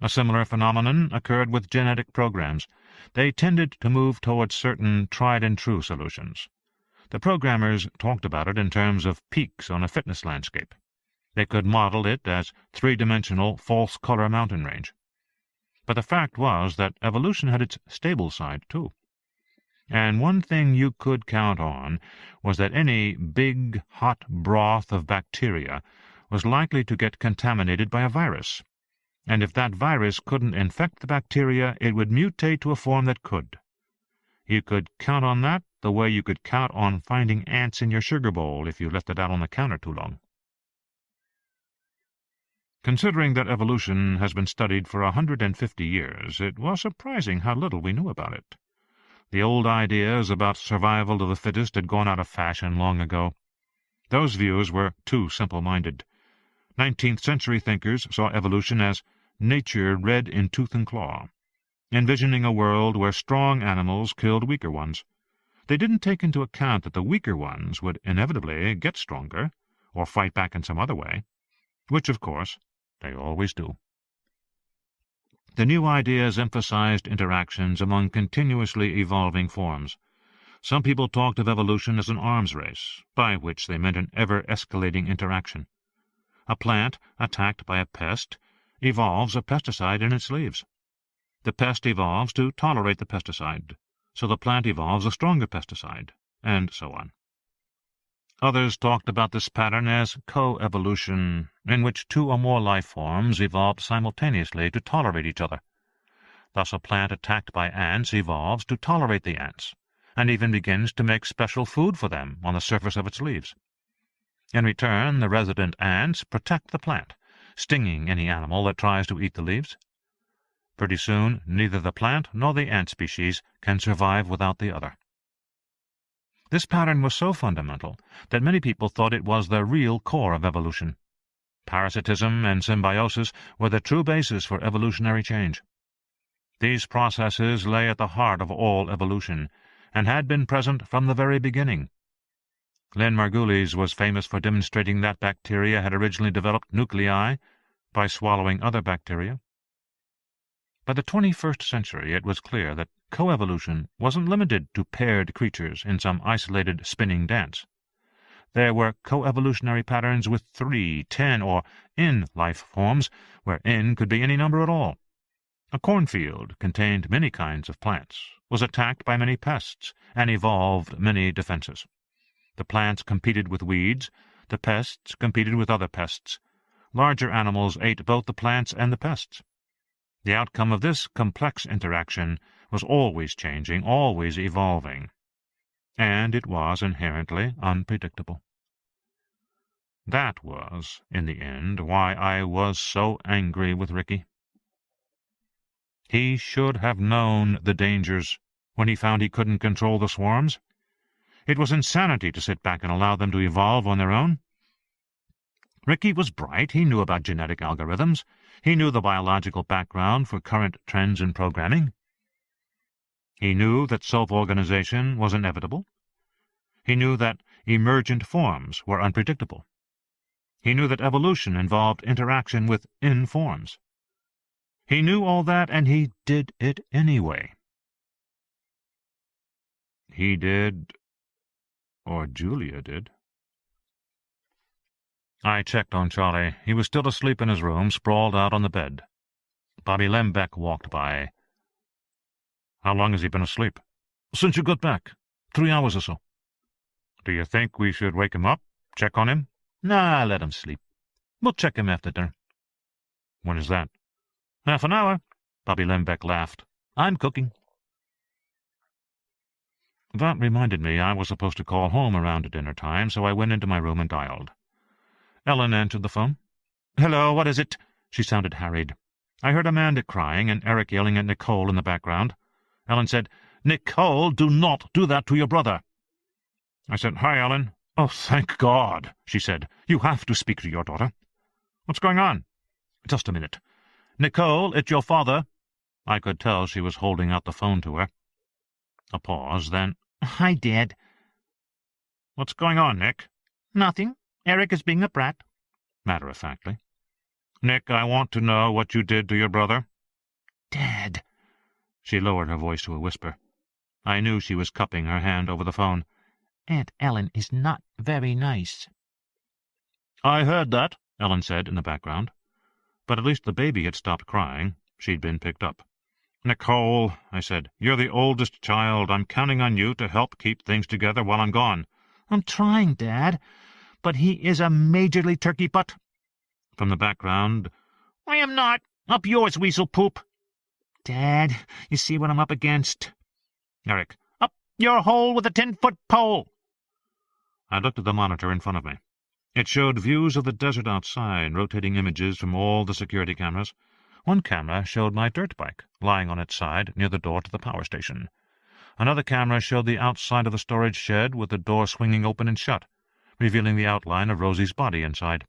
A similar phenomenon occurred with genetic programs. They tended to move towards certain tried-and-true solutions. The programmers talked about it in terms of peaks on a fitness landscape. They could model it as three-dimensional false-color mountain range. But the fact was that evolution had its stable side, too. And one thing you could count on was that any big, hot broth of bacteria was likely to get contaminated by a virus. And if that virus couldn't infect the bacteria, it would mutate to a form that could. You could count on that the way you could count on finding ants in your sugar bowl if you left it out on the counter too long. Considering that evolution has been studied for 150 years, it was surprising how little we knew about it. The old ideas about survival of the fittest had gone out of fashion long ago. Those views were too simple-minded. 19th-century thinkers saw evolution as nature red in tooth and claw, envisioning a world where strong animals killed weaker ones. They didn't take into account that the weaker ones would inevitably get stronger, or fight back in some other way, which, of course, they always do. The new ideas emphasized interactions among continuously evolving forms. Some people talked of evolution as an arms race, by which they meant an ever-escalating interaction. A plant attacked by a pest evolves a pesticide in its leaves. The pest evolves to tolerate the pesticide, so the plant evolves a stronger pesticide, and so on. Others talked about this pattern as co-evolution, in which two or more life forms evolved simultaneously to tolerate each other. Thus a plant attacked by ants evolves to tolerate the ants, and even begins to make special food for them on the surface of its leaves. In return, the resident ants protect the plant, stinging any animal that tries to eat the leaves. Pretty soon, neither the plant nor the ant species can survive without the other. This pattern was so fundamental that many people thought it was the real core of evolution. Parasitism and symbiosis were the true basis for evolutionary change. These processes lay at the heart of all evolution, and had been present from the very beginning. Lynn Margulies was famous for demonstrating that bacteria had originally developed nuclei by swallowing other bacteria. By the 21st century, it was clear that coevolution wasn't limited to paired creatures in some isolated spinning dance. There were coevolutionary patterns with 3, 10, or N life forms, where N could be any number at all. A cornfield contained many kinds of plants, was attacked by many pests, and evolved many defenses. The plants competed with weeds, the pests competed with other pests. Larger animals ate both the plants and the pests. The outcome of this complex interaction was always changing, always evolving, and it was inherently unpredictable. That was, in the end, why I was so angry with Ricky. He should have known the dangers when he found he couldn't control the swarms. It was insanity to sit back and allow them to evolve on their own. Ricky was bright. He knew about genetic algorithms. He knew the biological background for current trends in programming. He knew that self-organization was inevitable. He knew that emergent forms were unpredictable. He knew that evolution involved interaction with N-forms. He knew all that, and he did it anyway. He did, or Julia did. I checked on Charlie. He was still asleep in his room, sprawled out on the bed. Bobby Lembeck walked by. "How long has he been asleep?" "Since you got back. 3 hours or so." "Do you think we should wake him up? Check on him?" "Nah, let him sleep. We'll check him after dinner." "When is that?" "Half an hour." Bobby Lembeck laughed. "I'm cooking." That reminded me I was supposed to call home around dinner time, so I went into my room and dialed. Ellen answered the phone. "Hello, what is it?" She sounded harried. I heard Amanda crying and Eric yelling at Nicole in the background. Ellen said, "Nicole, do not do that to your brother." I said, "Hi, Ellen." "Oh, thank God," she said. "You have to speak to your daughter." "What's going on?" "Just a minute. Nicole, it's your father." I could tell she was holding out the phone to her. A pause, then, "Hi, Dad." "What's going on, Nick?" "Nothing. Eric is being a brat." Matter-of-factly. "Nick, I want to know what you did to your brother." "Dad." She lowered her voice to a whisper. I knew she was cupping her hand over the phone. "Aunt Ellen is not very nice." "I heard that," Ellen said in the background. But at least the baby had stopped crying. She'd been picked up. "Nicole," I said, "you're the oldest child. I'm counting on you to help keep things together while I'm gone." "I'm trying, Dad, but he is a majorly turkey butt." From the background, "I am not. Up yours, weasel poop." "Dad, you see what I'm up against." Eric, "Up your hole with a 10-foot pole." I looked at the monitor in front of me. It showed views of the desert outside, rotating images from all the security cameras. One camera showed my dirt bike, lying on its side near the door to the power station. Another camera showed the outside of the storage shed with the door swinging open and shut, revealing the outline of Rosie's body inside.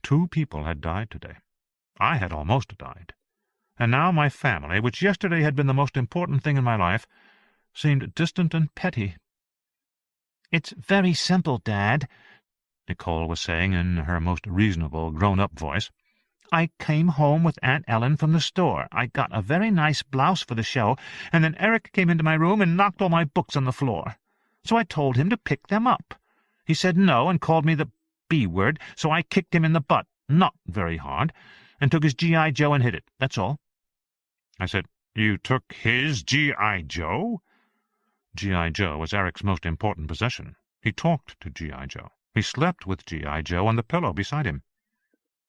2 people had died today. I had almost died. And now my family, which yesterday had been the most important thing in my life, seemed distant and petty. "It's very simple, Dad," Nicole was saying in her most reasonable, grown-up voice. "I came home with Aunt Ellen from the store. I got a very nice blouse for the show, and then Eric came into my room and knocked all my books on the floor. So I told him to pick them up. He said no and called me the B-word, so I kicked him in the butt, not very hard, and took his G.I. Joe and hid it. That's all." I said, "You took his G.I. Joe?" G.I. Joe was Eric's most important possession. He talked to G.I. Joe. He slept with G.I. Joe on the pillow beside him.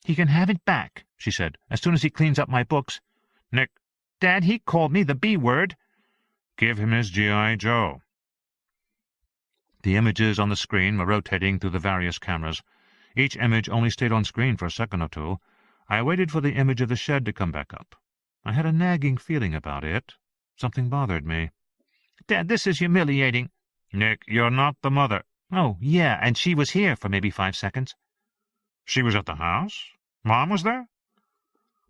"He can have it back," she said, "as soon as he cleans up my books." "Nick." "Dad, he called me the B-word." "Give him his G.I. Joe." The images on the screen were rotating through the various cameras. Each image only stayed on screen for a second or two. I waited for the image of the shed to come back up. I had a nagging feeling about it. Something bothered me. "Dad, this is humiliating." "Nick, you're not the mother." "Oh, yeah, and she was here for maybe 5 seconds." "She was at the house? Mom was there?"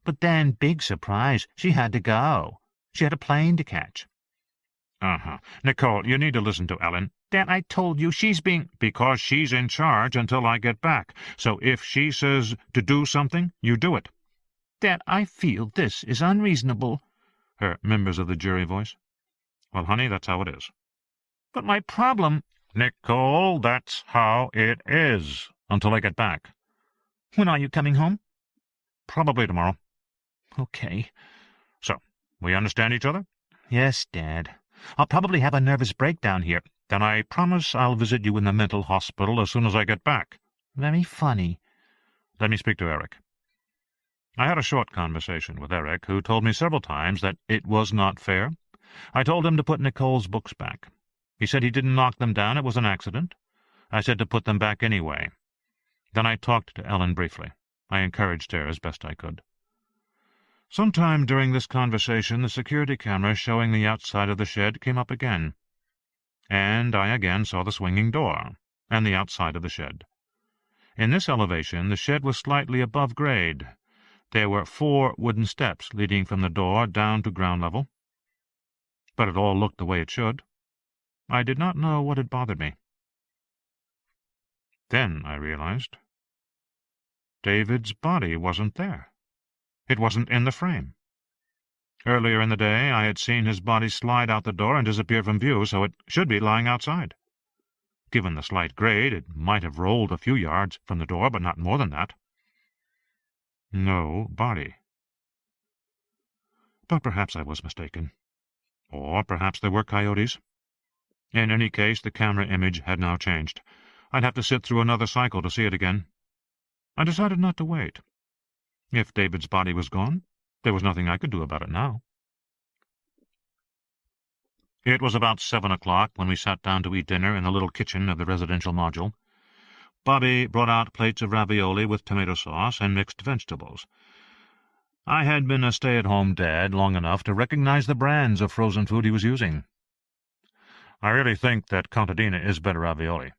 "But then, big surprise, she had to go. She had a plane to catch." Nicole, you need to listen to Ellen. "Dad, I told you she's being—" "Because she's in charge until I get back. So if she says to do something, you do it." "Dad, I feel this is unreasonable." Her members of the jury voice. "Well, honey, that's how it is." "But my problem—" "Nicole, that's how it is until I get back." "When are you coming home?" "Probably tomorrow." "Okay." "So, we understand each other?" "Yes, Dad. I'll probably have a nervous breakdown here." "Then I promise I'll visit you in the mental hospital as soon as I get back." "Very funny." "Let me speak to Eric." I had a short conversation with Eric, who told me several times that it was not fair. I told him to put Nicole's books back. He said he didn't knock them down, it was an accident. I said to put them back anyway. Then I talked to Ellen briefly. I encouraged her as best I could. Sometime during this conversation, the security camera showing the outside of the shed came up again, and I again saw the swinging door and the outside of the shed. In this elevation, the shed was slightly above grade. There were 4 wooden steps leading from the door down to ground level. But it all looked the way it should. I did not know what had bothered me. Then I realized David's body wasn't there. It wasn't in the frame. Earlier in the day I had seen his body slide out the door and disappear from view, so it should be lying outside. Given the slight grade, it might have rolled a few yards from the door, but not more than that. No body. But perhaps I was mistaken. Or perhaps there were coyotes. In any case, the camera image had now changed. I'd have to sit through another cycle to see it again. I decided not to wait. If David's body was gone, there was nothing I could do about it now. It was about 7 o'clock when we sat down to eat dinner in the little kitchen of the residential module. Bobby brought out plates of ravioli with tomato sauce and mixed vegetables. I had been a stay-at-home dad long enough to recognize the brands of frozen food he was using. "I really think that contadina is better ravioli."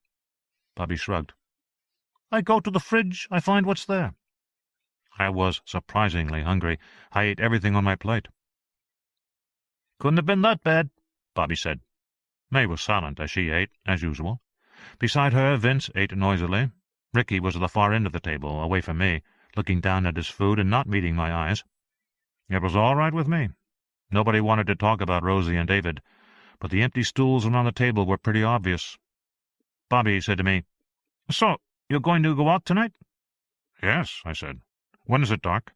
Bobby shrugged. "I go to the fridge, I find what's there." I was surprisingly hungry. I ate everything on my plate. "Couldn't have been that bad," Bobby said. May was silent as she ate, as usual. Beside her, Vince ate noisily. Ricky was at the far end of the table, away from me, looking down at his food and not meeting my eyes. It was all right with me. Nobody wanted to talk about Rosie and David, but the empty stools around the table were pretty obvious. Bobby said to me, "So, you're going to go out tonight?" "Yes," I said. "When is it dark?"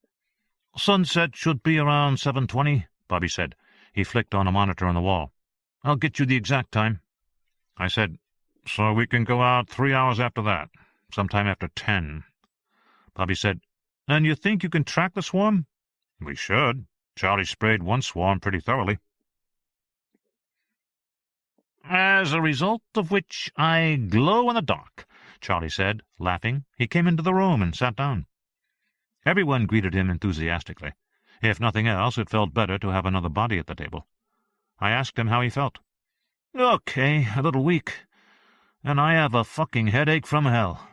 "Sunset should be around 7:20, Bobby said. He flicked on a monitor on the wall. "I'll get you the exact time." I said, "So we can go out 3 hours after that, sometime after 10. Bobby said, "And you think you can track the swarm?" "We should. Charlie sprayed one swarm pretty thoroughly." "As a result of which I glow in the dark," Charlie said, laughing. He came into the room and sat down. Everyone greeted him enthusiastically. If nothing else, it felt better to have another body at the table. I asked him how he felt. "Okay, a little weak. And I have a fucking headache from hell."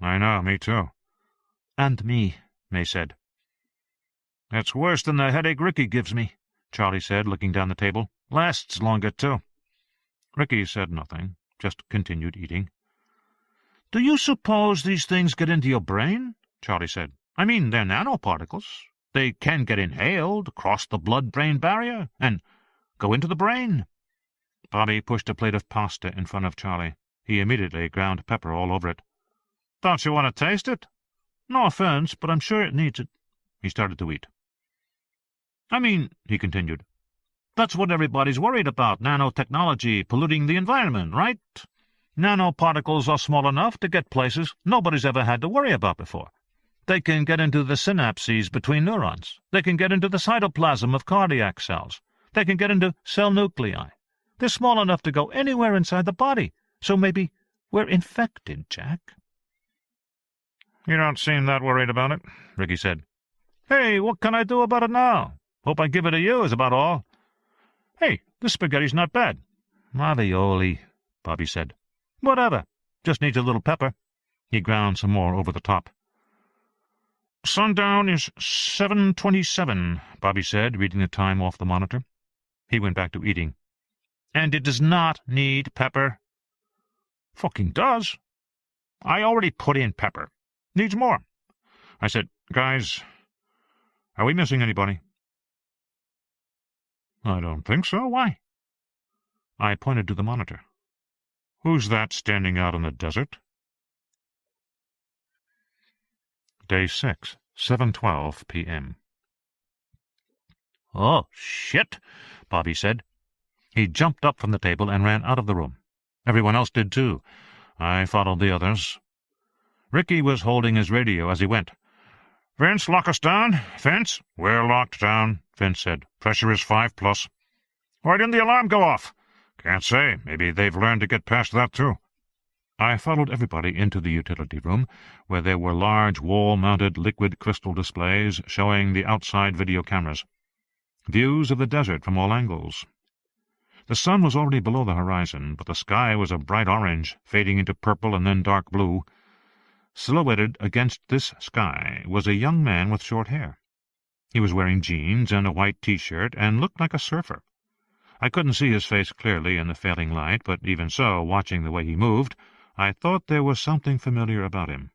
"I know, me too." "And me," May said. "It's worse than the headache Ricky gives me," Charlie said, looking down the table. "Lasts longer, too." Ricky said nothing, just continued eating. "Do you suppose these things get into your brain?" Charlie said. "I mean, they're nanoparticles. They can get inhaled, cross the blood-brain barrier, and go into the brain." Bobby pushed a plate of pasta in front of Charlie. He immediately ground pepper all over it. "Don't you want to taste it?" "No offense, but I'm sure it needs it." He started to eat. "I mean," he continued, "that's what everybody's worried about, nanotechnology polluting the environment, right? Nanoparticles are small enough to get places nobody's ever had to worry about before. They can get into the synapses between neurons. They can get into the cytoplasm of cardiac cells. They can get into cell nuclei. They're small enough to go anywhere inside the body. So maybe we're infected, Jack." "You don't seem that worried about it," Ricky said. "Hey, what can I do about it now? Hope I give it to you is about all. Hey, this spaghetti's not bad." "Ravioli," Bobby said. "Whatever. Just needs a little pepper." He ground some more over the top. "Sundown is 7:27, Bobby said, reading the time off the monitor. He went back to eating. "And it does not need pepper." "Fucking does. I already put in pepper. Needs more." I said, "Guys, are we missing anybody?" "I don't think so. Why?" I pointed to the monitor. "Who's that standing out in the desert?" Day 6, 7:12 p.m. "Oh, shit," Bobby said. He jumped up from the table and ran out of the room. Everyone else did too. I followed the others. Ricky was holding his radio as he went. "Vince, lock us down. Vince?" "We're locked down," Vince said. "Pressure is 5+. "Why didn't the alarm go off?" "Can't say. Maybe they've learned to get past that, too." I followed everybody into the utility room, where there were large wall-mounted liquid crystal displays showing the outside video cameras. Views of the desert from all angles. The sun was already below the horizon, but the sky was a bright orange, fading into purple and then dark blue. Silhouetted against this sky was a young man with short hair. He was wearing jeans and a white T-shirt and looked like a surfer. I couldn't see his face clearly in the failing light, but even so, watching the way he moved, I thought there was something familiar about him.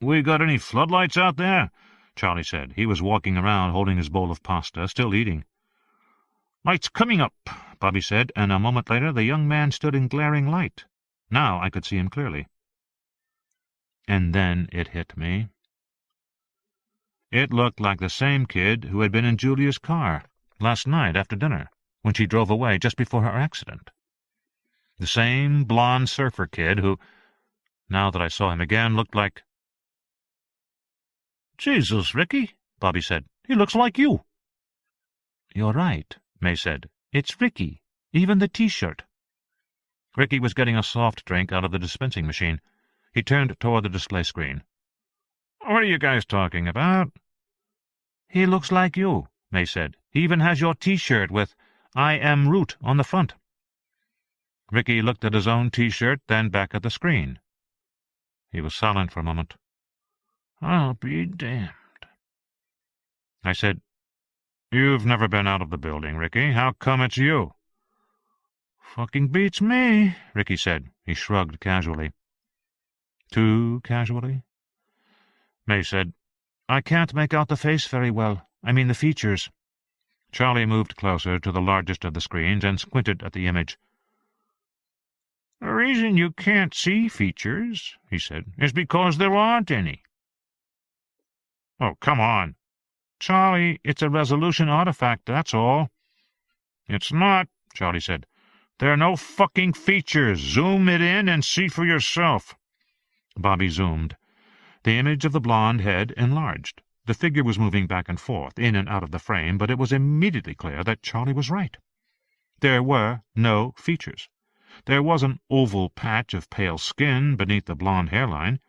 "We got any floodlights out there?" Charlie said. He was walking around holding his bowl of pasta, still eating. "Light's coming up," Bobby said, and a moment later the young man stood in glaring light. Now I could see him clearly. And then it hit me. It looked like the same kid who had been in Julia's car last night after dinner, when she drove away just before her accident. The same blonde surfer kid who, now that I saw him again, looked like— "Jesus, Ricky," Bobby said. "He looks like you." "You're right," May said. "It's Ricky, even the T-shirt." Ricky was getting a soft drink out of the dispensing machine. He turned toward the display screen. "What are you guys talking about?" "He looks like you," May said. "He even has your T-shirt with 'I am Root' on the front." Ricky looked at his own T-shirt, then back at the screen. He was silent for a moment. "I'll be damned." I said, "You've never been out of the building, Ricky. How come it's you?" "Fucking beats me," Ricky said. He shrugged casually. Too casually? May said, "I can't make out the face very well. I mean the features." Charlie moved closer to the largest of the screens and squinted at the image. "The reason you can't see features," he said, "is because there aren't any." "Oh, come on." "Charlie, it's a resolution artifact, that's all." "It's not," Charlie said. "There are no fucking features. Zoom it in and see for yourself." Bobby zoomed. The image of the blonde head enlarged. The figure was moving back and forth, in and out of the frame, but it was immediately clear that Charlie was right. There were no features. There was an oval patch of pale skin beneath the blonde hairline,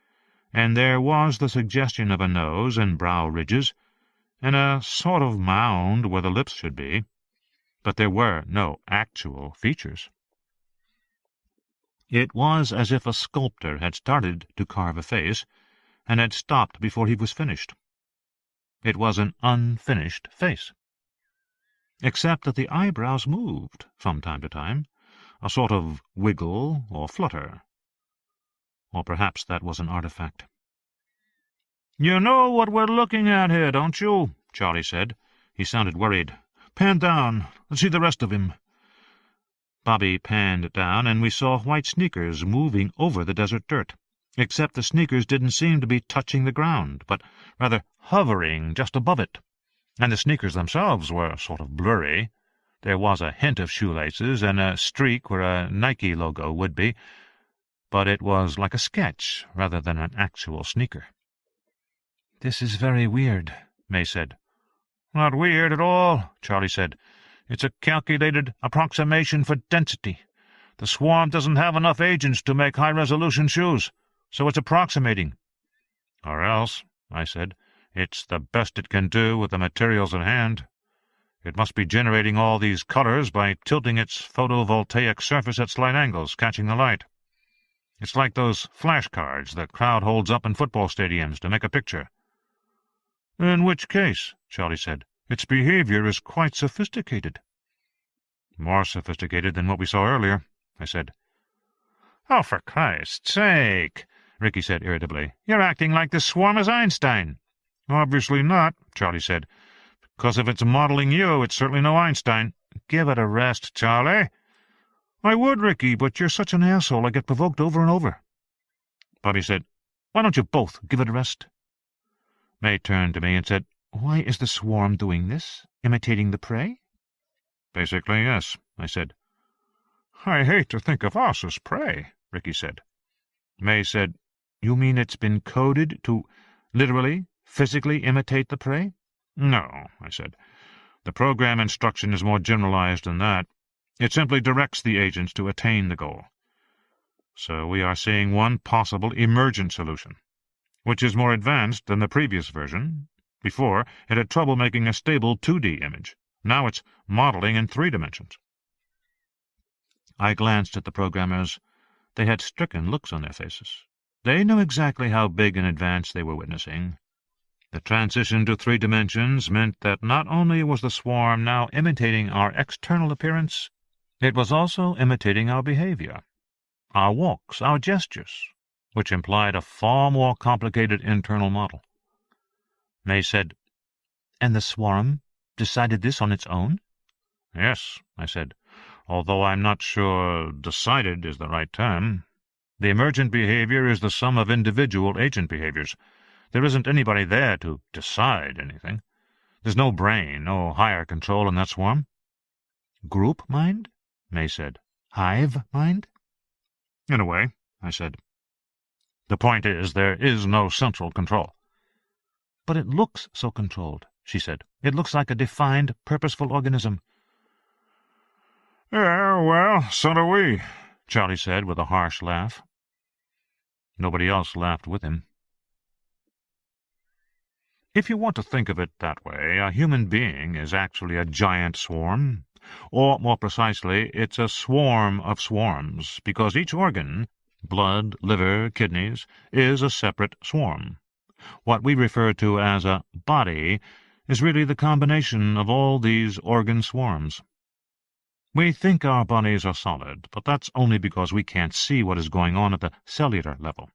and there was the suggestion of a nose and brow ridges, and a sort of mound where the lips should be, but there were no actual features. It was as if a sculptor had started to carve a face, and had stopped before he was finished. It was an unfinished face, except that the eyebrows moved from time to time, a sort of wiggle or flutter. Or perhaps that was an artifact. "You know what we're looking at here, don't you?" Charlie said. He sounded worried. "Pan down. Let's see the rest of him." Bobby panned down, and we saw white sneakers moving over the desert dirt, except the sneakers didn't seem to be touching the ground, but rather hovering just above it, and the sneakers themselves were sort of blurry. There was a hint of shoelaces and a streak where a Nike logo would be, but it was like a sketch rather than an actual sneaker. "This is very weird," May said. "Not weird at all," Charlie said. It's a calculated approximation for density. The swarm doesn't have enough agents to make high-resolution shoes, so it's approximating." "Or else," I said, "it's the best it can do with the materials at hand. It must be generating all these colors by tilting its photovoltaic surface at slight angles, catching the light. It's like those flashcards the crowd holds up in football stadiums to make a picture." "In which case," Charlie said, "its behavior is quite sophisticated." "More sophisticated than what we saw earlier," I said. "Oh, for Christ's sake," Ricky said irritably. "You're acting like this swarm is Einstein." "Obviously not," Charlie said. "Because if it's modeling you, it's certainly no Einstein." "Give it a rest, Charlie." "I would, Ricky, but you're such an asshole I get provoked over and over." Bobby said, "Why don't you both give it a rest?" May turned to me and said, "Why is the swarm doing this? Imitating the prey?" "Basically, yes," I said. "I hate to think of us as prey," Ricky said. May said, "You mean it's been coded to literally, physically imitate the prey?" "No," I said. "The program instruction is more generalized than that. It simply directs the agents to attain the goal. So we are seeing one possible emergent solution, which is more advanced than the previous version. Before, it had trouble making a stable 2D image. Now it's modeling in 3 dimensions. I glanced at the programmers. They had stricken looks on their faces. They knew exactly how big an advance they were witnessing. The transition to 3 dimensions meant that not only was the swarm now imitating our external appearance, it was also imitating our behavior, our walks, our gestures, which implied a far more complicated internal model. May said, "And the swarm decided this on its own?" "Yes," I said, "although I'm not sure 'decided' is the right term. The emergent behavior is the sum of individual agent behaviors. There isn't anybody there to decide anything. There's no brain, no higher control in that swarm." "Group mind?" May said. "Hive mind?" "In a way," I said. "The point is, there is no central control." "But it looks so controlled," she said. "It looks like a defined, purposeful organism." "Yeah, well, so do we," Charlie said with a harsh laugh. Nobody else laughed with him. If you want to think of it that way, a human being is actually a giant swarm. Or, more precisely, it's a swarm of swarms, because each organ, blood, liver, kidneys, is a separate swarm. What we refer to as a body is really the combination of all these organ swarms. We think our bodies are solid, but that's only because we can't see what is going on at the cellular level.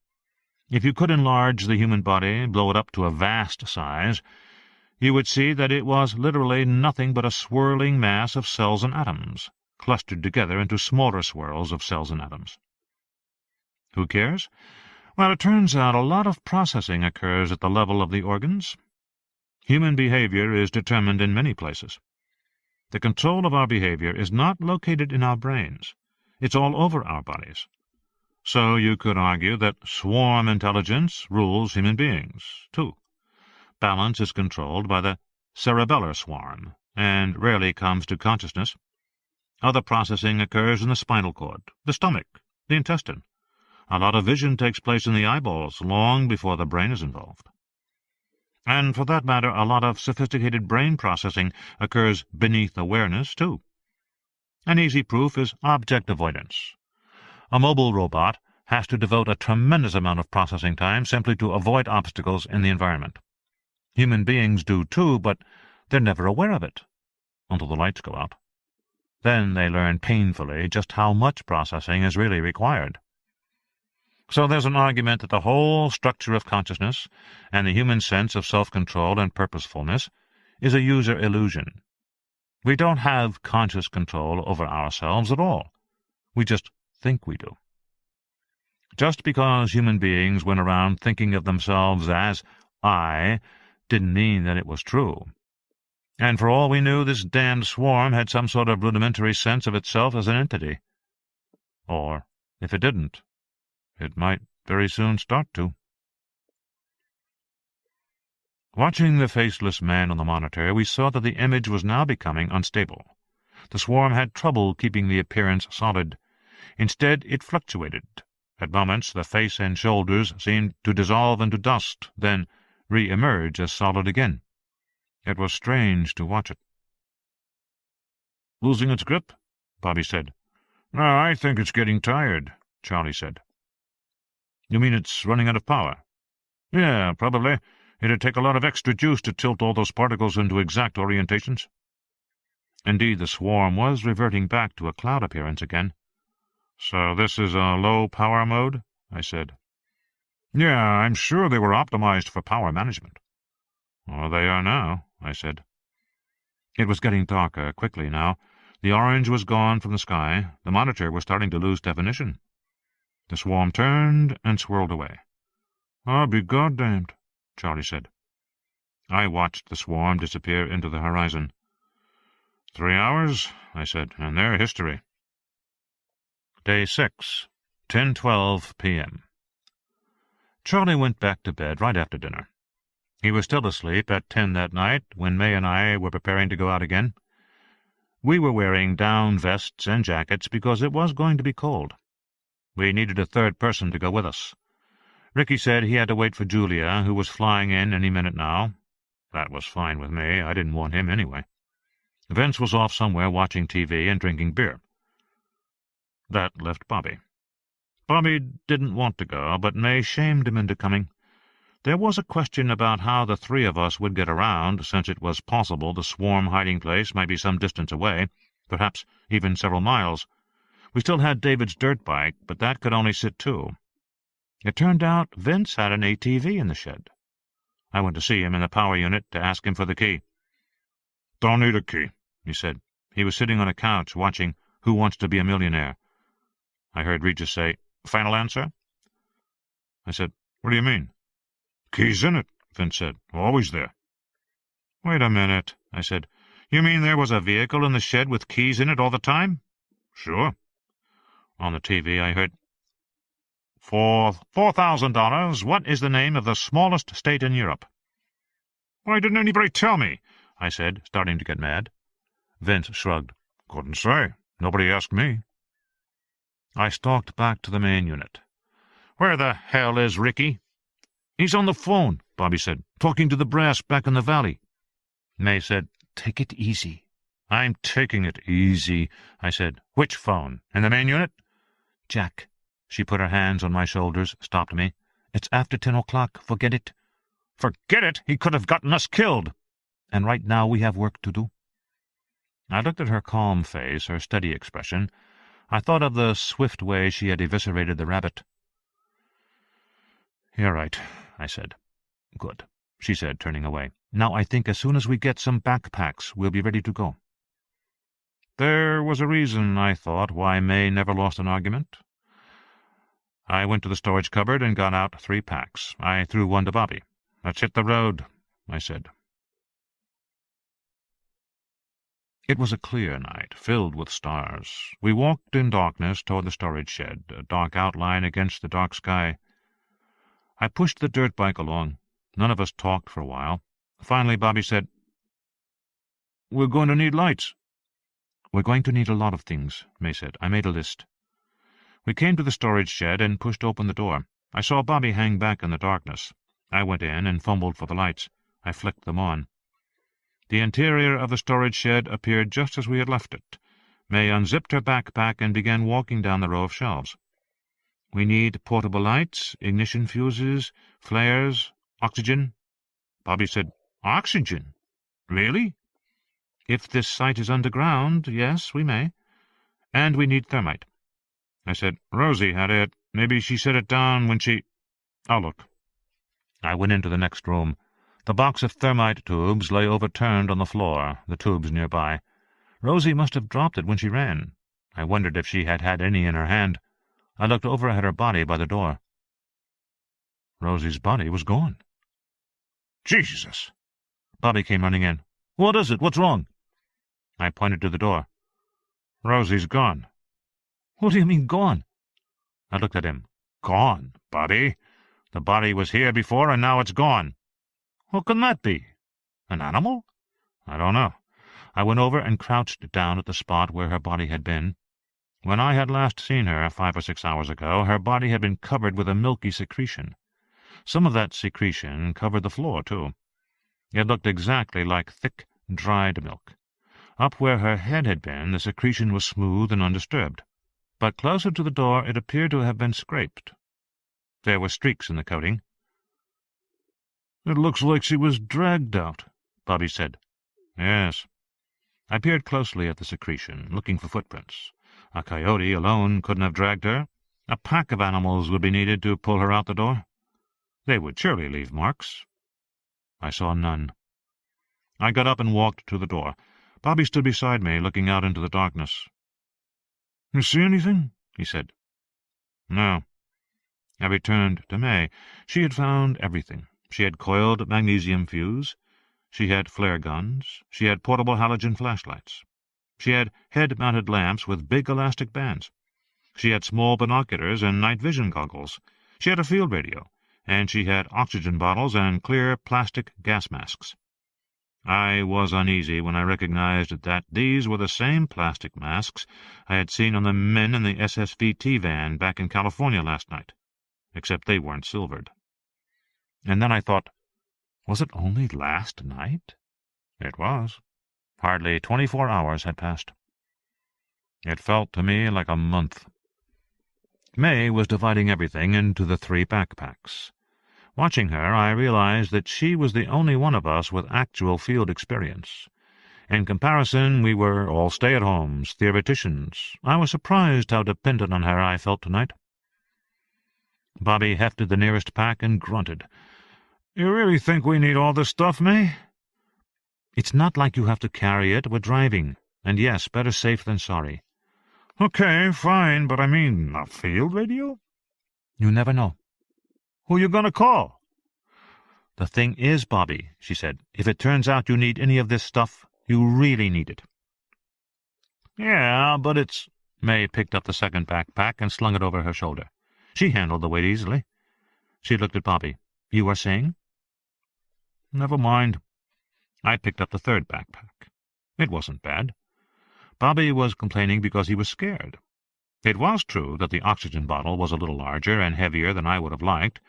If you could enlarge the human body, blow it up to a vast size, you would see that it was literally nothing but a swirling mass of cells and atoms, clustered together into smaller swirls of cells and atoms. Who cares? Well, it turns out a lot of processing occurs at the level of the organs. Human behavior is determined in many places. The control of our behavior is not located in our brains. It's all over our bodies. So you could argue that swarm intelligence rules human beings, too. Balance is controlled by the cerebellar swarm, and rarely comes to consciousness. Other processing occurs in the spinal cord, the stomach, the intestine. A lot of vision takes place in the eyeballs long before the brain is involved. And for that matter, a lot of sophisticated brain processing occurs beneath awareness, too. An easy proof is object avoidance. A mobile robot has to devote a tremendous amount of processing time simply to avoid obstacles in the environment. Human beings do too, but they're never aware of it, until the lights go out. Then they learn painfully just how much processing is really required. So there's an argument that the whole structure of consciousness and the human sense of self-control and purposefulness is a user illusion. We don't have conscious control over ourselves at all. We just think we do. Just because human beings went around thinking of themselves as I didn't mean that it was true. And for all we knew, this damned swarm had some sort of rudimentary sense of itself as an entity. Or, if it didn't, it might very soon start to. Watching the faceless man on the monitor, we saw that the image was now becoming unstable. The swarm had trouble keeping the appearance solid. Instead, it fluctuated. At moments, the face and shoulders seemed to dissolve into dust, then re-emerge as solid again. It was strange to watch it. "Losing its grip?" Bobby said. "No, I think it's getting tired," Charlie said. "You mean it's running out of power?" "Yeah, probably. It'd take a lot of extra juice to tilt all those particles into exact orientations." Indeed, the swarm was reverting back to a cloud appearance again. "So this is a low-power mode?" I said. "Yeah, I'm sure they were optimized for power management." "Well, they are now," I said. It was getting darker quickly now. The orange was gone from the sky. The monitor was starting to lose definition. The swarm turned and swirled away. "I'll be goddamned," Charlie said. I watched the swarm disappear into the horizon. 3 hours, I said, and they're history. Day 6, 10:12 p.m. Charlie went back to bed right after dinner. He was still asleep at 10 that night when May and I were preparing to go out again. We were wearing down vests and jackets because it was going to be cold. We needed a third person to go with us. Ricky said he had to wait for Julia, who was flying in any minute now. That was fine with me. I didn't want him anyway. Vince was off somewhere watching TV and drinking beer. That left Bobby. Bobby didn't want to go, but May shamed him into coming. There was a question about how the three of us would get around, since it was possible the swarm hiding place might be some distance away, perhaps even several miles. We still had David's dirt bike, but that could only sit two. It turned out Vince had an ATV in the shed. I went to see him in the power unit to ask him for the key. "Don't need a key," he said. He was sitting on a couch watching Who Wants to Be a Millionaire. I heard Regis say, "Final answer?" I said, "What do you mean?" "Key's in it," Vince said. "Always there." "Wait a minute," I said. "You mean there was a vehicle in the shed with keys in it all the time?" "Sure." On the TV I heard, "For $4,000, what is the name of the smallest state in Europe?" "Why didn't anybody tell me?" I said, starting to get mad. Vince shrugged. "Couldn't say. Nobody asked me." I stalked back to the main unit. "Where the hell is Ricky?" "He's on the phone," Bobby said, "talking to the brass back in the valley." May said, "Take it easy." "I'm taking it easy," I said. "Which phone? In the main unit?" "Jack." She put her hands on my shoulders, stopped me. "It's after 10 o'clock. Forget it." "Forget it? He could have gotten us killed." "And right now we have work to do." I looked at her calm face, her steady expression. I thought of the swift way she had eviscerated the rabbit. "You're right," I said. "Good," she said, turning away. "Now I think as soon as we get some backpacks, we'll be ready to go." There was a reason, I thought, why May never lost an argument. I went to the storage cupboard and got out 3 packs. I threw one to Bobby. "Let's hit the road," I said. It was a clear night, filled with stars. We walked in darkness toward the storage shed, a dark outline against the dark sky. I pushed the dirt bike along. None of us talked for a while. Finally, Bobby said, "We're going to need lights." "We're going to need a lot of things," May said. "I made a list." We came to the storage shed and pushed open the door. I saw Bobby hang back in the darkness. I went in and fumbled for the lights. I flicked them on. The interior of the storage shed appeared just as we had left it. May unzipped her backpack and began walking down the row of shelves. "We need portable lights, ignition fuses, flares, oxygen." Bobby said, "Oxygen? Really?" "If this site is underground, yes, we may. And we need thermite." I said, "Rosie had it. Maybe she set it down when she—" "I'll look." I went into the next room. The box of thermite tubes lay overturned on the floor, the tubes nearby. Rosie must have dropped it when she ran. I wondered if she had had any in her hand. I looked over at her body by the door. Rosie's body was gone. "Jesus!" Bobby came running in. "What is it? What's wrong?" I pointed to the door. "Rosie's gone." "What do you mean, gone?" I looked at him. "Gone, Bobby. The body was here before, and now it's gone." "What can that be? An animal?" "I don't know. I went over and crouched down at the spot where her body had been. When I had last seen her 5 or 6 hours ago, her body had been covered with a milky secretion. Some of that secretion covered the floor, too. It looked exactly like thick, dried milk. Up where her head had been, the secretion was smooth and undisturbed, but closer to the door it appeared to have been scraped. There were streaks in the coating. "It looks like she was dragged out," Bobby said. "Yes." I peered closely at the secretion, looking for footprints. A coyote alone couldn't have dragged her. A pack of animals would be needed to pull her out the door. They would surely leave marks. I saw none. I got up and walked to the door. Bobby stood beside me, looking out into the darkness. "You see anything?" he said. "No." I returned to May. She had found everything. She had coiled magnesium fuse. She had flare guns. She had portable halogen flashlights. She had head-mounted lamps with big elastic bands. She had small binoculars and night vision goggles. She had a field radio, and she had oxygen bottles and clear plastic gas masks. I was uneasy when I recognized that these were the same plastic masks I had seen on the men in the SSVT van back in California last night, except they weren't silvered. And then I thought, was it only last night? It was. Hardly 24 hours had passed. It felt to me like a month. May was dividing everything into the 3 backpacks. Watching her, I realized that she was the only one of us with actual field experience. In comparison, we were all stay-at-homes, theoreticians. I was surprised how dependent on her I felt tonight. Bobby hefted the nearest pack and grunted. "You really think we need all this stuff, May?" "It's not like you have to carry it. We're driving. And yes, better safe than sorry." "Okay, fine, but I mean, a field radio?" "You never know." "Who you gonna call?" "The thing is, Bobby," she said, "if it turns out you need any of this stuff, you really need it." "Yeah, but it's—" May picked up the second backpack and slung it over her shoulder. She handled the weight easily. She looked at Bobby. "You were saying?" "Never mind." I picked up the third backpack. It wasn't bad. Bobby was complaining because he was scared. It was true that the oxygen bottle was a little larger and heavier than I would have liked,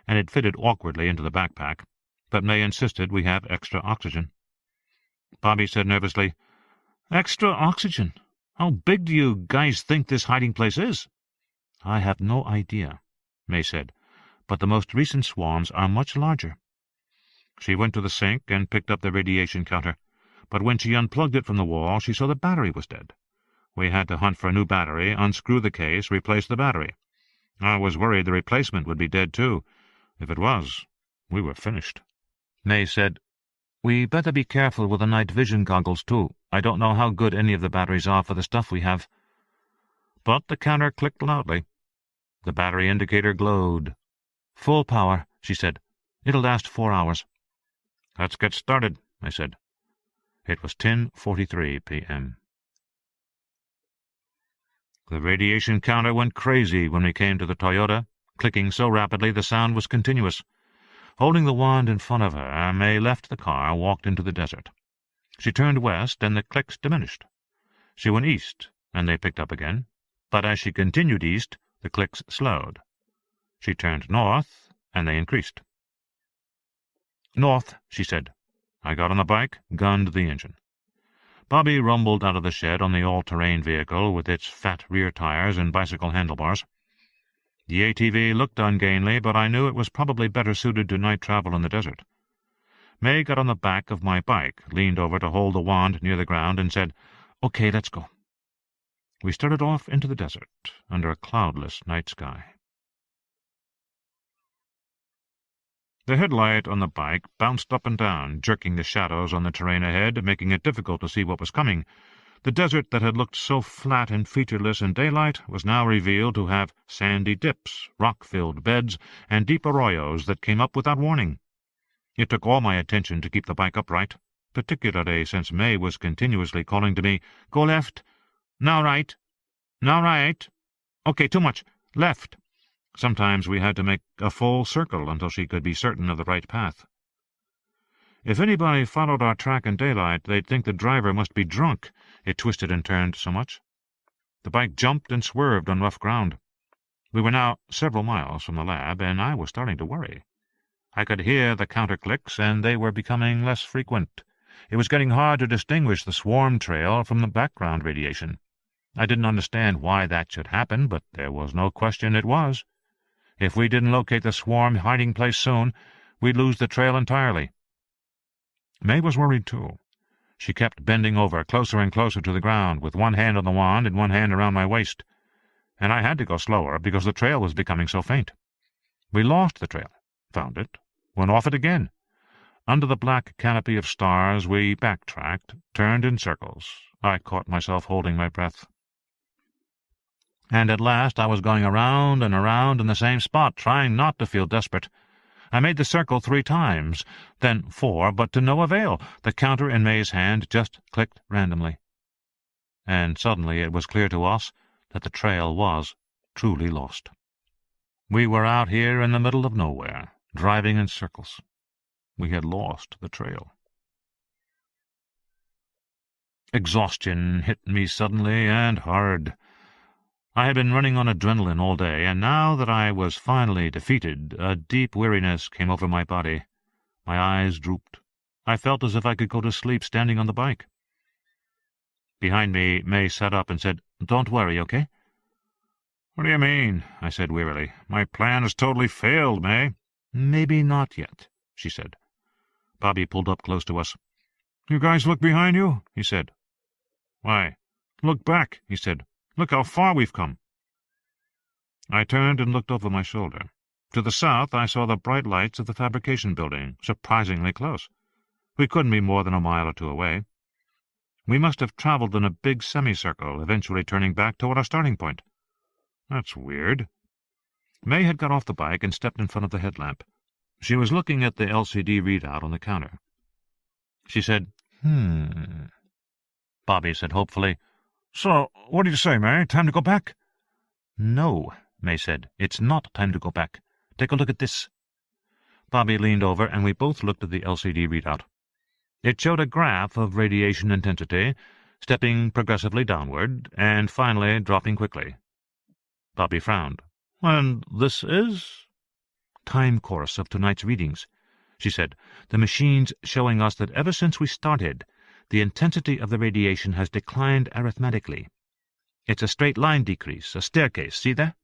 and it fitted awkwardly into the backpack, but May insisted we have extra oxygen. Bobby said nervously, "Extra oxygen? How big do you guys think this hiding place is?" "I have no idea," May said, "but the most recent swarms are much larger." She went to the sink and picked up the radiation counter, but when she unplugged it from the wall, she saw the battery was dead. We had to hunt for a new battery, unscrew the case, replace the battery. I was worried the replacement would be dead, too. If it was, we were finished. May said, "We better be careful with the night vision goggles, too. I don't know how good any of the batteries are for the stuff we have." But the counter clicked loudly. The battery indicator glowed. "Full power," she said. "It'll last 4 hours." "Let's get started," I said. It was 10:43 p.m. The radiation counter went crazy when we came to the Toyota, clicking so rapidly the sound was continuous. Holding the wand in front of her, May left the car, walked into the desert. She turned west, and the clicks diminished. She went east, and they picked up again. But as she continued east, the clicks slowed. She turned north, and they increased. "North," she said. I got on the bike, gunned the engine. Bobby rumbled out of the shed on the all-terrain vehicle with its fat rear tires and bicycle handlebars. The ATV looked ungainly, but I knew it was probably better suited to night travel in the desert. May got on the back of my bike, leaned over to hold the wand near the ground, and said, "Okay, let's go." We started off into the desert, under a cloudless night sky. The headlight on the bike bounced up and down, jerking the shadows on the terrain ahead, making it difficult to see what was coming. The desert that had looked so flat and featureless in daylight was now revealed to have sandy dips, rock-filled beds, and deep arroyos that came up without warning. It took all my attention to keep the bike upright, particularly since May was continuously calling to me, "Go left. Now right. Now right. Okay, too much. Left." Sometimes we had to make a full circle until she could be certain of the right path. If anybody followed our track in daylight, they'd think the driver must be drunk. It twisted and turned so much. The bike jumped and swerved on rough ground. We were now several miles from the lab, and I was starting to worry. I could hear the counter-clicks, and they were becoming less frequent. It was getting hard to distinguish the swarm trail from the background radiation. I didn't understand why that should happen, but there was no question it was. If we didn't locate the swarm hiding place soon, we'd lose the trail entirely. May was worried too. She kept bending over, closer and closer to the ground, with one hand on the wand and one hand around my waist. And I had to go slower, because the trail was becoming so faint. We lost the trail, found it, went off it again. Under the black canopy of stars, we backtracked, turned in circles. I caught myself holding my breath. And at last I was going around and around in the same spot, trying not to feel desperate. I made the circle 3 times, then 4, but to no avail. The counter in May's hand just clicked randomly. And suddenly it was clear to us that the trail was truly lost. We were out here in the middle of nowhere, driving in circles. We had lost the trail. Exhaustion hit me suddenly and hard. I had been running on adrenaline all day, and now that I was finally defeated, a deep weariness came over my body. My eyes drooped. I felt as if I could go to sleep standing on the bike. Behind me, May sat up and said, "Don't worry, okay?" "What do you mean?" I said wearily. "My plan has totally failed, May." "Maybe not yet," she said. Bobby pulled up close to us. "You guys look behind you?" he said. "Why?" "Look back," he said. "Look how far we've come." I turned and looked over my shoulder. To the south I saw the bright lights of the fabrication building, surprisingly close. We couldn't be more than a mile or 2 away. We must have traveled in a big semicircle, eventually turning back toward our starting point. That's weird. May had got off the bike and stepped in front of the headlamp. She was looking at the LCD readout on the counter. She said, Bobby said hopefully, "So, what do you say, May? Time to go back?" "No," May said. "It's not time to go back. Take a look at this." Bobby leaned over, and we both looked at the LCD readout. It showed a graph of radiation intensity, stepping progressively downward, and finally dropping quickly. Bobby frowned. "And this is?" "Time course of tonight's readings," she said. "The machine's showing us that ever since we started, the intensity of the radiation has declined arithmetically. It's a straight-line decrease, a staircase, see there?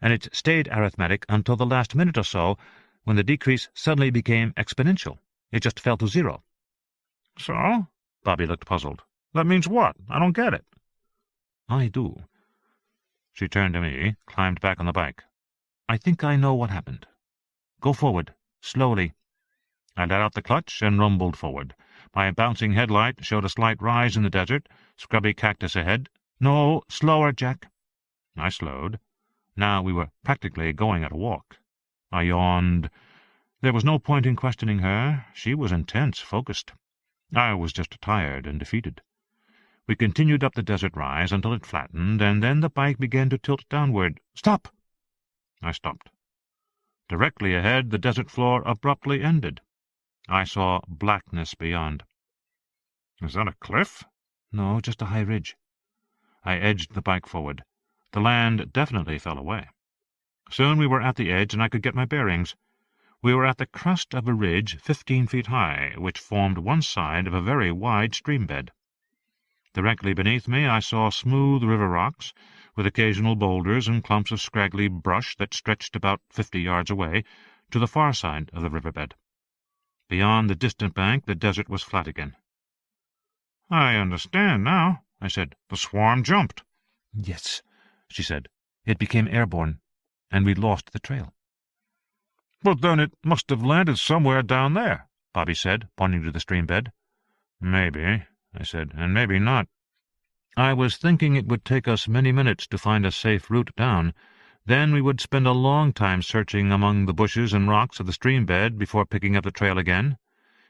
And it's stayed arithmetic until the last minute or so, when the decrease suddenly became exponential. It just fell to 0. "So?" Bobby looked puzzled. "That means what? I don't get it." "I do." She turned to me, climbed back on the bike. "I think I know what happened. Go forward, slowly." I let out the clutch and rumbled forward. My bouncing headlight showed a slight rise in the desert, scrubby cactus ahead. "No, slower, Jack." I slowed. Now we were practically going at a walk. I yawned. There was no point in questioning her. She was intense, focused. I was just tired and defeated. We continued up the desert rise until it flattened, and then the bike began to tilt downward. "Stop!" I stopped. Directly ahead, the desert floor abruptly ended. I saw blackness beyond. "Is that a cliff?" "No, just a high ridge." I edged the bike forward. The land definitely fell away. Soon we were at the edge, and I could get my bearings. We were at the crest of a ridge 15 feet high, which formed one side of a very wide stream bed. Directly beneath me I saw smooth river rocks, with occasional boulders and clumps of scraggly brush that stretched about 50 yards away, to the far side of the riverbed. Beyond the distant bank the desert was flat again. "I understand now," I said. "The swarm jumped." "Yes," she said. "It became airborne, and we lost the trail." "But then it must have landed somewhere down there," Bobby said, pointing to the stream bed. "Maybe," I said, "and maybe not." I was thinking it would take us many minutes to find a safe route down. Then we would spend a long time searching among the bushes and rocks of the stream bed before picking up the trail again.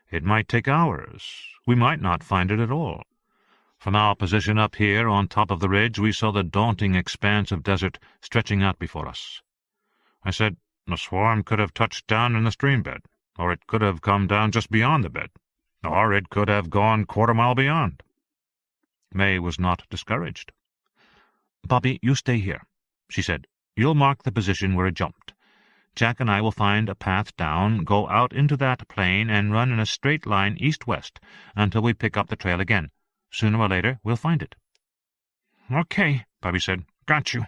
It might take hours. We might not find it at all. From our position up here on top of the ridge, we saw the daunting expanse of desert stretching out before us. I said, "The swarm could have touched down in the stream bed. Or it could have come down just beyond the bed. Or it could have gone 1/4 mile beyond. May was not discouraged. "Bobby, you stay here," she said. "You'll mark the position where it jumped. Jack and I will find a path down, go out into that plane, and run in a straight line east-west until we pick up the trail again. Sooner or later, we'll find it." "Okay," Bobby said. "Got you."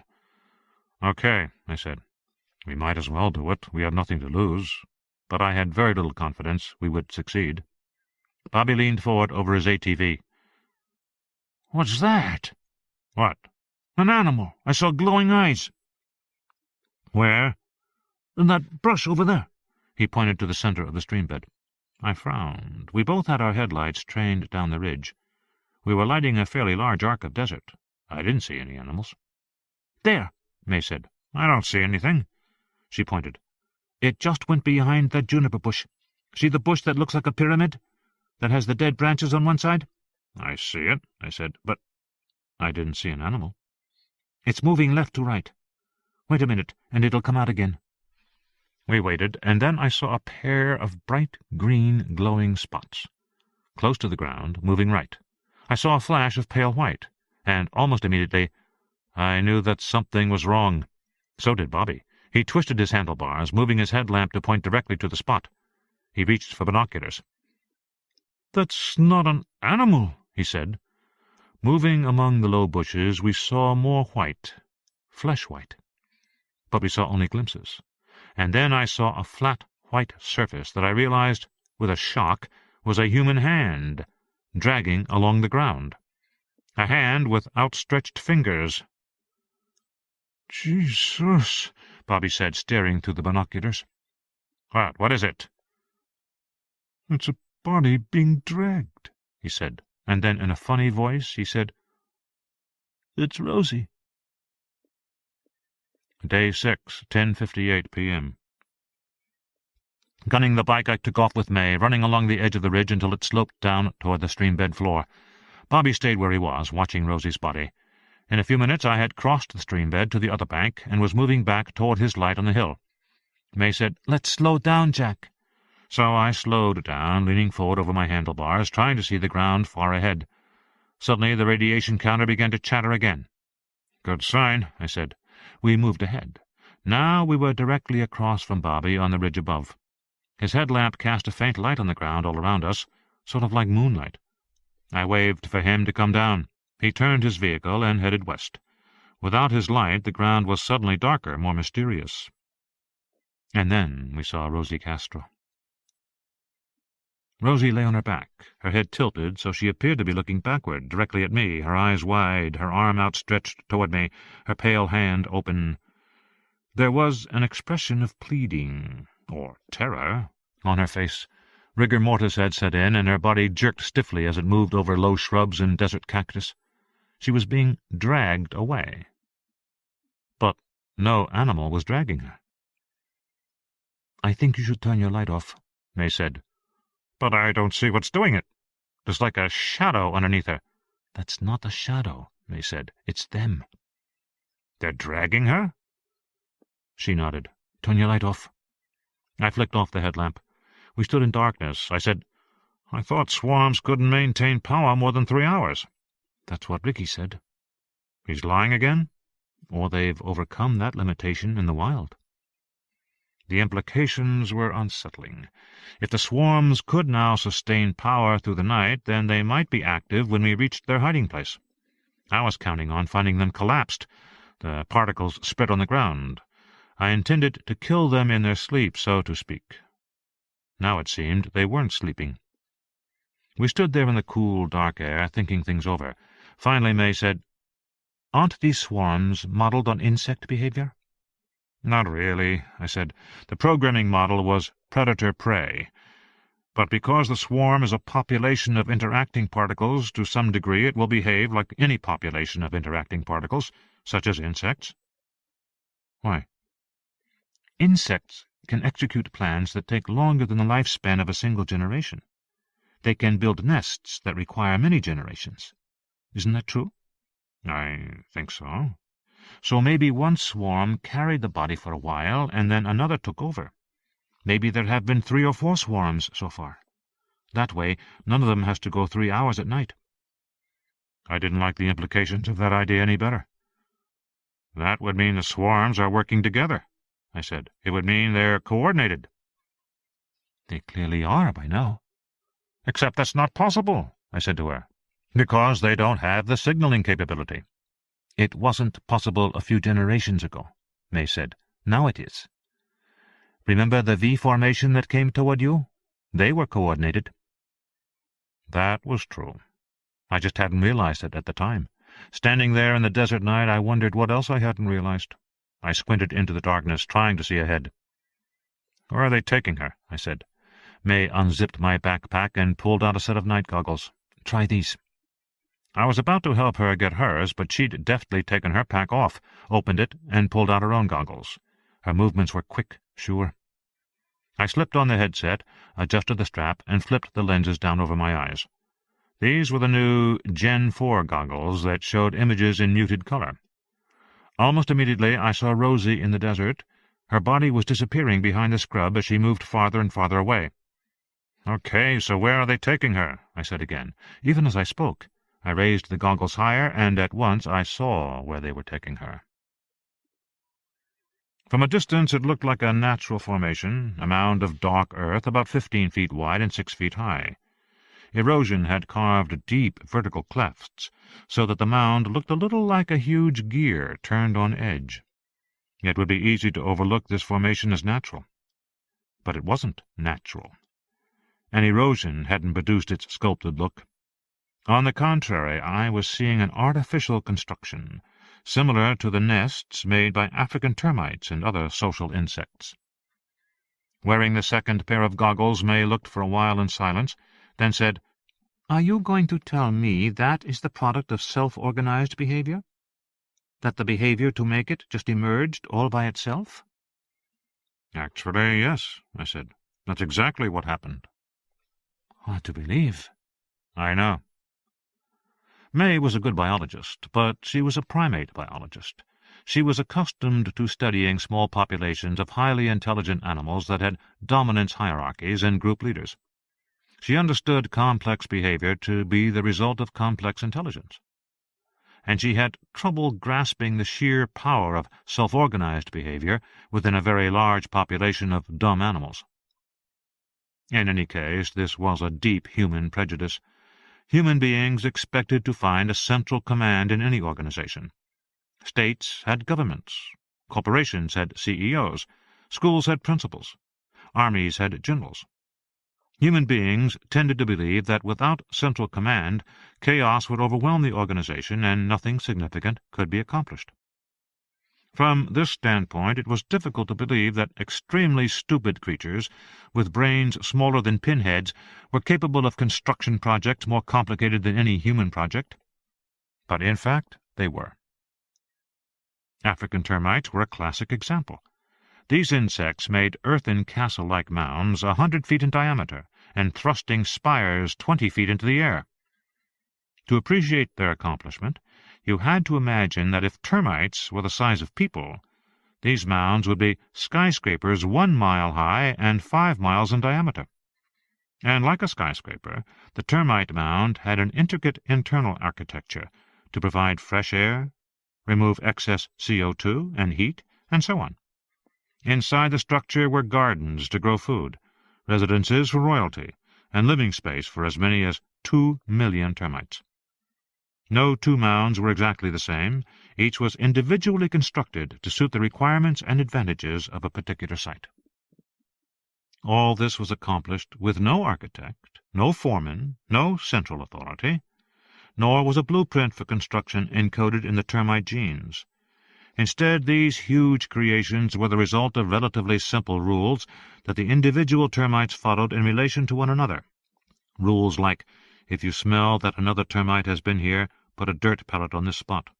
"Okay," I said. We might as well do it. We had nothing to lose. But I had very little confidence we would succeed. Bobby leaned forward over his ATV. "What's that?" "What?" "An animal. I saw glowing eyes." "Where?" "In that brush over there." He pointed to the center of the stream bed. I frowned. We both had our headlights trained down the ridge. We were lighting a fairly large arc of desert. I didn't see any animals. "There," May said. "I don't see anything." She pointed. "It just went behind that juniper bush. See the bush that looks like a pyramid? That has the dead branches on one side?" "I see it," I said, but I didn't see an animal. "It's moving left to right. Wait a minute, and it'll come out again." We waited, and then I saw a pair of bright green glowing spots. Close to the ground, moving right. I saw a flash of pale white, and almost immediately I knew that something was wrong. So did Bobby. He twisted his handlebars, moving his headlamp to point directly to the spot. He reached for binoculars. "That's not an animal," he said. Moving among the low bushes, we saw more white, flesh-white. But we saw only glimpses. And then I saw a flat white surface that I realized, with a shock, was a human hand, dragging along the ground. A hand with outstretched fingers. "Jesus," Bobby said, staring through the binoculars. What is it?" "It's a body being dragged," he said, and then in a funny voice he said, "It's Rosie." Day 6, 10:58 p.m. Gunning the bike, I took off with May, running along the edge of the ridge until it sloped down toward the stream bed floor. Bobby stayed where he was, watching Rosie's body. In a few minutes I had crossed the stream bed to the other bank and was moving back toward his light on the hill. May said, "Let's slow down, Jack." So I slowed down, leaning forward over my handlebars, trying to see the ground far ahead. Suddenly the radiation counter began to chatter again. "Good sign," I said. We moved ahead. Now we were directly across from Bobby on the ridge above. His headlamp cast a faint light on the ground all around us, sort of like moonlight. I waved for him to come down. He turned his vehicle and headed west. Without his light, the ground was suddenly darker, more mysterious. And then we saw Rosie Castro. Rosie lay on her back, her head tilted so she appeared to be looking backward, directly at me, her eyes wide, her arm outstretched toward me, her pale hand open. There was an expression of pleading, or terror, on her face. Rigor mortis had set in, and her body jerked stiffly as it moved over low shrubs and desert cactus. She was being dragged away. But no animal was dragging her. "I think you should turn your light off," May said. "But I don't see what's doing it. There's like a shadow underneath her." "That's not a shadow," May said. "It's them." "They're dragging her?" She nodded. "Turn your light off." I flicked off the headlamp. We stood in darkness. I said, "I thought swarms couldn't maintain power more than 3 hours. "That's what Ricky said." "He's lying again?" "Or they've overcome that limitation in the wild." The implications were unsettling. If the swarms could now sustain power through the night, then they might be active when we reached their hiding place. I was counting on finding them collapsed, the particles spread on the ground. I intended to kill them in their sleep, so to speak. Now it seemed they weren't sleeping. We stood there in the cool, dark air, thinking things over. Finally May said, "Aren't these swarms modeled on insect behavior?" "Not really," I said. "The programming model was predator-prey. But because the swarm is a population of interacting particles, to some degree it will behave like any population of interacting particles, such as insects." "Why?" "Insects can execute plans that take longer than the lifespan of a single generation. They can build nests that require many generations. Isn't that true?" "I think so." "So maybe one swarm carried the body for a while, and then another took over. Maybe there have been 3 or 4 swarms so far. That way, none of them has to go 3 hours at night. I didn't like the implications of that idea any better. That would mean the swarms are working together, I said. It would mean they're coordinated. They clearly are by now. Except that's not possible, I said to her, because they don't have the signaling capability. It wasn't possible a few generations ago, May said. Now it is. Remember the V formation that came toward you? They were coordinated. That was true. I just hadn't realized it at the time. Standing there in the desert night, I wondered what else I hadn't realized. I squinted into the darkness, trying to see ahead. "Where are they taking her?" I said. May unzipped my backpack and pulled out a set of night goggles. "Try these." I was about to help her get hers, but she'd deftly taken her pack off, opened it, and pulled out her own goggles. Her movements were quick, sure. I slipped on the headset, adjusted the strap, and flipped the lenses down over my eyes. These were the new Gen 4 goggles that showed images in muted color. Almost immediately I saw Rosie in the desert. Her body was disappearing behind the scrub as she moved farther and farther away. "Okay, so where are they taking her?" I said again. Even as I spoke, I raised the goggles higher, and at once I saw where they were taking her. From a distance it looked like a natural formation, a mound of dark earth about 15 feet wide and 6 feet high. Erosion had carved deep vertical clefts, so that the mound looked a little like a huge gear turned on edge. It would be easy to overlook this formation as natural. But it wasn't natural. An erosion hadn't produced its sculpted look. On the contrary, I was seeing an artificial construction, similar to the nests made by African termites and other social insects. Wearing the second pair of goggles, May looked for a while in silence, then said, "Are you going to tell me that is the product of self-organized behavior? That the behavior to make it just emerged all by itself?" "Actually, yes," I said. "That's exactly what happened." "Hard to believe." "I know." May was a good biologist, but she was a primate biologist. She was accustomed to studying small populations of highly intelligent animals that had dominance hierarchies and group leaders. She understood complex behavior to be the result of complex intelligence. And she had trouble grasping the sheer power of self-organized behavior within a very large population of dumb animals. In any case, this was a deep human prejudice. Human beings expected to find a central command in any organization. States had governments. Corporations had CEOs. Schools had principals. Armies had generals. Human beings tended to believe that without central command, chaos would overwhelm the organization and nothing significant could be accomplished. From this standpoint, it was difficult to believe that extremely stupid creatures, with brains smaller than pinheads, were capable of construction projects more complicated than any human project. But in fact, they were. African termites were a classic example. These insects made earthen castle-like mounds 100 feet in diameter and thrusting spires 20 feet into the air. To appreciate their accomplishment, you had to imagine that if termites were the size of people, these mounds would be skyscrapers 1 mile high and 5 miles in diameter. And like a skyscraper, the termite mound had an intricate internal architecture to provide fresh air, remove excess CO2 and heat, and so on. Inside the structure were gardens to grow food, residences for royalty, and living space for as many as 2 million termites. No 2 mounds were exactly the same. Each was individually constructed to suit the requirements and advantages of a particular site. All this was accomplished with no architect, no foreman, no central authority, nor was a blueprint for construction encoded in the termite genes. Instead, these huge creations were the result of relatively simple rules that the individual termites followed in relation to one another. Rules like, if you smell that another termite has been here, put a dirt pellet on this spot.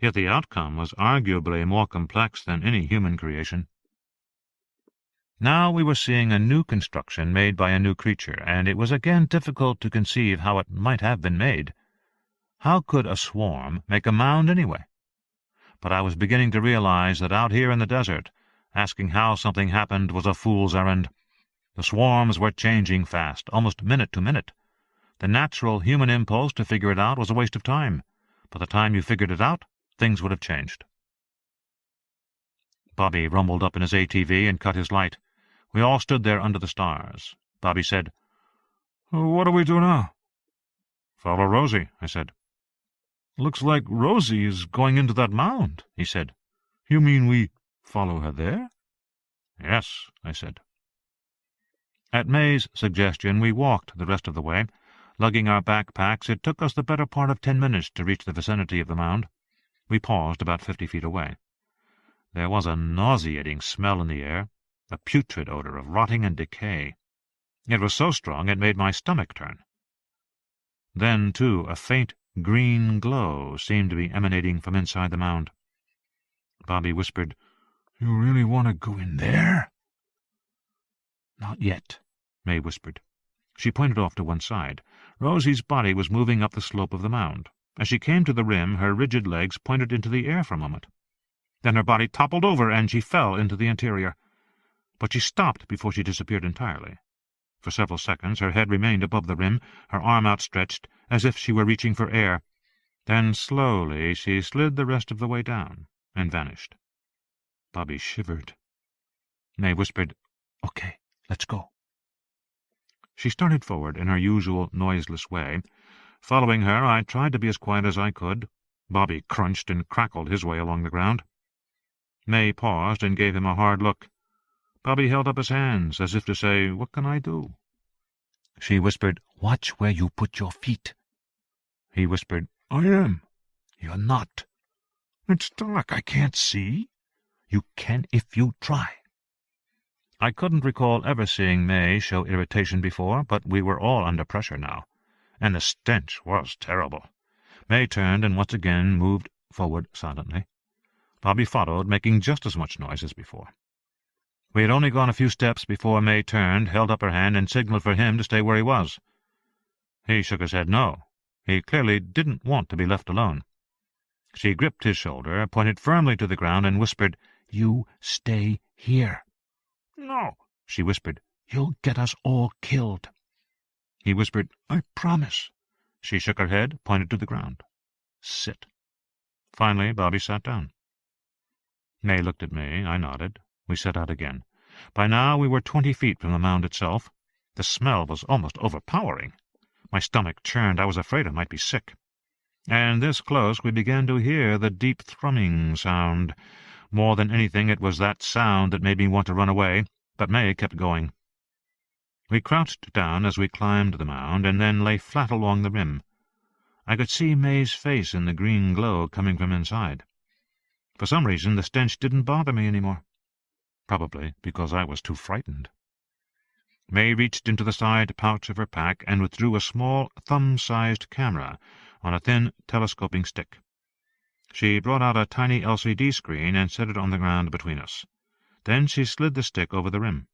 Yet the outcome was arguably more complex than any human creation. Now we were seeing a new construction made by a new creature, and it was again difficult to conceive how it might have been made. How could a swarm make a mound anyway? But I was beginning to realize that out here in the desert, Asking how something happened was a fool's errand. The swarms were changing fast, almost minute to minute. The natural human impulse to figure it out was a waste of time. By the time you figured it out, things would have changed. Bobby rumbled up in his ATV and cut his light. We all stood there under the stars. Bobby said, "What do we do now?" "Follow Rosie," I said. "Looks like Rosie is going into that mound," he said. "You mean we follow her there?" "Yes," I said. At May's suggestion, we walked the rest of the way. Lugging our backpacks, it took us the better part of 10 minutes to reach the vicinity of the mound. We paused about 50 feet away. There was a nauseating smell in the air, a putrid odor of rotting and decay. It was so strong it made my stomach turn. Then, too, a faint green glow seemed to be emanating from inside the mound. Bobby whispered, "You really want to go in there?" "Not yet," May whispered. She pointed off to one side. Rosie's body was moving up the slope of the mound. As she came to the rim, her rigid legs pointed into the air for a moment. Then her body toppled over, and she fell into the interior. But she stopped before she disappeared entirely. For several seconds her head remained above the rim, her arm outstretched, as if she were reaching for air. Then slowly she slid the rest of the way down and vanished. Bobby shivered. May whispered, "Okay, let's go." She started forward in her usual noiseless way. Following her, I tried to be as quiet as I could. Bobby crunched and crackled his way along the ground. May paused and gave him a hard look. Bobby held up his hands, as if to say, "What can I do?" She whispered, "Watch where you put your feet." He whispered, "I am." "You're not." "It's dark. I can't see." "You can if you try." I couldn't recall ever seeing May show irritation before, but we were all under pressure now, and the stench was terrible. May turned and once again moved forward silently. Bobby followed, making just as much noise as before. We had only gone a few steps before May turned, held up her hand, and signaled for him to stay where he was. He shook his head no. He clearly didn't want to be left alone. She gripped his shoulder, pointed firmly to the ground, and whispered, "You stay here." "No," she whispered. "You'll get us all killed." He whispered, "I promise." She shook her head, pointed to the ground. "Sit." Finally, Bobby sat down. May looked at me. I nodded. We set out again. By now we were 20 feet from the mound itself. The smell was almost overpowering. My stomach churned. I was afraid I might be sick. And this close we began to hear the deep thrumming sound. More than anything, it was that sound that made me want to run away, but May kept going. We crouched down as we climbed the mound, and then lay flat along the rim. I could see May's face in the green glow coming from inside. For some reason, the stench didn't bother me anymore. Probably because I was too frightened. May reached into the side pouch of her pack and withdrew a small, thumb-sized camera on a thin telescoping stick. She brought out a tiny LCD screen and set it on the ground between us. Then she slid the stick over the rim.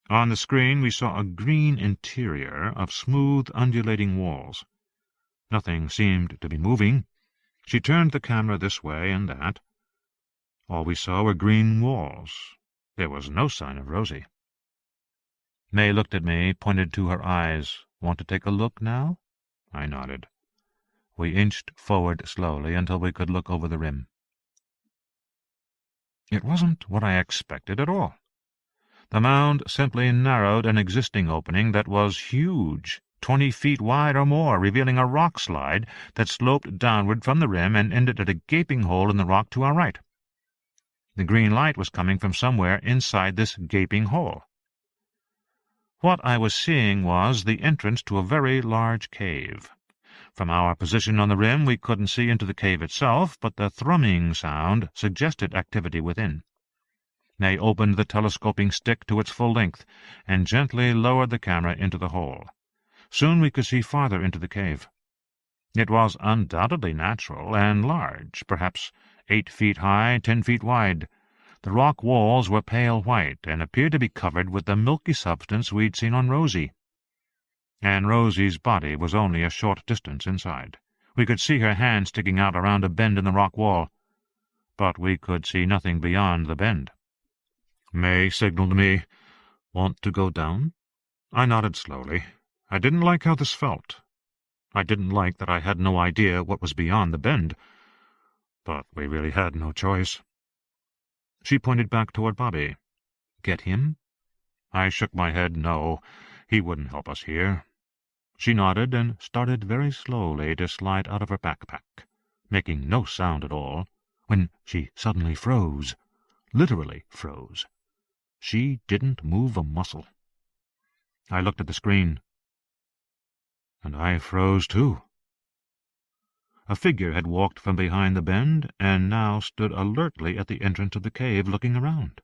On the screen we saw a green interior of smooth, undulating walls. Nothing seemed to be moving. She turned the camera this way and that. All we saw were green walls. There was no sign of Rosie. May looked at me, pointed to her eyes. "Want to take a look now?" I nodded. We inched forward slowly until we could look over the rim. It wasn't what I expected at all. The mound simply narrowed an existing opening that was huge, 20 feet wide or more, revealing a rock slide that sloped downward from the rim and ended at a gaping hole in the rock to our right. The green light was coming from somewhere inside this gaping hole. What I was seeing was the entrance to a very large cave. From our position on the rim we couldn't see into the cave itself, but the thrumming sound suggested activity within. May opened the telescoping stick to its full length, and gently lowered the camera into the hole. Soon we could see farther into the cave. It was undoubtedly natural and large, perhaps 8 feet high, 10 feet wide. The rock walls were pale white, and appeared to be covered with the milky substance we'd seen on Rosie. And Rosie's body was only a short distance inside. We could see her hand sticking out around a bend in the rock wall, but we could see nothing beyond the bend. May signaled me. Want to go down? I nodded slowly. I didn't like how this felt. I didn't like that I had no idea what was beyond the bend. But we really had no choice. She pointed back toward Bobby. Get him? I shook my head. No, he wouldn't help us here. She nodded and started very slowly to slide out of her backpack, making no sound at all, when she suddenly froze. Literally froze. She didn't move a muscle. I looked at the screen. And I froze too. A figure had walked from behind the bend and now stood alertly at the entrance of the cave, looking around.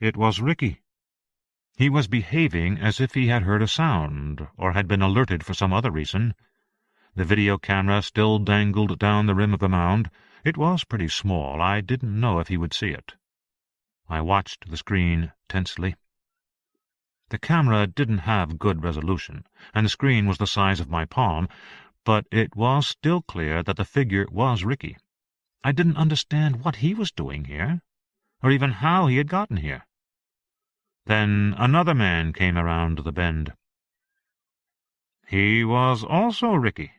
It was Ricky. He was behaving as if he had heard a sound, or had been alerted for some other reason. The video camera still dangled down the rim of the mound. It was pretty small. I didn't know if he would see it. I watched the screen tensely. The camera didn't have good resolution, and the screen was the size of my palm, but it was still clear that the figure was Ricky. I didn't understand what he was doing here, or even how he had gotten here. Then another man came around the bend. He was also Ricky.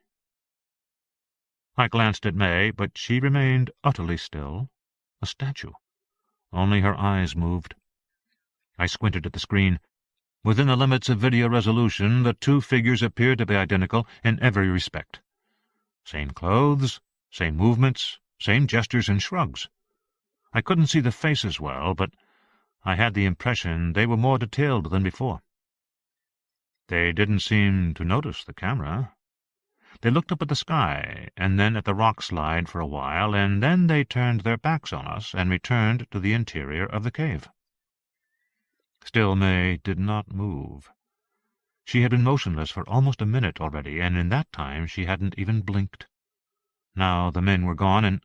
I glanced at May, but she remained utterly still, a statue. Only her eyes moved. I squinted at the screen. Within the limits of video resolution, the two figures appeared to be identical in every respect. Same clothes, same movements, same gestures and shrugs. I couldn't see the faces well, but I had the impression they were more detailed than before. They didn't seem to notice the camera. They looked up at the sky, and then at the rock slide for a while, and then they turned their backs on us and returned to the interior of the cave. Still May did not move. She had been motionless for almost a minute already, and in that time she hadn't even blinked. Now the men were gone, and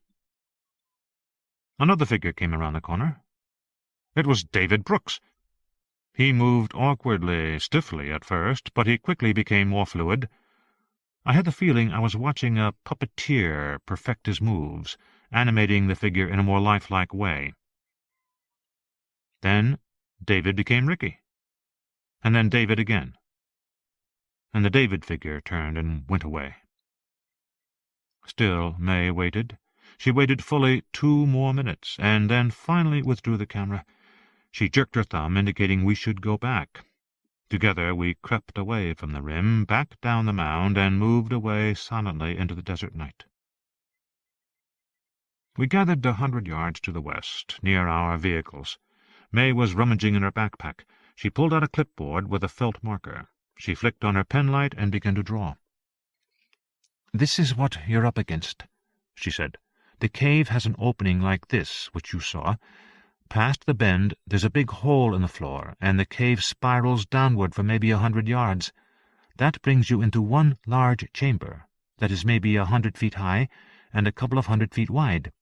another figure came around the corner. It was David Brooks. He moved awkwardly, stiffly at first, but he quickly became more fluid. I had the feeling I was watching a puppeteer perfect his moves, animating the figure in a more lifelike way. Then David became Ricky, and then David again, and the David figure turned and went away. Still May waited. She waited fully 2 more minutes, and then finally withdrew the camera. She jerked her thumb, indicating we should go back. Together we crept away from the rim, back down the mound, and moved away silently into the desert night. We gathered 100 yards to the west, near our vehicles. May was rummaging in her backpack. She pulled out a clipboard with a felt marker. She flicked on her penlight and began to draw. "This is what you're up against," she said. "The cave has an opening like this, which you saw. Past the bend there's a big hole in the floor, and the cave spirals downward for maybe 100 yards. That brings you into one large chamber that is maybe 100 feet high and a couple of 100 feet wide.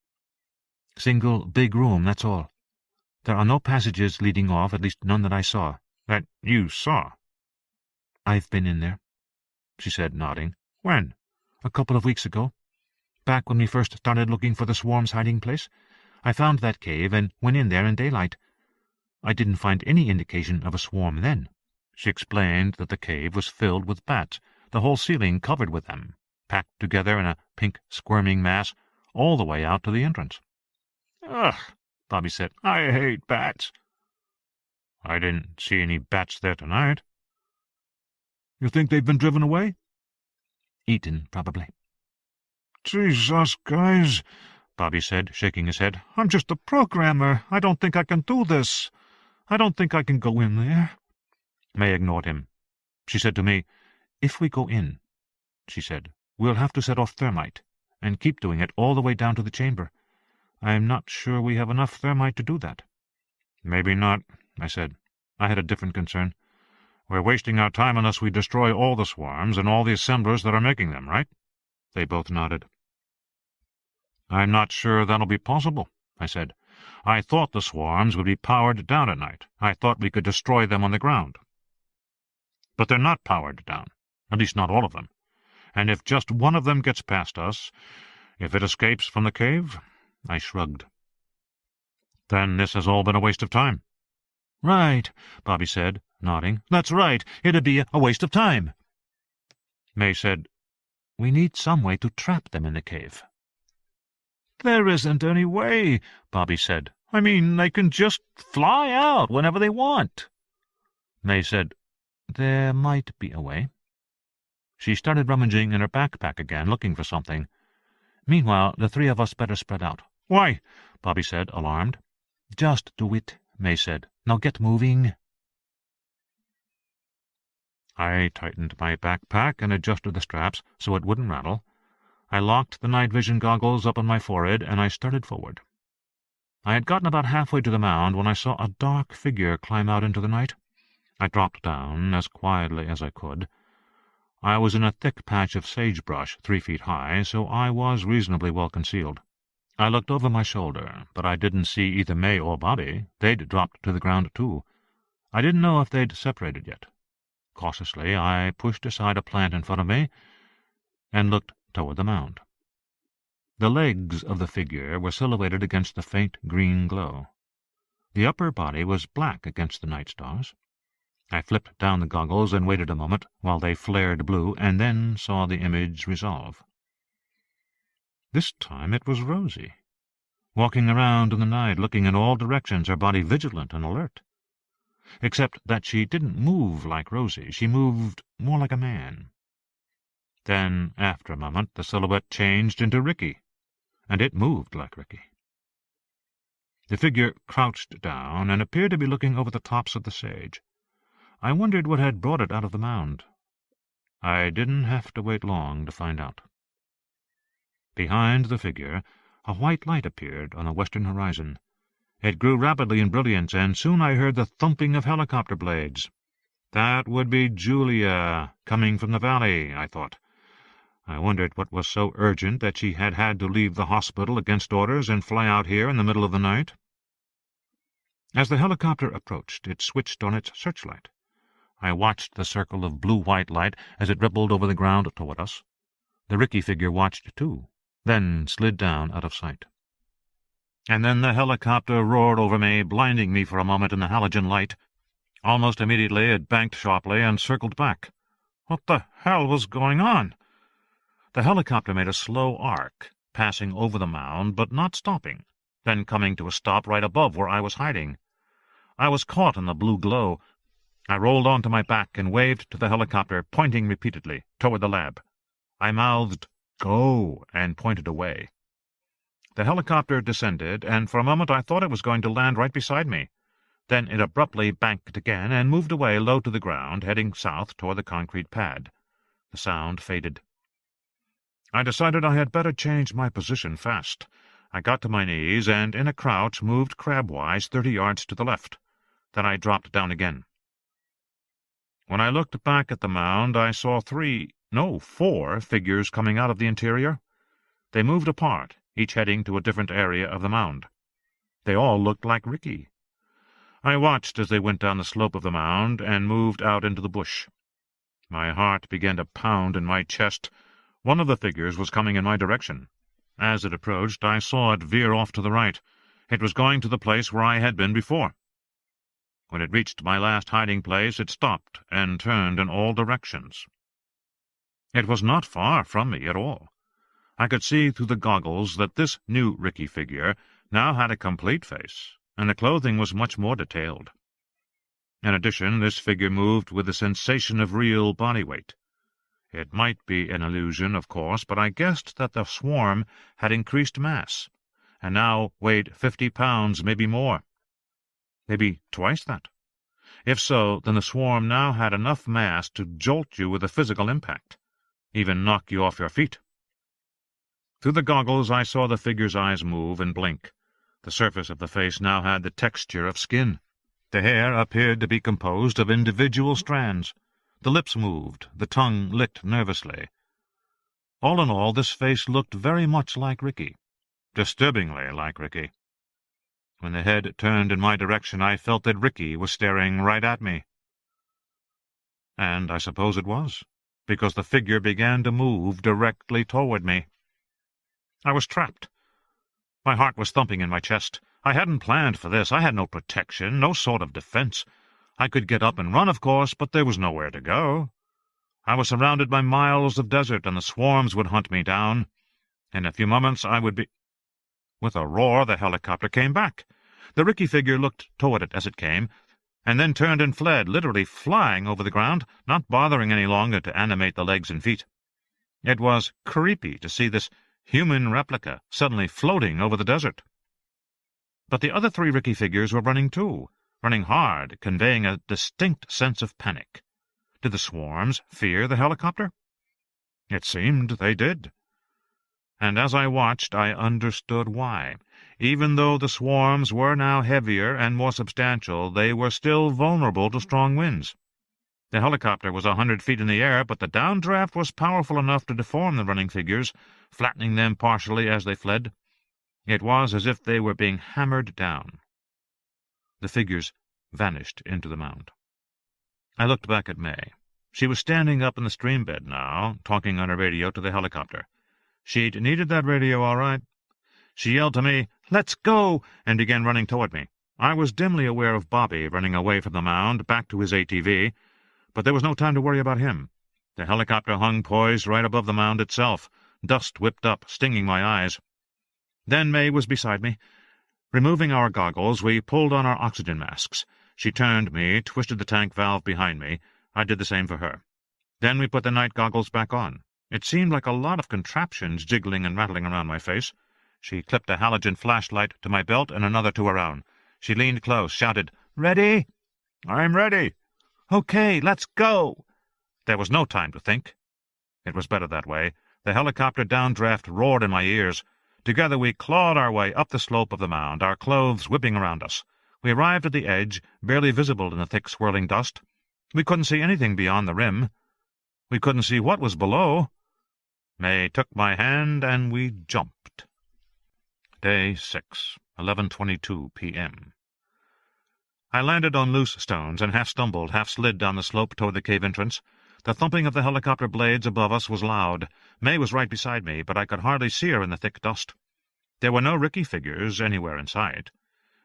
Single big room, that's all. There are no passages leading off, at least none that I saw." "That you saw?" "I've been in there," she said, nodding. "When?" "A couple of weeks ago. Back when we first started looking for the swarm's hiding place. I found that cave and went in there in daylight. I didn't find any indication of a swarm then." She explained that the cave was filled with bats, the whole ceiling covered with them, packed together in a pink squirming mass, all the way out to the entrance. "Ugh," Bobby said. "I hate bats." "I didn't see any bats there tonight." "You think they've been driven away?" "Eaten, probably." "Jesus, guys," Bobby said, shaking his head. "I'm just a programmer. I don't think I can do this. I don't think I can go in there." May ignored him. She said to me, "If we go in," she said, "we'll have to set off thermite, and keep doing it all the way down to the chamber. I'm not sure we have enough thermite to do that." "Maybe not," I said. I had a different concern. "We're wasting our time unless we destroy all the swarms and all the assemblers that are making them, right?" They both nodded. "I'm not sure that'll be possible," I said. "I thought the swarms would be powered down at night. I thought we could destroy them on the ground. But they're not powered down, at least not all of them. And if just one of them gets past us, if it escapes from the cave—" I shrugged. Then this has all been a waste of time. Right, Bobby said, nodding. That's right. It'd be a waste of time. May said, We need some way to trap them in the cave. There isn't any way, Bobby said. I mean, they can just fly out whenever they want. May said, There might be a way. She started rummaging in her backpack again, looking for something. Meanwhile, the three of us better spread out. Why? Bobby said, alarmed. Just do it, May said. Now get moving. I tightened my backpack and adjusted the straps so it wouldn't rattle. I locked the night vision goggles up on my forehead, and I started forward. I had gotten about halfway to the mound when I saw a dark figure climb out into the night. I dropped down as quietly as I could. I was in a thick patch of sagebrush 3 feet high, so I was reasonably well concealed. I looked over my shoulder, but I didn't see either May or Bobby. They'd dropped to the ground, too. I didn't know if they'd separated yet. Cautiously, I pushed aside a plant in front of me and looked toward the mound. The legs of the figure were silhouetted against the faint green glow. The upper body was black against the night stars. I flipped down the goggles and waited a moment while they flared blue, and then saw the image resolve. This time it was Rosie, walking around in the night, looking in all directions, her body vigilant and alert. Except that she didn't move like Rosie. She moved more like a man. Then, after a moment, the silhouette changed into Ricky, and it moved like Ricky. The figure crouched down and appeared to be looking over the tops of the sage. I wondered what had brought it out of the mound. I didn't have to wait long to find out. Behind the figure, a white light appeared on the western horizon. It grew rapidly in brilliance, and soon I heard the thumping of helicopter blades. That would be Julia, coming from the valley, I thought. I wondered what was so urgent that she had had to leave the hospital against orders and fly out here in the middle of the night. As the helicopter approached, it switched on its searchlight. I watched the circle of blue-white light as it rippled over the ground toward us. The Ricky figure watched, too, then slid down out of sight. And then the helicopter roared over me, blinding me for a moment in the halogen light. Almost immediately it banked sharply and circled back. What the hell was going on? The helicopter made a slow arc, passing over the mound, but not stopping, then coming to a stop right above where I was hiding. I was caught in the blue glow. I rolled onto my back and waved to the helicopter, pointing repeatedly toward the lab. I mouthed, "Go," and pointed away. The helicopter descended, and for a moment I thought it was going to land right beside me. Then it abruptly banked again and moved away low to the ground, heading south toward the concrete pad. The sound faded. I decided I had better change my position fast. I got to my knees and, in a crouch, moved crabwise 30 yards to the left. Then I dropped down again. When I looked back at the mound, I saw 4 figures coming out of the interior. They moved apart, each heading to a different area of the mound. They all looked like Ricky. I watched as they went down the slope of the mound and moved out into the bush. My heart began to pound in my chest. One of the figures was coming in my direction. As it approached, I saw it veer off to the right. It was going to the place where I had been before. When it reached my last hiding place, it stopped and turned in all directions. It was not far from me at all. I could see through the goggles that this new Ricky figure now had a complete face, and the clothing was much more detailed. In addition, this figure moved with the sensation of real body weight. It might be an illusion, of course, but I guessed that the swarm had increased mass, and now weighed 50 pounds, maybe more. Maybe twice that. If so, then the swarm now had enough mass to jolt you with a physical impact, even knock you off your feet. Through the goggles I saw the figure's eyes move and blink. The surface of the face now had the texture of skin. The hair appeared to be composed of individual strands. The lips moved, the tongue licked nervously. All in all, this face looked very much like Ricky, disturbingly like Ricky. When the head turned in my direction, I felt that Ricky was staring right at me. And I suppose it was, because the figure began to move directly toward me. I was trapped. My heart was thumping in my chest. I hadn't planned for this. I had no protection, no sort of defense. I could get up and run, of course, but there was nowhere to go. I was surrounded by miles of desert, and the swarms would hunt me down. In a few moments I would be— With a roar, the helicopter came back. The Ricky figure looked toward it as it came, and then turned and fled, literally flying over the ground, not bothering any longer to animate the legs and feet. It was creepy to see this human replica suddenly floating over the desert. But the other 3 Ricky figures were running too, running hard, conveying a distinct sense of panic. Did the swarms fear the helicopter? It seemed they did. And as I watched, I understood why. Even though the swarms were now heavier and more substantial, they were still vulnerable to strong winds. The helicopter was 100 feet in the air, but the downdraft was powerful enough to deform the running figures, flattening them partially as they fled. It was as if they were being hammered down. The figures vanished into the mound. I looked back at May. She was standing up in the stream bed now, talking on her radio to the helicopter. She'd needed that radio all right. She yelled to me, "Let's go!" and began running toward me. I was dimly aware of Bobby running away from the mound, back to his ATV, but there was no time to worry about him. The helicopter hung poised right above the mound itself. Dust whipped up, stinging my eyes. Then May was beside me. Removing our goggles, we pulled on our oxygen masks. She turned me, twisted the tank valve behind me. I did the same for her. Then we put the night goggles back on. It seemed like a lot of contraptions jiggling and rattling around my face. She clipped a halogen flashlight to my belt and another to her own. She leaned close, shouted, "Ready?" "I'm ready." "Okay, let's go." There was no time to think. It was better that way. The helicopter downdraft roared in my ears. Together we clawed our way up the slope of the mound, our clothes whipping around us. We arrived at the edge, barely visible in the thick swirling dust. We couldn't see anything beyond the rim. We couldn't see what was below. May took my hand, and we jumped. Day 6, 11:22 p.m. I landed on loose stones and half stumbled, half slid down the slope toward the cave entrance. The thumping of the helicopter blades above us was loud. May was right beside me, but I could hardly see her in the thick dust. There were no Ricky figures anywhere in sight.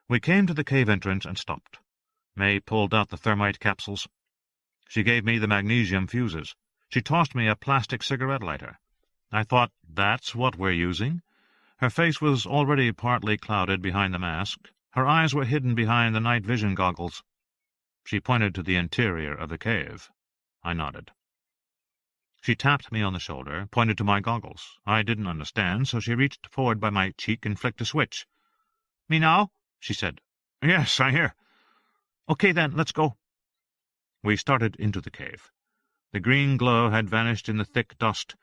We came to the cave entrance and stopped. May pulled out the thermite capsules. She gave me the magnesium fuses. She tossed me a plastic cigarette lighter. I thought, that's what we're using? Her face was already partly clouded behind the mask. Her eyes were hidden behind the night vision goggles. She pointed to the interior of the cave. I nodded. She tapped me on the shoulder, pointed to my goggles. I didn't understand, so she reached forward by my cheek and flicked a switch. "Me now?" she said. "Yes, I hear." "Okay, then, let's go." We started into the cave. The green glow had vanished in the thick dust.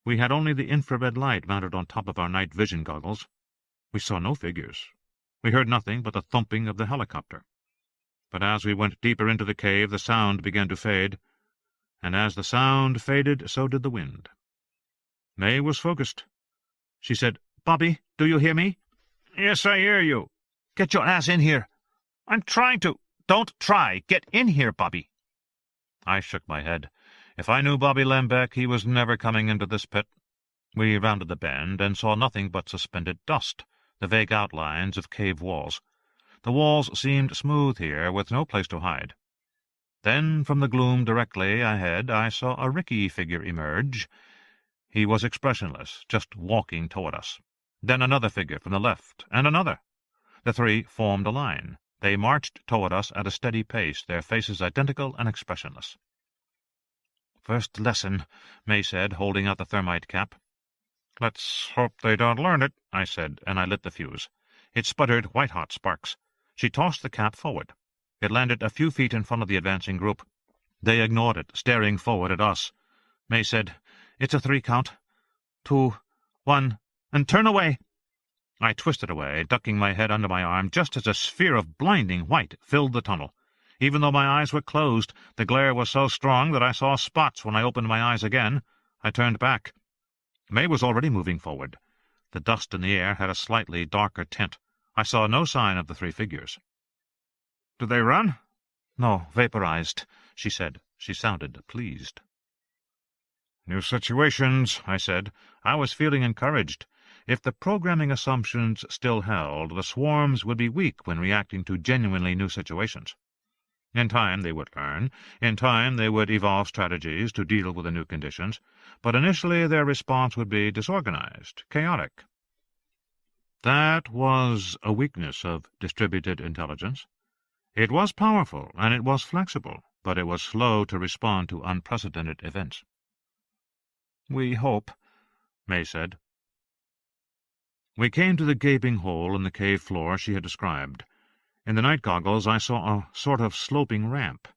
We had only the infrared light mounted on top of our night vision goggles. We saw no figures. We heard nothing but the thumping of the helicopter. But as we went deeper into the cave, the sound began to fade, and as the sound faded, so did the wind. May was focused. She said, "Bobby, do you hear me?" "Yes, I hear you." "Get your ass in here." "I'm trying to." "Don't try. Get in here, Bobby." I shook my head. If I knew Bobby Lembeck, he was never coming into this pit. We rounded the bend and saw nothing but suspended dust, the vague outlines of cave walls. The walls seemed smooth here, with no place to hide. Then, from the gloom directly ahead, I saw a Ricky figure emerge. He was expressionless, just walking toward us. Then another figure from the left, and another. The 3 formed a line. They marched toward us at a steady pace, their faces identical and expressionless. "First lesson," May said, holding out the thermite cap. "Let's hope they don't learn it," I said, and I lit the fuse. It sputtered white-hot sparks. She tossed the cap forward. It landed a few feet in front of the advancing group. They ignored it, staring forward at us. May said, "It's a 3 count. 2, 1, and turn away." I twisted away, ducking my head under my arm, just as a sphere of blinding white filled the tunnel. Even though my eyes were closed, the glare was so strong that I saw spots when I opened my eyes again. I turned back. May was already moving forward. The dust in the air had a slightly darker tint. I saw no sign of the 3 figures. "Do they run?" "No, vaporized," she said. She sounded pleased. "New situations," I said. I was feeling encouraged. If the programming assumptions still held, the swarms would be weak when reacting to genuinely new situations. In time they would learn. In time they would evolve strategies to deal with the new conditions, but initially their response would be disorganized, chaotic. That was a weakness of distributed intelligence. It was powerful, and it was flexible, but it was slow to respond to unprecedented events. "We hope," May said. We came to the gaping hole in the cave floor she had described. In the night goggles I saw a sort of sloping ramp.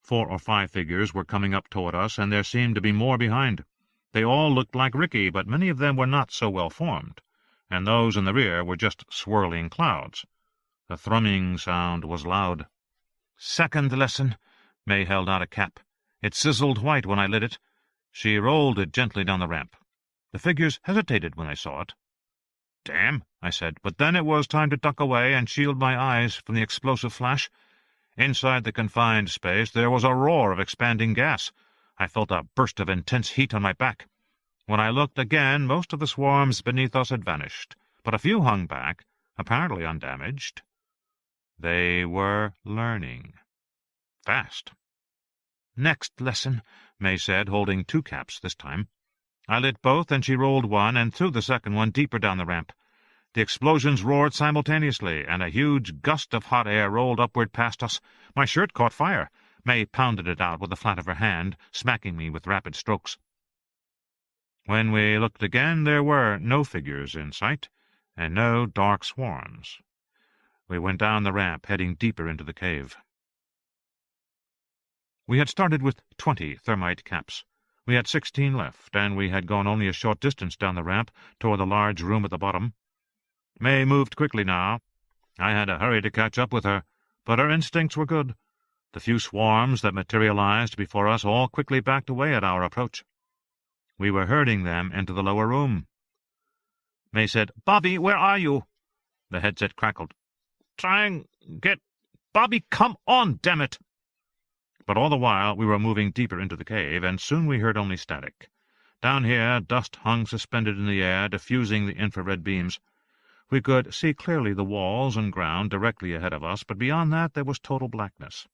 4 or 5 figures were coming up toward us, and there seemed to be more behind. They all looked like Ricky, but many of them were not so well formed, and those in the rear were just swirling clouds. The thrumming sound was loud. "Second lesson." May held out a cap. It sizzled white when I lit it. She rolled it gently down the ramp. The figures hesitated when they saw it. "Damn," I said, but then it was time to duck away and shield my eyes from the explosive flash. Inside the confined space there was a roar of expanding gas. I felt a burst of intense heat on my back. When I looked again, most of the swarms beneath us had vanished, but a few hung back, apparently undamaged. They were learning. Fast. "Next lesson," May said, holding 2 caps this time. I lit both, and she rolled one and threw the second one deeper down the ramp. The explosions roared simultaneously, and a huge gust of hot air rolled upward past us. My shirt caught fire. May pounded it out with the flat of her hand, smacking me with rapid strokes. When we looked again, there were no figures in sight, and no dark swarms. We went down the ramp, heading deeper into the cave. We had started with 20 thermite caps. We had 16 left, and we had gone only a short distance down the ramp toward the large room at the bottom. May moved quickly now. I had to hurry to catch up with her, but her instincts were good. The few swarms that materialized before us all quickly backed away at our approach. We were herding them into the lower room. May said, "Bobby, where are you?" The headset crackled. "Trying get... Bobby, come on, damn it!" But all the while we were moving deeper into the cave, and soon we heard only static. Down here dust hung suspended in the air, diffusing the infrared beams. We could see clearly the walls and ground directly ahead of us, but beyond that there was total blackness.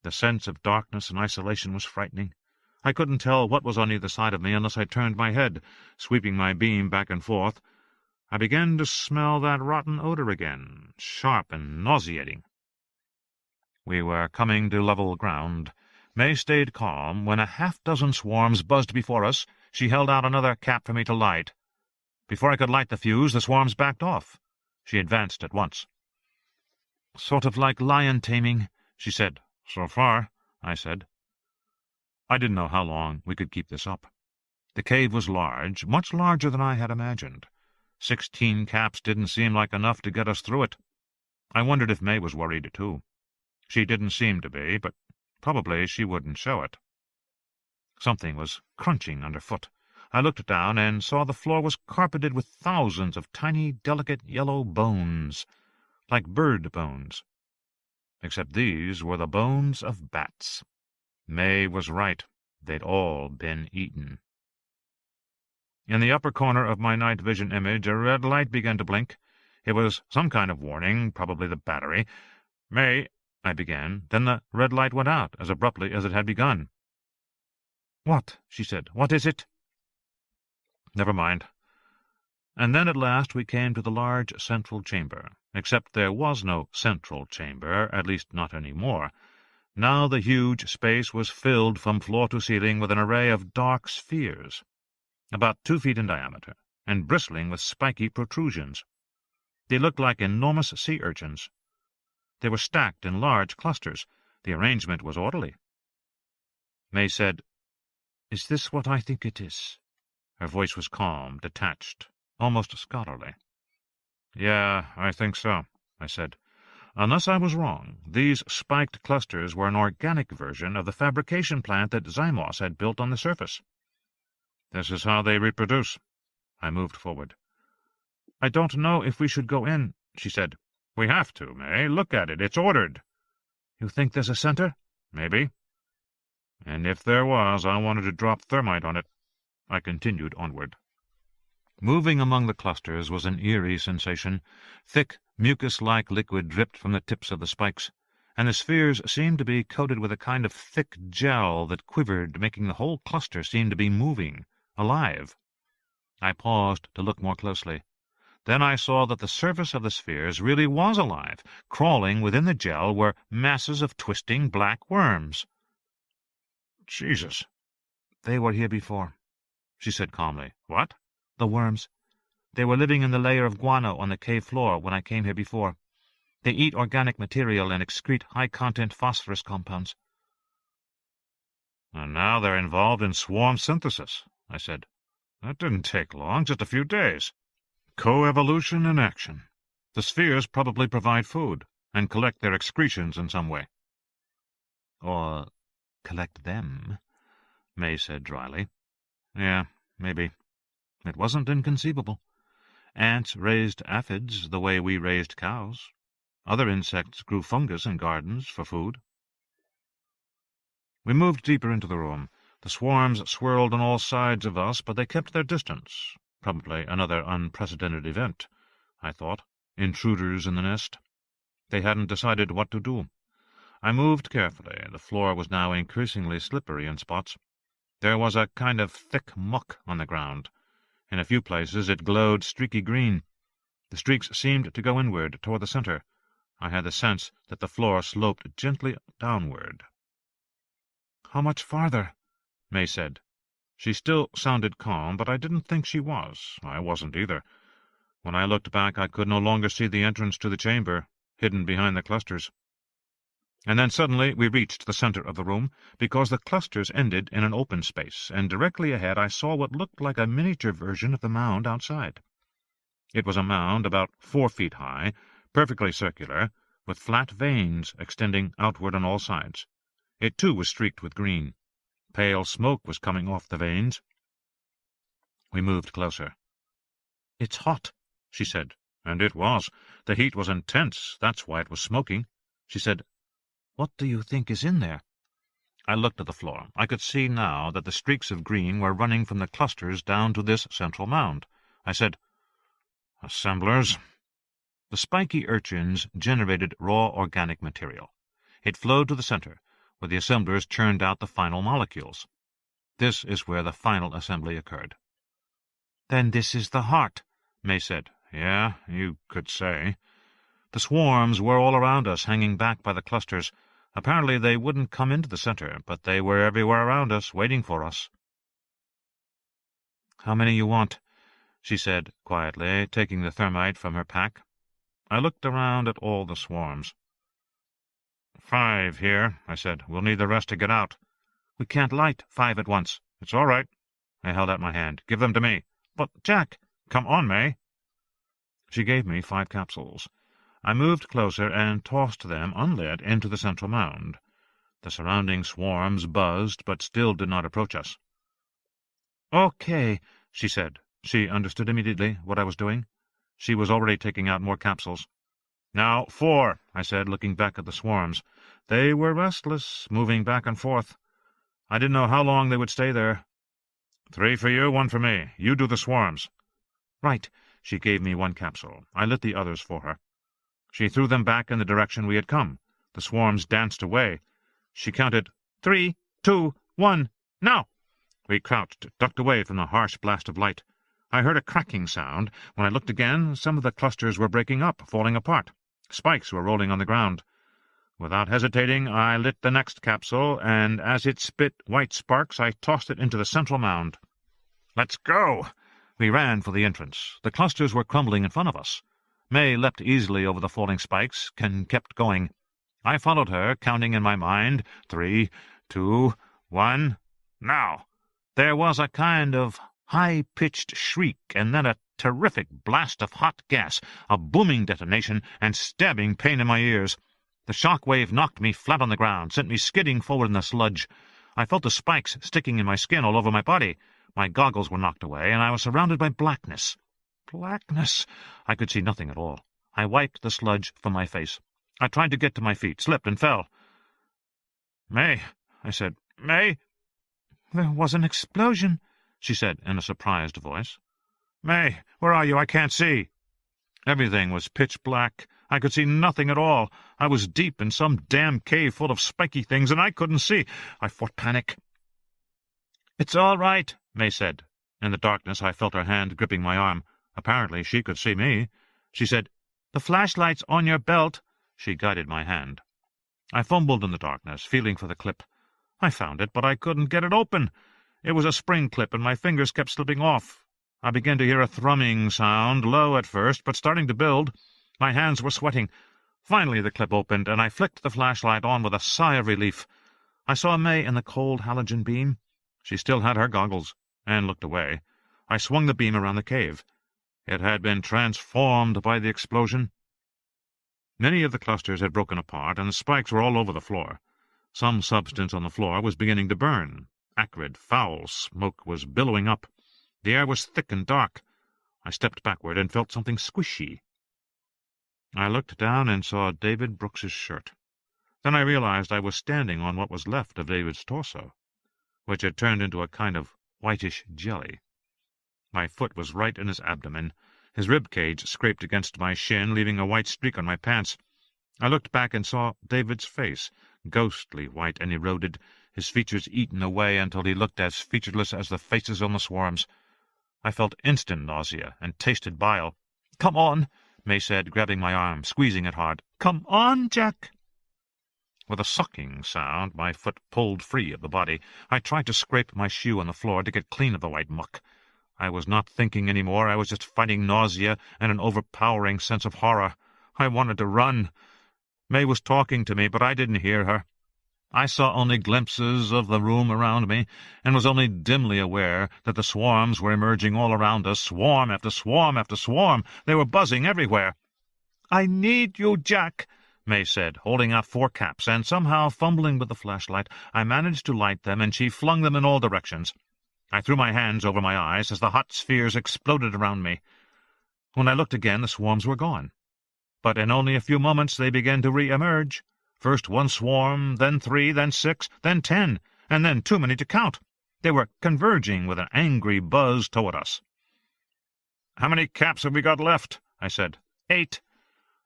The sense of darkness and isolation was frightening. I couldn't tell what was on either side of me unless I turned my head, sweeping my beam back and forth. I began to smell that rotten odor again, sharp and nauseating. We were coming to level ground. May stayed calm. When a half-dozen swarms buzzed before us, she held out another cap for me to light. Before I could light the fuse, the swarms backed off. She advanced at once. "Sort of like lion taming," she said. "So far," I said. I didn't know how long we could keep this up. The cave was large, much larger than I had imagined. 16 caps didn't seem like enough to get us through it. I wondered if May was worried, too. She didn't seem to be, but probably she wouldn't show it. Something was crunching underfoot. I looked down and saw the floor was carpeted with thousands of tiny, delicate yellow bones, like bird bones. Except these were the bones of bats. May was right. They'd all been eaten. In the upper corner of my night vision image, a red light began to blink. It was some kind of warning, probably the battery. "May," I began. Then the red light went out as abruptly as it had begun. "What?" she said. "What is it?" Never mind. And then at last we came to the large central chamber, except there was no central chamber, at least not any more. Now the huge space was filled from floor to ceiling with an array of dark spheres, about 2 feet in diameter, and bristling with spiky protrusions. They looked like enormous sea urchins. They were stacked in large clusters. The arrangement was orderly. May said, "Is this what I think it is?" Her voice was calm, detached, almost scholarly. "Yeah, I think so," I said. "Unless I was wrong, these spiked clusters were an organic version of the fabrication plant that Zymos had built on the surface. This is how they reproduce." I moved forward. "I don't know if we should go in," she said. "We have to, May. Look at it. It's ordered." "You think there's a center?" "Maybe. And if there was, I wanted to drop thermite on it." I continued onward. Moving among the clusters was an eerie sensation. Thick, mucus-like liquid dripped from the tips of the spikes, and the spheres seemed to be coated with a kind of thick gel that quivered, making the whole cluster seem to be moving, alive. I paused to look more closely. Then I saw that the surface of the spheres really was alive. Crawling within the gel were masses of twisting black worms. Jesus! They were here before, she said calmly. What? The worms. They were living in the layer of guano on the cave floor when I came here before. They eat organic material and excrete high-content phosphorus compounds. And now they're involved in swarm synthesis, I said. That didn't take long, just a few days. Coevolution in action. The spheres probably provide food and collect their excretions in some way. Or collect them, May said dryly. Yeah, maybe. It wasn't inconceivable. Ants raised aphids the way we raised cows. Other insects grew fungus in gardens for food. We moved deeper into the room. The swarms swirled on all sides of us, but they kept their distance. Probably another unprecedented event, I thought. Intruders in the nest. They hadn't decided what to do. I moved carefully. The floor was now increasingly slippery in spots. There was a kind of thick muck on the ground. In a few places it glowed streaky green. The streaks seemed to go inward, toward the center. I had the sense that the floor sloped gently downward. "How much farther?" May said. She still sounded calm, but I didn't think she was. I wasn't either. When I looked back, I could no longer see the entrance to the chamber, hidden behind the clusters. And then suddenly we reached the center of the room, because the clusters ended in an open space, and directly ahead I saw what looked like a miniature version of the mound outside. It was a mound about 4 feet high, perfectly circular, with flat veins extending outward on all sides. It, too, was streaked with green. Pale smoke was coming off the veins. We moved closer. "It's hot," she said. And it was. The heat was intense. That's why it was smoking. She said, "What do you think is in there?" I looked at the floor. I could see now that the streaks of green were running from the clusters down to this central mound. I said, "Assemblers." The spiky urchins generated raw organic material. It flowed to the center, where the assemblers churned out the final molecules. This is where the final assembly occurred. "Then this is the heart," May said. Yeah, you could say. The swarms were all around us, hanging back by the clusters. Apparently they wouldn't come into the center, but they were everywhere around us, waiting for us. "How many you want?" she said quietly, taking the thermite from her pack. I looked around at all the swarms. 5 here, I said. We'll need the rest to get out. "We can't light 5 at once." "It's all right." I held out my hand. "Give them to me." "But, Jack—" "Come on, May." She gave me 5 capsules. I moved closer and tossed them, unlit, into the central mound. The surrounding swarms buzzed, but still did not approach us. "Okay," she said. She understood immediately what I was doing. She was already taking out more capsules. "Now 4, I said, looking back at the swarms. They were restless, moving back and forth. I didn't know how long they would stay there. 3 for you, 1 for me. You do the swarms. "Right." She gave me 1 capsule. I lit the others for her. She threw them back in the direction we had come. The swarms danced away. She counted 3, 2, 1, now! We crouched, ducked away from the harsh blast of light. I heard a cracking sound. When I looked again, some of the clusters were breaking up, falling apart. Spikes were rolling on the ground. Without hesitating, I lit the next capsule, and as it spit white sparks, I tossed it into the central mound. "Let's go!" We ran for the entrance. The clusters were crumbling in front of us. May leapt easily over the falling spikes and kept going. I followed her, counting in my mind 3, 2, 1, now! There was a kind of high-pitched shriek, and then a terrific blast of hot gas, a booming detonation, and stabbing pain in my ears. The shock wave knocked me flat on the ground, sent me skidding forward in the sludge. I felt the spikes sticking in my skin all over my body. My goggles were knocked away, and I was surrounded by blackness. Blackness! I could see nothing at all. I wiped the sludge from my face. I tried to get to my feet, slipped, and fell. "May," I said. "May!" "There was an explosion," she said in a surprised voice. May, where are you? I can't see." Everything was pitch black. I could see nothing at all. I was deep in some damn cave full of spiky things, and I couldn't see. I fought panic. "It's all right," May said. In the darkness I felt her hand gripping my arm. Apparently she could see me. She said, "The flashlight's on your belt." She guided my hand. I fumbled in the darkness, feeling for the clip. I found it, but I couldn't get it open. It was a spring clip, and my fingers kept slipping off. I began to hear a thrumming sound, low at first, but starting to build. My hands were sweating. Finally the clip opened, and I flicked the flashlight on with a sigh of relief. I saw May in the cold halogen beam. She still had her goggles, and looked away. I swung the beam around the cave. It had been transformed by the explosion. Many of the clusters had broken apart, and the spikes were all over the floor. Some substance on the floor was beginning to burn. Acrid, foul smoke was billowing up. The air was thick and dark. I stepped backward and felt something squishy. I looked down and saw David Brooks's shirt. Then I realized I was standing on what was left of David's torso, which had turned into a kind of whitish jelly. My foot was right in his abdomen. His rib cage scraped against my shin, leaving a white streak on my pants. I looked back and saw David's face, ghostly white and eroded, his features eaten away until he looked as featureless as the faces on the swarms. I felt instant nausea and tasted bile. "Come on," May said, grabbing my arm, squeezing it hard. "Come on, Jack." With a sucking sound, my foot pulled free of the body. I tried to scrape my shoe on the floor to get clean of the white muck. I was not thinking any more. I was just fighting nausea and an overpowering sense of horror. I wanted to run. May was talking to me, but I didn't hear her. I saw only glimpses of the room around me, and was only dimly aware that the swarms were emerging all around us, swarm after swarm after swarm. They were buzzing everywhere. "I need you, Jack," May said, holding out 4 caps, and somehow, fumbling with the flashlight, I managed to light them, and she flung them in all directions. I threw my hands over my eyes as the hot spheres exploded around me. When I looked again, the swarms were gone. But in only a few moments they began to re-emerge. First 1 swarm, then 3, then 6, then 10, and then too many to count. They were converging with an angry buzz toward us. "How many caps have we got left?" I said. 8.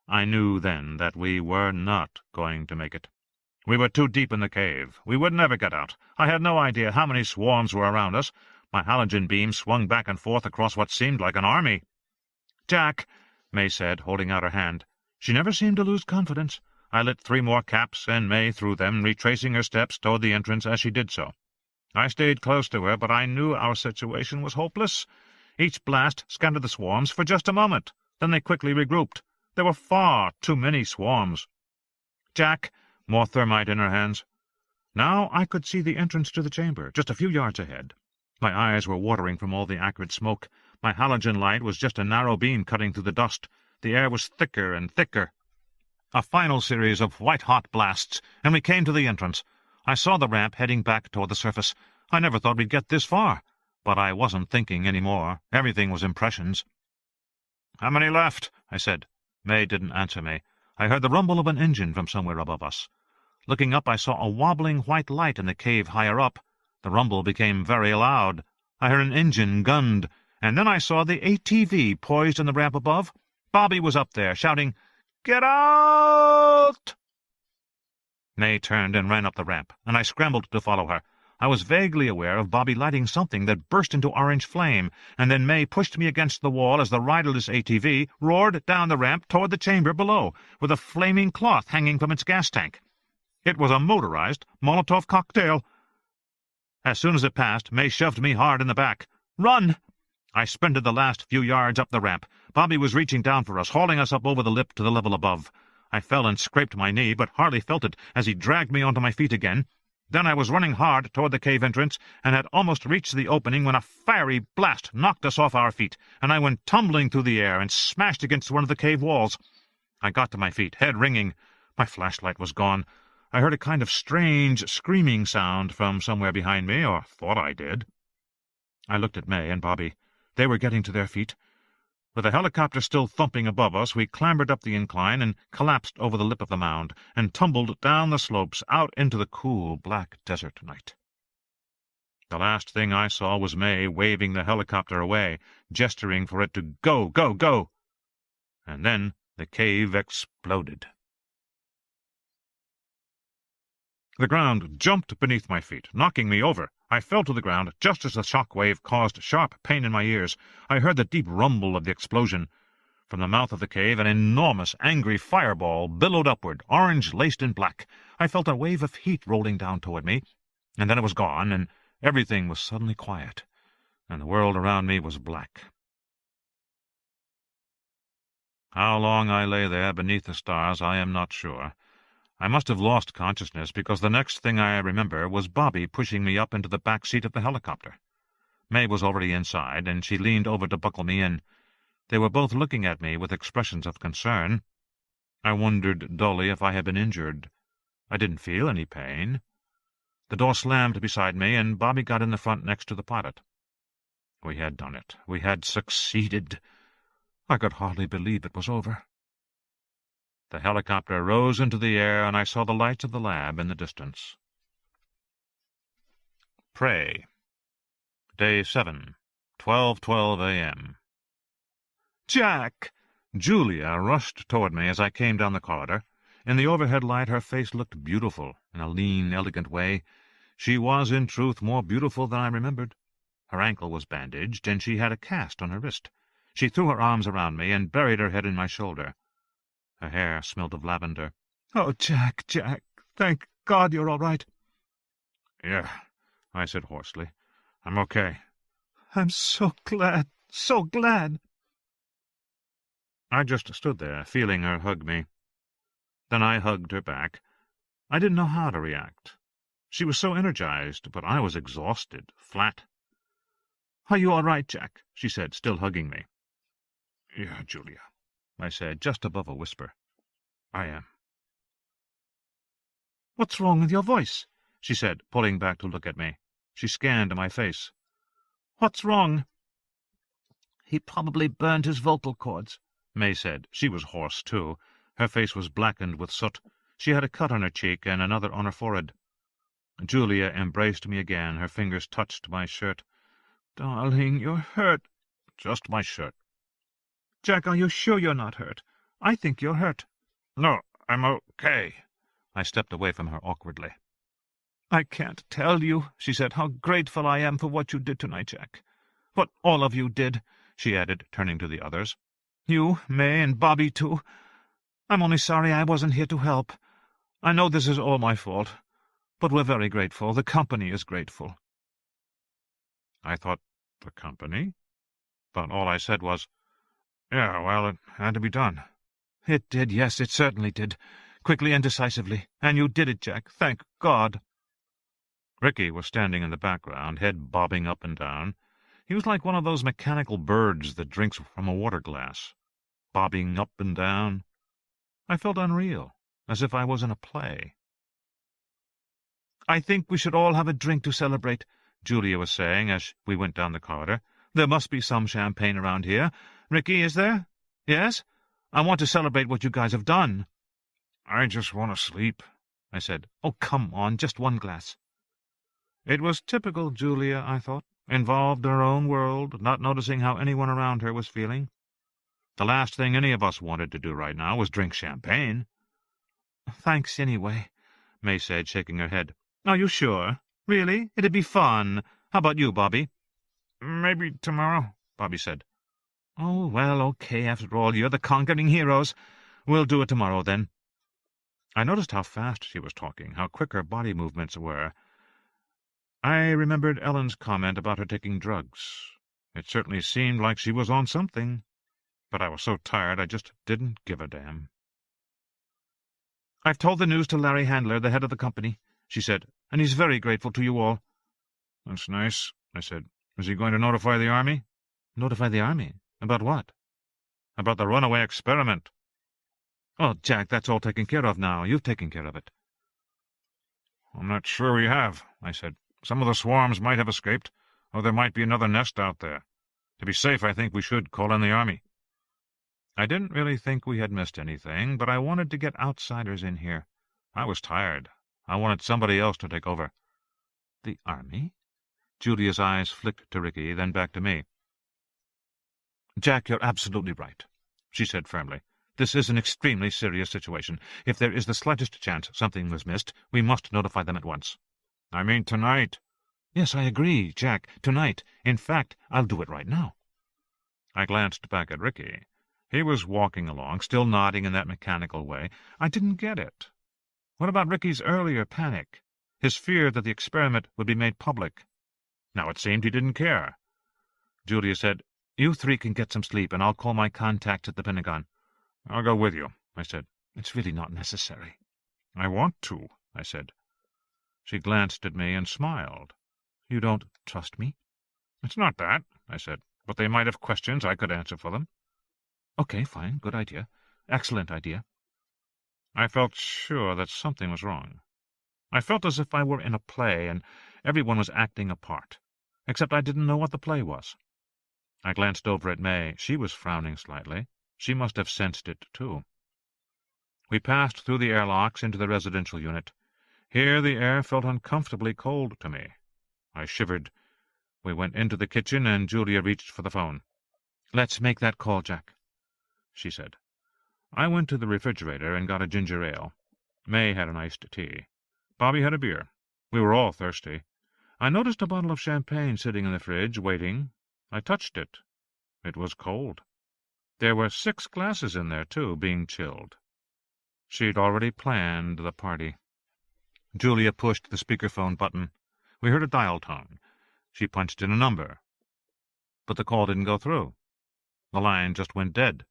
I knew then that we were not going to make it. We were too deep in the cave. We would never get out. I had no idea how many swarms were around us. My halogen beam swung back and forth across what seemed like an army. "Jack," May said, holding out her hand. She never seemed to lose confidence. I lit 3 more caps, and May threw them, retracing her steps toward the entrance as she did so. I stayed close to her, but I knew our situation was hopeless. Each blast scattered the swarms for just a moment. Then they quickly regrouped. There were far too many swarms. "Jack," more thermite in her hands. Now I could see the entrance to the chamber, just a few yards ahead. My eyes were watering from all the acrid smoke. My halogen light was just a narrow beam cutting through the dust. The air was thicker and thicker. A final series of white-hot blasts, and we came to the entrance. I saw the ramp heading back toward the surface. I never thought we'd get this far. But I wasn't thinking any more. Everything was impressions. "How many left?" I said. May didn't answer me. I heard the rumble of an engine from somewhere above us. Looking up, I saw a wobbling white light in the cave higher up. The rumble became very loud. I heard an engine gunned, and then I saw the ATV poised on the ramp above. Bobby was up there, shouting, "Get out!" May turned and ran up the ramp, and I scrambled to follow her. I was vaguely aware of Bobby lighting something that burst into orange flame, and then May pushed me against the wall as the riderless ATV roared down the ramp toward the chamber below, with a flaming cloth hanging from its gas tank. It was a motorized Molotov cocktail. As soon as it passed, May shoved me hard in the back. "Run!" I sprinted the last few yards up the ramp. Bobby was reaching down for us, hauling us up over the lip to the level above. I fell and scraped my knee, but hardly felt it as he dragged me onto my feet again. Then I was running hard toward the cave entrance, and had almost reached the opening when a fiery blast knocked us off our feet, and I went tumbling through the air and smashed against one of the cave walls. I got to my feet, head ringing. My flashlight was gone. I heard a kind of strange screaming sound from somewhere behind me, or thought I did. I looked at May and Bobby. They were getting to their feet. With the helicopter still thumping above us, we clambered up the incline and collapsed over the lip of the mound, and tumbled down the slopes out into the cool, black desert night. The last thing I saw was May waving the helicopter away, gesturing for it to go, go, go. And then the cave exploded. The ground jumped beneath my feet, knocking me over. I fell to the ground just as the shock wave caused sharp pain in my ears. I heard the deep rumble of the explosion. From the mouth of the cave, an enormous, angry fireball billowed upward, orange laced in black. I felt a wave of heat rolling down toward me, and then it was gone, and everything was suddenly quiet, and the world around me was black. How long I lay there beneath the stars, I am not sure. I must have lost consciousness, because the next thing I remember was Bobby pushing me up into the back seat of the helicopter. May was already inside, and she leaned over to buckle me in. They were both looking at me with expressions of concern. I wondered dully if I had been injured. I didn't feel any pain. The door slammed beside me, and Bobby got in the front next to the pilot. We had done it. We had succeeded. I could hardly believe it was over. The helicopter rose into the air, and I saw the lights of the lab in the distance. Prey. Day 7, 12:12 a.m. "Jack!" Julia rushed toward me as I came down the corridor. In the overhead light her face looked beautiful, in a lean, elegant way. She was, in truth, more beautiful than I remembered. Her ankle was bandaged, and she had a cast on her wrist. She threw her arms around me and buried her head in my shoulder. Her hair smelled of lavender. "Oh, Jack, Jack, thank God you're all right." "Yeah," I said hoarsely. "I'm okay." "I'm so glad, so glad." I just stood there, feeling her hug me. Then I hugged her back. I didn't know how to react. She was so energized, but I was exhausted, flat. "Are you all right, Jack?" she said, still hugging me. "Yeah, Julia," I said, just above a whisper. "I am." "What's wrong with your voice?" she said, pulling back to look at me. She scanned my face. "What's wrong?" "He probably burned his vocal cords," May said. She was hoarse, too. Her face was blackened with soot. She had a cut on her cheek and another on her forehead. Julia embraced me again. Her fingers touched my shirt. "Darling, you're hurt." "Just my shirt." "Jack, are you sure you're not hurt? I think you're hurt." "No, I'm okay." I stepped away from her awkwardly. "I can't tell you," she said, "how grateful I am for what you did tonight, Jack. What all of you did," she added, turning to the others. "You, May, and Bobby, too. I'm only sorry I wasn't here to help. I know this is all my fault, but we're very grateful. The company is grateful." I thought, the company? But all I said was, "Yeah, well, it had to be done." "It did, yes, it certainly did. Quickly and decisively. And you did it, Jack. Thank God." Ricky was standing in the background, head bobbing up and down. He was like one of those mechanical birds that drinks from a water glass, bobbing up and down. I felt unreal, as if I was in a play. "I think we should all have a drink to celebrate," Julia was saying as we went down the corridor. "There must be some champagne around here. Ricky, is there? Yes? I want to celebrate what you guys have done." "I just want to sleep," I said. "Oh, come on, just one glass." It was typical Julia, I thought, involved in her own world, not noticing how anyone around her was feeling. The last thing any of us wanted to do right now was drink champagne. "Thanks anyway," May said, shaking her head. "Are you sure? Really? It'd be fun. How about you, Bobby?" "Maybe tomorrow," Bobby said. "Oh, well, okay, after all, you're the conquering heroes. We'll do it tomorrow, then." I noticed how fast she was talking, how quick her body movements were. I remembered Ellen's comment about her taking drugs. It certainly seemed like she was on something, but I was so tired I just didn't give a damn. "I've told the news to Larry Handler, the head of the company," she said, "and he's very grateful to you all." "That's nice," I said. "Is he going to notify the Army?" "Notify the Army? About what?" "About the runaway experiment." "Oh, Jack, that's all taken care of now. You've taken care of it." "I'm not sure we have," I said. "Some of the swarms might have escaped, or there might be another nest out there. To be safe, I think we should call in the Army." I didn't really think we had missed anything, but I wanted to get outsiders in here. I was tired. I wanted somebody else to take over. "The Army? Julia's eyes flicked to Ricky, then back to me. "Jack, you're absolutely right," she said firmly. "This is an extremely serious situation. If there is the slightest chance something was missed, we must notify them at once." "I mean tonight." "Yes, I agree, Jack. Tonight. In fact, I'll do it right now." I glanced back at Ricky. He was walking along, still nodding in that mechanical way. I didn't get it. What about Ricky's earlier panic? His fear that the experiment would be made public? Now it seemed he didn't care. Julia said, "You three can get some sleep, and I'll call my contacts at the Pentagon." "I'll go with you," I said. "It's really not necessary." "I want to," I said. She glanced at me and smiled. "You don't trust me?" "It's not that," I said, "but they might have questions I could answer for them." "Okay, fine. Good idea. Excellent idea." I felt sure that something was wrong. I felt as if I were in a play and everyone was acting a part, except I didn't know what the play was. I glanced over at May. She was frowning slightly. She must have sensed it, too. We passed through the airlocks into the residential unit. Here the air felt uncomfortably cold to me. I shivered. We went into the kitchen, and Julia reached for the phone. "Let's make that call, Jack," she said. I went to the refrigerator and got a ginger ale. May had an iced tea. Bobby had a beer. We were all thirsty. I noticed a bottle of champagne sitting in the fridge, waiting. I touched it. It was cold. There were 6 glasses in there, too, being chilled. She'd already planned the party. Julia pushed the speakerphone button. We heard a dial tone. She punched in a number. But the call didn't go through. The line just went dead.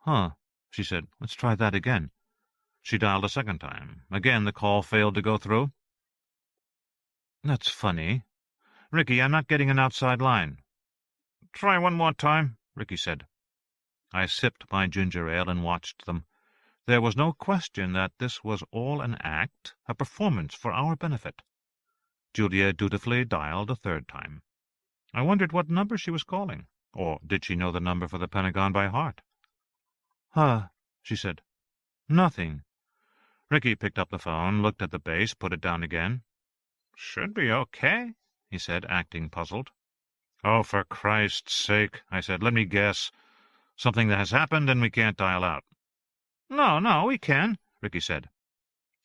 "Huh," she said. "Let's try that again." She dialed a second time. Again the call failed to go through. "That's funny. Ricky, I'm not getting an outside line." "Try one more time," Ricky said. I sipped my ginger ale and watched them. There was no question that this was all an act, a performance for our benefit. Julia dutifully dialed a third time. I wondered what number she was calling, or did she know the number for the Pentagon by heart? "Huh," she said. "Nothing." Ricky picked up the phone, looked at the base, put it down again. "Should be okay," he said, acting puzzled. "Oh, for Christ's sake," I said. "Let me guess. Something that has happened and we can't dial out." No, we can," Ricky said.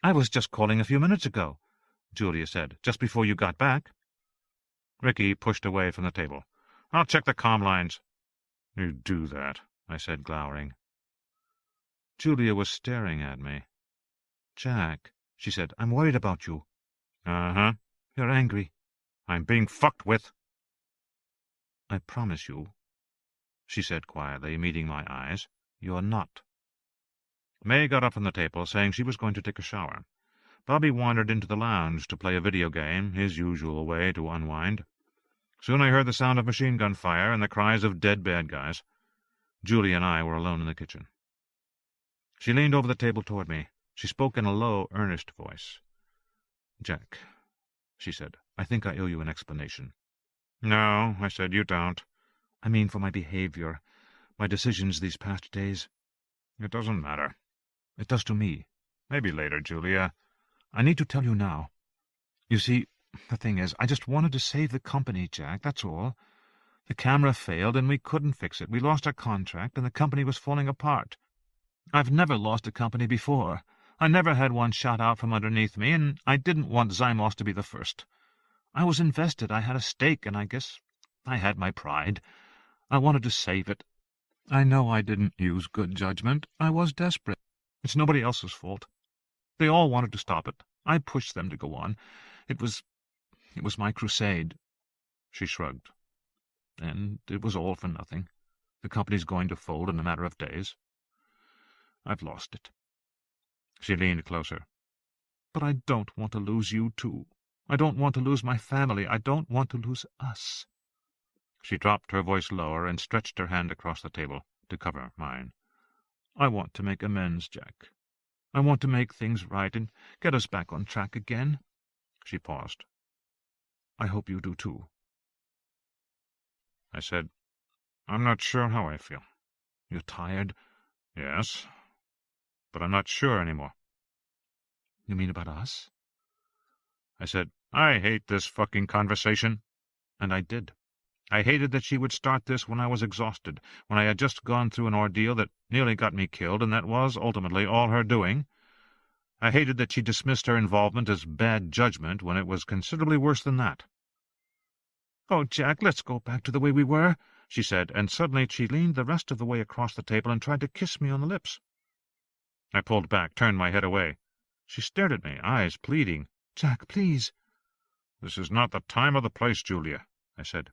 "I was just calling a few minutes ago," Julia said, "just before you got back." Ricky pushed away from the table. "I'll check the comm lines." "You do that," I said, glowering. Julia was staring at me. "Jack," she said, "I'm worried about you." "Uh-huh. You're angry." "I'm being fucked with." "I promise you," she said quietly, meeting my eyes, "you're not." May got up from the table, saying she was going to take a shower. Bobby wandered into the lounge to play a video game, his usual way to unwind. Soon I heard the sound of machine gun fire and the cries of dead bad guys. Julia and I were alone in the kitchen. She leaned over the table toward me. She spoke in a low, earnest voice. "Jack," she said, "I think I owe you an explanation." "No," I said, "you don't." "I mean for my behavior, my decisions these past days." "It doesn't matter." "It does to me." "Maybe later, Julia." "I need to tell you now. You see, the thing is, I just wanted to save the company, Jack, that's all. The camera failed, and we couldn't fix it. We lost our contract, and the company was falling apart. I've never lost a company before. I never had one shot out from underneath me, and I didn't want Zymos to be the first. I was invested, I had a stake, and I guess I had my pride. I wanted to save it. I know I didn't use good judgment. I was desperate. It's nobody else's fault. They all wanted to stop it. I pushed them to go on. It was my crusade." She shrugged. "And it was all for nothing. The company's going to fold in a matter of days. I've lost it." She leaned closer. "But I don't want to lose you, too. I don't want to lose my family. I don't want to lose us." She dropped her voice lower and stretched her hand across the table to cover mine. "I want to make amends, Jack. I want to make things right and get us back on track again." She paused. "I hope you do, too." I said, "I'm not sure how I feel." "You're tired?" "Yes, but I'm not sure anymore." "You mean about us?" I said, I hate this fucking conversation. And I did. I hated that she would start this when I was exhausted, when I had just gone through an ordeal that nearly got me killed, and that was, ultimately, all her doing. I hated that she dismissed her involvement as bad judgment when it was considerably worse than that. "Oh, Jack, let's go back to the way we were," she said, and suddenly she leaned the rest of the way across the table and tried to kiss me on the lips. I pulled back, turned my head away. She stared at me, eyes pleading. "Jack, please." "This is not the time or the place, Julia," I said.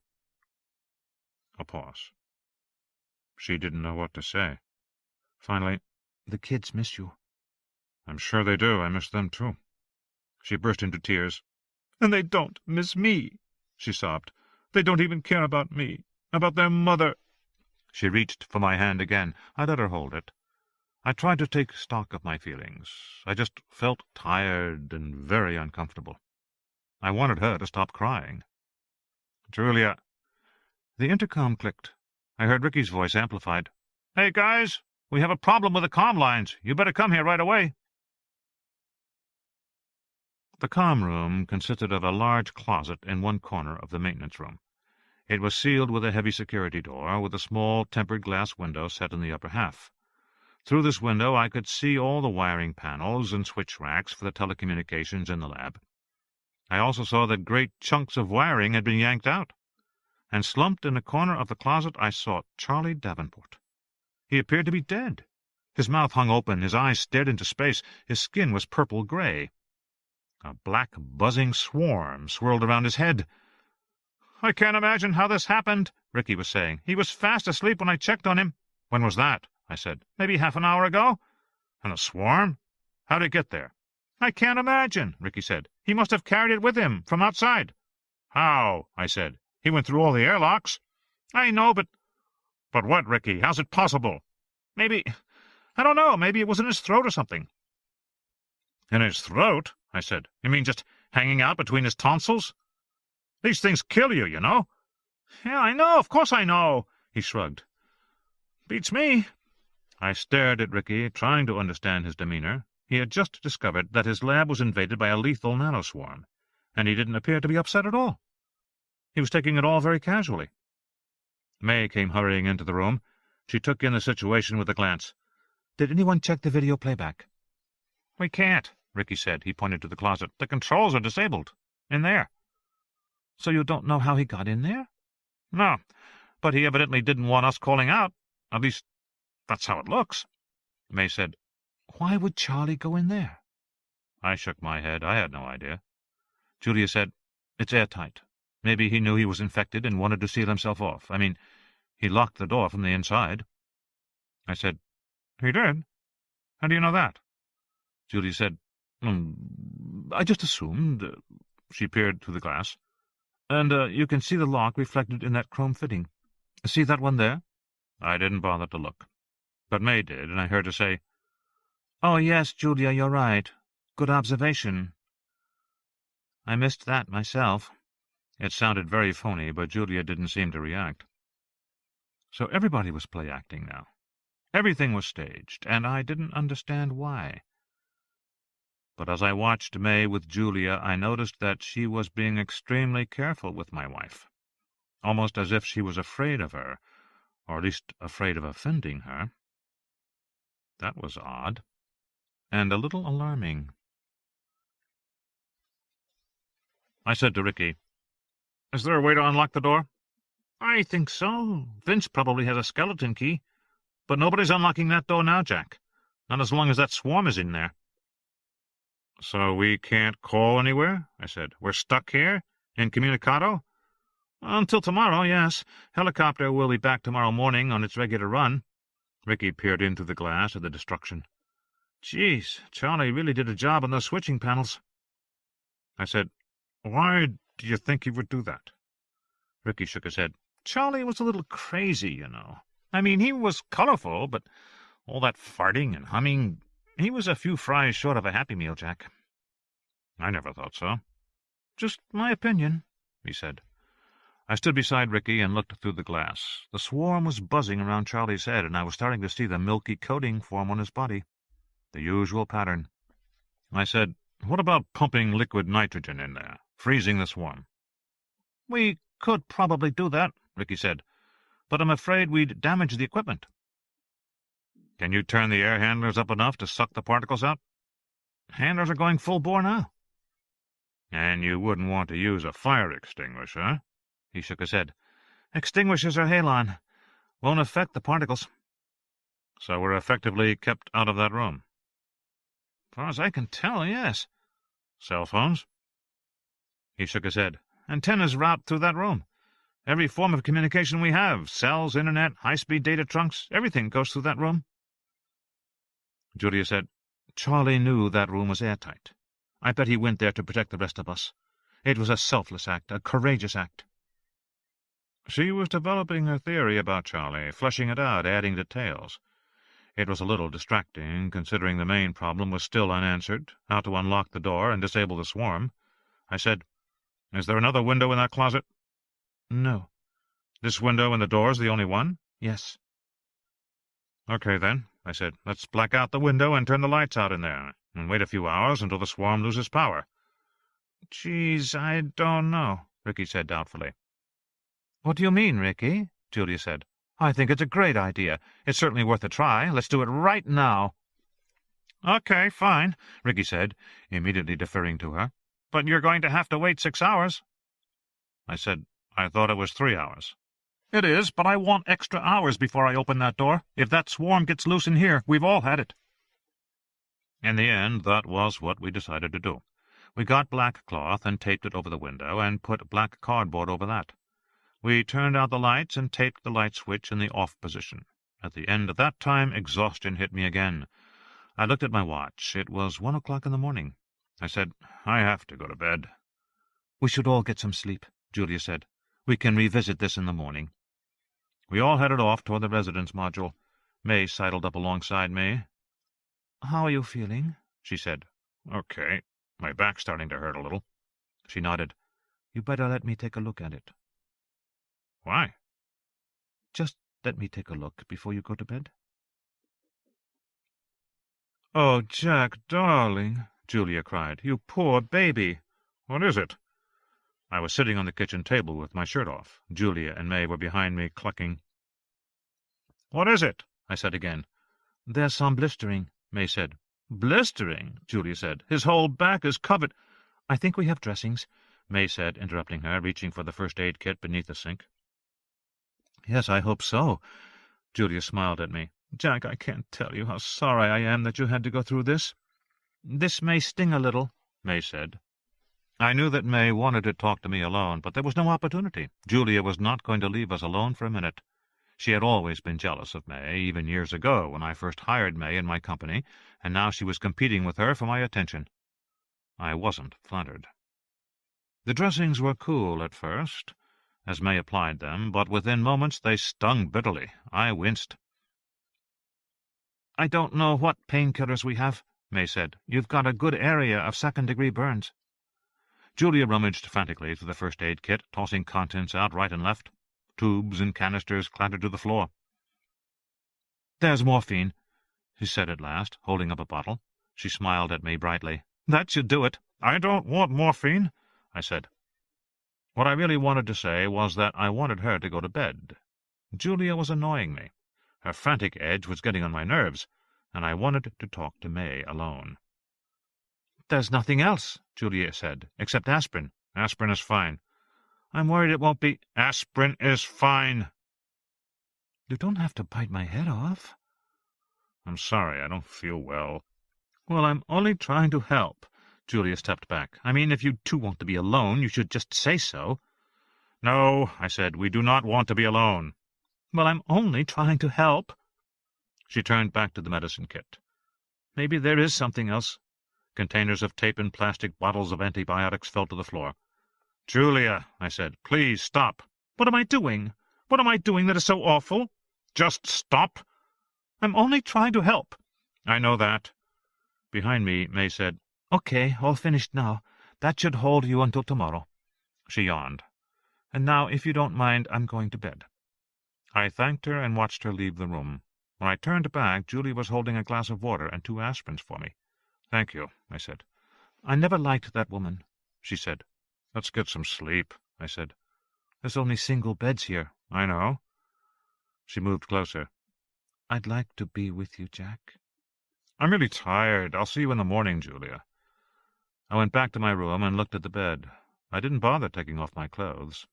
A pause. She didn't know what to say. Finally, "The kids miss you." "I'm sure they do. I miss them, too." She burst into tears. "And they don't miss me," she sobbed. "They don't even care about me, about their mother." She reached for my hand again. I let her hold it. I tried to take stock of my feelings. I just felt tired and very uncomfortable. I wanted her to stop crying. "Julia—" The intercom clicked. I heard Ricky's voice amplified. "Hey, guys, we have a problem with the comm lines. You better come here right away." The comm room consisted of a large closet in one corner of the maintenance room. It was sealed with a heavy security door, with a small tempered glass window set in the upper half. Through this window I could see all the wiring panels and switch racks for the telecommunications in the lab. I also saw that great chunks of wiring had been yanked out. And slumped in a corner of the closet I saw Charlie Davenport. He appeared to be dead. His mouth hung open, his eyes stared into space, his skin was purple-gray. A black, buzzing swarm swirled around his head. "I can't imagine how this happened," Ricky was saying. "He was fast asleep when I checked on him." "When was that?" I said. "Maybe half an hour ago." "And the swarm? How'd it get there?" "I can't imagine," Ricky said. "He must have carried it with him, from outside." "How?" I said. "He went through all the airlocks." "I know, but—" "But what, Ricky? How's it possible?" "I don't know. Maybe it was in his throat or something." "In his throat?" I said. "You mean just hanging out between his tonsils? These things kill you, you know." "Yeah, I know. Of course I know." He shrugged. "Beats me." I stared at Ricky, trying to understand his demeanor. He had just discovered that his lab was invaded by a lethal nanoswarm, and he didn't appear to be upset at all. He was taking it all very casually. May came hurrying into the room. She took in the situation with a glance. "Did anyone check the video playback?" "We can't," Ricky said. He pointed to the closet. "The controls are disabled. In there." "So you don't know how he got in there?" "No, but he evidently didn't want us calling out. At least, that's how it looks." May said, "Why would Charlie go in there?" I shook my head. I had no idea. Julia said, "It's airtight. Maybe he knew he was infected and wanted to seal himself off. I mean, he locked the door from the inside." I said, "He did? How do you know that?" Julia said, "I just assumed." She peered through the glass. "And you can see the lock reflected in that chrome fitting. See that one there?" I didn't bother to look. But May did, and I heard her say, "Oh, yes, Julia, you're right. Good observation. I missed that myself." It sounded very phony, but Julia didn't seem to react. So everybody was play-acting now. Everything was staged, and I didn't understand why. But as I watched May with Julia, I noticed that she was being extremely careful with my wife, almost as if she was afraid of her, or at least afraid of offending her. That was odd, and a little alarming. I said to Ricky, "Is there a way to unlock the door?" "I think so. Vince probably has a skeleton key. But nobody's unlocking that door now, Jack. Not as long as that swarm is in there." "So we can't call anywhere?" I said. "We're stuck here? Incommunicado?" "Until tomorrow, yes. Helicopter will be back tomorrow morning on its regular run." Ricky peered in through the glass at the destruction. "Geez, Charlie really did a job on those switching panels." I said, "Why do you think he would do that?" Ricky shook his head. "Charlie was a little crazy, you know. I mean, he was colorful, but all that farting and humming, he was a few fries short of a Happy Meal, Jack." "I never thought so." "Just my opinion," he said. I stood beside Ricky and looked through the glass. The swarm was buzzing around Charlie's head, and I was starting to see the milky coating form on his body. The usual pattern. I said, "What about pumping liquid nitrogen in there? freezing the swarm. We could probably do that, Ricky said, but I'm afraid we'd damage the equipment. Can you turn the air handlers up enough to suck the particles out? Handlers are going full bore now. And you wouldn't want to use a fire extinguisher? He shook his head. Extinguishers are halon. Won't affect the particles. So we're effectively kept out of that room? As far as I can tell, yes. Cell phones? He shook his head. Antennas route through that room. Every form of communication we have, cells, internet, high-speed data trunks, everything goes through that room. Julia said, Charlie knew that room was airtight. I bet he went there to protect the rest of us. It was a selfless act, a courageous act. She was developing her theory about Charlie, fleshing it out, adding details. It was a little distracting, considering the main problem was still unanswered, how to unlock the door and disable the swarm. I said, Is there another window in that closet? No. This window and the door's the only one? Yes. Okay, then, I said. Let's black out the window and turn the lights out in there, and wait a few hours until the swarm loses power. Geez, I don't know, Ricky said doubtfully. What do you mean, Ricky? Julia said. I think it's a great idea. It's certainly worth a try. Let's do it right now. Okay, fine, Ricky said, immediately deferring to her. But you're going to have to wait 6 hours. I said, I thought it was 3 hours. It is, but I want extra hours before I open that door. If that swarm gets loose in here, we've all had it. In the end, that was what we decided to do. We got black cloth and taped it over the window and put black cardboard over that. We turned out the lights and taped the light switch in the off position. At the end of that time, exhaustion hit me again. I looked at my watch. It was 1 o'clock in the morning. I said, I have to go to bed. We should all get some sleep, Julia said. We can revisit this in the morning. We all headed off toward the residence module. May sidled up alongside me. How are you feeling? She said. Okay. My back's starting to hurt a little. She nodded. You better let me take a look at it. Why? Just let me take a look before you go to bed. Oh, Jack, darling, Julia cried. You poor baby. What is it? I was sitting on the kitchen table with my shirt off. Julia and May were behind me, clucking. What is it? I said again. There's some blistering, May said. Blistering? Julia said. His whole back is covered. I think we have dressings, May said, interrupting her, reaching for the first-aid kit beneath the sink. Yes, I hope so. Julia smiled at me. Jack, I can't tell you how sorry I am that you had to go through this. This may sting a little, May said. I knew that May wanted to talk to me alone, but there was no opportunity. Julia was not going to leave us alone for a minute. She had always been jealous of May, even years ago when I first hired May in my company, and now she was competing with her for my attention. I wasn't flattered. The dressings were cool at first, as May applied them, but within moments they stung bitterly. I winced. I don't know what painkillers we have, May said. You've got a good area of second-degree burns. Julia rummaged frantically through the first-aid kit, tossing contents out right and left. Tubes and canisters clattered to the floor. There's morphine, she said at last, holding up a bottle. She smiled at me brightly. That should do it. I don't want morphine, I said. What I really wanted to say was that I wanted her to go to bed. Julia was annoying me. Her frantic edge was getting on my nerves, and I wanted to talk to May alone. There's nothing else, Julia said, except aspirin. Aspirin is fine. I'm worried it won't be. Aspirin is fine. You don't have to bite my head off. I'm sorry, I don't feel well. Well, I'm only trying to help. Julia stepped back. I mean, if you two want to be alone, you should just say so. No, I said, we do not want to be alone. Well, I'm only trying to help. She turned back to the medicine kit. Maybe there is something else. Containers of tape and plastic bottles of antibiotics fell to the floor. Julia, I said, please stop. What am I doing? What am I doing that is so awful? Just stop. I'm only trying to help. I know that. Behind me, May said, Okay, all finished now. That should hold you until tomorrow. She yawned. And now, if you don't mind, I'm going to bed. I thanked her and watched her leave the room. When I turned back, Julia was holding a glass of water and 2 aspirins for me. Thank you, I said. I never liked that woman, she said. Let's get some sleep, I said. There's only single beds here. I know. She moved closer. I'd like to be with you, Jack. I'm really tired. I'll see you in the morning, Julia. I went back to my room and looked at the bed. I didn't bother taking off my clothes.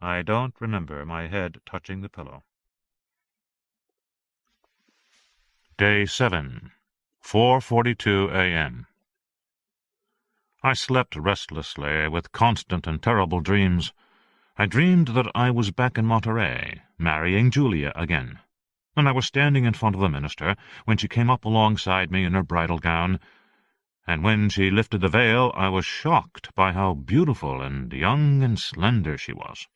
I don't remember my head touching the pillow. Day 7, 4:42 a.m. I slept restlessly, with constant and terrible dreams. I dreamed that I was back in Monterey, marrying Julia again, and I was standing in front of the minister when she came up alongside me in her bridal gown, and when she lifted the veil I was shocked by how beautiful and young and slender she was.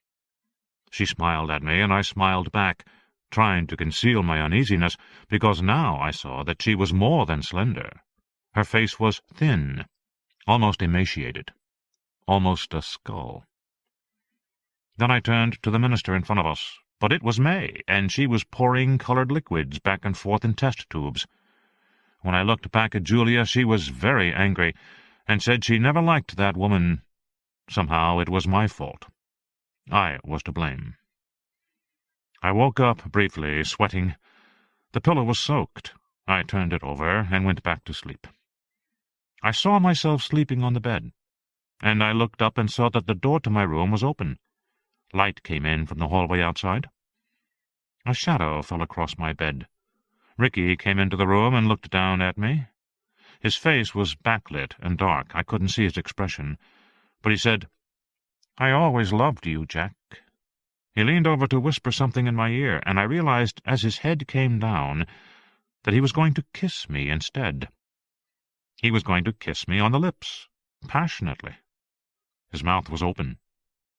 She smiled at me, and I smiled back, trying to conceal my uneasiness, because now I saw that she was more than slender. Her face was thin, almost emaciated, almost a skull. Then I turned to the minister in front of us, but it was May, and she was pouring colored liquids back and forth in test tubes. When I looked back at Julia, she was very angry, and said she never liked that woman. Somehow it was my fault. I was to blame. I woke up briefly, sweating. The pillow was soaked. I turned it over and went back to sleep. I saw myself sleeping on the bed, and I looked up and saw that the door to my room was open. Light came in from the hallway outside. A shadow fell across my bed. Ricky came into the room and looked down at me. His face was backlit and dark. I couldn't see his expression, but he said, "I always loved you, Jack." He leaned over to whisper something in my ear, and I realized as his head came down that he was going to kiss me instead. He was going to kiss me on the lips, passionately. His mouth was open.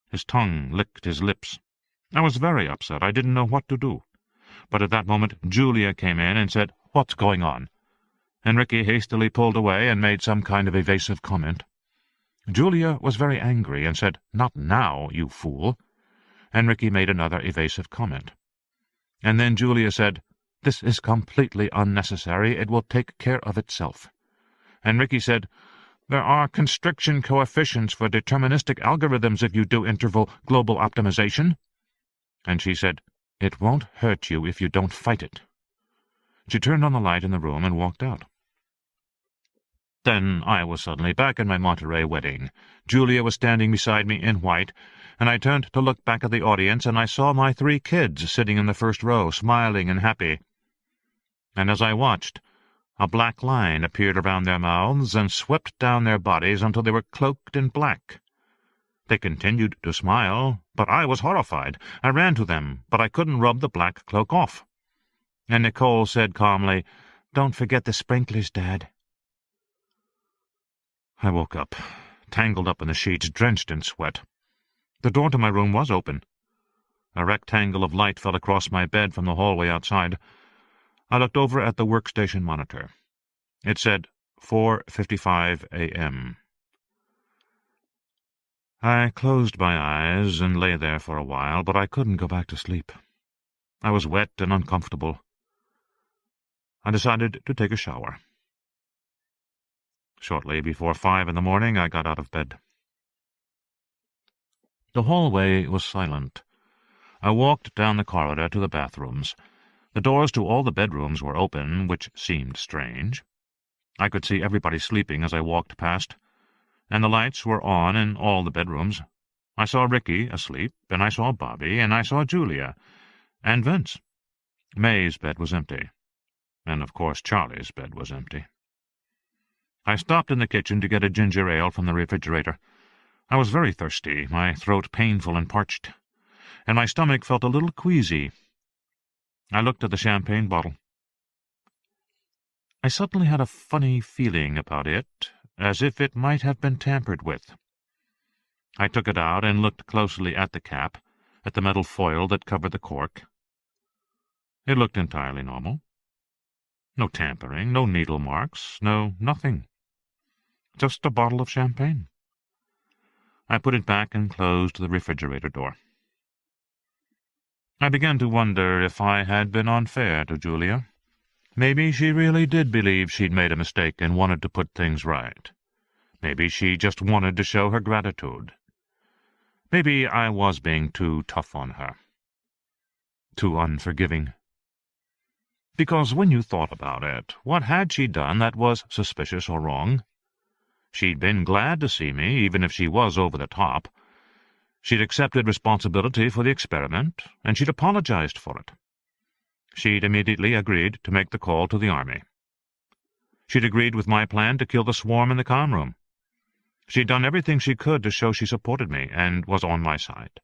His tongue licked his lips. I was very upset. I didn't know what to do. But at that moment Julia came in and said, "What's going on?" And Ricky hastily pulled away and made some kind of evasive comment. Julia was very angry and said, "Not now, you fool." And Ricky made another evasive comment. And then Julia said, "This is completely unnecessary. It will take care of itself." And Ricky said, "There are constriction coefficients for deterministic algorithms if you do interval global optimization." And she said, "It won't hurt you if you don't fight it." She turned on the light in the room and walked out. Then I was suddenly back in my Monterey wedding. Julia was standing beside me in white, and I turned to look back at the audience, and I saw my 3 kids sitting in the first row, smiling and happy. And as I watched, a black line appeared around their mouths and swept down their bodies until they were cloaked in black. They continued to smile, but I was horrified. I ran to them, but I couldn't rub the black cloak off. And Nicole said calmly, "Don't forget the sprinklers, Dad." I woke up, tangled up in the sheets, drenched in sweat. The door to my room was open. A rectangle of light fell across my bed from the hallway outside. I looked over at the workstation monitor. It said 4:55 a.m. I closed my eyes and lay there for a while, but I couldn't go back to sleep. I was wet and uncomfortable. I decided to take a shower. Shortly before 5 in the morning, I got out of bed. The hallway was silent. I walked down the corridor to the bathrooms. The doors to all the bedrooms were open, which seemed strange. I could see everybody sleeping as I walked past, and the lights were on in all the bedrooms. I saw Ricky asleep, and I saw Bobby, and I saw Julia, and Vince. May's bed was empty, and of course Charlie's bed was empty. I stopped in the kitchen to get a ginger ale from the refrigerator. I was very thirsty, my throat painful and parched, and my stomach felt a little queasy. I looked at the champagne bottle. I suddenly had a funny feeling about it, as if it might have been tampered with. I took it out and looked closely at the cap, at the metal foil that covered the cork. It looked entirely normal. No tampering, no needle marks, nothing. Just a bottle of champagne. I put it back and closed the refrigerator door. I began to wonder if I had been unfair to Julia. Maybe she really did believe she'd made a mistake and wanted to put things right. Maybe she just wanted to show her gratitude. Maybe I was being too tough on her. Too unforgiving. Because when you thought about it, what had she done that was suspicious or wrong? She'd been glad to see me, even if she was over the top. She'd accepted responsibility for the experiment, and she'd apologized for it. She'd immediately agreed to make the call to the army. She'd agreed with my plan to kill the swarm in the comm room. She'd done everything she could to show she supported me and was on my side.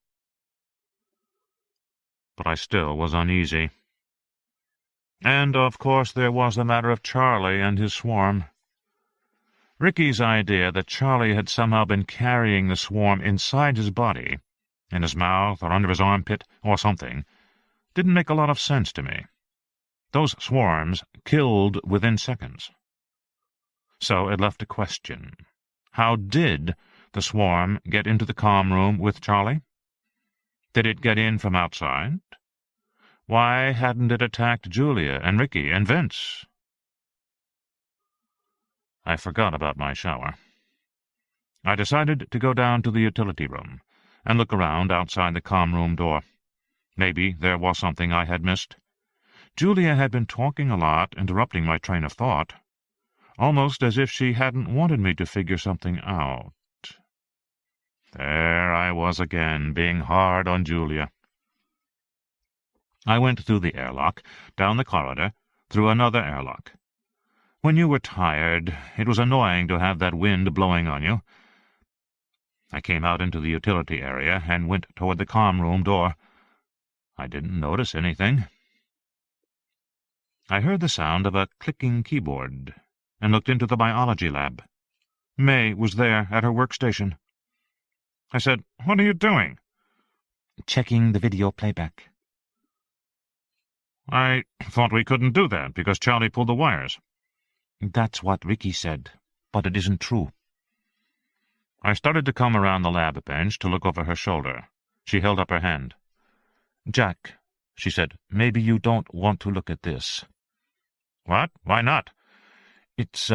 But I still was uneasy. And, of course, there was the matter of Charlie and his swarm. Ricky's idea that Charlie had somehow been carrying the swarm inside his body, in his mouth or under his armpit or something, didn't make a lot of sense to me. Those swarms killed within seconds. So it left a question. How did the swarm get into the comm room with Charlie? Did it get in from outside? Why hadn't it attacked Julia and Ricky and Vince? I forgot about my shower. I decided to go down to the utility room and look around outside the comm room door. Maybe there was something I had missed. Julia had been talking a lot, interrupting my train of thought, almost as if she hadn't wanted me to figure something out. There I was again, being hard on Julia. I went through the airlock, down the corridor, through another airlock. When you were tired, it was annoying to have that wind blowing on you. I came out into the utility area and went toward the comm room door. I didn't notice anything. I heard the sound of a clicking keyboard and looked into the biology lab. May was there at her workstation. I said, "What are you doing?" "Checking the video playback." "I thought we couldn't do that because Charlie pulled the wires." "That's what Ricky said, but it isn't true." I started to come around the lab bench to look over her shoulder. She held up her hand. "Jack," she said, "maybe you don't want to look at this." "What? Why not?" It's,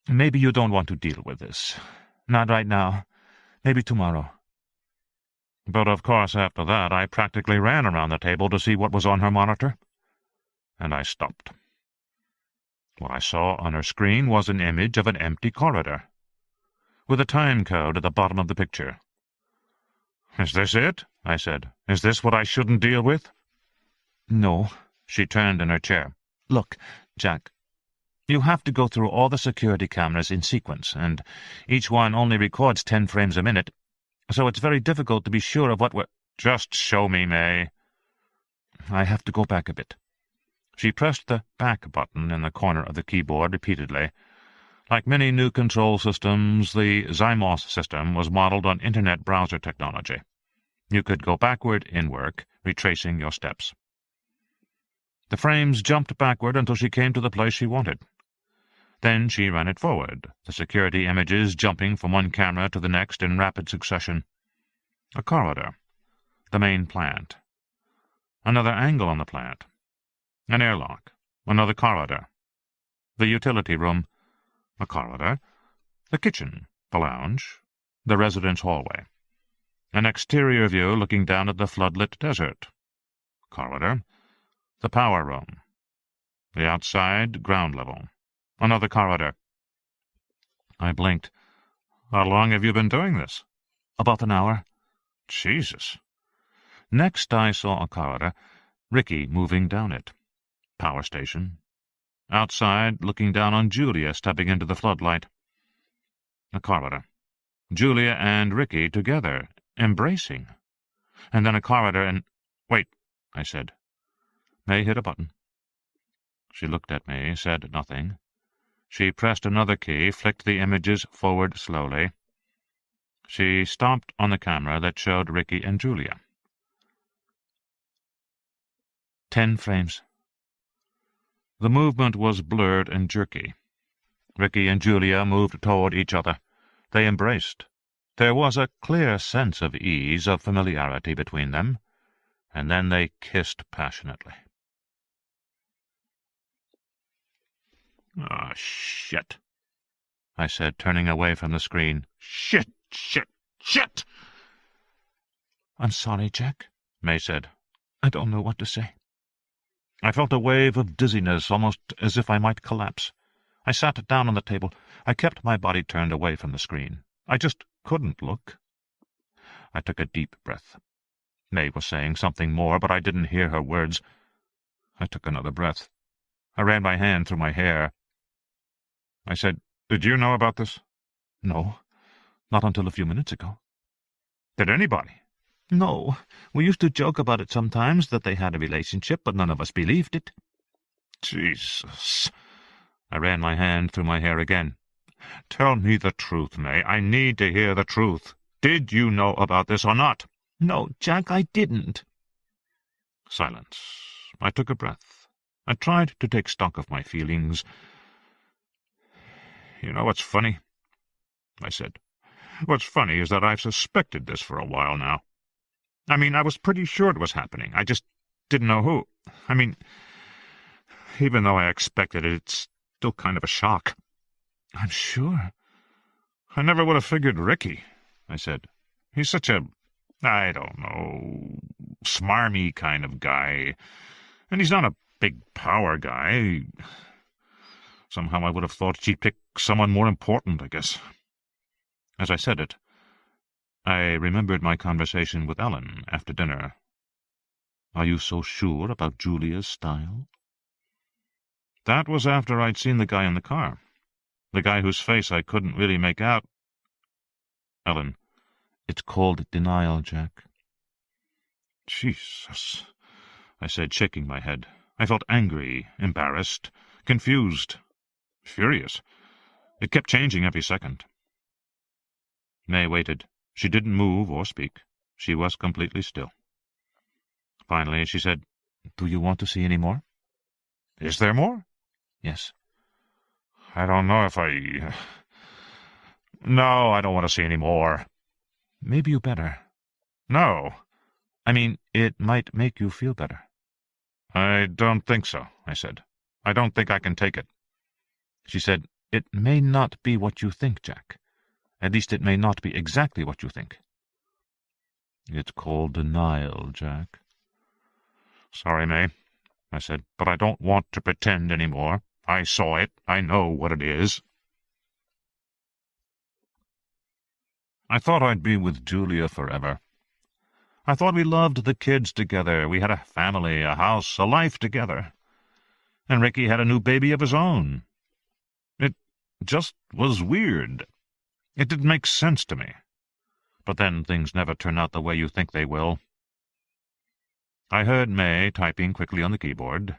maybe you don't want to deal with this. Not right now. Maybe tomorrow." But of course after that I practically ran around the table to see what was on her monitor. And I stopped. What I saw on her screen was an image of an empty corridor, with a time code at the bottom of the picture. "Is this it?" I said. "Is this what I shouldn't deal with?" "No." She turned in her chair. "Look, Jack, you have to go through all the security cameras in sequence, and each one only records 10 frames a minute, so it's very difficult to be sure of what we're—" "Just show me, May." "I have to go back a bit." She pressed the back button in the corner of the keyboard repeatedly. Like many new control systems, the Zymos system was modeled on Internet browser technology. You could go backward in work, retracing your steps. The frames jumped backward until she came to the place she wanted. Then she ran it forward, the security images jumping from one camera to the next in rapid succession. A corridor. The main plant. Another angle on the plant. An airlock. Another corridor. The utility room. A corridor. The kitchen. The lounge. The residence hallway. An exterior view looking down at the floodlit desert. Corridor. The power room. The outside ground level. Another corridor. I blinked. "How long have you been doing this?" "About an hour." "Jesus." Next I saw a corridor, Ricky moving down it. Power station. Outside, looking down on Julia stepping into the floodlight. A corridor. Julia and Ricky together, embracing. And then a corridor and— "Wait," I said. May hit a button. She looked at me, said nothing. She pressed another key, flicked the images forward slowly. She stopped on the camera that showed Ricky and Julia. 10 frames. The movement was blurred and jerky. Ricky and Julia moved toward each other. They embraced. There was a clear sense of ease, of familiarity between them, and then they kissed passionately. "Ah, shit." I said, turning away from the screen. Shit, shit, shit! I'm sorry, Jack, May said. I don't know what to say. I felt a wave of dizziness, almost as if I might collapse. I sat down on the table. I kept my body turned away from the screen. I just couldn't look. I took a deep breath. May was saying something more, but I didn't hear her words. I took another breath. I ran my hand through my hair. I said, "Did you know about this?" No, not until a few minutes ago. Did anybody? No, we used to joke about it sometimes, that they had a relationship, but none of us believed it. Jesus. I ran my hand through my hair again. Tell me the truth, May. I need to hear the truth. Did you know about this or not? No, Jack, I didn't. Silence. I took a breath. I tried to take stock of my feelings. "You know what's funny?" I said. "What's funny is that I've suspected this for a while now. I mean, I was pretty sure it was happening. I just didn't know who. I mean, even though I expected it, it's still kind of a shock." I'm sure. "I never would have figured Ricky," I said. "He's such a, I don't know, smarmy kind of guy. And he's not a big power guy. Somehow I would have thought she'd pick someone more important, I guess." As I said it, I remembered my conversation with Ellen after dinner. "Are you so sure about Julia's style?" That was after I'd seen the guy in the car. The guy whose face I couldn't really make out. Ellen. It's called denial, Jack. Jesus, I said, shaking my head. I felt angry, embarrassed, confused, furious. It kept changing every second. May waited. She didn't move or speak. She was completely still. Finally, she said, "Do you want to see any more?" "Is there more?" "Yes." "I don't know if I... No, I don't want to see any more." "Maybe you better." "No." "I mean, it might make you feel better." "I don't think so," I said. "I don't think I can take it." She said, "It may not be what you think, Jack. At least it may not be exactly what you think." "It's called denial, Jack." "Sorry, May," I said, "but I don't want to pretend any more. I saw it. I know what it is." I thought I'd be with Julia forever. I thought we loved the kids together. We had a family, a house, a life together. And Ricky had a new baby of his own. It just was weird. It didn't make sense to me. But then things never turn out the way you think they will. I heard May typing quickly on the keyboard.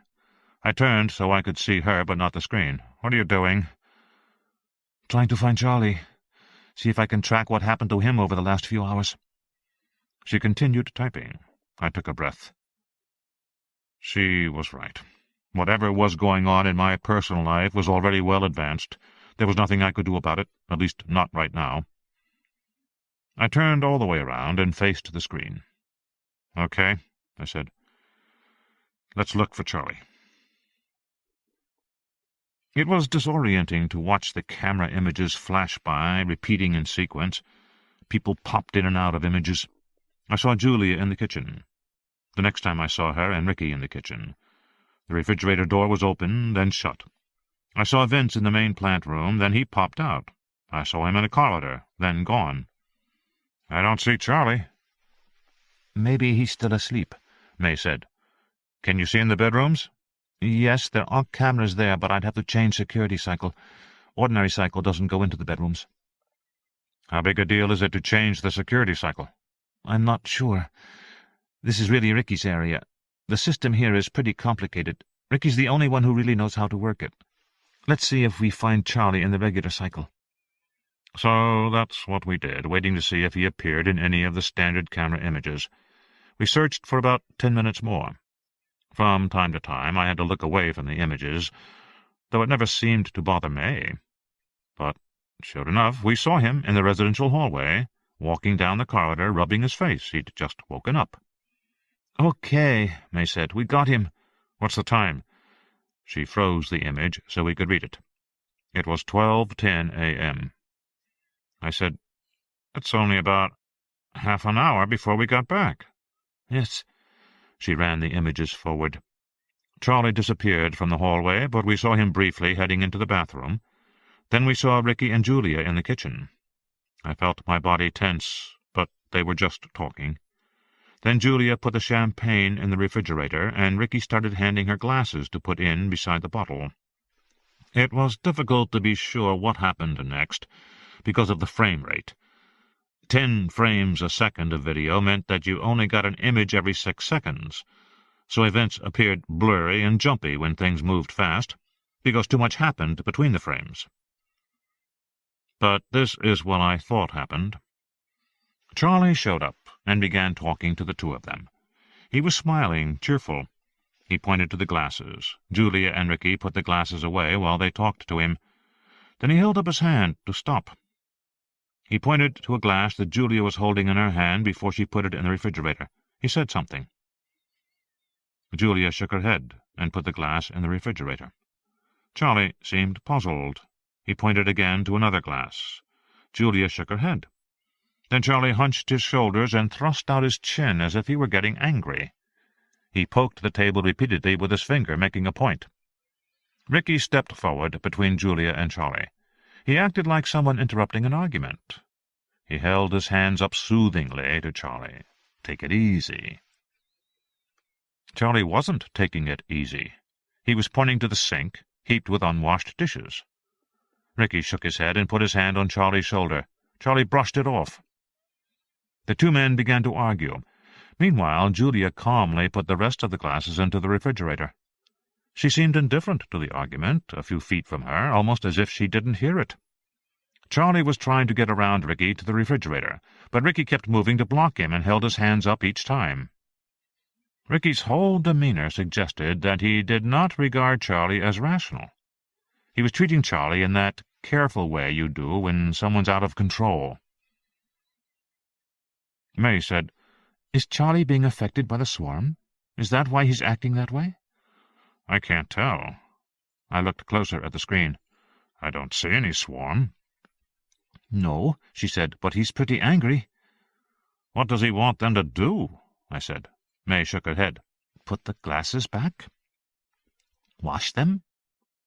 I turned so I could see her but not the screen. "What are you doing?" "Trying to find Charlie. See if I can track what happened to him over the last few hours." She continued typing. I took a breath. She was right. Whatever was going on in my personal life was already well advanced. There was nothing I could do about it, at least not right now. I turned all the way around and faced the screen. "Okay," I said. "Let's look for Charlie." It was disorienting to watch the camera images flash by, repeating in sequence. People popped in and out of images. I saw Julia in the kitchen. The next time I saw her and Ricky in the kitchen. The refrigerator door was open, then shut. I saw Vince in the main plant room, then he popped out. I saw him in a corridor, then gone. I don't see Charlie. "Maybe he's still asleep," May said. "Can you see in the bedrooms?" "Yes, there are cameras there, but I'd have to change security cycle. Ordinary cycle doesn't go into the bedrooms." "How big a deal is it to change the security cycle?" "I'm not sure. This is really Ricky's area. The system here is pretty complicated. Ricky's the only one who really knows how to work it. Let's see if we find Charlie in the regular cycle." So that's what we did, waiting to see if he appeared in any of the standard camera images. We searched for about 10 minutes more. From time to time I had to look away from the images, though it never seemed to bother May. But, sure enough, we saw him in the residential hallway, walking down the corridor, rubbing his face. He'd just woken up. "Okay," May said. "We got him." "What's the time?" She froze the image so we could read it. It was 12:10 a.m. I said, "It's only about half an hour before we got back." "Yes." She ran the images forward. Charlie disappeared from the hallway, but we saw him briefly heading into the bathroom. Then we saw Ricky and Julia in the kitchen. I felt my body tense, but they were just talking. Then Julia put the champagne in the refrigerator, and Ricky started handing her glasses to put in beside the bottle. It was difficult to be sure what happened next, because of the frame rate. 10 frames a second of video meant that you only got an image every 6 seconds, so events appeared blurry and jumpy when things moved fast, because too much happened between the frames. But this is what I thought happened. Charlie showed up and began talking to the two of them. He was smiling, cheerful. He pointed to the glasses. Julia and Ricky put the glasses away while they talked to him. Then he held up his hand to stop. He pointed to a glass that Julia was holding in her hand before she put it in the refrigerator. He said something. Julia shook her head and put the glass in the refrigerator. Charlie seemed puzzled. He pointed again to another glass. Julia shook her head. Then Charlie hunched his shoulders and thrust out his chin as if he were getting angry. He poked the table repeatedly with his finger, making a point. Ricky stepped forward between Julia and Charlie. He acted like someone interrupting an argument. He held his hands up soothingly to Charlie. "Take it easy." Charlie wasn't taking it easy. He was pointing to the sink, heaped with unwashed dishes. Ricky shook his head and put his hand on Charlie's shoulder. Charlie brushed it off. The two men began to argue. Meanwhile, Julia calmly put the rest of the glasses into the refrigerator. She seemed indifferent to the argument, a few feet from her, almost as if she didn't hear it. Charlie was trying to get around Ricky to the refrigerator, but Ricky kept moving to block him and held his hands up each time. Ricky's whole demeanor suggested that he did not regard Charlie as rational. He was treating Charlie in that careful way you do when someone's out of control. May said, "Is Charlie being affected by the swarm? Is that why he's acting that way?" "I can't tell." I looked closer at the screen. "I don't see any swarm." "No," she said, "but he's pretty angry." "What does he want them to do?" I said. May shook her head. "Put the glasses back? Wash them?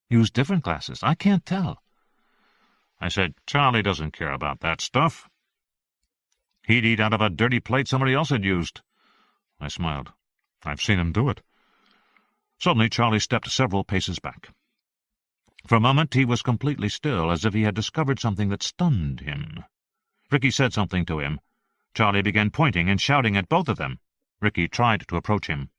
Use different glasses? I can't tell." I said, "Charlie doesn't care about that stuff. He'd eat out of a dirty plate somebody else had used." I smiled. "I've seen him do it." Suddenly Charlie stepped several paces back. For a moment he was completely still, as if he had discovered something that stunned him. Ricky said something to him. Charlie began pointing and shouting at both of them. Ricky tried to approach him.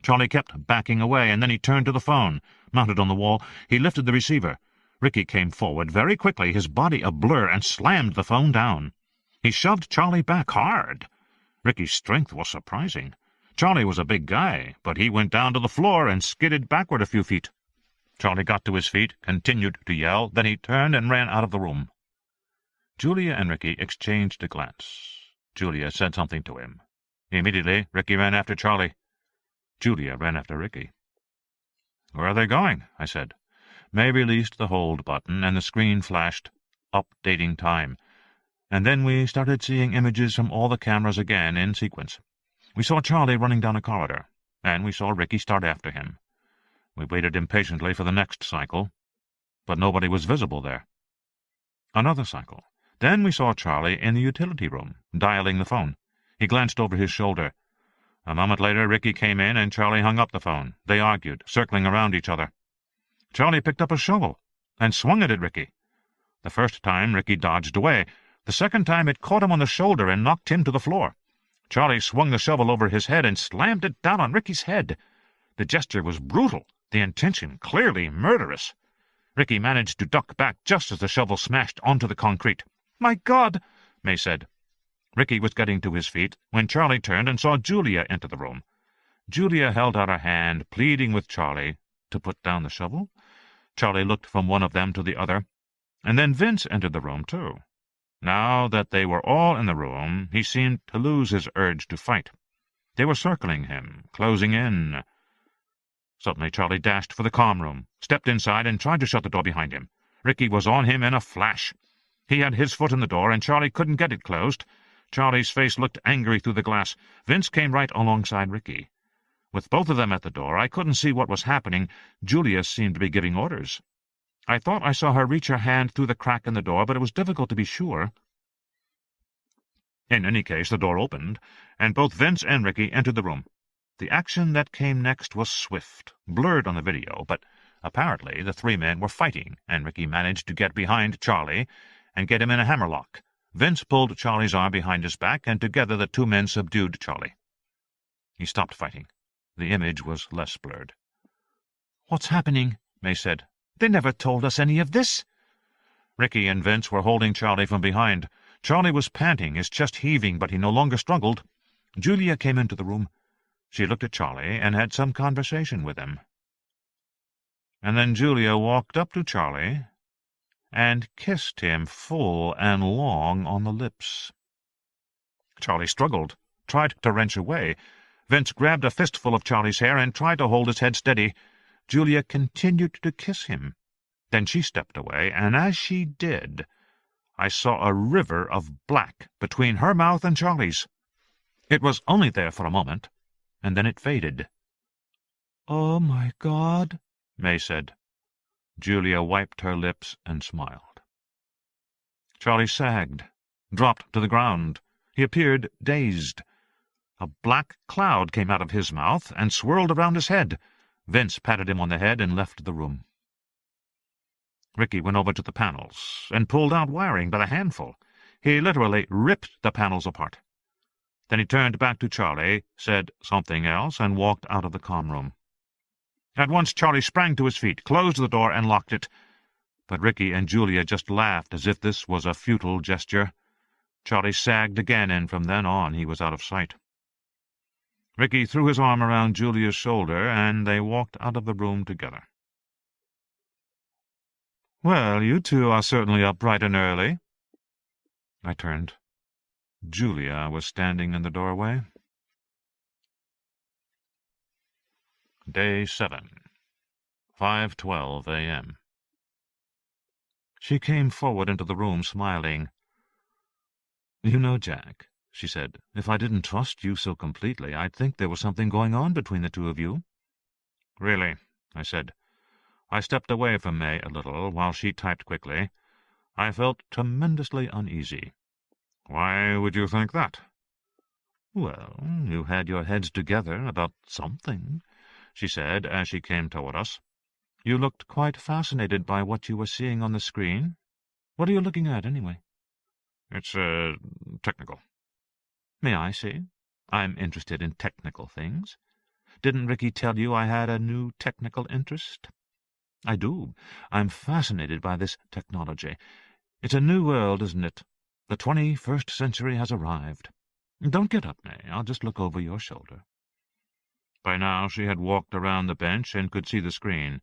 Charlie kept backing away, and then he turned to the phone. Mounted on the wall, he lifted the receiver. Ricky came forward very quickly, his body a blur, and slammed the phone down. He shoved Charlie back hard. Ricky's strength was surprising. Charlie was a big guy, but he went down to the floor and skidded backward a few feet. Charlie got to his feet, continued to yell, then he turned and ran out of the room. Julia and Ricky exchanged a glance. Julia said something to him. Immediately, Ricky ran after Charlie. Julia ran after Ricky. "Where are they going?" I said. May released the hold button, and the screen flashed, "Updating time." And then we started seeing images from all the cameras again in sequence. We saw Charlie running down a corridor, and we saw Ricky start after him. We waited impatiently for the next cycle, but nobody was visible there. Another cycle. Then we saw Charlie in the utility room, dialing the phone. He glanced over his shoulder. A moment later, Ricky came in, and Charlie hung up the phone. They argued, circling around each other. Charlie picked up a shovel and swung it at Ricky. The first time, Ricky dodged away. The second time, it caught him on the shoulder and knocked him to the floor. Charlie swung the shovel over his head and slammed it down on Ricky's head. The gesture was brutal, the intention clearly murderous. Ricky managed to duck back just as the shovel smashed onto the concrete. "My God!" May said. Ricky was getting to his feet when Charlie turned and saw Julia enter the room. Julia held out her hand, pleading with Charlie to put down the shovel. Charlie looked from one of them to the other, and then Vince entered the room, too. Now that they were all in the room, he seemed to lose his urge to fight. They were circling him, closing in. Suddenly Charlie dashed for the comm room, stepped inside, and tried to shut the door behind him. Ricky was on him in a flash. He had his foot in the door, and Charlie couldn't get it closed. Charlie's face looked angry through the glass. Vince came right alongside Ricky. With both of them at the door, I couldn't see what was happening. Julia seemed to be giving orders. I thought I saw her reach her hand through the crack in the door, but it was difficult to be sure. In any case, the door opened, and both Vince and Ricky entered the room. The action that came next was swift, blurred on the video, but apparently the three men were fighting, and Ricky managed to get behind Charlie and get him in a hammerlock. Vince pulled Charlie's arm behind his back, and together the two men subdued Charlie. He stopped fighting. The image was less blurred. "What's happening?" May said. "They never told us any of this." Ricky and Vince were holding Charlie from behind. Charlie was panting, his chest heaving, but he no longer struggled. Julia came into the room. She looked at Charlie and had some conversation with him. And then Julia walked up to Charlie and kissed him full and long on the lips. Charlie struggled, tried to wrench away. Vince grabbed a fistful of Charlie's hair and tried to hold his head steady. Julia continued to kiss him. Then she stepped away, and as she did, I saw a river of black between her mouth and Charlie's. It was only there for a moment, and then it faded. "Oh, my God," May said. Julia wiped her lips and smiled. Charlie sagged, dropped to the ground. He appeared dazed. A black cloud came out of his mouth and swirled around his head. Vince patted him on the head and left the room. Ricky went over to the panels and pulled out wiring by the handful. He literally ripped the panels apart. Then he turned back to Charlie, said something else, and walked out of the comm room. At once Charlie sprang to his feet, closed the door, and locked it. But Ricky and Julia just laughed as if this was a futile gesture. Charlie sagged again, and from then on he was out of sight. Ricky threw his arm around Julia's shoulder, and they walked out of the room together. "Well, you two are certainly up bright and early." I turned. Julia was standing in the doorway. Day 7, 5:12 a.m. She came forward into the room, smiling. "You know, Jack," she said, "if I didn't trust you so completely, I'd think there was something going on between the two of you." "Really?" I said. I stepped away from May a little while she typed quickly. I felt tremendously uneasy. "Why would you think that?" "Well, you had your heads together about something," she said as she came toward us. "You looked quite fascinated by what you were seeing on the screen. What are you looking at, anyway?" "It's, technical." "May I see? I'm interested in technical things. Didn't Ricky tell you I had a new technical interest?" "I do. I'm fascinated by this technology. It's a new world, isn't it? The 21st century has arrived. Don't get up, May. I'll just look over your shoulder." By now she had walked around the bench and could see the screen.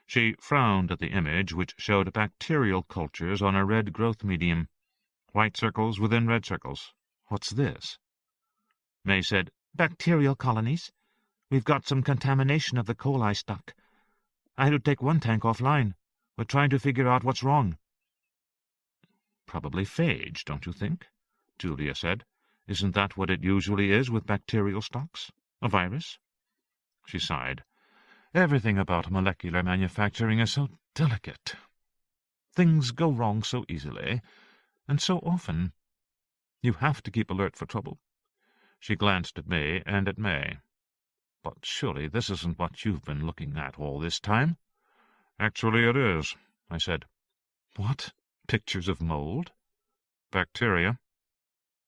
She frowned at the image, which showed bacterial cultures on a red growth medium. White circles within red circles. "What's this?" May said, "Bacterial colonies. We've got some contamination of the coli stock. I had to take one tank offline. We're trying to figure out what's wrong." "Probably phage, don't you think?" Julia said. "Isn't that what it usually is with bacterial stocks? A virus?" She sighed. "Everything about molecular manufacturing is so delicate. Things go wrong so easily, and so often. You have to keep alert for trouble." She glanced at me and at May. "But surely this isn't what you've been looking at all this time?" "Actually it is," I said. "What? Pictures of mold?" "Bacteria."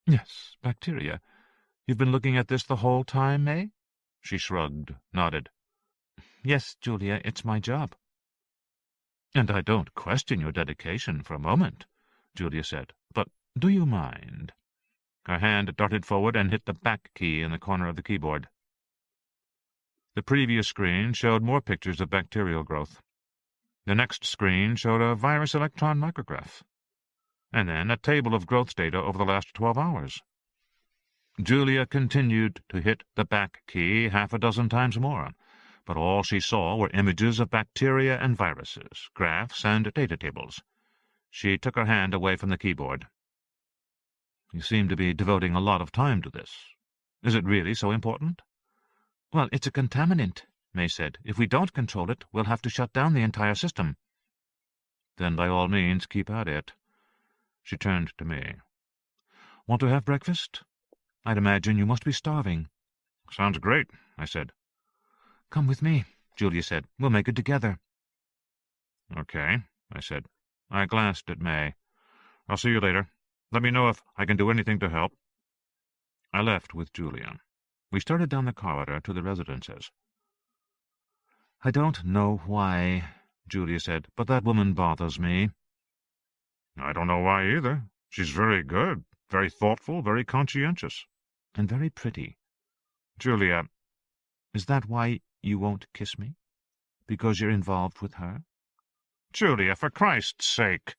"Yes, bacteria. You've been looking at this the whole time, May?" She shrugged, nodded. "Yes, Julia, it's my job." "And I don't question your dedication for a moment," Julia said. "But do you mind?" Her hand darted forward and hit the back key in the corner of the keyboard. The previous screen showed more pictures of bacterial growth. The next screen showed a virus electron micrograph, and then a table of growth data over the last 12 hours. Julia continued to hit the back key half a dozen times more. but all she saw were images of bacteria and viruses, graphs and data tables. She took her hand away from the keyboard. "You seem to be devoting a lot of time to this. Is it really so important?" "Well, it's a contaminant," May said. "If we don't control it, we'll have to shut down the entire system." "Then by all means keep at it." She turned to me. "Want to have breakfast? I'd imagine you must be starving." "Sounds great," I said. "Come with me," Julia said. "We'll make it together." "Okay," I said. I glanced at May. "I'll see you later. Let me know if I can do anything to help." I left with Julia. We started down the corridor to the residences. "I don't know why," Julia said, "but that woman bothers me." "I don't know why either. She's very good, very thoughtful, very conscientious." "And very pretty." "Julia—" "Is that why you won't kiss me? Because you're involved with her?" "Julia, for Christ's sake!"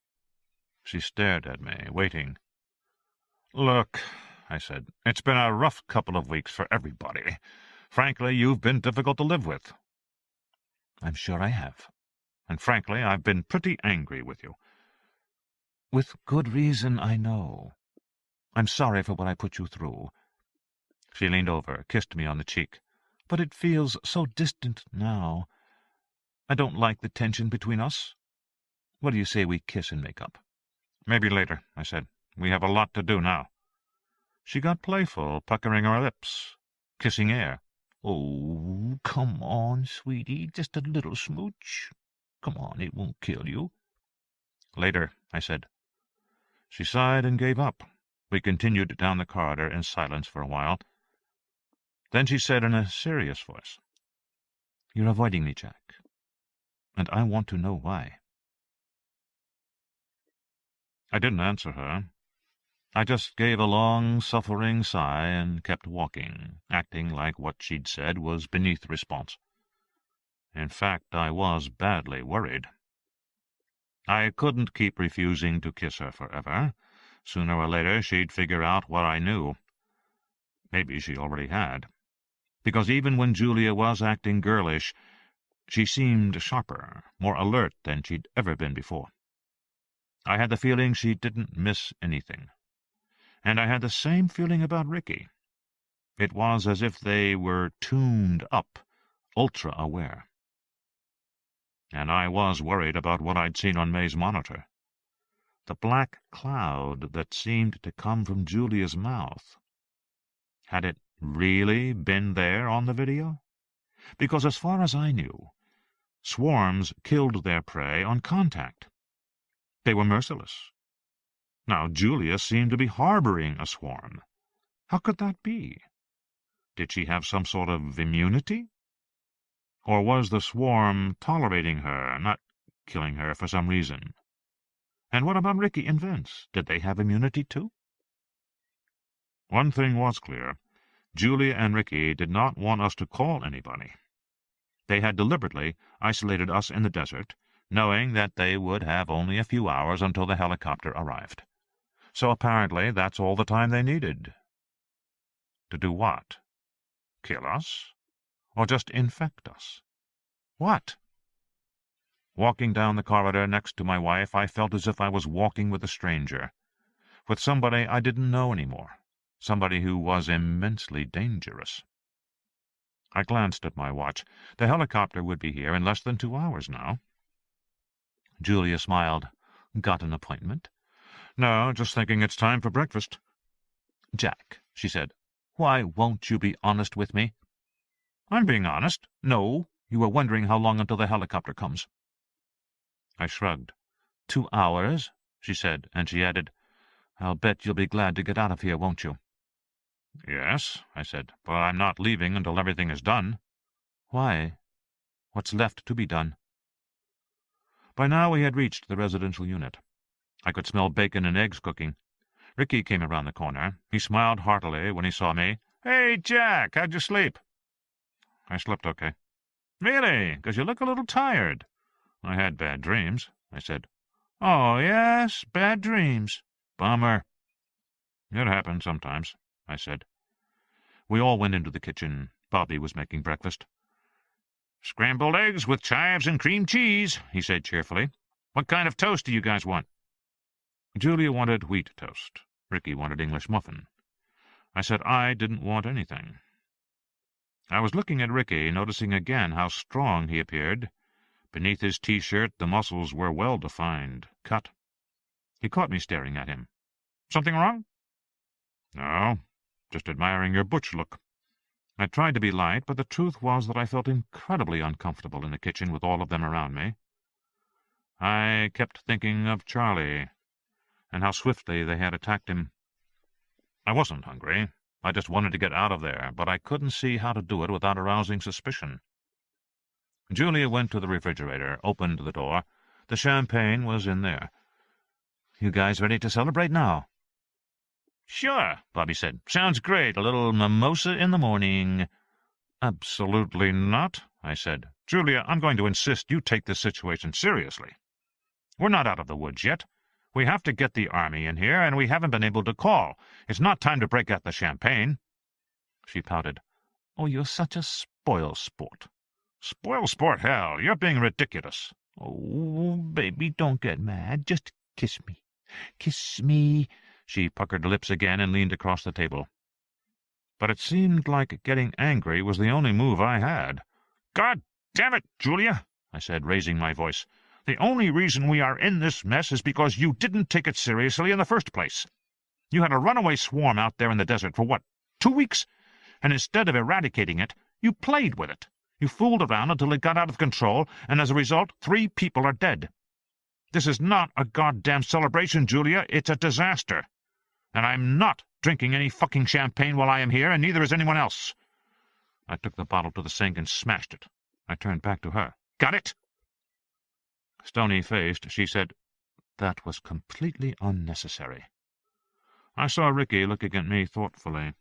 She stared at me, waiting. "Look," I said, "it's been a rough couple of weeks for everybody. Frankly, you've been difficult to live with." "I'm sure I have." "And frankly, I've been pretty angry with you." "With good reason, I know. I'm sorry for what I put you through." She leaned over, kissed me on the cheek. "But it feels so distant now. I don't like the tension between us. What do you say we kiss and make up?" "Maybe later," I said. "We have a lot to do now." She got playful, puckering her lips, kissing air. "Oh, come on, sweetie, just a little smooch. Come on, it won't kill you." "Later," I said. She sighed and gave up. We continued down the corridor in silence for a while. Then she said in a serious voice, "You're avoiding me, Jack, and I want to know why." I didn't answer her. I just gave a long, suffering sigh and kept walking, acting like what she'd said was beneath response. In fact, I was badly worried. I couldn't keep refusing to kiss her forever. Sooner or later she'd figure out what I knew. Maybe she already had. Because even when Julia was acting girlish, she seemed sharper, more alert than she'd ever been before. I had the feeling she didn't miss anything. And I had the same feeling about Ricky. It was as if they were tuned up, ultra-aware. And I was worried about what I'd seen on May's monitor. The black cloud that seemed to come from Julia's mouth. Had it really been there on the video? Because as far as I knew, swarms killed their prey on contact. They were merciless. Now Julia seemed to be harboring a swarm. How could that be? Did she have some sort of immunity? Or was the swarm tolerating her, not killing her for some reason? And what about Ricky and Vince? Did they have immunity too? One thing was clear. Julia and Ricky did not want us to call anybody. They had deliberately isolated us in the desert, knowing that they would have only a few hours until the helicopter arrived. So apparently that's all the time they needed. To do what? Kill us? Or just infect us? What? Walking down the corridor next to my wife, I felt as if I was walking with a stranger, with somebody I didn't know anymore, somebody who was immensely dangerous. I glanced at my watch. The helicopter would be here in less than 2 hours now. Julia smiled. "Got an appointment?" "No, just thinking it's time for breakfast." "Jack," she said, "why won't you be honest with me?" "I'm being honest." "No, you were wondering how long until the helicopter comes." I shrugged. 2 hours, she said, and she added, "I'll bet you'll be glad to get out of here, won't you?" "Yes," I said, "but I'm not leaving until everything is done." "Why? What's left to be done?" By now we had reached the residential unit. I could smell bacon and eggs cooking. Ricky came around the corner. He smiled heartily when he saw me. "Hey, Jack, how'd you sleep?" "I slept okay." "Really? 'Cause you look a little tired." "I had bad dreams," I said. "Oh, yes? Bad dreams. Bummer." "It happens sometimes," I said. We all went into the kitchen. Bobby was making breakfast. "Scrambled eggs with chives and cream cheese," he said cheerfully. "What kind of toast do you guys want?" Julia wanted wheat toast. Ricky wanted English muffin. I said I didn't want anything. I was looking at Ricky, noticing again how strong he appeared. Beneath his T-shirt the muscles were well-defined, cut. He caught me staring at him. "Something wrong?" "No, just admiring your butch look." I tried to be light, but the truth was that I felt incredibly uncomfortable in the kitchen with all of them around me. I kept thinking of Charlie, and how swiftly they had attacked him. I wasn't hungry. I just wanted to get out of there, but I couldn't see how to do it without arousing suspicion. Julia went to the refrigerator, opened the door. The champagne was in there. "You guys ready to celebrate now?" "Sure," Bobby said. "Sounds great. A little mimosa in the morning." "Absolutely not," I said. "Julia, I'm going to insist you take this situation seriously. We're not out of the woods yet. We have to get the army in here, and we haven't been able to call. It's not time to break out the champagne." She pouted. "Oh, you're such a spoil-sport." "Spoil sport, hell! You're being ridiculous." "Oh, baby, don't get mad. Just kiss me. Kiss me." She puckered her lips again and leaned across the table. But it seemed like getting angry was the only move I had. "God damn it, Julia," I said, raising my voice. "The only reason we are in this mess is because you didn't take it seriously in the first place. You had a runaway swarm out there in the desert for, what, 2 weeks? And instead of eradicating it, you played with it. You fooled around until it got out of control, and as a result, 3 people are dead. This is not a goddamn celebration, Julia. It's a disaster. And I'm not drinking any fucking champagne while I am here, and neither is anyone else." I took the bottle to the sink and smashed it. I turned back to her. "Got it?" Stony-faced, she said, "That was completely unnecessary." I saw Ricky looking at me thoughtfully,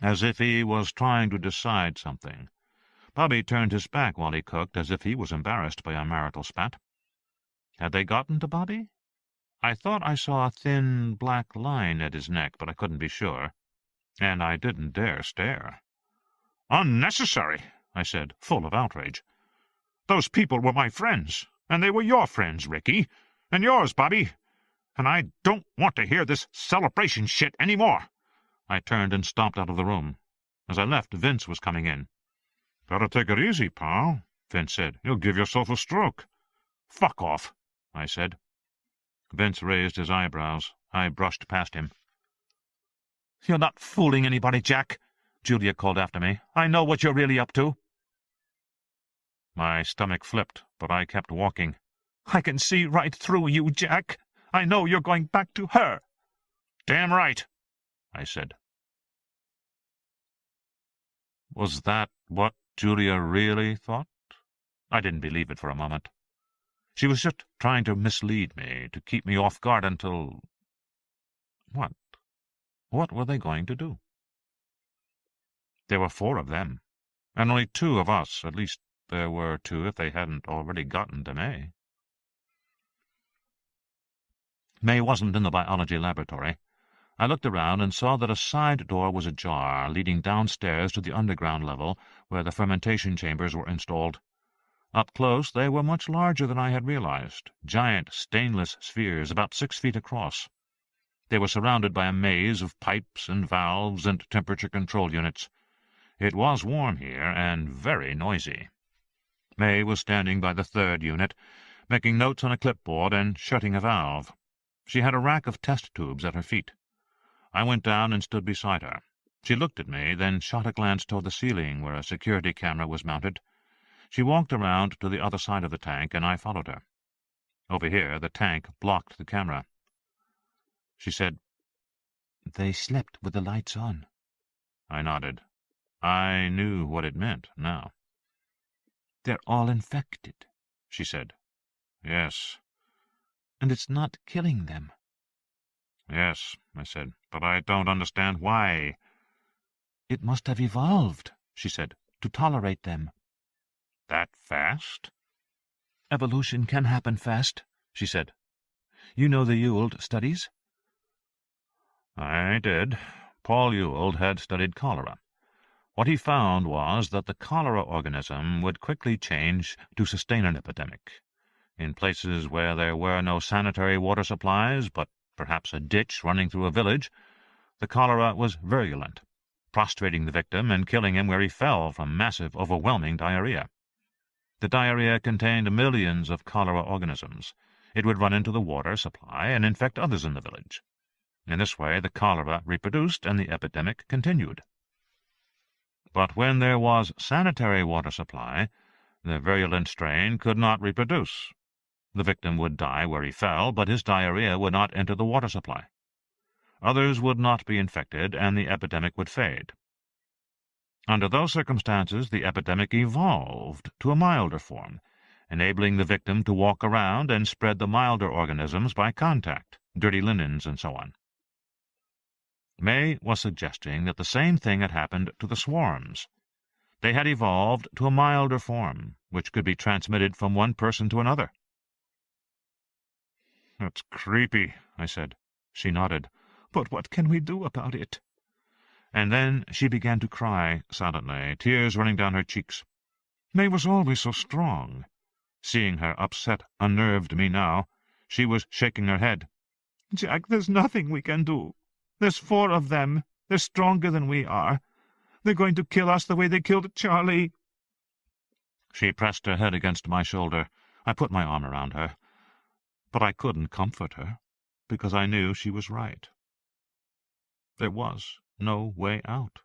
as if he was trying to decide something. Bobby turned his back while he cooked, as if he was embarrassed by our marital spat. Had they gotten to Bobby? I thought I saw a thin black line at his neck, but I couldn't be sure, and I didn't dare stare. "Unnecessary," I said, full of outrage. "Those people were my friends, and they were your friends, Ricky, and yours, Bobby, and I don't want to hear this celebration shit any more." I turned and stomped out of the room. As I left, Vince was coming in. "Better take it easy, pal," Vince said. "You'll give yourself a stroke." "Fuck off," I said. Vince raised his eyebrows. I brushed past him. "You're not fooling anybody, Jack," Julia called after me. "I know what you're really up to." My stomach flipped, but I kept walking. "I can see right through you, Jack. I know you're going back to her." "Damn right," I said. Was that what Julia really thought? I didn't believe it for a moment. She was just trying to mislead me, to keep me off guard until... What? What were they going to do? There were 4 of them, and only 2 of us. At least there were 2 if they hadn't already gotten to May. May wasn't in the biology laboratory. I looked around and saw that a side door was ajar, leading downstairs to the underground level, where the fermentation chambers were installed. Up close, they were much larger than I had realized, giant stainless spheres about 6 feet across. They were surrounded by a maze of pipes and valves and temperature control units. It was warm here, and very noisy. May was standing by the 3rd unit, making notes on a clipboard and shutting a valve. She had a rack of test tubes at her feet. I went down and stood beside her. She looked at me, then shot a glance toward the ceiling, where a security camera was mounted. She walked around to the other side of the tank, and I followed her. Over here, the tank blocked the camera. She said, "They slept with the lights on." I nodded. I knew what it meant now. "They're all infected," she said. "Yes." "And it's not killing them." "Yes," I said, "but I don't understand why." "It must have evolved," she said, "to tolerate them." "That fast?" "Evolution can happen fast," she said. "You know the Ewald studies?" I did. Paul Ewald had studied cholera. What he found was that the cholera organism would quickly change to sustain an epidemic. In places where there were no sanitary water supplies, but perhaps a ditch running through a village, the cholera was virulent, prostrating the victim and killing him where he fell from massive, overwhelming diarrhea. The diarrhea contained millions of cholera organisms. It would run into the water supply and infect others in the village. In this way, the cholera reproduced and the epidemic continued. But when there was sanitary water supply, the virulent strain could not reproduce. The victim would die where he fell, but his diarrhea would not enter the water supply. Others would not be infected, and the epidemic would fade. Under those circumstances, the epidemic evolved to a milder form, enabling the victim to walk around and spread the milder organisms by contact, dirty linens, and so on. May was suggesting that the same thing had happened to the swarms. They had evolved to a milder form, which could be transmitted from one person to another. "That's creepy," I said. She nodded. "But what can we do about it?" And then she began to cry silently, tears running down her cheeks. May was always so strong. Seeing her upset unnerved me now. She was shaking her head. "Jack, there's nothing we can do. There's 4 of them. They're stronger than we are. They're going to kill us the way they killed Charlie." She pressed her head against my shoulder. I put my arm around her. But I couldn't comfort her, because I knew she was right. There was no way out.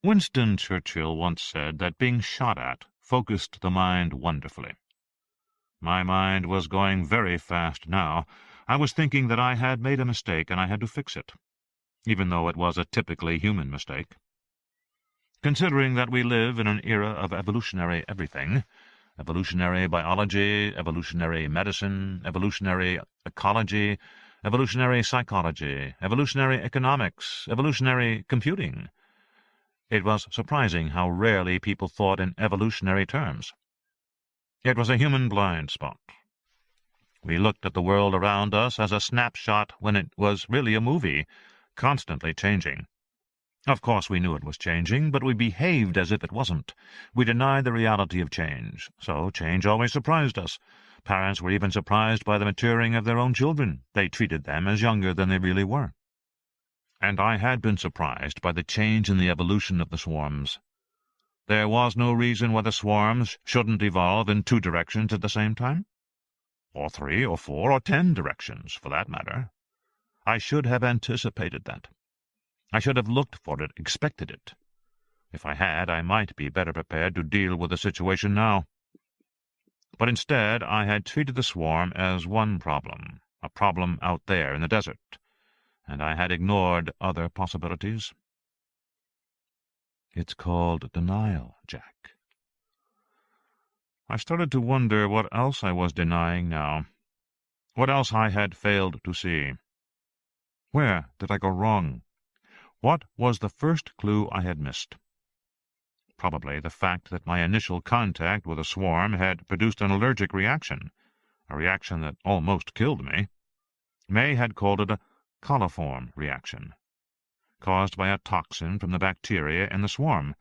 Winston Churchill once said that being shot at focused the mind wonderfully. My mind was going very fast now. I was thinking that I had made a mistake and I had to fix it, even though it was a typically human mistake. Considering that we live in an era of evolutionary everything, evolutionary biology, evolutionary medicine, evolutionary ecology, evolutionary psychology, evolutionary economics, evolutionary computing, it was surprising how rarely people thought in evolutionary terms. It was a human blind spot. We looked at the world around us as a snapshot when it was really a movie, constantly changing. Of course we knew it was changing, but we behaved as if it wasn't. We denied the reality of change, so change always surprised us. Parents were even surprised by the maturing of their own children. They treated them as younger than they really were. And I had been surprised by the change in the evolution of the swarms. There was no reason why the swarms shouldn't evolve in 2 directions at the same time. Or 3, or 4, or 10 directions, for that matter. I should have anticipated that. I should have looked for it, expected it. If I had, I might be better prepared to deal with the situation now. But instead, I had treated the swarm as one problem, a problem out there in the desert, and I had ignored other possibilities. It's called denial, Jack. I started to wonder what else I was denying now, what else I had failed to see. Where did I go wrong? What was the first clue I had missed? Probably the fact that my initial contact with a swarm had produced an allergic reaction, a reaction that almost killed me. May had called it a coliform reaction, caused by a toxin from the bacteria in the swarm.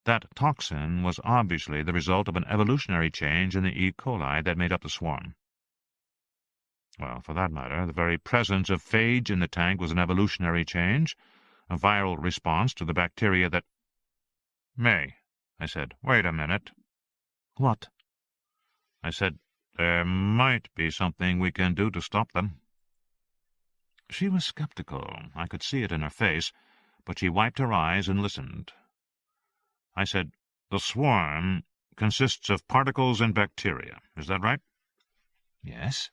That toxin was obviously the result of an evolutionary change in the E. coli that made up the swarm. Well, for that matter, the very presence of phage in the tank was an evolutionary change, a viral response to the bacteria that— "May," I said, "wait a minute." "What?" I said, "There might be something we can do to stop them." She was skeptical. I could see it in her face, but she wiped her eyes and listened. I said, "The swarm consists of particles and bacteria. Is that right?" "Yes."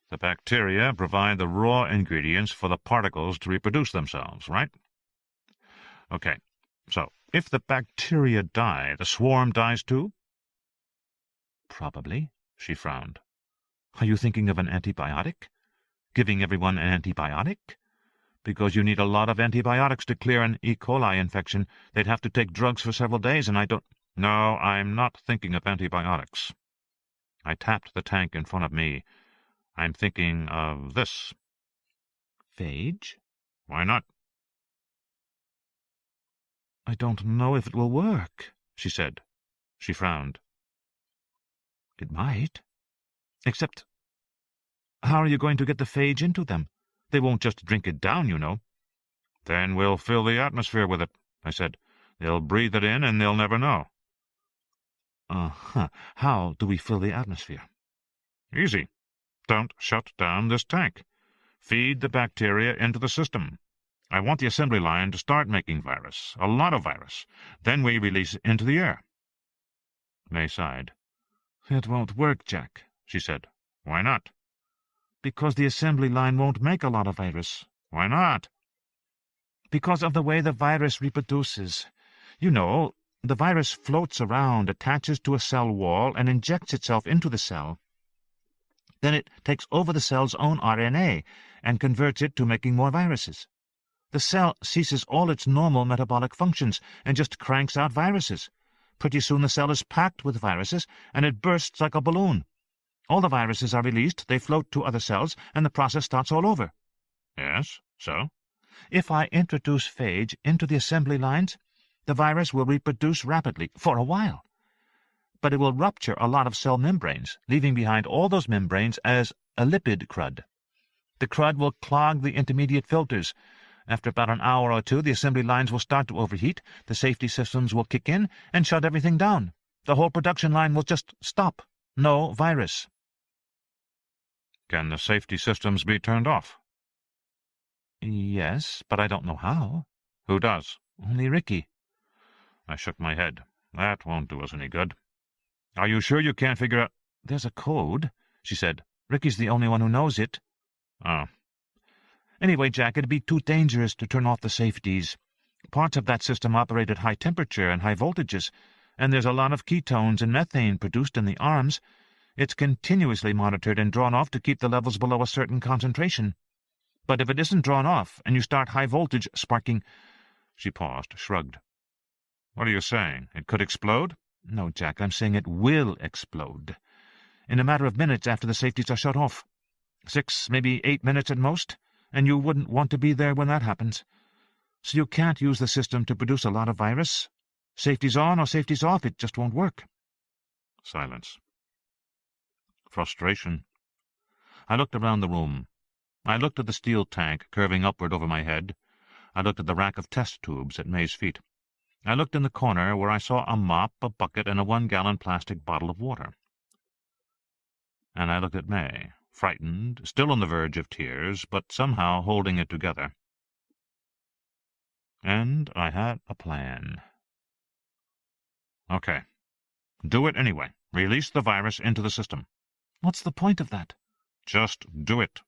"The bacteria provide the raw ingredients for the particles to reproduce themselves, right?" "Okay, so if the bacteria die, the swarm dies too?" "Probably," she frowned. "Are you thinking of an antibiotic? Giving everyone an antibiotic? Because you need a lot of antibiotics to clear an E. coli infection. They'd have to take drugs for several days, and I don't— "No, I'm not thinking of antibiotics." I tapped the tank in front of me. "I'm thinking of this." "Phage?" "Why not?" I don't know if it will work, she said. She frowned. It might. Except, how are you going to get the phage into them? They won't just drink it down, you know. Then we'll fill the atmosphere with it, I said. They'll breathe it in and they'll never know. How do we fill the atmosphere? Easy. Don't shut down this tank. Feed the bacteria into the system. I want the assembly line to start making virus, a lot of virus. Then we release it into the air. May sighed. It won't work, Jack, she said. Why not? Because the assembly line won't make a lot of virus. Why not? Because of the way the virus reproduces. You know, the virus floats around, attaches to a cell wall, and injects itself into the cell. Then it takes over the cell's own RNA and converts it to making more viruses. The cell ceases all its normal metabolic functions and just cranks out viruses. Pretty soon the cell is packed with viruses, and it bursts like a balloon. All the viruses are released, they float to other cells, and the process starts all over. Yes, so? If I introduce phage into the assembly lines, the virus will reproduce rapidly, for a while. But it will rupture a lot of cell membranes, leaving behind all those membranes as a lipid crud. The crud will clog the intermediate filters. After about an hour or two, the assembly lines will start to overheat, the safety systems will kick in and shut everything down. The whole production line will just stop. No virus. Can the safety systems be turned off? Yes, but I don't know how. Who does? Only Ricky. I shook my head. That won't do us any good. Are you sure you can't figure out— There's a code, she said. Ricky's the only one who knows it. Oh. Anyway, Jack, it'd be too dangerous to turn off the safeties. Parts of that system operate at high temperature and high voltages, and there's a lot of ketones and methane produced in the arms. It's continuously monitored and drawn off to keep the levels below a certain concentration. But if it isn't drawn off, and you start high voltage sparking— She paused, shrugged. What are you saying? It could explode? No, Jack, I'm saying it will explode. In a matter of minutes after the safeties are shut off. 6, maybe 8 minutes at most, and you wouldn't want to be there when that happens. So you can't use the system to produce a lot of virus. Safety's on or safety's off, it just won't work. Silence. Frustration. I looked around the room. I looked at the steel tank curving upward over my head. I looked at the rack of test tubes at May's feet. I looked in the corner where I saw a mop, a bucket, and a 1-gallon plastic bottle of water. And I looked at May, frightened, still on the verge of tears, but somehow holding it together. And I had a plan. Okay. Do it anyway. Release the virus into the system. What's the point of that? Just do it.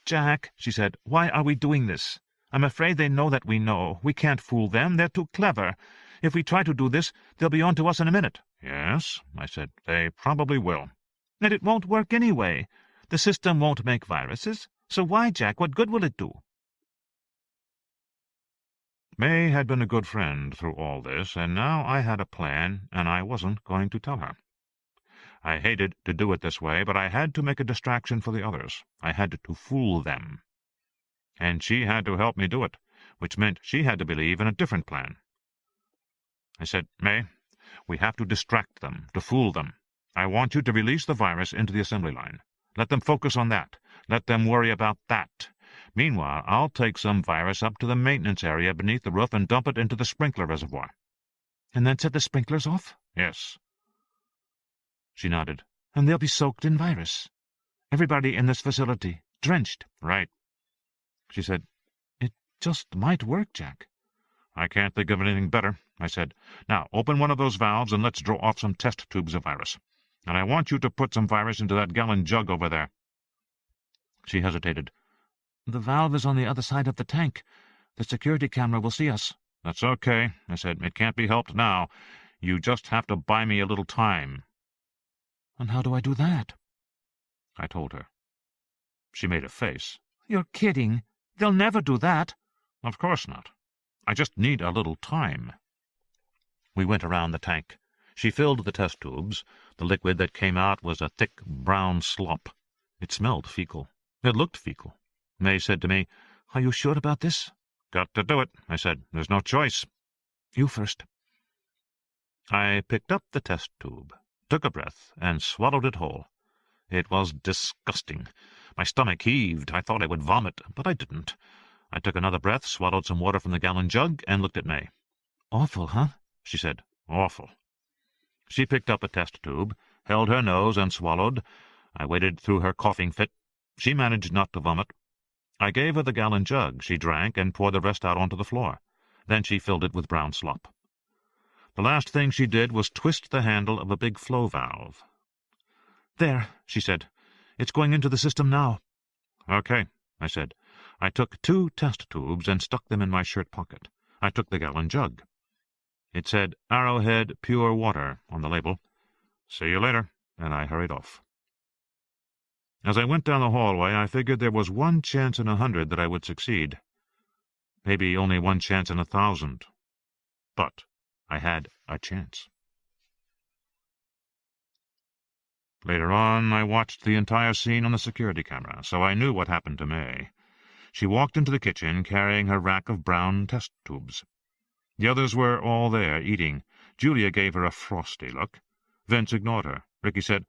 Jack, she said, why are we doing this? I'm afraid they know that we know. We can't fool them. They're too clever. If we try to do this, they'll be on to us in a minute. Yes, I said, they probably will. And it won't work anyway. The system won't make viruses. So why, Jack? What good will it do? May had been a good friend through all this, and now I had a plan, and I wasn't going to tell her. I hated to do it this way, but I had to make a distraction for the others. I had to fool them. And she had to help me do it, which meant she had to believe in a different plan. I said, May, we have to distract them, to fool them. I want you to release the virus into the assembly line. Let them focus on that. Let them worry about that. Meanwhile, I'll take some virus up to the maintenance area beneath the roof and dump it into the sprinkler reservoir. And then set the sprinklers off? Yes. She nodded. And they'll be soaked in virus. Everybody in this facility, drenched. Right. She said, it just might work, Jack. I can't think of anything better, I said. Now, open one of those valves and let's draw off some test tubes of virus. And I want you to put some virus into that gallon jug over there. She hesitated. The valve is on the other side of the tank. The security camera will see us. That's okay, I said. It can't be helped now. You just have to buy me a little time. And how do I do that? I told her. She made a face. You're kidding. They'll never do that. Of course not. I just need a little time. We went around the tank. She filled the test tubes. The liquid that came out was a thick brown slop. It smelled fecal. It looked fecal. May said to me, Are you sure about this? Got to do it, I said. There's no choice. You first. I picked up the test tube, took a breath, and swallowed it whole. It was disgusting. My stomach heaved. I thought I would vomit, but I didn't. I took another breath, swallowed some water from the gallon jug, and looked at May. Awful, huh? She said. Awful. She picked up a test tube, held her nose, and swallowed. I waited through her coughing fit. She managed not to vomit. I gave her the gallon jug. She drank and poured the rest out onto the floor. Then she filled it with brown slop. The last thing she did was twist the handle of a big flow valve. There, she said. It's going into the system now. Okay, I said. I took 2 test tubes and stuck them in my shirt pocket. I took the gallon jug. It said Arrowhead Pure Water on the label. See you later, and I hurried off. As I went down the hallway, I figured there was 1 chance in 100 that I would succeed. Maybe only 1 chance in 1,000. But I had a chance. Later on, I watched the entire scene on the security camera, so I knew what happened to May. She walked into the kitchen carrying her rack of brown test tubes. The others were all there, eating. Julia gave her a frosty look. Vince ignored her. Ricky said,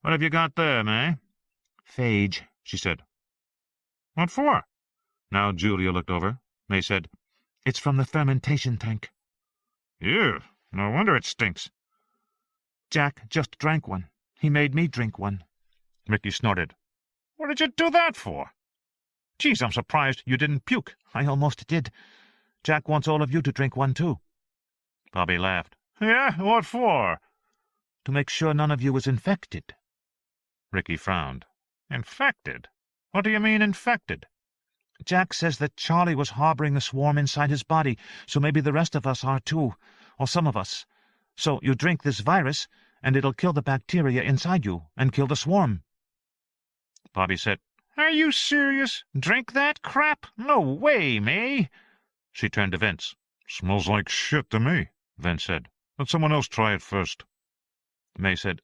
"What have you got there, May?" "Phage," she said. "What for?" Now Julia looked over. May said, "It's from the fermentation tank." "Ew, no wonder it stinks." "Jack just drank one. He made me drink one." Ricky snorted. "What did you do that for?" "Geez, I'm surprised you didn't puke." "I almost did. Jack wants all of you to drink one, too." Bobby laughed. "Yeah, what for?" "To make sure none of you is infected." Ricky frowned. "Infected? What do you mean, infected?" "Jack says that Charlie was harboring the swarm inside his body, so maybe the rest of us are too, or some of us. So you drink this virus, and it'll kill the bacteria inside you, and kill the swarm." Bobby said, "Are you serious? Drink that crap? No way, May." She turned to Vince. "Smells like shit to me," Vince said. "Let someone else try it first." May said,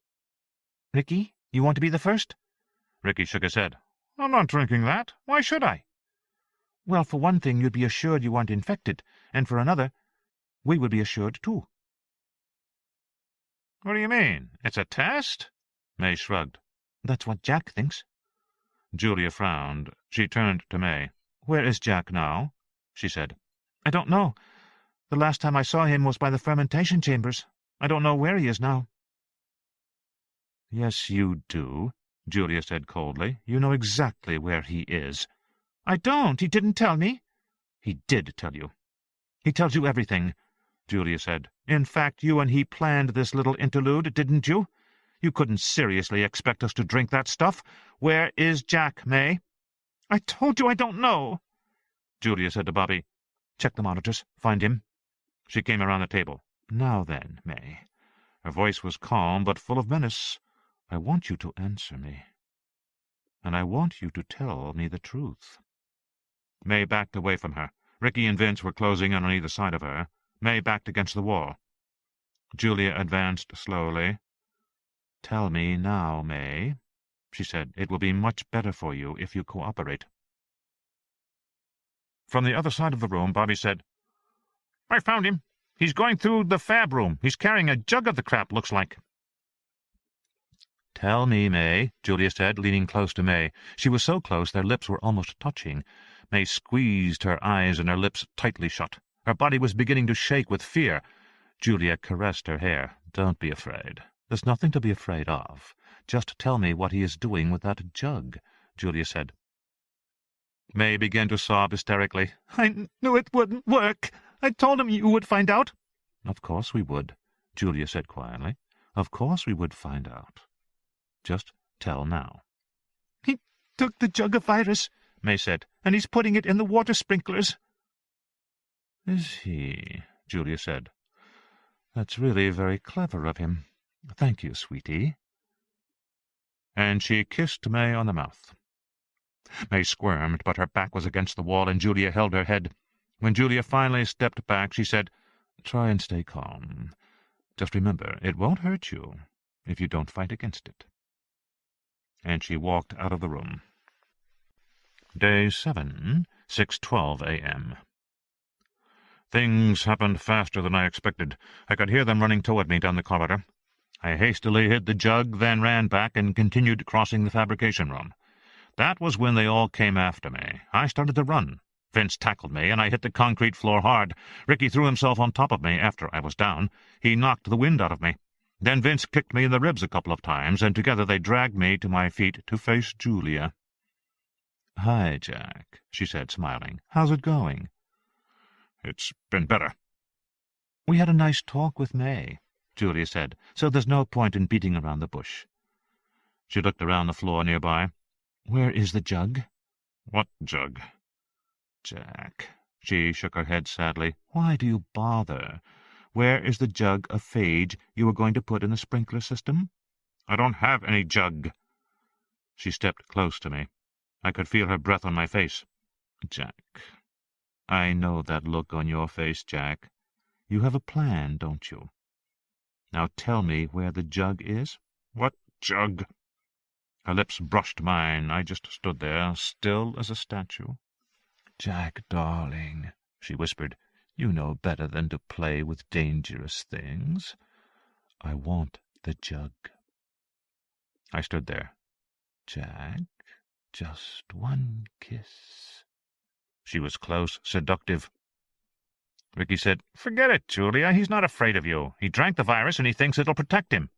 "Ricky, you want to be the first?" Ricky shook his head. "I'm not drinking that. Why should I?" "Well, for one thing, you'd be assured you weren't infected, and for another, we would be assured, too." "What do you mean? It's a test?" May shrugged. "That's what Jack thinks." Julia frowned. She turned to May. "Where is Jack now?" she said. "I don't know. The last time I saw him was by the fermentation chambers. I don't know where he is now." "Yes, you do," Julia said coldly. "You know exactly where he is." "I don't. He didn't tell me." "He did tell you." "He tells you everything," Julia said. "In fact, you and he planned this little interlude, didn't you? You couldn't seriously expect us to drink that stuff. Where is Jack, May?" "I told you I don't know," Julia said to Bobby. "Check the monitors. Find him." She came around the table. "Now then, May." Her voice was calm but full of menace. "I want you to answer me. And I want you to tell me the truth." May backed away from her. Ricky and Vince were closing in on either side of her. May backed against the wall. Julia advanced slowly. "Tell me now, May," she said. "It will be much better for you if you cooperate." From the other side of the room, Bobby said, "I found him. He's going through the fab room. He's carrying a jug of the crap, looks like." "Tell me, May," Julia said, leaning close to May. She was so close their lips were almost touching. May squeezed her eyes and her lips tightly shut. Her body was beginning to shake with fear. Julia caressed her hair. "Don't be afraid. There's nothing to be afraid of. Just tell me what he is doing with that jug," Julia said. May began to sob hysterically. "I knew it wouldn't work. I told him you would find out." "Of course we would," Julia said quietly. "Of course we would find out. Just tell now." "He took the jug of virus," May said, "and he's putting it in the water sprinklers." "Is he?" Julia said. "That's really very clever of him. Thank you, sweetie." And she kissed May on the mouth. May squirmed, but her back was against the wall, and Julia held her head. When Julia finally stepped back, she said, "Try and stay calm. Just remember, it won't hurt you if you don't fight against it." And she walked out of the room. Day 7, 6:12 a.m. Things happened faster than I expected. I could hear them running toward me down the corridor. I hastily hid the jug, then ran back and continued crossing the fabrication room. That was when they all came after me. I started to run. Vince tackled me, and I hit the concrete floor hard. Ricky threw himself on top of me after I was down. He knocked the wind out of me. Then Vince kicked me in the ribs a couple of times, and together they dragged me to my feet to face Julia. "Hi, Jack," she said, smiling. "How's it going?" "It's been better." "We had a nice talk with May," Julia said, "so there's no point in beating around the bush." She looked around the floor nearby. "Where is the jug?" "What jug?" "Jack." She shook her head sadly. "Why do you bother? Where is the jug of phage you were going to put in the sprinkler system?" "I don't have any jug." She stepped close to me. I could feel her breath on my face. "Jack, I know that look on your face, Jack. You have a plan, don't you? Now tell me where the jug is." "What jug?" Her lips brushed mine. I just stood there, still as a statue. "Jack, darling," she whispered, "you know better than to play with dangerous things. I want the jug." I stood there. "Jack, just one kiss." She was close, seductive. Ricky said, "Forget it, Julia. He's not afraid of you. He drank the virus and he thinks it'll protect him."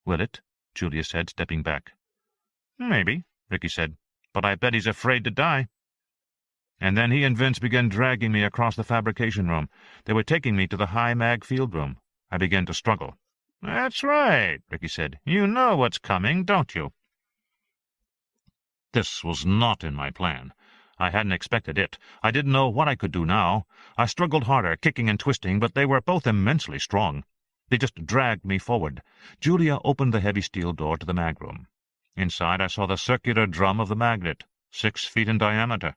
"Will it?" Julia said, stepping back. "Maybe," Ricky said, "but I bet he's afraid to die." And then he and Vince began dragging me across the fabrication room. They were taking me to the high-mag field room. I began to struggle. "That's right," Ricky said. "You know what's coming, don't you?" This was not in my plan. I hadn't expected it. I didn't know what I could do now. I struggled harder, kicking and twisting, but they were both immensely strong. They just dragged me forward. Julia opened the heavy steel door to the mag room. Inside I saw the circular drum of the magnet, 6 feet in diameter.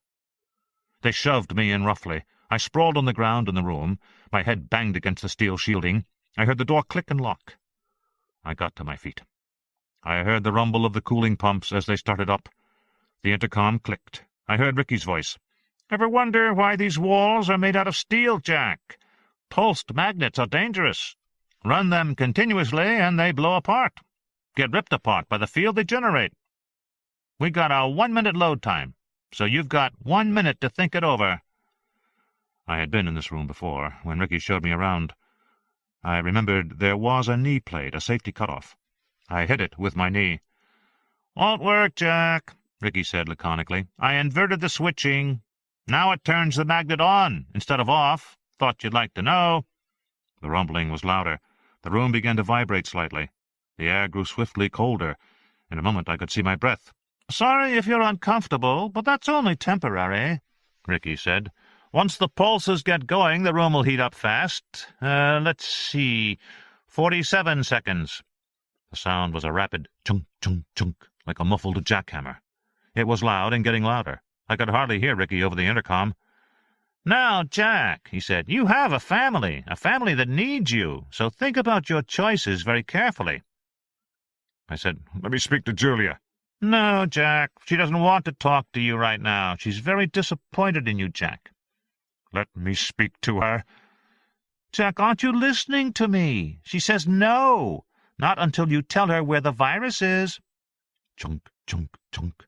They shoved me in roughly. I sprawled on the ground in the room. My head banged against the steel shielding. I heard the door click and lock. I got to my feet. I heard the rumble of the cooling pumps as they started up. The intercom clicked. I heard Ricky's voice. "Ever wonder why these walls are made out of steel, Jack? Pulsed magnets are dangerous. Run them continuously and they blow apart. Get ripped apart by the field they generate. We got a 1-minute load time, so you've got 1 minute to think it over." I had been in this room before, when Ricky showed me around. I remembered there was a knee plate, a safety cutoff. I hit it with my knee. "Won't work, Jack," Ricky said laconically. "I inverted the switching. Now it turns the magnet on instead of off. Thought you'd like to know." The rumbling was louder. The room began to vibrate slightly. The air grew swiftly colder. In a moment I could see my breath. "Sorry if you're uncomfortable, but that's only temporary," Ricky said. "Once the pulses get going, the room will heat up fast. Let's see, 47 seconds. The sound was a rapid chunk, chunk, chunk, like a muffled jackhammer. It was loud and getting louder. I could hardly hear Ricky over the intercom. "Now, Jack," he said, "you have a family that needs you, so think about your choices very carefully." I said, "Let me speak to Julia." "No, Jack, she doesn't want to talk to you right now. She's very disappointed in you, Jack." "Let me speak to her." "Jack, aren't you listening to me? She says no, not until you tell her where the virus is." Chunk, chunk, chunk.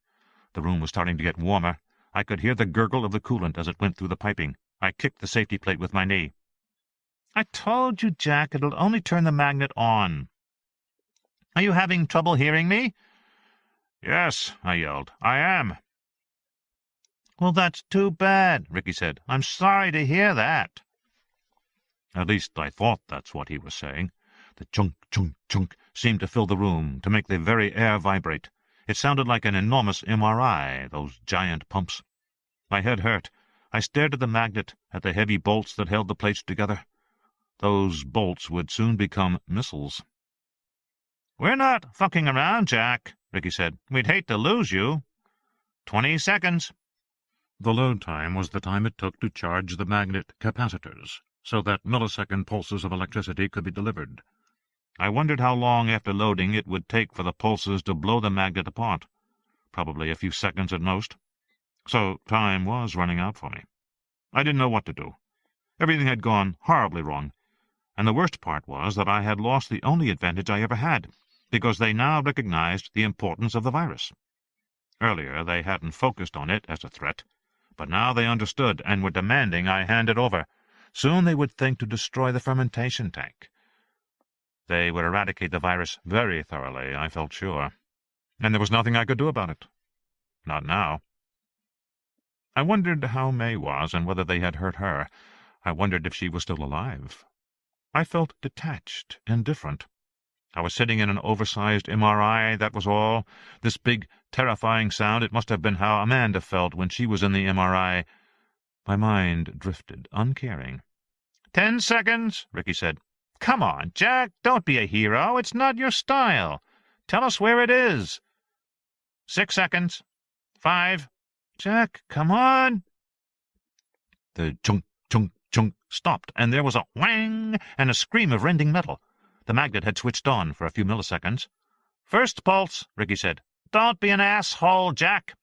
The room was starting to get warmer. I could hear the gurgle of the coolant as it went through the piping. I kicked the safety plate with my knee. "I told you, Jack, it'll only turn the magnet on. Are you having trouble hearing me?" "Yes," I yelled. "I am." "Well, that's too bad," Ricky said. "I'm sorry to hear that." At least I thought that's what he was saying. The chunk, chunk, chunk seemed to fill the room, to make the very air vibrate. It sounded like an enormous MRI, those giant pumps. My head hurt. I stared at the magnet, at the heavy bolts that held the plates together. Those bolts would soon become missiles. "We're not fucking around, Jack," Ricky said. "We'd hate to lose you. 20 seconds. The load time was the time it took to charge the magnet capacitors, so that millisecond pulses of electricity could be delivered. I wondered how long after loading it would take for the pulses to blow the magnet apart. Probably a few seconds at most. So time was running out for me. I didn't know what to do. Everything had gone horribly wrong, and the worst part was that I had lost the only advantage I ever had, because they now recognized the importance of the virus. Earlier they hadn't focused on it as a threat, but now they understood and were demanding I hand it over. Soon they would think to destroy the fermentation tank. They would eradicate the virus very thoroughly, I felt sure, and there was nothing I could do about it. Not now. I wondered how May was and whether they had hurt her. I wondered if she was still alive. I felt detached and different. I was sitting in an oversized MRI, that was all. This big, terrifying sound, it must have been how Amanda felt when she was in the MRI. My mind drifted, uncaring. 10 seconds, Ricky said. Come on, Jack, don't be a hero. It's not your style. Tell us where it is. 6 seconds. 5. Jack, come on. The chunk, chunk, chunk stopped, and there was a whang and a scream of rending metal. The magnet had switched on for a few milliseconds. First pulse, Ricky said. Don't be an asshole, Jack.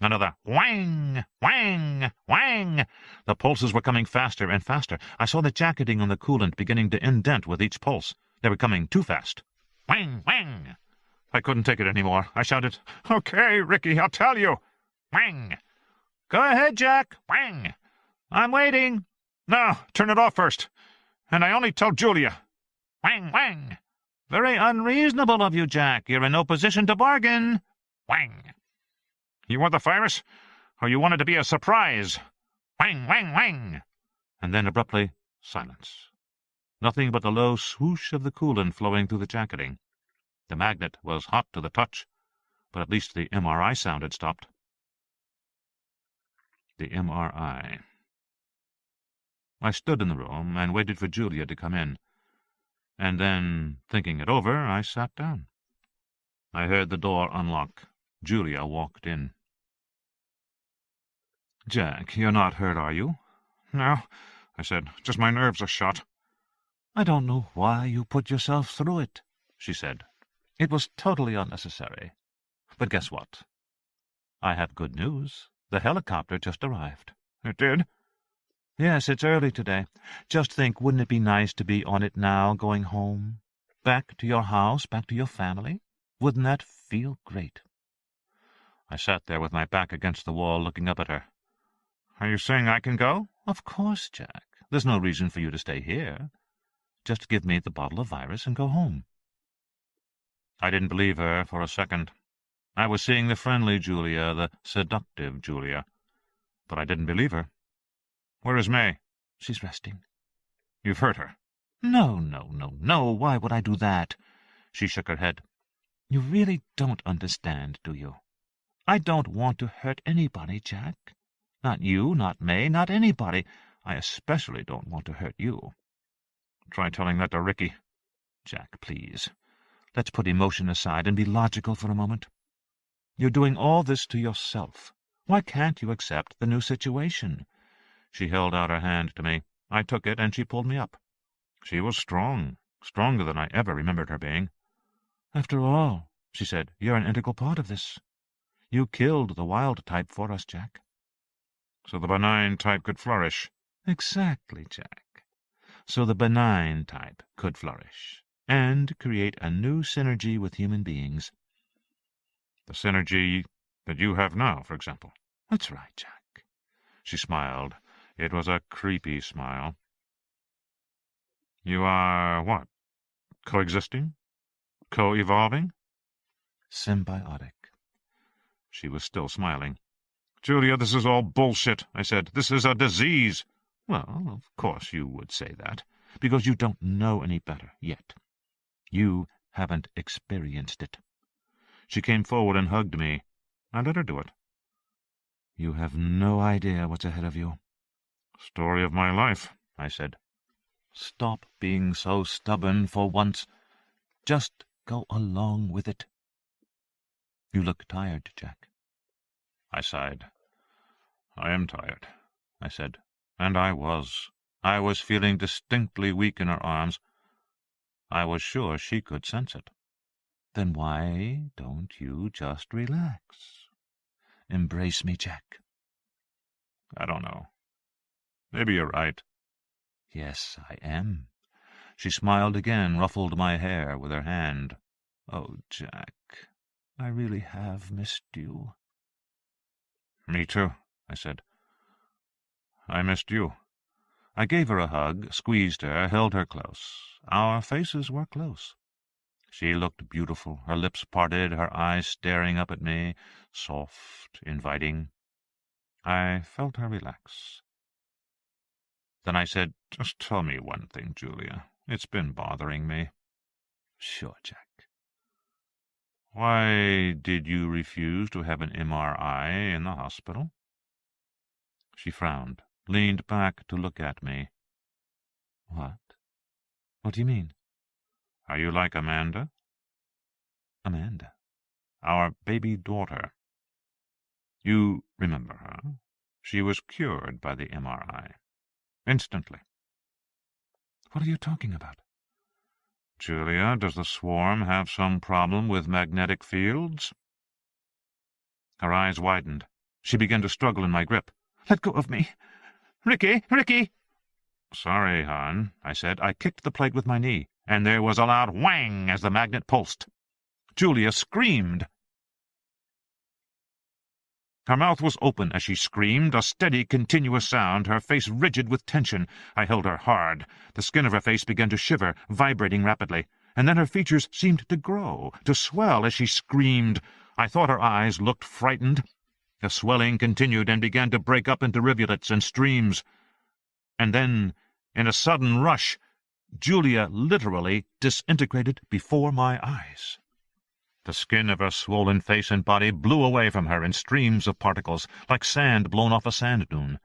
Another whang, whang, whang. The pulses were coming faster and faster. I saw the jacketing on the coolant beginning to indent with each pulse. They were coming too fast. Whang, whang. I couldn't take it anymore. I shouted, Okay, Ricky, I'll tell you. Whang. Go ahead, Jack. Whang. I'm waiting. No, turn it off first. And I only told Julia. Whang, whang. Very unreasonable of you, Jack. You're in no position to bargain. Whang. You want the virus, or you want it to be a surprise? Whang, whang, whang. And then abruptly, silence. Nothing but the low swoosh of the coolant flowing through the jacketing. The magnet was hot to the touch, but at least the MRI sound had stopped. The MRI. I stood in the room and waited for Julia to come in. And then, thinking it over, I sat down. I heard the door unlock. Julia walked in. "Jack, you're not hurt, are you?" "No," I said. "Just my nerves are shot." "I don't know why you put yourself through it," she said. "It was totally unnecessary. But guess what? I have good news. The helicopter just arrived." "It did?" "Yes, it's early today. Just think, wouldn't it be nice to be on it now, going home? Back to your house, back to your family? Wouldn't that feel great?" I sat there with my back against the wall, looking up at her. "Are you saying I can go?" "Of course, Jack. There's no reason for you to stay here. Just give me the bottle of virus and go home." I didn't believe her for a second. I was seeing the friendly Julia, the seductive Julia. But I didn't believe her. "Where is May?" "She's resting." "You've hurt her." No. Why would I do that?" She shook her head. "You really don't understand, do you? I don't want to hurt anybody, Jack. Not you, not May, not anybody. I especially don't want to hurt you." "Try telling that to Ricky." "Jack, please. Let's put emotion aside and be logical for a moment. You're doing all this to yourself. Why can't you accept the new situation?" She held out her hand to me. I took it, and she pulled me up. She was strong, stronger than I ever remembered her being. "After all," she said, "you're an integral part of this. You killed the wild type for us, Jack." "So the benign type could flourish." "Exactly, Jack. So the benign type could flourish, and create a new synergy with human beings." "The synergy that you have now, for example." "That's right, Jack." She smiled. It was a creepy smile. "You are what? Coexisting? Co-evolving?" "Symbiotic." She was still smiling. "Julia, this is all bullshit," I said. "This is a disease." "Well, of course you would say that, because you don't know any better yet. You haven't experienced it." She came forward and hugged me. I let her do it. "You have no idea what's ahead of you." "Story of my life," I said. "Stop being so stubborn for once. Just go along with it." "You look tired, Jack." I sighed. "I am tired," I said. And I was. I was feeling distinctly weak in her arms. I was sure she could sense it. "Then why don't you just relax? Embrace me, Jack." "I don't know. Maybe you're right. Yes, I am. She smiled again, ruffled my hair with her hand. Oh, Jack, I really have missed you. Me too, I said. I missed you. I gave her a hug, squeezed her, held her close. Our faces were close. She looked beautiful, her lips parted, her eyes staring up at me, soft, inviting. I felt her relax. Then I said, "Just tell me one thing, Julia. It's been bothering me." Sure, Jack. Why did you refuse to have an MRI in the hospital? She frowned, leaned back to look at me. What? What do you mean? Are you like Amanda? Amanda? Our baby daughter. You remember her? She was cured by the MRI. Instantly. What are you talking about? Julia, does the swarm have some problem with magnetic fields? Her eyes widened. She began to struggle in my grip. Let go of me. Ricky! Ricky! Sorry, hon, I said. I kicked the plate with my knee, and there was a loud whang as the magnet pulsed. Julia screamed. Her mouth was open as she screamed, a steady, continuous sound, her face rigid with tension. I held her hard. The skin of her face began to shiver, vibrating rapidly, and then her features seemed to grow, to swell as she screamed. I thought her eyes looked frightened. The swelling continued and began to break up into rivulets and streams. And then, in a sudden rush, Julia literally disintegrated before my eyes. The skin of her swollen face and body blew away from her in streams of particles, like sand blown off a sand dune.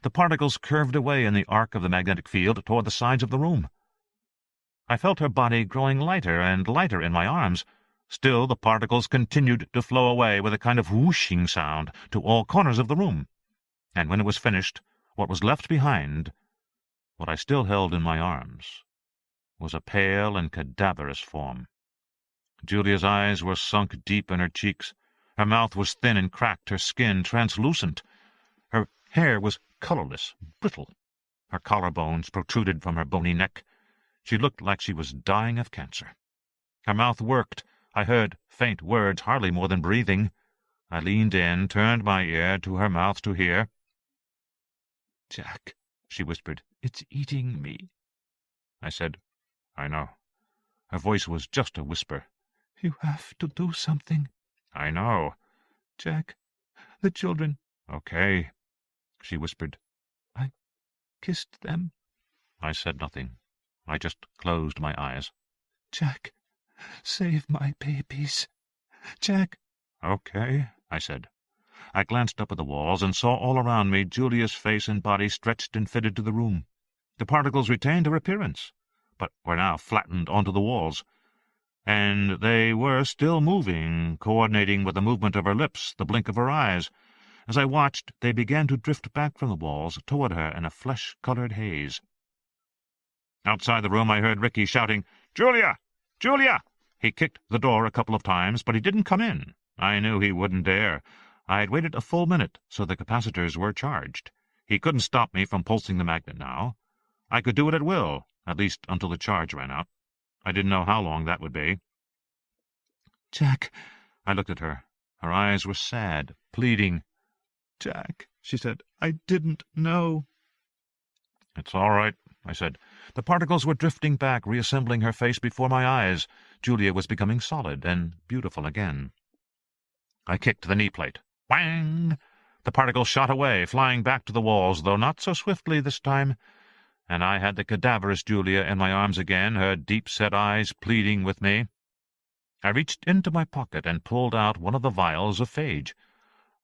The particles curved away in the arc of the magnetic field toward the sides of the room. I felt her body growing lighter and lighter in my arms. Still, the particles continued to flow away with a kind of whooshing sound to all corners of the room. And when it was finished, what was left behind, what I still held in my arms, was a pale and cadaverous form. Julia's eyes were sunk deep in her cheeks. Her mouth was thin and cracked, her skin translucent. Her hair was colorless, brittle. Her collarbones protruded from her bony neck. She looked like she was dying of cancer. Her mouth worked. I heard faint words, hardly more than breathing. I leaned in, turned my ear to her mouth to hear. "Jack," she whispered, "it's eating me." I said, "I know." Her voice was just a whisper. "You have to do something." "I know." "Jack, the children." "Okay," she whispered. "I kissed them." I said nothing. I just closed my eyes. "Jack, save my babies. Jack." "Okay," I said. I glanced up at the walls and saw all around me Julia's face and body stretched and fitted to the room. The particles retained their appearance, but were now flattened onto the walls. And they were still moving, coordinating with the movement of her lips, the blink of her eyes. As I watched, they began to drift back from the walls toward her in a flesh-colored haze. Outside the room I heard Ricky shouting, "Julia! Julia!" He kicked the door a couple of times, but he didn't come in. I knew he wouldn't dare. I had waited a full minute, so the capacitors were charged. He couldn't stop me from pulsing the magnet now. I could do it at will, at least until the charge ran out. I didn't know how long that would be. "Jack," I looked at her. Her eyes were sad, pleading. "Jack," she said, "I didn't know." "It's all right," I said. The particles were drifting back, reassembling her face before my eyes. Julia was becoming solid and beautiful again. I kicked the knee plate. Whang! The particles shot away, flying back to the walls, though not so swiftly this time, and I had the cadaverous Julia in my arms again, her deep-set eyes pleading with me. I reached into my pocket and pulled out one of the vials of phage.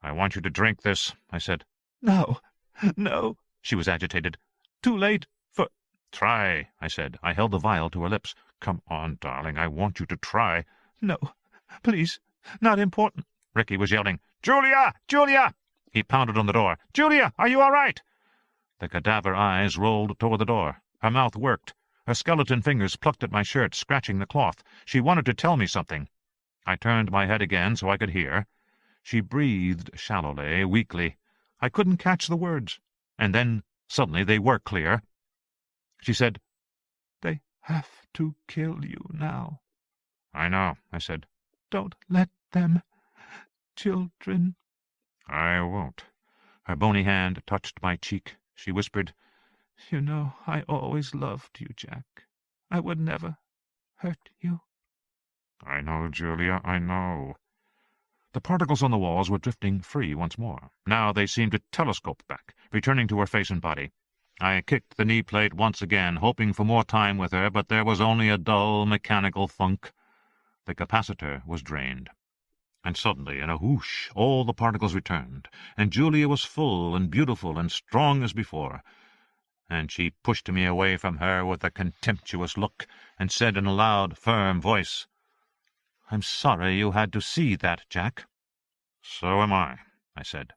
"I want you to drink this," I said. "No, no," she was agitated. "Too late for—" "Try," I said. I held the vial to her lips. "Come on, darling, I want you to try." "No, please, not important." Ricky was yelling, "Julia! Julia!" He pounded on the door. "Julia, are you all right?" The cadaver eyes rolled toward the door. Her mouth worked. Her skeleton fingers plucked at my shirt, scratching the cloth. She wanted to tell me something. I turned my head again so I could hear. She breathed shallowly, weakly. I couldn't catch the words. And then, suddenly, they were clear. She said, "They have to kill you now." "I know," I said. "Don't let them. Children." "I won't." Her bony hand touched my cheek. She whispered, "You know I always loved you, Jack. I would never hurt you." "I know, Julia, I know." The particles on the walls were drifting free once more. Now they seemed to telescope back, returning to her face and body. I kicked the knee plate once again, hoping for more time with her, but there was only a dull, mechanical thunk. The capacitor was drained. And suddenly, in a whoosh, all the particles returned, and Julia was full and beautiful and strong as before. And she pushed me away from her with a contemptuous look, and said in a loud, firm voice, "I'm sorry you had to see that, Jack." "So am I," said.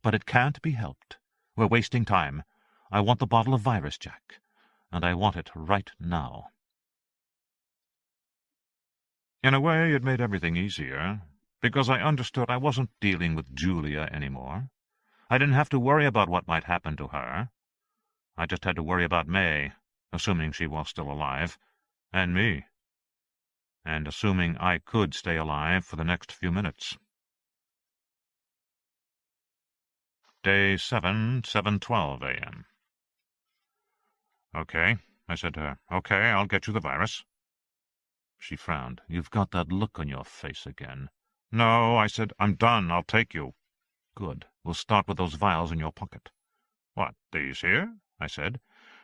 "But it can't be helped. We're wasting time. I want the bottle of virus, Jack, and I want it right now." In a way, it made everything easier, because I understood I wasn't dealing with Julia anymore. I didn't have to worry about what might happen to her. I just had to worry about May, assuming she was still alive, and me, and assuming I could stay alive for the next few minutes. Day 7, 7:12 a.m. "Okay," I said to her. "Okay, I'll get you the virus." She frowned. "You've got that look on your face again." "No," I said. "I'm done. I'll take you." "Good. We'll start with those vials in your pocket." "What, these here?" I said.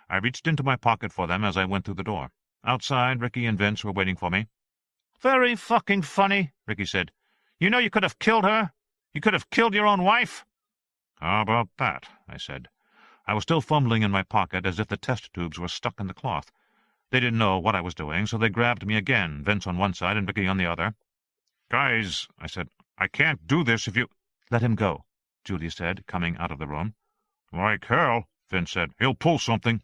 I reached into my pocket for them as I went through the door. Outside, Ricky and Vince were waiting for me. "Very fucking funny," Ricky said. "You know you could have killed her? You could have killed your own wife?" "How about that?" I said. I was still fumbling in my pocket as if the test tubes were stuck in the cloth. They didn't know what I was doing, so they grabbed me again, Vince on one side and Ricky on the other. "Guys," I said, "I can't do this if you—" "Let him go," Julia said, coming out of the room. "Like hell," Vince said. "He'll pull something."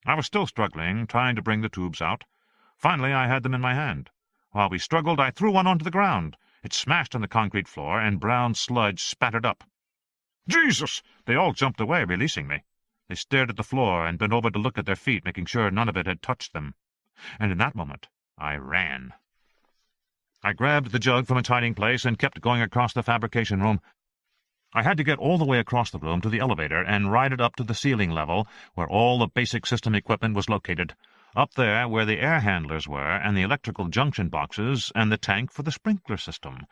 I was still struggling, trying to bring the tubes out. Finally, I had them in my hand. While we struggled, I threw one onto the ground. It smashed on the concrete floor, and brown sludge spattered up. "Jesus!" They all jumped away, releasing me. They stared at the floor and bent over to look at their feet, making sure none of it had touched them. And in that moment, I ran. I grabbed the jug from its hiding place and kept going across the fabrication room. I had to get all the way across the room to the elevator and ride it up to the ceiling level, where all the basic system equipment was located. Up there, where the air handlers were, and the electrical junction boxes, and the tank for the sprinkler system.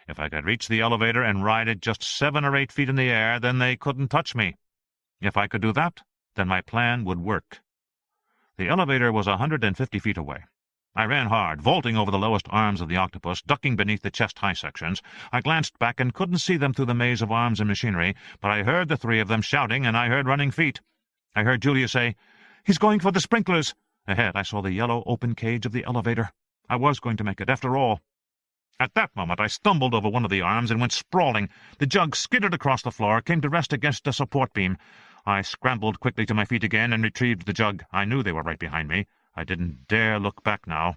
If I could reach the elevator and ride it just 7 or 8 feet in the air, then they couldn't touch me. If I could do that, then my plan would work. The elevator was 150 feet away. I ran hard, vaulting over the lowest arms of the octopus, ducking beneath the chest-high sections. I glanced back and couldn't see them through the maze of arms and machinery, but I heard the 3 of them shouting, and I heard running feet. I heard Julia say, "He's going for the sprinklers." Ahead, I saw the yellow open cage of the elevator. I was going to make it, after all. At that moment, I stumbled over one of the arms and went sprawling. The jug skidded across the floor, came to rest against a support beam. I scrambled quickly to my feet again and retrieved the jug. I knew they were right behind me. I didn't dare look back now.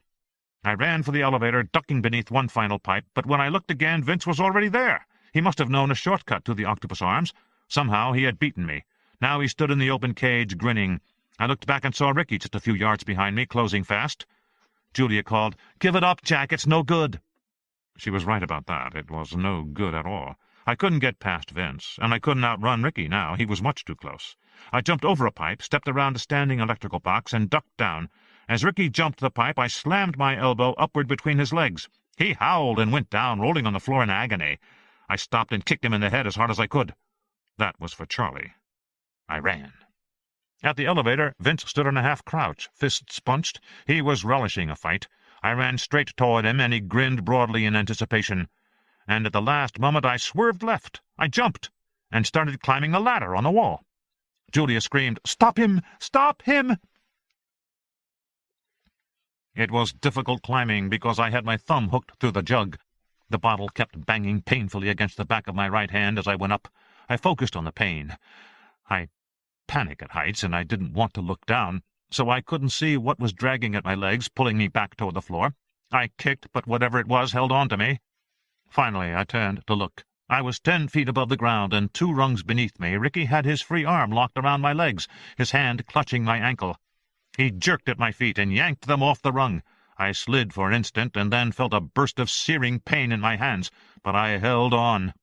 I ran for the elevator, ducking beneath one final pipe, but when I looked again, Vince was already there. He must have known a shortcut to the octopus arms. Somehow he had beaten me. Now he stood in the open cage, grinning. I looked back and saw Ricky just a few yards behind me, closing fast. Julia called, "Give it up, Jack, it's no good." She was right about that. It was no good at all. I couldn't get past Vince, and I couldn't outrun Ricky now. He was much too close. I jumped over a pipe, stepped around a standing electrical box, and ducked down. As Ricky jumped the pipe, I slammed my elbow upward between his legs. He howled and went down, rolling on the floor in agony. I stopped and kicked him in the head as hard as I could. That was for Charlie. I ran. At the elevator, Vince stood in a half-crouch, fists punched. He was relishing a fight. I ran straight toward him, and he grinned broadly in anticipation. And at the last moment I swerved left. I jumped, and started climbing the ladder on the wall. Julia screamed, "Stop him! Stop him!" It was difficult climbing, because I had my thumb hooked through the jug. The bottle kept banging painfully against the back of my right hand as I went up. I focused on the pain. I panic at heights, and I didn't want to look down, so I couldn't see what was dragging at my legs, pulling me back toward the floor. I kicked, but whatever it was held on to me. Finally, I turned to look. I was 10 feet above the ground, and 2 rungs beneath me, Ricky had his free arm locked around my legs, his hand clutching my ankle. He jerked at my feet and yanked them off the rung. I slid for an instant and then felt a burst of searing pain in my hands, but I held on.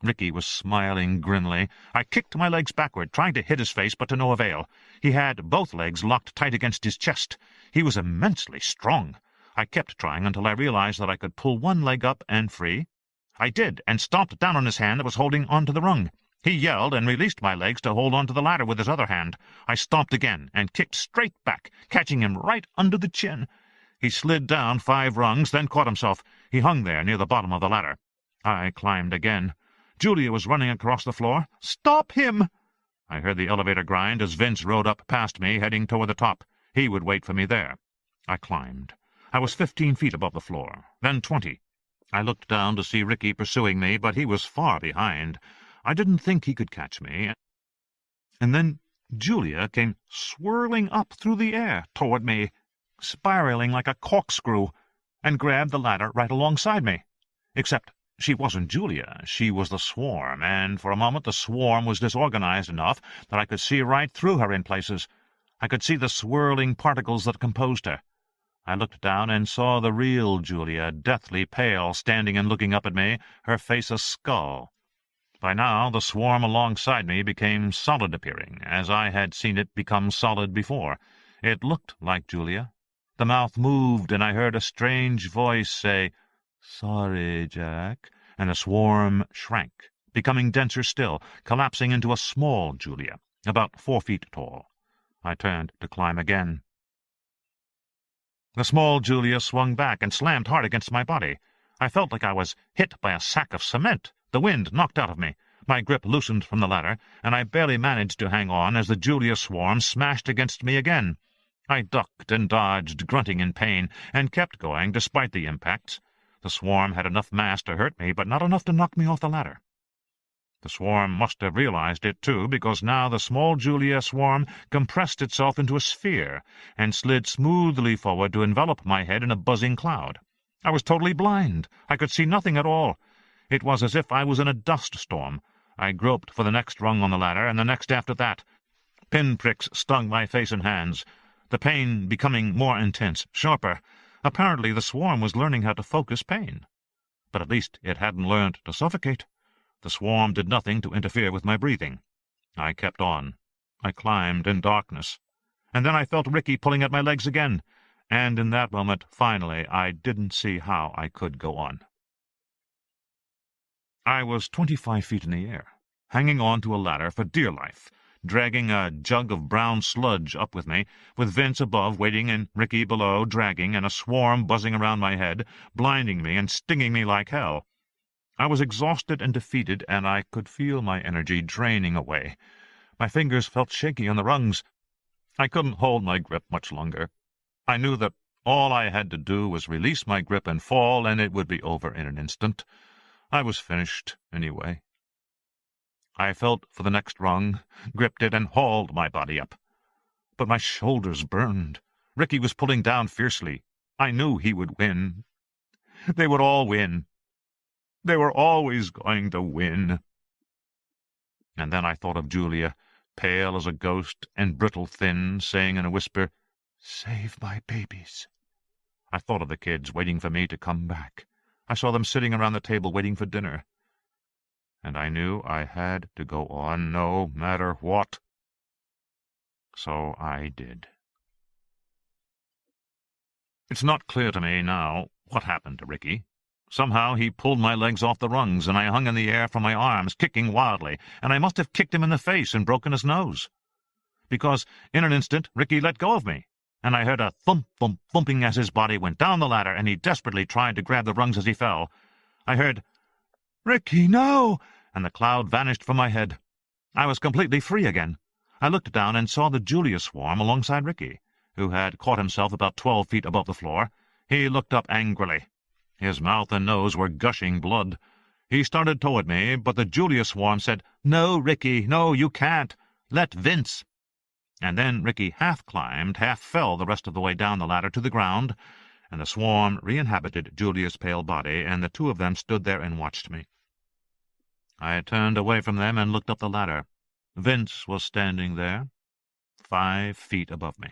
Ricky was smiling grimly. I kicked my legs backward, trying to hit his face, but to no avail. He had both legs locked tight against his chest. He was immensely strong. I kept trying until I realized that I could pull one leg up and free. I did, and stomped down on his hand that was holding onto the rung. He yelled and released my legs to hold onto the ladder with his other hand. I stomped again and kicked straight back, catching him right under the chin. He slid down 5 rungs, then caught himself. He hung there near the bottom of the ladder. I climbed again. Julia was running across the floor. "Stop him!" I heard the elevator grind as Vince rode up past me, heading toward the top. He would wait for me there. I climbed. I was 15 feet above the floor, then 20. I looked down to see Ricky pursuing me, but he was far behind. I didn't think he could catch me. And then Julia came swirling up through the air toward me, spiraling like a corkscrew, and grabbed the ladder right alongside me. Except she wasn't Julia. She was the swarm, and for a moment the swarm was disorganized enough that I could see right through her in places. I could see the swirling particles that composed her. I looked down and saw the real Julia, deathly pale, standing and looking up at me, her face a skull. By now the swarm alongside me became solid-appearing, as I had seen it become solid before. It looked like Julia. The mouth moved, and I heard a strange voice say, "Sorry, Jack," and the swarm shrank, becoming denser still, collapsing into a small Julia, about 4 feet tall. I turned to climb again. The small Julia swung back and slammed hard against my body. I felt like I was hit by a sack of cement. The wind knocked out of me. My grip loosened from the ladder, and I barely managed to hang on as the Julia swarm smashed against me again. I ducked and dodged, grunting in pain, and kept going despite the impacts. The swarm had enough mass to hurt me, but not enough to knock me off the ladder. The swarm must have realized it, too, because now the small Julia swarm compressed itself into a sphere and slid smoothly forward to envelop my head in a buzzing cloud. I was totally blind. I could see nothing at all. It was as if I was in a dust storm. I groped for the next rung on the ladder, and the next after that. Pinpricks stung my face and hands, the pain becoming more intense, sharper. Apparently the swarm was learning how to focus pain. But at least it hadn't learned to suffocate. The swarm did nothing to interfere with my breathing. I kept on. I climbed in darkness. And then I felt Ricky pulling at my legs again, and in that moment, finally, I didn't see how I could go on. I was 25 feet in the air, hanging on to a ladder for dear life, dragging a jug of brown sludge up with me, with Vince above waiting and Ricky below dragging, and a swarm buzzing around my head, blinding me and stinging me like hell. I was exhausted and defeated, and I could feel my energy draining away. My fingers felt shaky on the rungs. I couldn't hold my grip much longer. I knew that all I had to do was release my grip and fall, and it would be over in an instant. I was finished, anyway. I felt for the next rung, gripped it, and hauled my body up. But my shoulders burned. Ricky was pulling down fiercely. I knew he would win. They would all win. They were always going to win. And then I thought of Julia, pale as a ghost and brittle thin, saying in a whisper, "Save my babies." I thought of the kids waiting for me to come back. I saw them sitting around the table waiting for dinner. And I knew I had to go on no matter what. So I did. It's not clear to me now what happened to Ricky. Somehow he pulled my legs off the rungs, and I hung in the air from my arms, kicking wildly, and I must have kicked him in the face and broken his nose. Because in an instant Ricky let go of me, and I heard a thump, thump, thumping as his body went down the ladder, and he desperately tried to grab the rungs as he fell. I heard, "Ricky, no!" and the cloud vanished from my head. I was completely free again. I looked down and saw the Julia swarm alongside Ricky, who had caught himself about 12 feet above the floor. He looked up angrily. His mouth and nose were gushing blood. He started toward me, but the Julia swarm said, "No, Ricky, no, you can't. Let Vince." And then Ricky half climbed, half fell the rest of the way down the ladder to the ground, and the swarm re-inhabited Julia's pale body, and the two of them stood there and watched me. I turned away from them and looked up the ladder. Vince was standing there, 5 feet above me.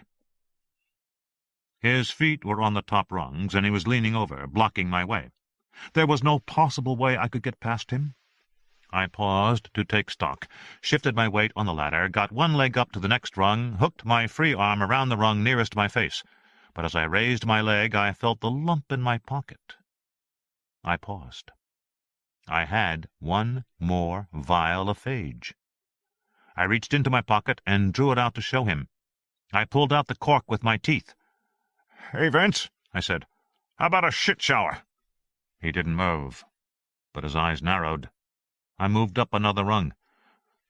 His feet were on the top rungs, and he was leaning over, blocking my way. There was no possible way I could get past him. I paused to take stock, shifted my weight on the ladder, got one leg up to the next rung, hooked my free arm around the rung nearest my face. But as I raised my leg, I felt the lump in my pocket. I paused. I had one more vial of phage. I reached into my pocket and drew it out to show him. I pulled out the cork with my teeth. "Hey, Vince," I said, "how about a shit shower?" He didn't move, but his eyes narrowed. I moved up another rung.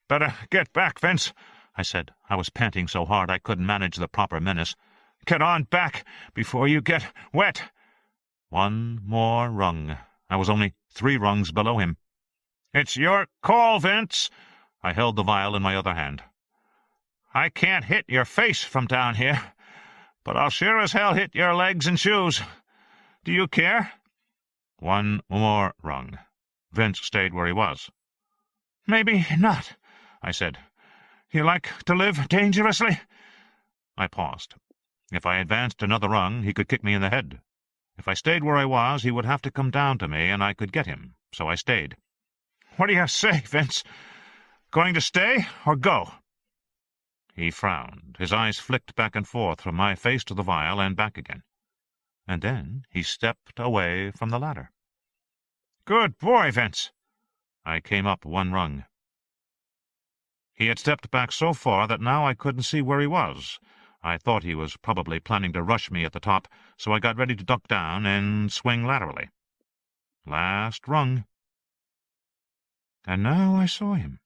"Better get back, Vince," I said. I was panting so hard I couldn't manage the proper menace. "Get on back before you get wet." One more rung. I was only 3 rungs below him. "It's your call, Vince." I held the vial in my other hand. "I can't hit your face from down here, but I'll sure as hell hit your legs and shoes. Do you care?" One more rung. Vince stayed where he was. "Maybe not," I said. "You like to live dangerously?" I paused. If I advanced another rung, he could kick me in the head. If I stayed where I was, he would have to come down to me, and I could get him, so I stayed. "What do you say, Vince? Going to stay or go?" He frowned. His eyes flicked back and forth from my face to the vial and back again. And then he stepped away from the ladder. "Good boy, Vince." I came up one rung. He had stepped back so far that now I couldn't see where he was. I thought he was probably planning to rush me at the top, so I got ready to duck down and swing laterally. Last rung. And now I saw him.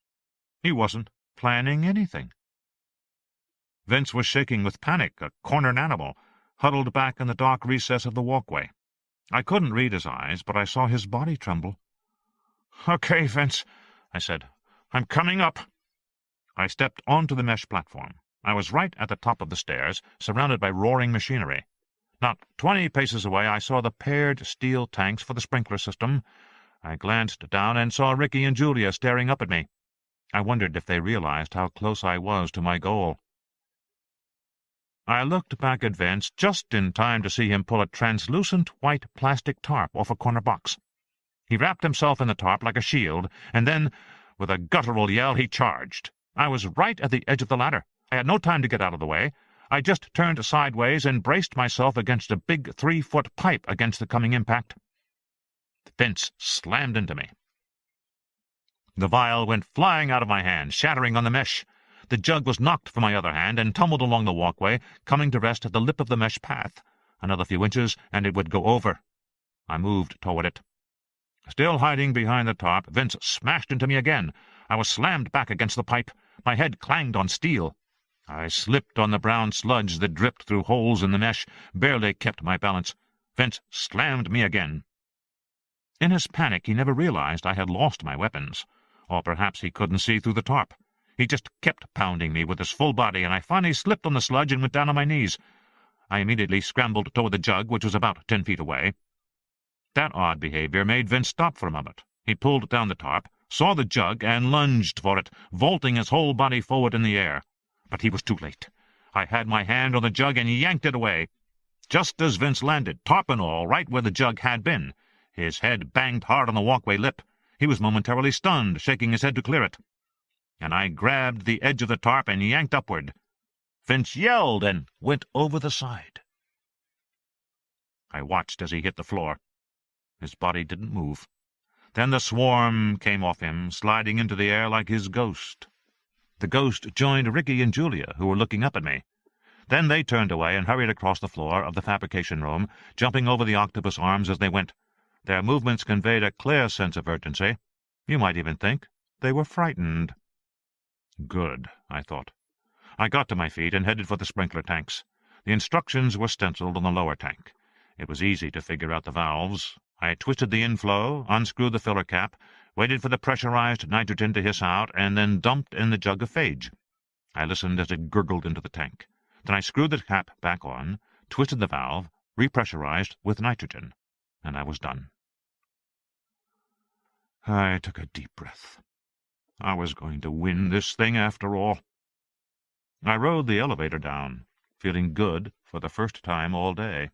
He wasn't planning anything. Vince was shaking with panic, a cornered animal, huddled back in the dark recess of the walkway. I couldn't read his eyes, but I saw his body tremble. "Okay, Vince," I said. "I'm coming up." I stepped onto the mesh platform. I was right at the top of the stairs, surrounded by roaring machinery. Not 20 paces away I saw the paired steel tanks for the sprinkler system. I glanced down and saw Ricky and Julia staring up at me. I wondered if they realized how close I was to my goal. I looked back at Vince just in time to see him pull a translucent white plastic tarp off a corner box. He wrapped himself in the tarp like a shield, and then, with a guttural yell, he charged. I was right at the edge of the ladder. I had no time to get out of the way. I just turned sideways and braced myself against a big 3-foot pipe against the coming impact. Vince slammed into me. The vial went flying out of my hand, shattering on the mesh. The jug was knocked from my other hand and tumbled along the walkway, coming to rest at the lip of the mesh path. Another few inches, and it would go over. I moved toward it. Still hiding behind the tarp, Vince smashed into me again. I was slammed back against the pipe. My head clanged on steel. I slipped on the brown sludge that dripped through holes in the mesh, barely kept my balance. Vince slammed me again. In his panic, he never realized I had lost my weapons. Or perhaps he couldn't see through the tarp. He just kept pounding me with his full body, and I finally slipped on the sludge and went down on my knees. I immediately scrambled toward the jug, which was about 10 feet away. That odd behavior made Vince stop for a moment. He pulled down the tarp, saw the jug, and lunged for it, vaulting his whole body forward in the air. But he was too late. I had my hand on the jug and yanked it away. Just as Vince landed, tarp and all, right where the jug had been. His head banged hard on the walkway lip. He was momentarily stunned, shaking his head to clear it. And I grabbed the edge of the tarp and yanked upward. Vince yelled and went over the side. I watched as he hit the floor. His body didn't move. Then the swarm came off him, sliding into the air like his ghost. The ghost joined Ricky and Julia, who were looking up at me. Then they turned away and hurried across the floor of the fabrication room, jumping over the octopus arms as they went. Their movements conveyed a clear sense of urgency. You might even think they were frightened. Good, I thought. I got to my feet and headed for the sprinkler tanks. The instructions were stenciled on the lower tank. It was easy to figure out the valves. I twisted the inflow, unscrewed the filler cap, waited for the pressurized nitrogen to hiss out, and then dumped in the jug of phage. I listened as it gurgled into the tank. Then I screwed the cap back on, twisted the valve, repressurized with nitrogen, and I was done. I took a deep breath. I was going to win this thing after all. I rode the elevator down. feeling good for the first time all day.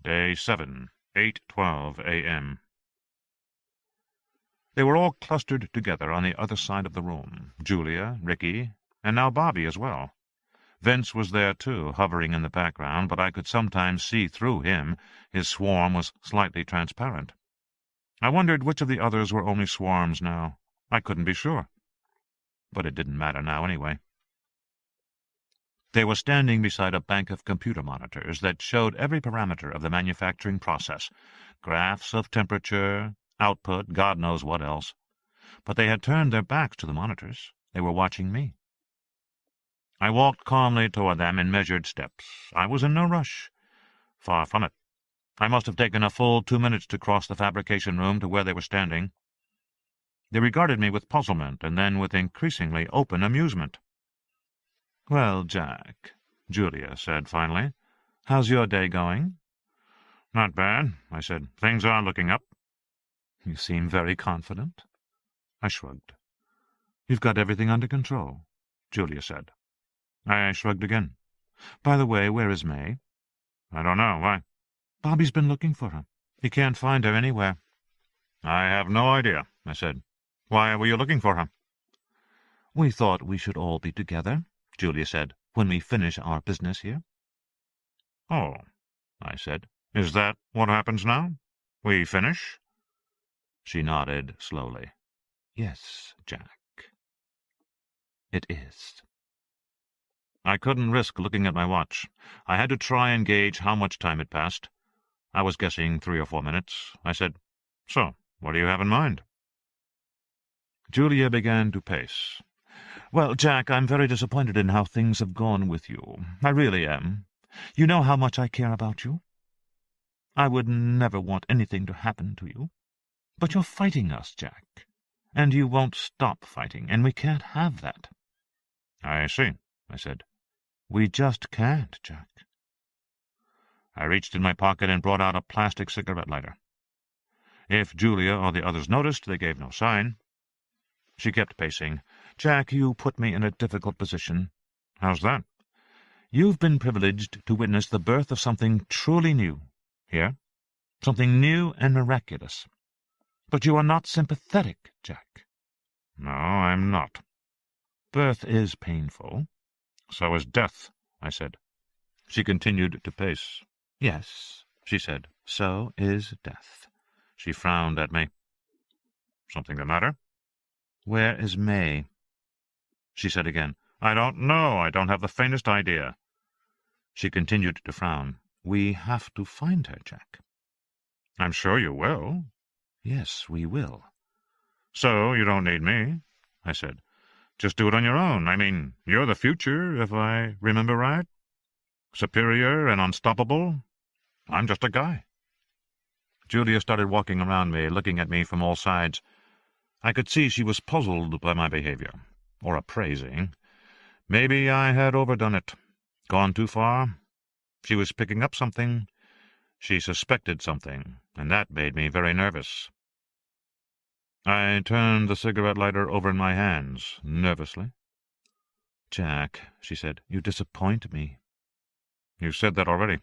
Day 7, 8:12 a.m. They were all clustered together on the other side of the room, Julia, Ricky, and now Bobby as well. Vince was there too, hovering in the background, but I could sometimes see through him. His swarm was slightly transparent. I wondered which of the others were only swarms now. I couldn't be sure. But it didn't matter now anyway. They were standing beside a bank of computer monitors that showed every parameter of the manufacturing process, graphs of temperature, output, God knows what else. But they had turned their backs to the monitors. They were watching me. I walked calmly toward them in measured steps. I was in no rush. Far from it. I must have taken a full 2 minutes to cross the fabrication room to where they were standing. They regarded me with puzzlement, and then with increasingly open amusement. "Well, Jack," Julia said finally, "how's your day going?" "Not bad," I said. "Things are looking up." "You seem very confident." I shrugged. "You've got everything under control," Julia said. I shrugged again. "By the way, where is May?" "I don't know. Why?" "Bobby's been looking for her. He can't find her anywhere." "I have no idea," I said. "Why were you looking for her?" "We thought we should all be together," Julia said, "when we finish our business here." "Oh," I said. "Is that what happens now? We finish?" She nodded slowly. "Yes, Jack. It is." I couldn't risk looking at my watch. I had to try and gauge how much time had passed. I was guessing 3 or 4 minutes. I said, "So, what do you have in mind?" Julia began to pace. "Well, Jack, I'm very disappointed in how things have gone with you. I really am. You know how much I care about you. I would never want anything to happen to you. But you're fighting us, Jack. And you won't stop fighting, and we can't have that." "I see," I said. "We just can't, Jack." I reached in my pocket and brought out a plastic cigarette lighter. If Julia or the others noticed, they gave no sign. She kept pacing. "Jack, you put me in a difficult position." "How's that?" "You've been privileged to witness the birth of something truly new here, something new and miraculous. But you are not sympathetic, Jack." "No, I'm not." "Birth is painful." "So is death," I said. She continued to pace. "Yes," she said, "so is death." She frowned at me. "Something the matter?" "Where is May?" She said again. "I don't know. I don't have the faintest idea." She continued to frown. "We have to find her, Jack." "I'm sure you will." "Yes, we will." "So you don't need me," I said. "Just do it on your own. I mean, you're the future, if I remember right. Superior and unstoppable. I'm just a guy." Julia started walking around me, looking at me from all sides. I could see she was puzzled by my behavior, or appraising. Maybe I had overdone it, gone too far. She was picking up something. She suspected something, and that made me very nervous. I turned the cigarette lighter over in my hands, nervously. "Jack," she said, "you disappoint me." "You said that already."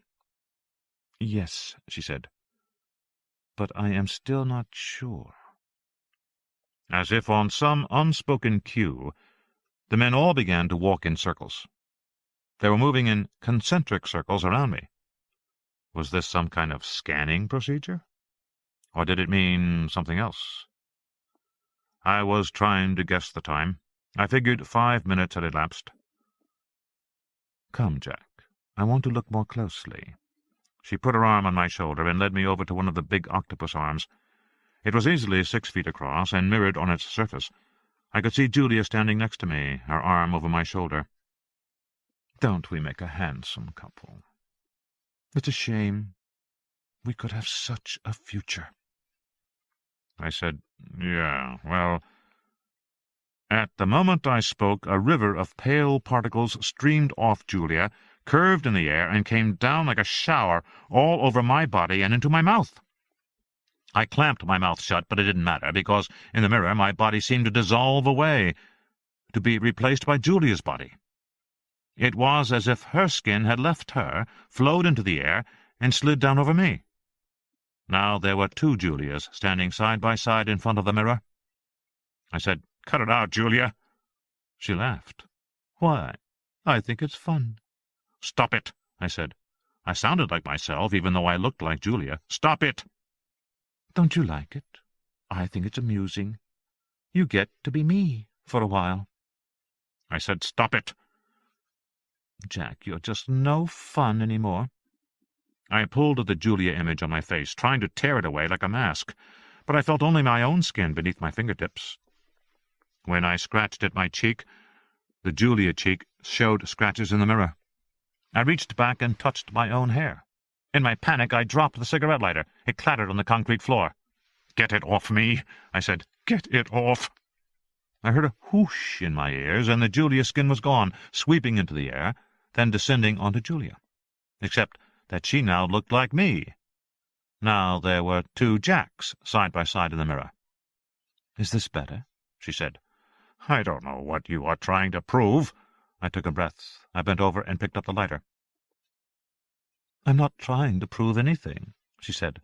"Yes," she said, "but I am still not sure." As if on some unspoken cue, the men all began to walk in circles. They were moving in concentric circles around me. Was this some kind of scanning procedure? Or did it mean something else? I was trying to guess the time. I figured 5 minutes had elapsed. "Come, Jack. I want to look more closely." She put her arm on my shoulder and led me over to one of the big octopus arms. It was easily 6 feet across and mirrored on its surface. I could see Julia standing next to me, her arm over my shoulder. "Don't we make a handsome couple? It's a shame. We could have such a future." I said, "Yeah, well—" At the moment I spoke, a river of pale particles streamed off Julia, curved in the air, and came down like a shower all over my body and into my mouth. I clamped my mouth shut, but it didn't matter, because in the mirror my body seemed to dissolve away, to be replaced by Julia's body. It was as if her skin had left her, flowed into the air, and slid down over me. Now there were 2 Julias standing side by side in front of the mirror. I said, "Cut it out, Julia." She laughed. "Why? I think it's fun." "Stop it," I said. I sounded like myself, even though I looked like Julia. "Stop it." "Don't you like it? I think it's amusing. You get to be me for a while." I said, "Stop it." "Jack, you're just no fun any more." I pulled at the Julia image on my face, trying to tear it away like a mask, but I felt only my own skin beneath my fingertips. When I scratched at my cheek, the Julia cheek showed scratches in the mirror. I reached back and touched my own hair. In my panic, I dropped the cigarette lighter. It clattered on the concrete floor. "Get it off me," I said. "Get it off." I heard a whoosh in my ears, and the Julia skin was gone, sweeping into the air, then descending onto Julia. Except that she now looked like me. Now there were 2 Jacks side by side in the mirror. "Is this better?" she said. "I don't know what you are trying to prove." I took a breath. I bent over and picked up the lighter. "I'm not trying to prove anything," she said.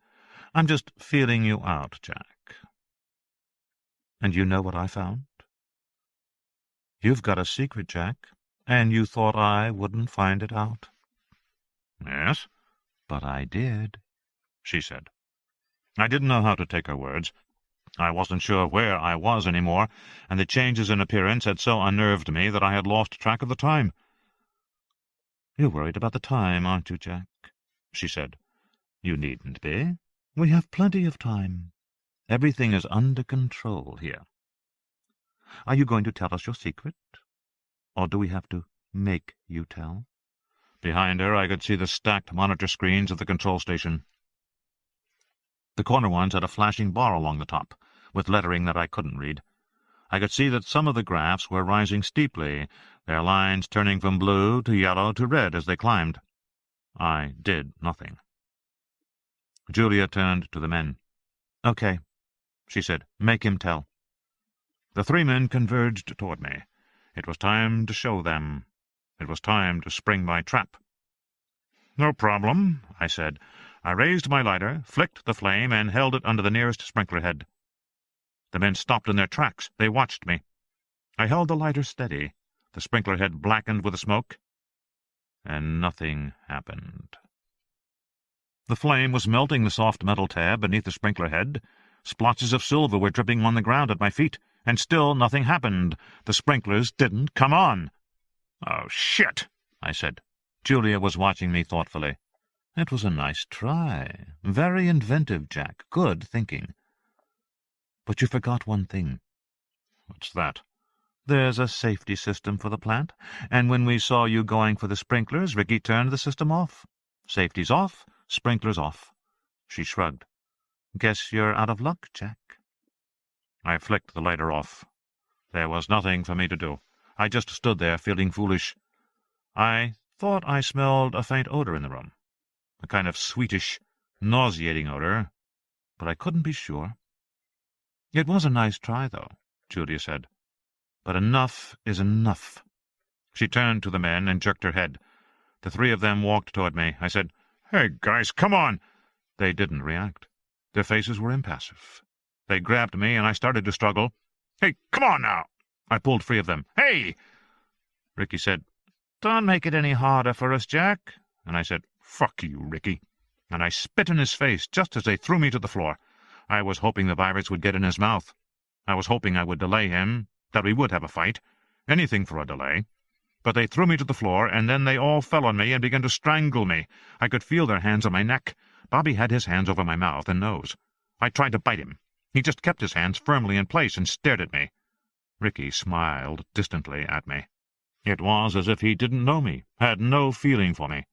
"I'm just feeling you out, Jack. And you know what I found? You've got a secret, Jack, and you thought I wouldn't find it out." "Yes?" "But I did," she said. I didn't know how to take her words. I wasn't sure where I was any more, and the changes in appearance had so unnerved me that I had lost track of the time. "You're worried about the time, aren't you, Jack?" she said. "You needn't be. We have plenty of time. Everything is under control here. Are you going to tell us your secret? Or do we have to make you tell?" Behind her I could see the stacked monitor screens of the control station. The corner ones had a flashing bar along the top, with lettering that I couldn't read. I could see that some of the graphs were rising steeply, their lines turning from blue to yellow to red as they climbed. I did nothing. Julia turned to the men. "Okay," she said. "Make him tell." The 3 men converged toward me. It was time to show them. It was time to spring my trap. "No problem," I said. I raised my lighter, flicked the flame, and held it under the nearest sprinkler head. The men stopped in their tracks. They watched me. I held the lighter steady. The sprinkler head blackened with the smoke, and nothing happened. The flame was melting the soft metal tab beneath the sprinkler head. Splotches of silver were dripping on the ground at my feet, and still nothing happened. The sprinklers didn't come on. "Oh, shit," I said. Julia was watching me thoughtfully. "It was a nice try. Very inventive, Jack. Good thinking. But you forgot one thing." "What's that?" "There's a safety system for the plant, and when we saw you going for the sprinklers, Ricky turned the system off. Safety's off, sprinklers off." She shrugged. "Guess you're out of luck, Jack." I flicked the lighter off. There was nothing for me to do. I just stood there, feeling foolish. I thought I smelled a faint odor in the room, a kind of sweetish, nauseating odor, but I couldn't be sure. "It was a nice try, though," Julia said. "But enough is enough." She turned to the men and jerked her head. The 3 of them walked toward me. I said, "Hey, guys, come on!" They didn't react. Their faces were impassive. They grabbed me, and I started to struggle. "Hey, come on now!" I pulled free of them. "Hey!" Ricky said, "Don't make it any harder for us, Jack." And I said, "Fuck you, Ricky." And I spit in his face just as they threw me to the floor. I was hoping the virus would get in his mouth. I was hoping I would delay him, that we would have a fight. Anything for a delay. But they threw me to the floor, and then they all fell on me and began to strangle me. I could feel their hands on my neck. Bobby had his hands over my mouth and nose. I tried to bite him. He just kept his hands firmly in place and stared at me. Ricky smiled distantly at me. It was as if he didn't know me, had no feeling for me.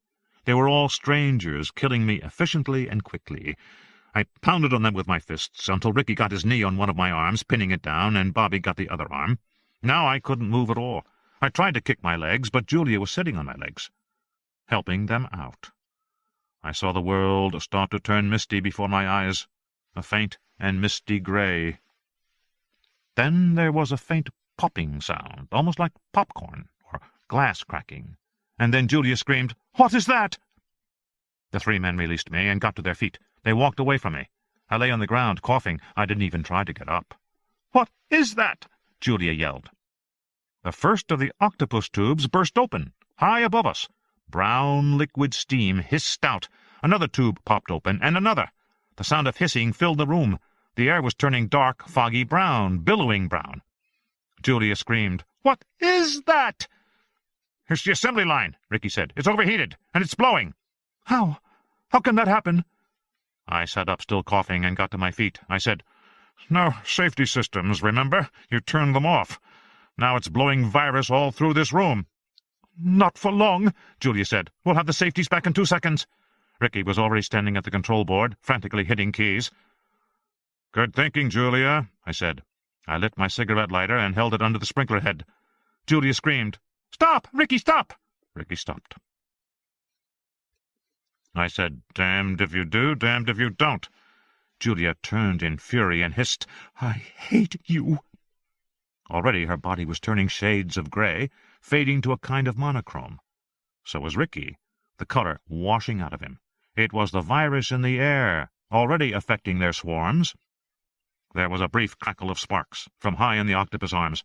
They were all strangers, killing me efficiently and quickly. I pounded on them with my fists until Ricky got his knee on one of my arms, pinning it down, and Bobby got the other arm. Now I couldn't move at all. I tried to kick my legs, but Julia was sitting on my legs, helping them out. I saw the world start to turn misty before my eyes, a faint and misty gray. Then there was a faint popping sound, almost like popcorn or glass cracking. and then Julia screamed, "What is that?" The 3 men released me and got to their feet. They walked away from me. I lay on the ground, coughing. I didn't even try to get up. "What is that?" Julia yelled. The first of the octopus tubes burst open, high above us. Brown liquid steam hissed out. Another tube popped open, and another. The sound of hissing filled the room. The air was turning dark, foggy brown, billowing brown. Julia screamed, "What is that?" "It's the assembly line," Ricky said. "It's overheated, and it's blowing." "How? How can that happen?" I sat up, still coughing, and got to my feet. I said, "No safety systems, remember? You turned them off. Now it's blowing virus all through this room." "Not for long," Julia said. "We'll have the safeties back in 2 seconds." Ricky was already standing at the control board, frantically hitting keys. "Good thinking, Julia," I said. I lit my cigarette lighter and held it under the sprinkler head. Julia screamed, "Stop! Ricky, stop!" Ricky stopped. I said, "Damned if you do, damned if you don't." Julia turned in fury and hissed, "I hate you." Already her body was turning shades of grey, fading to a kind of monochrome. So was Ricky, the colour washing out of him. It was the virus in the air, already affecting their swarms. There was a brief crackle of sparks from high in the octopus arms.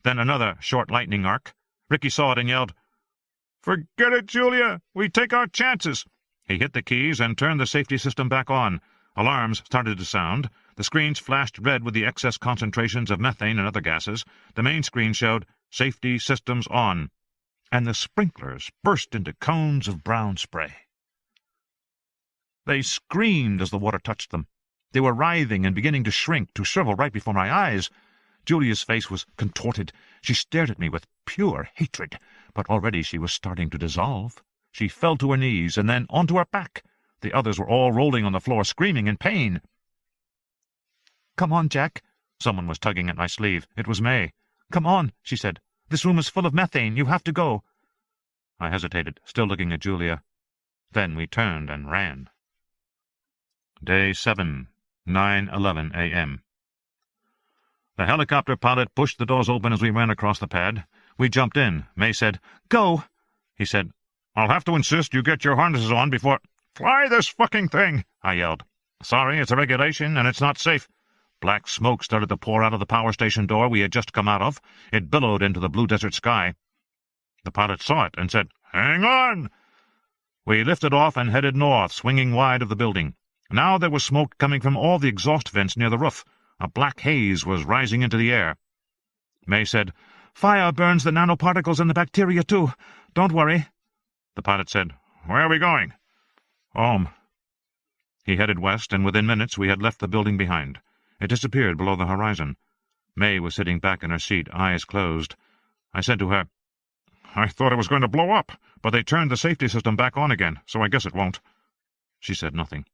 Then another short lightning arc. Ricky saw it and yelled, "Forget it, Julia! We take our chances!" He hit the keys and turned the safety system back on. Alarms started to sound. The screens flashed red with the excess concentrations of methane and other gases. The main screen showed, "Safety systems on," and the sprinklers burst into cones of brown spray. They screamed as the water touched them. They were writhing and beginning to shrink, to shrivel right before my eyes. Julia's face was contorted. She stared at me with pure hatred, but already she was starting to dissolve. She fell to her knees, and then onto her back. The others were all rolling on the floor, screaming in pain. "Come on, Jack." Someone was tugging at my sleeve. It was May. "Come on," she said. "This room is full of methane. You have to go." I hesitated, still looking at Julia. Then we turned and ran. Day 7, 9:11 a.m. The helicopter pilot pushed the doors open as we ran across the pad. We jumped in. May said, "Go!" He said, "I'll have to insist you get your harnesses on before—" "Fly this fucking thing!" I yelled. "Sorry, it's a regulation, and it's not safe." Black smoke started to pour out of the power station door we had just come out of. It billowed into the blue desert sky. The pilot saw it and said, "Hang on!" We lifted off and headed north, swinging wide of the building. Now there was smoke coming from all the exhaust vents near the roof. A black haze was rising into the air. May said, "Fire burns the nanoparticles and the bacteria, too. Don't worry." The pilot said, "Where are we going?" "Home." He headed west, and within minutes we had left the building behind. It disappeared below the horizon. May was sitting back in her seat, eyes closed. I said to her, "I thought it was going to blow up, but they turned the safety system back on again, so I guess it won't." She said nothing.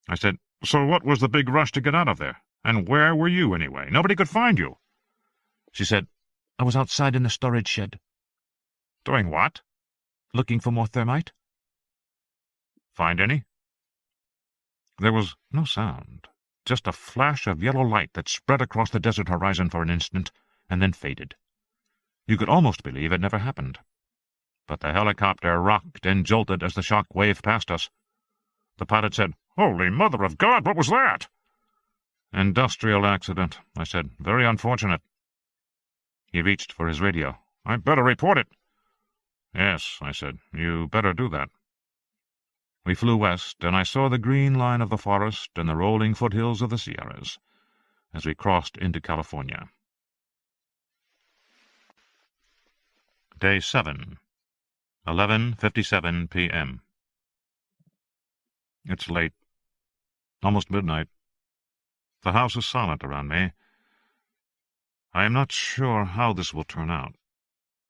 I said, "So what was the big rush to get out of there? And where were you, anyway? Nobody could find you." She said, "I was outside in the storage shed." "Doing what?" "Looking for more thermite." "Find any?" There was no sound, just a flash of yellow light that spread across the desert horizon for an instant, and then faded. You could almost believe it never happened. But the helicopter rocked and jolted as the shock wave passed us. The pilot said, "Holy Mother of God, what was that?" "Industrial accident," I said. "Very unfortunate." He reached for his radio. "I'd better report it." "Yes," I said. "You better do that." We flew west, and I saw the green line of the forest and the rolling foothills of the Sierras as we crossed into California. Day 7, 11:57 p.m. It's late. Almost midnight. The house is silent around me. I am not sure how this will turn out.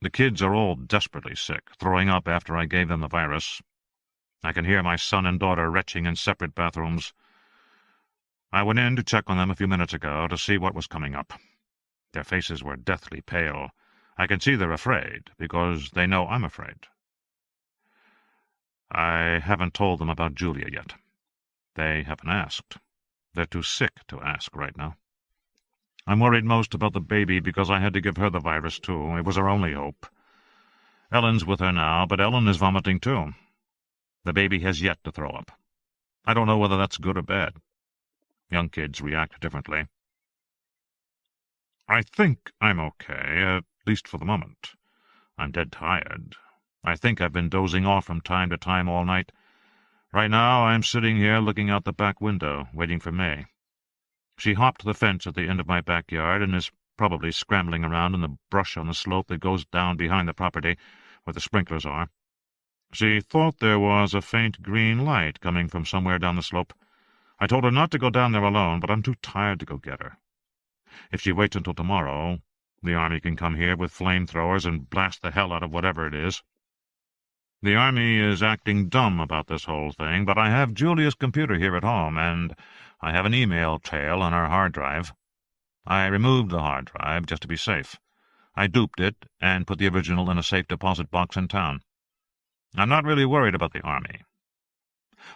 The kids are all desperately sick, throwing up after I gave them the virus. I can hear my son and daughter retching in separate bathrooms. I went in to check on them a few minutes ago to see what was coming up. Their faces were deathly pale. I can see they're afraid, because they know I'm afraid. I haven't told them about Julia yet. They haven't asked. They're too sick to ask right now. I'm worried most about the baby because I had to give her the virus, too. It was our only hope. Ellen's with her now, but Ellen is vomiting too. The baby has yet to throw up. I don't know whether that's good or bad. Young kids react differently. I think I'm okay, at least for the moment. I'm dead tired. I think I've been dozing off from time to time all night. Right now I'm sitting here looking out the back window, waiting for May. She hopped the fence at the end of my backyard and is probably scrambling around in the brush on the slope that goes down behind the property where the sprinklers are. She thought there was a faint green light coming from somewhere down the slope. I told her not to go down there alone, but I'm too tired to go get her. If she waits until tomorrow, the Army can come here with flamethrowers and blast the hell out of whatever it is. The Army is acting dumb about this whole thing, but I have Julia's computer here at home, and I have an email trail on her hard drive. I removed the hard drive just to be safe. I duped it and put the original in a safe deposit box in town. I'm not really worried about the Army.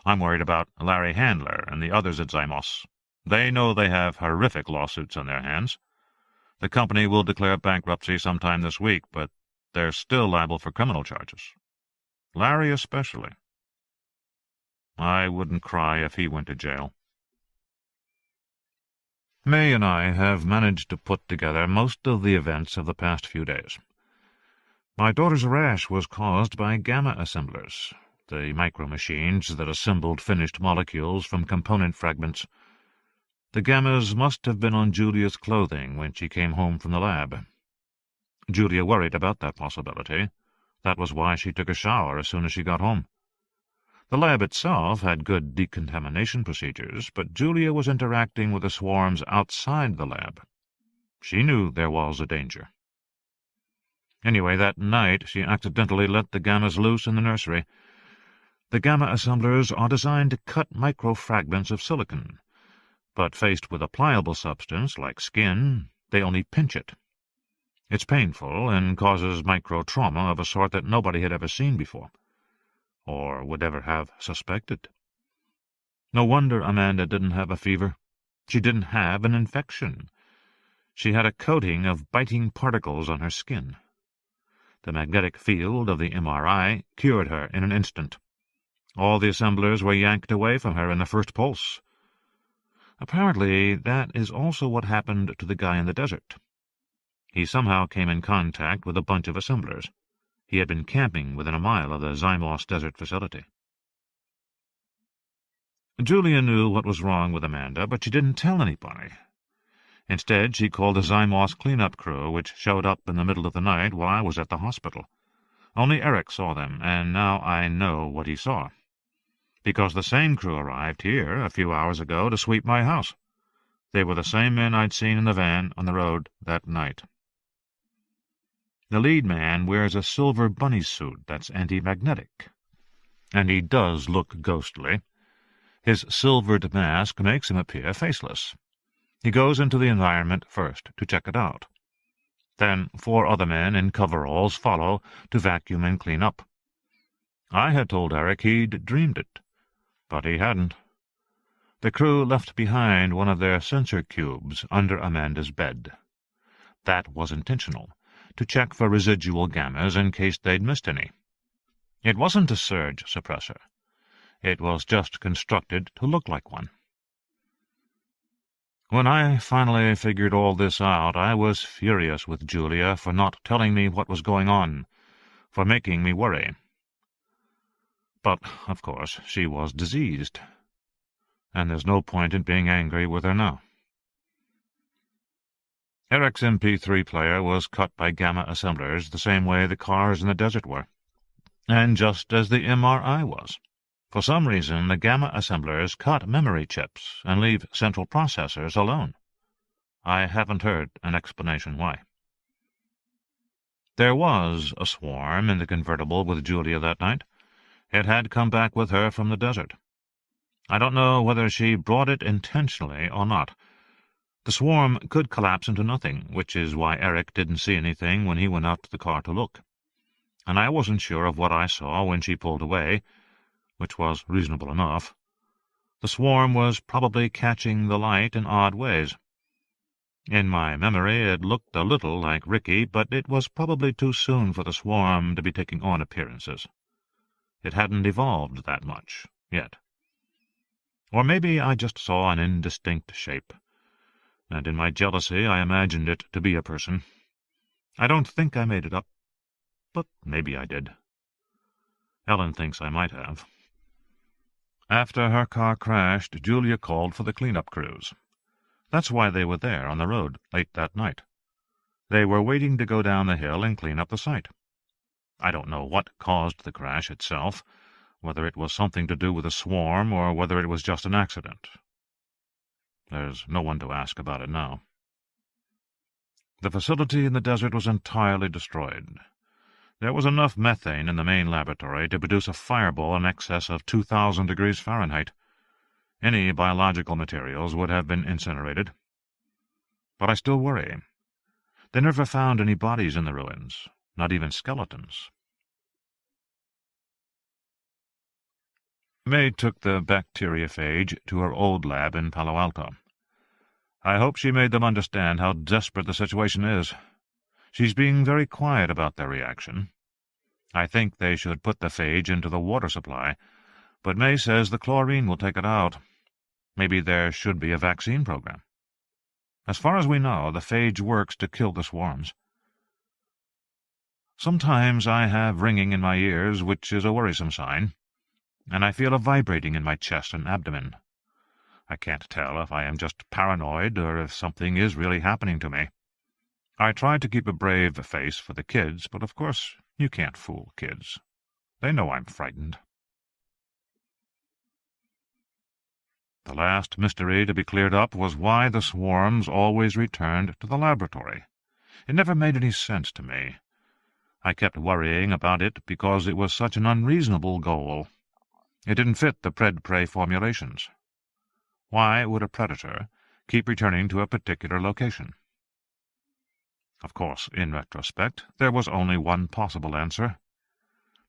I'm worried about Larry Handler and the others at Zymos. They know they have horrific lawsuits on their hands. The company will declare bankruptcy sometime this week, but they're still liable for criminal charges. Larry especially. I wouldn't cry if he went to jail. May and I have managed to put together most of the events of the past few days. My daughter's rash was caused by gamma assemblers, the micro-machines that assembled finished molecules from component fragments. The gammas must have been on Julia's clothing when she came home from the lab. Julia worried about that possibility. That was why she took a shower as soon as she got home. The lab itself had good decontamination procedures, but Julia was interacting with the swarms outside the lab. She knew there was a danger. Anyway, that night she accidentally let the gammas loose in the nursery. The gamma assemblers are designed to cut microfragments of silicon, but faced with a pliable substance like skin, they only pinch it. It's painful and causes micro-trauma of a sort that nobody had ever seen before, or would ever have suspected. No wonder Amanda didn't have a fever. She didn't have an infection. She had a coating of biting particles on her skin. The magnetic field of the MRI cured her in an instant. All the assemblers were yanked away from her in the first pulse. Apparently, that is also what happened to the guy in the desert. He somehow came in contact with a bunch of assemblers. He had been camping within a mile of the Zymos desert facility. Julia knew what was wrong with Amanda, but she didn't tell anybody. Instead, she called the Zymos cleanup crew, which showed up in the middle of the night while I was at the hospital. Only Eric saw them, and now I know what he saw. Because the same crew arrived here a few hours ago to sweep my house. They were the same men I'd seen in the van on the road that night. The lead man wears a silver bunny suit that's anti-magnetic. And he does look ghostly. His silvered mask makes him appear faceless. He goes into the environment first to check it out. Then 4 other men in coveralls follow to vacuum and clean up. I had told Eric he'd dreamed it, but he hadn't. The crew left behind one of their sensor cubes under Amanda's bed. That was intentional, to check for residual gammas in case they'd missed any. It wasn't a surge suppressor. It was just constructed to look like one. When I finally figured all this out, I was furious with Julia for not telling me what was going on, for making me worry. But, of course, she was diseased, and there's no point in being angry with her now. Eric's MP3 player was cut by gamma assemblers the same way the cars in the desert were, and just as the MRI was. For some reason, the gamma assemblers cut memory chips and leave central processors alone. I haven't heard an explanation why. There was a swarm in the convertible with Julia that night. It had come back with her from the desert. I don't know whether she brought it intentionally or not. The swarm could collapse into nothing, which is why Eric didn't see anything when he went out to the car to look. And I wasn't sure of what I saw when she pulled away, which was reasonable enough. The swarm was probably catching the light in odd ways. In my memory it looked a little like Ricky, but it was probably too soon for the swarm to be taking on appearances. It hadn't evolved that much, yet. Or maybe I just saw an indistinct shape, and in my jealousy I imagined it to be a person. I don't think I made it up, but maybe I did. Ellen thinks I might have. After her car crashed, Julia called for the cleanup crews. That's why they were there on the road late that night. They were waiting to go down the hill and clean up the site. I don't know what caused the crash itself, whether it was something to do with a swarm or whether it was just an accident. There's no one to ask about it now. The facility in the desert was entirely destroyed. There was enough methane in the main laboratory to produce a fireball in excess of 2,000 degrees Fahrenheit. Any biological materials would have been incinerated. But I still worry. They never found any bodies in the ruins, not even skeletons. May took the bacteriophage to her old lab in Palo Alto. I hope she made them understand how desperate the situation is. She's being very quiet about their reaction. I think they should put the phage into the water supply, but May says the chlorine will take it out. Maybe there should be a vaccine program. As far as we know, the phage works to kill the swarms. Sometimes I have ringing in my ears, which is a worrisome sign, and I feel a vibrating in my chest and abdomen. I can't tell if I am just paranoid or if something is really happening to me. I try to keep a brave face for the kids, but of course you can't fool kids. They know I'm frightened. The last mystery to be cleared up was why the swarms always returned to the laboratory. It never made any sense to me. I kept worrying about it because it was such an unreasonable goal. It didn't fit the pred-prey formulations. Why would a predator keep returning to a particular location? Of course, in retrospect, there was only one possible answer.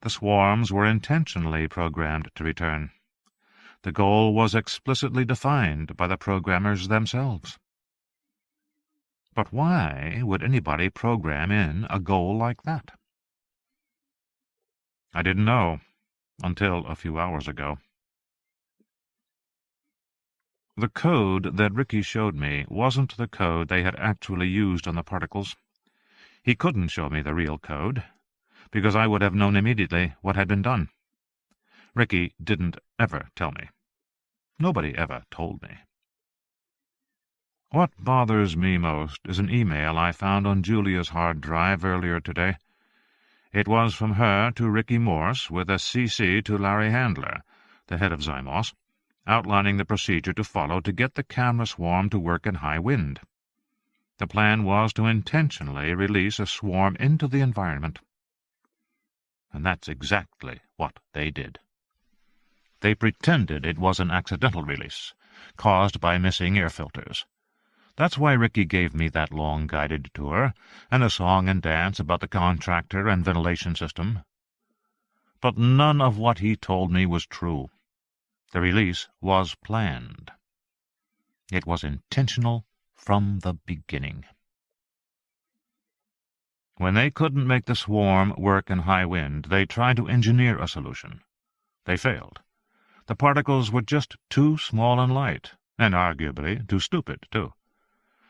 The swarms were intentionally programmed to return. The goal was explicitly defined by the programmers themselves. But why would anybody program in a goal like that? I didn't know until a few hours ago. The code that Ricky showed me wasn't the code they had actually used on the particles. He couldn't show me the real code, because I would have known immediately what had been done. Ricky didn't ever tell me. Nobody ever told me. What bothers me most is an email I found on Julia's hard drive earlier today. It was from her to Ricky Morse with a CC to Larry Handler, the head of Zymos, outlining the procedure to follow to get the camera swarm to work in high wind. The plan was to intentionally release a swarm into the environment. And that's exactly what they did. They pretended it was an accidental release, caused by missing air filters. That's why Ricky gave me that long guided tour, and a song and dance about the contractor and ventilation system. But none of what he told me was true. The release was planned. It was intentional from the beginning. When they couldn't make the swarm work in high wind, they tried to engineer a solution. They failed. The particles were just too small and light, and arguably too stupid, too.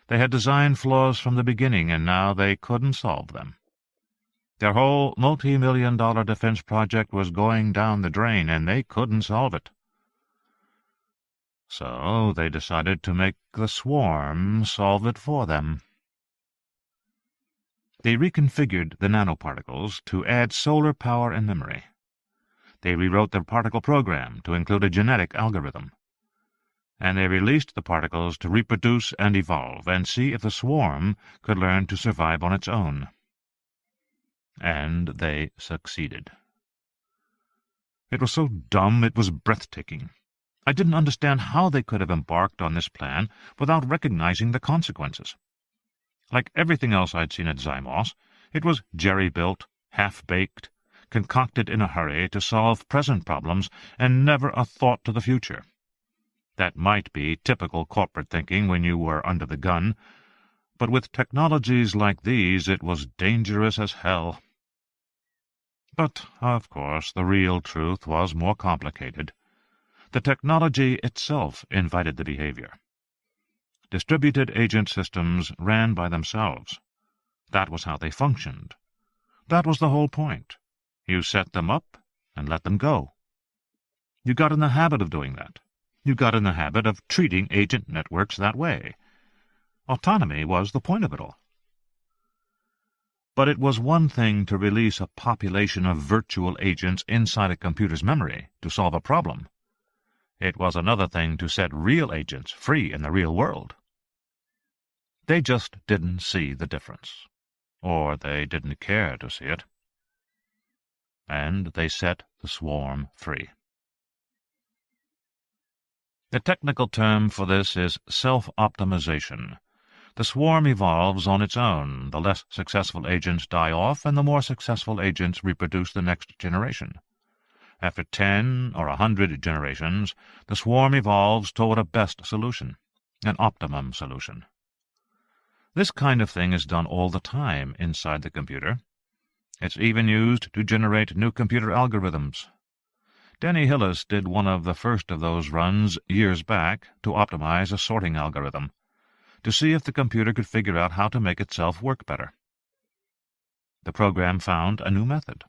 They had design flaws from the beginning, and now they couldn't solve them. Their whole multi-million-dollar defense project was going down the drain, and they couldn't solve it. So they decided to make the swarm solve it for them. They reconfigured the nanoparticles to add solar power and memory. They rewrote the particle program to include a genetic algorithm. And they released the particles to reproduce and evolve, and see if the swarm could learn to survive on its own. And they succeeded. It was so dumb it was breathtaking. I didn't understand how they could have embarked on this plan without recognizing the consequences. Like everything else I'd seen at Zymos, it was jerry-built, half-baked, concocted in a hurry to solve present problems, and never a thought to the future. That might be typical corporate thinking when you were under the gun, But with technologies like these, it was dangerous as hell. But, of course, the real truth was more complicated. The technology itself invited the behavior. Distributed agent systems ran by themselves. That was how they functioned. That was the whole point. You set them up and let them go. You got in the habit of doing that. You got in the habit of treating agent networks that way. Autonomy was the point of it all. But it was one thing to release a population of virtual agents inside a computer's memory to solve a problem. It was another thing to set real agents free in the real world. They just didn't see the difference. Or they didn't care to see it. And they set the swarm free. The technical term for this is self-optimization. The swarm evolves on its own. The less successful agents die off, and the more successful agents reproduce the next generation. After 10 or 100 generations, the swarm evolves toward a best solution, an optimum solution. This kind of thing is done all the time inside the computer. It's even used to generate new computer algorithms. Denny Hillis did one of the first of those runs years back to optimize a sorting algorithm, to see if the computer could figure out how to make itself work better. The program found a new method.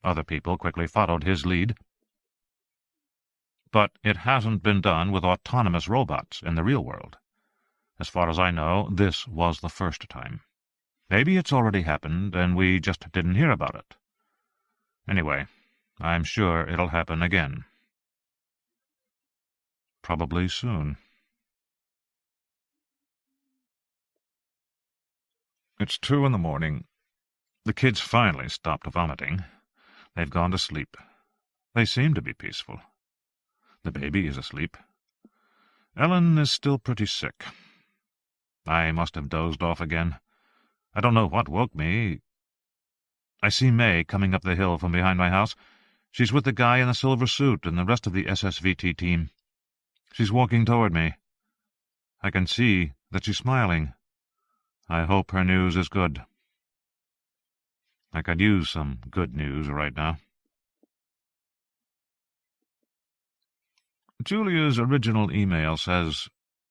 Other people quickly followed his lead. But it hasn't been done with autonomous robots in the real world. As far as I know, this was the first time. Maybe it's already happened, and we just didn't hear about it. Anyway, I'm sure it'll happen again. Probably soon. It's 2 in the morning. The kids finally stopped vomiting. They've gone to sleep. They seem to be peaceful. The baby is asleep. Ellen is still pretty sick. I must have dozed off again. I don't know what woke me. I see May coming up the hill from behind my house. She's with the guy in the silver suit and the rest of the SSVT team. She's walking toward me. I can see that she's smiling. I hope her news is good. I could use some good news right now. Julia's original email says,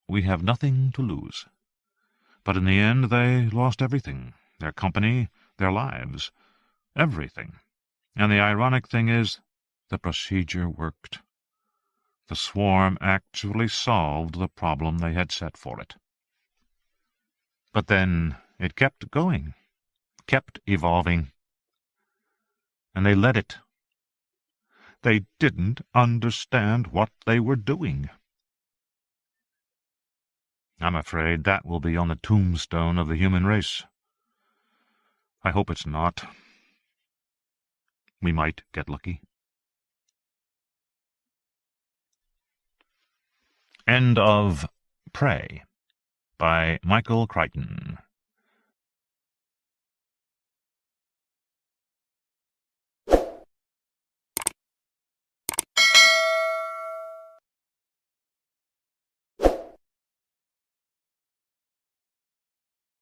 "We have nothing to lose." But in the end they lost everything. Their company, their lives, everything. And the ironic thing is, the procedure worked. The swarm actually solved the problem they had set for it. But then it kept going, kept evolving. And they let it. They didn't understand what they were doing. I'm afraid that will be on the tombstone of the human race. I hope it's not. We might get lucky. End of Prey by Michael Crichton.